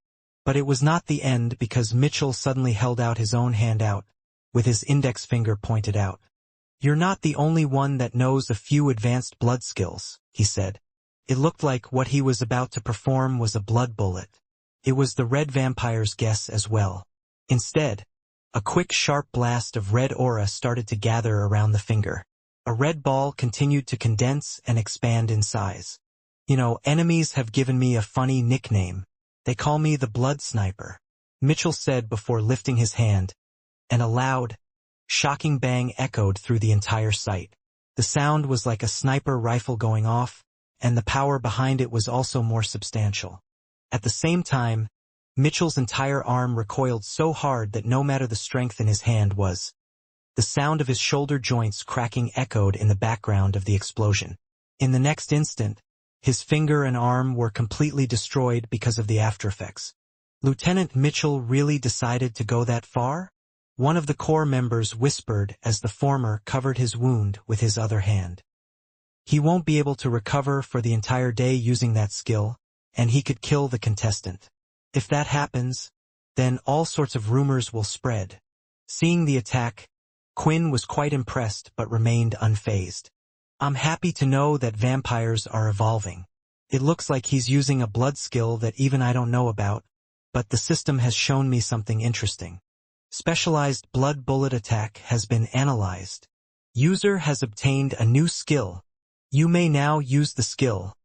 But it was not the end because Mitchell suddenly held out his own hand out, with his index finger pointed out. "You're not the only one that knows a few advanced blood skills," he said. It looked like what he was about to perform was a blood bullet. It was the red vampire's guess as well. Instead, a quick sharp blast of red aura started to gather around the finger. A red ball continued to condense and expand in size. "You know, enemies have given me a funny nickname. They call me the Blood Sniper," Mitchell said before lifting his hand, and a loud, shocking bang echoed through the entire site. The sound was like a sniper rifle going off, and the power behind it was also more substantial. At the same time, Mitchell's entire arm recoiled so hard that no matter the strength in his hand was, the sound of his shoulder joints cracking echoed in the background of the explosion. In the next instant, his finger and arm were completely destroyed because of the aftereffects. "Lieutenant Mitchell really decided to go that far?" One of the core members whispered as the former covered his wound with his other hand. "He won't be able to recover for the entire day using that skill, and he could kill the contestant. If that happens, then all sorts of rumors will spread." Seeing the attack, Quinn was quite impressed but remained unfazed. "I'm happy to know that vampires are evolving. It looks like he's using a blood skill that even I don't know about, but the system has shown me something interesting. Specialized blood bullet attack has been analyzed. User has obtained a new skill. You may now use the skill.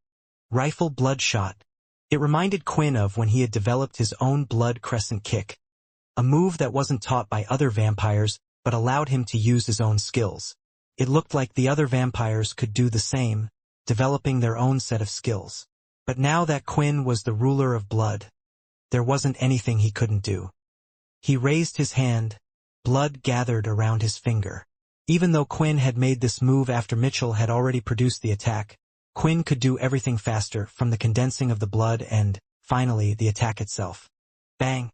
Rifle Bloodshot." It reminded Quinn of when he had developed his own blood crescent kick, a move that wasn't taught by other vampires but allowed him to use his own skills. It looked like the other vampires could do the same, developing their own set of skills. But now that Quinn was the ruler of blood, there wasn't anything he couldn't do. He raised his hand, blood gathered around his finger. Even though Quinn had made this move after Mitchell had already produced the attack, Quinn could do everything faster, from the condensing of the blood and, finally, the attack itself. Bang!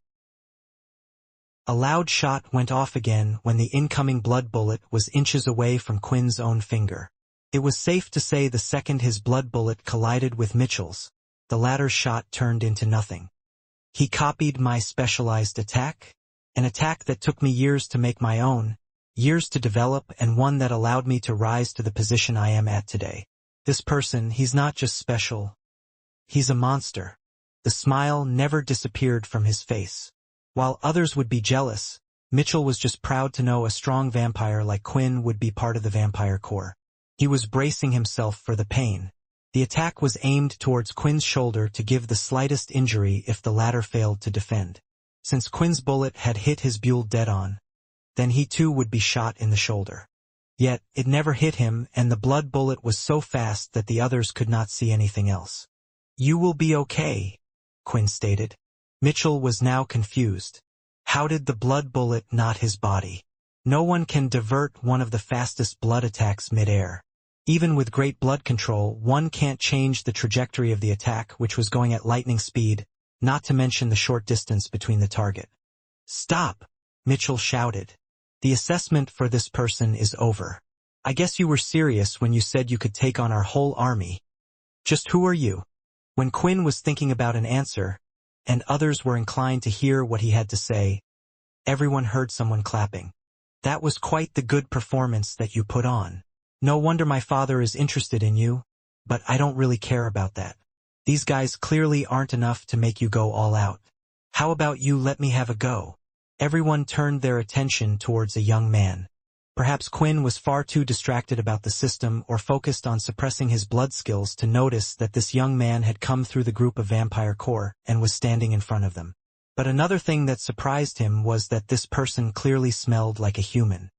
A loud shot went off again when the incoming blood bullet was inches away from Quinn's own finger. It was safe to say the second his blood bullet collided with Mitchell's, the latter's shot turned into nothing. "He copied my specialized attack? An attack that took me years to make my own, years to develop, and one that allowed me to rise to the position I am at today. This person, he's not just special. He's a monster." The smile never disappeared from his face. While others would be jealous, Mitchell was just proud to know a strong vampire like Quinn would be part of the vampire corps. He was bracing himself for the pain. The attack was aimed towards Quinn's shoulder to give the slightest injury if the latter failed to defend. Since Quinn's bullet had hit his buell dead on, then he too would be shot in the shoulder. Yet, it never hit him, and the blood bullet was so fast that the others could not see anything else. "You will be okay," Quinn stated. Mitchell was now confused. How did the blood bullet not his body? No one can divert one of the fastest blood attacks mid-air. Even with great blood control, one can't change the trajectory of the attack, which was going at lightning speed, not to mention the short distance between the target. "Stop!" Mitchell shouted. "The assessment for this person is over. I guess you were serious when you said you could take on our whole army. Just who are you?" When Quinn was thinking about an answer, and others were inclined to hear what he had to say, everyone heard someone clapping. "That was quite the good performance that you put on. No wonder my father is interested in you, but I don't really care about that. These guys clearly aren't enough to make you go all out. How about you let me have a go?" Everyone turned their attention towards a young man. Perhaps Quinn was far too distracted about the system or focused on suppressing his blood skills to notice that this young man had come through the group of vampire corps and was standing in front of them. But another thing that surprised him was that this person clearly smelled like a human.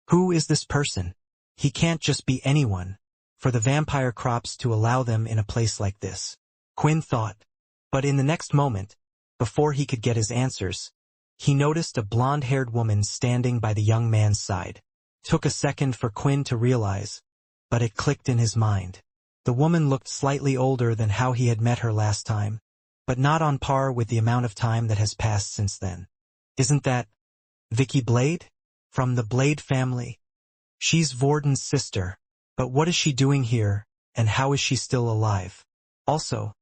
Who is this person? He can't just be anyone, for the vampire crops to allow them in a place like this, Quinn thought. But in the next moment, before he could get his answers, he noticed a blonde-haired woman standing by the young man's side. Took a second for Quinn to realize, but it clicked in his mind. The woman looked slightly older than how he had met her last time, but not on par with the amount of time that has passed since then. Isn't that Vicky Blade? From the Blade family. She's Vorden's sister. But what is she doing here, and how is she still alive? Also,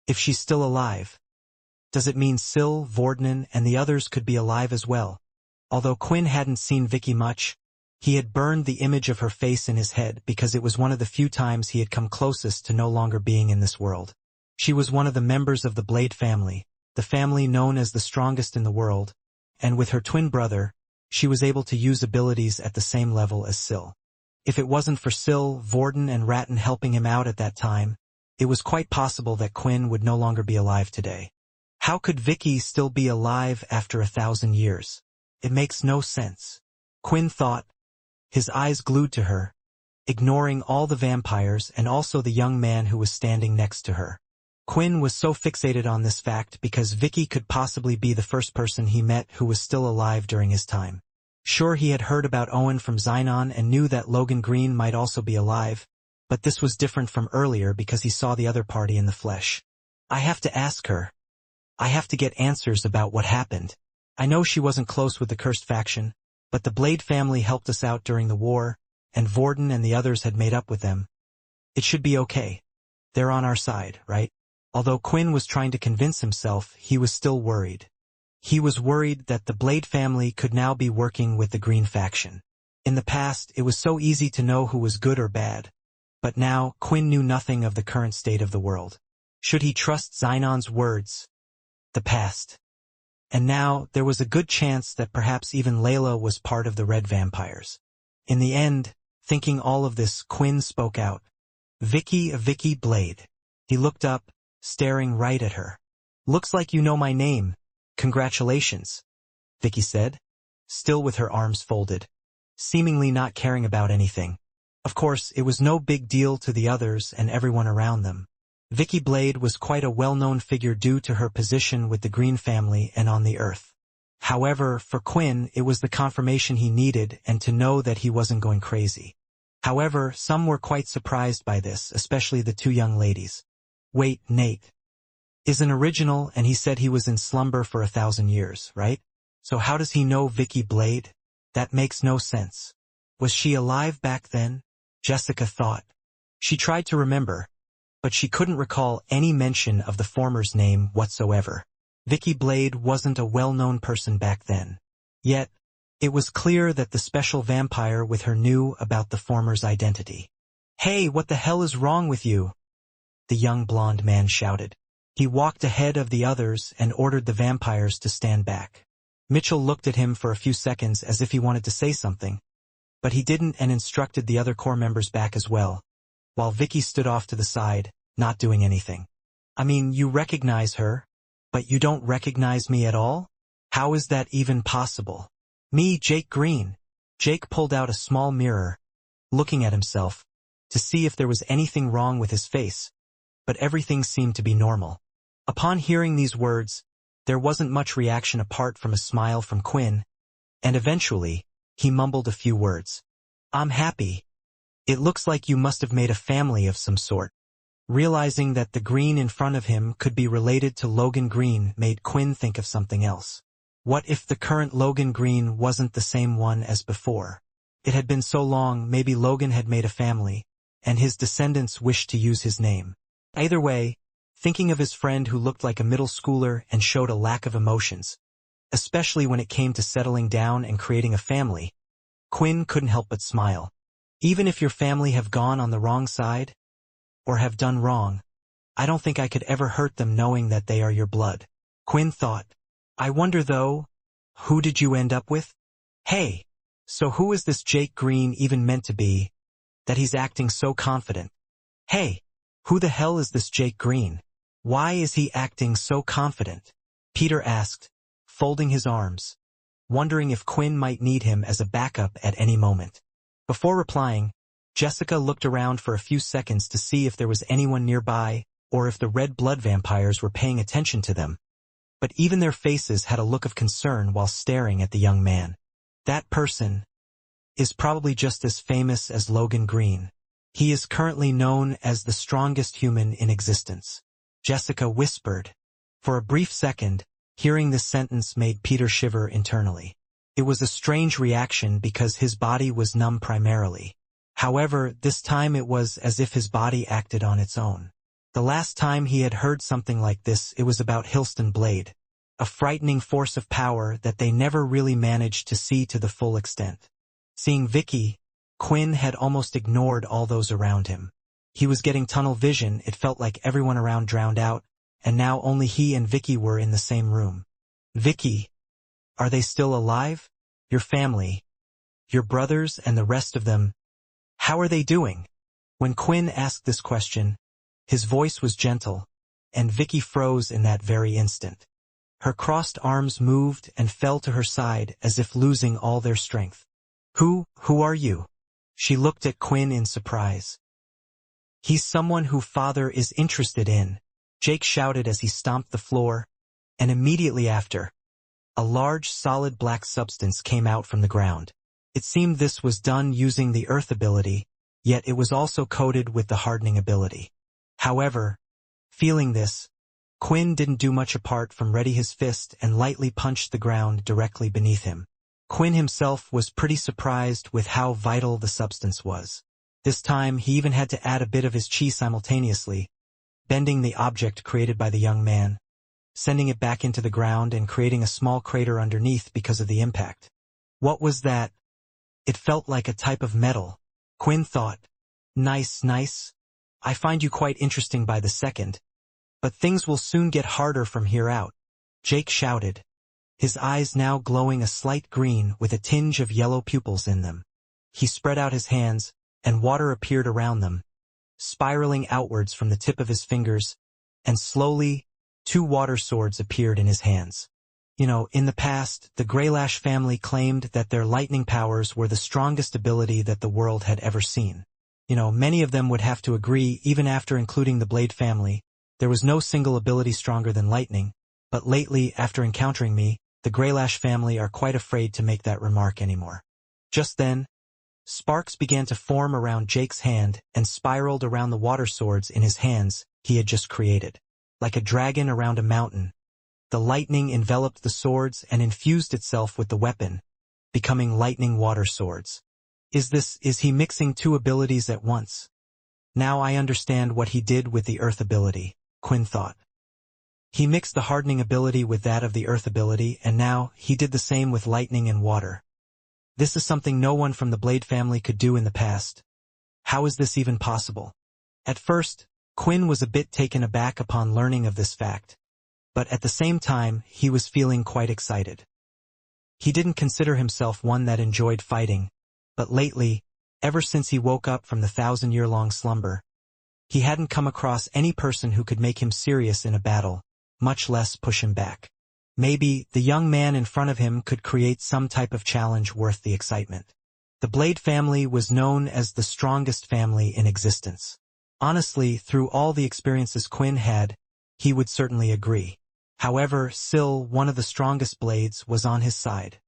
if she's still alive, does it mean Syl, Vorden, and the others could be alive as well? Although Quinn hadn't seen Vicky much, he had burned the image of her face in his head because it was one of the few times he had come closest to no longer being in this world. She was one of the members of the Blade family, the family known as the strongest in the world, and with her twin brother, she was able to use abilities at the same level as Syl. If it wasn't for Syl, Vorden, and Ratton helping him out at that time, it was quite possible that Quinn would no longer be alive today. How could Vicky still be alive after 1,000 years? It makes no sense. Quinn thought, his eyes glued to her, ignoring all the vampires and also the young man who was standing next to her. Quinn was so fixated on this fact because Vicky could possibly be the first person he met who was still alive during his time. Sure, he had heard about Owen from Xenon and knew that Logan Green might also be alive, but this was different from earlier because he saw the other party in the flesh. I have to ask her. I have to get answers about what happened. I know she wasn't close with the cursed faction, but the Blade family helped us out during the war, and Vorden and the others had made up with them. It should be okay. They're on our side, right? Although Quinn was trying to convince himself, he was still worried. He was worried that the Blade family could now be working with the Green faction. In the past, it was so easy to know who was good or bad. But now, Quinn knew nothing of the current state of the world. Should he trust Xenon's words? The past. And now, there was a good chance that perhaps even Layla was part of the Red Vampires. In the end, thinking all of this, Quinn spoke out. Vicky Blade. He looked up, staring right at her. Looks like you know my name. Congratulations, Vicky said, still with her arms folded, seemingly not caring about anything. Of course, it was no big deal to the others and everyone around them. Vicky Blade was quite a well-known figure due to her position with the Green family and on the Earth. However, for Quinn, it was the confirmation he needed and to know that he wasn't going crazy. However, some were quite surprised by this, especially the two young ladies. Wait, Nate is an original and he said he was in slumber for 1,000 years, right? So how does he know Vicky Blade? That makes no sense. Was she alive back then? Jessica thought. She tried to remember, but she couldn't recall any mention of the former's name whatsoever. Vicky Blade wasn't a well-known person back then. Yet, it was clear that the special vampire with her knew about the former's identity. Hey, what the hell is wrong with you? The young blonde man shouted. He walked ahead of the others and ordered the vampires to stand back. Mitchell looked at him for a few seconds as if he wanted to say something, but he didn't and instructed the other core members back as well, while Vicky stood off to the side, not doing anything. I mean, you recognize her, but you don't recognize me at all? How is that even possible? Me, Jake Green. Jake pulled out a small mirror, looking at himself, to see if there was anything wrong with his face, but everything seemed to be normal. Upon hearing these words, there wasn't much reaction apart from a smile from Quinn, and eventually, he mumbled a few words. I'm happy. It looks like you must have made a family of some sort. Realizing that the Green in front of him could be related to Logan Green made Quinn think of something else. What if the current Logan Green wasn't the same one as before? It had been so long, maybe Logan had made a family, and his descendants wished to use his name. Either way, thinking of his friend who looked like a middle schooler and showed a lack of emotions, especially when it came to settling down and creating a family, Quinn couldn't help but smile. Even if your family have gone on the wrong side, or have done wrong, I don't think I could ever hurt them knowing that they are your blood. Quinn thought. I wonder though, who did you end up with? Hey, so who is this Jake Green even meant to be, that he's acting so confident? Hey, who the hell is this Jake Green? Why is he acting so confident? Peter asked, folding his arms, wondering if Quinn might need him as a backup at any moment. Before replying, Jessica looked around for a few seconds to see if there was anyone nearby or if the red blood vampires were paying attention to them. But even their faces had a look of concern while staring at the young man. That person is probably just as famous as Logan Green. He is currently known as the strongest human in existence. Jessica whispered. For a brief second, Hearing this sentence made Peter shiver internally. It was a strange reaction because his body was numb primarily. However, this time it was as if his body acted on its own. The last time he had heard something like this, it was about Hillston Blade, a frightening force of power that they never really managed to see to the full extent. Seeing Vicky, Quinn had almost ignored all those around him. He was getting tunnel vision. It felt like everyone around drowned out, and now only he and Vicky were in the same room. Vicky, are they still alive? Your family, your brothers and the rest of them, how are they doing? When Quinn asked this question, his voice was gentle, and Vicky froze in that very instant. Her crossed arms moved and fell to her side as if losing all their strength. Who are you? She looked at Quinn in surprise. He's someone who Father is interested in, Jake shouted as he stomped the floor, and immediately after, a large solid black substance came out from the ground. It seemed this was done using the Earth ability, yet it was also coated with the hardening ability. However, feeling this, Quinn didn't do much apart from ready his fist and lightly punched the ground directly beneath him. Quinn himself was pretty surprised with how vital the substance was. This time he even had to add a bit of his chi simultaneously, bending the object created by the young man, sending it back into the ground and creating a small crater underneath because of the impact. What was that? It felt like a type of metal. Quinn thought, nice. I find you quite interesting by the second. But things will soon get harder from here out. Jake shouted, his eyes now glowing a slight green with a tinge of yellow pupils in them. He spread out his hands, and water appeared around them, spiraling outwards from the tip of his fingers, and slowly, 2 water swords appeared in his hands. In the past, the Greylash family claimed that their lightning powers were the strongest ability that the world had ever seen. Many of them would have to agree, even after including the Blade family, there was no single ability stronger than lightning, but lately, after encountering me, the Greylash family are quite afraid to make that remark anymore. Just then, sparks began to form around Jake's hand and spiraled around the water swords in his hands he had just created. Like a dragon around a mountain, the lightning enveloped the swords and infused itself with the weapon, becoming lightning water swords. Is he mixing 2 abilities at once? Now I understand what he did with the Earth ability, Quinn thought. He mixed the hardening ability with that of the Earth ability, and now he did the same with lightning and water. This is something no one from the Blade family could do in the past. How is this even possible? At first, Quinn was a bit taken aback upon learning of this fact, but at the same time he was feeling quite excited. He didn't consider himself one that enjoyed fighting, but lately, ever since he woke up from the 1,000-year-long slumber, he hadn't come across any person who could make him serious in a battle, much less push him back. Maybe the young man in front of him could create some type of challenge worth the excitement. The Blade family was known as the strongest family in existence. Honestly, through all the experiences Quinn had, he would certainly agree. However, Syl, one of the strongest Blades, was on his side.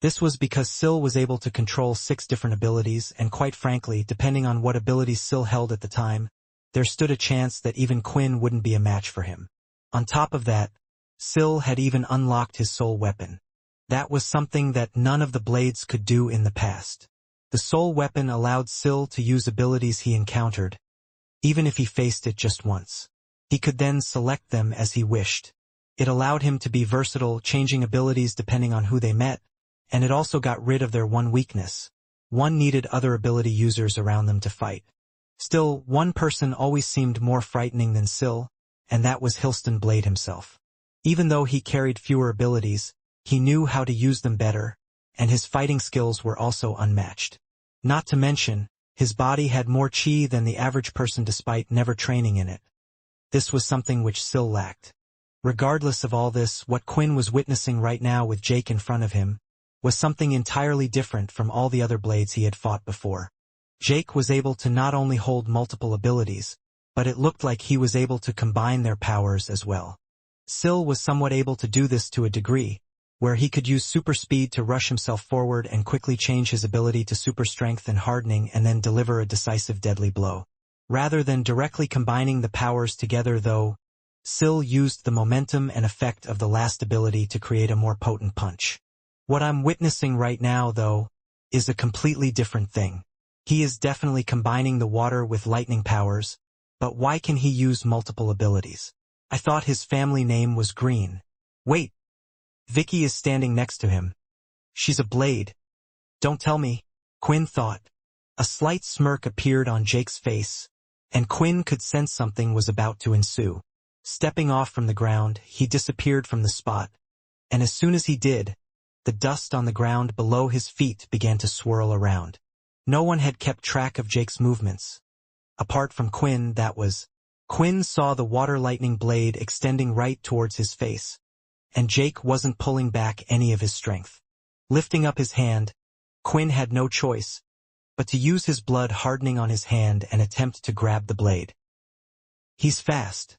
This was because Syl was able to control 6 different abilities, and quite frankly, depending on what abilities Syl held at the time, there stood a chance that even Quinn wouldn't be a match for him. On top of that, Syl had even unlocked his soul weapon. That was something that none of the Blades could do in the past. The soul weapon allowed Syl to use abilities he encountered, even if he faced it just once. He could then select them as he wished. It allowed him to be versatile, changing abilities depending on who they met, and it also got rid of their one weakness. One needed other ability users around them to fight. Still, one person always seemed more frightening than Syl, and that was Hillston Blade himself. Even though he carried fewer abilities, he knew how to use them better, and his fighting skills were also unmatched. Not to mention, his body had more chi than the average person despite never training in it. This was something which Syl lacked. Regardless of all this, what Quinn was witnessing right now with Jake in front of him was something entirely different from all the other Blades he had fought before. Jake was able to not only hold multiple abilities, but it looked like he was able to combine their powers as well. Syl was somewhat able to do this to a degree, where he could use super speed to rush himself forward and quickly change his ability to super strength and hardening and then deliver a decisive deadly blow. Rather than directly combining the powers together though, Syl used the momentum and effect of the last ability to create a more potent punch. What I'm witnessing right now, though, is a completely different thing. He is definitely combining the water with lightning powers, but why can he use multiple abilities? I thought his family name was Green. Wait. Vicky is standing next to him. She's a blade. Don't tell me, Quinn thought. A slight smirk appeared on Jake's face, and Quinn could sense something was about to ensue. Stepping off from the ground, he disappeared from the spot, and as soon as he did, the dust on the ground below his feet began to swirl around. No one had kept track of Jake's movements. Apart from Quinn, Quinn saw the water lightning blade extending right towards his face, and Jake wasn't pulling back any of his strength. Lifting up his hand, Quinn had no choice but to use his blood hardening on his hand and attempt to grab the blade. He's fast.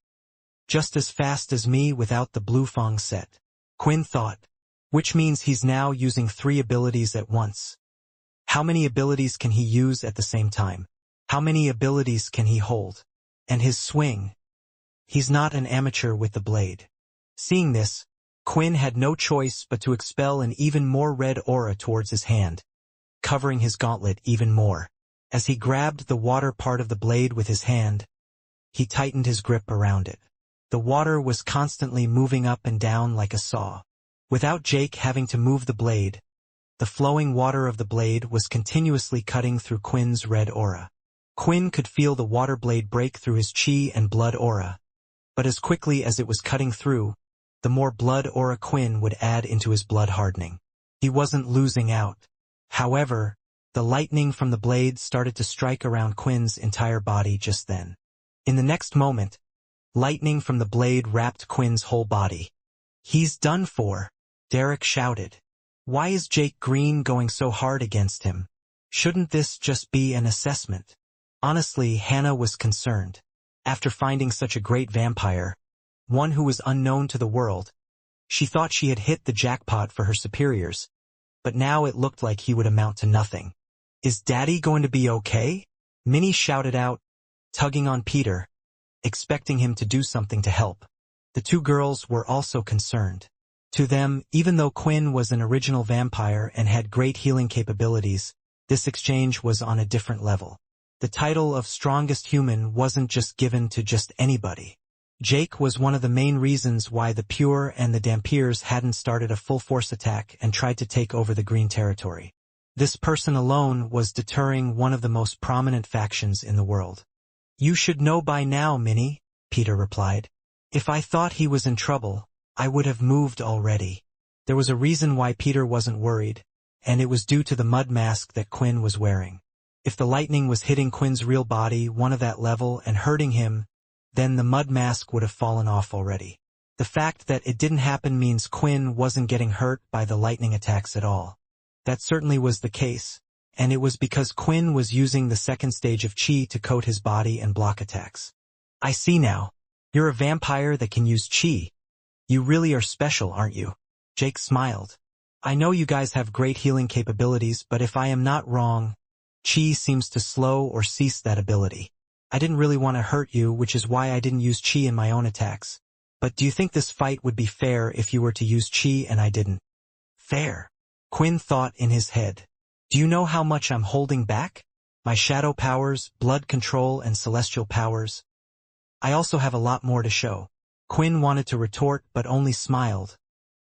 Just as fast as me without the blue fong set, Quinn thought, which means he's now using 3 abilities at once. How many abilities can he use at the same time? How many abilities can he hold? And his swing. He's not an amateur with the blade. Seeing this, Quinn had no choice but to expel an even more red aura towards his hand, covering his gauntlet even more. As he grabbed the water part of the blade with his hand, he tightened his grip around it. The water was constantly moving up and down like a saw. Without Jake having to move the blade, the flowing water of the blade was continuously cutting through Quinn's red aura. Quinn could feel the water blade break through his chi and blood aura, but as quickly as it was cutting through, the more blood aura Quinn would add into his blood hardening. He wasn't losing out. However, the lightning from the blade started to strike around Quinn's entire body just then. In the next moment, lightning from the blade wrapped Quinn's whole body. He's done for, Derek shouted. Why is Jake Green going so hard against him? Shouldn't this just be an assessment? Honestly, Hannah was concerned. After finding such a great vampire, one who was unknown to the world, she thought she had hit the jackpot for her superiors, but now it looked like he would amount to nothing. Is Daddy going to be okay? Minnie shouted out, tugging on Peter, expecting him to do something to help. The 2 girls were also concerned. To them, even though Quinn was an original vampire and had great healing capabilities, this exchange was on a different level. The title of strongest human wasn't just given to just anybody. Jake was one of the main reasons why the Pure and the Dampiers hadn't started a full-force attack and tried to take over the Green territory. This person alone was deterring one of the most prominent factions in the world. You should know by now, Minnie, Peter replied. If I thought he was in trouble, I would have moved already. There was a reason why Peter wasn't worried, and it was due to the mud mask that Quinn was wearing. If the lightning was hitting Quinn's real body, one of that level, and hurting him, then the mud mask would have fallen off already. The fact that it didn't happen means Quinn wasn't getting hurt by the lightning attacks at all. That certainly was the case, and it was because Quinn was using the second stage of chi to coat his body and block attacks. I see now. You're a vampire that can use chi. You really are special, aren't you? Jake smiled. I know you guys have great healing capabilities, but if I am not wrong, chi seems to slow or cease that ability. I didn't really want to hurt you, which is why I didn't use chi in my own attacks. But do you think this fight would be fair if you were to use chi and I didn't? Fair? Quinn thought in his head. Do you know how much I'm holding back? My shadow powers, blood control, and celestial powers. I also have a lot more to show. Quinn wanted to retort but only smiled,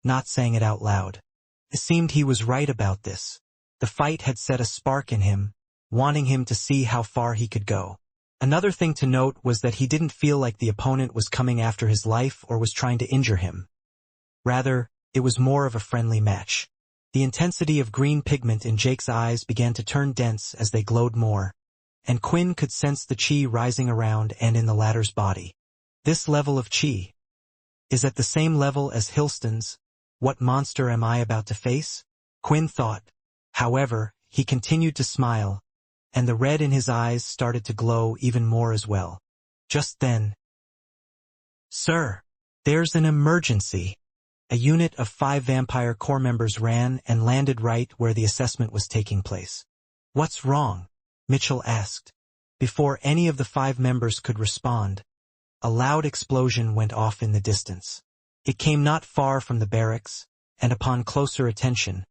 not saying it out loud. It seemed he was right about this. The fight had set a spark in him, wanting him to see how far he could go. Another thing to note was that he didn't feel like the opponent was coming after his life or was trying to injure him. Rather, it was more of a friendly match. The intensity of green pigment in Jake's eyes began to turn dense as they glowed more, and Quinn could sense the chi rising around and in the latter's body. This level of chi is at the same level as Hilston's. What monster am I about to face? Quinn thought. However, he continued to smile, and the red in his eyes started to glow even more as well. Just then, Sir, there's an emergency. A unit of 5 vampire corps members ran and landed right where the assessment was taking place. What's wrong? Mitchell asked. Before any of the 5 members could respond, a loud explosion went off in the distance. It came not far from the barracks, and upon closer attention,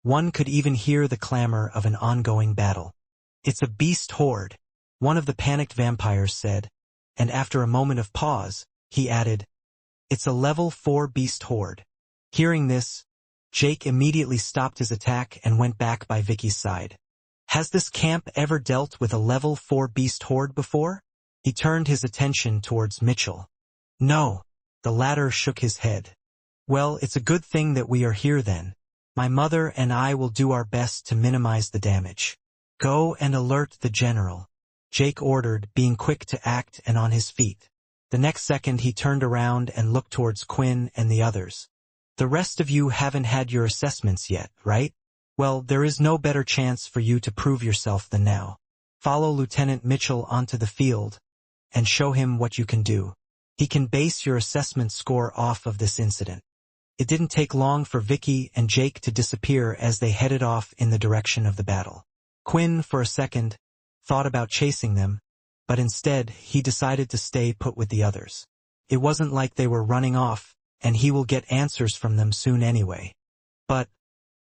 one could even hear the clamor of an ongoing battle. "It's a beast horde," one of the panicked vampires said, and after a moment of pause, he added, "It's a level 4 beast horde." Hearing this, Jake immediately stopped his attack and went back by Vicky's side. "Has this camp ever dealt with a level 4 beast horde before?" He turned his attention towards Mitchell. "No." The latter shook his head. "Well, it's a good thing that we are here then. My mother and I will do our best to minimize the damage." "Go and alert the general," Jake ordered, being quick to act and on his feet. The next second he turned around and looked towards Quinn and the others. "The rest of you haven't had your assessments yet, right? Well, there is no better chance for you to prove yourself than now. Follow Lieutenant Mitchell onto the field and show him what you can do. He can base your assessment score off of this incident." It didn't take long for Vicky and Jake to disappear as they headed off in the direction of the battle. Quinn, for a second, thought about chasing them, but instead he decided to stay put with the others. It wasn't like they were running off, and he will get answers from them soon anyway. But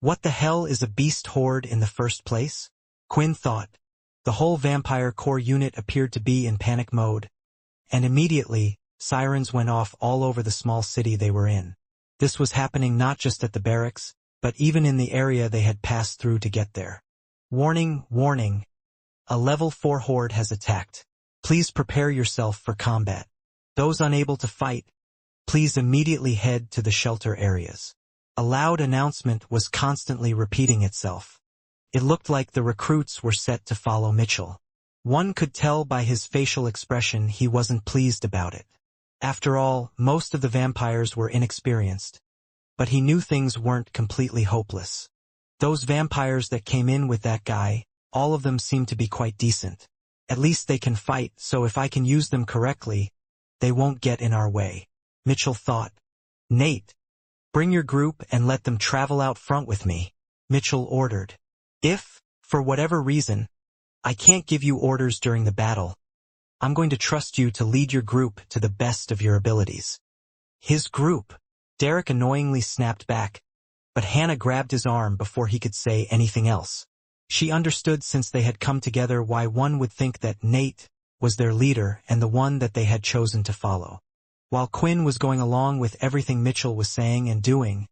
what the hell is a beast horde in the first place? Quinn thought. The whole vampire core unit appeared to be in panic mode, and immediately, sirens went off all over the small city they were in. This was happening not just at the barracks, but even in the area they had passed through to get there. "Warning, warning. A level 4 horde has attacked. Please prepare yourself for combat. Those unable to fight, please immediately head to the shelter areas." A loud announcement was constantly repeating itself. It looked like the recruits were set to follow Mitchell. One could tell by his facial expression he wasn't pleased about it. After all, most of the vampires were inexperienced, but he knew things weren't completely hopeless. Those vampires that came in with that guy, all of them seem to be quite decent. At least they can fight, so if I can use them correctly, they won't get in our way, Mitchell thought. "Nate, bring your group and let them travel out front with me," Mitchell ordered. "If, for whatever reason, I can't give you orders during the battle, I'm going to trust you to lead your group to the best of your abilities." "His group?" Derek annoyingly snapped back, but Hannah grabbed his arm before he could say anything else. She understood since they had come together why one would think that Nate was their leader and the one that they had chosen to follow. While Quinn was going along with everything Mitchell was saying and doing,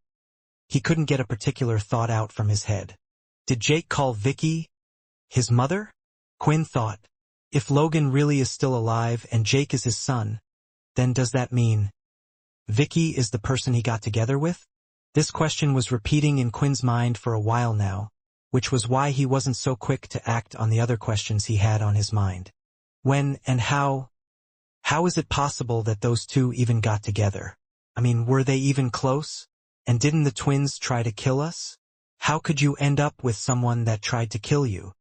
he couldn't get a particular thought out from his head. Did Jake call Vicky his mother? Quinn thought. If Logan really is still alive and Jake is his son, then does that mean Vicky is the person he got together with? This question was repeating in Quinn's mind for a while now, which was why he wasn't so quick to act on the other questions he had on his mind. When and how? How is it possible that those two even got together? I mean, were they even close? And didn't the twins try to kill us? How could you end up with someone that tried to kill you?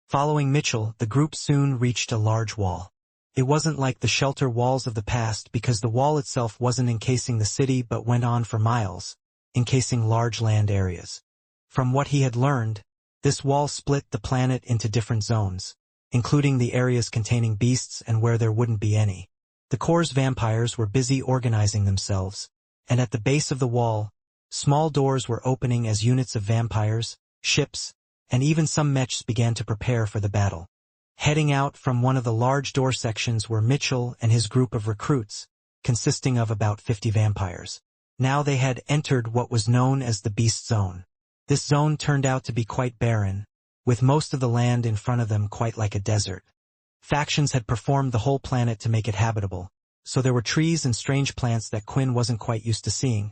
Following Mitchell, the group soon reached a large wall. It wasn't like the shelter walls of the past because the wall itself wasn't encasing the city but went on for miles, encasing large land areas. From what he had learned, this wall split the planet into different zones, including the areas containing beasts and where there wouldn't be any. The core's vampires were busy organizing themselves, and at the base of the wall, small doors were opening as units of vampires, ships, and even some mechs began to prepare for the battle. Heading out from one of the large door sections were Mitchell and his group of recruits, consisting of about 50 vampires. Now they had entered what was known as the Beast Zone. This zone turned out to be quite barren, with most of the land in front of them quite like a desert. Factions had performed the whole planet to make it habitable, so there were trees and strange plants that Quinn wasn't quite used to seeing.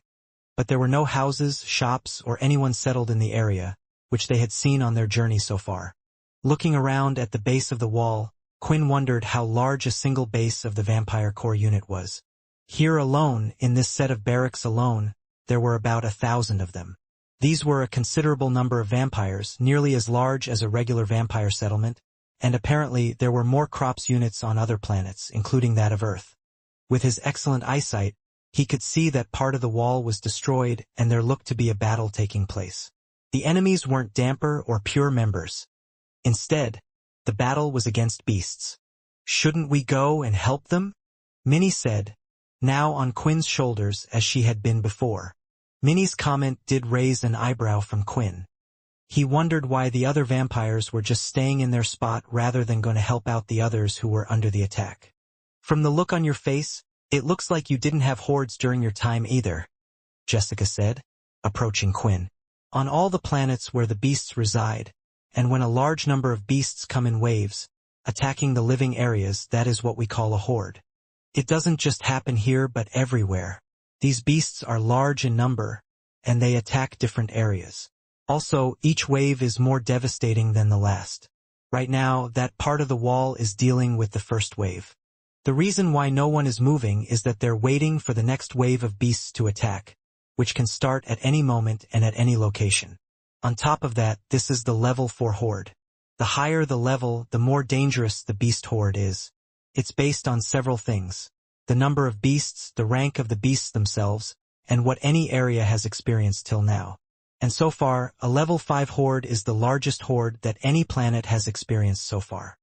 But there were no houses, shops, or anyone settled in the area, which they had seen on their journey so far. Looking around at the base of the wall, Quinn wondered how large a single base of the vampire core unit was. Here alone, in this set of barracks alone, there were about 1,000 of them. These were a considerable number of vampires, nearly as large as a regular vampire settlement, and apparently there were more crops units on other planets, including that of Earth. With his excellent eyesight, he could see that part of the wall was destroyed and there looked to be a battle taking place. The enemies weren't damper or pure members. Instead, the battle was against beasts. Shouldn't we go and help them? Minnie said, now on Quinn's shoulders as she had been before. Minnie's comment did raise an eyebrow from Quinn. He wondered why the other vampires were just staying in their spot rather than going to help out the others who were under the attack. From the look on your face, it looks like you didn't have hordes during your time either, Jessica said, approaching Quinn. On all the planets where the beasts reside, and when a large number of beasts come in waves, attacking the living areas, that is what we call a horde. It doesn't just happen here but everywhere. These beasts are large in number, and they attack different areas. Also, each wave is more devastating than the last. Right now, that part of the wall is dealing with the first wave. The reason why no one is moving is that they're waiting for the next wave of beasts to attack, which can start at any moment and at any location. On top of that, this is the level 4 horde. The higher the level, the more dangerous the beast horde is. It's based on several things: the number of beasts, the rank of the beasts themselves, and what any area has experienced till now. And so far, a level 5 horde is the largest horde that any planet has experienced so far.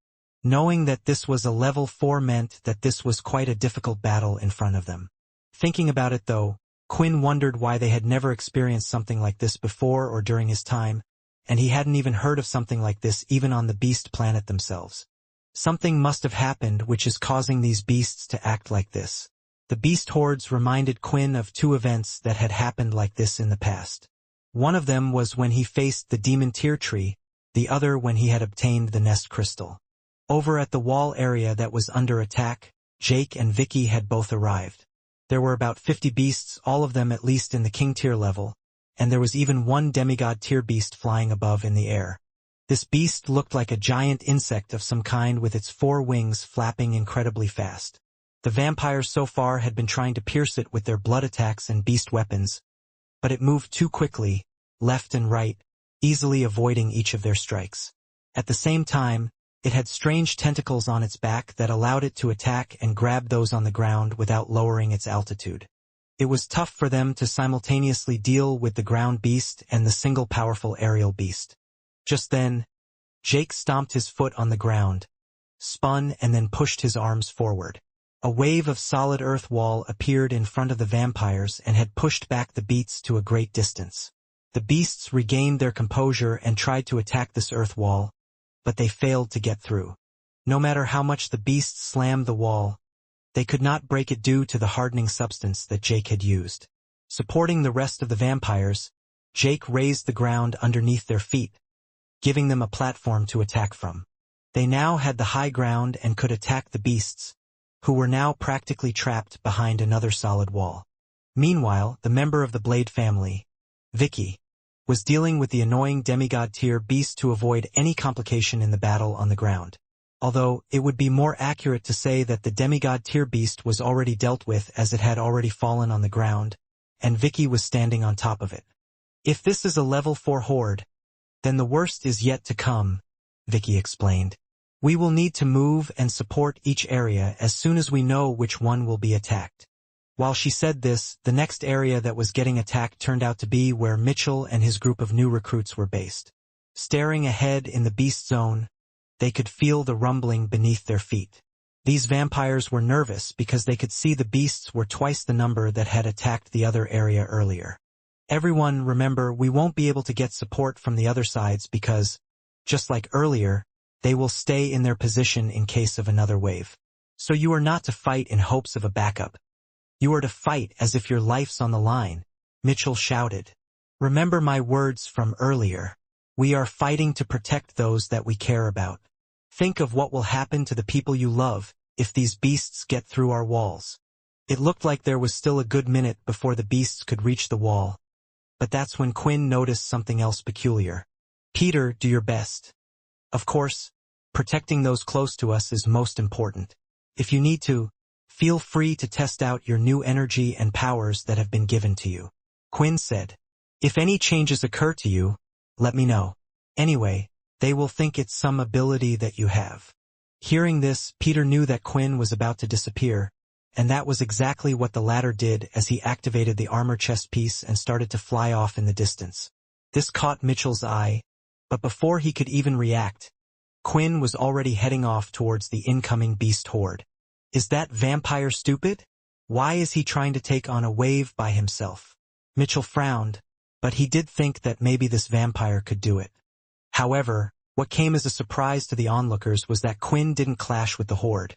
Knowing that this was a level 4 meant that this was quite a difficult battle in front of them. Thinking about it though, Quinn wondered why they had never experienced something like this before or during his time, and he hadn't even heard of something like this even on the beast planet themselves. Something must have happened which is causing these beasts to act like this. The beast hordes reminded Quinn of 2 events that had happened like this in the past. One of them was when he faced the demon tear tree, the other when he had obtained the nest crystal. Over at the wall area that was under attack, Jake and Vicky had both arrived. There were about 50 beasts, all of them at least in the king tier level, and there was even one demigod tier beast flying above in the air. This beast looked like a giant insect of some kind with its 4 wings flapping incredibly fast. The vampires so far had been trying to pierce it with their blood attacks and beast weapons, but it moved too quickly, left and right, easily avoiding each of their strikes. At the same time, it had strange tentacles on its back that allowed it to attack and grab those on the ground without lowering its altitude. It was tough for them to simultaneously deal with the ground beast and the single powerful aerial beast. Just then, Jake stomped his foot on the ground, spun and then pushed his arms forward. A wave of solid earth wall appeared in front of the vampires and had pushed back the beasts to a great distance. The beasts regained their composure and tried to attack this earth wall, but they failed to get through. No matter how much the beasts slammed the wall, they could not break it due to the hardening substance that Jake had used. Supporting the rest of the vampires, Jake raised the ground underneath their feet, giving them a platform to attack from. They now had the high ground and could attack the beasts, who were now practically trapped behind another solid wall. Meanwhile, the member of the Blade family, Vicky, was dealing with the annoying demigod tier beast to avoid any complication in the battle on the ground. Although, it would be more accurate to say that the demigod tier beast was already dealt with as it had already fallen on the ground, and Vicky was standing on top of it. If this is a level 4 horde, then the worst is yet to come, Vicky explained. We will need to move and support each area as soon as we know which one will be attacked. While she said this, the next area that was getting attacked turned out to be where Mitchell and his group of new recruits were based. Staring ahead in the beast zone, they could feel the rumbling beneath their feet. These vampires were nervous because they could see the beasts were twice the number that had attacked the other area earlier. Everyone, remember, we won't be able to get support from the other sides because, just like earlier, they will stay in their position in case of another wave. So you are not to fight in hopes of a backup. You are to fight as if your life's on the line, Mitchell shouted. Remember my words from earlier. We are fighting to protect those that we care about. Think of what will happen to the people you love if these beasts get through our walls. It looked like there was still a good minute before the beasts could reach the wall. But that's when Quinn noticed something else peculiar. Peter, do your best. Of course, protecting those close to us is most important. If you need to, feel free to test out your new energy and powers that have been given to you. Quinn said, if any changes occur to you, let me know. Anyway, they will think it's some ability that you have. Hearing this, Peter knew that Quinn was about to disappear, and that was exactly what the latter did as he activated the armor chest piece and started to fly off in the distance. This caught Mitchell's eye, but before he could even react, Quinn was already heading off towards the incoming beast horde. Is that vampire stupid? Why is he trying to take on a wave by himself? Mitchell frowned, but he did think that maybe this vampire could do it. However, what came as a surprise to the onlookers was that Quinn didn't clash with the horde.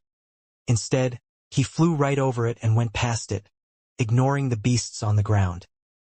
Instead, he flew right over it and went past it, ignoring the beasts on the ground.